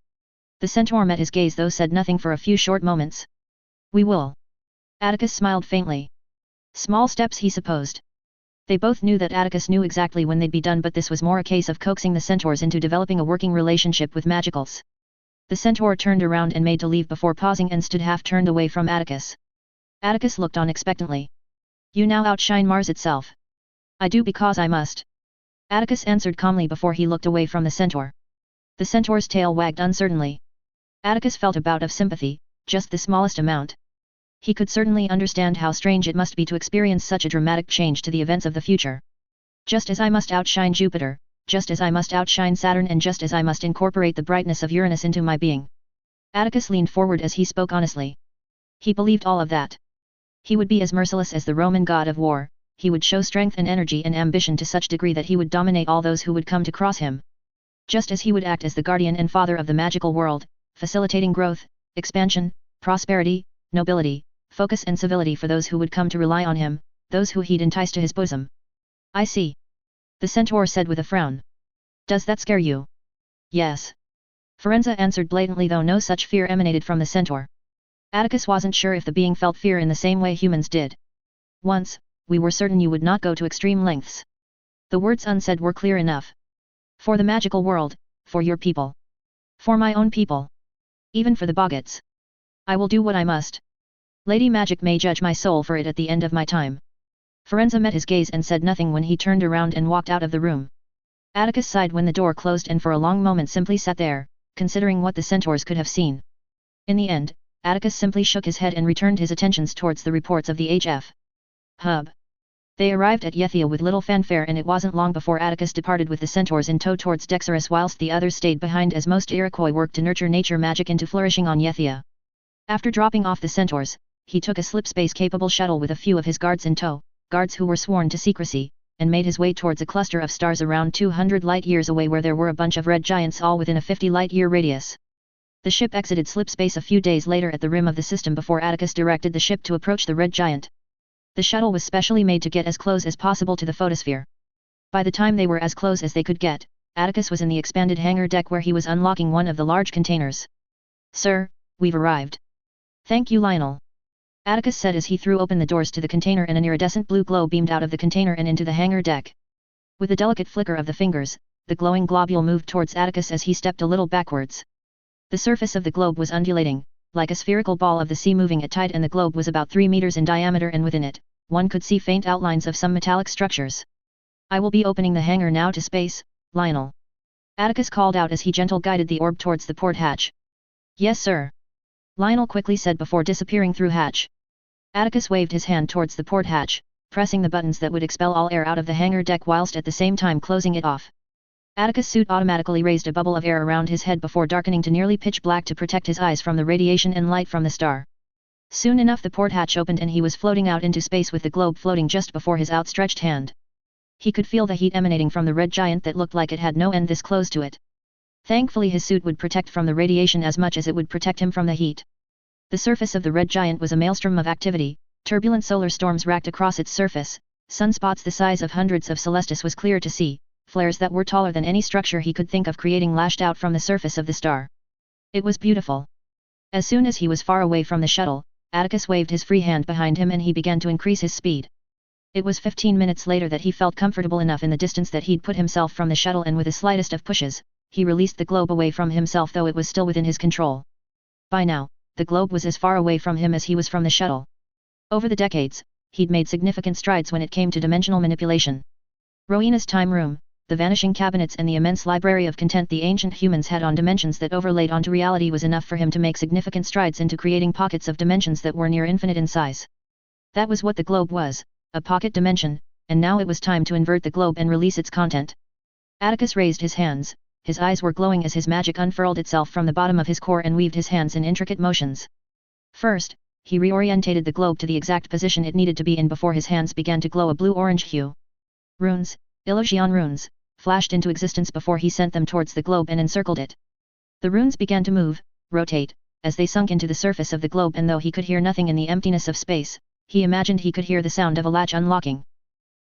The centaur met his gaze though said nothing for a few short moments. We will. Atticus smiled faintly. Small steps he supposed. They both knew that Atticus knew exactly when they'd be done, but this was more a case of coaxing the centaurs into developing a working relationship with magicals. The centaur turned around and made to leave before pausing and stood half turned away from Atticus. Atticus looked on expectantly. You now outshine Mars itself. I do because I must. Atticus answered calmly before he looked away from the centaur. The centaur's tail wagged uncertainly. Atticus felt a bout of sympathy, just the smallest amount. He could certainly understand how strange it must be to experience such a dramatic change to the events of the future. Just as I must outshine Jupiter, just as I must outshine Saturn, and just as I must incorporate the brightness of Uranus into my being. Atticus leaned forward as he spoke honestly. He believed all of that. He would be as merciless as the Roman god of war, he would show strength and energy and ambition to such degree that he would dominate all those who would come to cross him. Just as he would act as the guardian and father of the magical world, facilitating growth, expansion, prosperity, nobility, focus and civility for those who would come to rely on him, those who he'd entice to his bosom. I see. The centaur said with a frown. Does that scare you? Yes. Forenza answered blatantly, though no such fear emanated from the centaur. Atticus wasn't sure if the being felt fear in the same way humans did. Once, we were certain you would not go to extreme lengths. The words unsaid were clear enough. For the magical world, for your people. For my own people. Even for the Boggots. I will do what I must. Lady Magic may judge my soul for it at the end of my time. Forenza met his gaze and said nothing when he turned around and walked out of the room. Atticus sighed when the door closed and for a long moment simply sat there, considering what the centaurs could have seen. In the end, Atticus simply shook his head and returned his attentions towards the reports of the HF hub. They arrived at Yethia with little fanfare, and it wasn't long before Atticus departed with the centaurs in tow towards Dexterous, whilst the others stayed behind as most Iroquois worked to nurture nature magic into flourishing on Yethia. After dropping off the centaurs, he took a slipspace-capable shuttle with a few of his guards in tow, guards who were sworn to secrecy, and made his way towards a cluster of stars around 200 light-years away where there were a bunch of red giants all within a 50 light-year radius. The ship exited slipspace a few days later at the rim of the system before Atticus directed the ship to approach the red giant. The shuttle was specially made to get as close as possible to the photosphere. By the time they were as close as they could get, Atticus was in the expanded hangar deck where he was unlocking one of the large containers. Sir, we've arrived. Thank you, Lionel. Atticus said as he threw open the doors to the container and an iridescent blue glow beamed out of the container and into the hangar deck. With a delicate flicker of the fingers, the glowing globule moved towards Atticus as he stepped a little backwards. The surface of the globe was undulating, like a spherical ball of the sea moving at tide, and the globe was about 3 meters in diameter, and within it, one could see faint outlines of some metallic structures. I will be opening the hangar now to space, Lionel. Atticus called out as he gently guided the orb towards the port hatch. Yes, sir. Lionel quickly said before disappearing through hatch. Atticus waved his hand towards the port hatch, pressing the buttons that would expel all air out of the hangar deck whilst at the same time closing it off. Atticus' suit automatically raised a bubble of air around his head before darkening to nearly pitch black to protect his eyes from the radiation and light from the star. Soon enough the port hatch opened and he was floating out into space with the globe floating just before his outstretched hand. He could feel the heat emanating from the red giant that looked like it had no end this close to it. Thankfully his suit would protect from the radiation as much as it would protect him from the heat. The surface of the red giant was a maelstrom of activity, turbulent solar storms racked across its surface, sunspots the size of hundreds of Celestis was clear to see, flares that were taller than any structure he could think of creating lashed out from the surface of the star. It was beautiful. As soon as he was far away from the shuttle, Atticus waved his free hand behind him and he began to increase his speed. It was 15 minutes later that he felt comfortable enough in the distance that he'd put himself from the shuttle, and with the slightest of pushes, he released the globe away from himself, though it was still within his control. By now, the globe was as far away from him as he was from the shuttle. Over the decades, he'd made significant strides when it came to dimensional manipulation. Rowena's time room, the vanishing cabinets and the immense library of content the ancient humans had on dimensions that overlaid onto reality was enough for him to make significant strides into creating pockets of dimensions that were near infinite in size. That was what the globe was, a pocket dimension, and now it was time to invert the globe and release its content. Atticus raised his hands, his eyes were glowing as his magic unfurled itself from the bottom of his core and weaved his hands in intricate motions. First, he reorientated the globe to the exact position it needed to be in before his hands began to glow a blue-orange hue. Runes, illusion runes, flashed into existence before he sent them towards the globe and encircled it. The runes began to move, rotate, as they sunk into the surface of the globe, and though he could hear nothing in the emptiness of space, he imagined he could hear the sound of a latch unlocking.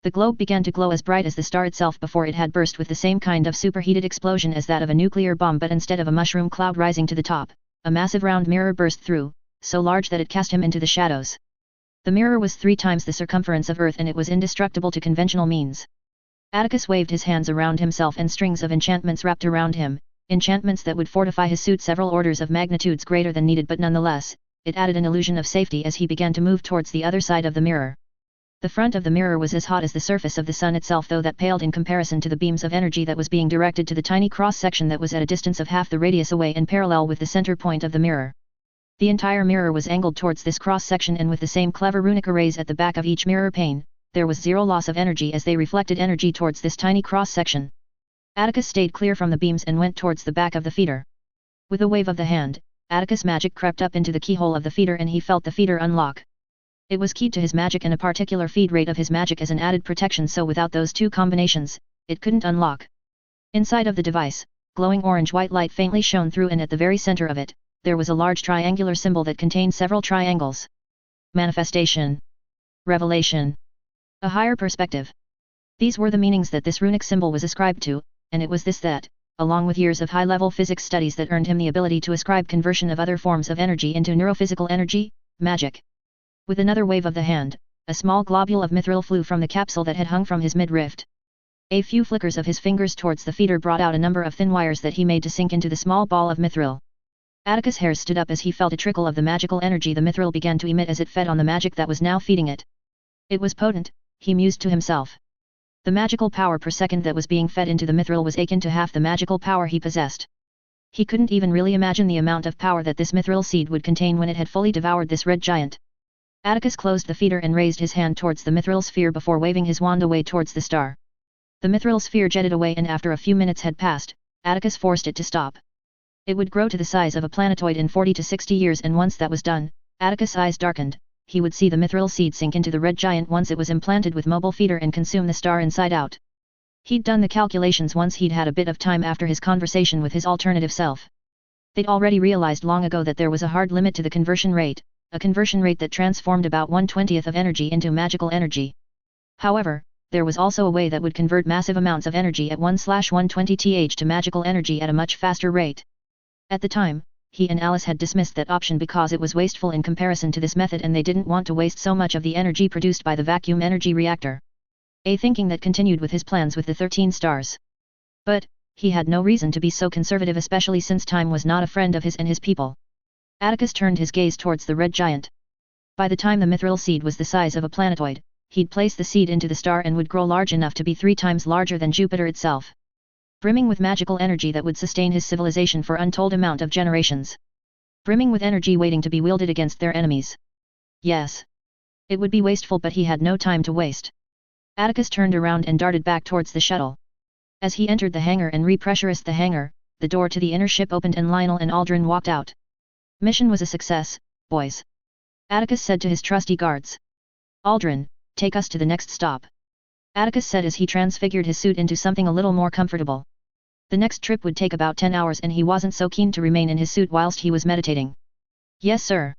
The globe began to glow as bright as the star itself before it had burst with the same kind of superheated explosion as that of a nuclear bomb, but instead of a mushroom cloud rising to the top, a massive round mirror burst through, so large that it cast him into the shadows. The mirror was 3 times the circumference of Earth and it was indestructible to conventional means. Atticus waved his hands around himself and strings of enchantments wrapped around him, enchantments that would fortify his suit several orders of magnitudes greater than needed, but nonetheless, it added an illusion of safety as he began to move towards the other side of the mirror. The front of the mirror was as hot as the surface of the sun itself, though that paled in comparison to the beams of energy that was being directed to the tiny cross-section that was at a distance of half the radius away and parallel with the center point of the mirror. The entire mirror was angled towards this cross-section, and with the same clever runic arrays at the back of each mirror pane, there was zero loss of energy as they reflected energy towards this tiny cross-section. Atticus stayed clear from the beams and went towards the back of the feeder. With a wave of the hand, Atticus' magic crept up into the keyhole of the feeder and he felt the feeder unlock. It was keyed to his magic and a particular feed rate of his magic as an added protection, so without those two combinations, it couldn't unlock. Inside of the device, glowing orange-white light faintly shone through, and at the very center of it, there was a large triangular symbol that contained several triangles. Manifestation. Revelation. A higher perspective. These were the meanings that this runic symbol was ascribed to, and it was this that, along with years of high-level physics studies, that earned him the ability to ascribe conversion of other forms of energy into neurophysical energy, magic. With another wave of the hand, a small globule of mithril flew from the capsule that had hung from his mid-rift. A few flickers of his fingers towards the feeder brought out a number of thin wires that he made to sink into the small ball of mithril. Atticus' hairs stood up as he felt a trickle of the magical energy the mithril began to emit as it fed on the magic that was now feeding it. It was potent, he mused to himself. The magical power per second that was being fed into the mithril was akin to half the magical power he possessed. He couldn't even really imagine the amount of power that this mithril seed would contain when it had fully devoured this red giant. Atticus closed the feeder and raised his hand towards the mithril sphere before waving his wand away towards the star. The mithril sphere jetted away, and after a few minutes had passed, Atticus forced it to stop. It would grow to the size of a planetoid in 40 to 60 years, and once that was done, Atticus' eyes darkened. He would see the mithril seed sink into the red giant once it was implanted with mobile feeder and consume the star inside out. He'd done the calculations once he'd had a bit of time after his conversation with his alternative self. They'd already realized long ago that there was a hard limit to the conversion rate, a conversion rate that transformed about 1/20th of energy into magical energy. However, there was also a way that would convert massive amounts of energy at 1/120th to magical energy at a much faster rate. At the time, he and Alice had dismissed that option because it was wasteful in comparison to this method and they didn't want to waste so much of the energy produced by the vacuum energy reactor. A thinking that continued with his plans with the 13 stars. But, he had no reason to be so conservative, especially since time was not a friend of his and his people. Atticus turned his gaze towards the red giant. By the time the mithril seed was the size of a planetoid, he'd place the seed into the star and would grow large enough to be 3 times larger than Jupiter itself. Brimming with magical energy that would sustain his civilization for untold amount of generations. Brimming with energy waiting to be wielded against their enemies. Yes. It would be wasteful, but he had no time to waste. Atticus turned around and darted back towards the shuttle. As he entered the hangar and repressurized the hangar, the door to the inner ship opened and Lionel and Aldrin walked out. Mission was a success, boys. Atticus said to his trusty guards. Aldrin, take us to the next stop. Atticus said as he transfigured his suit into something a little more comfortable. The next trip would take about 10 hours and he wasn't so keen to remain in his suit whilst he was meditating. Yes sir.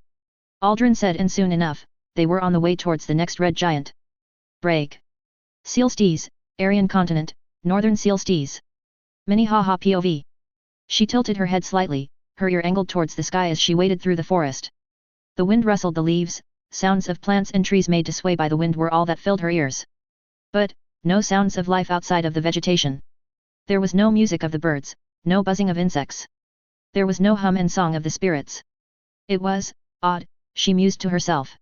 Aldrin said, and soon enough, they were on the way towards the next red giant. Break. Sealstees, Aryan continent, Northern Sealstees. Minnehaha POV. She tilted her head slightly, her ear angled towards the sky as she waded through the forest. The wind rustled the leaves, sounds of plants and trees made to sway by the wind were all that filled her ears. But, no sounds of life outside of the vegetation. There was no music of the birds, no buzzing of insects. There was no hum and song of the spirits. It was odd, she mused to herself.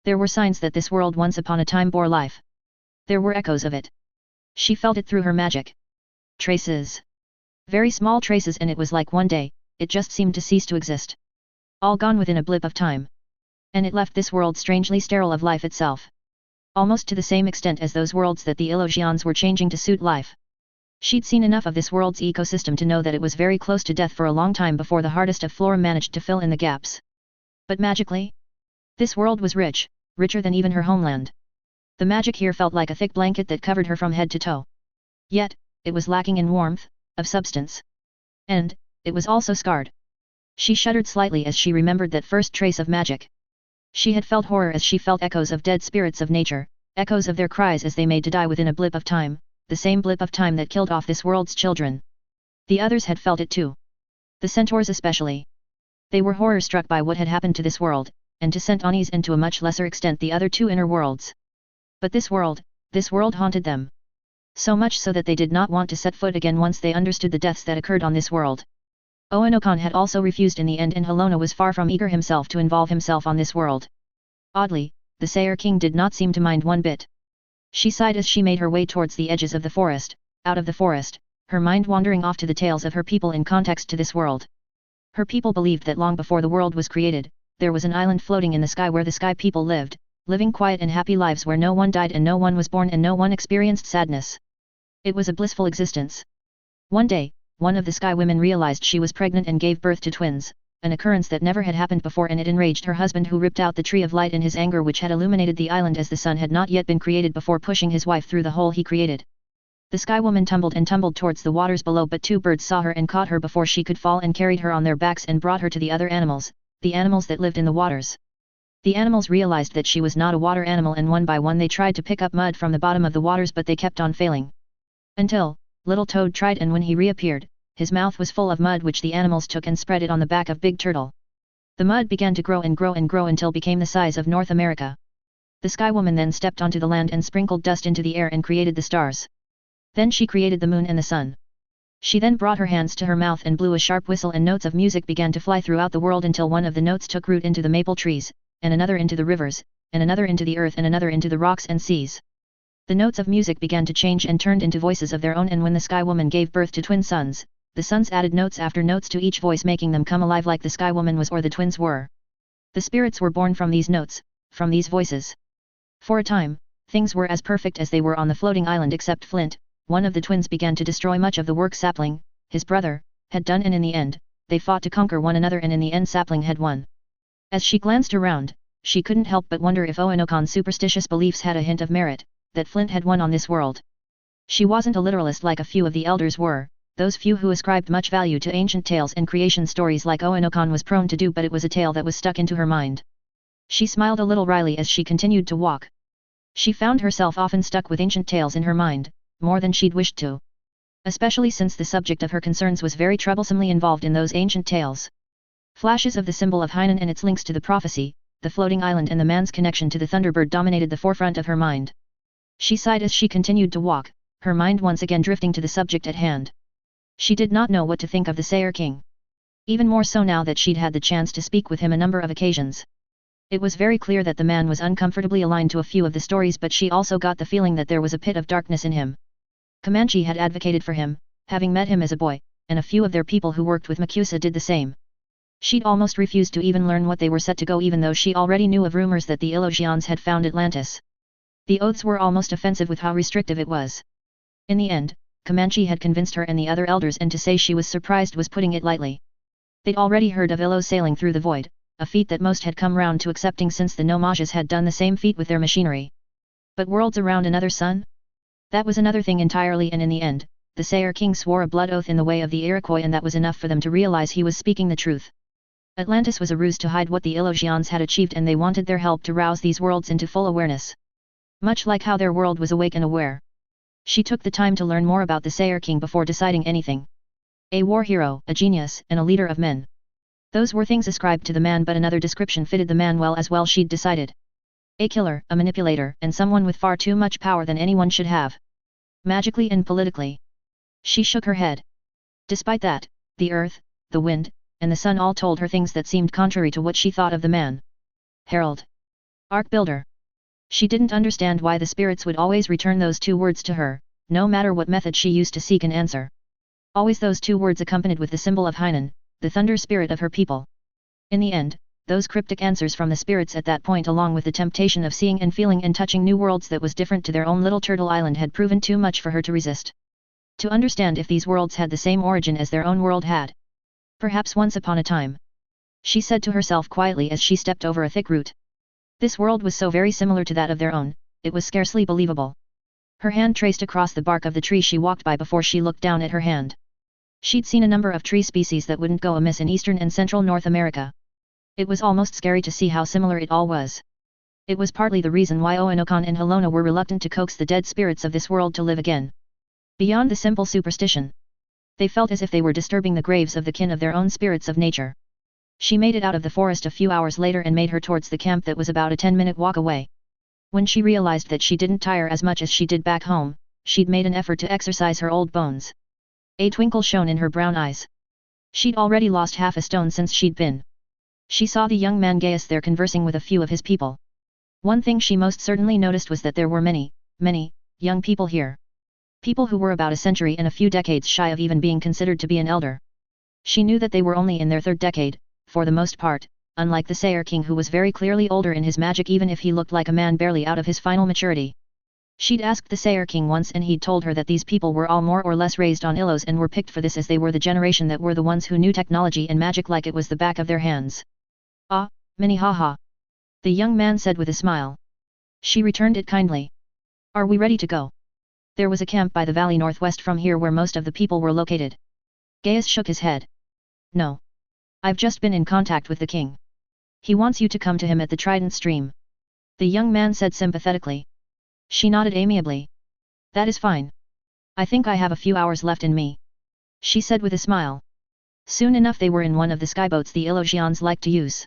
There were signs that this world once upon a time bore life. There were echoes of it. She felt it through her magic. Traces. Very small traces, and it was like one day, it just seemed to cease to exist. All gone within a blip of time. And it left this world strangely sterile of life itself. Almost to the same extent as those worlds that the Illusions were changing to suit life. She'd seen enough of this world's ecosystem to know that it was very close to death for a long time before the hardest of flora managed to fill in the gaps. But magically? This world was rich, richer than even her homeland. The magic here felt like a thick blanket that covered her from head to toe. Yet, it was lacking in warmth, of substance. And, it was also scarred. She shuddered slightly as she remembered that first trace of magic. She had felt horror as she felt echoes of dead spirits of nature, echoes of their cries as they made to die within a blip of time, the same blip of time that killed off this world's children. The others had felt it too. The centaurs especially. They were horror-struck by what had happened to this world, and to Centanis and to a much lesser extent the other 2 inner worlds. But this world haunted them. So much so that they did not want to set foot again once they understood the deaths that occurred on this world. Oenokan had also refused in the end, and Helona was far from eager himself to involve himself on this world. Oddly, the Sayer King did not seem to mind one bit. She sighed as she made her way towards the edges of the forest, out of the forest, her mind wandering off to the tales of her people in context to this world. Her people believed that long before the world was created, there was an island floating in the sky where the sky people lived, living quiet and happy lives where no one died and no one was born and no one experienced sadness. It was a blissful existence. One day, one of the sky women realized she was pregnant and gave birth to twins, an occurrence that never had happened before, and it enraged her husband, who ripped out the tree of light in his anger which had illuminated the island as the sun had not yet been created, before pushing his wife through the hole he created. The sky woman tumbled and tumbled towards the waters below, but 2 birds saw her and caught her before she could fall and carried her on their backs and brought her to the other animals, the animals that lived in the waters. The animals realized that she was not a water animal, and one by one they tried to pick up mud from the bottom of the waters, but they kept on failing. Until, little Toad tried, and when he reappeared, his mouth was full of mud which the animals took and spread it on the back of Big Turtle. The mud began to grow and grow and grow until became the size of North America. The Sky Woman then stepped onto the land and sprinkled dust into the air and created the stars. Then she created the moon and the sun. She then brought her hands to her mouth and blew a sharp whistle, and notes of music began to fly throughout the world until one of the notes took root into the maple trees, and another into the rivers, and another into the earth, and another into the rocks and seas. The notes of music began to change and turned into voices of their own, and when the Sky Woman gave birth to twin sons, the sons added notes after notes to each voice, making them come alive like the Sky Woman was or the twins were. The spirits were born from these notes, from these voices. For a time, things were as perfect as they were on the floating island, except Flint, one of the twins, began to destroy much of the work Sapling, his brother, had done, and in the end, they fought to conquer one another, and in the end Sapling had won. As she glanced around, she couldn't help but wonder if Oenokan's superstitious beliefs had a hint of merit, that Flint had won on this world. She wasn't a literalist like a few of the elders were, those few who ascribed much value to ancient tales and creation stories like Oenokan was prone to do, but it was a tale that was stuck into her mind. She smiled a little wryly as she continued to walk. She found herself often stuck with ancient tales in her mind, more than she'd wished to. Especially since the subject of her concerns was very troublesomely involved in those ancient tales. Flashes of the symbol of Hainan and its links to the prophecy, the floating island and the man's connection to the Thunderbird dominated the forefront of her mind. She sighed as she continued to walk, her mind once again drifting to the subject at hand. She did not know what to think of the Sayer King. Even more so now that she'd had the chance to speak with him a number of occasions. It was very clear that the man was uncomfortably aligned to a few of the stories, but she also got the feeling that there was a pit of darkness in him. Comanche had advocated for him, having met him as a boy, and a few of their people who worked with Makusa did the same. She'd almost refused to even learn what they were set to go, even though she already knew of rumors that the Ilogians had found Atlantis. The oaths were almost offensive with how restrictive it was. In the end, Comanche had convinced her and the other elders, and to say she was surprised was putting it lightly. They'd already heard of Ilos sailing through the void, a feat that most had come round to accepting since the Mages had done the same feat with their machinery. But worlds around another sun? That was another thing entirely, and in the end, the Sayer King swore a blood oath in the way of the Iroquois, and that was enough for them to realize he was speaking the truth. Atlantis was a ruse to hide what the Ilogians had achieved, and they wanted their help to rouse these worlds into full awareness. Much like how their world was awake and aware. She took the time to learn more about the Sayer King before deciding anything. A war hero, a genius, and a leader of men. Those were things ascribed to the man, but another description fitted the man well as well, she'd decided. A killer, a manipulator, and someone with far too much power than anyone should have. Magically and politically. She shook her head. Despite that, the earth, the wind, and the sun all told her things that seemed contrary to what she thought of the man. Herald. Ark Builder. She didn't understand why the spirits would always return those two words to her, no matter what method she used to seek an answer. Always those two words accompanied with the symbol of Hainan, the thunder spirit of her people. In the end, those cryptic answers from the spirits at that point, along with the temptation of seeing and feeling and touching new worlds that was different to their own little turtle island, had proven too much for her to resist. To understand if these worlds had the same origin as their own world had. Perhaps once upon a time. She said to herself quietly as she stepped over a thick root. This world was so very similar to that of their own, it was scarcely believable. Her hand traced across the bark of the tree she walked by before she looked down at her hand. She'd seen a number of tree species that wouldn't go amiss in eastern and central North America. It was almost scary to see how similar it all was. It was partly the reason why Oanokan and Halona were reluctant to coax the dead spirits of this world to live again. Beyond the simple superstition. They felt as if they were disturbing the graves of the kin of their own spirits of nature. She made it out of the forest a few hours later and made her towards the camp that was about a 10-minute walk away. When she realized that she didn't tire as much as she did back home, she'd made an effort to exercise her old bones. A twinkle shone in her brown eyes. She'd already lost half a stone since she'd been. She saw the young man Gaius there conversing with a few of his people. One thing she most certainly noticed was that there were many, young people here. People who were about a century and a few decades shy of even being considered to be an elder. She knew that they were only in their third decade, for the most part, unlike the Sayer King, who was very clearly older in his magic even if he looked like a man barely out of his final maturity. She'd asked the Sayer King once and he'd told her that these people were all more or less raised on Ilos and were picked for this as they were the generation that were the ones who knew technology and magic like it was the back of their hands. Ah, Minnie haha. The young man said with a smile. She returned it kindly. Are we ready to go? There was a camp by the valley northwest from here where most of the people were located. Gaius shook his head. No. I've just been in contact with the king. He wants you to come to him at the Trident Stream. The young man said sympathetically. She nodded amiably. That is fine. I think I have a few hours left in me. She said with a smile. Soon enough they were in one of the skyboats the Ilogians liked to use.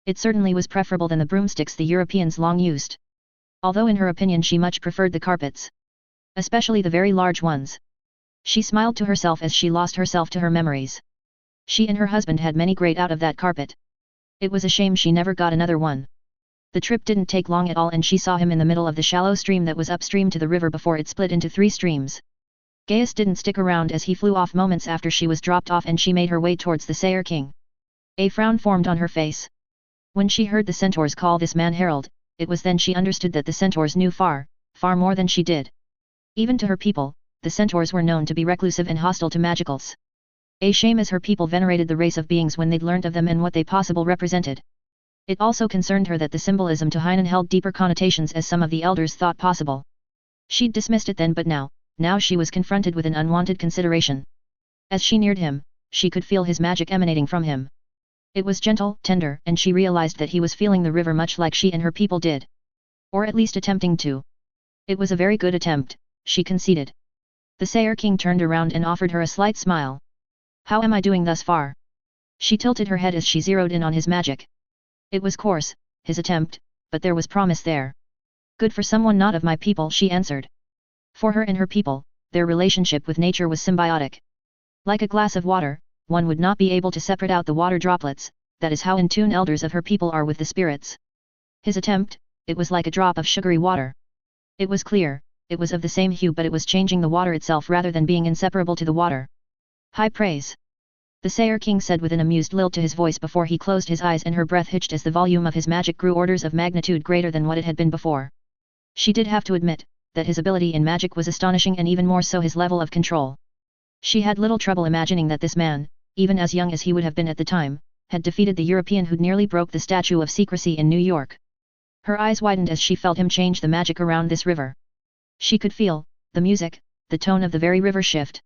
It certainly was preferable than the broomsticks the Europeans long used. Although in her opinion she much preferred the carpets. Especially the very large ones. She smiled to herself as she lost herself to her memories. She and her husband had many great out of that carpet. It was a shame she never got another one. The trip didn't take long at all and she saw him in the middle of the shallow stream that was upstream to the river before it split into 3 streams. Gaius didn't stick around as he flew off moments after she was dropped off and she made her way towards the Sayer King. A frown formed on her face. When she heard the centaurs call this man Herald, it was then she understood that the centaurs knew far more than she did. Even to her people, the centaurs were known to be reclusive and hostile to magicals. A shame as her people venerated the race of beings when they'd learnt of them and what they possibly represented. It also concerned her that the symbolism to Hainan held deeper connotations as some of the elders thought possible. She'd dismissed it then, but now she was confronted with an unwanted consideration. As she neared him, she could feel his magic emanating from him. It was gentle, tender, and she realized that he was feeling the river much like she and her people did. Or at least attempting to. It was a very good attempt, she conceded. The Sayer King turned around and offered her a slight smile. How am I doing thus far? She tilted her head as she zeroed in on his magic. It was coarse, his attempt, but there was promise there. Good for someone not of my people, she answered. For her and her people, their relationship with nature was symbiotic. Like a glass of water, one would not be able to separate out the water droplets, that is how in tune elders of her people are with the spirits. His attempt, it was like a drop of sugary water. It was clear, it was of the same hue, but it was changing the water itself rather than being inseparable to the water. High praise. The Sayer King said with an amused lilt to his voice before he closed his eyes, and her breath hitched as the volume of his magic grew orders of magnitude greater than what it had been before. She did have to admit, that his ability in magic was astonishing, and even more so his level of control. She had little trouble imagining that this man, even as young as he would have been at the time, had defeated the European who nearly broke the statue of secrecy in New York. Her eyes widened as she felt him change the magic around this river. She could feel, the music, the tone of the very river shift.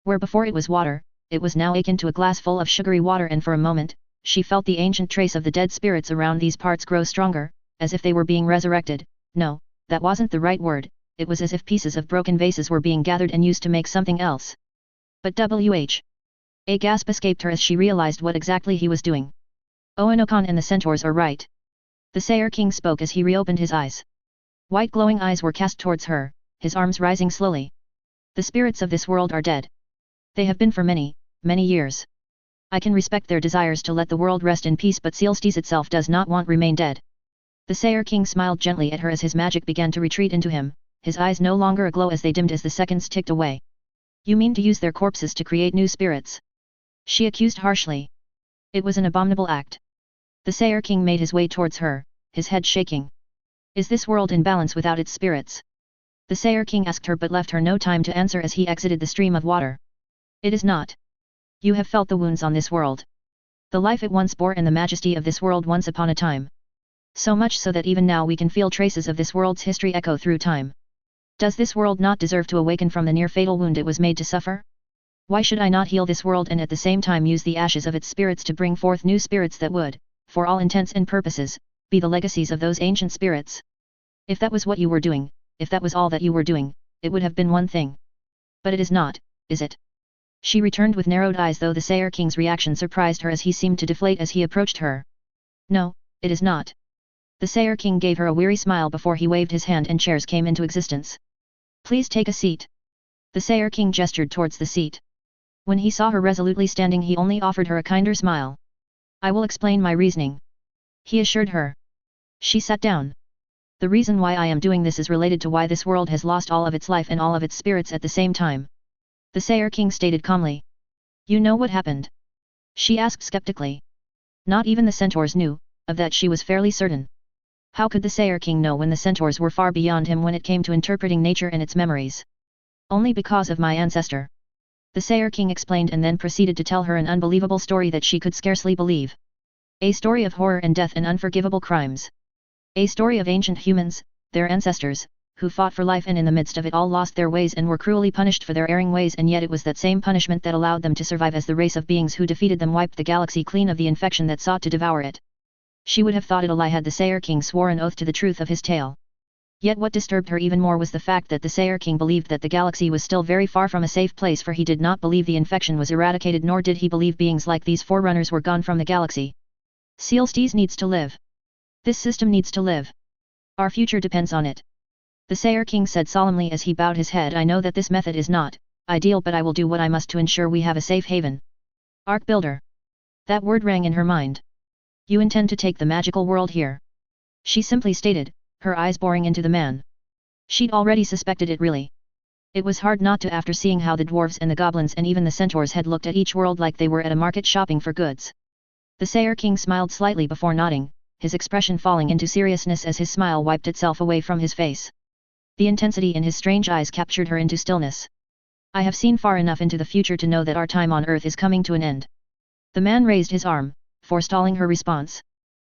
Where before it was water, it was now akin to a glass full of sugary water, and for a moment, she felt the ancient trace of the dead spirits around these parts grow stronger, as if they were being resurrected. No, that wasn't the right word, it was as if pieces of broken vases were being gathered and used to make something else. But a gasp escaped her as she realized what exactly he was doing. Oanokan and the centaurs are right. The Sayer King spoke as he reopened his eyes. White glowing eyes were cast towards her, his arms rising slowly. The spirits of this world are dead. They have been for many, many years. I can respect their desires to let the world rest in peace, but Sealstees itself does not want remain dead. The Sayer King smiled gently at her as his magic began to retreat into him, his eyes no longer aglow as they dimmed as the seconds ticked away. You mean to use their corpses to create new spirits? She accused harshly. It was an abominable act. The Sayer King made his way towards her, his head shaking. Is this world in balance without its spirits? The Sayer King asked her, but left her no time to answer as he exited the stream of water. It is not. You have felt the wounds on this world. The life it once bore and the majesty of this world once upon a time. So much so that even now we can feel traces of this world's history echo through time. Does this world not deserve to awaken from the near-fatal wound it was made to suffer? Why should I not heal this world and at the same time use the ashes of its spirits to bring forth new spirits that would, for all intents and purposes, be the legacies of those ancient spirits? If that was what you were doing, if that was all that you were doing, it would have been one thing. But it is not, is it? She returned with narrowed eyes, though the Sayer King's reaction surprised her as he seemed to deflate as he approached her. No, it is not. The Sayer King gave her a weary smile before he waved his hand and chairs came into existence. Please take a seat. The Sayer King gestured towards the seat. When he saw her resolutely standing, he only offered her a kinder smile. I will explain my reasoning, he assured her. She sat down. The reason why I am doing this is related to why this world has lost all of its life and all of its spirits at the same time. The Sayer King stated calmly. You know what happened? She asked skeptically. Not even the centaurs knew, of that she was fairly certain. How could the Sayer King know when the centaurs were far beyond him when it came to interpreting nature and its memories? Only because of my ancestor. The Sayer King explained and then proceeded to tell her an unbelievable story that she could scarcely believe. A story of horror and death and unforgivable crimes. A story of ancient humans, their ancestors, who fought for life and in the midst of it all lost their ways and were cruelly punished for their erring ways, and yet it was that same punishment that allowed them to survive, as the race of beings who defeated them wiped the galaxy clean of the infection that sought to devour it. She would have thought it a lie had the Sayer King swore an oath to the truth of his tale. Yet what disturbed her even more was the fact that the Sayer King believed that the galaxy was still very far from a safe place, for he did not believe the infection was eradicated, nor did he believe beings like these forerunners were gone from the galaxy. Sealstees needs to live. This system needs to live. Our future depends on it. The Sayer King said solemnly as he bowed his head. I know that this method is not ideal, but I will do what I must to ensure we have a safe haven. Ark Builder. That word rang in her mind. You intend to take the magical world here? She simply stated, her eyes boring into the man. She'd already suspected it really. It was hard not to after seeing how the dwarves and the goblins and even the centaurs had looked at each world like they were at a market shopping for goods. The Sayer King smiled slightly before nodding, his expression falling into seriousness as his smile wiped itself away from his face. The intensity in his strange eyes captured her into stillness. I have seen far enough into the future to know that our time on Earth is coming to an end. The man raised his arm, forestalling her response.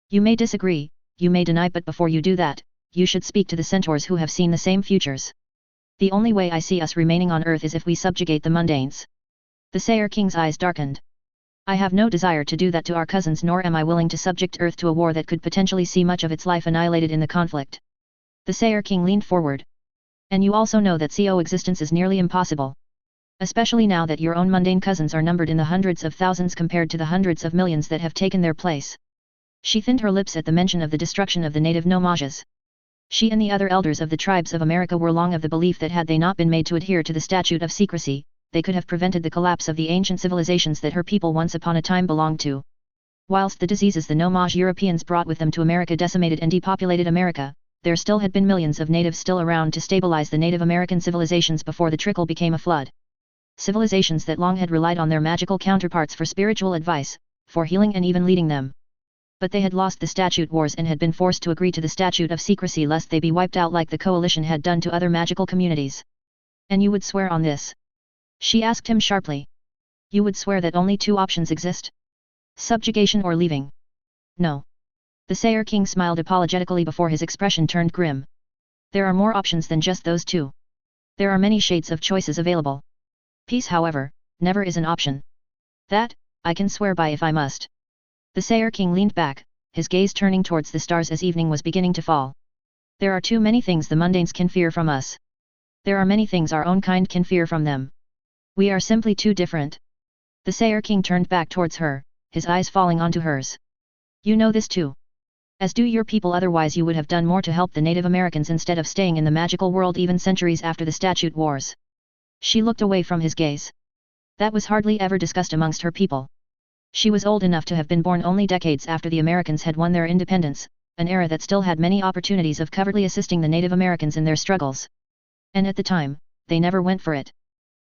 You may disagree, you may deny, but before you do that, you should speak to the centaurs who have seen the same futures. The only way I see us remaining on Earth is if we subjugate the mundanes. The Sayer King's eyes darkened. I have no desire to do that to our cousins, nor am I willing to subject Earth to a war that could potentially see much of its life annihilated in the conflict. The Sayer King leaned forward. And you also know that CO existence is nearly impossible. Especially now that your own mundane cousins are numbered in the hundreds of thousands compared to the hundreds of millions that have taken their place. She thinned her lips at the mention of the destruction of the native Mages. She and the other elders of the tribes of America were long of the belief that had they not been made to adhere to the statute of secrecy, they could have prevented the collapse of the ancient civilizations that her people once upon a time belonged to. Whilst the diseases the Mage Europeans brought with them to America decimated and depopulated America, there still had been millions of natives still around to stabilize the Native American civilizations before the trickle became a flood. Civilizations that long had relied on their magical counterparts for spiritual advice, for healing and even leading them. But they had lost the statute wars and had been forced to agree to the statute of secrecy lest they be wiped out like the coalition had done to other magical communities. And you would swear on this? She asked him sharply. You would swear that only two options exist? Subjugation or leaving? No. The Sayer King smiled apologetically before his expression turned grim. There are more options than just those two. There are many shades of choices available. Peace, however, never is an option. That, I can swear by if I must. The Sayer King leaned back, his gaze turning towards the stars as evening was beginning to fall. There are too many things the mundanes can fear from us. There are many things our own kind can fear from them. We are simply too different. The Sayer King turned back towards her, his eyes falling onto hers. You know this too. As do your people, otherwise you would have done more to help the Native Americans instead of staying in the magical world even centuries after the statute wars. She looked away from his gaze. That was hardly ever discussed amongst her people. She was old enough to have been born only decades after the Americans had won their independence, an era that still had many opportunities of covertly assisting the Native Americans in their struggles. And at the time, they never went for it.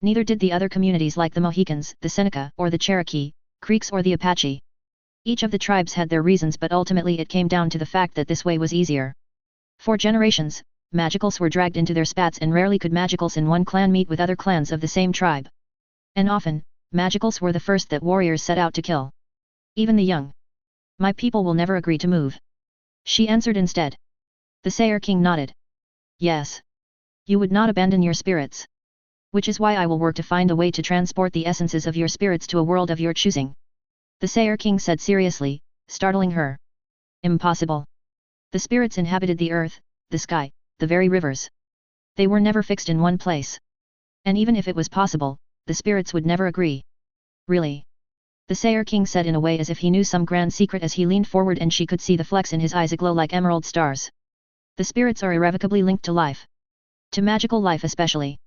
Neither did the other communities like the Mohicans, the Seneca, or the Cherokee, Creeks or the Apache. Each of the tribes had their reasons, but ultimately it came down to the fact that this way was easier. For generations, magicals were dragged into their spats and rarely could magicals in one clan meet with other clans of the same tribe. And often, magicals were the first that warriors set out to kill. Even the young. My people will never agree to move. She answered instead. The Sayer King nodded. Yes. You would not abandon your spirits. Which is why I will work to find a way to transport the essences of your spirits to a world of your choosing. The Sayer King said seriously, startling her. Impossible. The spirits inhabited the earth, the sky, the very rivers. They were never fixed in one place. And even if it was possible, the spirits would never agree. Really? The Sayer King said in a way as if he knew some grand secret as he leaned forward and she could see the flecks in his eyes aglow like emerald stars. The spirits are irrevocably linked to life. To magical life especially.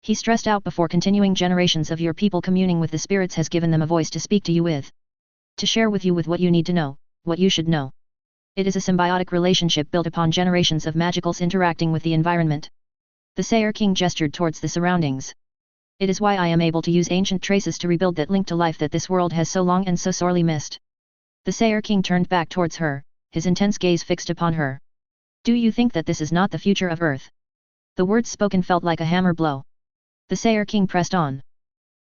He stressed out before continuing, generations of your people communing with the spirits has given them a voice to speak to you with. To share with you with what you need to know, what you should know. It is a symbiotic relationship built upon generations of magicals interacting with the environment. The Sayer King gestured towards the surroundings. It is why I am able to use ancient traces to rebuild that link to life that this world has so long and so sorely missed. The Sayer King turned back towards her, his intense gaze fixed upon her. Do you think that this is not the future of Earth? The words spoken felt like a hammer blow. The Sayer King pressed on.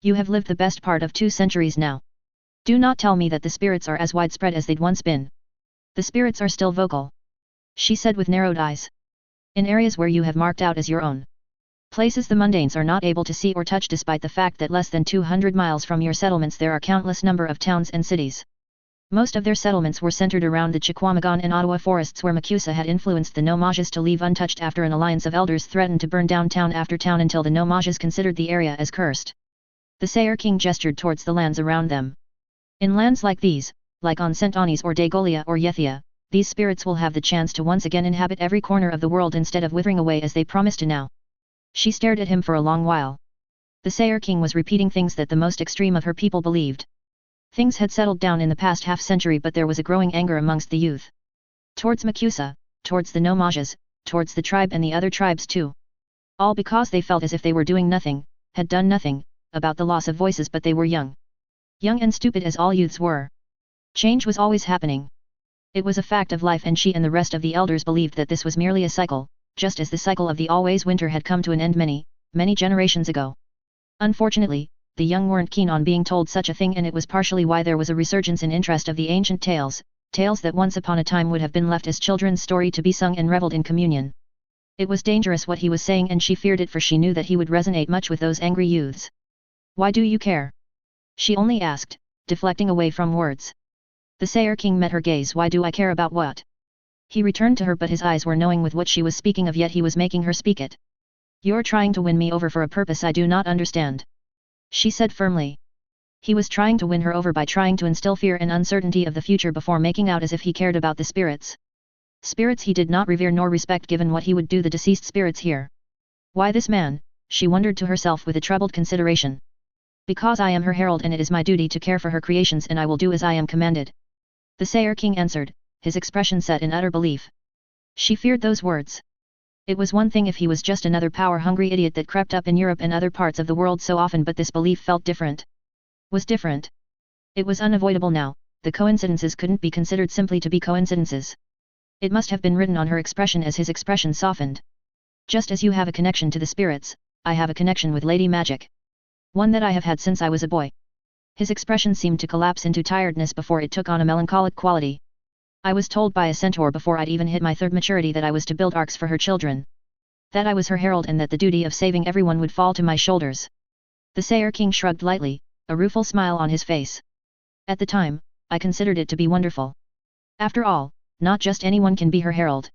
You have lived the best part of 2 centuries now. Do not tell me that the spirits are as widespread as they'd once been. The spirits are still vocal. She said with narrowed eyes. In areas where you have marked out as your own. Places the mundanes are not able to see or touch, despite the fact that less than 200 miles from your settlements there are countless number of towns and cities. Most of their settlements were centered around the Chiquamagon and Ottawa forests, where Macusa had influenced the Mages to leave untouched after an alliance of elders threatened to burn down town after town until the Mages considered the area as cursed. The Sayer King gestured towards the lands around them. In lands like these, like on St. Anis or Dagolia or Yethia, these spirits will have the chance to once again inhabit every corner of the world instead of withering away as they promised to now. She stared at him for a long while. The Sayer King was repeating things that the most extreme of her people believed. Things had settled down in the past half-century, but there was a growing anger amongst the youth. Towards Macusa, towards the Mages, towards the tribe and the other tribes too. All because they felt as if they were doing nothing, had done nothing, about the loss of voices, but they were young. Young and stupid as all youths were. Change was always happening. It was a fact of life, and she and the rest of the elders believed that this was merely a cycle, just as the cycle of the always winter had come to an end many, many generations ago. Unfortunately, the young weren't keen on being told such a thing, and it was partially why there was a resurgence in interest of the ancient tales, tales that once upon a time would have been left as children's story to be sung and reveled in communion. It was dangerous what he was saying, and she feared it, for she knew that he would resonate much with those angry youths. Why do you care? She only asked, deflecting away from words. The Sayer King met her gaze. Why do I care about what? He returned to her, but his eyes were knowing with what she was speaking of, yet he was making her speak it. You're trying to win me over for a purpose I do not understand. she said firmly. He was trying to win her over by trying to instill fear and uncertainty of the future before making out as if he cared about the spirits. Spirits he did not revere nor respect given what he would do the deceased spirits here. Why this man, she wondered to herself with a troubled consideration. Because I am her herald and it is my duty to care for her creations and I will do as I am commanded. The Sayer King answered, his expression set in utter belief. She feared those words. It was one thing if he was just another power-hungry idiot that crept up in Europe and other parts of the world so often, but this belief felt different. Was different. It was unavoidable now, the coincidences couldn't be considered simply to be coincidences. It must have been written on her expression as his expression softened. Just as you have a connection to the spirits, I have a connection with Lady Magic. One that I have had since I was a boy. His expression seemed to collapse into tiredness before it took on a melancholic quality. I was told by a centaur before I'd even hit my third maturity that I was to build arks for her children. That I was her herald and that the duty of saving everyone would fall to my shoulders. The Sayer King shrugged lightly, a rueful smile on his face. At the time, I considered it to be wonderful. After all, not just anyone can be her herald.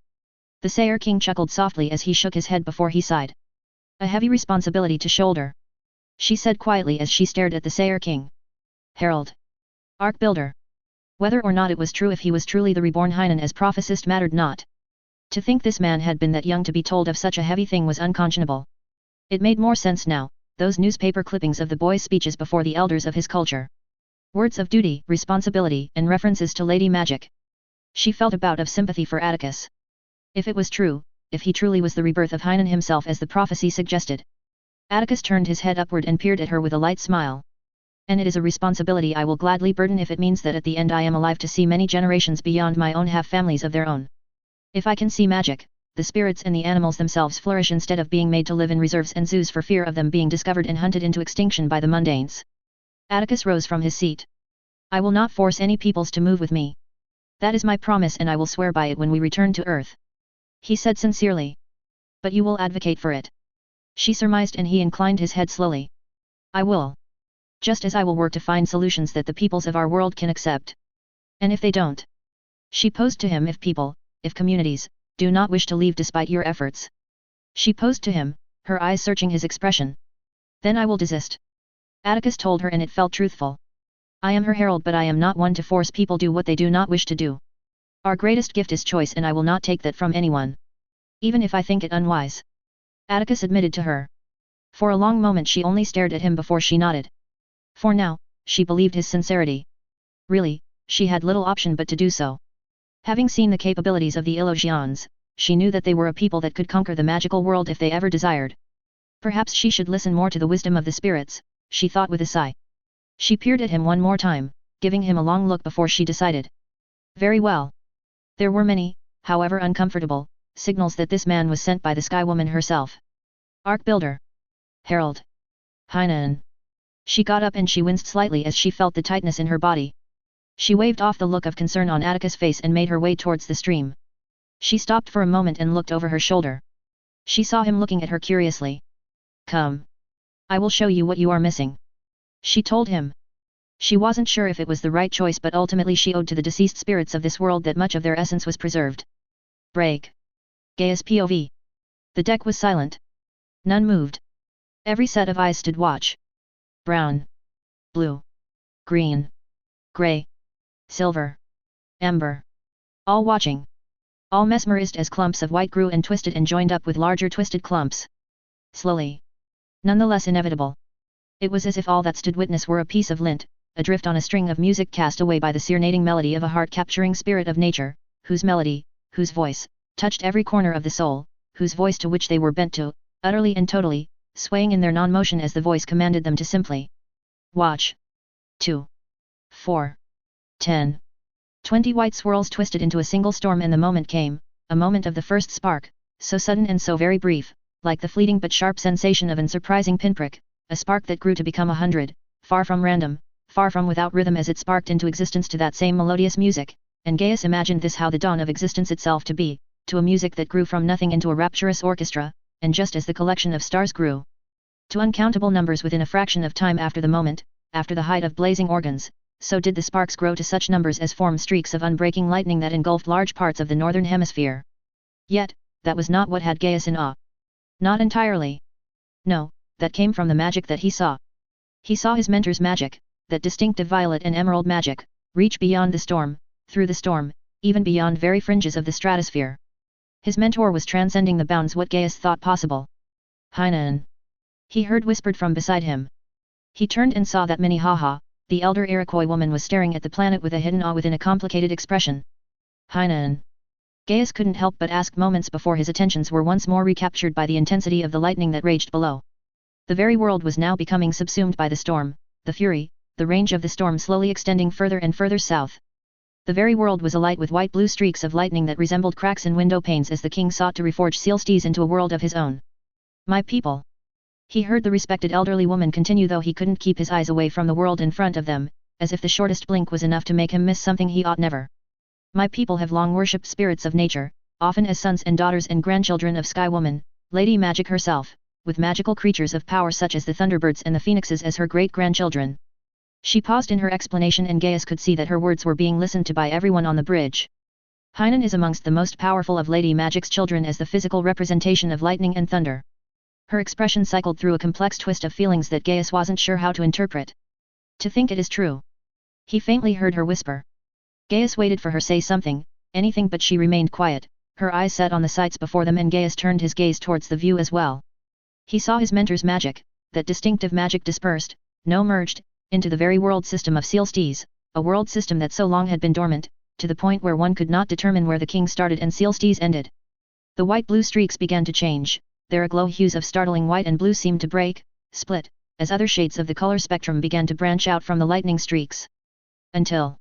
The Sayer King chuckled softly as he shook his head before he sighed. A heavy responsibility to shoulder. She said quietly as she stared at the Sayer King. Herald. Ark builder. Whether or not it was true if he was truly the reborn Hainan as prophesied mattered not. To think this man had been that young to be told of such a heavy thing was unconscionable. It made more sense now, those newspaper clippings of the boy's speeches before the elders of his culture. Words of duty, responsibility, and references to Lady Magic. She felt a bout of sympathy for Atticus. If it was true, if he truly was the rebirth of Hainan himself as the prophecy suggested. Atticus turned his head upward and peered at her with a light smile. And it is a responsibility I will gladly burden if it means that at the end I am alive to see many generations beyond my own have families of their own. If I can see magic, the spirits and the animals themselves flourish instead of being made to live in reserves and zoos for fear of them being discovered and hunted into extinction by the mundanes. Atticus rose from his seat. I will not force any peoples to move with me. That is my promise and I will swear by it when we return to Earth. He said sincerely. But you will advocate for it. She surmised and he inclined his head slowly. I will. Just as I will work to find solutions that the peoples of our world can accept. And if they don't? She posed to him if communities, do not wish to leave despite your efforts. She posed to him, her eyes searching his expression. Then I will desist. Atticus told her and it felt truthful. I am her herald but I am not one to force people do what they do not wish to do. Our greatest gift is choice and I will not take that from anyone. Even if I think it unwise. Atticus admitted to her. For a long moment she only stared at him before she nodded. For now, she believed his sincerity. Really, she had little option but to do so. Having seen the capabilities of the Illusions, she knew that they were a people that could conquer the magical world if they ever desired. Perhaps she should listen more to the wisdom of the spirits, she thought with a sigh. She peered at him one more time, giving him a long look before she decided. Very well. There were many, however uncomfortable, signals that this man was sent by the Sky Woman herself. Ark Builder. Herald. Hainan. She got up and she winced slightly as she felt the tightness in her body. She waved off the look of concern on Atticus' face and made her way towards the stream. She stopped for a moment and looked over her shoulder. She saw him looking at her curiously. Come. I will show you what you are missing. She told him. She wasn't sure if it was the right choice but ultimately she owed to the deceased spirits of this world that much of their essence was preserved. Break. Gaia's POV. The deck was silent. None moved. Every set of eyes stood watch. Brown. Blue. Green. Grey. Silver. Amber. All watching. All mesmerized as clumps of white grew and twisted and joined up with larger twisted clumps. Slowly. Nonetheless inevitable. It was as if all that stood witness were a piece of lint, adrift on a string of music cast away by the serenading melody of a heart-capturing spirit of nature, whose melody, whose voice, touched every corner of the soul, whose voice to which they were bent to, utterly and totally, swaying in their non-motion as the voice commanded them to simply watch. 2. 4. 10. 20 white swirls twisted into a single storm and the moment came, a moment of the first spark, so sudden and so very brief, like the fleeting but sharp sensation of an surprising pinprick, a spark that grew to become 100, far from random, far from without rhythm as it sparked into existence to that same melodious music, and Gaius imagined this how the dawn of existence itself to be, to a music that grew from nothing into a rapturous orchestra, and just as the collection of stars grew to uncountable numbers within a fraction of time after the moment, after the height of blazing organs, so did the sparks grow to such numbers as formed streaks of unbreaking lightning that engulfed large parts of the northern hemisphere. Yet, that was not what had Gaius in awe. Not entirely. No, that came from the magic that he saw. He saw his mentor's magic, that distinctive violet and emerald magic, reach beyond the storm, through the storm, even beyond very fringes of the stratosphere. His mentor was transcending the bounds what Gaius thought possible. Hainan! He heard whispered from beside him. He turned and saw that Minnehaha, the elder Iroquois woman, was staring at the planet with a hidden awe within a complicated expression. Hainan! Gaius couldn't help but ask moments before his attentions were once more recaptured by the intensity of the lightning that raged below. The very world was now becoming subsumed by the storm, the fury, the range of the storm slowly extending further and further south. The very world was alight with white-blue streaks of lightning that resembled cracks in window panes as the king sought to reforge Sealstees into a world of his own. My people! He heard the respected elderly woman continue, though he couldn't keep his eyes away from the world in front of them, as if the shortest blink was enough to make him miss something he ought never. My people have long worshipped spirits of nature, often as sons and daughters and grandchildren of Sky Woman, Lady Magic herself, with magical creatures of power such as the Thunderbirds and the Phoenixes as her great-grandchildren. She paused in her explanation, and Gaius could see that her words were being listened to by everyone on the bridge. Hainan is amongst the most powerful of Lady Magic's children as the physical representation of lightning and thunder. Her expression cycled through a complex twist of feelings that Gaius wasn't sure how to interpret. To think it is true. He faintly heard her whisper. Gaius waited for her say something, anything, but she remained quiet, her eyes set on the sights before them, and Gaius turned his gaze towards the view as well. He saw his mentor's magic, that distinctive magic dispersed, no merged, into the very world system of Sealstees, a world system that so long had been dormant, to the point where one could not determine where the king started and Sealstees ended. The white-blue streaks began to change, their aglow hues of startling white and blue seemed to break, split, as other shades of the color spectrum began to branch out from the lightning streaks. Until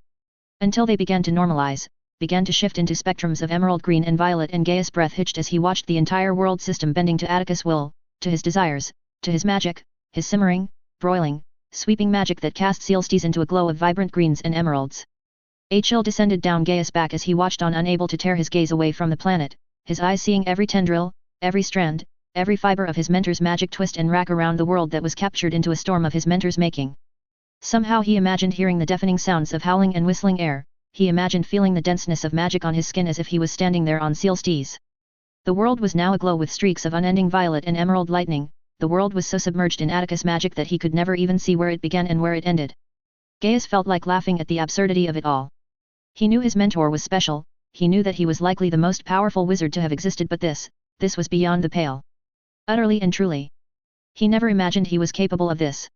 they began to normalize, began to shift into spectrums of emerald green and violet, and Gaius' breath hitched as he watched the entire world system bending to Atticus' will, to his desires, to his magic, his simmering, broiling, sweeping magic that cast Sealstees into a glow of vibrant greens and emeralds. A chill descended down Gaius' back as he watched on, unable to tear his gaze away from the planet, his eyes seeing every tendril, every strand, every fiber of his mentor's magic twist and rack around the world that was captured into a storm of his mentor's making. Somehow he imagined hearing the deafening sounds of howling and whistling air, he imagined feeling the denseness of magic on his skin as if he was standing there on Sealstees. The world was now aglow with streaks of unending violet and emerald lightning. The world was so submerged in Atticus' magic that he could never even see where it began and where it ended. Gaius felt like laughing at the absurdity of it all. He knew his mentor was special, he knew that he was likely the most powerful wizard to have existed, but this was beyond the pale. Utterly and truly. He never imagined he was capable of this.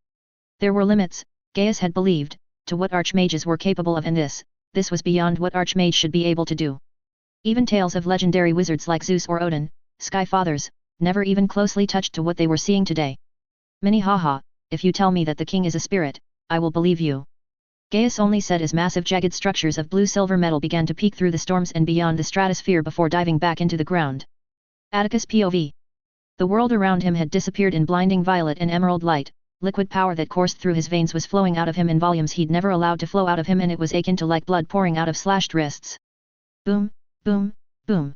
There were limits, Gaius had believed, to what archmages were capable of, and this was beyond what archmage should be able to do. Even tales of legendary wizards like Zeus or Odin, Sky Fathers, never even closely touched to what they were seeing today. Minnehaha, if you tell me that the king is a spirit, I will believe you. Gaius only said as massive jagged structures of blue-silver metal began to peek through the storms and beyond the stratosphere before diving back into the ground. Atticus POV. The world around him had disappeared in blinding violet and emerald light. Liquid power that coursed through his veins was flowing out of him in volumes he'd never allowed to flow out of him, and it was akin to like blood pouring out of slashed wrists. Boom, boom, boom.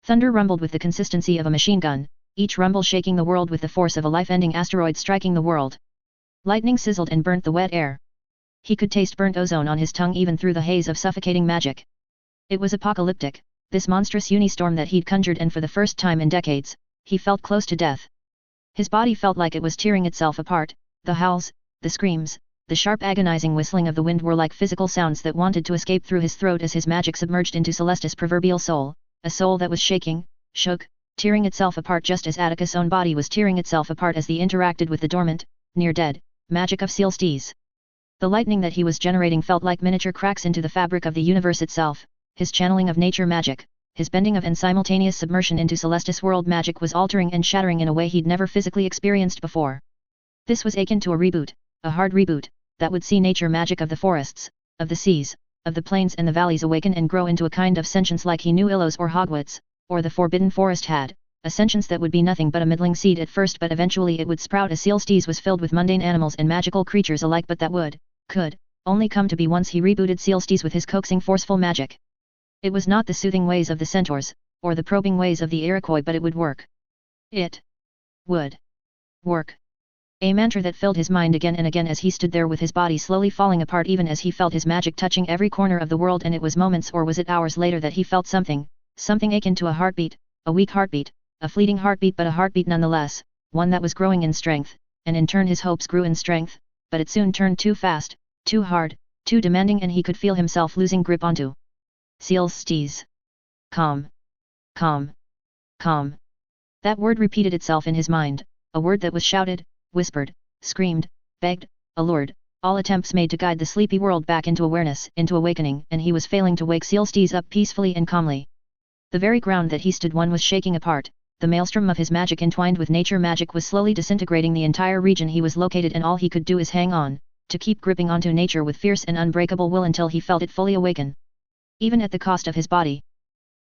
Thunder rumbled with the consistency of a machine gun, each rumble shaking the world with the force of a life-ending asteroid striking the world. Lightning sizzled and burnt the wet air. He could taste burnt ozone on his tongue even through the haze of suffocating magic. It was apocalyptic, this monstrous unistorm that he'd conjured, and for the first time in decades, he felt close to death. His body felt like it was tearing itself apart. The howls, the screams, the sharp agonizing whistling of the wind were like physical sounds that wanted to escape through his throat as his magic submerged into Celestis' proverbial soul, a soul that was shaking, shook, tearing itself apart just as Atticus' own body was tearing itself apart as he interacted with the dormant, near-dead, magic of Sealstees. The lightning that he was generating felt like miniature cracks into the fabric of the universe itself. His channeling of nature magic, his bending of and simultaneous submersion into Celestis world magic was altering and shattering in a way he'd never physically experienced before. This was akin to a reboot, a hard reboot, that would see nature magic of the forests, of the seas, of the plains and the valleys awaken and grow into a kind of sentience like he knew Illos or Hogwarts, or the Forbidden Forest had, a sentience that would be nothing but a middling seed at first, but eventually it would sprout as Sealstees was filled with mundane animals and magical creatures alike, but that could, only come to be once he rebooted Sealstees with his coaxing forceful magic. It was not the soothing ways of the centaurs, or the probing ways of the Iroquois, but it would work. It would work. A mantra that filled his mind again and again as he stood there with his body slowly falling apart, even as he felt his magic touching every corner of the world, and it was moments, or was it hours later, that he felt something akin to a heartbeat, a weak heartbeat, a fleeting heartbeat, but a heartbeat nonetheless, one that was growing in strength, and in turn his hopes grew in strength, but it soon turned too fast, too hard, too demanding, and he could feel himself losing grip onto Celestes. Calm. Calm. Calm. That word repeated itself in his mind, a word that was shouted, whispered, screamed, begged, allured, all attempts made to guide the sleepy world back into awareness, into awakening, and he was failing to wake Celestes up peacefully and calmly. The very ground that he stood on was shaking apart, the maelstrom of his magic entwined with nature magic was slowly disintegrating the entire region he was located, and all he could do is hang on, to keep gripping onto nature with fierce and unbreakable will until he felt it fully awaken. Even at the cost of his body.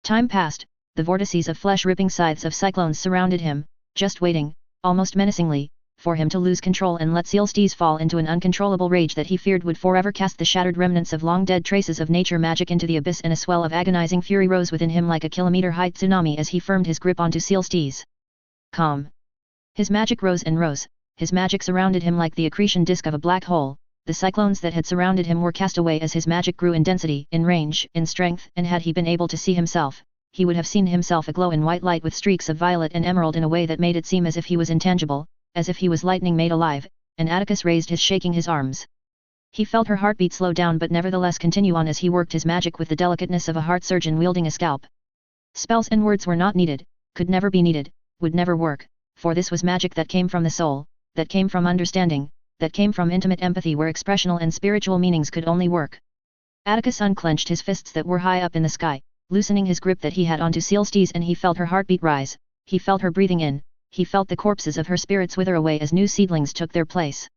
Time passed, the vortices of flesh-ripping scythes of cyclones surrounded him, just waiting, almost menacingly, for him to lose control and let Celestes fall into an uncontrollable rage that he feared would forever cast the shattered remnants of long-dead traces of nature magic into the abyss, and a swell of agonizing fury rose within him like a kilometer-high tsunami as he firmed his grip onto Celestes. Calm. His magic rose and rose, his magic surrounded him like the accretion disk of a black hole. The cyclones that had surrounded him were cast away as his magic grew in density, in range, in strength, and had he been able to see himself, he would have seen himself aglow in white light with streaks of violet and emerald in a way that made it seem as if he was intangible, as if he was lightning made alive, and Atticus raised his shaking his arms. He felt her heartbeat slow down but nevertheless continue on as he worked his magic with the delicateness of a heart surgeon wielding a scalp. Spells and words were not needed, could never be needed, would never work, for this was magic that came from the soul, that came from understanding, that came from intimate empathy where expressional and spiritual meanings could only work. Atticus unclenched his fists that were high up in the sky, loosening his grip that he had onto Celestes, and he felt her heartbeat rise, he felt her breathing in, he felt the corpses of her spirits wither away as new seedlings took their place.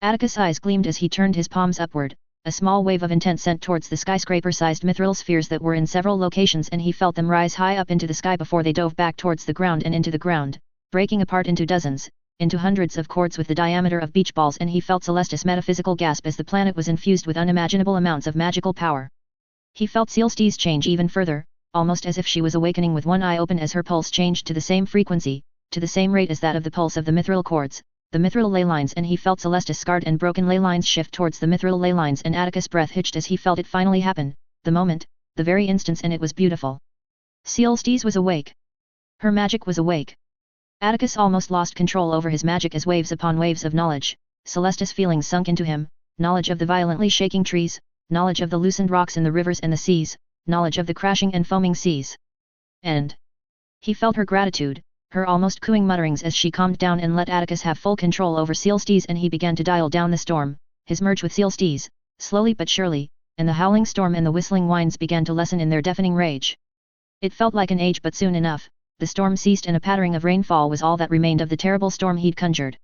Atticus' eyes gleamed as he turned his palms upward, a small wave of intent sent towards the skyscraper-sized mithril spheres that were in several locations, and he felt them rise high up into the sky before they dove back towards the ground and into the ground, breaking apart into dozens, into hundreds of cords with the diameter of beach balls, and he felt Celestis' metaphysical gasp as the planet was infused with unimaginable amounts of magical power. He felt Celestes change even further, almost as if she was awakening with one eye open as her pulse changed to the same frequency, to the same rate as that of the pulse of the mithril cords, the mithril ley lines, and he felt Celestis' scarred and broken ley lines shift towards the mithril ley lines, and Atticus' breath hitched as he felt it finally happen, the moment, the very instance, and it was beautiful. Celestes was awake. Her magic was awake. Atticus almost lost control over his magic as waves upon waves of knowledge, Celestis feelings sunk into him, knowledge of the violently shaking trees, knowledge of the loosened rocks in the rivers and the seas, knowledge of the crashing and foaming seas. And he felt her gratitude, her almost cooing mutterings as she calmed down and let Atticus have full control over Celestes, and he began to dial down the storm, his merge with Celestes, slowly but surely, and the howling storm and the whistling winds began to lessen in their deafening rage. It felt like an age, but soon enough, the storm ceased and a pattering of rainfall was all that remained of the terrible storm he'd conjured.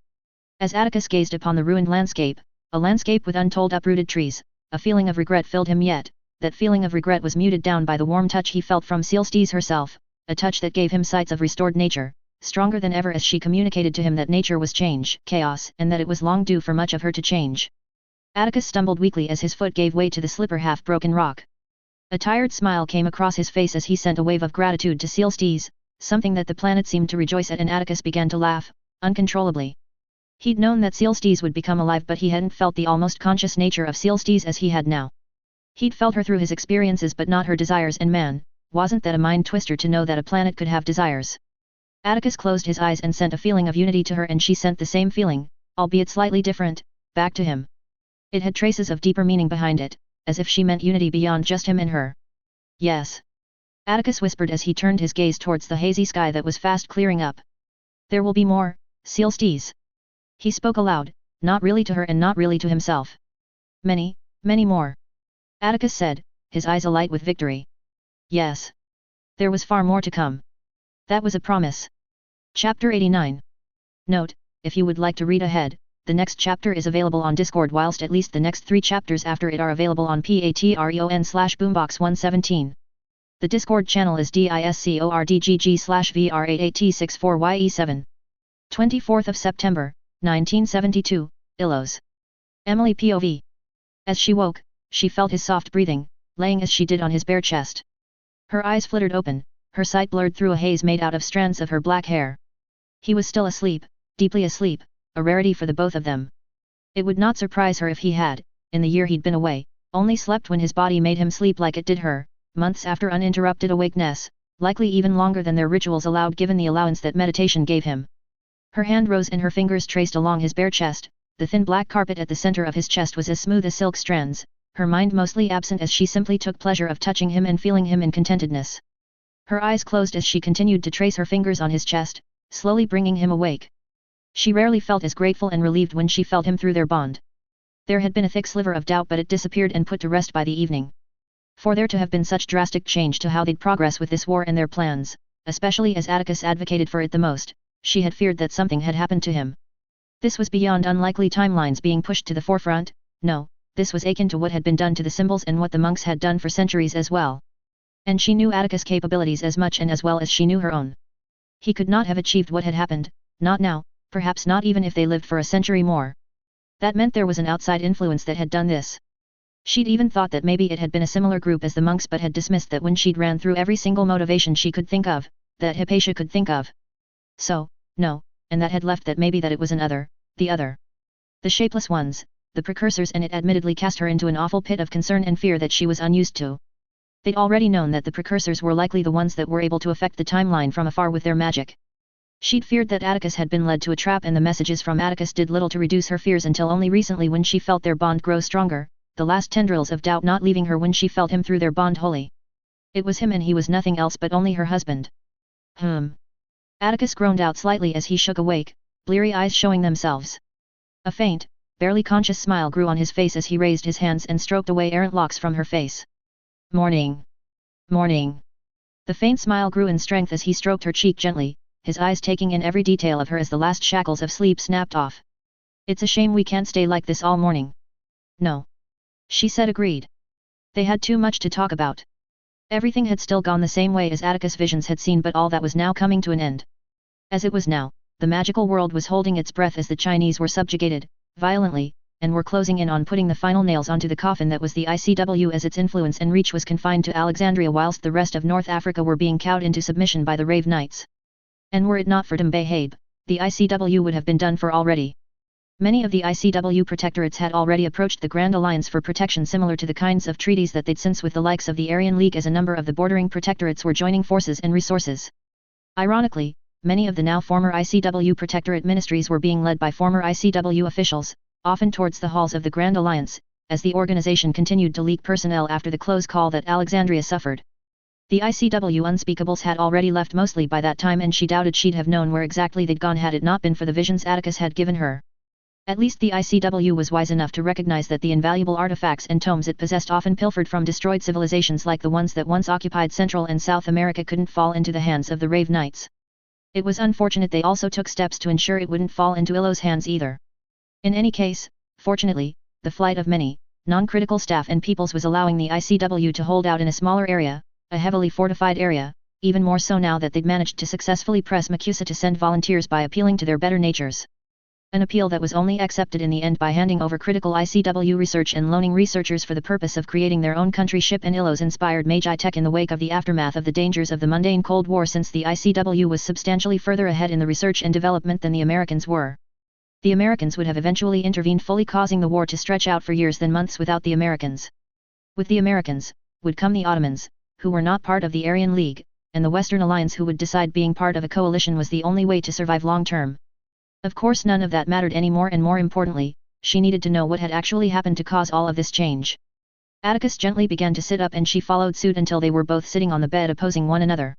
As Atticus gazed upon the ruined landscape, a landscape with untold uprooted trees, a feeling of regret filled him, yet that feeling of regret was muted down by the warm touch he felt from Celestes herself, a touch that gave him sights of restored nature, stronger than ever as she communicated to him that nature was change, chaos, and that it was long due for much of her to change. Atticus stumbled weakly as his foot gave way to the slipper half-broken rock. A tired smile came across his face as he sent a wave of gratitude to Celestes, something that the planet seemed to rejoice at, and Atticus began to laugh, uncontrollably. He'd known that Celestes would become alive, but he hadn't felt the almost conscious nature of Celestes as he had now. He'd felt her through his experiences but not her desires, and man, wasn't that a mind twister to know that a planet could have desires. Atticus closed his eyes and sent a feeling of unity to her, and she sent the same feeling, albeit slightly different, back to him. It had traces of deeper meaning behind it, as if she meant unity beyond just him and her. Yes. Atticus whispered as he turned his gaze towards the hazy sky that was fast clearing up. There will be more, Celestes. He spoke aloud, not really to her and not really to himself. Many, many more. Atticus said, his eyes alight with victory. Yes. There was far more to come. That was a promise. Chapter 89. Note, if you would like to read ahead, the next chapter is available on Discord, whilst at least the next 3 chapters after it are available on patreon/boombox117. The Discord channel is discordgg/vr88t64ye7. 24th of September, 1972, Illos. Emily POV. As she woke, she felt his soft breathing, laying as she did on his bare chest. Her eyes flittered open, her sight blurred through a haze made out of strands of her black hair. He was still asleep, deeply asleep, a rarity for the both of them. It would not surprise her if he had, in the year he'd been away, only slept when his body made him sleep like it did her, months after uninterrupted awakeness, likely even longer than their rituals allowed given the allowance that meditation gave him. Her hand rose and her fingers traced along his bare chest, the thin black carpet at the center of his chest was as smooth as silk strands, her mind mostly absent as she simply took pleasure of touching him and feeling him in contentedness. Her eyes closed as she continued to trace her fingers on his chest, slowly bringing him awake. She rarely felt as grateful and relieved when she felt him through their bond. There had been a thick sliver of doubt, but it disappeared and put to rest by the evening. For there to have been such drastic change to how they'd progress with this war and their plans, especially as Atticus advocated for it the most, she had feared that something had happened to him. This was beyond unlikely timelines being pushed to the forefront. No, this was akin to what had been done to the symbols and what the monks had done for centuries as well. And she knew Atticus' capabilities as much and as well as she knew her own. He could not have achieved what had happened, not now, perhaps not even if they lived for a century more. That meant there was an outside influence that had done this. She'd even thought that maybe it had been a similar group as the monks, but had dismissed that when she'd ran through every single motivation she could think of, that Hypatia could think of. So, no, and that had left that maybe that it was another, the other. The shapeless ones, the precursors, and it admittedly cast her into an awful pit of concern and fear that she was unused to. They'd already known that the precursors were likely the ones that were able to affect the timeline from afar with their magic. She'd feared that Atticus had been led to a trap, and the messages from Atticus did little to reduce her fears until only recently, when she felt their bond grow stronger, the last tendrils of doubt not leaving her when she felt him through their bond wholly. It was him, and he was nothing else but only her husband. Atticus groaned out slightly as he shook awake, bleary eyes showing themselves. A faint, barely conscious smile grew on his face as he raised his hands and stroked away errant locks from her face. Morning. Morning. The faint smile grew in strength as he stroked her cheek gently, his eyes taking in every detail of her as the last shackles of sleep snapped off. It's a shame we can't stay like this all morning. No. She said, agreed. They had too much to talk about. Everything had still gone the same way as Atticus' visions had seen, but all that was now coming to an end. As it was now, the magical world was holding its breath as the Chinese were subjugated, violently, and were closing in on putting the final nails onto the coffin that was the ICW, as its influence and reach was confined to Alexandria whilst the rest of North Africa were being cowed into submission by the Rave Knights. And were it not for Habe, the ICW would have been done for already. Many of the ICW protectorates had already approached the Grand Alliance for protection similar to the kinds of treaties that they'd since with the likes of the Aryan League, as a number of the bordering protectorates were joining forces and resources. Ironically, many of the now former ICW protectorate ministries were being led by former ICW officials, often towards the halls of the Grand Alliance, as the organization continued to leak personnel after the close call that Alexandria suffered. The ICW unspeakables had already left mostly by that time, and she doubted she'd have known where exactly they'd gone had it not been for the visions Atticus had given her. At least the ICW was wise enough to recognize that the invaluable artifacts and tomes it possessed, often pilfered from destroyed civilizations like the ones that once occupied Central and South America, couldn't fall into the hands of the Rave Knights. It was unfortunate they also took steps to ensure it wouldn't fall into Illo's hands either. In any case, fortunately, the flight of many, non-critical staff and peoples was allowing the ICW to hold out in a smaller area, a heavily fortified area, even more so now that they'd managed to successfully press Macusa to send volunteers by appealing to their better natures. An appeal that was only accepted in the end by handing over critical ICW research and loaning researchers for the purpose of creating their own country ship and Illo's inspired Mage tech in the wake of the aftermath of the dangers of the mundane Cold War, since the ICW was substantially further ahead in the research and development than the Americans were. The Americans would have eventually intervened, fully causing the war to stretch out for years than months without the Americans. With the Americans, would come the Ottomans, who were not part of the Aryan League, and the Western Alliance, who would decide being part of a coalition was the only way to survive long term. Of course none of that mattered anymore, and more importantly, she needed to know what had actually happened to cause all of this change. Atticus gently began to sit up, and she followed suit until they were both sitting on the bed opposing one another.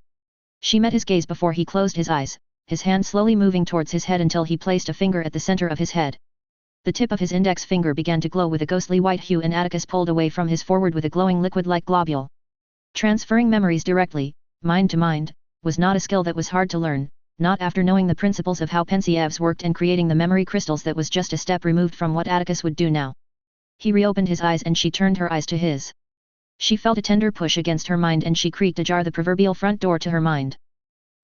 She met his gaze before he closed his eyes, his hand slowly moving towards his head until he placed a finger at the center of his head. The tip of his index finger began to glow with a ghostly white hue, and Atticus pulled away from his forward with a glowing liquid-like globule. Transferring memories directly, mind to mind, was not a skill that was hard to learn, not after knowing the principles of how Pensievs worked and creating the memory crystals. That was just a step removed from what Atticus would do now. He reopened his eyes and she turned her eyes to his. She felt a tender push against her mind, and she creaked ajar the proverbial front door to her mind.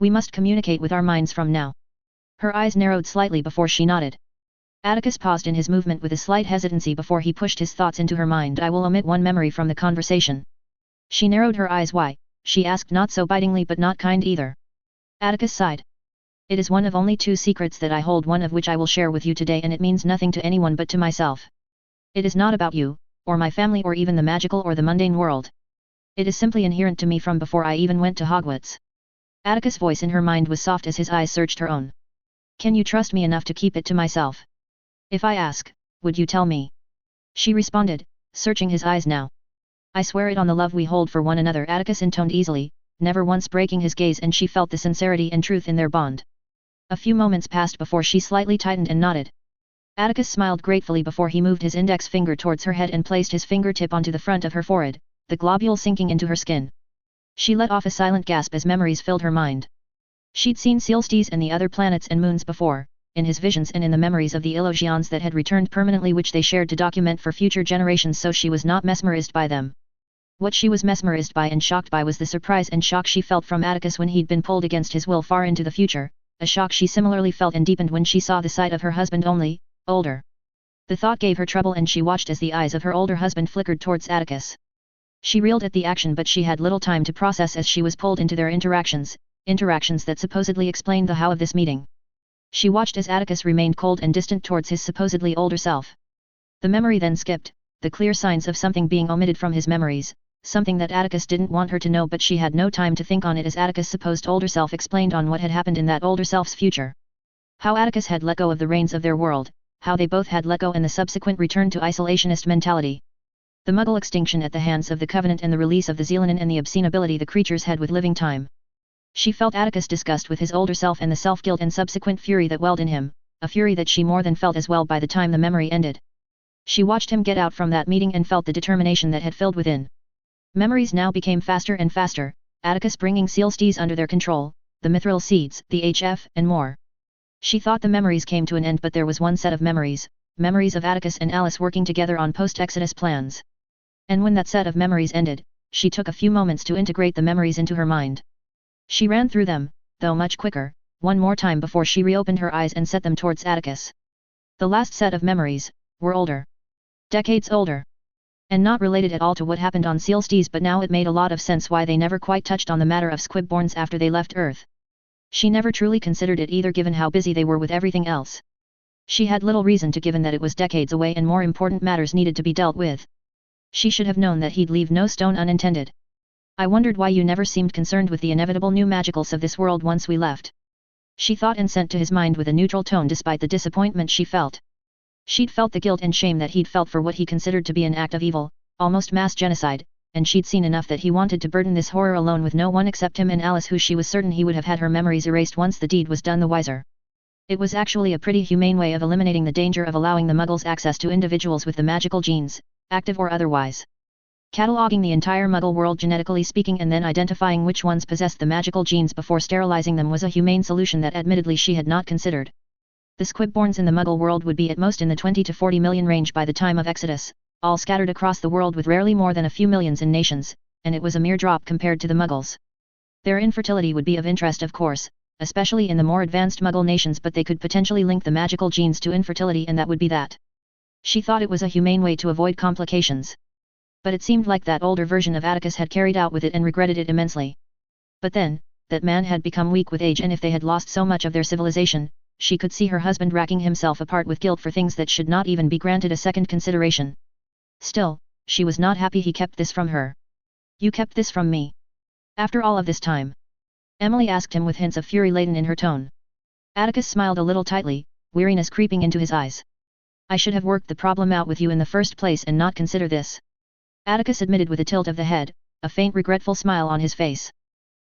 We must communicate with our minds from now. Her eyes narrowed slightly before she nodded. Atticus paused in his movement with a slight hesitancy before he pushed his thoughts into her mind. I will omit one memory from the conversation. She narrowed her eyes. Why? She asked, not so bitingly but not kind either. Atticus sighed. It is one of only 2 secrets that I hold, one of which I will share with you today, and it means nothing to anyone but to myself. It is not about you, or my family, or even the magical or the mundane world. It is simply inherent to me from before I even went to Hogwarts. Atticus' voice in her mind was soft as his eyes searched her own. Can you trust me enough to keep it to myself? If I ask, would you tell me? She responded, searching his eyes now. I swear it on the love we hold for one another, Atticus intoned easily, never once breaking his gaze, and she felt the sincerity and truth in their bond. A few moments passed before she slightly tightened and nodded. Atticus smiled gratefully before he moved his index finger towards her head and placed his fingertip onto the front of her forehead, the globule sinking into her skin. She let off a silent gasp as memories filled her mind. She'd seen Celestes and the other planets and moons before, in his visions and in the memories of the Illusions that had returned permanently, which they shared to document for future generations, so she was not mesmerized by them. What she was mesmerized by and shocked by was the surprise and shock she felt from Atticus when he'd been pulled against his will far into the future, a shock she similarly felt and deepened when she saw the sight of her husband only, older. The thought gave her trouble and she watched as the eyes of her older husband flickered towards Atticus. She reeled at the action, but she had little time to process as she was pulled into their interactions that supposedly explained the how of this meeting. She watched as Atticus remained cold and distant towards his supposedly older self. The memory then skipped, the clear signs of something being omitted from his memories, something that Atticus didn't want her to know, but she had no time to think on it as Atticus' supposed older self explained on what had happened in that older self's future. How Atticus had let go of the reins of their world, how they both had let go, and the subsequent return to isolationist mentality. The Muggle extinction at the hands of the Covenant and the release of the Xelanin and the obscene ability the creatures had with living time. She felt Atticus' disgust with his older self and the self-guilt and subsequent fury that welled in him, a fury that she more than felt as well by the time the memory ended. She watched him get out from that meeting and felt the determination that had filled within. Memories now became faster and faster, Atticus bringing Celestes under their control, the Mithril Seeds, the HF, and more. She thought the memories came to an end, but there was one set of memories of Atticus and Alice working together on post-Exodus plans. And when that set of memories ended, she took a few moments to integrate the memories into her mind. She ran through them, though much quicker, one more time before she reopened her eyes and set them towards Atticus. The last set of memories were older. Decades older. And not related at all to what happened on Celestes, but now it made a lot of sense why they never quite touched on the matter of Squibborns after they left Earth. She never truly considered it either, given how busy they were with everything else. She had little reason to, given that it was decades away and more important matters needed to be dealt with. She should have known that he'd leave no stone unattended. I wondered why you never seemed concerned with the inevitable new magicals of this world once we left. She thought and sent to his mind with a neutral tone despite the disappointment she felt. She'd felt the guilt and shame that he'd felt for what he considered to be an act of evil, almost mass genocide, and she'd seen enough that he wanted to burden this horror alone with no one except him and Alice, who she was certain he would have had her memories erased once the deed was done the wiser. It was actually a pretty humane way of eliminating the danger of allowing the Muggles access to individuals with the magical genes, active or otherwise. Cataloging the entire Muggle world genetically speaking and then identifying which ones possessed the magical genes before sterilizing them was a humane solution that admittedly she had not considered. The Squibborns in the Muggle world would be at most in the 20 to 40 million range by the time of Exodus, all scattered across the world with rarely more than a few millions in nations, and it was a mere drop compared to the Muggles. Their infertility would be of interest, of course, especially in the more advanced Muggle nations, but they could potentially link the magical genes to infertility, and that would be that. She thought it was a humane way to avoid complications. But it seemed like that older version of Atticus had carried out with it and regretted it immensely. But then, that man had become weak with age, and if they had lost so much of their civilization, she could see her husband racking himself apart with guilt for things that should not even be granted a second consideration. Still, she was not happy he kept this from her. You kept this from me? After all of this time? Emily asked him with hints of fury laden in her tone. Atticus smiled a little tightly, weariness creeping into his eyes. I should have worked the problem out with you in the first place and not consider this. Atticus admitted with a tilt of the head, a faint regretful smile on his face.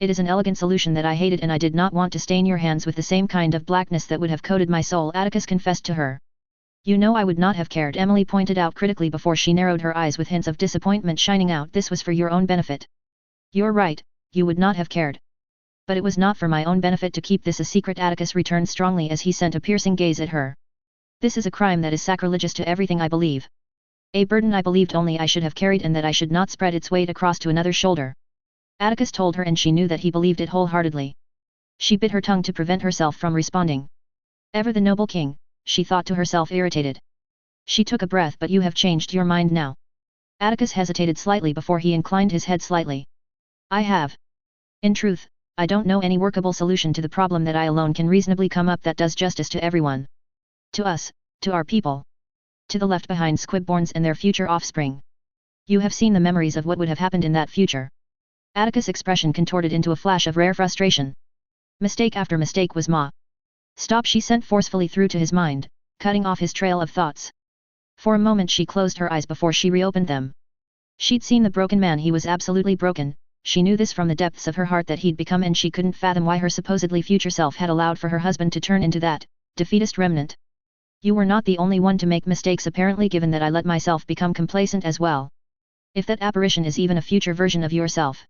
It is an elegant solution that I hated, and I did not want to stain your hands with the same kind of blackness that would have coated my soul, Atticus confessed to her. You know I would not have cared, Emily pointed out critically before she narrowed her eyes with hints of disappointment shining out. This was for your own benefit. You're right, you would not have cared. But it was not for my own benefit to keep this a secret, Atticus returned strongly as he sent a piercing gaze at her. This is a crime that is sacrilegious to everything I believe. A burden I believed only I should have carried, and that I should not spread its weight across to another shoulder. Atticus told her, and she knew that he believed it wholeheartedly. She bit her tongue to prevent herself from responding. Ever the noble king, she thought to herself, irritated. She took a breath. But you have changed your mind now. Atticus hesitated slightly before he inclined his head slightly. I have. In truth, I don't know any workable solution to the problem that I alone can reasonably come up that does justice to everyone. To us, to our people. To the left behind Squibborns and their future offspring. You have seen the memories of what would have happened in that future. Atticus' expression contorted into a flash of rare frustration. Mistake after mistake was ma. Stop, she sent forcefully through to his mind, cutting off his trail of thoughts. For a moment she closed her eyes before she reopened them. She'd seen the broken man, he was absolutely broken, she knew this from the depths of her heart that he'd become, and she couldn't fathom why her supposedly future self had allowed for her husband to turn into that defeatist remnant. You were not the only one to make mistakes apparently, given that I let myself become complacent as well. If that apparition is even a future version of yourself.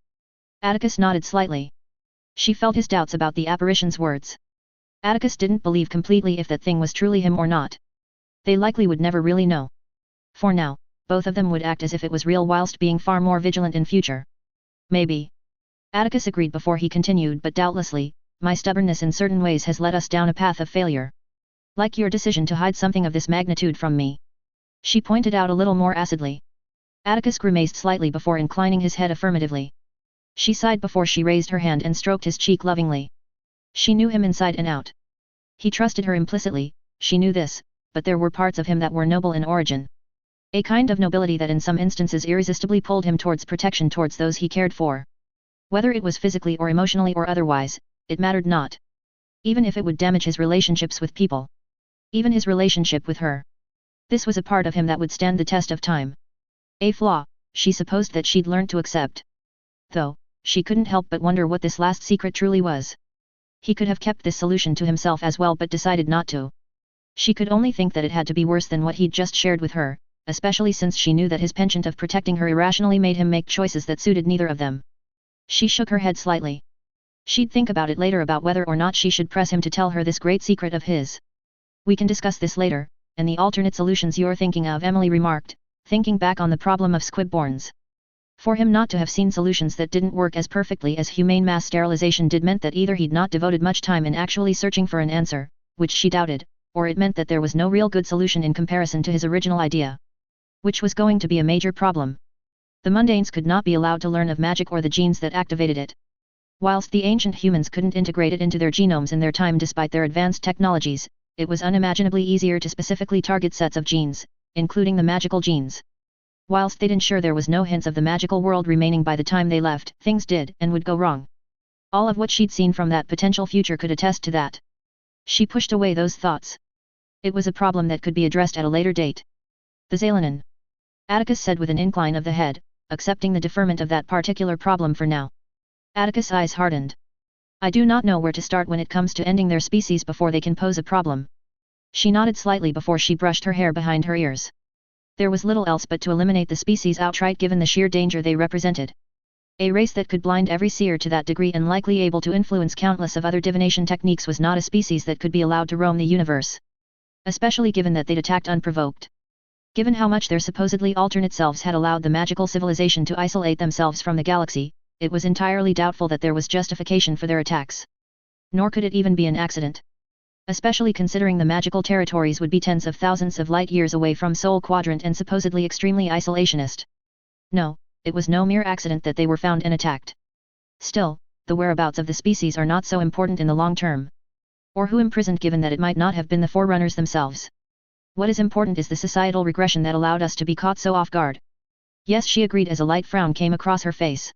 Atticus nodded slightly. She felt his doubts about the apparition's words. Atticus didn't believe completely if that thing was truly him or not. They likely would never really know. For now, both of them would act as if it was real whilst being far more vigilant in future. Maybe. Atticus agreed before he continued, but doubtlessly, my stubbornness in certain ways has led us down a path of failure. Like your decision to hide something of this magnitude from me. She pointed out a little more acidly. Atticus grimaced slightly before inclining his head affirmatively. She sighed before she raised her hand and stroked his cheek lovingly. She knew him inside and out. He trusted her implicitly, she knew this, but there were parts of him that were noble in origin. A kind of nobility that in some instances irresistibly pulled him towards protection towards those he cared for. Whether it was physically or emotionally or otherwise, it mattered not. Even if it would damage his relationships with people. Even his relationship with her. This was a part of him that would stand the test of time. A flaw, she supposed that she'd learned to accept. Though, she couldn't help but wonder what this last secret truly was. He could have kept this solution to himself as well, but decided not to. She could only think that it had to be worse than what he'd just shared with her, especially since she knew that his penchant of protecting her irrationally made him make choices that suited neither of them. She shook her head slightly. She'd think about it later about whether or not she should press him to tell her this great secret of his. We can discuss this later, and the alternate solutions you're thinking of, Emily remarked, thinking back on the problem of squibborns. For him not to have seen solutions that didn't work as perfectly as humane mass sterilization did meant that either he'd not devoted much time in actually searching for an answer, which she doubted, or it meant that there was no real good solution in comparison to his original idea. Which was going to be a major problem. The mundanes could not be allowed to learn of magic or the genes that activated it. Whilst the ancient humans couldn't integrate it into their genomes in their time despite their advanced technologies, it was unimaginably easier to specifically target sets of genes, including the magical genes. Whilst they'd ensure there was no hints of the magical world remaining by the time they left, things did and would go wrong. All of what she'd seen from that potential future could attest to that. She pushed away those thoughts. It was a problem that could be addressed at a later date. The Zalanen. Atticus said with an incline of the head, accepting the deferment of that particular problem for now. Atticus' eyes hardened. I do not know where to start when it comes to ending their species before they can pose a problem. She nodded slightly before she brushed her hair behind her ears. There was little else but to eliminate the species outright, given the sheer danger they represented. A race that could blind every seer to that degree and likely able to influence countless of other divination techniques was not a species that could be allowed to roam the universe. Especially given that they'd attacked unprovoked. Given how much their supposedly alternate selves had allowed the magical civilization to isolate themselves from the galaxy, it was entirely doubtful that there was justification for their attacks. Nor could it even be an accident. Especially considering the magical territories would be tens of thousands of light years away from Sol Quadrant and supposedly extremely isolationist. No, it was no mere accident that they were found and attacked. Still, the whereabouts of the species are not so important in the long term. Or who imprisoned, given that it might not have been the forerunners themselves. What is important is the societal regression that allowed us to be caught so off guard. Yes, she agreed as a light frown came across her face.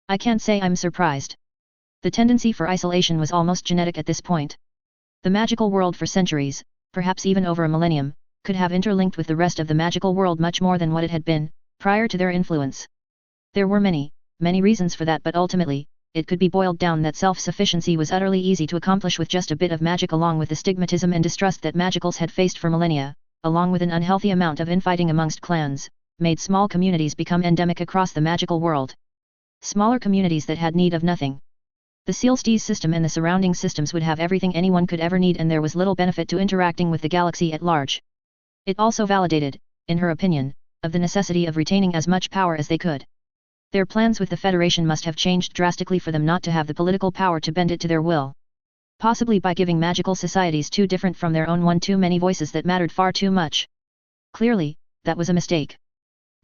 I can't say I'm surprised. The tendency for isolation was almost genetic at this point. The magical world for centuries, perhaps even over a millennium, could have interlinked with the rest of the magical world much more than what it had been, prior to their influence. There were many reasons for that, but ultimately, it could be boiled down that self-sufficiency was utterly easy to accomplish with just a bit of magic, along with the stigmatism and distrust that magicals had faced for millennia, along with an unhealthy amount of infighting amongst clans, made small communities become endemic across the magical world. Smaller communities that had need of nothing. The Sealstees system and the surrounding systems would have everything anyone could ever need, and there was little benefit to interacting with the galaxy at large. It also validated, in her opinion, of the necessity of retaining as much power as they could. Their plans with the Federation must have changed drastically for them not to have the political power to bend it to their will. Possibly by giving magical societies too different from their own one too many voices that mattered far too much. Clearly, that was a mistake.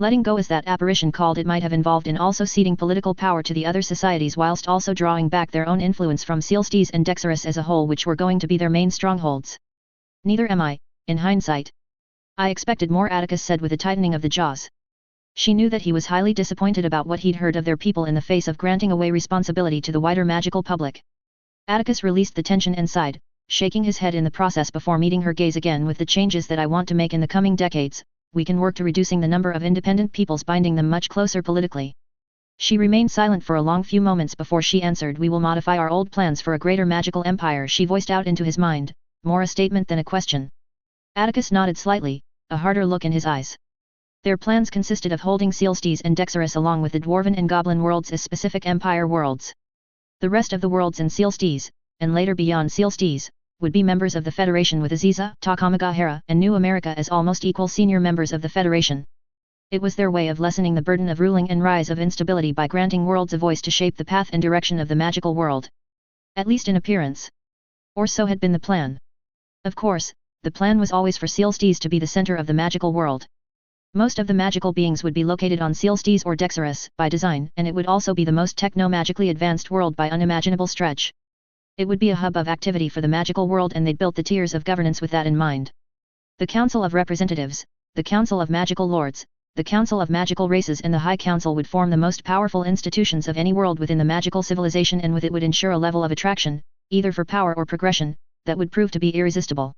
Letting go, as that apparition called it, might have involved in also ceding political power to the other societies whilst also drawing back their own influence from Sealstees and Dexerus as a whole, which were going to be their main strongholds. Neither am I, in hindsight. I expected more, Atticus said with a tightening of the jaws. She knew that he was highly disappointed about what he'd heard of their people in the face of granting away responsibility to the wider magical public. Atticus released the tension and sighed, shaking his head in the process before meeting her gaze again. With the changes that I want to make in the coming decades, we can work to reducing the number of independent peoples, binding them much closer politically. She remained silent for a long few moments before she answered. We will modify our old plans for a greater magical empire, she voiced out into his mind, more a statement than a question. Atticus nodded slightly, a harder look in his eyes. Their plans consisted of holding Sealstes and Dexarus along with the Dwarven and Goblin worlds as specific empire worlds. The rest of the worlds in Sealstes, and later beyond Sealstes, would be members of the Federation, with Aziza, Takamagahara, and New America as almost equal senior members of the Federation. It was their way of lessening the burden of ruling and rise of instability by granting worlds a voice to shape the path and direction of the magical world. At least in appearance. Or so had been the plan. Of course, the plan was always for Sealstes to be the center of the magical world. Most of the magical beings would be located on Sealstes or Dexarus by design, and it would also be the most techno-magically advanced world by unimaginable stretch. It would be a hub of activity for the magical world, and they'd built the tiers of governance with that in mind. The Council of Representatives, the Council of Magical Lords, the Council of Magical Races and the High Council would form the most powerful institutions of any world within the magical civilization, and with it would ensure a level of attraction, either for power or progression, that would prove to be irresistible.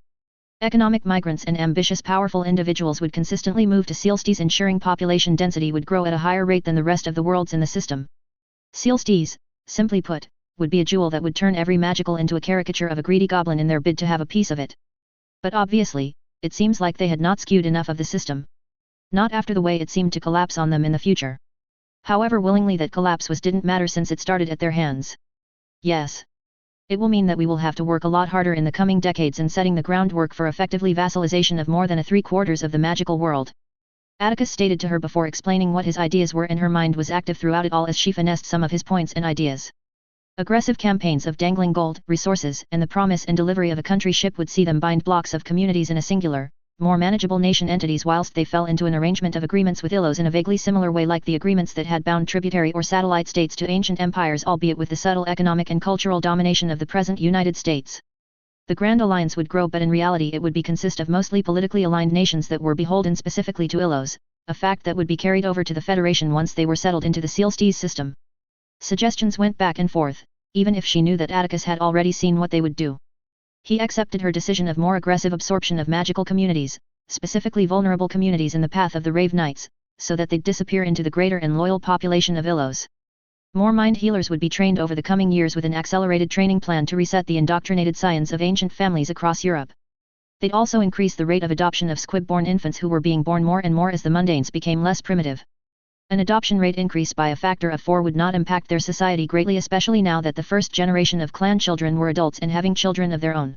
Economic migrants and ambitious powerful individuals would consistently move to Sealstes, ensuring population density would grow at a higher rate than the rest of the worlds in the system. Sealstes, simply put, would be a jewel that would turn every magical into a caricature of a greedy goblin in their bid to have a piece of it. But obviously, it seems like they had not skewed enough of the system. Not after the way it seemed to collapse on them in the future. However willingly that collapse was didn't matter, since it started at their hands. Yes. It will mean that we will have to work a lot harder in the coming decades in setting the groundwork for effectively vassalization of more than 3/4 of the magical world. Atticus stated to her before explaining what his ideas were, and her mind was active throughout it all as she finessed some of his points and ideas. Aggressive campaigns of dangling gold, resources, and the promise and delivery of a country ship would see them bind blocks of communities in a singular, more manageable nation entities, whilst they fell into an arrangement of agreements with Illos in a vaguely similar way like the agreements that had bound tributary or satellite states to ancient empires, albeit with the subtle economic and cultural domination of the present United States. The Grand Alliance would grow, but in reality it would consist of mostly politically aligned nations that were beholden specifically to Illos, a fact that would be carried over to the Federation once they were settled into the Sealstes system. Suggestions went back and forth, even if she knew that Atticus had already seen what they would do. He accepted her decision of more aggressive absorption of magical communities, specifically vulnerable communities in the path of the Rave Knights, so that they'd disappear into the greater and loyal population of Illos. More mind healers would be trained over the coming years with an accelerated training plan to reset the indoctrinated scions of ancient families across Europe. They'd also increase the rate of adoption of squib-born infants who were being born more and more as the mundanes became less primitive. An adoption rate increase by a factor of 4 would not impact their society greatly, especially now that the first generation of clan children were adults and having children of their own.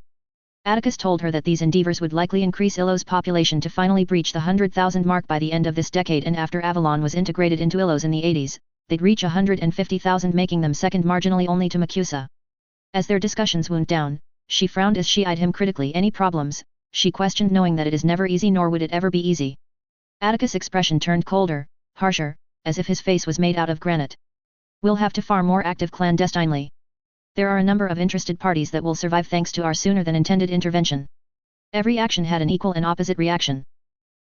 Atticus told her that these endeavors would likely increase Illos' population to finally breach the 100,000 mark by the end of this decade, and after Avalon was integrated into Illos in the 80s, they'd reach 150,000, making them second marginally only to Makusa. As their discussions wound down, she frowned as she eyed him critically. Any problems? She questioned, knowing that it is never easy, nor would it ever be easy. Atticus' expression turned colder, harsher, as if his face was made out of granite. We'll have to farm more active clandestinely. There are a number of interested parties that will survive thanks to our sooner than intended intervention. Every action had an equal and opposite reaction.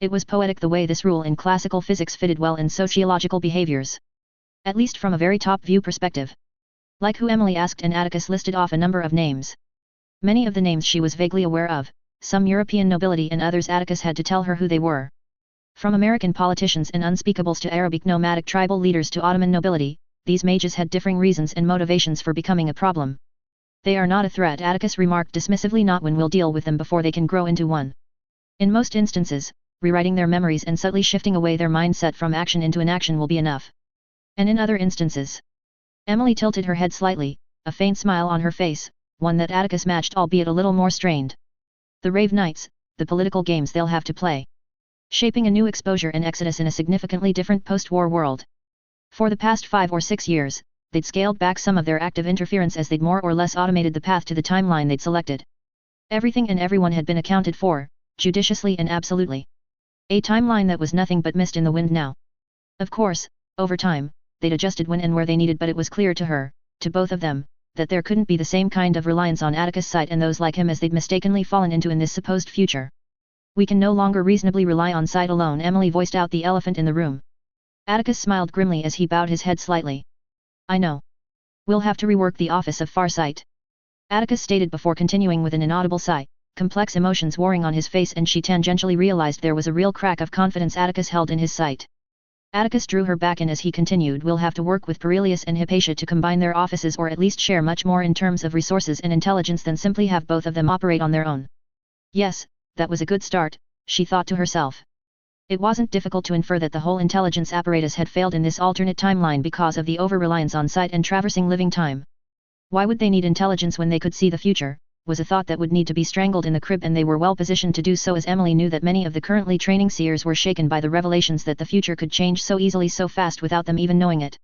It was poetic the way this rule in classical physics fitted well in sociological behaviors. At least from a very top view perspective. Like who, Emily asked, and Atticus listed off a number of names. Many of the names she was vaguely aware of, some European nobility and others Atticus had to tell her who they were. From American politicians and unspeakables to Arabic nomadic tribal leaders to Ottoman nobility, these mages had differing reasons and motivations for becoming a problem. They are not a threat, Atticus remarked dismissively, not when we'll deal with them before they can grow into one. In most instances, rewriting their memories and subtly shifting away their mindset from action into inaction will be enough. And in other instances. Emily tilted her head slightly, a faint smile on her face, one that Atticus matched, albeit a little more strained. The Rave Knights, the political games they'll have to play. Shaping a new exposure and exodus in a significantly different post-war world. For the past 5 or 6 years, they'd scaled back some of their active interference as they'd more or less automated the path to the timeline they'd selected. Everything and everyone had been accounted for, judiciously and absolutely. A timeline that was nothing but mist in the wind now. Of course, over time, they'd adjusted when and where they needed, but it was clear to her, to both of them, that there couldn't be the same kind of reliance on Atticus' sight and those like him as they'd mistakenly fallen into in this supposed future. We can no longer reasonably rely on sight alone, Emily voiced out the elephant in the room. Atticus smiled grimly as he bowed his head slightly. I know. We'll have to rework the Office of Farsight. Atticus stated before continuing with an inaudible sigh, complex emotions warring on his face, and she tangentially realized there was a real crack of confidence Atticus held in his sight. Atticus drew her back in as he continued, "We'll have to work with Perelius and Hypatia to combine their offices, or at least share much more in terms of resources and intelligence than simply have both of them operate on their own." Yes, that was a good start, she thought to herself. It wasn't difficult to infer that the whole intelligence apparatus had failed in this alternate timeline because of the over-reliance on sight and traversing living time. Why would they need intelligence when they could see the future, was a thought that would need to be strangled in the crib, and they were well positioned to do so, as Emily knew that many of the currently training seers were shaken by the revelations that the future could change so easily so fast without them even knowing it.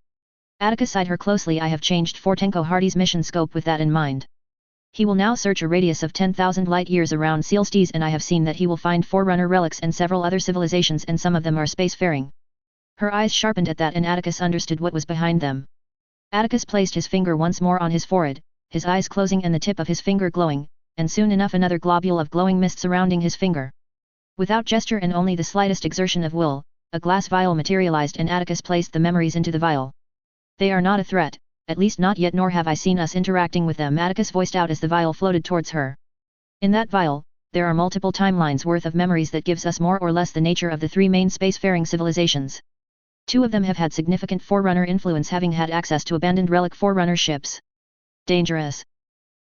Atticus eyed her closely. "I have changed Fortenko Hardy's mission scope with that in mind. He will now search a radius of 10,000 light-years around Sealstees, and I have seen that he will find Forerunner relics and several other civilizations, and some of them are spacefaring." Her eyes sharpened at that, and Atticus understood what was behind them. Atticus placed his finger once more on his forehead, his eyes closing and the tip of his finger glowing, and soon enough another globule of glowing mist surrounding his finger. Without gesture and only the slightest exertion of will, a glass vial materialized, and Atticus placed the memories into the vial. "They are not a threat, at least not yet, nor have I seen us interacting with them," Atticus voiced out as the vial floated towards her. "In that vial, there are multiple timelines worth of memories that gives us more or less the nature of the three main spacefaring civilizations. 2 of them have had significant Forerunner influence, having had access to abandoned relic Forerunner ships. Dangerous,"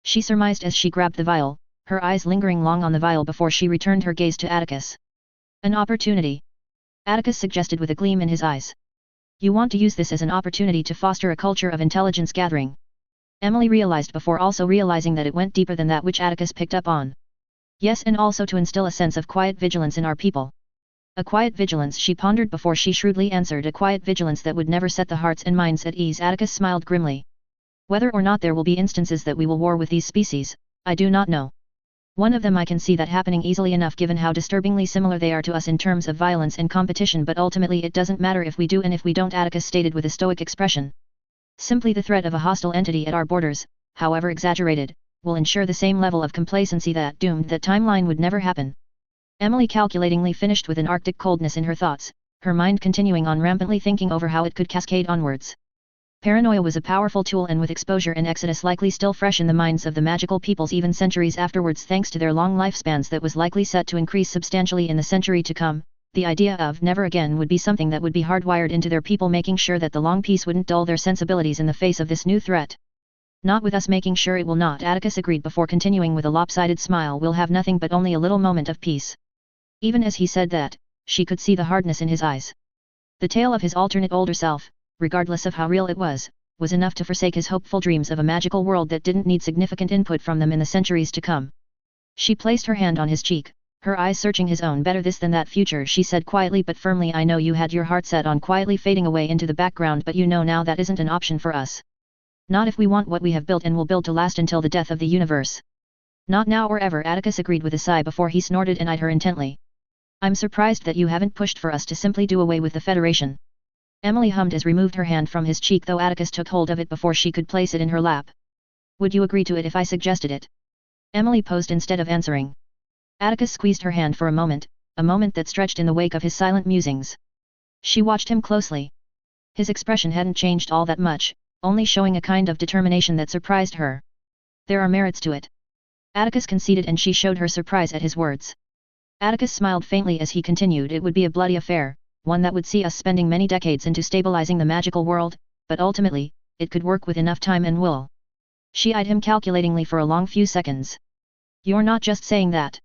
she surmised as she grabbed the vial, her eyes lingering long on the vial before she returned her gaze to Atticus. "An opportunity," Atticus suggested with a gleam in his eyes. "You want to use this as an opportunity to foster a culture of intelligence gathering?" Emily realized before also realizing that it went deeper than that which Atticus picked up on. "Yes, and also to instill a sense of quiet vigilance in our people." "A quiet vigilance," she pondered before she shrewdly answered. "A quiet vigilance that would never set the hearts and minds at ease." Atticus smiled grimly. "Whether or not there will be instances that we will war with these species, I do not know. One of them I can see that happening easily enough given how disturbingly similar they are to us in terms of violence and competition, but ultimately it doesn't matter if we do and if we don't," Atticus stated with a stoic expression. "Simply the threat of a hostile entity at our borders, however exaggerated, will ensure the same level of complacency that doomed that timeline would never happen." Emily calculatingly finished with an arctic coldness in her thoughts, her mind continuing on rampantly thinking over how it could cascade onwards. Paranoia was a powerful tool, and with exposure and exodus likely still fresh in the minds of the magical peoples even centuries afterwards thanks to their long lifespans that was likely set to increase substantially in the century to come, the idea of never again would be something that would be hardwired into their people, making sure that the long peace wouldn't dull their sensibilities in the face of this new threat. "Not with us, making sure it will not," Atticus agreed before continuing with a lopsided smile. "We'll have nothing but only a little moment of peace." Even as he said that, she could see the hardness in his eyes. The tale of his alternate older self, regardless of how real it was enough to forsake his hopeful dreams of a magical world that didn't need significant input from them in the centuries to come. She placed her hand on his cheek, her eyes searching his own. "Better this than that future," she said quietly but firmly. "I know you had your heart set on quietly fading away into the background, but you know now that isn't an option for us. Not if we want what we have built and will build to last until the death of the universe. Not now or ever," Atticus agreed with a sigh before he snorted and eyed her intently. "I'm surprised that you haven't pushed for us to simply do away with the Federation." Emily hummed as removed her hand from his cheek, though Atticus took hold of it before she could place it in her lap. "Would you agree to it if I suggested it?" Emily posed instead of answering. Atticus squeezed her hand for a moment that stretched in the wake of his silent musings. She watched him closely. His expression hadn't changed all that much, only showing a kind of determination that surprised her. "There are merits to it," Atticus conceded, and she showed her surprise at his words. Atticus smiled faintly as he continued. "It would be a bloody affair, one that would see us spending many decades into stabilizing the magical world, but ultimately, it could work with enough time and will." She eyed him calculatingly for a long few seconds. "You're not just saying that."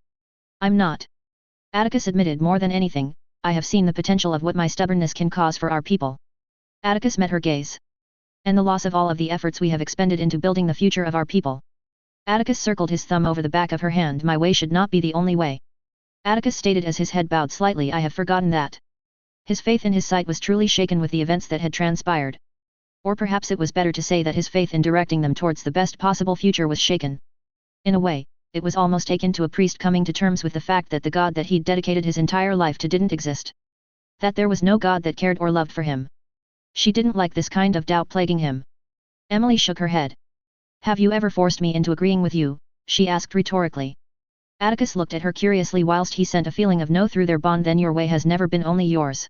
"I'm not," Atticus admitted. "More than anything, I have seen the potential of what my stubbornness can cause for our people." Atticus met her gaze. "And the loss of all of the efforts we have expended into building the future of our people." Atticus circled his thumb over the back of her hand. "My way should not be the only way," Atticus stated as his head bowed slightly. "I have forgotten that." His faith in his sight was truly shaken with the events that had transpired. Or perhaps it was better to say that his faith in directing them towards the best possible future was shaken. In a way, it was almost akin to a priest coming to terms with the fact that the God that he'd dedicated his entire life to didn't exist. That there was no God that cared or loved for him. She didn't like this kind of doubt plaguing him. Emily shook her head. "Have you ever forced me into agreeing with you?" she asked rhetorically. Atticus looked at her curiously whilst he sent a feeling of no through their bond. "Then your way has never been only yours.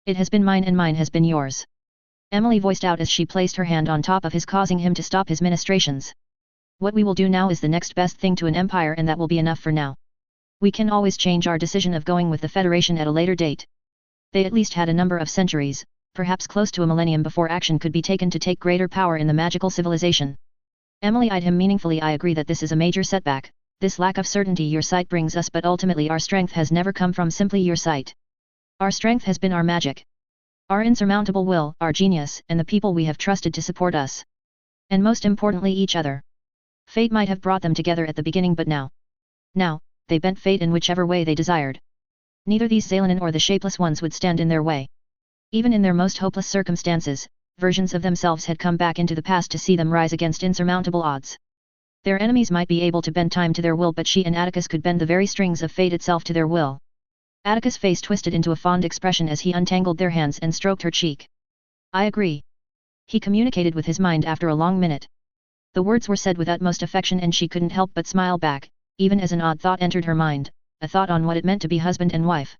It has been mine, and mine has been yours," Emily voiced out as she placed her hand on top of his, causing him to stop his ministrations. What we will do now is the next best thing to an empire, and that will be enough for now. We can always change our decision of going with the Federation at a later date. They at least had a number of centuries, perhaps close to a millennium, before action could be taken to take greater power in the magical civilization. Emily eyed him meaningfully. I agree that this is a major setback, this lack of certainty your sight brings us, but ultimately our strength has never come from simply your sight. Our strength has been our magic. Our insurmountable will, our genius, and the people we have trusted to support us. And most importantly, each other. Fate might have brought them together at the beginning, but now, they bent fate in whichever way they desired. Neither these Zalanin or the Shapeless Ones would stand in their way. Even in their most hopeless circumstances, versions of themselves had come back into the past to see them rise against insurmountable odds. Their enemies might be able to bend time to their will, but she and Atticus could bend the very strings of fate itself to their will. Atticus' face twisted into a fond expression as he untangled their hands and stroked her cheek. I agree. He communicated with his mind after a long minute. The words were said with utmost affection, and she couldn't help but smile back, even as an odd thought entered her mind, a thought on what it meant to be husband and wife.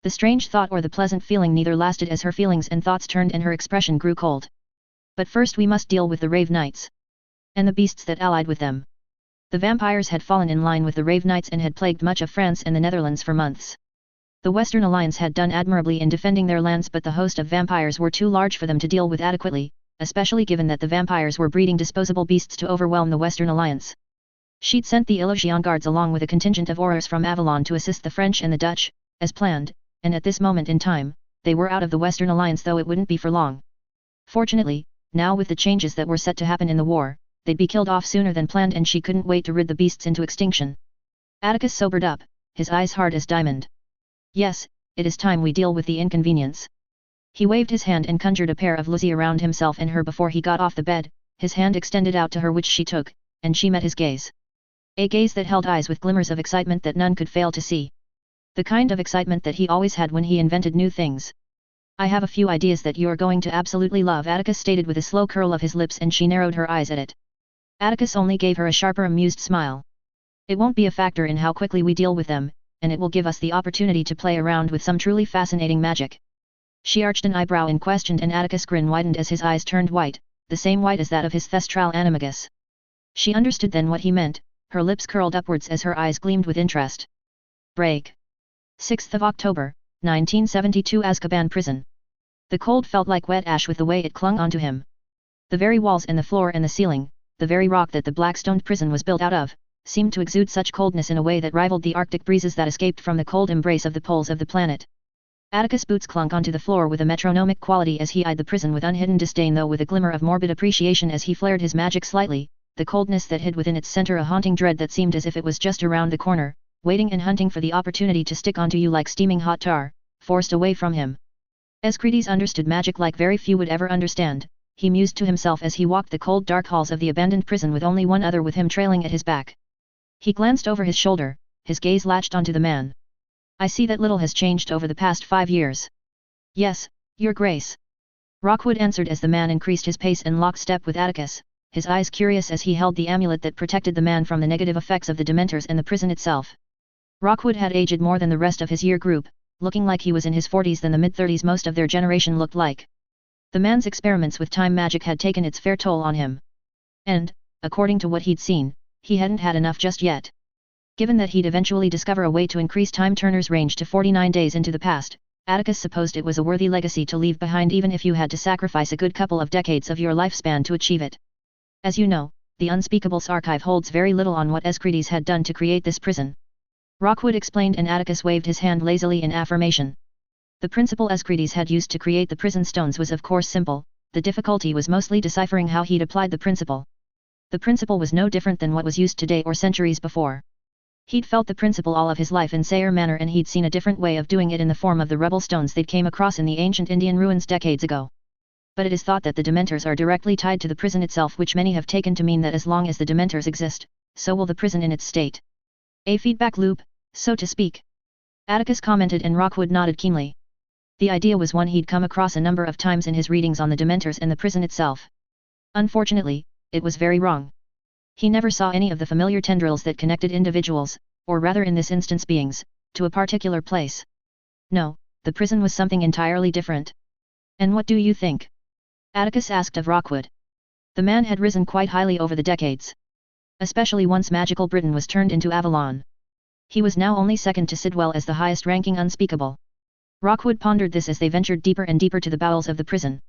The strange thought or the pleasant feeling neither lasted, as her feelings and thoughts turned and her expression grew cold. But first we must deal with the Rave Knights. And the beasts that allied with them. The vampires had fallen in line with the Rave Knights and had plagued much of France and the Netherlands for months. The Western Alliance had done admirably in defending their lands, but the host of vampires were too large for them to deal with adequately, especially given that the vampires were breeding disposable beasts to overwhelm the Western Alliance. She'd sent the Illusion Guards along with a contingent of Aurors from Avalon to assist the French and the Dutch, as planned, and at this moment in time, they were out of the Western Alliance, though it wouldn't be for long. Fortunately, now with the changes that were set to happen in the war, they'd be killed off sooner than planned, and she couldn't wait to rid the beasts into extinction. Atticus sobered up, his eyes hard as diamond. Yes, it is time we deal with the inconvenience. He waved his hand and conjured a pair of luzi around himself and her before he got off the bed, his hand extended out to her, which she took, and she met his gaze. A gaze that held eyes with glimmers of excitement that none could fail to see. The kind of excitement that he always had when he invented new things. I have a few ideas that you're going to absolutely love, Atticus stated with a slow curl of his lips, and she narrowed her eyes at it. Atticus only gave her a sharper, amused smile. It won't be a factor in how quickly we deal with them, and it will give us the opportunity to play around with some truly fascinating magic. She arched an eyebrow and questioned, and Atticus' grin widened as his eyes turned white, the same white as that of his thestral animagus. She understood then what he meant, her lips curled upwards as her eyes gleamed with interest. Break. 6th of October, 1972 Azkaban Prison. The cold felt like wet ash with the way it clung onto him. The very walls and the floor and the ceiling, the very rock that the black-stoned prison was built out of, seemed to exude such coldness in a way that rivaled the Arctic breezes that escaped from the cold embrace of the poles of the planet. Atticus' boots clunk onto the floor with a metronomic quality as he eyed the prison with unhidden disdain, though with a glimmer of morbid appreciation as he flared his magic slightly, the coldness that hid within its center a haunting dread that seemed as if it was just around the corner, waiting and hunting for the opportunity to stick onto you like steaming hot tar, forced away from him. Escrides understood magic like very few would ever understand, he mused to himself as he walked the cold dark halls of the abandoned prison with only one other with him trailing at his back. He glanced over his shoulder, his gaze latched onto the man. I see that little has changed over the past 5 years. Yes, Your Grace. Rockwood answered as the man increased his pace in lockstep with Atticus, his eyes curious as he held the amulet that protected the man from the negative effects of the Dementors and the prison itself. Rockwood had aged more than the rest of his year group, looking like he was in his 40s than the mid-30s most of their generation looked like. The man's experiments with time magic had taken its fair toll on him. And, according to what he'd seen, he hadn't had enough just yet. Given that he'd eventually discover a way to increase Time Turner's range to 49 days into the past, Atticus supposed it was a worthy legacy to leave behind, even if you had to sacrifice a good couple of decades of your lifespan to achieve it. As you know, the Unspeakable's archive holds very little on what Escrides had done to create this prison. Rockwood explained, and Atticus waved his hand lazily in affirmation. The principle Escrides had used to create the prison stones was of course simple, the difficulty was mostly deciphering how he'd applied the principle. The principle was no different than what was used today or centuries before. He'd felt the principle all of his life in Sayre Manor, and he'd seen a different way of doing it in the form of the rebel stones they'd came across in the ancient Indian ruins decades ago. But it is thought that the Dementors are directly tied to the prison itself, which many have taken to mean that as long as the Dementors exist, so will the prison in its state. A feedback loop, so to speak. Atticus commented, and Rockwood nodded keenly. The idea was one he'd come across a number of times in his readings on the Dementors and the prison itself. Unfortunately, it was very wrong. He never saw any of the familiar tendrils that connected individuals, or rather in this instance beings, to a particular place. No, the prison was something entirely different. And what do you think? Atticus asked of Rockwood. The man had risen quite highly over the decades. Especially once magical Britain was turned into Avalon. He was now only second to Sidwell as the highest ranking unspeakable. Rockwood pondered this as they ventured deeper and deeper to the bowels of the prison.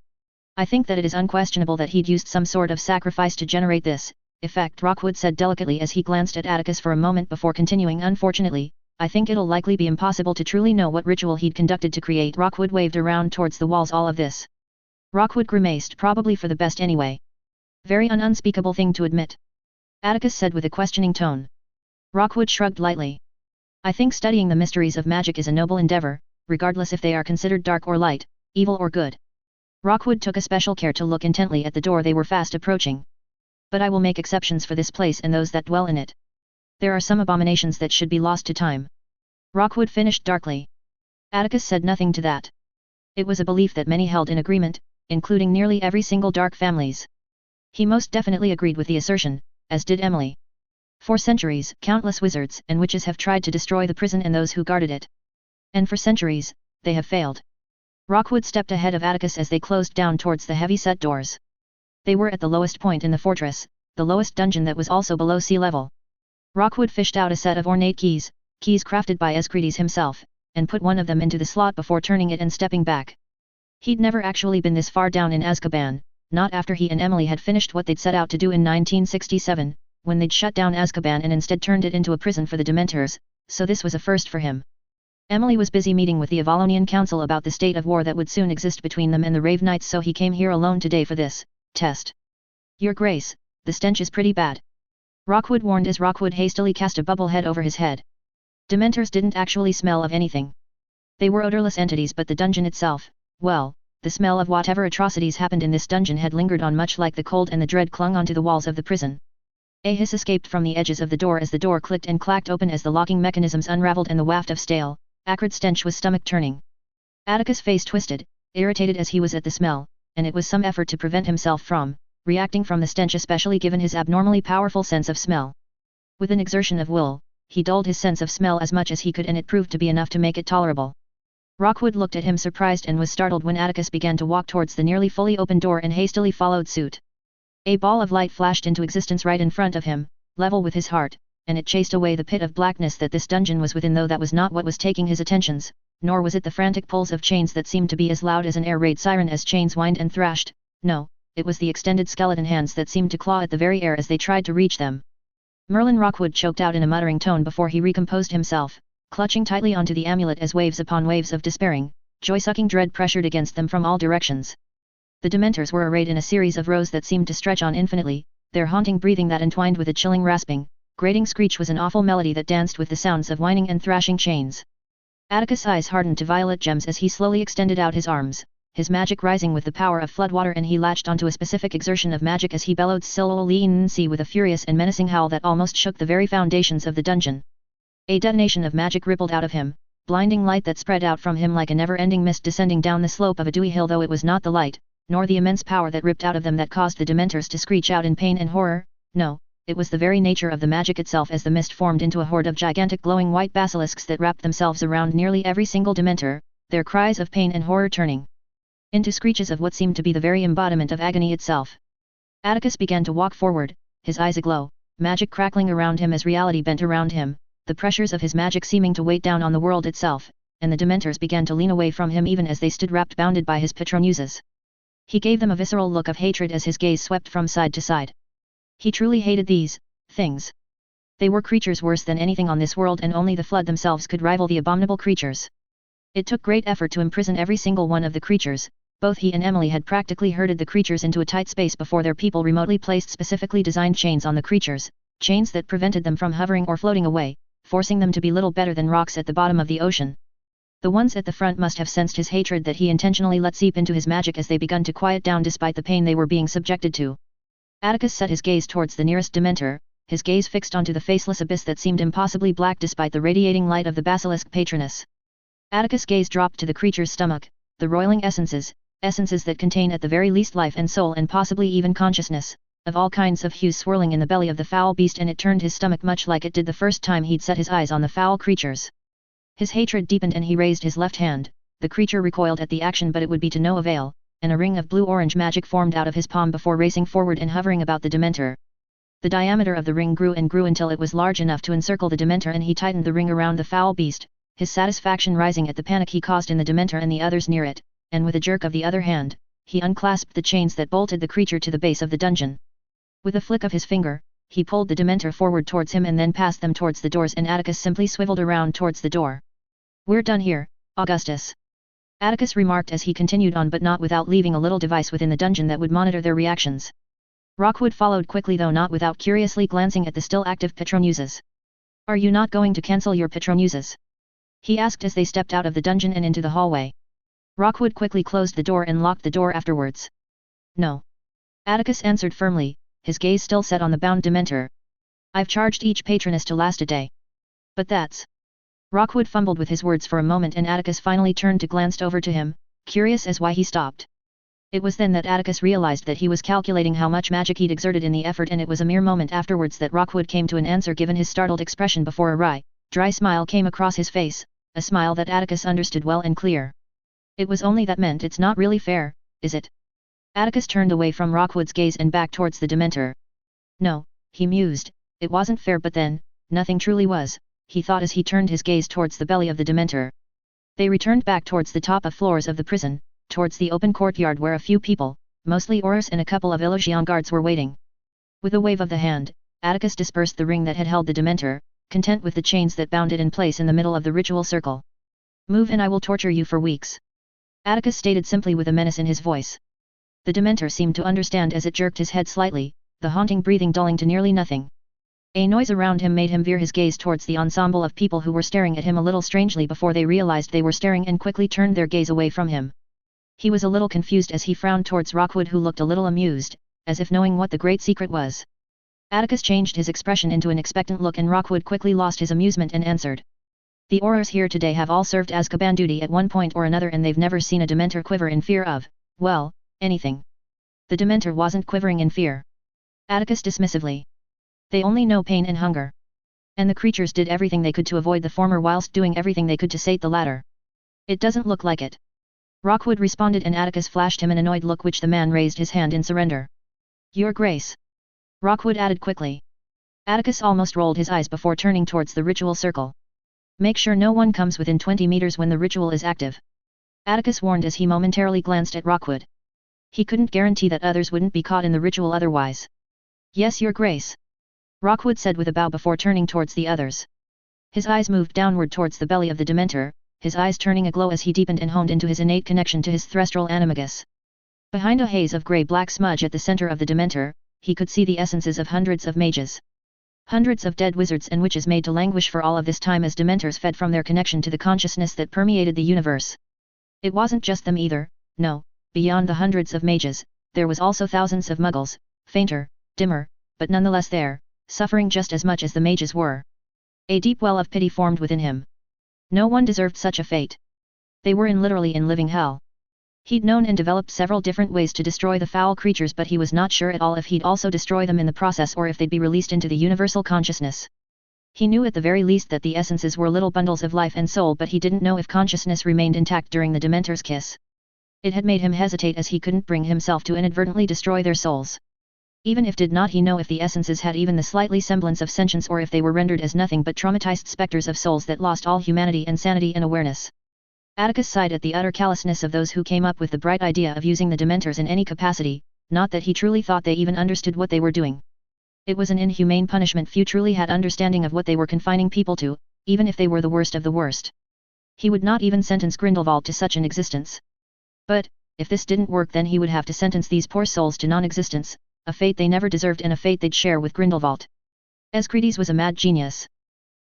I think that it is unquestionable that he'd used some sort of sacrifice to generate this effect, Rockwood said delicately as he glanced at Atticus for a moment before continuing. Unfortunately, I think it'll likely be impossible to truly know what ritual he'd conducted to create. Rockwood waved around towards the walls all of this. Rockwood grimaced, probably for the best anyway. Very unspeakable thing to admit. Atticus said with a questioning tone. Rockwood shrugged lightly. I think studying the mysteries of magic is a noble endeavor, regardless if they are considered dark or light, evil or good. Rockwood took a special care to look intently at the door they were fast approaching. But I will make exceptions for this place and those that dwell in it. There are some abominations that should be lost to time. Rockwood finished darkly. Atticus said nothing to that. It was a belief that many held in agreement, including nearly every single dark families. He most definitely agreed with the assertion, as did Emily. For centuries, countless wizards and witches have tried to destroy the prison and those who guarded it. And for centuries, they have failed. Rockwood stepped ahead of Atticus as they closed down towards the heavy-set doors. They were at the lowest point in the fortress, the lowest dungeon that was also below sea level. Rockwood fished out a set of ornate keys crafted by Escrides himself, and put one of them into the slot before turning it and stepping back. He'd never actually been this far down in Azkaban, not after he and Emily had finished what they'd set out to do in 1967, when they'd shut down Azkaban and instead turned it into a prison for the Dementors, so this was a first for him. Emily was busy meeting with the Avalonian Council about the state of war that would soon exist between them and the Rave Knights, so he came here alone today for this test. Your Grace, the stench is pretty bad. Rockwood warned as Rockwood hastily cast a bubble head over his head. Dementors didn't actually smell of anything. They were odorless entities, but the dungeon itself, well, the smell of whatever atrocities happened in this dungeon had lingered on, much like the cold and the dread clung onto the walls of the prison. A hiss escaped from the edges of the door as the door clicked and clacked open as the locking mechanisms unraveled, and the waft of stale, acrid stench was stomach-turning. Atticus' face twisted, irritated as he was at the smell, and it was some effort to prevent himself from reacting from the stench, especially given his abnormally powerful sense of smell. With an exertion of will, he dulled his sense of smell as much as he could, and it proved to be enough to make it tolerable. Rockwood looked at him surprised and was startled when Atticus began to walk towards the nearly fully open door and hastily followed suit. A ball of light flashed into existence right in front of him, level with his heart, and it chased away the pit of blackness that this dungeon was within, though that was not what was taking his attentions, nor was it the frantic pulls of chains that seemed to be as loud as an air raid siren as chains whined and thrashed. No, it was the extended skeleton hands that seemed to claw at the very air as they tried to reach them. Merlin, Rockwood choked out in a muttering tone before he recomposed himself, clutching tightly onto the amulet as waves upon waves of despairing, joy-sucking dread pressured against them from all directions. The Dementors were arrayed in a series of rows that seemed to stretch on infinitely, their haunting breathing that entwined with a chilling rasping, grating screech was an awful melody that danced with the sounds of whining and thrashing chains. Atticus' eyes hardened to violet gems as he slowly extended out his arms, his magic rising with the power of floodwater, and he latched onto a specific exertion of magic as he bellowed Siloleensi with a furious and menacing howl that almost shook the very foundations of the dungeon. A detonation of magic rippled out of him, blinding light that spread out from him like a never-ending mist descending down the slope of a dewy hill, though it was not the light, nor the immense power that ripped out of them that caused the Dementors to screech out in pain and horror. No, it was the very nature of the magic itself, as the mist formed into a horde of gigantic glowing white basilisks that wrapped themselves around nearly every single Dementor, their cries of pain and horror turning into screeches of what seemed to be the very embodiment of agony itself. Atticus began to walk forward, his eyes aglow, magic crackling around him as reality bent around him, the pressures of his magic seeming to weight down on the world itself, and the Dementors began to lean away from him even as they stood wrapped, bounded by his patronuses. He gave them a visceral look of hatred as his gaze swept from side to side. He truly hated these things. They were creatures worse than anything on this world, and only the Flood themselves could rival the abominable creatures. It took great effort to imprison every single one of the creatures. Both he and Emily had practically herded the creatures into a tight space before their people remotely placed specifically designed chains on the creatures, chains that prevented them from hovering or floating away, forcing them to be little better than rocks at the bottom of the ocean. The ones at the front must have sensed his hatred that he intentionally let seep into his magic as they begun to quiet down despite the pain they were being subjected to. Atticus set his gaze towards the nearest Dementor, his gaze fixed onto the faceless abyss that seemed impossibly black despite the radiating light of the basilisk patroness. Atticus' gaze dropped to the creature's stomach, the roiling essences that contain at the very least life and soul and possibly even consciousness, of all kinds of hues swirling in the belly of the foul beast, and it turned his stomach much like it did the first time he'd set his eyes on the foul creatures. His hatred deepened and he raised his left hand. The creature recoiled at the action, but it would be to no avail, and a ring of blue-orange magic formed out of his palm before racing forward and hovering about the Dementor. The diameter of the ring grew and grew until it was large enough to encircle the Dementor, and he tightened the ring around the foul beast, his satisfaction rising at the panic he caused in the Dementor and the others near it, and with a jerk of the other hand, he unclasped the chains that bolted the creature to the base of the dungeon. With a flick of his finger, he pulled the Dementor forward towards him and then passed them towards the doors, and Atticus simply swiveled around towards the door. "We're done here, Augustus," Atticus remarked as he continued on, but not without leaving a little device within the dungeon that would monitor their reactions. Rockwood followed quickly, though not without curiously glancing at the still active Petromuses. "Are you not going to cancel your Petromuses?" he asked as they stepped out of the dungeon and into the hallway. Rockwood quickly closed the door and locked the door afterwards. "No," Atticus answered firmly, his gaze still set on the bound Dementor. "I've charged each patroness to last a day." "But that's..." Rockwood fumbled with his words for a moment, and Atticus finally turned to glance over to him, curious as why he stopped. It was then that Atticus realized that he was calculating how much magic he'd exerted in the effort, and it was a mere moment afterwards that Rockwood came to an answer given his startled expression before a dry smile came across his face, a smile that Atticus understood well and clear. "It was only that meant it's not really fair, is it?" Atticus turned away from Rockwood's gaze and back towards the Dementor. "No," he mused, "it wasn't fair, but then, nothing truly was," he thought as he turned his gaze towards the belly of the Dementor. They returned back towards the top of floors of the prison, towards the open courtyard where a few people, mostly Aurors and a couple of Illusion guards, were waiting. With a wave of the hand, Atticus dispersed the ring that had held the Dementor, content with the chains that bound it in place in the middle of the ritual circle. "Move and I will torture you for weeks," Atticus stated simply with a menace in his voice. The Dementor seemed to understand as it jerked his head slightly, the haunting breathing dulling to nearly nothing. A noise around him made him veer his gaze towards the ensemble of people who were staring at him a little strangely before they realized they were staring and quickly turned their gaze away from him. He was a little confused as he frowned towards Rockwood, who looked a little amused, as if knowing what the great secret was. Atticus changed his expression into an expectant look, and Rockwood quickly lost his amusement and answered. "The Aurors here today have all served Azkaban duty at one point or another, and they've never seen a Dementor quiver in fear of, well, anything." The Dementor wasn't quivering in fear. Atticus dismissively. "They only know pain and hunger. And the creatures did everything they could to avoid the former whilst doing everything they could to sate the latter." "It doesn't look like it," Rockwood responded, and Atticus flashed him an annoyed look, which the man raised his hand in surrender. "Your Grace," Rockwood added quickly. Atticus almost rolled his eyes before turning towards the ritual circle. "Make sure no one comes within 20 meters when the ritual is active," Atticus warned as he momentarily glanced at Rockwood. He couldn't guarantee that others wouldn't be caught in the ritual otherwise. "Yes, Your Grace," Rockwood said with a bow before turning towards the others. His eyes moved downward towards the belly of the Dementor, his eyes turning aglow as he deepened and honed into his innate connection to his thestral animagus. Behind a haze of grey-black smudge at the center of the Dementor, he could see the essences of hundreds of mages. Hundreds of dead wizards and witches made to languish for all of this time as Dementors fed from their connection to the consciousness that permeated the universe. It wasn't just them either, no. Beyond the hundreds of mages, there was also thousands of muggles, fainter, dimmer, but nonetheless there, suffering just as much as the mages were. A deep well of pity formed within him. No one deserved such a fate. They were literally in living hell. He'd known and developed several different ways to destroy the foul creatures, but he was not sure at all if he'd also destroy them in the process or if they'd be released into the universal consciousness. He knew at the very least that the essences were little bundles of life and soul, but he didn't know if consciousness remained intact during the Dementor's kiss. It had made him hesitate as he couldn't bring himself to inadvertently destroy their souls. Even if did not he know if the essences had even the slightly semblance of sentience, or if they were rendered as nothing but traumatized specters of souls that lost all humanity and sanity and awareness. Atticus sighed at the utter callousness of those who came up with the bright idea of using the Dementors in any capacity, not that he truly thought they even understood what they were doing. It was an inhumane punishment few truly had understanding of what they were confining people to, even if they were the worst of the worst. He would not even sentence Grindelwald to such an existence. But, if this didn't work, then he would have to sentence these poor souls to non-existence, a fate they never deserved and a fate they'd share with Grindelwald. Asclepius was a mad genius,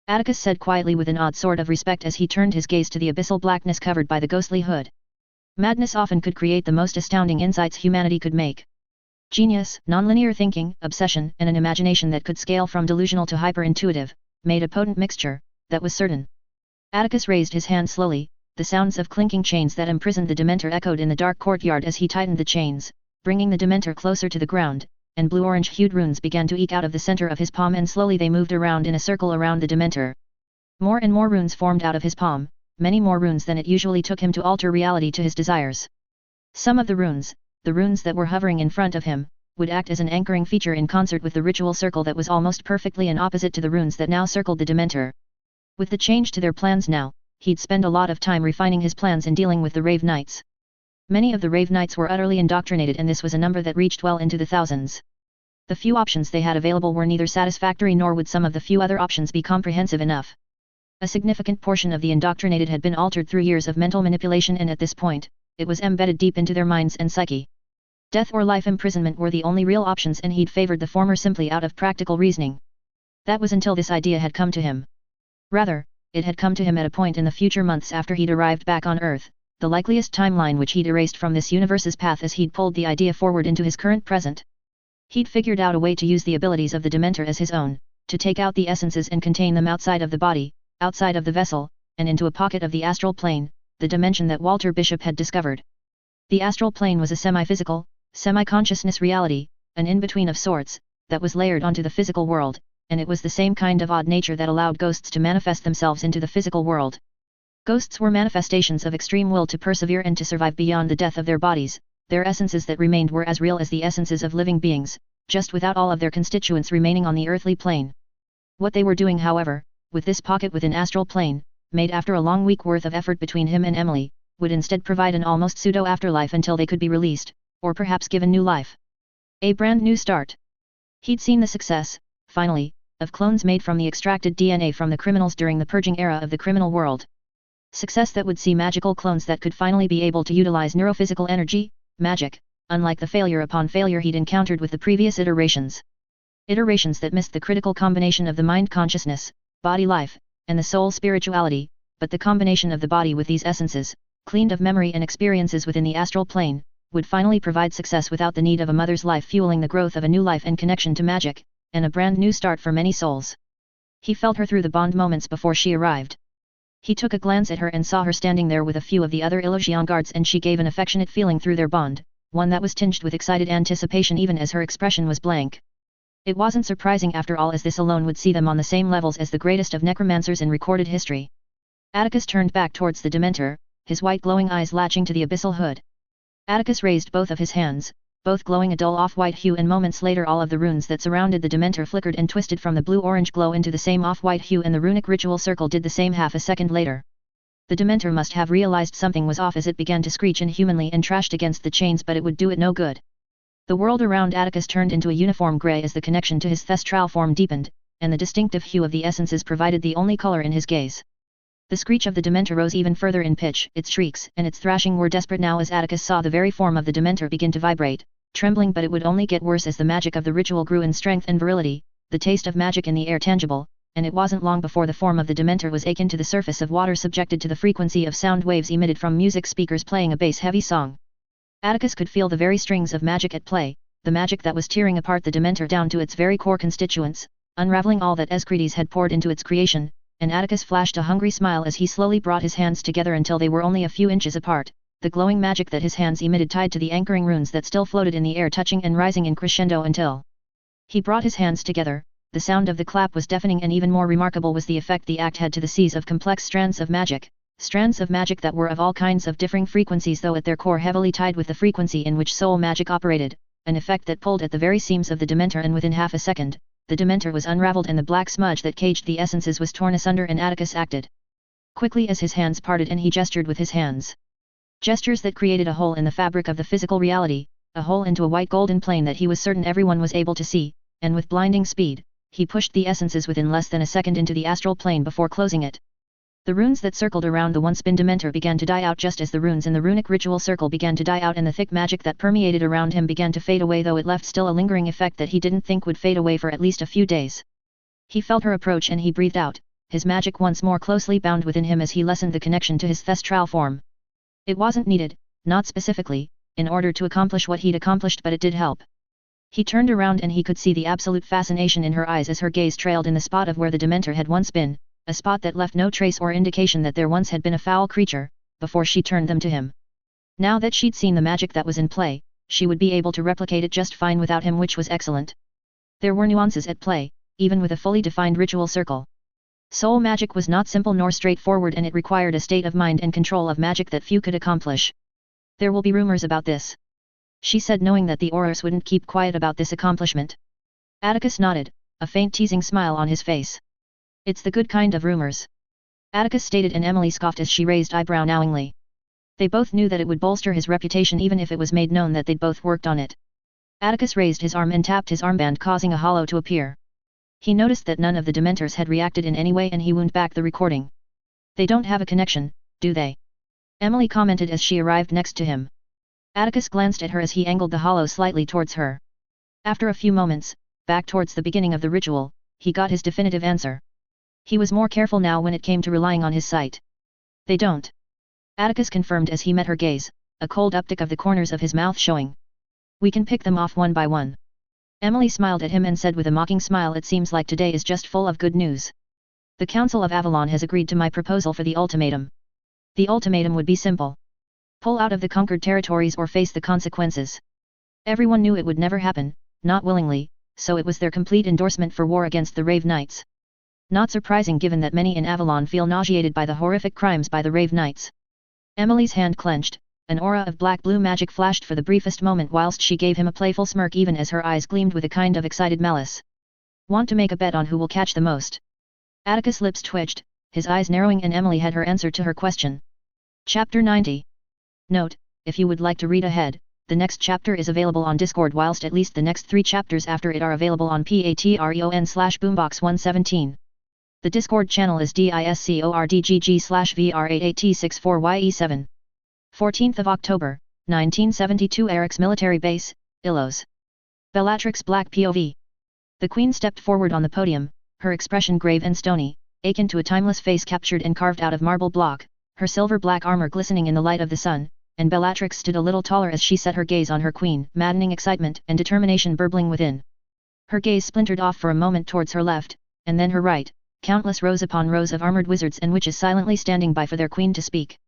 Atticus said quietly with an odd sort of respect as he turned his gaze to the abyssal blackness covered by the ghostly hood. Madness often could create the most astounding insights humanity could make. Genius, nonlinear thinking, obsession, and an imagination that could scale from delusional to hyper-intuitive, made a potent mixture, that was certain. Atticus raised his hand slowly, the sounds of clinking chains that imprisoned the Dementor echoed in the dark courtyard as he tightened the chains, bringing the Dementor closer to the ground, and blue-orange-hued runes began to eke out of the center of his palm, and slowly they moved around in a circle around the Dementor. More and more runes formed out of his palm, many more runes than it usually took him to alter reality to his desires. Some of the runes that were hovering in front of him, would act as an anchoring feature in concert with the ritual circle that was almost perfectly an opposite to the runes that now circled the Dementor. With the change to their plans now, he'd spend a lot of time refining his plans in dealing with the Rave Knights. Many of the Rave Knights were utterly indoctrinated, and this was a number that reached well into the thousands. The few options they had available were neither satisfactory nor would some of the few other options be comprehensive enough. A significant portion of the indoctrinated had been altered through years of mental manipulation, and at this point, it was embedded deep into their minds and psyche. Death or life imprisonment were the only real options, and he'd favored the former simply out of practical reasoning. That was until this idea had come to him. Rather, it had come to him at a point in the future months after he'd arrived back on Earth, the likeliest timeline which he'd erased from this universe's path as he'd pulled the idea forward into his current present. He'd figured out a way to use the abilities of the Dementor as his own, to take out the essences and contain them outside of the body, outside of the vessel, and into a pocket of the astral plane, the dimension that Walter Bishop had discovered. The astral plane was a semi-physical, semi-consciousness reality, an in-between of sorts, that was layered onto the physical world, and it was the same kind of odd nature that allowed ghosts to manifest themselves into the physical world. Ghosts were manifestations of extreme will to persevere and to survive beyond the death of their bodies. Their essences that remained were as real as the essences of living beings, just without all of their constituents remaining on the earthly plane. What they were doing, however, with this pocket within astral plane, made after a long week worth of effort between him and Emily, would instead provide an almost pseudo-afterlife until they could be released, or perhaps given new life. A brand new start. He'd seen the success, finally, of clones made from the extracted DNA from the criminals during the purging era of the criminal world. Success that would see magical clones that could finally be able to utilize neurophysical energy, magic, unlike the failure upon failure he'd encountered with the previous iterations. Iterations that missed the critical combination of the mind consciousness, body life, and the soul spirituality, but the combination of the body with these essences, cleaned of memory and experiences within the astral plane, would finally provide success without the need of a mother's life fueling the growth of a new life and connection to magic, and a brand new start for many souls. He felt her through the bond moments before she arrived. He took a glance at her and saw her standing there with a few of the other Illusion guards, and she gave an affectionate feeling through their bond, one that was tinged with excited anticipation even as her expression was blank. It wasn't surprising after all, as this alone would see them on the same levels as the greatest of necromancers in recorded history. Atticus turned back towards the Dementor, his white glowing eyes latching to the abyssal hood. Atticus raised both of his hands, both glowing a dull off-white hue, and moments later all of the runes that surrounded the Dementor flickered and twisted from the blue-orange glow into the same off-white hue, and the runic ritual circle did the same half a second later. The Dementor must have realized something was off as it began to screech inhumanly and trashed against the chains, but it would do it no good. The world around Atticus turned into a uniform grey as the connection to his thestral form deepened, and the distinctive hue of the essences provided the only color in his gaze. The screech of the Dementor rose even further in pitch, its shrieks and its thrashing were desperate now as Atticus saw the very form of the Dementor begin to vibrate, trembling, but it would only get worse as the magic of the ritual grew in strength and virility, the taste of magic in the air tangible, and it wasn't long before the form of the Dementor was akin to the surface of water subjected to the frequency of sound waves emitted from music speakers playing a bass-heavy song. Atticus could feel the very strings of magic at play, the magic that was tearing apart the Dementor down to its very core constituents, unraveling all that Escrides had poured into its creation, and Atticus flashed a hungry smile as he slowly brought his hands together until they were only a few inches apart, the glowing magic that his hands emitted tied to the anchoring runes that still floated in the air, touching and rising in crescendo until he brought his hands together. The sound of the clap was deafening, and even more remarkable was the effect the act had to the seas of complex strands of magic that were of all kinds of differing frequencies, though at their core heavily tied with the frequency in which soul magic operated, an effect that pulled at the very seams of the Dementor, and within half a second, the Dementor was unraveled and the black smudge that caged the essences was torn asunder, and Atticus acted quickly as his hands parted and he gestured with his hands. Gestures that created a hole in the fabric of the physical reality, a hole into a white golden plane that he was certain everyone was able to see, and with blinding speed, he pushed the essences within less than a second into the astral plane before closing it. The runes that circled around the once-been Dementor began to die out just as the runes in the runic ritual circle began to die out, and the thick magic that permeated around him began to fade away, though it left still a lingering effect that he didn't think would fade away for at least a few days. He felt her approach and he breathed out, his magic once more closely bound within him as he lessened the connection to his thestral form. It wasn't needed, not specifically, in order to accomplish what he'd accomplished, but it did help. He turned around and he could see the absolute fascination in her eyes as her gaze trailed in the spot of where the Dementor had once been, a spot that left no trace or indication that there once had been a foul creature, before she turned them to him. Now that she'd seen the magic that was in play, she would be able to replicate it just fine without him, which was excellent. There were nuances at play, even with a fully defined ritual circle. Soul magic was not simple nor straightforward, and it required a state of mind and control of magic that few could accomplish. There will be rumors about this. she said, knowing that the Aurors wouldn't keep quiet about this accomplishment. Atticus nodded, a faint teasing smile on his face. It's the good kind of rumors. Atticus stated, and Emily scoffed as she raised eyebrow knowingly. They both knew that it would bolster his reputation even if it was made known that they'd both worked on it. Atticus raised his arm and tapped his armband, causing a hollow to appear. He noticed that none of the Dementors had reacted in any way, and he wound back the recording. They don't have a connection, do they? Emily commented as she arrived next to him. Atticus glanced at her as he angled the hollow slightly towards her. After a few moments, back towards the beginning of the ritual, he got his definitive answer. He was more careful now when it came to relying on his sight. They don't. Atticus confirmed as he met her gaze, a cold uptick of the corners of his mouth showing. We can pick them off one by one. Emily smiled at him and said with a mocking smile, it seems like today is just full of good news. The Council of Avalon has agreed to my proposal for the ultimatum. The ultimatum would be simple. Pull out of the conquered territories or face the consequences. Everyone knew it would never happen, not willingly, so it was their complete endorsement for war against the Rave Knights. Not surprising given that many in Avalon feel nauseated by the horrific crimes by the Rave Knights. Emily's hand clenched, an aura of black-blue magic flashed for the briefest moment whilst she gave him a playful smirk, even as her eyes gleamed with a kind of excited malice. Want to make a bet on who will catch the most? Atticus' lips twitched, his eyes narrowing, and Emily had her answer to her question. Chapter 90. Note, if you would like to read ahead, the next chapter is available on Discord, whilst at least the next 3 chapters after it are available on patreon/boombox117. The Discord channel is discordgg/vr88t64ye7. 14th of October, 1972. Eric's military base, Illos. Bellatrix Black POV. The Queen stepped forward on the podium, her expression grave and stony, akin to a timeless face captured and carved out of marble block, her silver-black armor glistening in the light of the sun, and Bellatrix stood a little taller as she set her gaze on her queen, maddening excitement and determination burbling within. Her gaze splintered off for a moment towards her left, and then her right, countless rows upon rows of armored wizards and witches silently standing by for their queen to speak.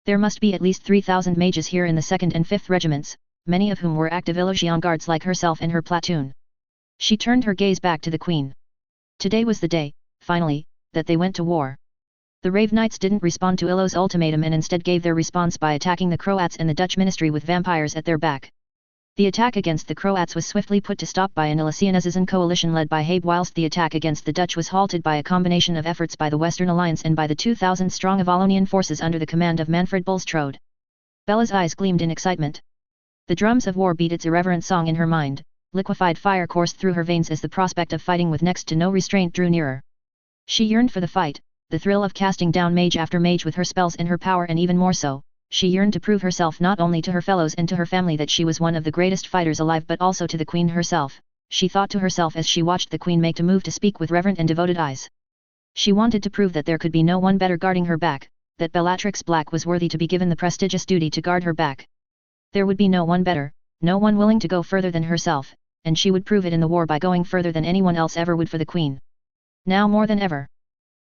There must be at least 3,000 mages here in the 2nd and 5th regiments, many of whom were active Illusion guards like herself and her platoon. She turned her gaze back to the queen. Today was the day, finally, that they went to war. The Rave Knights didn't respond to Illo's ultimatum and instead gave their response by attacking the Croats and the Dutch ministry with vampires at their back. The attack against the Croats was swiftly put to stop by an Illusianization coalition led by Habe, whilst the attack against the Dutch was halted by a combination of efforts by the Western Alliance and by the 2,000-strong Avalonian forces under the command of Manfred Bulstrode. Bella's eyes gleamed in excitement. The drums of war beat its irreverent song in her mind, liquefied fire coursed through her veins as the prospect of fighting with next to no restraint drew nearer. She yearned for the fight, the thrill of casting down mage after mage with her spells and her power, and even more so, she yearned to prove herself not only to her fellows and to her family that she was one of the greatest fighters alive, but also to the Queen herself, she thought to herself as she watched the Queen make a move to speak with reverent and devoted eyes. She wanted to prove that there could be no one better guarding her back, that Bellatrix Black was worthy to be given the prestigious duty to guard her back. There would be no one better, no one willing to go further than herself, and she would prove it in the war by going further than anyone else ever would for the Queen. Now more than ever.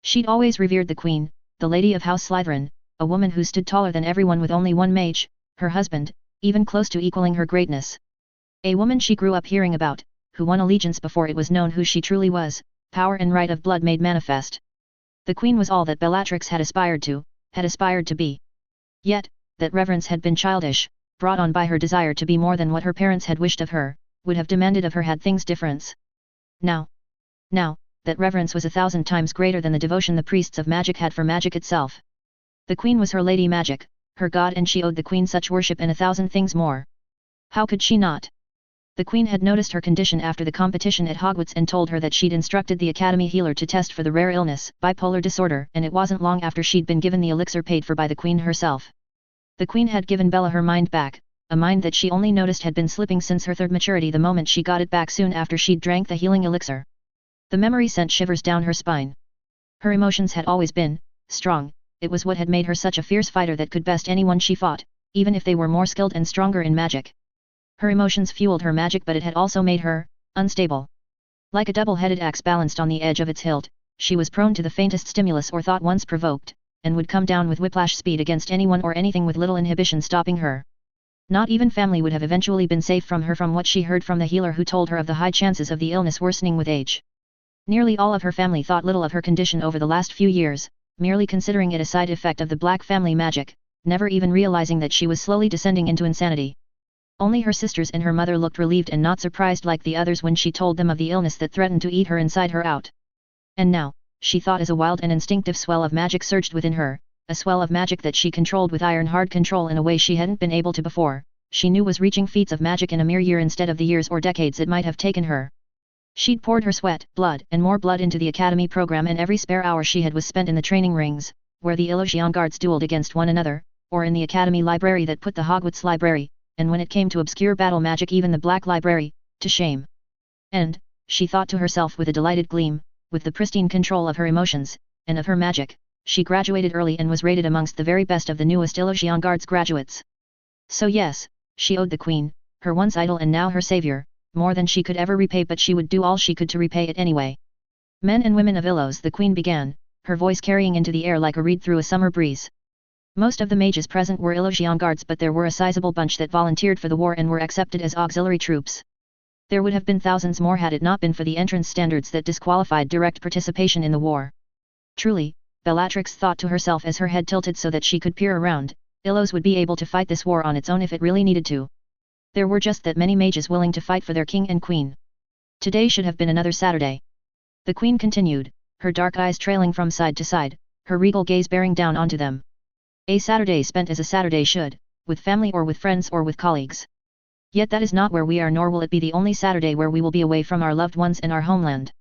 She'd always revered the Queen, the Lady of House Slytherin, a woman who stood taller than everyone with only one mage, her husband, even close to equaling her greatness. A woman she grew up hearing about, who won allegiance before it was known who she truly was, power and right of blood made manifest. The Queen was all that Bellatrix had aspired to be. Yet, that reverence had been childish, brought on by her desire to be more than what her parents had wished of her, would have demanded of her had things difference. Now, that reverence was 1,000 times greater than the devotion the priests of magic had for magic itself. The Queen was her Lady Magic, her god, and she owed the Queen such worship and 1,000 things more. How could she not? The Queen had noticed her condition after the competition at Hogwarts and told her that she'd instructed the Academy healer to test for the rare illness, bipolar disorder, and it wasn't long after she'd been given the elixir paid for by the Queen herself. The Queen had given Bella her mind back, a mind that she only noticed had been slipping since her 3rd maturity the moment she got it back soon after she'd drank the healing elixir. The memory sent shivers down her spine. Her emotions had always been strong. It was what had made her such a fierce fighter that could best anyone she fought, even if they were more skilled and stronger in magic. Her emotions fueled her magic, but it had also made her unstable. Like a double-headed axe balanced on the edge of its hilt, she was prone to the faintest stimulus or thought once provoked, and would come down with whiplash speed against anyone or anything with little inhibition stopping her. Not even family would have eventually been safe from her, from what she heard from the healer who told her of the high chances of the illness worsening with age. Nearly all of her family thought little of her condition over the last few years, merely considering it a side effect of the Black family magic, never even realizing that she was slowly descending into insanity. Only her sisters and her mother looked relieved and not surprised like the others when she told them of the illness that threatened to eat her inside her out. And now, she thought as a wild and instinctive swell of magic surged within her, a swell of magic that she controlled with iron-hard control in a way she hadn't been able to before, she knew was reaching feats of magic in a mere year instead of the years or decades it might have taken her. She'd poured her sweat, blood, and more blood into the academy program, and every spare hour she had was spent in the training rings, where the Illusion guards dueled against one another, or in the academy library that put the Hogwarts library, and when it came to obscure battle magic even the Black Library, to shame. And, she thought to herself with a delighted gleam, with the pristine control of her emotions, and of her magic, she graduated early and was rated amongst the very best of the newest Illusion guards graduates. So yes, she owed the Queen, her once idol and now her savior, more than she could ever repay, but she would do all she could to repay it anyway. Men and women of Illos, the Queen began, her voice carrying into the air like a reed through a summer breeze. Most of the mages present were Illusion guards, but there were a sizable bunch that volunteered for the war and were accepted as auxiliary troops. There would have been thousands more had it not been for the entrance standards that disqualified direct participation in the war. Truly, Bellatrix thought to herself as her head tilted so that she could peer around, Illos would be able to fight this war on its own if it really needed to. There were just that many mages willing to fight for their king and queen. Today should have been another Saturday. The Queen continued, her dark eyes trailing from side to side, her regal gaze bearing down onto them. A Saturday spent as a Saturday should, with family or with friends or with colleagues. Yet that is not where we are, nor will it be the only Saturday where we will be away from our loved ones and our homeland.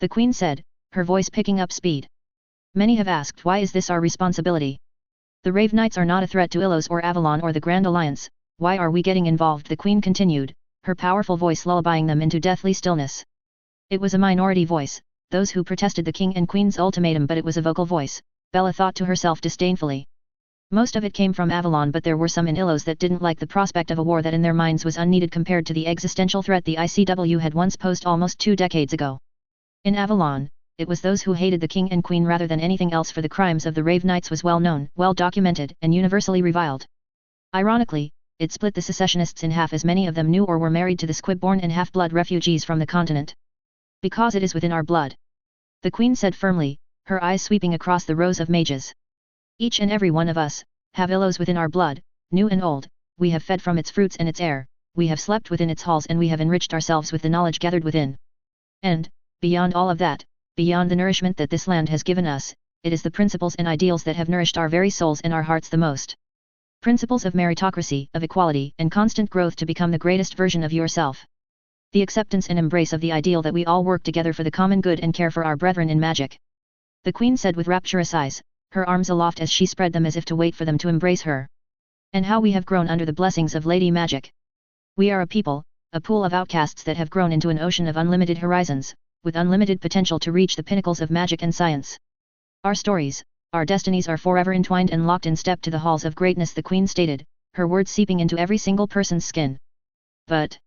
The Queen said, her voice picking up speed. Many have asked, why is this our responsibility? The Rave Knights are not a threat to Illos or Avalon or the Grand Alliance, why are we getting involved? The Queen continued, her powerful voice lullabying them into deathly stillness. It was a minority voice, those who protested the King and Queen's ultimatum, but it was a vocal voice, Bella thought to herself disdainfully. Most of it came from Avalon, but there were some in Illos that didn't like the prospect of a war that in their minds was unneeded compared to the existential threat the ICW had once posed almost 2 decades ago. In Avalon, it was those who hated the King and Queen rather than anything else, for the crimes of the Rave Knights was well known, well documented, and universally reviled. Ironically, it split the secessionists in half, as many of them knew or were married to the squib-born and half-blood refugees from the continent. Because it is within our blood. The Queen said firmly, her eyes sweeping across the rows of mages. Each and every one of us, have Illos within our blood, new and old, we have fed from its fruits and its air, we have slept within its halls and we have enriched ourselves with the knowledge gathered within. And, beyond all of that, beyond the nourishment that this land has given us, it is the principles and ideals that have nourished our very souls and our hearts the most. Principles of meritocracy, of equality, and constant growth to become the greatest version of yourself. The acceptance and embrace of the ideal that we all work together for the common good and care for our brethren in magic. The Queen said with rapturous eyes, her arms aloft as she spread them as if to wait for them to embrace her. And how we have grown under the blessings of Lady Magic. We are a people, a pool of outcasts that have grown into an ocean of unlimited horizons, with unlimited potential to reach the pinnacles of magic and science. Our stories, our destinies are forever entwined and locked in step to the halls of greatness, the Queen stated, her words seeping into every single person's skin. But,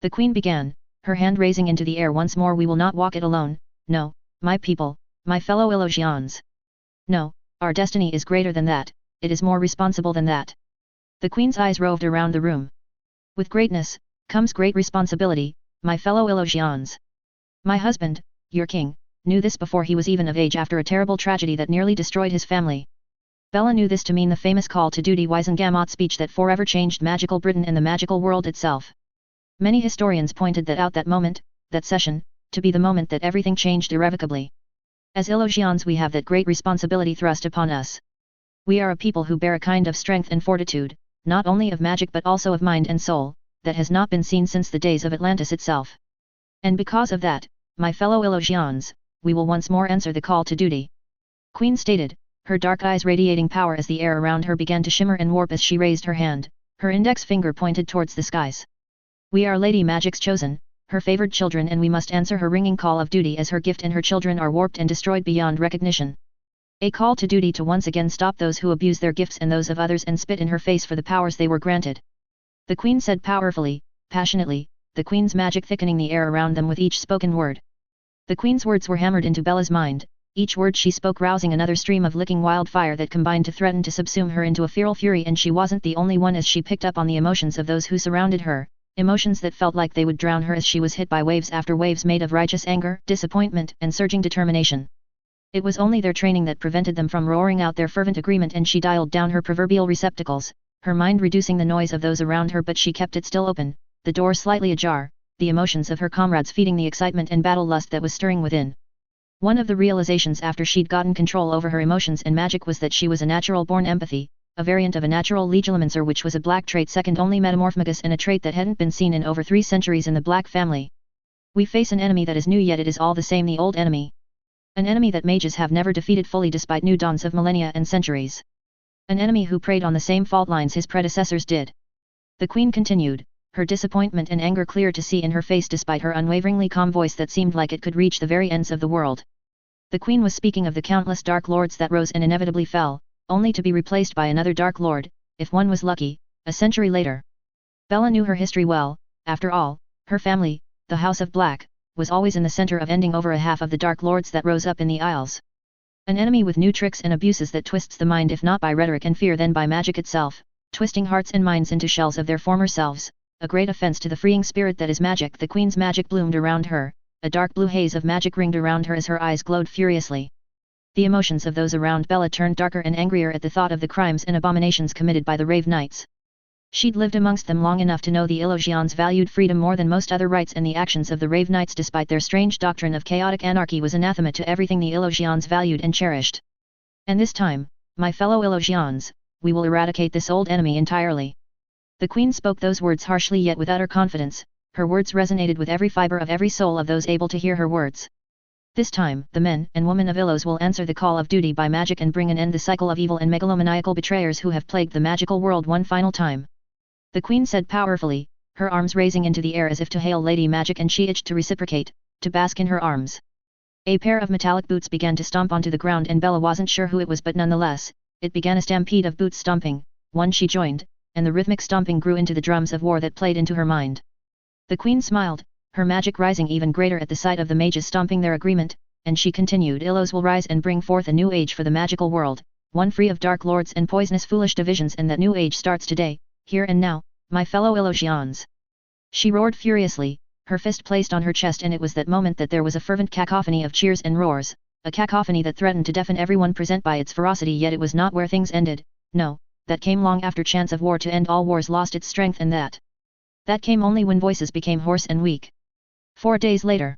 the Queen began, her hand raising into the air once more, we will not walk it alone, no, my people, my fellow Illusions. No, our destiny is greater than that, it is more responsible than that. The Queen's eyes roved around the room. With greatness, comes great responsibility, my fellow Illusions. My husband, your king, knew this before he was even of age after a terrible tragedy that nearly destroyed his family. Bella knew this to mean the famous call to duty Wiesengamot speech that forever changed magical Britain and the magical world itself. Many historians pointed that out, that moment, that session, to be the moment that everything changed irrevocably. As Illusions we have that great responsibility thrust upon us. We are a people who bear a kind of strength and fortitude, not only of magic but also of mind and soul, that has not been seen since the days of Atlantis itself. And because of that, my fellow Illusions, we will once more answer the call to duty. Queen stated, her dark eyes radiating power as the air around her began to shimmer and warp as she raised her hand, her index finger pointed towards the skies. We are Lady Magic's chosen, her favored children, and we must answer her ringing call of duty as her gift and her children are warped and destroyed beyond recognition. A call to duty to once again stop those who abuse their gifts and those of others and spit in her face for the powers they were granted. The Queen said powerfully, passionately, the Queen's magic thickening the air around them with each spoken word. The Queen's words were hammered into Bella's mind, each word she spoke rousing another stream of licking wildfire that combined to threaten to subsume her into a feral fury, and she wasn't the only one as she picked up on the emotions of those who surrounded her, emotions that felt like they would drown her as she was hit by waves after waves made of righteous anger, disappointment, and surging determination. It was only their training that prevented them from roaring out their fervent agreement, and she dialed down her proverbial receptacles, her mind reducing the noise of those around her, but she kept it still open, the door slightly ajar, the emotions of her comrades feeding the excitement and battle lust that was stirring within. One of the realizations after she'd gotten control over her emotions and magic was that she was a natural-born empathy, a variant of a natural legilimencer, which was a black trait second only metamorphmagus and a trait that hadn't been seen in over 3 centuries in the black family. We face an enemy that is new, yet it is all the same the old enemy. An enemy that mages have never defeated fully despite new dawns of millennia and centuries. An enemy who preyed on the same fault lines his predecessors did. The Queen continued, her disappointment and anger clear to see in her face despite her unwaveringly calm voice that seemed like it could reach the very ends of the world. The Queen was speaking of the countless Dark Lords that rose and inevitably fell, only to be replaced by another Dark Lord, if one was lucky, a century later. Bella knew her history well. After all, her family, the House of Black, was always in the center of ending over a half of the Dark Lords that rose up in the Isles. An enemy with new tricks and abuses that twists the mind, if not by rhetoric and fear then by magic itself, twisting hearts and minds into shells of their former selves, a great offense to the freeing spirit that is magic. The Queen's magic bloomed around her, a dark blue haze of magic ringed around her as her eyes glowed furiously. The emotions of those around Bella turned darker and angrier at the thought of the crimes and abominations committed by the Rave Knights. She'd lived amongst them long enough to know the Illusions valued freedom more than most other rights, and the actions of the Rave Knights despite their strange doctrine of chaotic anarchy was anathema to everything the Illusions valued and cherished. And this time, my fellow Illusions, we will eradicate this old enemy entirely. The Queen spoke those words harshly yet with utter confidence. Her words resonated with every fiber of every soul of those able to hear her words. This time, the men and women of Illos will answer the call of duty by magic and bring an end to the cycle of evil and megalomaniacal betrayers who have plagued the magical world one final time. The Queen said powerfully, her arms raising into the air as if to hail Lady Magic, and she itched to reciprocate, to bask in her arms. A pair of metallic boots began to stomp onto the ground, and Bella wasn't sure who it was, but nonetheless, it began a stampede of boots stomping. One she joined, and the rhythmic stomping grew into the drums of war that played into her mind. The Queen smiled, her magic rising even greater at the sight of the mages stomping their agreement, and she continued, Illos will rise and bring forth a new age for the magical world, one free of dark lords and poisonous foolish divisions, and that new age starts today, here and now, my fellow Illusions. She roared furiously, her fist placed on her chest, and it was that moment that there was a fervent cacophony of cheers and roars, a cacophony that threatened to deafen everyone present by its ferocity, yet it was not where things ended, no, that came long after chance of war to end all wars lost its strength, and that came only when voices became hoarse and weak. 4 days later.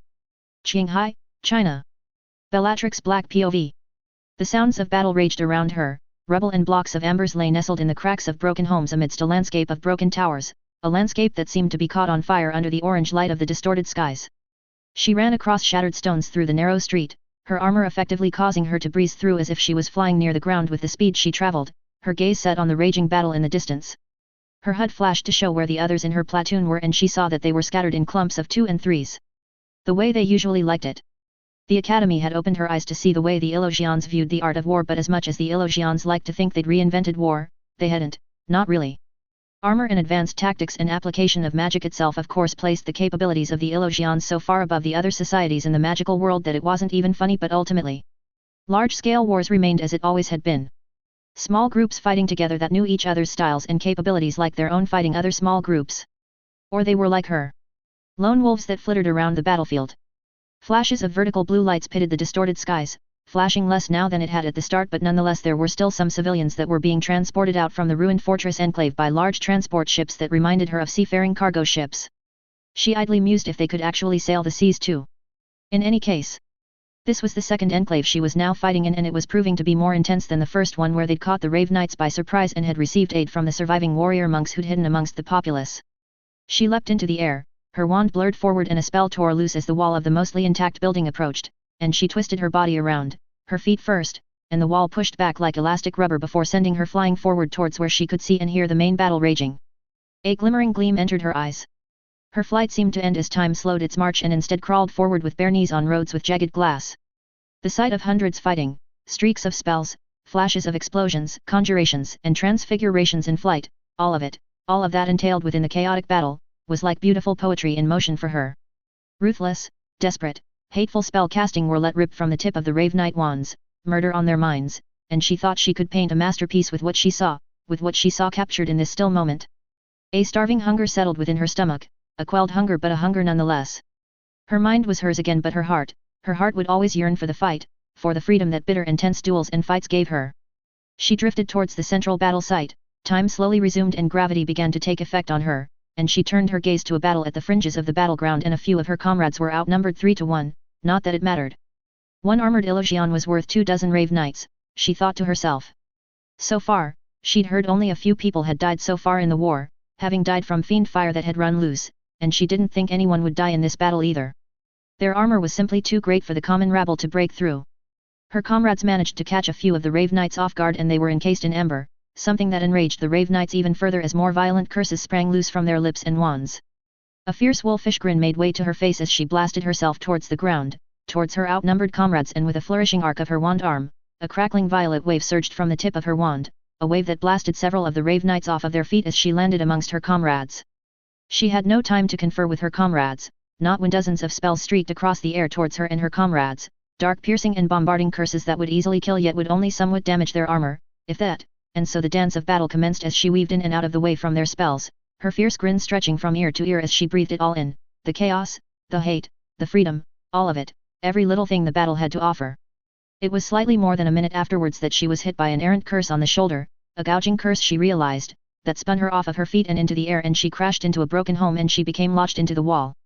Qinghai, China. Bellatrix Black POV. The sounds of battle raged around her. Rubble and blocks of embers lay nestled in the cracks of broken homes amidst a landscape of broken towers, a landscape that seemed to be caught on fire under the orange light of the distorted skies. She ran across shattered stones through the narrow street, her armor effectively causing her to breeze through as if she was flying near the ground with the speed she traveled, her gaze set on the raging battle in the distance. Her HUD flashed to show where the others in her platoon were, and she saw that they were scattered in clumps of 2 and 3s. The way they usually liked it. The Academy had opened her eyes to see the way the Illusions viewed the art of war, but as much as the Illusions liked to think they'd reinvented war, they hadn't, not really. Armor and advanced tactics and application of magic itself of course placed the capabilities of the Illusions so far above the other societies in the magical world that it wasn't even funny, but ultimately, large-scale wars remained as it always had been. Small groups fighting together that knew each other's styles and capabilities like their own, fighting other small groups. Or they were like her. Lone wolves that flittered around the battlefield. Flashes of vertical blue lights pitted the distorted skies, flashing less now than it had at the start, but nonetheless there were still some civilians that were being transported out from the ruined fortress enclave by large transport ships that reminded her of seafaring cargo ships. She idly mused if they could actually sail the seas too. In any case, this was the second enclave she was now fighting in, and it was proving to be more intense than the first one, where they'd caught the Rave Knights by surprise and had received aid from the surviving warrior monks who'd hidden amongst the populace. She leapt into the air, her wand blurred forward and a spell tore loose as the wall of the mostly intact building approached, and she twisted her body around, her feet first, and the wall pushed back like elastic rubber before sending her flying forward towards where she could see and hear the main battle raging. A glimmering gleam entered her eyes. Her flight seemed to end as time slowed its march and instead crawled forward with bare knees on roads with jagged glass. The sight of hundreds fighting, streaks of spells, flashes of explosions, conjurations, and transfigurations in flight, all of that entailed within the chaotic battle, was like beautiful poetry in motion for her. Ruthless, desperate, hateful spell casting were let rip from the tip of the Rave Knight wands, murder on their minds, and she thought she could paint a masterpiece with what she saw captured in this still moment. A starving hunger settled within her stomach, a quelled hunger, but a hunger nonetheless. Her mind was hers again, but her heart would always yearn for the fight, for the freedom that bitter intense duels and fights gave her. She drifted towards the central battle site, time slowly resumed and gravity began to take effect on her, and she turned her gaze to a battle at the fringes of the battleground, and a few of her comrades were outnumbered 3-1, not that it mattered. One armored illusion was worth 24 Rave Knights, she thought to herself. So far, she'd heard only a few people had died so far in the war, having died from fiend fire that had run loose, and she didn't think anyone would die in this battle either. Their armor was simply too great for the common rabble to break through. Her comrades managed to catch a few of the Rave Knights off guard, and they were encased in ember, something that enraged the Rave Knights even further as more violent curses sprang loose from their lips and wands. A fierce wolfish grin made way to her face as she blasted herself towards the ground, towards her outnumbered comrades, and with a flourishing arc of her wand arm, a crackling violet wave surged from the tip of her wand, a wave that blasted several of the Rave Knights off of their feet as she landed amongst her comrades. She had no time to confer with her comrades, not when dozens of spells streaked across the air towards her and her comrades, dark piercing and bombarding curses that would easily kill yet would only somewhat damage their armor, if that, and so the dance of battle commenced as she weaved in and out of the way from their spells, her fierce grin stretching from ear to ear as she breathed it all in, the chaos, the hate, the freedom, all of it, every little thing the battle had to offer. It was slightly more than a minute afterwards that she was hit by an errant curse on the shoulder, a gouging curse she realized, that spun her off of her feet and into the air, and she crashed into a broken home and she became lodged into the wall.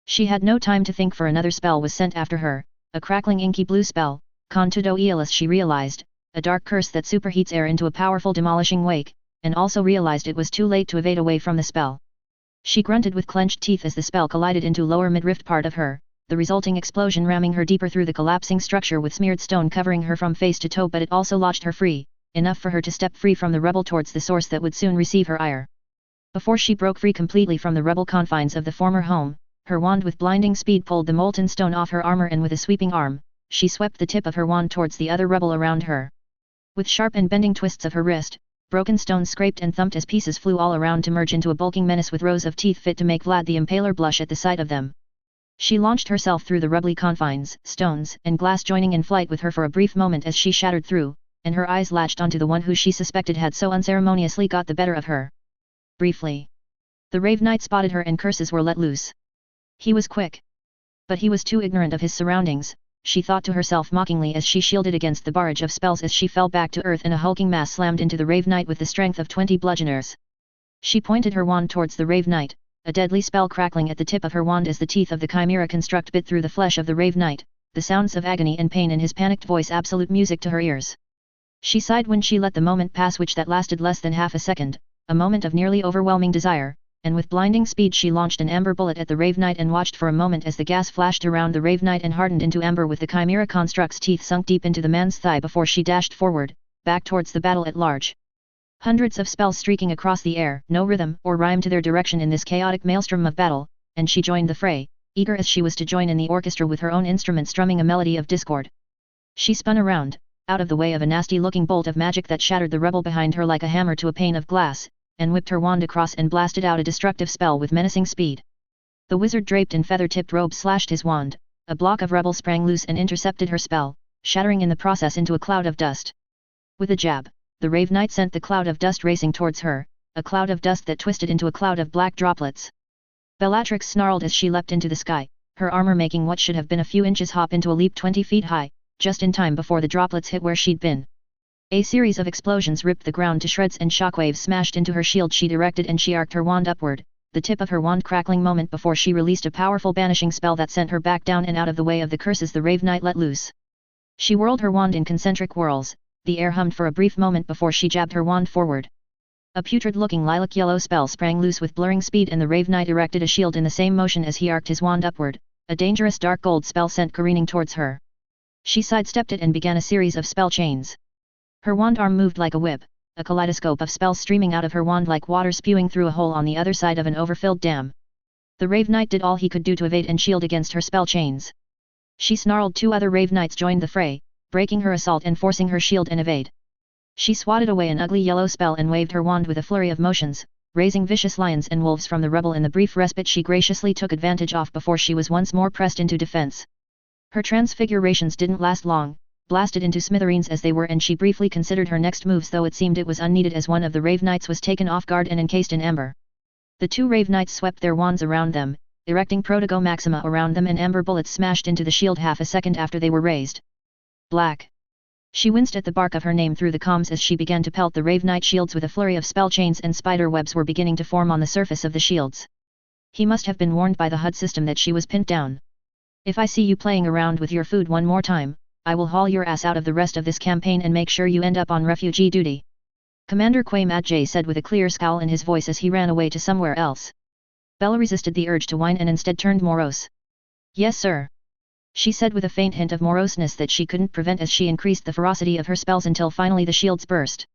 She had no time to think, for another spell was sent after her, a crackling inky blue spell, Contudo Eolus she realized, a dark curse that superheats air into a powerful demolishing wake, and also realized it was too late to evade away from the spell. She grunted with clenched teeth as the spell collided into lower midriff part of her, the resulting explosion ramming her deeper through the collapsing structure with smeared stone covering her from face to toe, but it also lodged her free, enough for her to step free from the rebel towards the source that would soon receive her ire. Before she broke free completely from the rebel confines of the former home, her wand with blinding speed pulled the molten stone off her armor, and with a sweeping arm, she swept the tip of her wand towards the other rebel around her. With sharp and bending twists of her wrist, broken stones scraped and thumped as pieces flew all around to merge into a bulking menace with rows of teeth fit to make Vlad the Impaler blush at the sight of them. She launched herself through the rubbly confines, stones and glass joining in flight with her for a brief moment as she shattered through, and her eyes latched onto the one who she suspected had so unceremoniously got the better of her. Briefly, the Rave Knight spotted her and curses were let loose. He was quick. But he was too ignorant of his surroundings, she thought to herself mockingly as she shielded against the barrage of spells as she fell back to earth and a hulking mass slammed into the Rave Knight with the strength of 20 bludgeoners. She pointed her wand towards the Rave Knight, a deadly spell crackling at the tip of her wand as the teeth of the chimera construct bit through the flesh of the Rave Knight, the sounds of agony and pain in his panicked voice absolute music to her ears. She sighed when she let the moment pass, which that lasted less than half a second, a moment of nearly overwhelming desire, and with blinding speed she launched an ember bullet at the Rave Knight and watched for a moment as the gas flashed around the Rave Knight and hardened into ember with the chimera construct's teeth sunk deep into the man's thigh before she dashed forward, back towards the battle at large. Hundreds of spells streaking across the air, no rhythm or rhyme to their direction in this chaotic maelstrom of battle, and she joined the fray, eager as she was to join in the orchestra with her own instrument strumming a melody of discord. She spun around, out of the way of a nasty-looking bolt of magic that shattered the rebel behind her like a hammer to a pane of glass, and whipped her wand across and blasted out a destructive spell with menacing speed. The wizard draped in feather-tipped robes slashed his wand, a block of rebel sprang loose and intercepted her spell, shattering in the process into a cloud of dust. With a jab, the Rave Knight sent the cloud of dust racing towards her, a cloud of dust that twisted into a cloud of black droplets. Bellatrix snarled as she leapt into the sky, her armor making what should have been a few inches hop into a leap 20 feet high, just in time before the droplets hit where she'd been. A series of explosions ripped the ground to shreds and shockwaves smashed into her shield she'd erected, and she arced her wand upward, the tip of her wand crackling moment before she released a powerful banishing spell that sent her back down and out of the way of the curses the Rave Knight let loose. She whirled her wand in concentric whirls, the air hummed for a brief moment before she jabbed her wand forward. A putrid-looking lilac-yellow spell sprang loose with blurring speed, and the Rave Knight erected a shield in the same motion as he arced his wand upward, a dangerous dark gold spell sent careening towards her. She sidestepped it and began a series of spell chains. Her wand arm moved like a whip, a kaleidoscope of spells streaming out of her wand like water spewing through a hole on the other side of an overfilled dam. The Rave Knight did all he could do to evade and shield against her spell chains. She snarled. 2 other Rave Knights joined the fray, breaking her assault and forcing her shield and evade. She swatted away an ugly yellow spell and waved her wand with a flurry of motions, raising vicious lions and wolves from the rebel in the brief respite she graciously took advantage of before she was once more pressed into defense. Her transfigurations didn't last long, blasted into smithereens as they were, and she briefly considered her next moves, though it seemed it was unneeded as one of the Rave Knights was taken off guard and encased in ember. The 2 Rave Knights swept their wands around them, erecting Protego Maxima around them, and ember bullets smashed into the shield half a second after they were raised. Black. She winced at the bark of her name through the comms as she began to pelt the Rave Knight shields with a flurry of spell chains, and spider webs were beginning to form on the surface of the shields. He must have been warned by the HUD system that she was pinned down. If I see you playing around with your food one more time, I will haul your ass out of the rest of this campaign and make sure you end up on refugee duty. Commander Quay Mage said with a clear scowl in his voice as he ran away to somewhere else. Bella resisted the urge to whine and instead turned morose. Yes sir. She said with a faint hint of moroseness that she couldn't prevent as she increased the ferocity of her spells until finally the shields burst.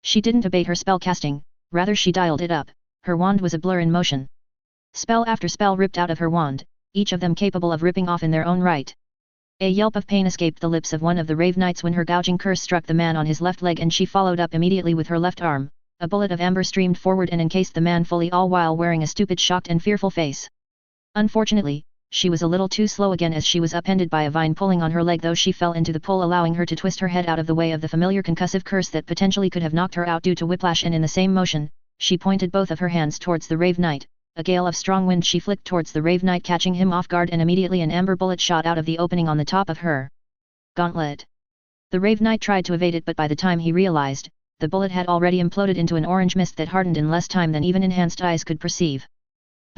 She didn't abate her spell casting, rather she dialed it up. Her wand was a blur in motion. Spell after spell ripped out of her wand, each of them capable of ripping off in their own right. A yelp of pain escaped the lips of one of the Rave Knights when her gouging curse struck the man on his left leg, and she followed up immediately with her left arm. A bullet of amber streamed forward and encased the man fully, all while wearing a stupid, shocked and fearful face. Unfortunately, she was a little too slow again as she was upended by a vine pulling on her leg, though she fell into the pull, allowing her to twist her head out of the way of the familiar concussive curse that potentially could have knocked her out due to whiplash, and in the same motion, she pointed both of her hands towards the Rave Knight. A gale of strong wind she flicked towards the Rave Knight, catching him off guard, and immediately an amber bullet shot out of the opening on the top of her gauntlet. The Rave Knight tried to evade it, but by the time he realized, the bullet had already imploded into an orange mist that hardened in less time than even enhanced eyes could perceive.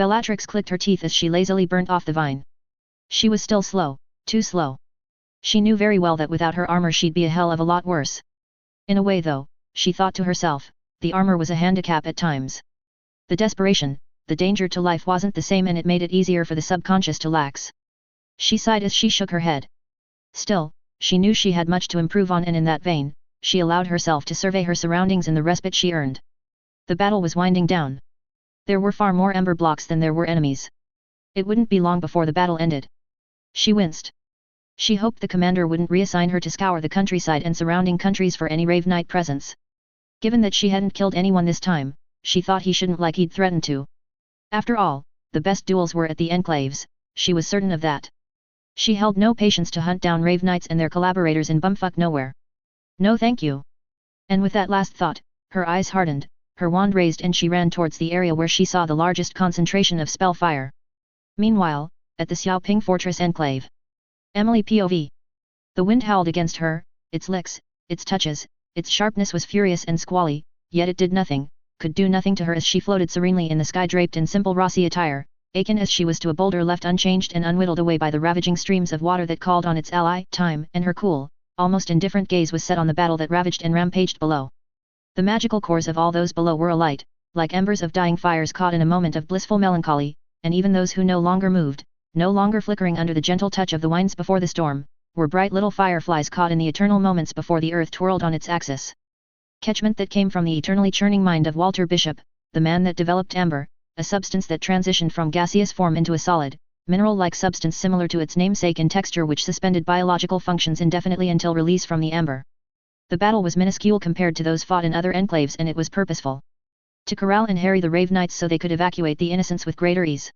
Bellatrix clicked her teeth as she lazily burnt off the vine. She was still slow, too slow. She knew very well that without her armor she'd be a hell of a lot worse. In a way though, she thought to herself, the armor was a handicap at times. The desperation, the danger to life wasn't the same, and it made it easier for the subconscious to lax. She sighed as she shook her head. Still, she knew she had much to improve on, and in that vein, she allowed herself to survey her surroundings in the respite she earned. The battle was winding down. There were far more ember blocks than there were enemies. It wouldn't be long before the battle ended. She winced. She hoped the commander wouldn't reassign her to scour the countryside and surrounding countries for any Rave Knight presence. Given that she hadn't killed anyone this time, she thought he shouldn't, like he'd threatened to. After all, the best duels were at the enclaves, she was certain of that. She held no patience to hunt down Rave Knights and their collaborators in bumfuck nowhere. No thank you. And with that last thought, her eyes hardened, her wand raised, and she ran towards the area where she saw the largest concentration of spell fire. Meanwhile, at the Xiaoping Fortress Enclave. Emily POV. The wind howled against her, its licks, its touches, its sharpness was furious and squally, yet it did nothing, could do nothing to her as she floated serenely in the sky, draped in simple Rossi attire, akin as she was to a boulder left unchanged and unwhittled away by the ravaging streams of water that called on its ally, time, and her cool, almost indifferent gaze was set on the battle that ravaged and rampaged below. The magical cores of all those below were alight, like embers of dying fires caught in a moment of blissful melancholy, and even those who no longer moved, no longer flickering under the gentle touch of the winds before the storm, were bright little fireflies caught in the eternal moments before the earth twirled on its axis. Catchment that came from the eternally churning mind of Walter Bishop, the man that developed amber, a substance that transitioned from gaseous form into a solid, mineral-like substance similar to its namesake in texture, which suspended biological functions indefinitely until release from the amber. The battle was minuscule compared to those fought in other enclaves, and it was purposeful. To corral and harry the Rave Knights so they could evacuate the innocents with greater ease.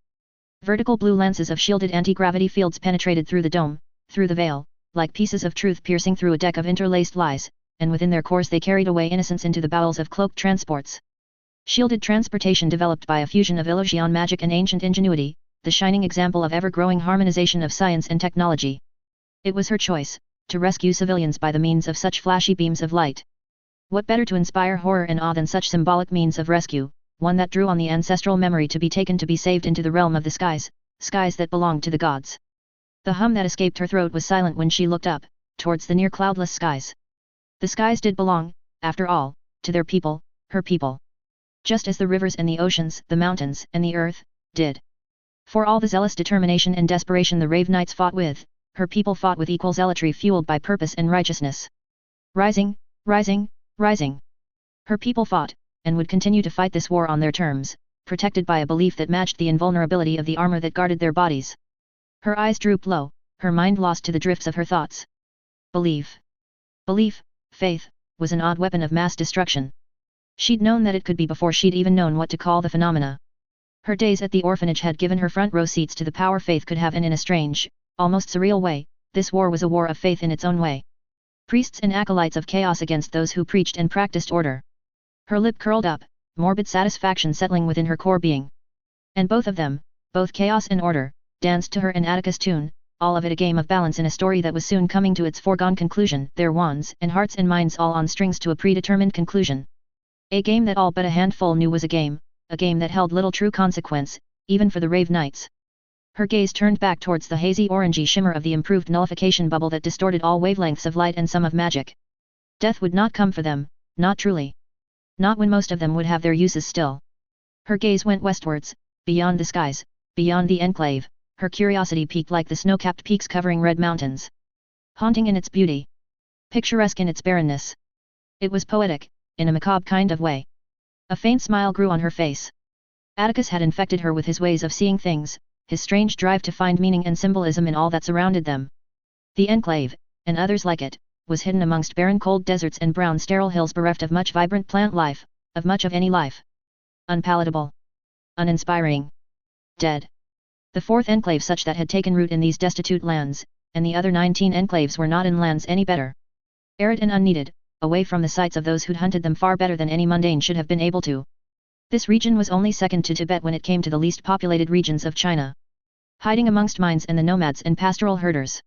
Vertical blue lenses of shielded anti-gravity fields penetrated through the dome, through the veil, like pieces of truth piercing through a deck of interlaced lies, and within their cores they carried away innocence into the bowels of cloaked transports. Shielded transportation developed by a fusion of illusion magic and ancient ingenuity, the shining example of ever-growing harmonization of science and technology. It was her choice, to rescue civilians by the means of such flashy beams of light. What better to inspire horror and awe than such symbolic means of rescue, one that drew on the ancestral memory to be taken to be saved into the realm of the skies, skies that belonged to the gods. The hum that escaped her throat was silent when she looked up, towards the near cloudless skies. The skies did belong, after all, to their people, her people. Just as the rivers and the oceans, the mountains and the earth, did. For all the zealous determination and desperation the Rave Knights fought with, her people fought with equal zealotry fueled by purpose and righteousness. Rising, rising, rising. Her people fought, and would continue to fight this war on their terms, protected by a belief that matched the invulnerability of the armor that guarded their bodies. Her eyes drooped low, her mind lost to the drifts of her thoughts. Belief. Belief, faith, was an odd weapon of mass destruction. She'd known that it could be before she'd even known what to call the phenomena. Her days at the orphanage had given her front row seats to the power faith could have, and in a strange, almost surreal way, this war was a war of faith in its own way. Priests and acolytes of chaos against those who preached and practiced order. Her lip curled up, morbid satisfaction settling within her core being. And both of them, both chaos and order, danced to her an Atticus tune, all of it a game of balance in a story that was soon coming to its foregone conclusion, their wands and hearts and minds all on strings to a predetermined conclusion. A game that all but a handful knew was a game that held little true consequence, even for the Rave Knights. Her gaze turned back towards the hazy orangey shimmer of the improved nullification bubble that distorted all wavelengths of light and some of magic. Death would not come for them, not truly. Not when most of them would have their uses still. Her gaze went westwards, beyond the skies, beyond the enclave, her curiosity peaked like the snow-capped peaks covering red mountains. Haunting in its beauty. Picturesque in its barrenness. It was poetic, in a macabre kind of way. A faint smile grew on her face. Atticus had infected her with his ways of seeing things, his strange drive to find meaning and symbolism in all that surrounded them. The enclave, and others like it, was hidden amongst barren cold deserts and brown sterile hills bereft of much vibrant plant life, of much of any life. Unpalatable. Uninspiring. Dead. The fourth enclave such that had taken root in these destitute lands, and the other 19 enclaves were not in lands any better. Arid and unneeded, away from the sights of those who'd hunted them far better than any mundane should have been able to. This region was only second to Tibet when it came to the least populated regions of China. Hiding amongst mines and the nomads and pastoral herders.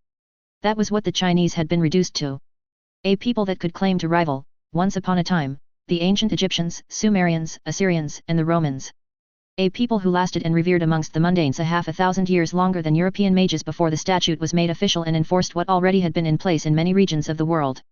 That was what the Chinese had been reduced to. A people that could claim to rival, once upon a time, the ancient Egyptians, Sumerians, Assyrians, and the Romans. A people who lasted and revered amongst the mundanes 1,000 years longer than European mages before the statute was made official and enforced what already had been in place in many regions of the world.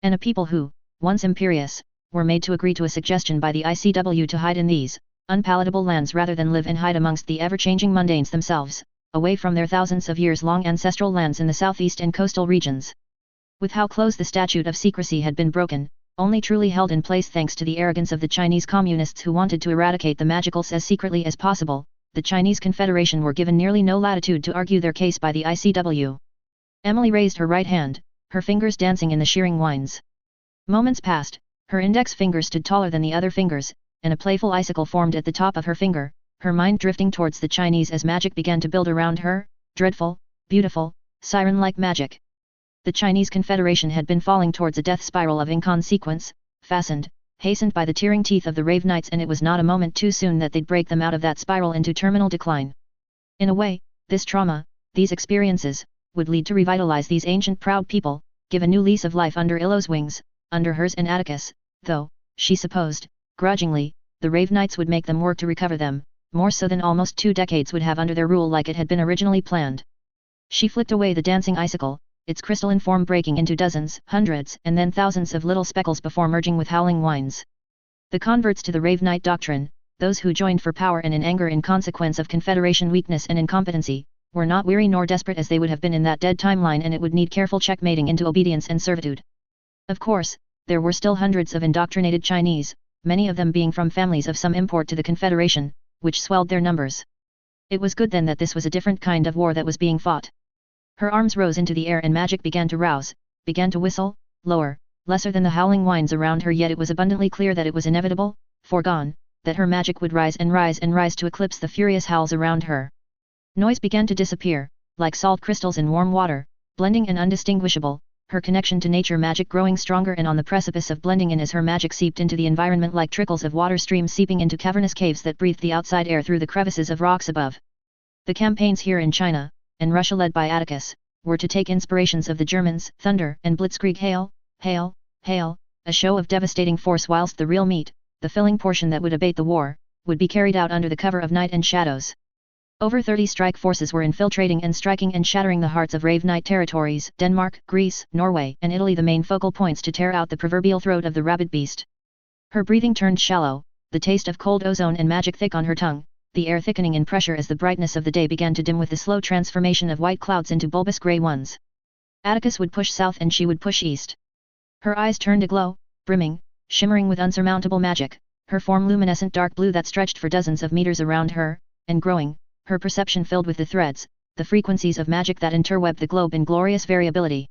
And a people who, once imperious, were made to agree to a suggestion by the ICW to hide in these, unpalatable lands rather than live and hide amongst the ever-changing mundanes themselves, away from their thousands of years-long ancestral lands in the southeast and coastal regions. With how close the statute of secrecy had been broken, only truly held in place thanks to the arrogance of the Chinese communists who wanted to eradicate the magicals as secretly as possible, the Chinese Confederation were given nearly no latitude to argue their case by the ICW. Emily raised her right hand, her fingers dancing in the shearing winds. Moments passed, her index finger stood taller than the other fingers, and a playful icicle formed at the top of her finger, her mind drifting towards the Chinese as magic began to build around her, dreadful, beautiful, siren-like magic. The Chinese Confederation had been falling towards a death spiral of inconsequence, hastened by the tearing teeth of the Rave Knights, and it was not a moment too soon that they'd break them out of that spiral into terminal decline. In a way, this trauma, these experiences, would lead to revitalize these ancient proud people, give a new lease of life under Illo's wings, under hers and Atticus, though, she supposed, grudgingly, the Rave Knights would make them work to recover them, more so than almost 2 decades would have under their rule like it had been originally planned. She flicked away the dancing icicle, its crystalline form breaking into dozens, hundreds, and then thousands of little speckles before merging with howling winds. The converts to the Rave Knight doctrine, those who joined for power and in anger in consequence of Confederation weakness and incompetency, were not weary nor desperate as they would have been in that dead timeline, and it would need careful checkmating into obedience and servitude. Of course, there were still hundreds of indoctrinated Chinese, many of them being from families of some import to the Confederation, which swelled their numbers. It was good then that this was a different kind of war that was being fought. Her arms rose into the air and magic began to rouse, began to whistle, lower, lesser than the howling winds around her, yet it was abundantly clear that it was inevitable, foregone, that her magic would rise and rise and rise to eclipse the furious howls around her. Noise began to disappear, like salt crystals in warm water, blending and undistinguishable, her connection to nature magic growing stronger and on the precipice of blending in as her magic seeped into the environment like trickles of water streams seeping into cavernous caves that breathed the outside air through the crevices of rocks above. The campaigns here in China, and Russia led by Atticus, were to take inspirations of the Germans, thunder and blitzkrieg hail, hail, hail, a show of devastating force, whilst the real meat, the filling portion that would abate the war, would be carried out under the cover of night and shadows. Over 30 strike forces were infiltrating and striking and shattering the hearts of Rave Knight territories, Denmark, Greece, Norway, and Italy the main focal points to tear out the proverbial throat of the rabid beast. Her breathing turned shallow, the taste of cold ozone and magic thick on her tongue, the air thickening in pressure as the brightness of the day began to dim with the slow transformation of white clouds into bulbous grey ones. Atticus would push south and she would push east. Her eyes turned aglow, brimming, shimmering with unsurmountable magic, her form luminescent dark blue that stretched for dozens of meters around her, and growing, her perception filled with the threads, the frequencies of magic that interweb the globe in glorious variability.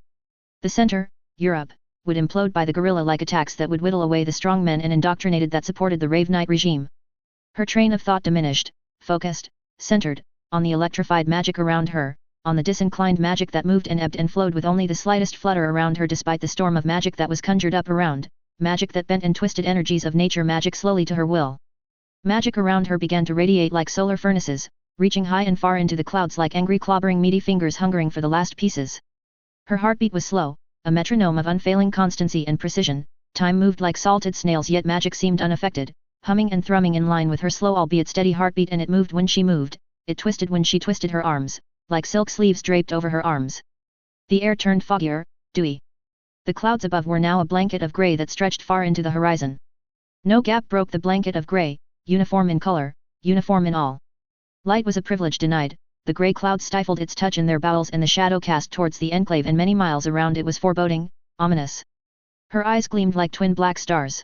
The center, Europe, would implode by the guerrilla-like attacks that would whittle away the strong men and indoctrinated that supported the Rave Knight regime. Her train of thought diminished, focused, centered, on the electrified magic around her, on the disinclined magic that moved and ebbed and flowed with only the slightest flutter around her despite the storm of magic that was conjured up around, magic that bent and twisted energies of nature magic slowly to her will. Magic around her began to radiate like solar furnaces, reaching high and far into the clouds like angry clobbering meaty fingers hungering for the last pieces. Her heartbeat was slow, a metronome of unfailing constancy and precision. Time moved like salted snails, yet magic seemed unaffected, humming and thrumming in line with her slow albeit steady heartbeat, and it moved when she moved, it twisted when she twisted her arms, like silk sleeves draped over her arms. The air turned foggier, dewy. The clouds above were now a blanket of grey that stretched far into the horizon. No gap broke the blanket of grey, uniform in color, uniform in all. Light was a privilege denied, the grey clouds stifled its touch in their bowels, and the shadow cast towards the enclave and many miles around it was foreboding, ominous. Her eyes gleamed like twin black stars.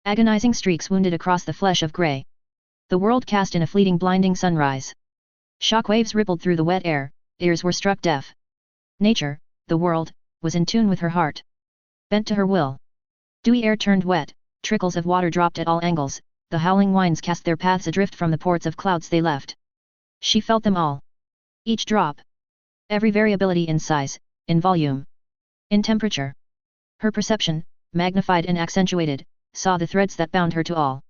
Agonizing streaks wounded across the flesh of grey. The world cast in a fleeting blinding sunrise. Shockwaves rippled through the wet air, ears were struck deaf. Nature, the world, was in tune with her heart. Bent to her will. Dewy air turned wet, trickles of water dropped at all angles, the howling winds cast their paths adrift from the ports of clouds they left. She felt them all. Each drop. Every variability in size, in volume, in temperature. Her perception, magnified and accentuated, saw the threads that bound her to all.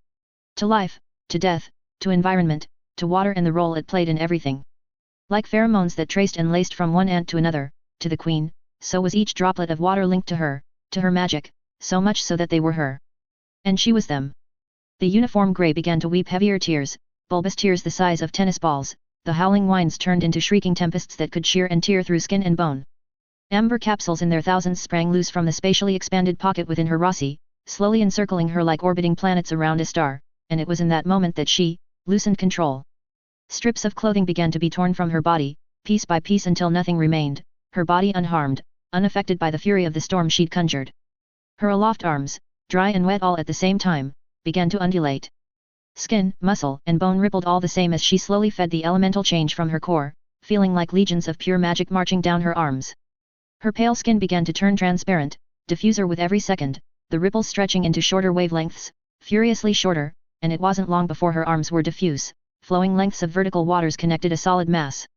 To life, to death, to environment, to water, and the role it played in everything. Like pheromones that traced and laced from one ant to another, to the queen, so was each droplet of water linked to her magic, so much so that they were her. And she was them. The uniform grey began to weep heavier tears, bulbous tears the size of tennis balls, the howling winds turned into shrieking tempests that could shear and tear through skin and bone. Amber capsules in their thousands sprang loose from the spatially expanded pocket within her Rossi, slowly encircling her like orbiting planets around a star, and it was in that moment that she loosened control. Strips of clothing began to be torn from her body, piece by piece until nothing remained, her body unharmed, unaffected by the fury of the storm she'd conjured. Her aloft arms, dry and wet all at the same time, began to undulate. Skin, muscle, and bone rippled all the same as she slowly fed the elemental change from her core, feeling like legions of pure magic marching down her arms. Her pale skin began to turn transparent, diffuser with every second, the ripples stretching into shorter wavelengths, furiously shorter, and it wasn't long before her arms were diffuse, flowing lengths of vertical waters connected a solid mass.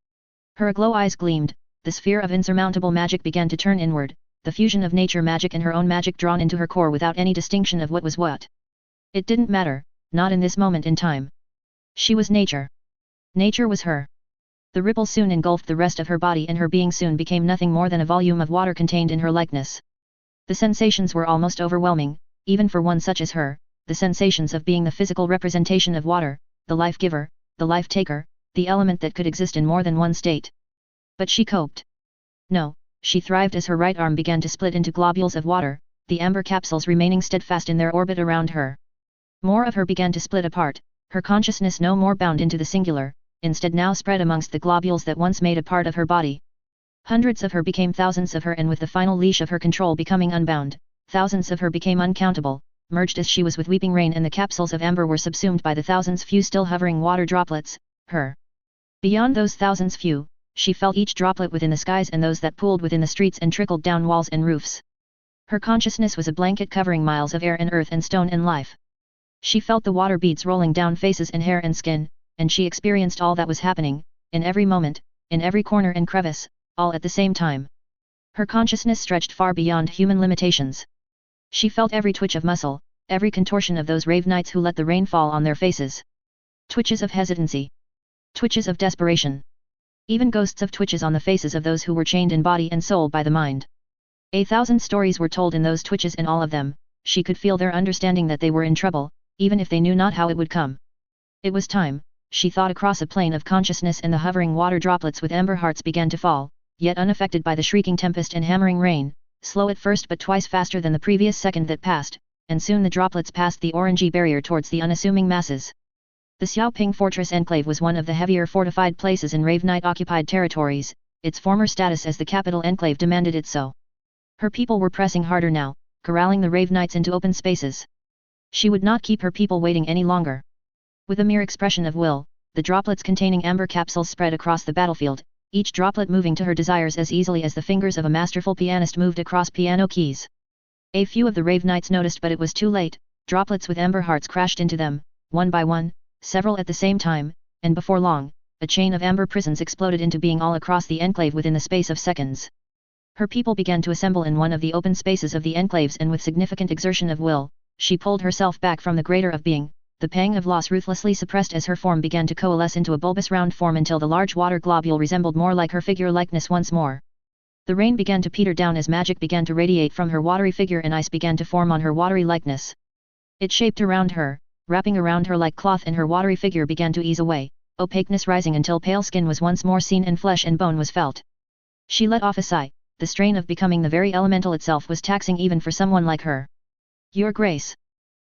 Her aglow eyes gleamed, the sphere of insurmountable magic began to turn inward, the fusion of nature magic and her own magic drawn into her core without any distinction of what was what. It didn't matter, not in this moment in time. She was nature. Nature was her. The ripples soon engulfed the rest of her body, and her being soon became nothing more than a volume of water contained in her likeness. The sensations were almost overwhelming, even for one such as her, the sensations of being the physical representation of water, the life-giver, the life-taker, the element that could exist in more than one state. But she coped. No, she thrived as her right arm began to split into globules of water, the amber capsules remaining steadfast in their orbit around her. More of her began to split apart, her consciousness no more bound into the singular, instead now spread amongst the globules that once made a part of her body. Hundreds of her became thousands of her, and with the final leash of her control becoming unbound, thousands of her became uncountable, merged as she was with weeping rain, and the capsules of amber were subsumed by the thousands few still hovering water droplets, her. Beyond those thousands few, she felt each droplet within the skies and those that pooled within the streets and trickled down walls and roofs. Her consciousness was a blanket covering miles of air and earth and stone and life. She felt the water beads rolling down faces and hair and skin, and she experienced all that was happening, in every moment, in every corner and crevice, all at the same time. Her consciousness stretched far beyond human limitations. She felt every twitch of muscle, every contortion of those brave knights who let the rain fall on their faces. Twitches of hesitancy. Twitches of desperation. Even ghosts of twitches on the faces of those who were chained in body and soul by the mind. 1,000 stories were told in those twitches, and all of them, she could feel their understanding that they were in trouble, even if they knew not how it would come. It was time, she thought, across a plane of consciousness, and the hovering water droplets with ember hearts began to fall, yet unaffected by the shrieking tempest and hammering rain, slow at first but twice faster than the previous second that passed, and soon the droplets passed the orangey barrier towards the unassuming masses. The Xiaoping Fortress Enclave was one of the heavier fortified places in Rave Knight-occupied territories, its former status as the capital enclave demanded it so. Her people were pressing harder now, corralling the Rave Knights into open spaces. She would not keep her people waiting any longer. With a mere expression of will, the droplets containing amber capsules spread across the battlefield, each droplet moving to her desires as easily as the fingers of a masterful pianist moved across piano keys. A few of the Rave Knights noticed, but it was too late. Droplets with ember hearts crashed into them, one by one, several at the same time, and before long, a chain of amber prisons exploded into being all across the enclave within the space of seconds. Her people began to assemble in one of the open spaces of the enclaves, and with significant exertion of will, she pulled herself back from the greater of being, the pang of loss ruthlessly suppressed as her form began to coalesce into a bulbous round form until the large water globule resembled more like her figure likeness once more. The rain began to peter down as magic began to radiate from her watery figure and ice began to form on her watery likeness. It shaped around her, wrapping around her like cloth, and her watery figure began to ease away, opaqueness rising until pale skin was once more seen and flesh and bone was felt. She let off a sigh. The strain of becoming the very elemental itself was taxing even for someone like her. Your Grace.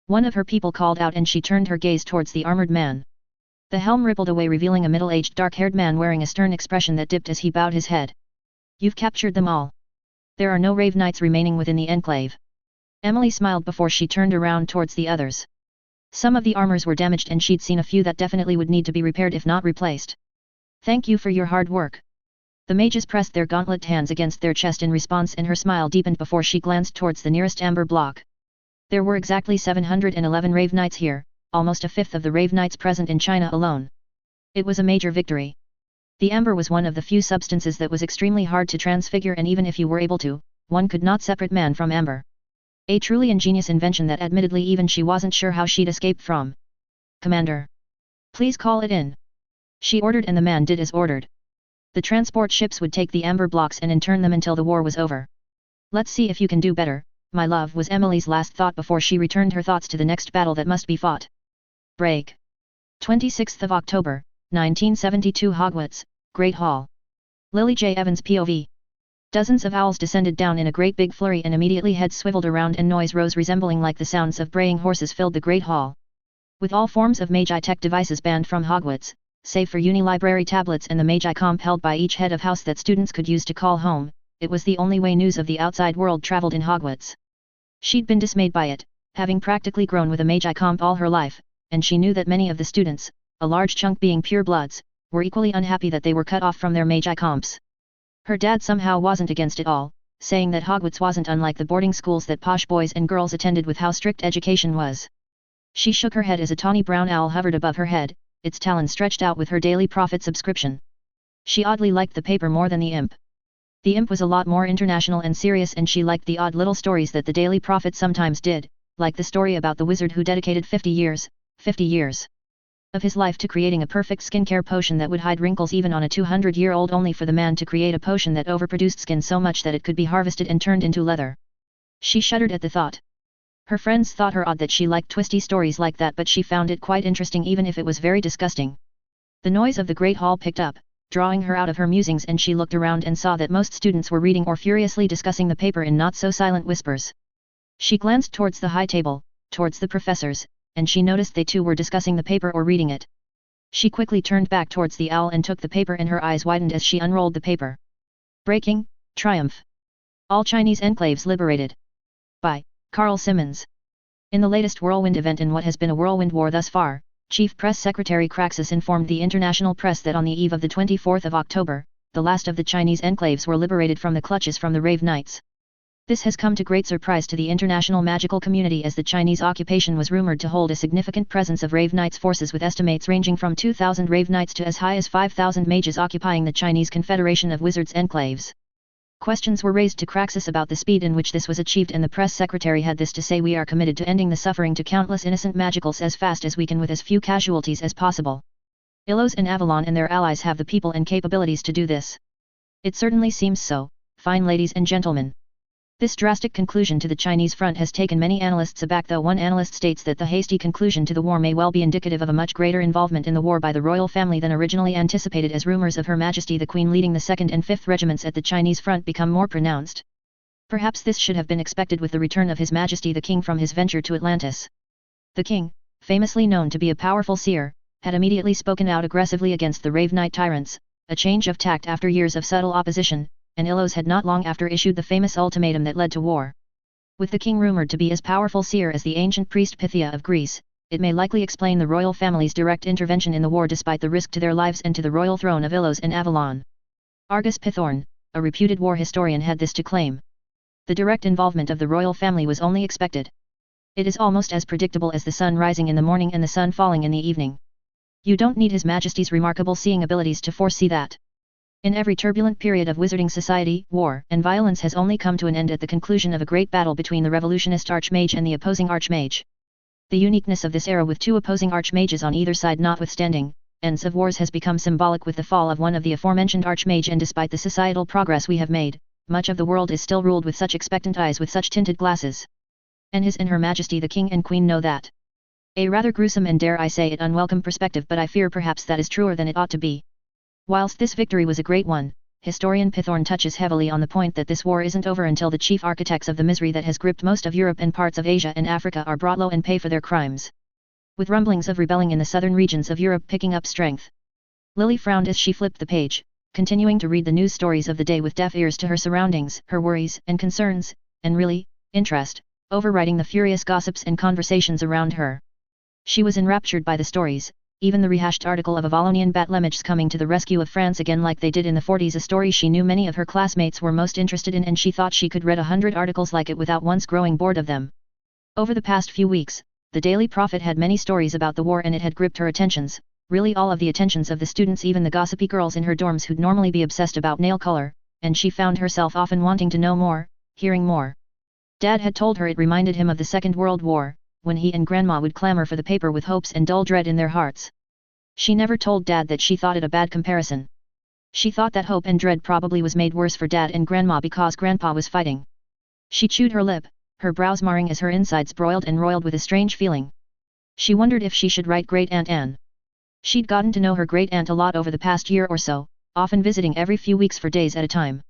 One of her people called out, and she turned her gaze towards the armored man. The helm rippled away, revealing a middle-aged dark-haired man wearing a stern expression that dipped as he bowed his head. You've captured them all. There are no Rave Knights remaining within the enclave. Emily smiled before she turned around towards the others. Some of the armors were damaged and she'd seen a few that definitely would need to be repaired if not replaced. Thank you for your hard work. The mages pressed their gauntlet hands against their chest in response, and her smile deepened before she glanced towards the nearest amber block. There were exactly 711 Rave Knights here, almost a fifth of the Rave Knights present in China alone. It was a major victory. The amber was one of the few substances that was extremely hard to transfigure, and even if you were able to, one could not separate man from amber. A truly ingenious invention that admittedly even she wasn't sure how she'd escape from. Commander. Please call it in. She ordered, and the man did as ordered. The transport ships would take the amber blocks and intern them until the war was over. Let's see if you can do better, my love, was Emily's last thought before she returned her thoughts to the next battle that must be fought. Break. 26th of October, 1972, Hogwarts, Great Hall. Lily J. Evans POV. Dozens of owls descended down in a great big flurry, and immediately heads swiveled around and noise rose resembling like the sounds of braying horses filled the Great Hall. With all forms of Mage tech devices banned from Hogwarts, save for uni-library tablets and the Mage comp held by each head of house that students could use to call home, it was the only way news of the outside world traveled in Hogwarts. She'd been dismayed by it, having practically grown with a Mage comp all her life, and she knew that many of the students, a large chunk being purebloods, were equally unhappy that they were cut off from their Mage comps. Her dad somehow wasn't against it all, saying that Hogwarts wasn't unlike the boarding schools that posh boys and girls attended with how strict education was. She shook her head as a tawny brown owl hovered above her head, its talon stretched out with her daily profit subscription. She oddly liked the paper more than the imp. The imp was a lot more international and serious, and she liked the odd little stories that the Daily Prophet sometimes did, like the story about the wizard who dedicated 50 years of his life to creating a perfect skincare potion that would hide wrinkles even on a 200-year-old, only for the man to create a potion that overproduced skin so much that it could be harvested and turned into leather. She shuddered at the thought. Her friends thought her odd that she liked twisty stories like that, but she found it quite interesting even if it was very disgusting. The noise of the Great Hall picked up, drawing her out of her musings, and she looked around and saw that most students were reading or furiously discussing the paper in not-so-silent whispers. She glanced towards the high table, towards the professors, and she noticed they too were discussing the paper or reading it. She quickly turned back towards the owl and took the paper, and her eyes widened as she unrolled the paper. Breaking, Triumph. All Chinese enclaves liberated. By Carl Simmons. In the latest whirlwind event in what has been a whirlwind war thus far, Chief Press Secretary Craxus informed the international press that on the eve of the 24th of October, the last of the Chinese enclaves were liberated from the clutches from the Rave Knights. This has come to great surprise to the international magical community, as the Chinese occupation was rumored to hold a significant presence of Rave Knights forces, with estimates ranging from 2,000 Rave Knights to as high as 5,000 mages occupying the Chinese Confederation of Wizards enclaves. Questions were raised to Craxus about the speed in which this was achieved, and the press secretary had this to say: "We are committed to ending the suffering to countless innocent magicals as fast as we can with as few casualties as possible. Illos and Avalon and their allies have the people and capabilities to do this." It certainly seems so, fine ladies and gentlemen. This drastic conclusion to the Chinese front has taken many analysts aback, though one analyst states that the hasty conclusion to the war may well be indicative of a much greater involvement in the war by the royal family than originally anticipated, as rumors of Her Majesty the Queen leading the 2nd and 5th regiments at the Chinese front become more pronounced. Perhaps this should have been expected with the return of His Majesty the King from his venture to Atlantis. The King, famously known to be a powerful seer, had immediately spoken out aggressively against the Rave Knight tyrants, a change of tact after years of subtle opposition, and Illos had not long after issued the famous ultimatum that led to war. With the king rumored to be as powerful seer as the ancient priest Pythia of Greece, it may likely explain the royal family's direct intervention in the war despite the risk to their lives and to the royal throne of Illos and Avalon. Argus Pythorn, a reputed war historian, had this to claim. The direct involvement of the royal family was only expected. It is almost as predictable as the sun rising in the morning and the sun falling in the evening. You don't need His Majesty's remarkable seeing abilities to foresee that. In every turbulent period of wizarding society, war and violence has only come to an end at the conclusion of a great battle between the revolutionist Archmage and the opposing Archmage. The uniqueness of this era with two opposing archmages on either side notwithstanding, ends of wars has become symbolic with the fall of one of the aforementioned archmage, and despite the societal progress we have made, much of the world is still ruled with such expectant eyes with such tinted glasses. And His and Her Majesty the King and Queen know that. A rather gruesome and dare I say it unwelcome perspective, but I fear perhaps that is truer than it ought to be. Whilst this victory was a great one, historian Pithorn touches heavily on the point that this war isn't over until the chief architects of the misery that has gripped most of Europe and parts of Asia and Africa are brought low and pay for their crimes. With rumblings of rebelling in the southern regions of Europe picking up strength, Lily frowned as she flipped the page, continuing to read the news stories of the day with deaf ears to her surroundings, her worries and concerns, and really, interest, overriding the furious gossips and conversations around her. She was enraptured by the stories, even the rehashed article of Avalonian Battlemages coming to the rescue of France again like they did in the 40s, a story she knew many of her classmates were most interested in, and she thought she could read 100 articles like it without once growing bored of them. Over the past few weeks, the Daily Prophet had many stories about the war, and it had gripped her attentions, really all of the attentions of the students, even the gossipy girls in her dorms who'd normally be obsessed about nail color, and she found herself often wanting to know more, hearing more. Dad had told her it reminded him of the Second World War, when he and Grandma would clamor for the paper with hopes and dull dread in their hearts. She never told Dad that she thought it a bad comparison. She thought that hope and dread probably was made worse for Dad and Grandma because Grandpa was fighting. She chewed her lip, her brows marring as her insides broiled and roiled with a strange feeling. She wondered if she should write Great Aunt Anne. She'd gotten to know her great aunt a lot over the past year or so, often visiting every few weeks for days at a time.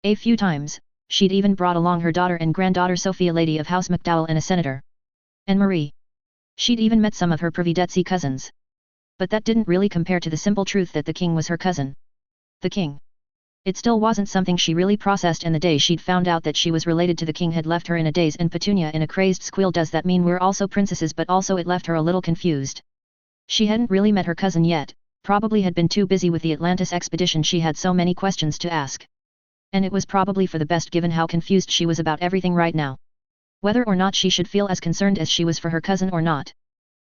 A few times, she'd even brought along her daughter and granddaughter Sophia, lady of House McDowell and a senator. And Marie. She'd even met some of her Prividetsy cousins. But that didn't really compare to the simple truth that the king was her cousin. The king. It still wasn't something she really processed, and the day she'd found out that she was related to the king had left her in a daze, and Petunia in a crazed squeal, does that mean we're also princesses? But also it left her a little confused. She hadn't really met her cousin yet, probably had been too busy with the Atlantis expedition. She had so many questions to ask. And it was probably for the best given how confused she was about everything right now. Whether or not she should feel as concerned as she was for her cousin or not.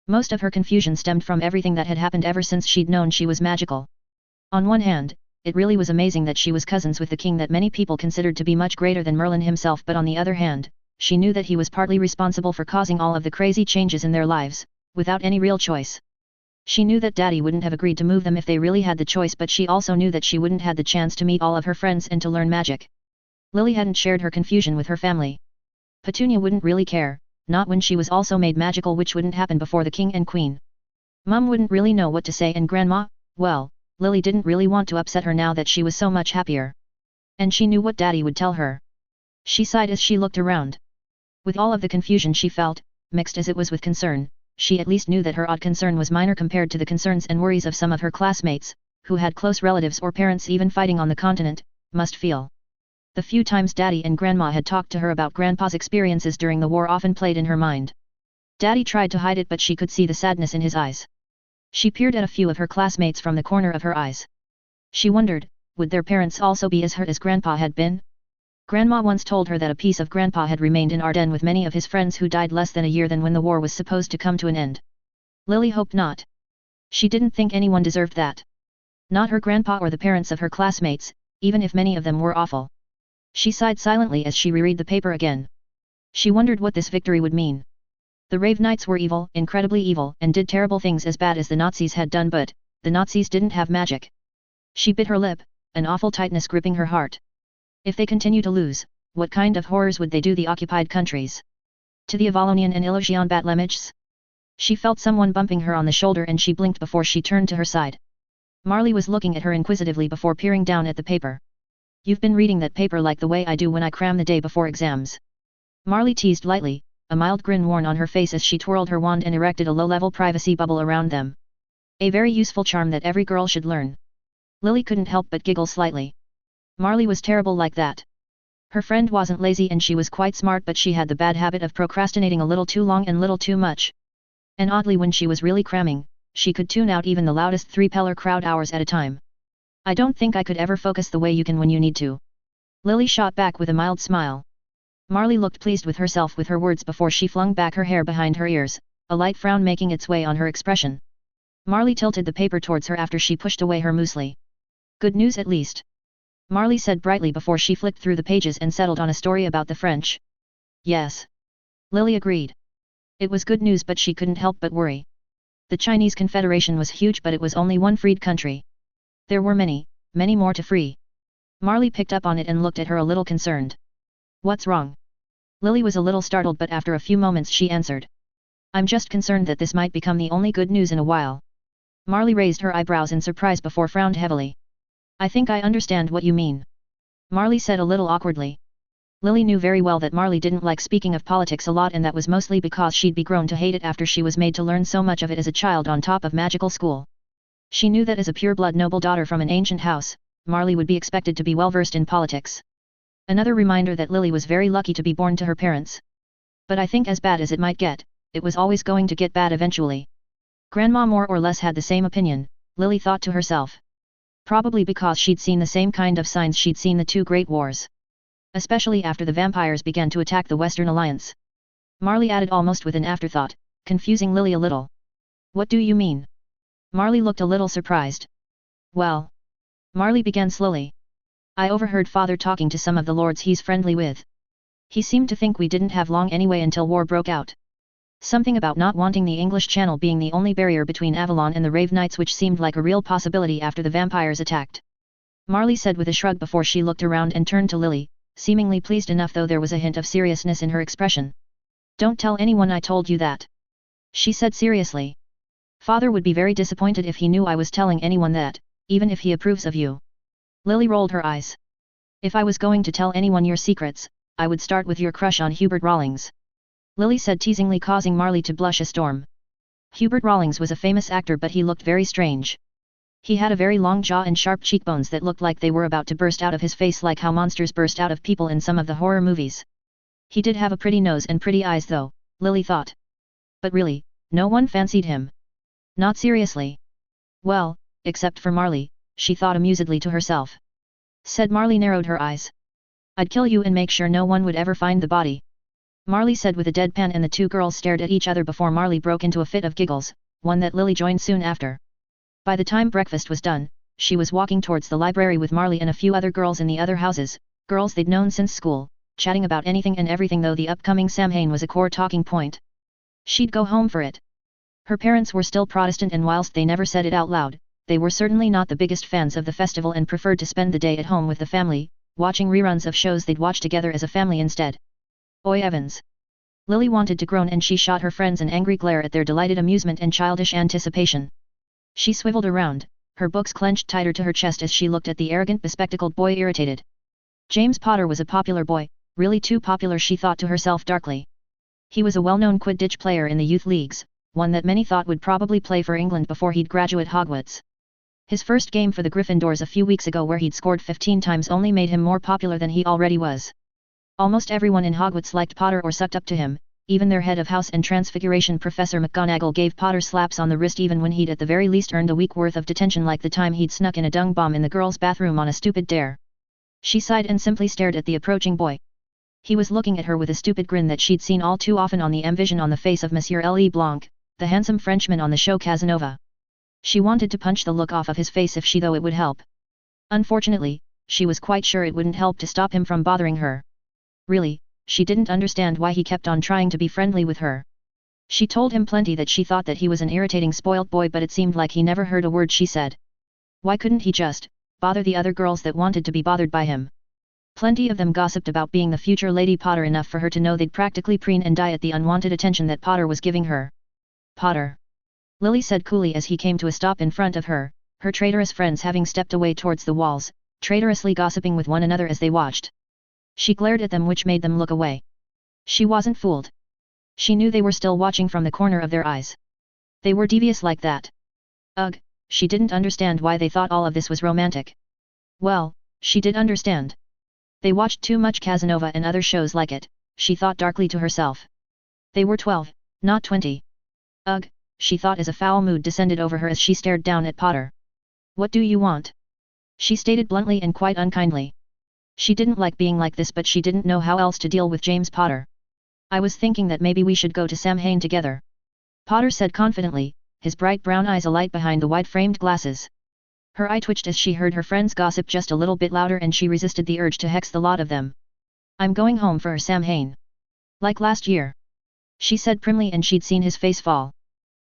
Most of her confusion stemmed from everything that had happened ever since she'd known she was magical. On one hand, it really was amazing that she was cousins with the king that many people considered to be much greater than Merlin himself, but on the other hand, she knew that he was partly responsible for causing all of the crazy changes in their lives, without any real choice. She knew that Daddy wouldn't have agreed to move them if they really had the choice, but she also knew that she wouldn't had the chance to meet all of her friends and to learn magic. Lily hadn't shared her confusion with her family. Petunia wouldn't really care, not when she was also made magical, which wouldn't happen before the king and queen. Mum wouldn't really know what to say, and Grandma, well, Lily didn't really want to upset her now that she was so much happier. And she knew what Daddy would tell her. She sighed as she looked around. With all of the confusion she felt, mixed as it was with concern, she at least knew that her odd concern was minor compared to the concerns and worries of some of her classmates, who had close relatives or parents even fighting on the continent, must feel. The few times Daddy and Grandma had talked to her about Grandpa's experiences during the war often played in her mind. Daddy tried to hide it, but she could see the sadness in his eyes. She peered at a few of her classmates from the corner of her eyes. She wondered, would their parents also be as hurt as Grandpa had been? Grandma once told her that a piece of Grandpa had remained in Ardennes with many of his friends who died less than a year than when the war was supposed to come to an end. Lily hoped not. She didn't think anyone deserved that. Not her grandpa or the parents of her classmates, even if many of them were awful. She sighed silently as she reread the paper again. She wondered what this victory would mean. The Rave Knights were evil, incredibly evil, and did terrible things as bad as the Nazis had done, but the Nazis didn't have magic. She bit her lip, an awful tightness gripping her heart. If they continue to lose, what kind of horrors would they do the occupied countries? To the Avalonian and Illusion Battlemages? She felt someone bumping her on the shoulder and she blinked before she turned to her side. Marley was looking at her inquisitively before peering down at the paper. You've been reading that paper like the way I do when I cram the day before exams. Marley teased lightly, a mild grin worn on her face as she twirled her wand and erected a low-level privacy bubble around them. A very useful charm that every girl should learn. Lily couldn't help but giggle slightly. Marley was terrible like that. Her friend wasn't lazy and she was quite smart, but she had the bad habit of procrastinating a little too long and little too much. And oddly, when she was really cramming, she could tune out even the loudest three-peller crowd hours at a time. I don't think I could ever focus the way you can when you need to. Lily shot back with a mild smile. Marley looked pleased with herself with her words before she flung back her hair behind her ears, a light frown making its way on her expression. Marley tilted the paper towards her after she pushed away her muesli. Good news at least. Marley said brightly before she flicked through the pages and settled on a story about the French. Yes. Lily agreed. It was good news, but she couldn't help but worry. The Chinese Confederation was huge, but it was only one freed country. There were many, many more to free. Marley picked up on it and looked at her a little concerned. What's wrong? Lily was a little startled, but after a few moments she answered. I'm just concerned that this might become the only good news in a while. Marley raised her eyebrows in surprise before frowned heavily. I think I understand what you mean. Marley said a little awkwardly. Lily knew very well that Marley didn't like speaking of politics a lot, and that was mostly because she'd be grown to hate it after she was made to learn so much of it as a child on top of magical school. She knew that as a pure-blood noble daughter from an ancient house, Marley would be expected to be well-versed in politics. Another reminder that Lily was very lucky to be born to her parents. But I think as bad as it might get, it was always going to get bad eventually. Grandma more or less had the same opinion, Lily thought to herself. Probably because she'd seen the same kind of signs she'd seen the two great wars. Especially after the vampires began to attack the Western Alliance. Marley added almost with an afterthought, confusing Lily a little. What do you mean? Marley looked a little surprised. Well. Marley began slowly. I overheard Father talking to some of the lords he's friendly with. He seemed to think we didn't have long anyway until war broke out. Something about not wanting the English Channel being the only barrier between Avalon and the Rave Knights, which seemed like a real possibility after the vampires attacked. Marley said with a shrug before she looked around and turned to Lily, seemingly pleased enough though there was a hint of seriousness in her expression. Don't tell anyone I told you that. She said seriously. Father would be very disappointed if he knew I was telling anyone that, even if he approves of you. Lily rolled her eyes. If I was going to tell anyone your secrets, I would start with your crush on Hubert Rawlings. Lily said teasingly, causing Marley to blush a storm. Hubert Rawlings was a famous actor, but he looked very strange. He had a very long jaw and sharp cheekbones that looked like they were about to burst out of his face, like how monsters burst out of people in some of the horror movies. He did have a pretty nose and pretty eyes though, Lily thought. But really, no one fancied him. Not seriously. Well, except for Marley, she thought amusedly to herself. Said Marley narrowed her eyes. I'd kill you and make sure no one would ever find the body. Marley said with a deadpan, and the two girls stared at each other before Marley broke into a fit of giggles, one that Lily joined soon after. By the time breakfast was done, she was walking towards the library with Marley and a few other girls in the other houses, girls they'd known since school, chatting about anything and everything, though the upcoming Samhain was a core talking point. She'd go home for it. Her parents were still Protestant, and whilst they never said it out loud, they were certainly not the biggest fans of the festival and preferred to spend the day at home with the family, watching reruns of shows they'd watch together as a family instead. Oi Evans! Lily wanted to groan, and she shot her friends an angry glare at their delighted amusement and childish anticipation. She swiveled around, her books clenched tighter to her chest as she looked at the arrogant bespectacled boy, irritated. James Potter was a popular boy, really too popular, she thought to herself darkly. He was a well-known Quidditch player in the youth leagues, one that many thought would probably play for England before he'd graduate Hogwarts. His first game for the Gryffindors a few weeks ago, where he'd scored 15 times, only made him more popular than he already was. Almost everyone in Hogwarts liked Potter or sucked up to him. Even their head of house and Transfiguration Professor McGonagall gave Potter slaps on the wrist even when he'd at the very least earned a week worth of detention, like the time he'd snuck in a dung bomb in the girls' bathroom on a stupid dare. She sighed and simply stared at the approaching boy. He was looking at her with a stupid grin that she'd seen all too often on the M-Vision on the face of Monsieur Le Blanc, the handsome Frenchman on the show Casanova. She wanted to punch the look off of his face if she thought it would help. Unfortunately, she was quite sure it wouldn't help to stop him from bothering her. Really, she didn't understand why he kept on trying to be friendly with her. She told him plenty that she thought that he was an irritating spoilt boy, but it seemed like he never heard a word she said. Why couldn't he just bother the other girls that wanted to be bothered by him? Plenty of them gossiped about being the future Lady Potter enough for her to know they'd practically preen and die at the unwanted attention that Potter was giving her. Potter! Lily said coolly as he came to a stop in front of her, her traitorous friends having stepped away towards the walls, traitorously gossiping with one another as they watched. She glared at them, which made them look away. She wasn't fooled. She knew they were still watching from the corner of their eyes. They were devious like that. Ugh, she didn't understand why they thought all of this was romantic. Well, she did understand. They watched too much Casanova and other shows like it, she thought darkly to herself. They were 12, not 20. Ugh, she thought as a foul mood descended over her as she stared down at Potter. What do you want? She stated bluntly and quite unkindly. She didn't like being like this, but she didn't know how else to deal with James Potter. I was thinking that maybe we should go to Samhain together. Potter said confidently, his bright brown eyes alight behind the wide-framed glasses. Her eye twitched as she heard her friends gossip just a little bit louder, and she resisted the urge to hex the lot of them. I'm going home for Samhain. Like last year. she said primly, and she'd seen his face fall.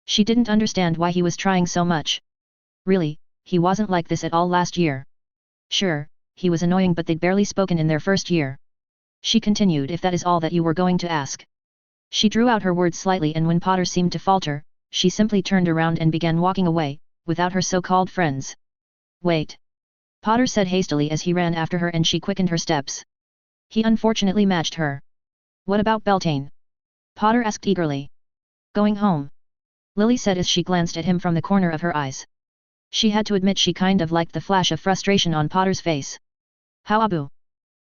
She didn't understand why he was trying so much. Really, he wasn't like this at all last year. Sure, he was annoying, but they'd barely spoken in their first year. She continued, if that is all that you were going to ask. She drew out her words slightly, and when Potter seemed to falter, she simply turned around and began walking away, without her so-called friends. Wait. Potter said hastily as he ran after her, and she quickened her steps. He unfortunately matched her. What about Beltane? Potter asked eagerly. Going home. Lily said as she glanced at him from the corner of her eyes. She had to admit she kind of liked the flash of frustration on Potter's face. How Abu?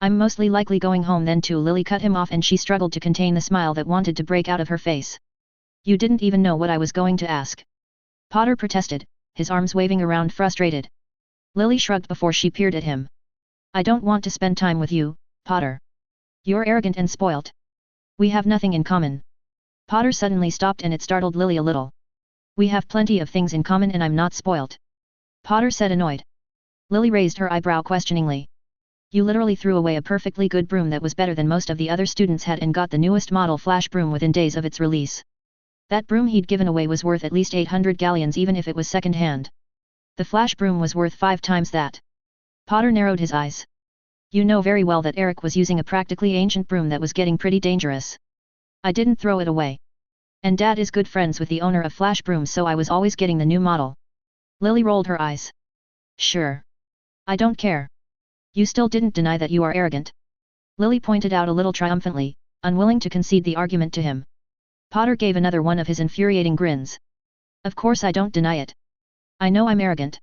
I'm mostly likely going home then too. Lily cut him off, and she struggled to contain the smile that wanted to break out of her face. You didn't even know what I was going to ask. Potter protested, his arms waving around frustrated. Lily shrugged before she peered at him. I don't want to spend time with you, Potter. You're arrogant and spoilt. We have nothing in common. Potter suddenly stopped, and it startled Lily a little. We have plenty of things in common, and I'm not spoilt. Potter said, annoyed. Lily raised her eyebrow questioningly. You literally threw away a perfectly good broom that was better than most of the other students had, and got the newest model flash broom within days of its release. That broom he'd given away was worth at least 800 galleons, even if it was second-hand. The flash broom was worth 5 times that. Potter narrowed his eyes. You know very well that Eric was using a practically ancient broom that was getting pretty dangerous. I didn't throw it away. And Dad is good friends with the owner of flash brooms, so I was always getting the new model. Lily rolled her eyes. Sure. I don't care. You still didn't deny that you are arrogant. Lily pointed out a little triumphantly, unwilling to concede the argument to him. Potter gave another one of his infuriating grins. Of course I don't deny it. I know I'm arrogant.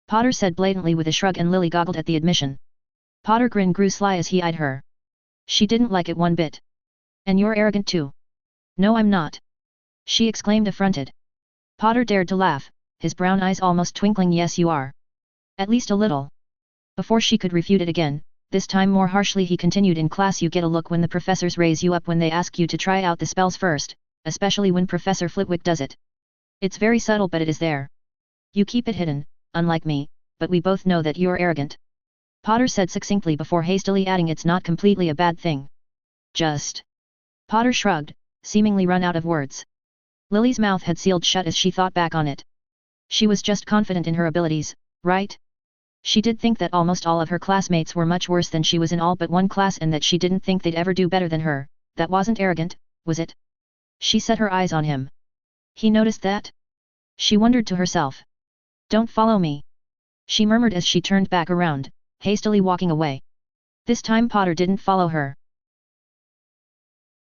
Potter said blatantly with a shrug, and Lily goggled at the admission. Potter grin grew sly as he eyed her. She didn't like it one bit. And you're arrogant too. No, I'm not. She exclaimed affronted. Potter dared to laugh, his brown eyes almost twinkling. Yes, you are. At least a little. Before she could refute it again, this time more harshly, he continued, in class you get a look when the professors raise you up when they ask you to try out the spells first, especially when Professor Flitwick does it. It's very subtle, but it is there. You keep it hidden, unlike me, but we both know that you're arrogant. Potter said succinctly before hastily adding, it's not completely a bad thing. Just. Potter shrugged, seemingly run out of words. Lily's mouth had sealed shut as she thought back on it. She was just confident in her abilities, right? She did think that almost all of her classmates were much worse than she was in all but one class, and that she didn't think they'd ever do better than her. That wasn't arrogant, was it? She set her eyes on him. He noticed that? She wondered to herself. Don't follow me. She murmured as she turned back around, hastily walking away. This time Potter didn't follow her.